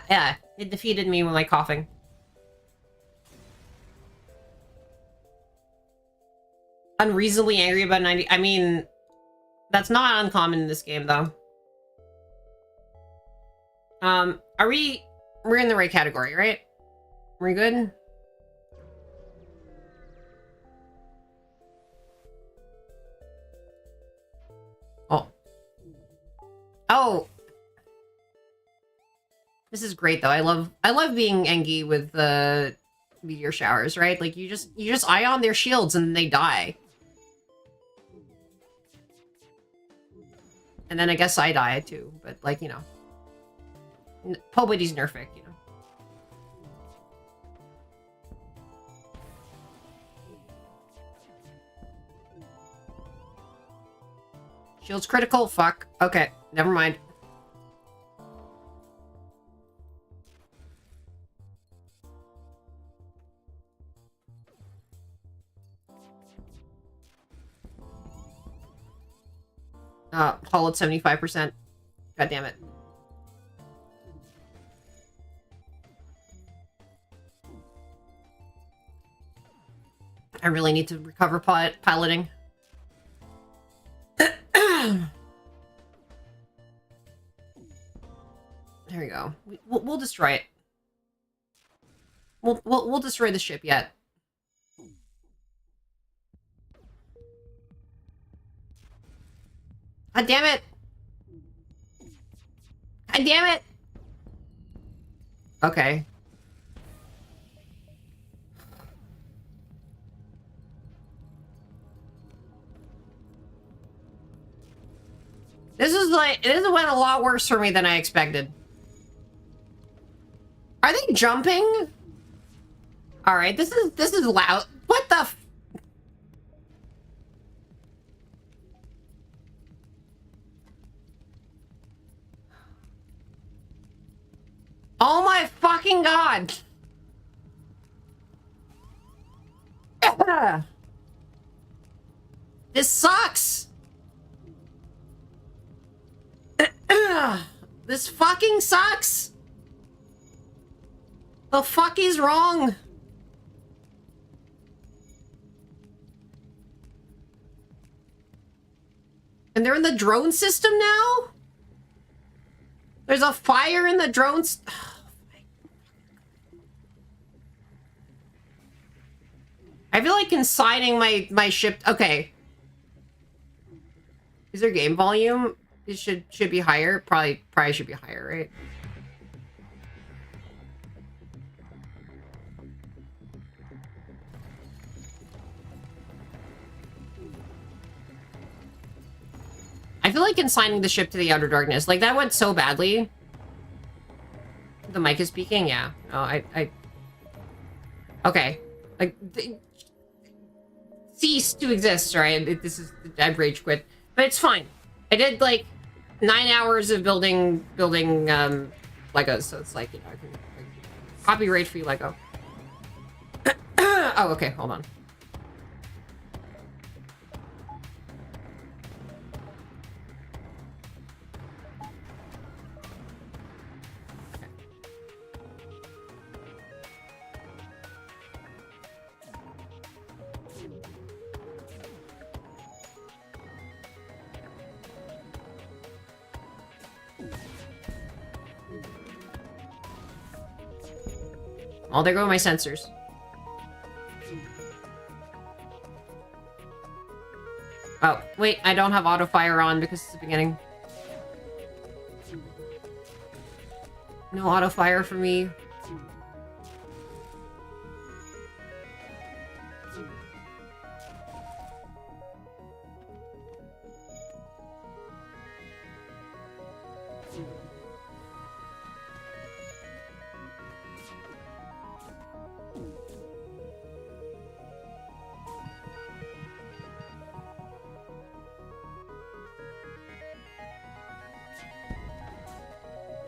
S1: Yeah, it defeated me with my coughing. Unreasonably angry about 90. I mean, that's not uncommon in this game, though. Are we... We're in the right category, right? We're good? Oh. Oh! This is great, though. I love being Engi with the meteor showers, right? Like, you just eye on their shields and they die. And then I guess I die too, but like, you know. Nobody's nerfic, you know. Shield's critical? Fuck. Okay, never mind. Hull at 75%. God damn it. I really need to recover piloting. There we go. We'll destroy it. We'll destroy the ship yet. God damn it! God damn it! Okay. This went a lot worse for me than I expected. Are they jumping? All right, this is loud. What the f— Oh my fucking god! This sucks! This fucking sucks! The fuck is wrong? And they're in the drone system now? There's a fire in the drones. I feel like consigning my ship. Okay. Is there game volume? It should be higher. Probably should be higher, right? I feel like consigning the ship to the outer darkness, like that went so badly. The mic is speaking, yeah. No, I okay. Like, cease to exist, right? This is, I've rage quit, but it's fine. I did like 9 hours of building Legos, so it's like, you know, I can like, copyright free Lego. Oh, okay, hold on. Oh, there go my sensors. Oh, wait, I don't have auto fire on because it's the beginning. No auto fire for me.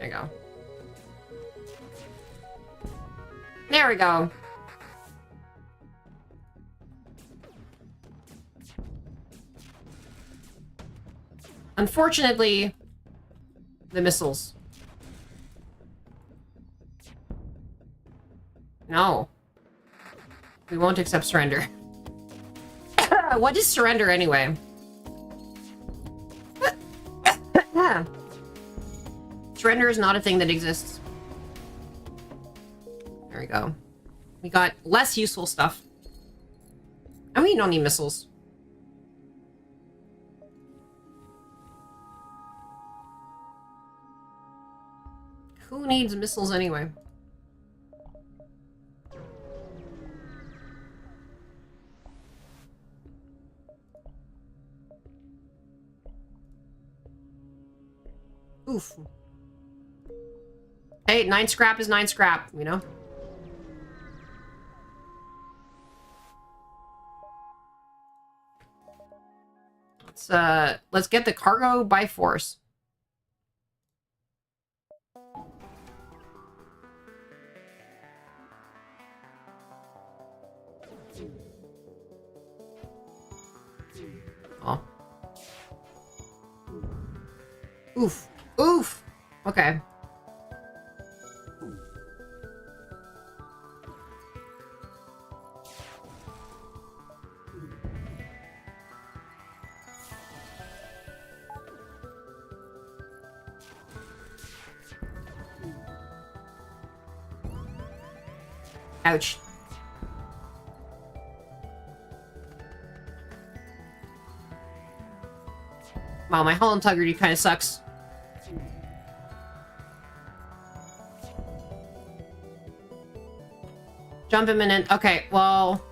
S1: There you go. There we go. Unfortunately, the missiles. No. We won't accept surrender. What is surrender anyway? Surrender is not a thing that exists. There we go. We got less useful stuff. I mean, you don't need missiles. Who needs missiles anyway? Oof. Hey, 9 scrap is 9 scrap, you know? Let's get the cargo by force. Oh. Oof. Oof! Okay. Ouch. Wow, my hull integrity kind of sucks. Jump imminent. Okay, well,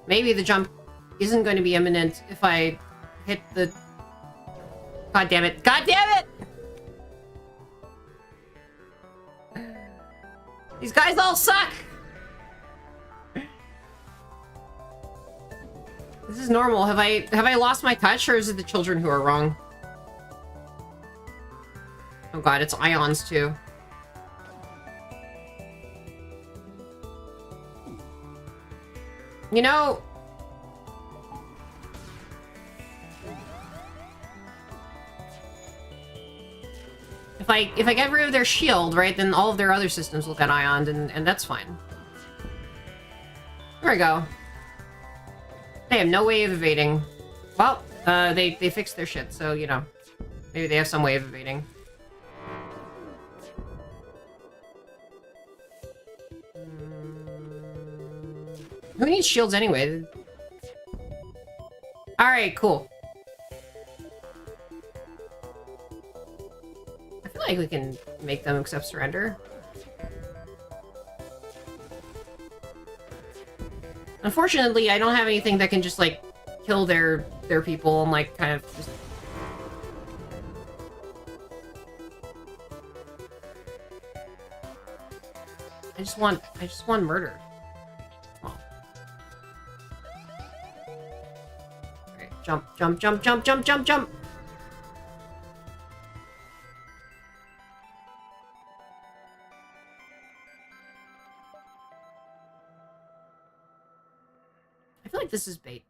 S1: maybe the jump isn't going to be imminent if I hit the... God damn it. God damn it! These guys all suck! This is normal. Have I lost my touch, or is it the children who are wrong? Oh god, it's ions too. You know... If I get rid of their shield, right, then all of their other systems will get ioned, and that's fine. There we go. They have no way of evading. Well, they fixed their shit, so, you know. Maybe they have some way of evading. Who needs shields anyway? Alright, cool. I feel like we can make them accept surrender. Unfortunately, I don't have anything that can just, like, kill their people and, like, kind of just... I just want murder. Oh. Alright, jump, jump, jump, jump, jump, jump, jump! I feel like this is bait.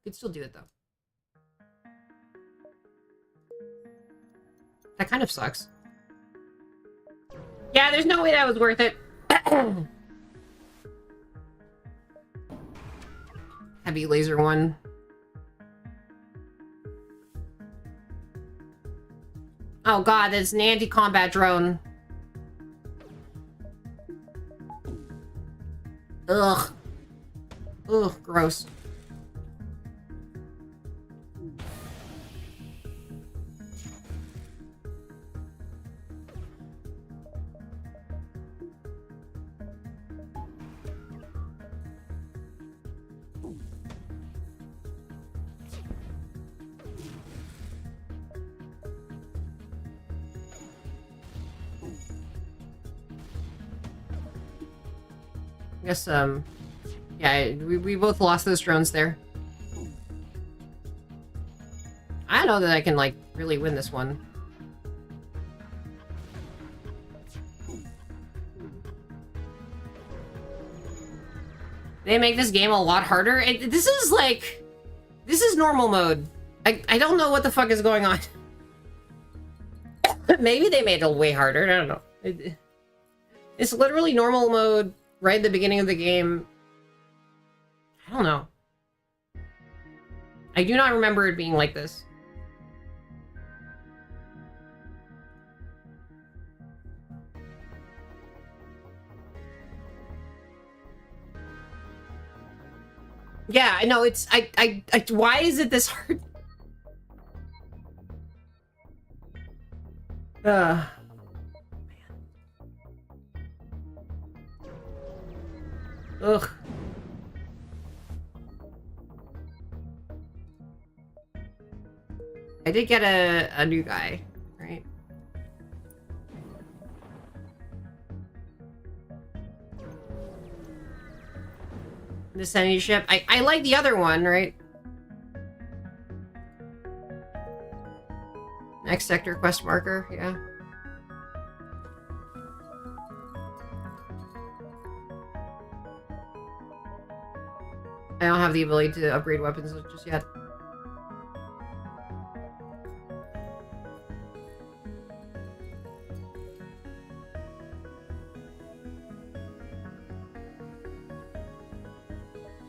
S1: Could still do it, though. That kind of sucks. Yeah, there's no way that was worth it. Heavy laser one. Oh god, that's an anti-combat drone. Ugh. Ugh, gross. I guess, yeah, we both lost those drones there. I know that I can, like, really win this one. They make this game a lot harder. This is, like... This is normal mode. I don't know what the fuck is going on. Maybe they made it way harder. I don't know. It's literally normal mode right at the beginning of the game. I don't know. I do not remember it being like this. Yeah, I know, it's... why is it this hard? Man. Ugh. I did get a new guy, right? The Sanity ship. I like the other one, right? Next sector quest marker, yeah. I don't have the ability to upgrade weapons just yet.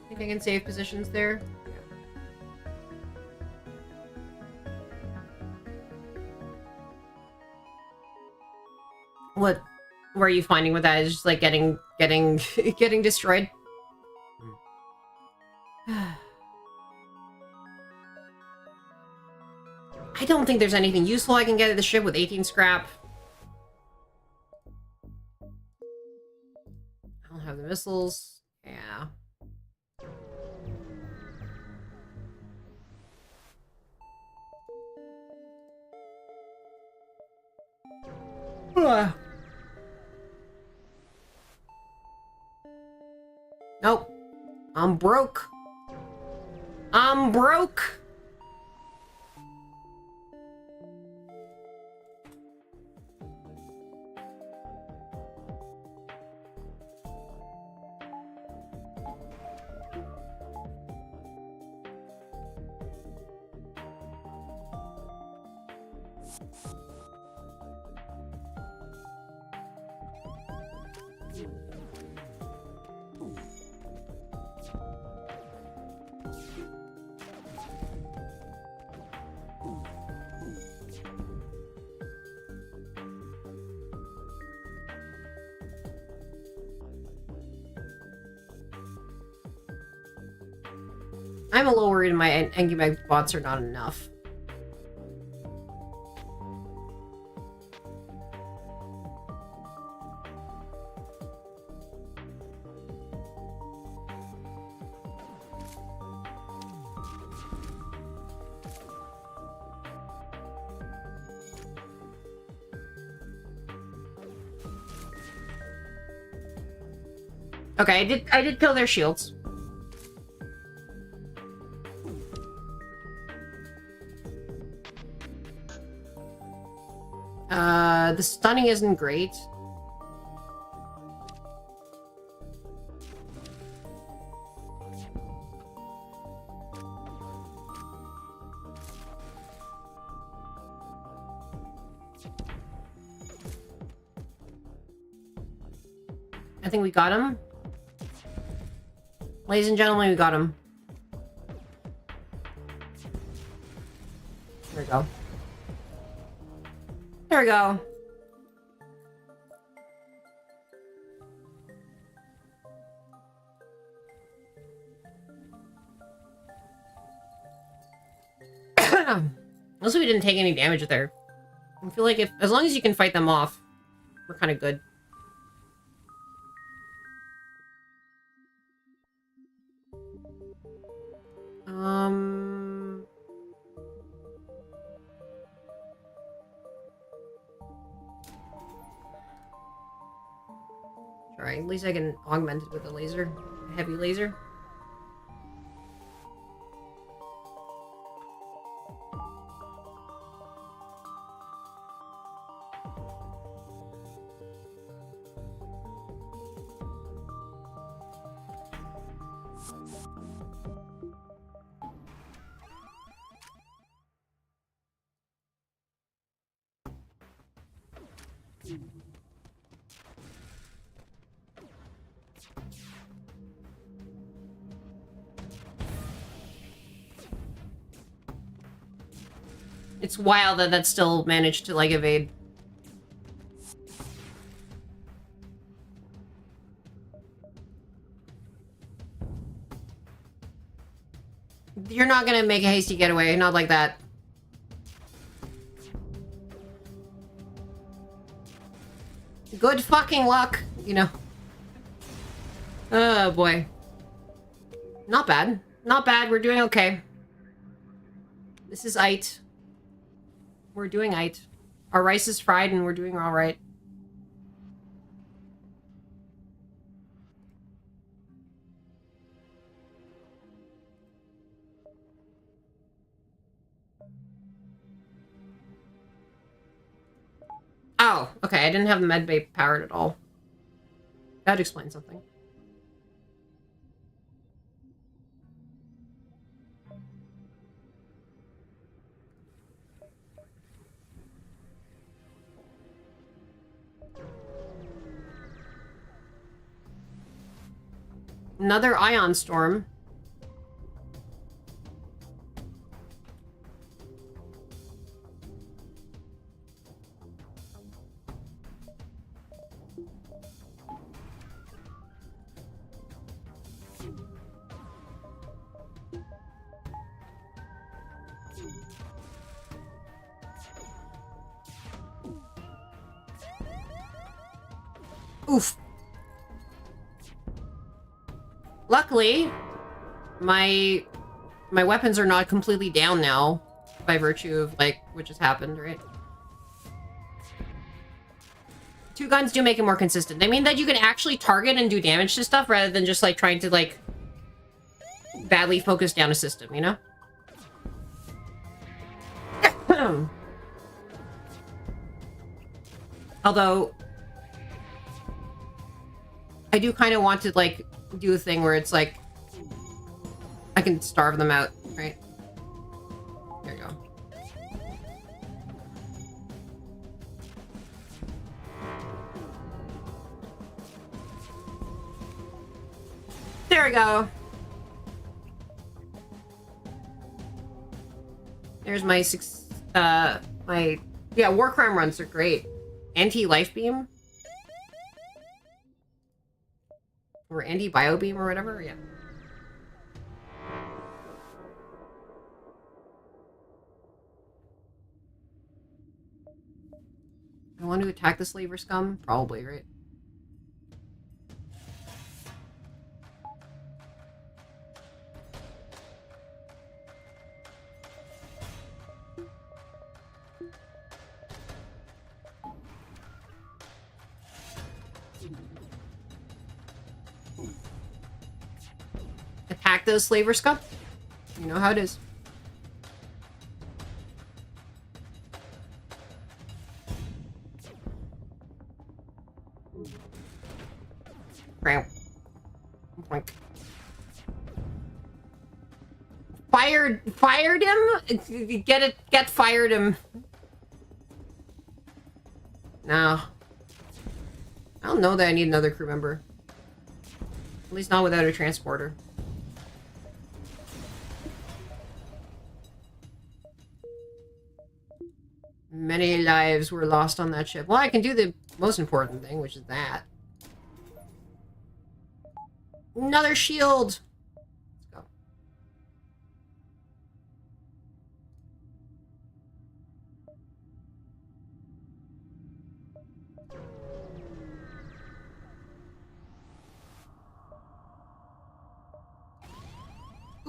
S1: Think I can save positions there? What were you finding with that? Is just like getting getting destroyed? I don't think there's anything useful I can get at the ship with 18 scrap. I don't have the missiles. Yeah. Nope. I'm broke. I'm broke. I'm a little worried my Engibag bots are not enough. Okay, I did kill their shields. The stunning isn't great. I think we got him. Ladies and gentlemen, we got him. There we go. There we go. Also, we didn't take any damage there. I feel like as long as you can fight them off, we're kind of good. Alright, at least I can augment it with a laser. A heavy laser. It's wild that that still managed to, like, evade. You're not gonna make a hasty getaway, not like that. Good fucking luck, you know. Oh, boy. Not bad. Not bad, we're doing okay. This is ite. We're doing ite. Our rice is fried and we're doing alright. Oh, okay, I didn't have the medbay powered at all. That explains something. Another ion storm. Oof. Luckily, my weapons are not completely down now by virtue of, like, what just happened, right? Two guns do make it more consistent. They mean that you can actually target and do damage to stuff rather than just, like, trying to, like, badly focus down a system, you know? Although, I do kind of want to, like, do a thing where it's like I can starve them out, right? There you go. There we go. There's my yeah, war crime runs are great. Anti-life beam. Or anti-bio beam or whatever, yeah. I want to attack the slaver scum? Probably, right? Attack those slaver scum? You know how it is. Boink. Fired him? Get fired him. No. I don't know that I need another crew member. At least not without a transporter. Many lives were lost on that ship. Well, I can do the most important thing, which is that. Another shield! Let's go.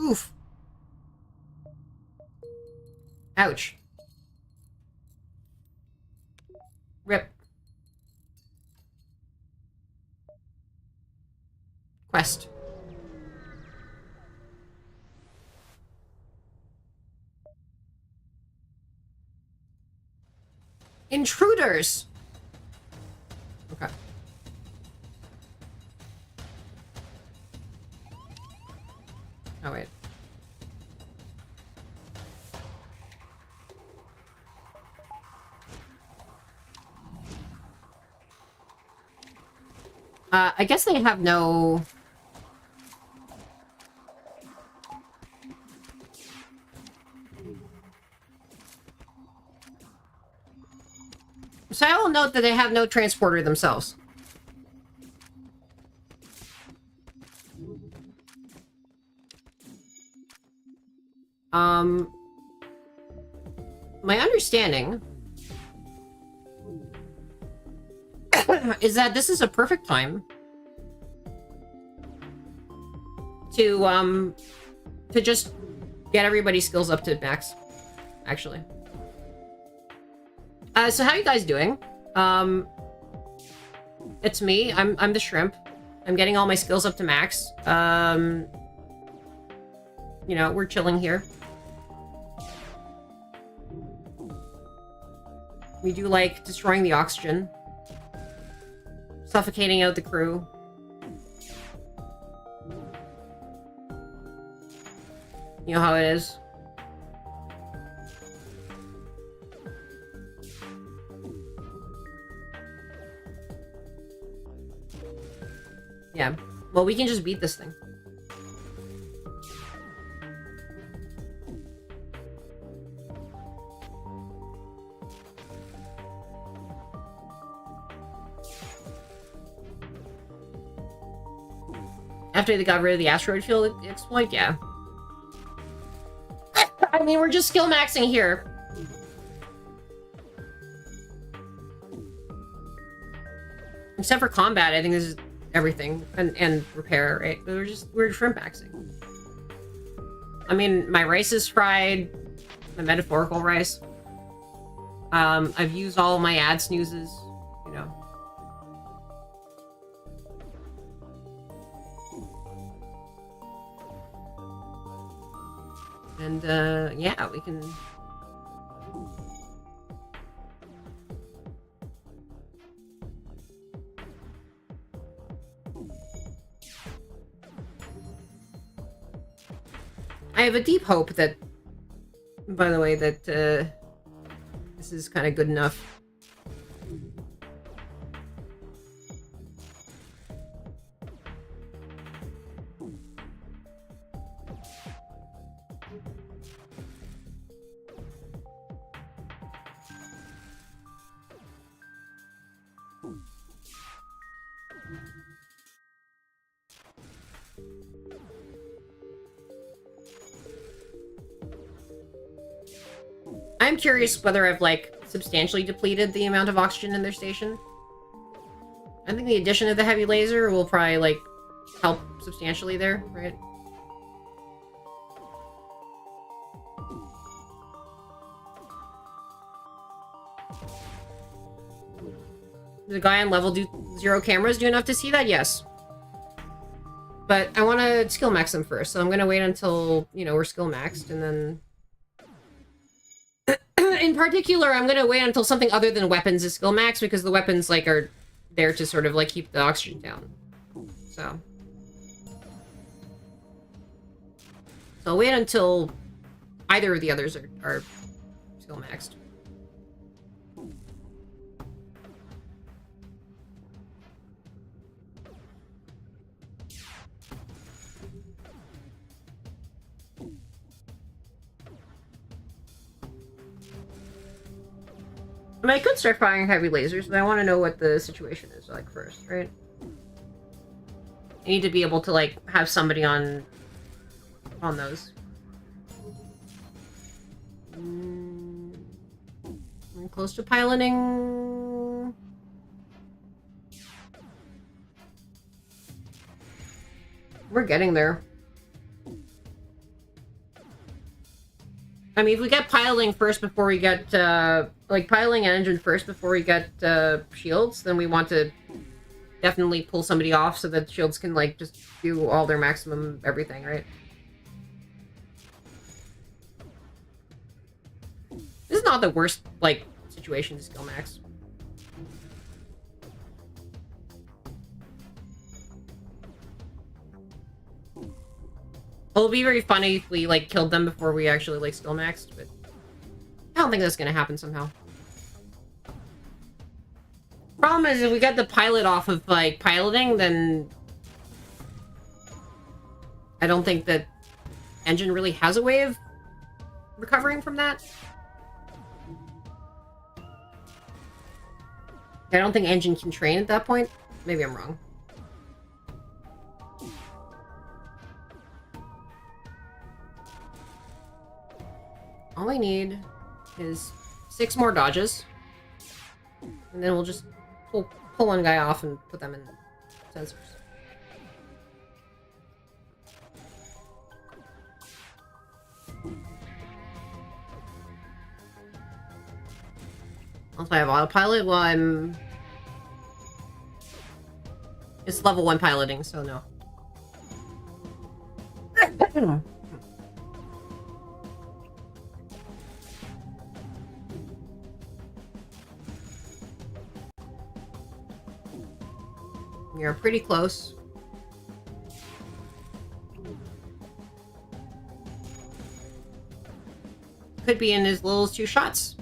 S1: Oof. Ouch. Rip. Quest. Intruders! Okay. Oh, wait. I guess they have no... So I will note that they have no transporter themselves. My understanding is that this is a perfect time to just get everybody's skills up to max, actually. So how you guys doing? It's me. I'm the shrimp. I'm getting all my skills up to max. You know, we're chilling here. We do like destroying the oxygen. Suffocating out the crew. You know how it is. Yeah. Well, we can just beat this thing. After they got rid of the asteroid field exploit, yeah. I mean, we're just skill maxing here. Except for combat, I think this is everything. And repair, right? We're shrimp maxing. I mean, my rice is fried. My metaphorical rice. I've used all my ad snoozes, you know. And, yeah, we can... I have a deep hope that, by the way, that, this is kind of good enough. I'm curious whether I've, like, substantially depleted the amount of oxygen in their station. I think the addition of the heavy laser will probably, like, help substantially there, right? The guy on level 0 cameras do enough to see that? Yes. But I want to skill max them first, so I'm going to wait until, you know, we're skill maxed, and then... In particular, I'm going to wait until something other than weapons is skill max, because the weapons, like, are there to sort of, like, keep the oxygen down. So I'll wait until either of the others are skill maxed. I mean, I could start firing heavy lasers, but I want to know what the situation is like first, right? I need to be able to, like, have somebody on those. I'm close to piloting. We're getting there. I mean, if we get piloting first before we get, like, piloting and engine first before we get, shields, then we want to definitely pull somebody off so that shields can, like, just do all their maximum everything, right? This is not the worst, like, situation to skill max. It'll be very funny if we, like, killed them before we actually, like, skill maxed, but I don't think that's gonna happen somehow. Problem is, if we get the pilot off of, like, piloting, then I don't think that engine really has a way of recovering from that. I don't think engine can train at that point. Maybe I'm wrong. All I need is 6 more dodges. And then we'll just pull one guy off and put them in sensors. Also, I have autopilot while I'm... It's level 1 piloting, so no. You're pretty close. Could be in as little as 2 shots.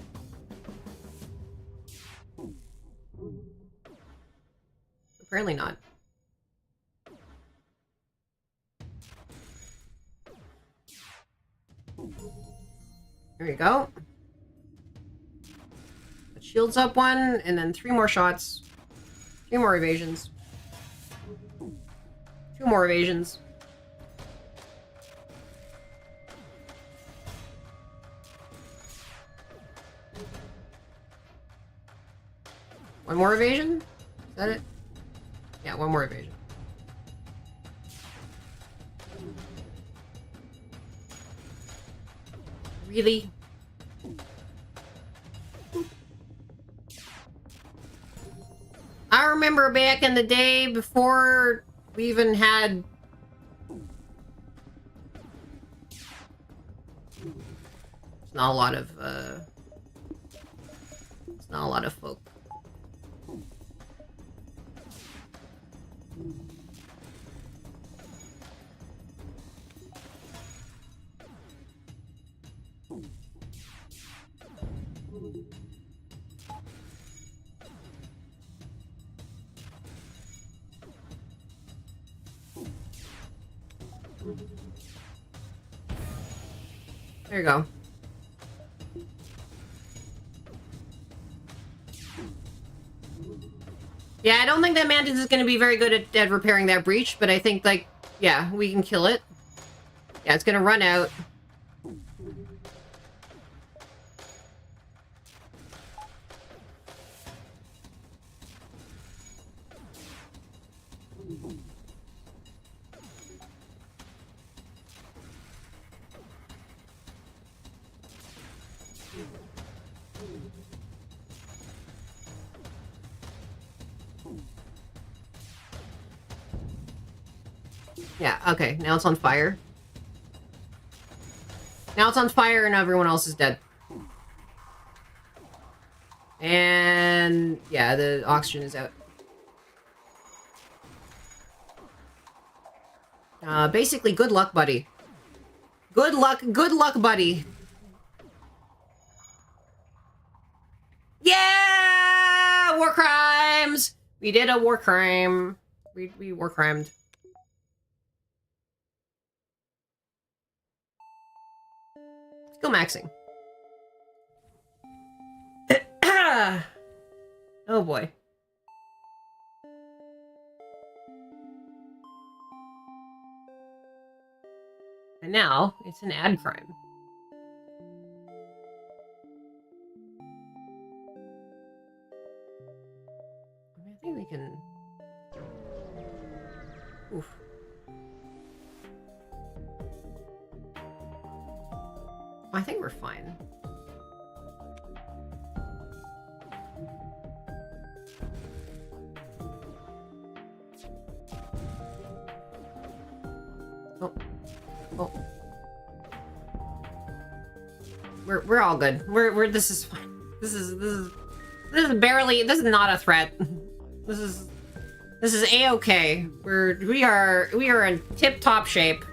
S1: Apparently not. There you go. Shields up 1, and then 3 more shots. 3 more evasions. 2 more evasions. One more evasion? Is that it? Yeah, 1 more evasion. Really? I remember back in the day before we even had... It's not a lot of, It's not a lot of folk. There you go. Yeah, I don't think that Mantis is going to be very good at repairing that breach, but I think, like, yeah, we can kill it. Yeah, it's going to run out. Yeah, okay, now it's on fire. Now it's on fire and everyone else is dead. And yeah, the oxygen is out. Basically, good luck, buddy. Good luck, buddy. Yeah! War crimes! We did a war crime. We war crimed. Skill maxing. Oh boy. And now, it's an ad crime. I think we can... Oof. I think we're fine. Oh. Oh. We're all good. We're this is fine. This is barely, this is not a threat. This is A-okay. We are in tip-top shape.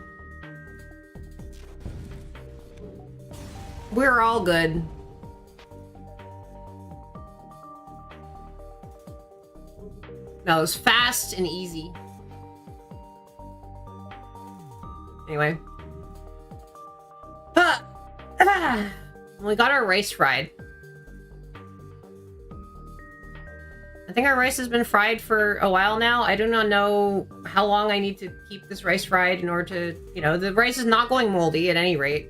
S1: We're all good. That was fast and easy. Anyway. We got our rice fried. I think our rice has been fried for a while now. I do not know how long I need to keep this rice fried in order to, you know, the rice is not going moldy at any rate.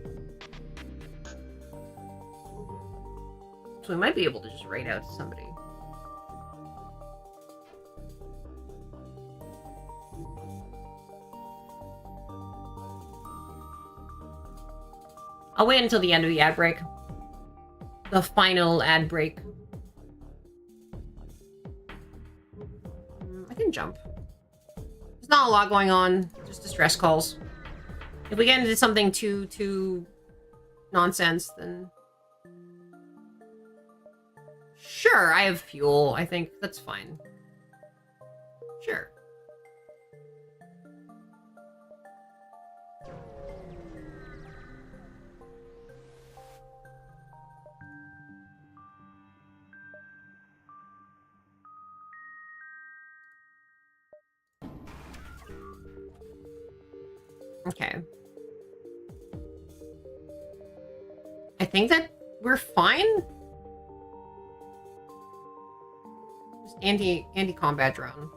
S1: So we might be able to just raid out to somebody. I'll wait until the end of the ad break. The final ad break. I can jump. There's not a lot going on, just distress calls. If we get into something too nonsense, then... Sure, I have fuel. I think that's fine. Sure. Okay. I think that we're fine. Just anti-combat drone.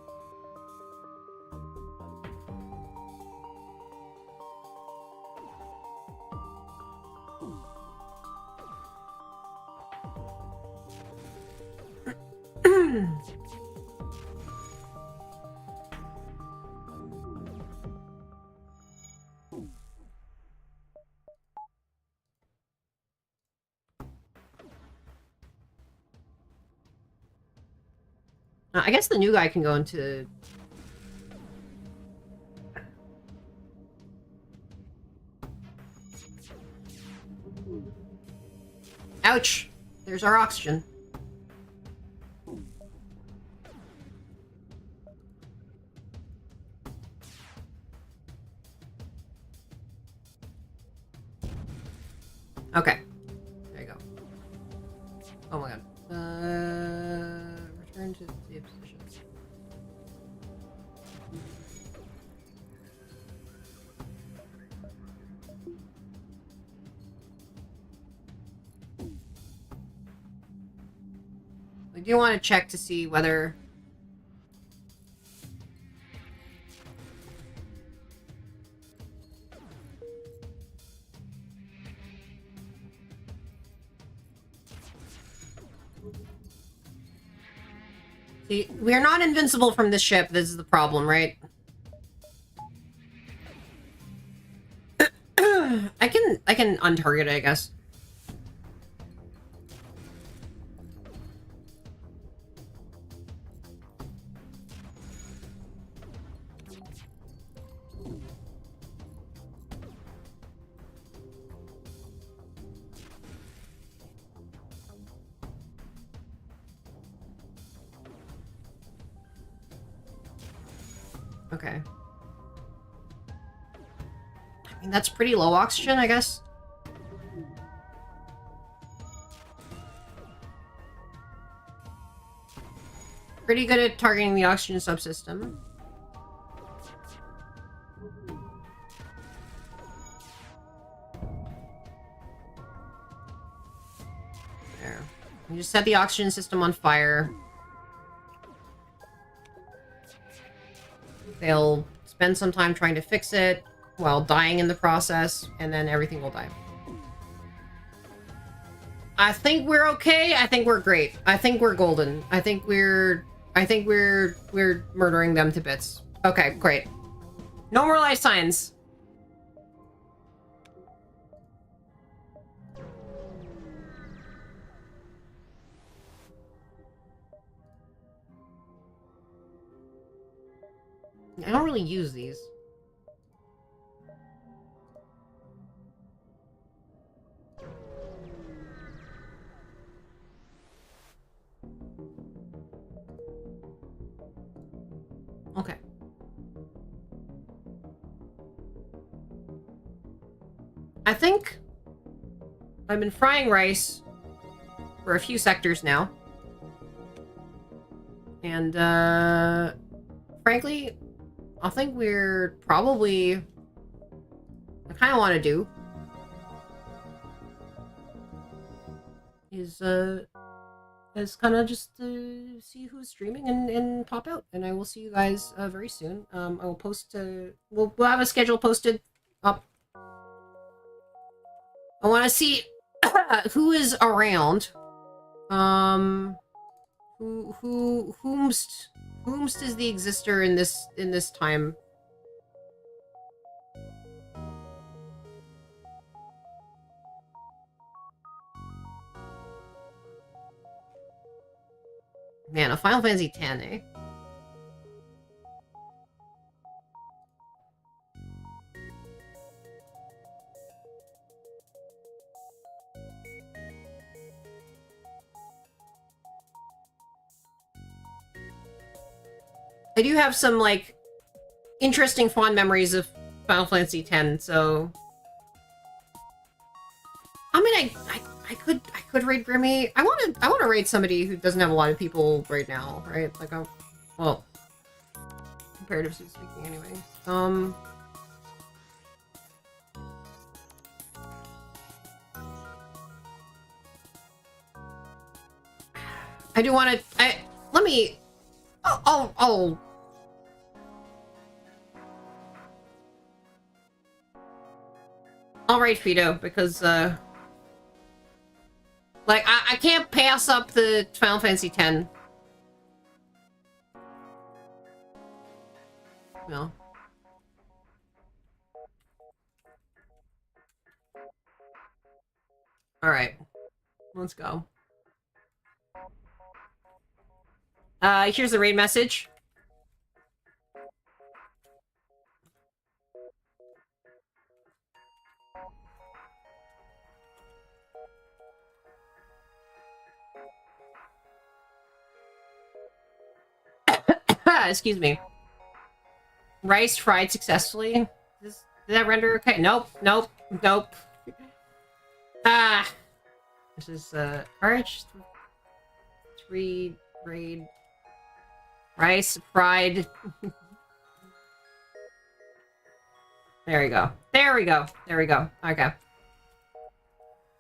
S1: I guess the new guy can go into... Ouch! There's our oxygen. Okay. There you go. Oh my god. Return to the position. We do want to check to see whether... See, we're not invincible from this ship. This is the problem, right? I can untarget it, I guess. Okay. I mean, that's pretty low oxygen, I guess. Pretty good at targeting the oxygen subsystem. There. We just set the oxygen system on fire. They'll spend some time trying to fix it while dying in the process, and then everything will die. I think we're okay. I think we're great. I think we're golden. I think we're murdering them to bits. Okay, great. No more life signs. I don't really use these. Okay. I think I've been frying rice for a few sectors now. And, frankly, I think we're probably... I kind of want to do is kind of just see who's streaming and pop out. And I will see you guys very soon. I will post, we'll have a schedule posted up. I want to see who is around. Whomst is the exister in this time? Man, a Final Fantasy X, eh? I do have some, like, interesting fond memories of Final Fantasy X, so... I mean, I could raid Grimmy. I wanna raid somebody who doesn't have a lot of people right now, right? Like, well, comparatively speaking, anyway. I do want to. Let me. I'll raid Fido because like I can't pass up the Final Fantasy X. No. All right, let's go. Here's the raid message. Excuse me. Rice fried successfully. Did that render okay? Nope. Nope. Nope. Ah. This is RH3 raid. Rice fried. There we go. There we go. There we go. Okay.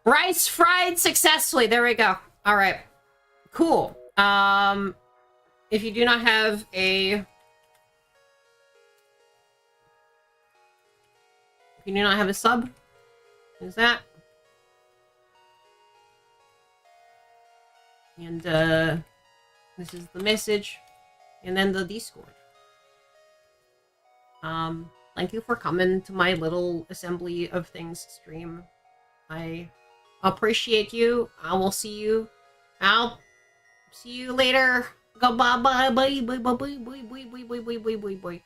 S1: Rice fried successfully. There we go. All right. Cool. If you do not have a... If you do not have a sub, is that? And, this is the message. And then the Discord. Thank you for coming to my little assembly of things stream. I appreciate you. I will see you. I'll see you later. Go bye bye bye bye bye bye bye bye bye bye bye bye bye.